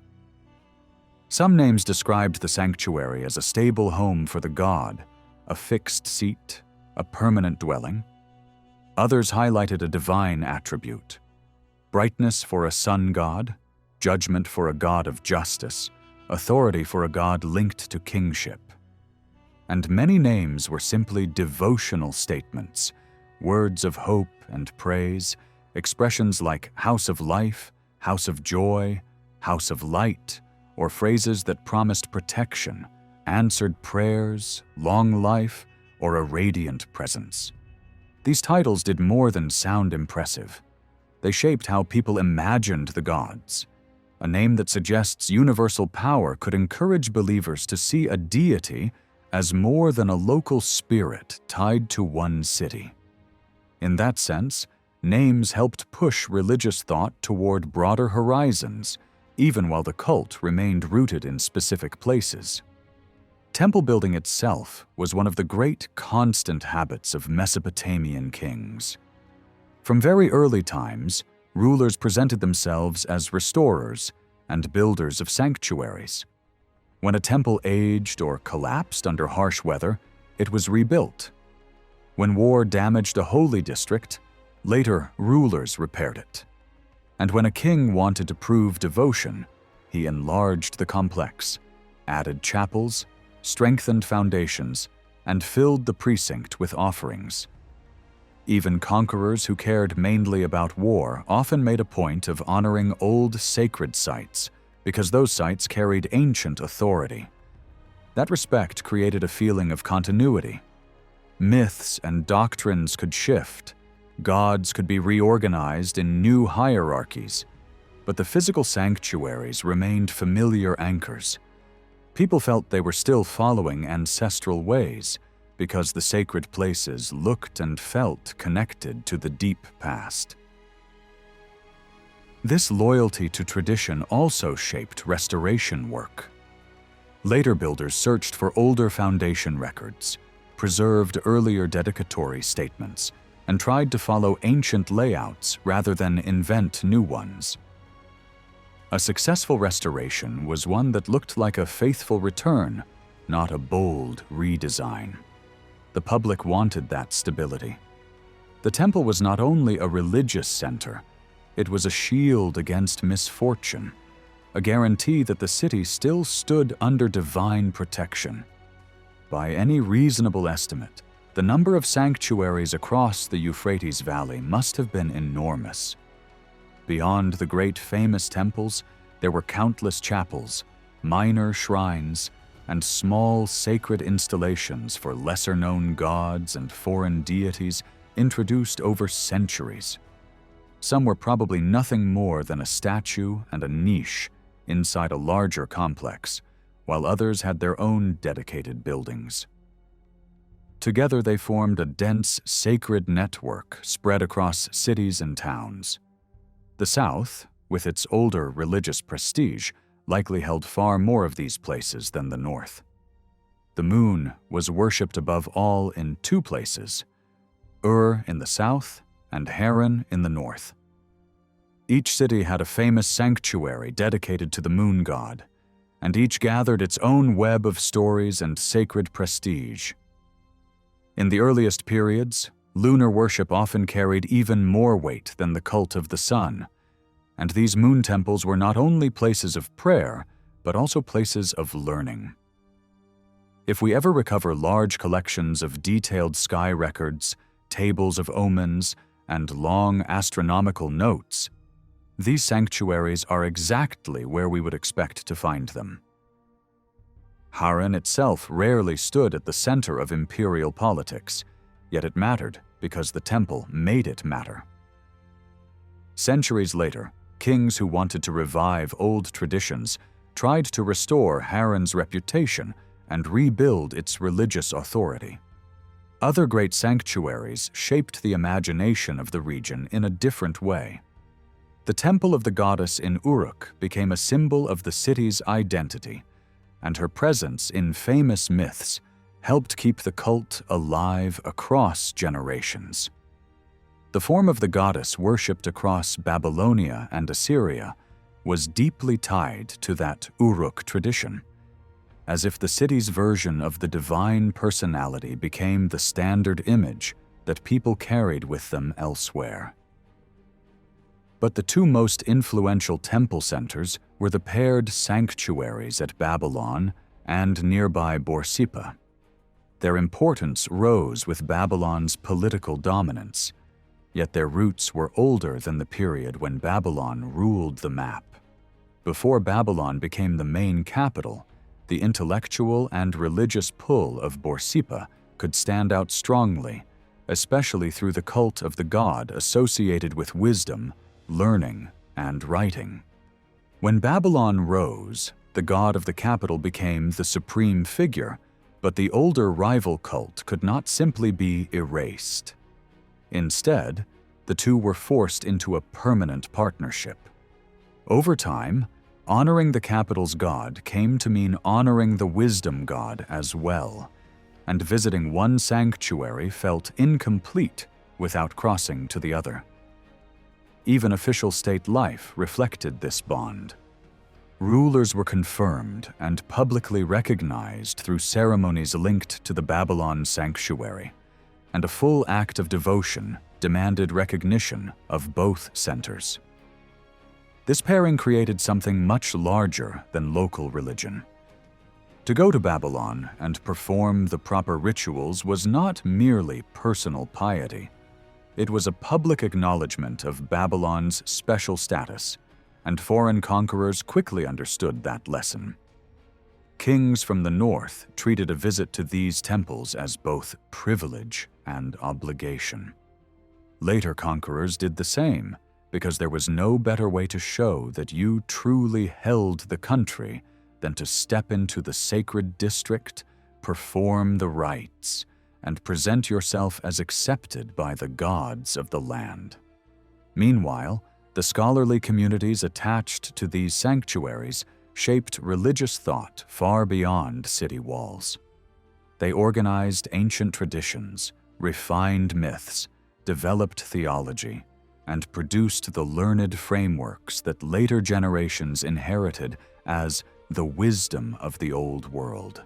A: Some names described the sanctuary as a stable home for the god, a fixed seat, a permanent dwelling. Others highlighted a divine attribute: brightness for a sun god, judgment for a god of justice, authority for a god linked to kingship. And many names were simply devotional statements, words of hope and praise, expressions like house of life, house of joy, house of light, or phrases that promised protection, answered prayers, long life, or a radiant presence. These titles did more than sound impressive. They shaped how people imagined the gods. A name that suggests universal power could encourage believers to see a deity as more than a local spirit tied to one city. In that sense, names helped push religious thought toward broader horizons, even while the cult remained rooted in specific places. Temple building itself was one of the great constant habits of Mesopotamian kings. From very early times, rulers presented themselves as restorers and builders of sanctuaries. When a temple aged or collapsed under harsh weather, it was rebuilt. When war damaged a holy district, later rulers repaired it. And when a king wanted to prove devotion, he enlarged the complex, added chapels, strengthened foundations, and filled the precinct with offerings. Even conquerors who cared mainly about war often made a point of honoring old sacred sites because those sites carried ancient authority. That respect created a feeling of continuity. Myths and doctrines could shift, gods could be reorganized in new hierarchies, but the physical sanctuaries remained familiar anchors. People felt they were still following ancestral ways because the sacred places looked and felt connected to the deep past. This loyalty to tradition also shaped restoration work. Later builders searched for older foundation records, preserved earlier dedicatory statements, and tried to follow ancient layouts rather than invent new ones. A successful restoration was one that looked like a faithful return, not a bold redesign. The public wanted that stability. The temple was not only a religious center, it was a shield against misfortune, a guarantee that the city still stood under divine protection. By any reasonable estimate, the number of sanctuaries across the Euphrates Valley must have been enormous. Beyond the great famous temples, there were countless chapels, minor shrines, and small sacred installations for lesser-known gods and foreign deities introduced over centuries. Some were probably nothing more than a statue and a niche inside a larger complex, while others had their own dedicated buildings. Together they formed a dense, sacred network spread across cities and towns. The South, with its older religious prestige, likely held far more of these places than the North. The moon was worshipped above all in two places, Ur in the south and Haran in the north. Each city had a famous sanctuary dedicated to the moon god, and each gathered its own web of stories and sacred prestige. In the earliest periods, lunar worship often carried even more weight than the cult of the sun, and these moon temples were not only places of prayer, but also places of learning. If we ever recover large collections of detailed sky records, tables of omens, and long astronomical notes, these sanctuaries are exactly where we would expect to find them. Haran itself rarely stood at the center of imperial politics, yet it mattered because the temple made it matter. Centuries later, kings who wanted to revive old traditions tried to restore Haran's reputation and rebuild its religious authority. Other great sanctuaries shaped the imagination of the region in a different way. The temple of the goddess in Uruk became a symbol of the city's identity, and her presence in famous myths helped keep the cult alive across generations. The form of the goddess worshipped across Babylonia and Assyria was deeply tied to that Uruk tradition, as if the city's version of the divine personality became the standard image that people carried with them elsewhere. But the two most influential temple centers were the paired sanctuaries at Babylon and nearby Borsippa. Their importance rose with Babylon's political dominance, yet their roots were older than the period when Babylon ruled the map. Before Babylon became the main capital, the intellectual and religious pull of Borsippa could stand out strongly, especially through the cult of the god associated with wisdom, learning, and writing. When Babylon rose, the god of the capital became the supreme figure, but the older rival cult could not simply be erased. Instead, the two were forced into a permanent partnership. Over time, honoring the capital's god came to mean honoring the wisdom god as well, and visiting one sanctuary felt incomplete without crossing to the other. Even official state life reflected this bond. Rulers were confirmed and publicly recognized through ceremonies linked to the Babylon sanctuary, and a full act of devotion demanded recognition of both centers. This pairing created something much larger than local religion. To go to Babylon and perform the proper rituals was not merely personal piety. It was a public acknowledgement of Babylon's special status, and foreign conquerors quickly understood that lesson. Kings from the north treated a visit to these temples as both privilege and obligation. Later conquerors did the same, because there was no better way to show that you truly held the country than to step into the sacred district, perform the rites, and present yourself as accepted by the gods of the land. Meanwhile, the scholarly communities attached to these sanctuaries shaped religious thought far beyond city walls. They organized ancient traditions, refined myths, developed theology, and produced the learned frameworks that later generations inherited as the wisdom of the old world.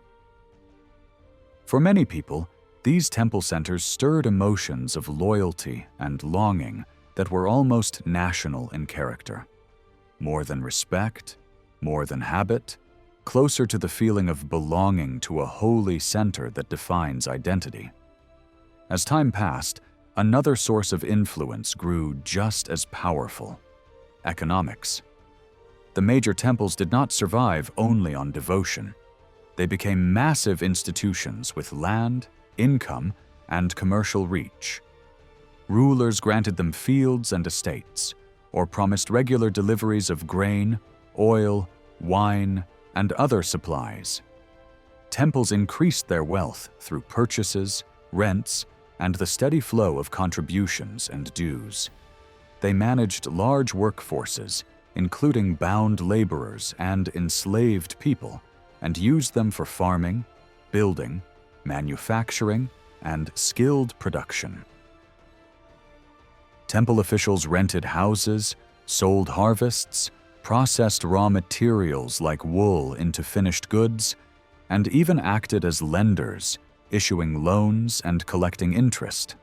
A: For many people, these temple centers stirred emotions of loyalty and longing that were almost national in character. More than respect, more than habit, closer to the feeling of belonging to a holy center that defines identity. As time passed, another source of influence grew just as powerful: economics. The major temples did not survive only on devotion. They became massive institutions with land, income, and commercial reach. Rulers granted them fields and estates, or promised regular deliveries of grain, oil, wine, and other supplies. Temples increased their wealth through purchases, rents, and the steady flow of contributions and dues. They managed large workforces, including bound laborers and enslaved people, and used them for farming, building, manufacturing, and skilled production. Temple officials rented houses, sold harvests, processed raw materials like wool into finished goods, and even acted as lenders, issuing loans and collecting interest.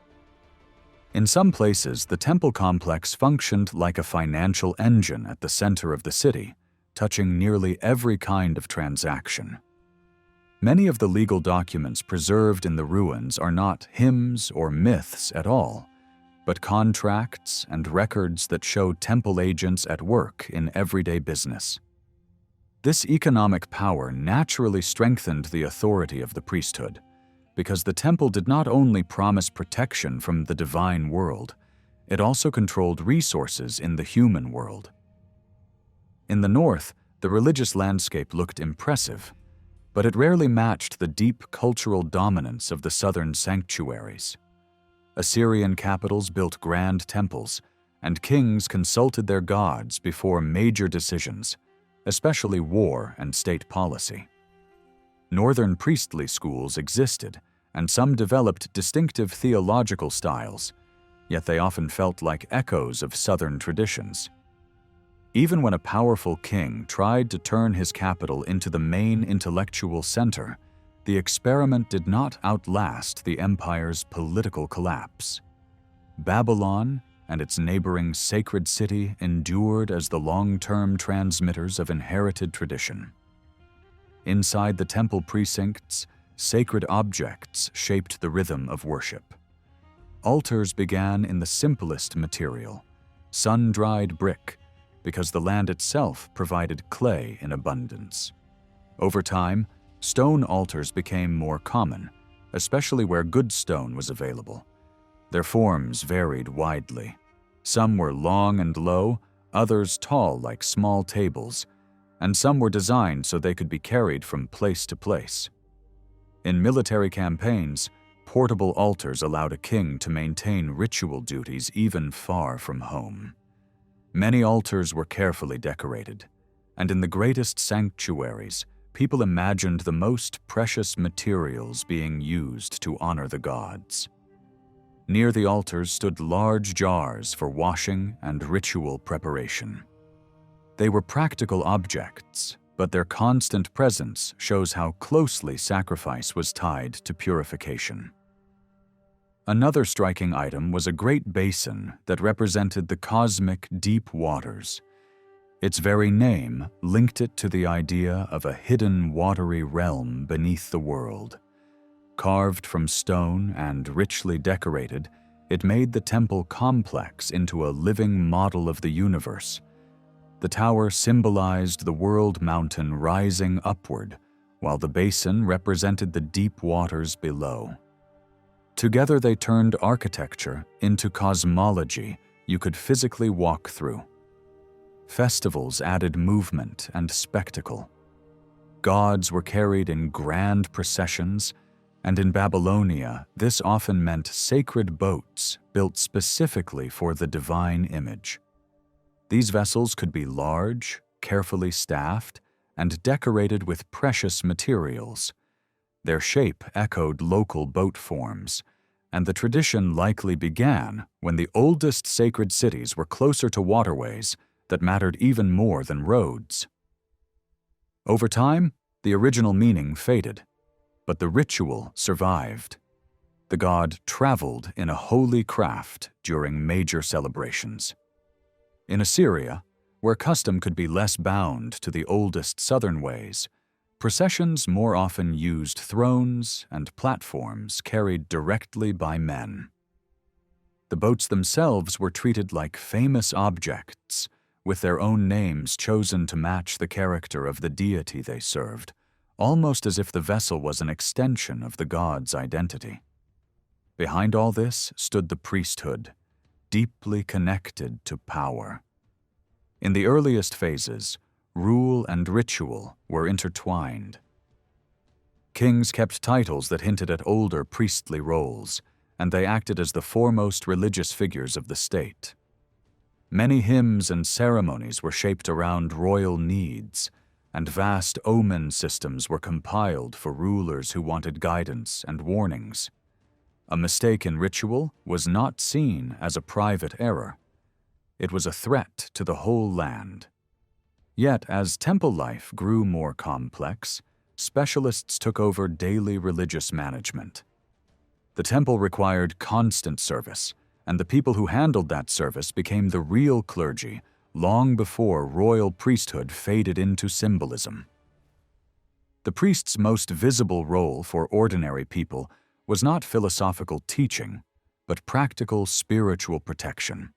A: In some places, the temple complex functioned like a financial engine at the center of the city, touching nearly every kind of transaction. Many of the legal documents preserved in the ruins are not hymns or myths at all, but contracts and records that show temple agents at work in everyday business. This economic power naturally strengthened the authority of the priesthood, because the temple did not only promise protection from the divine world, it also controlled resources in the human world. In the north, the religious landscape looked impressive, but it rarely matched the deep cultural dominance of the southern sanctuaries. Assyrian capitals built grand temples, and kings consulted their gods before major decisions, especially war and state policy. Northern priestly schools existed, and some developed distinctive theological styles, yet they often felt like echoes of southern traditions. Even when a powerful king tried to turn his capital into the main intellectual center, the experiment did not outlast the empire's political collapse. Babylon and its neighboring sacred city endured as the long-term transmitters of inherited tradition. Inside the temple precincts, sacred objects shaped the rhythm of worship. Altars began in the simplest material, sun-dried brick, because the land itself provided clay in abundance. Over time, stone altars became more common, especially where good stone was available. Their forms varied widely. Some were long and low, others tall like small tables, and some were designed so they could be carried from place to place. In military campaigns, portable altars allowed a king to maintain ritual duties even far from home. Many altars were carefully decorated, and in the greatest sanctuaries, people imagined the most precious materials being used to honor the gods. Near the altars stood large jars for washing and ritual preparation. They were practical objects, but their constant presence shows how closely sacrifice was tied to purification. Another striking item was a great basin that represented the cosmic deep waters. Its very name linked it to the idea of a hidden watery realm beneath the world. Carved from stone and richly decorated, it made the temple complex into a living model of the universe. The tower symbolized the world mountain rising upward, while the basin represented the deep waters below. Together they turned architecture into cosmology you could physically walk through. Festivals added movement and spectacle. Gods were carried in grand processions, and in Babylonia, this often meant sacred boats built specifically for the divine image. These vessels could be large, carefully staffed, and decorated with precious materials. Their shape echoed local boat forms, and the tradition likely began when the oldest sacred cities were closer to waterways that mattered even more than roads. Over time, the original meaning faded, but the ritual survived. The god traveled in a holy craft during major celebrations. In Assyria, where custom could be less bound to the oldest southern ways, processions more often used thrones and platforms carried directly by men. The boats themselves were treated like famous objects, with their own names chosen to match the character of the deity they served, almost as if the vessel was an extension of the god's identity. Behind all this stood the priesthood, deeply connected to power. In the earliest phases, rule and ritual were intertwined. Kings kept titles that hinted at older priestly roles, and they acted as the foremost religious figures of the state. Many hymns and ceremonies were shaped around royal needs, and vast omen systems were compiled for rulers who wanted guidance and warnings. A mistake in ritual was not seen as a private error. It was a threat to the whole land. Yet, as temple life grew more complex, specialists took over daily religious management. The temple required constant service, and the people who handled that service became the real clergy long before royal priesthood faded into symbolism. The priest's most visible role for ordinary people was not philosophical teaching, but practical spiritual protection.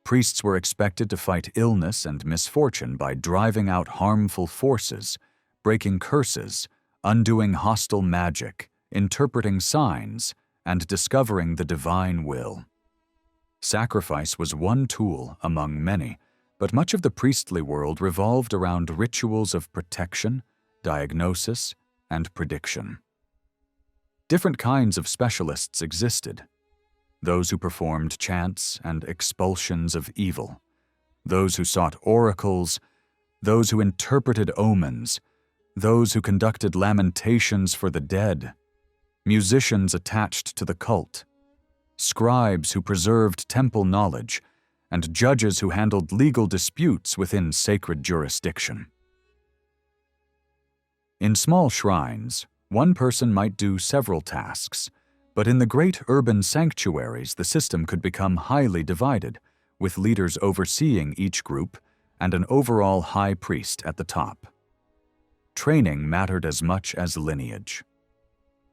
A: Priests were expected to fight illness and misfortune by driving out harmful forces, breaking curses, undoing hostile magic, interpreting signs, and discovering the divine will. Sacrifice was one tool among many, but much of the priestly world revolved around rituals of protection, diagnosis, and prediction. Different kinds of specialists existed. Those who performed chants and expulsions of evil, those who sought oracles, those who interpreted omens, those who conducted lamentations for the dead, musicians attached to the cult, scribes who preserved temple knowledge, and judges who handled legal disputes within sacred jurisdiction. In small shrines, one person might do several tasks, but in the great urban sanctuaries the system could become highly divided, with leaders overseeing each group and an overall high priest at the top. Training mattered as much as lineage.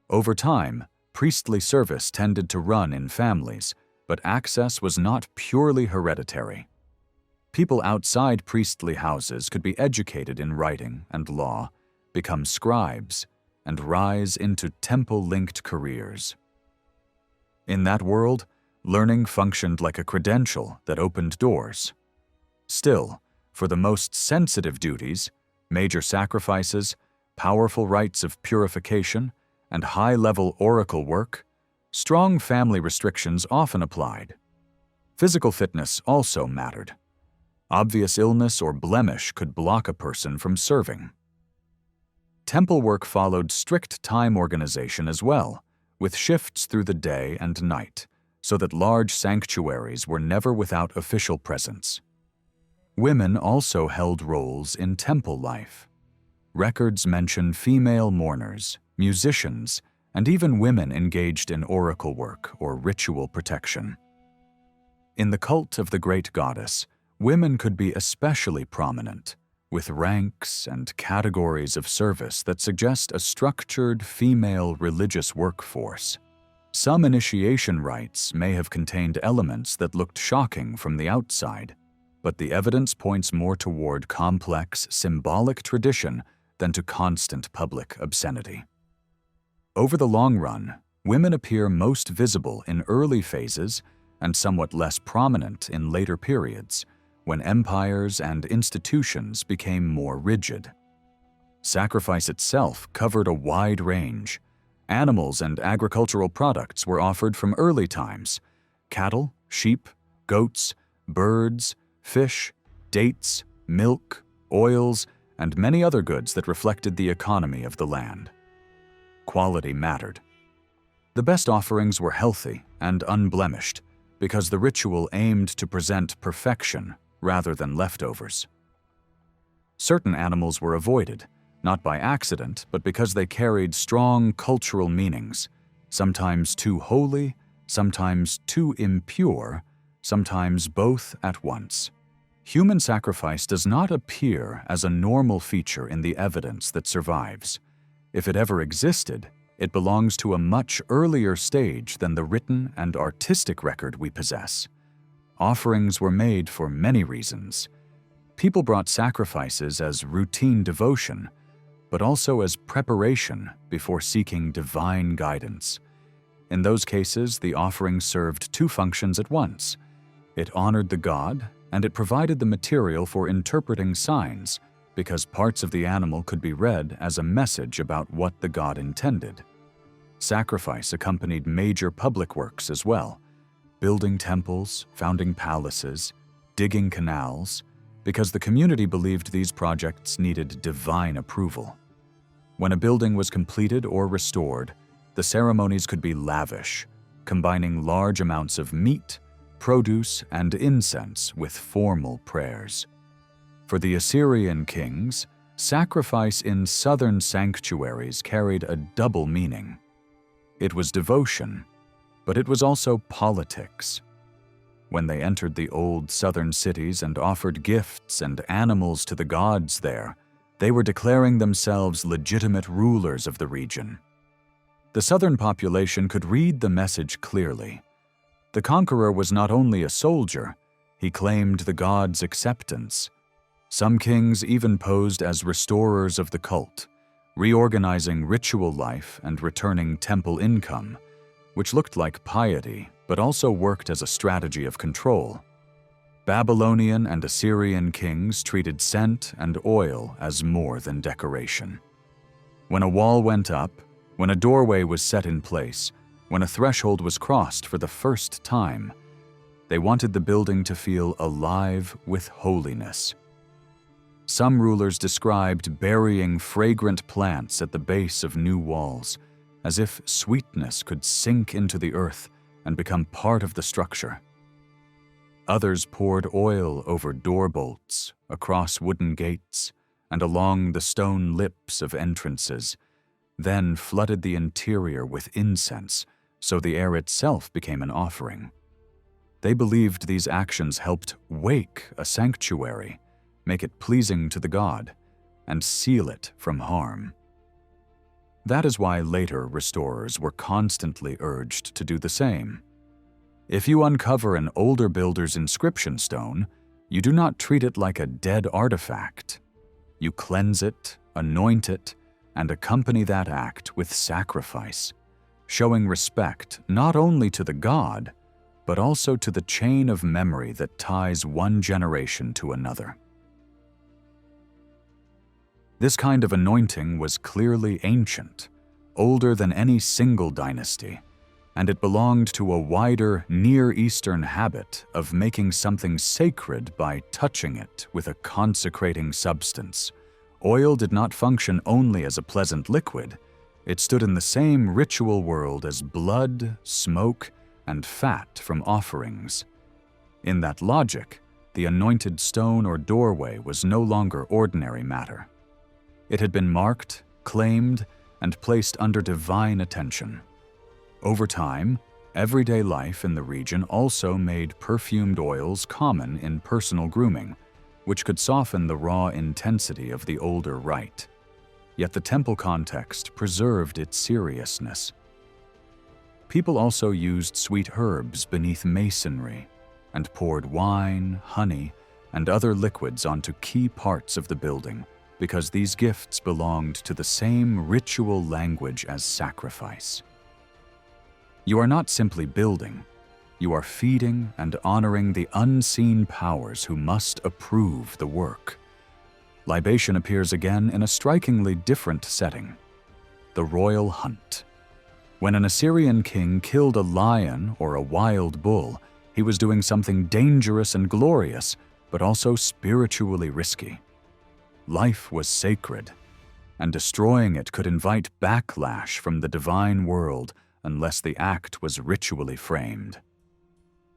A: Over time, priestly service tended to run in families, but access was not purely hereditary. People outside priestly houses could be educated in writing and law, become scribes, and rise into temple-linked careers. In that world, learning functioned like a credential that opened doors. Still, for the most sensitive duties, major sacrifices, powerful rites of purification, and high-level oracle work, strong family restrictions often applied. Physical fitness also mattered. Obvious illness or blemish could block a person from serving. Temple work followed strict time organization as well, with shifts through the day and night, so that large sanctuaries were never without official presence. Women also held roles in temple life. Records mention female mourners, musicians, and even women engaged in oracle work or ritual protection. In the cult of the great goddess, women could be especially prominent, with ranks and categories of service that suggest a structured female religious workforce. Some initiation rites may have contained elements that looked shocking from the outside, but the evidence points more toward complex, symbolic tradition than to constant public obscenity. Over the long run, women appear most visible in early phases and somewhat less prominent in later periods, when empires and institutions became more rigid. Sacrifice itself covered a wide range. Animals and agricultural products were offered from early times: cattle, sheep, goats, birds, fish, dates, milk, oils, and many other goods that reflected the economy of the land. Quality mattered. The best offerings were healthy and unblemished because the ritual aimed to present perfection rather than leftovers. Certain animals were avoided, not by accident, but because they carried strong cultural meanings, sometimes too holy, sometimes too impure, sometimes both at once. Human sacrifice does not appear as a normal feature in the evidence that survives. If it ever existed, it belongs to a much earlier stage than the written and artistic record we possess. Offerings were made for many reasons. People brought sacrifices as routine devotion, but also as preparation before seeking divine guidance. In those cases, the offering served two functions at once. It honored the god, and it provided the material for interpreting signs, because parts of the animal could be read as a message about what the god intended. Sacrifice accompanied major public works as well, building temples, founding palaces, digging canals, because the community believed these projects needed divine approval. When a building was completed or restored, the ceremonies could be lavish, combining large amounts of meat, produce, and incense with formal prayers. For the Assyrian kings, sacrifice in southern sanctuaries carried a double meaning. It was devotion, but it was also politics. When they entered the old southern cities and offered gifts and animals to the gods there, they were declaring themselves legitimate rulers of the region. The southern population could read the message clearly. The conqueror was not only a soldier, he claimed the gods' acceptance. Some kings even posed as restorers of the cult, reorganizing ritual life and returning temple income, which looked like piety but also worked as a strategy of control. Babylonian and Assyrian kings treated scent and oil as more than decoration. When a wall went up, when a doorway was set in place, when a threshold was crossed for the first time, they wanted the building to feel alive with holiness. Some rulers described burying fragrant plants at the base of new walls, as if sweetness could sink into the earth and become part of the structure. Others poured oil over door bolts, across wooden gates, and along the stone lips of entrances, then flooded the interior with incense, so the air itself became an offering. They believed these actions helped wake a sanctuary, make it pleasing to the god, and seal it from harm. That is why later restorers were constantly urged to do the same. If you uncover an older builder's inscription stone, you do not treat it like a dead artifact. You cleanse it, anoint it, and accompany that act with sacrifice, showing respect not only to the god, but also to the chain of memory that ties one generation to another. This kind of anointing was clearly ancient, older than any single dynasty, and it belonged to a wider Near Eastern habit of making something sacred by touching it with a consecrating substance. Oil did not function only as a pleasant liquid. It stood in the same ritual world as blood, smoke, and fat from offerings. In that logic, the anointed stone or doorway was no longer ordinary matter. It had been marked, claimed, and placed under divine attention. Over time, Everyday life in the region also made perfumed oils common in personal grooming, which could soften the raw intensity of the older rite. Yet the temple context preserved its seriousness. People also used sweet herbs beneath masonry and poured wine, honey, and other liquids onto key parts of the building because these gifts belonged to the same ritual language as sacrifice. You are not simply building, you are feeding and honoring the unseen powers who must approve the work. Libation appears again in a strikingly different setting: the royal hunt. When an Assyrian king killed a lion or a wild bull, he was doing something dangerous and glorious, but also spiritually risky. Life was sacred, and destroying it could invite backlash from the divine world unless the act was ritually framed.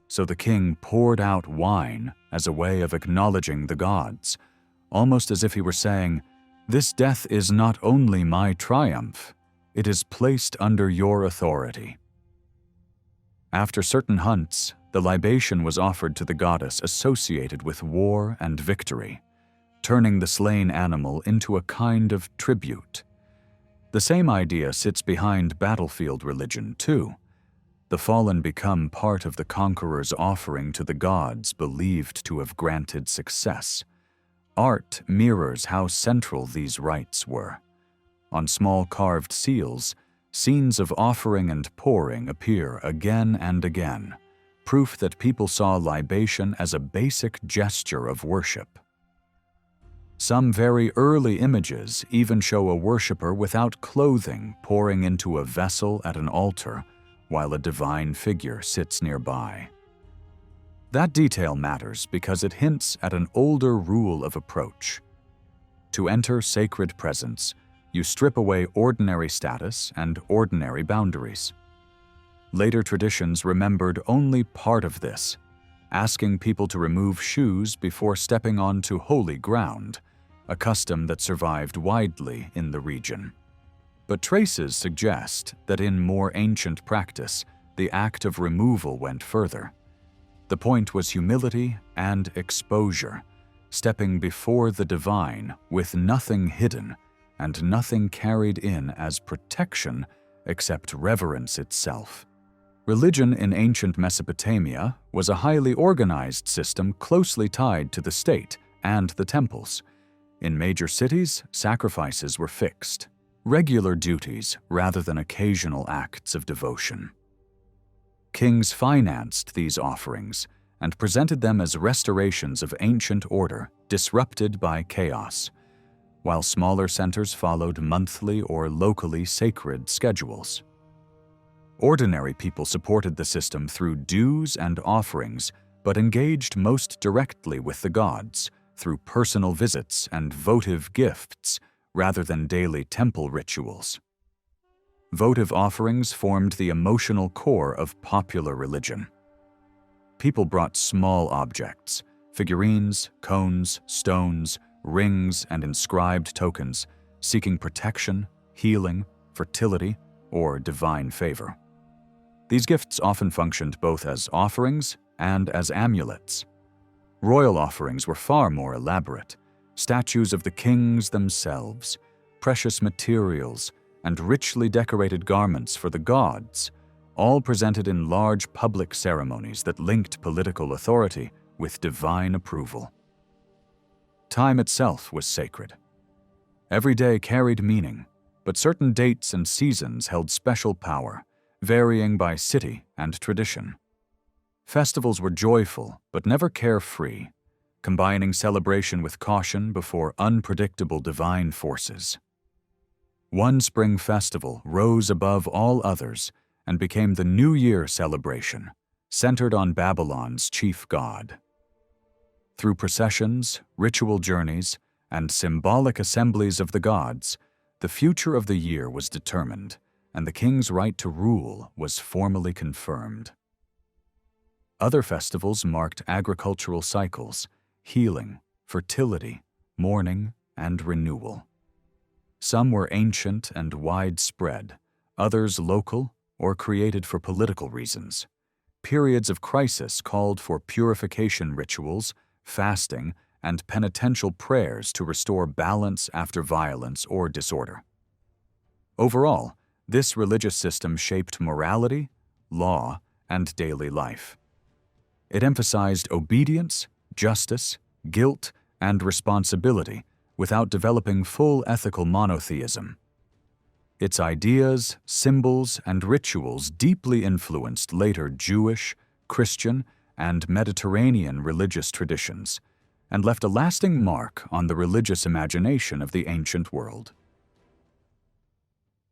A: So the king poured out wine as a way of acknowledging the gods, almost as if he were saying, "This death is not only my triumph, it is placed under your authority." After certain hunts, the libation was offered to the goddess associated with war and victory, turning the slain animal into a kind of tribute. The same idea sits behind battlefield religion, too. The fallen become part of the conqueror's offering to the gods believed to have granted success. Art mirrors how central these rites were. On small carved seals, scenes of offering and pouring appear again and again, proof that people saw libation as a basic gesture of worship. Some very early images even show a worshipper without clothing pouring into a vessel at an altar while a divine figure sits nearby. That detail matters because it hints at an older rule of approach. To enter sacred presence, you strip away ordinary status and ordinary boundaries. Later traditions remembered only part of this, asking people to remove shoes before stepping onto holy ground, a custom that survived widely in the region. But traces suggest that in more ancient practice, the act of removal went further. The point was humility and exposure, stepping before the divine with nothing hidden and nothing carried in as protection except reverence itself. Religion in ancient Mesopotamia was a highly organized system closely tied to the state and the temples. In major cities, sacrifices were fixed, regular duties rather than occasional acts of devotion. Kings financed these offerings and presented them as restorations of ancient order disrupted by chaos, while smaller centers followed monthly or locally sacred schedules. Ordinary people supported the system through dues and offerings, but engaged most directly with the gods through personal visits and votive gifts rather than daily temple rituals. Votive offerings formed the emotional core of popular religion. People brought small objects, figurines, cones, stones, rings, and inscribed tokens, seeking protection, healing, fertility, or divine favor. These gifts often functioned both as offerings and as amulets. Royal offerings were far more elaborate. Statues of the kings themselves, precious materials, and richly decorated garments for the gods, all presented in large public ceremonies that linked political authority with divine approval. Time itself was sacred. Every day carried meaning, but certain dates and seasons held special power, varying by city and tradition. Festivals were joyful but never carefree, combining celebration with caution before unpredictable divine forces. One spring festival rose above all others and became the New Year celebration, centered on Babylon's chief god. Through processions, ritual journeys, and symbolic assemblies of the gods, the future of the year was determined, and the king's right to rule was formally confirmed. Other festivals marked agricultural cycles, healing, fertility, mourning, and renewal. Some were ancient and widespread, others local, or created for political reasons. Periods of crisis called for purification rituals, fasting, and penitential prayers to restore balance after violence or disorder. Overall, this religious system shaped morality, law, and daily life. It emphasized obedience, justice, guilt, and responsibility without developing full ethical monotheism. Its ideas, symbols, and rituals deeply influenced later Jewish, Christian, and Mediterranean religious traditions, and left a lasting mark on the religious imagination of the ancient world.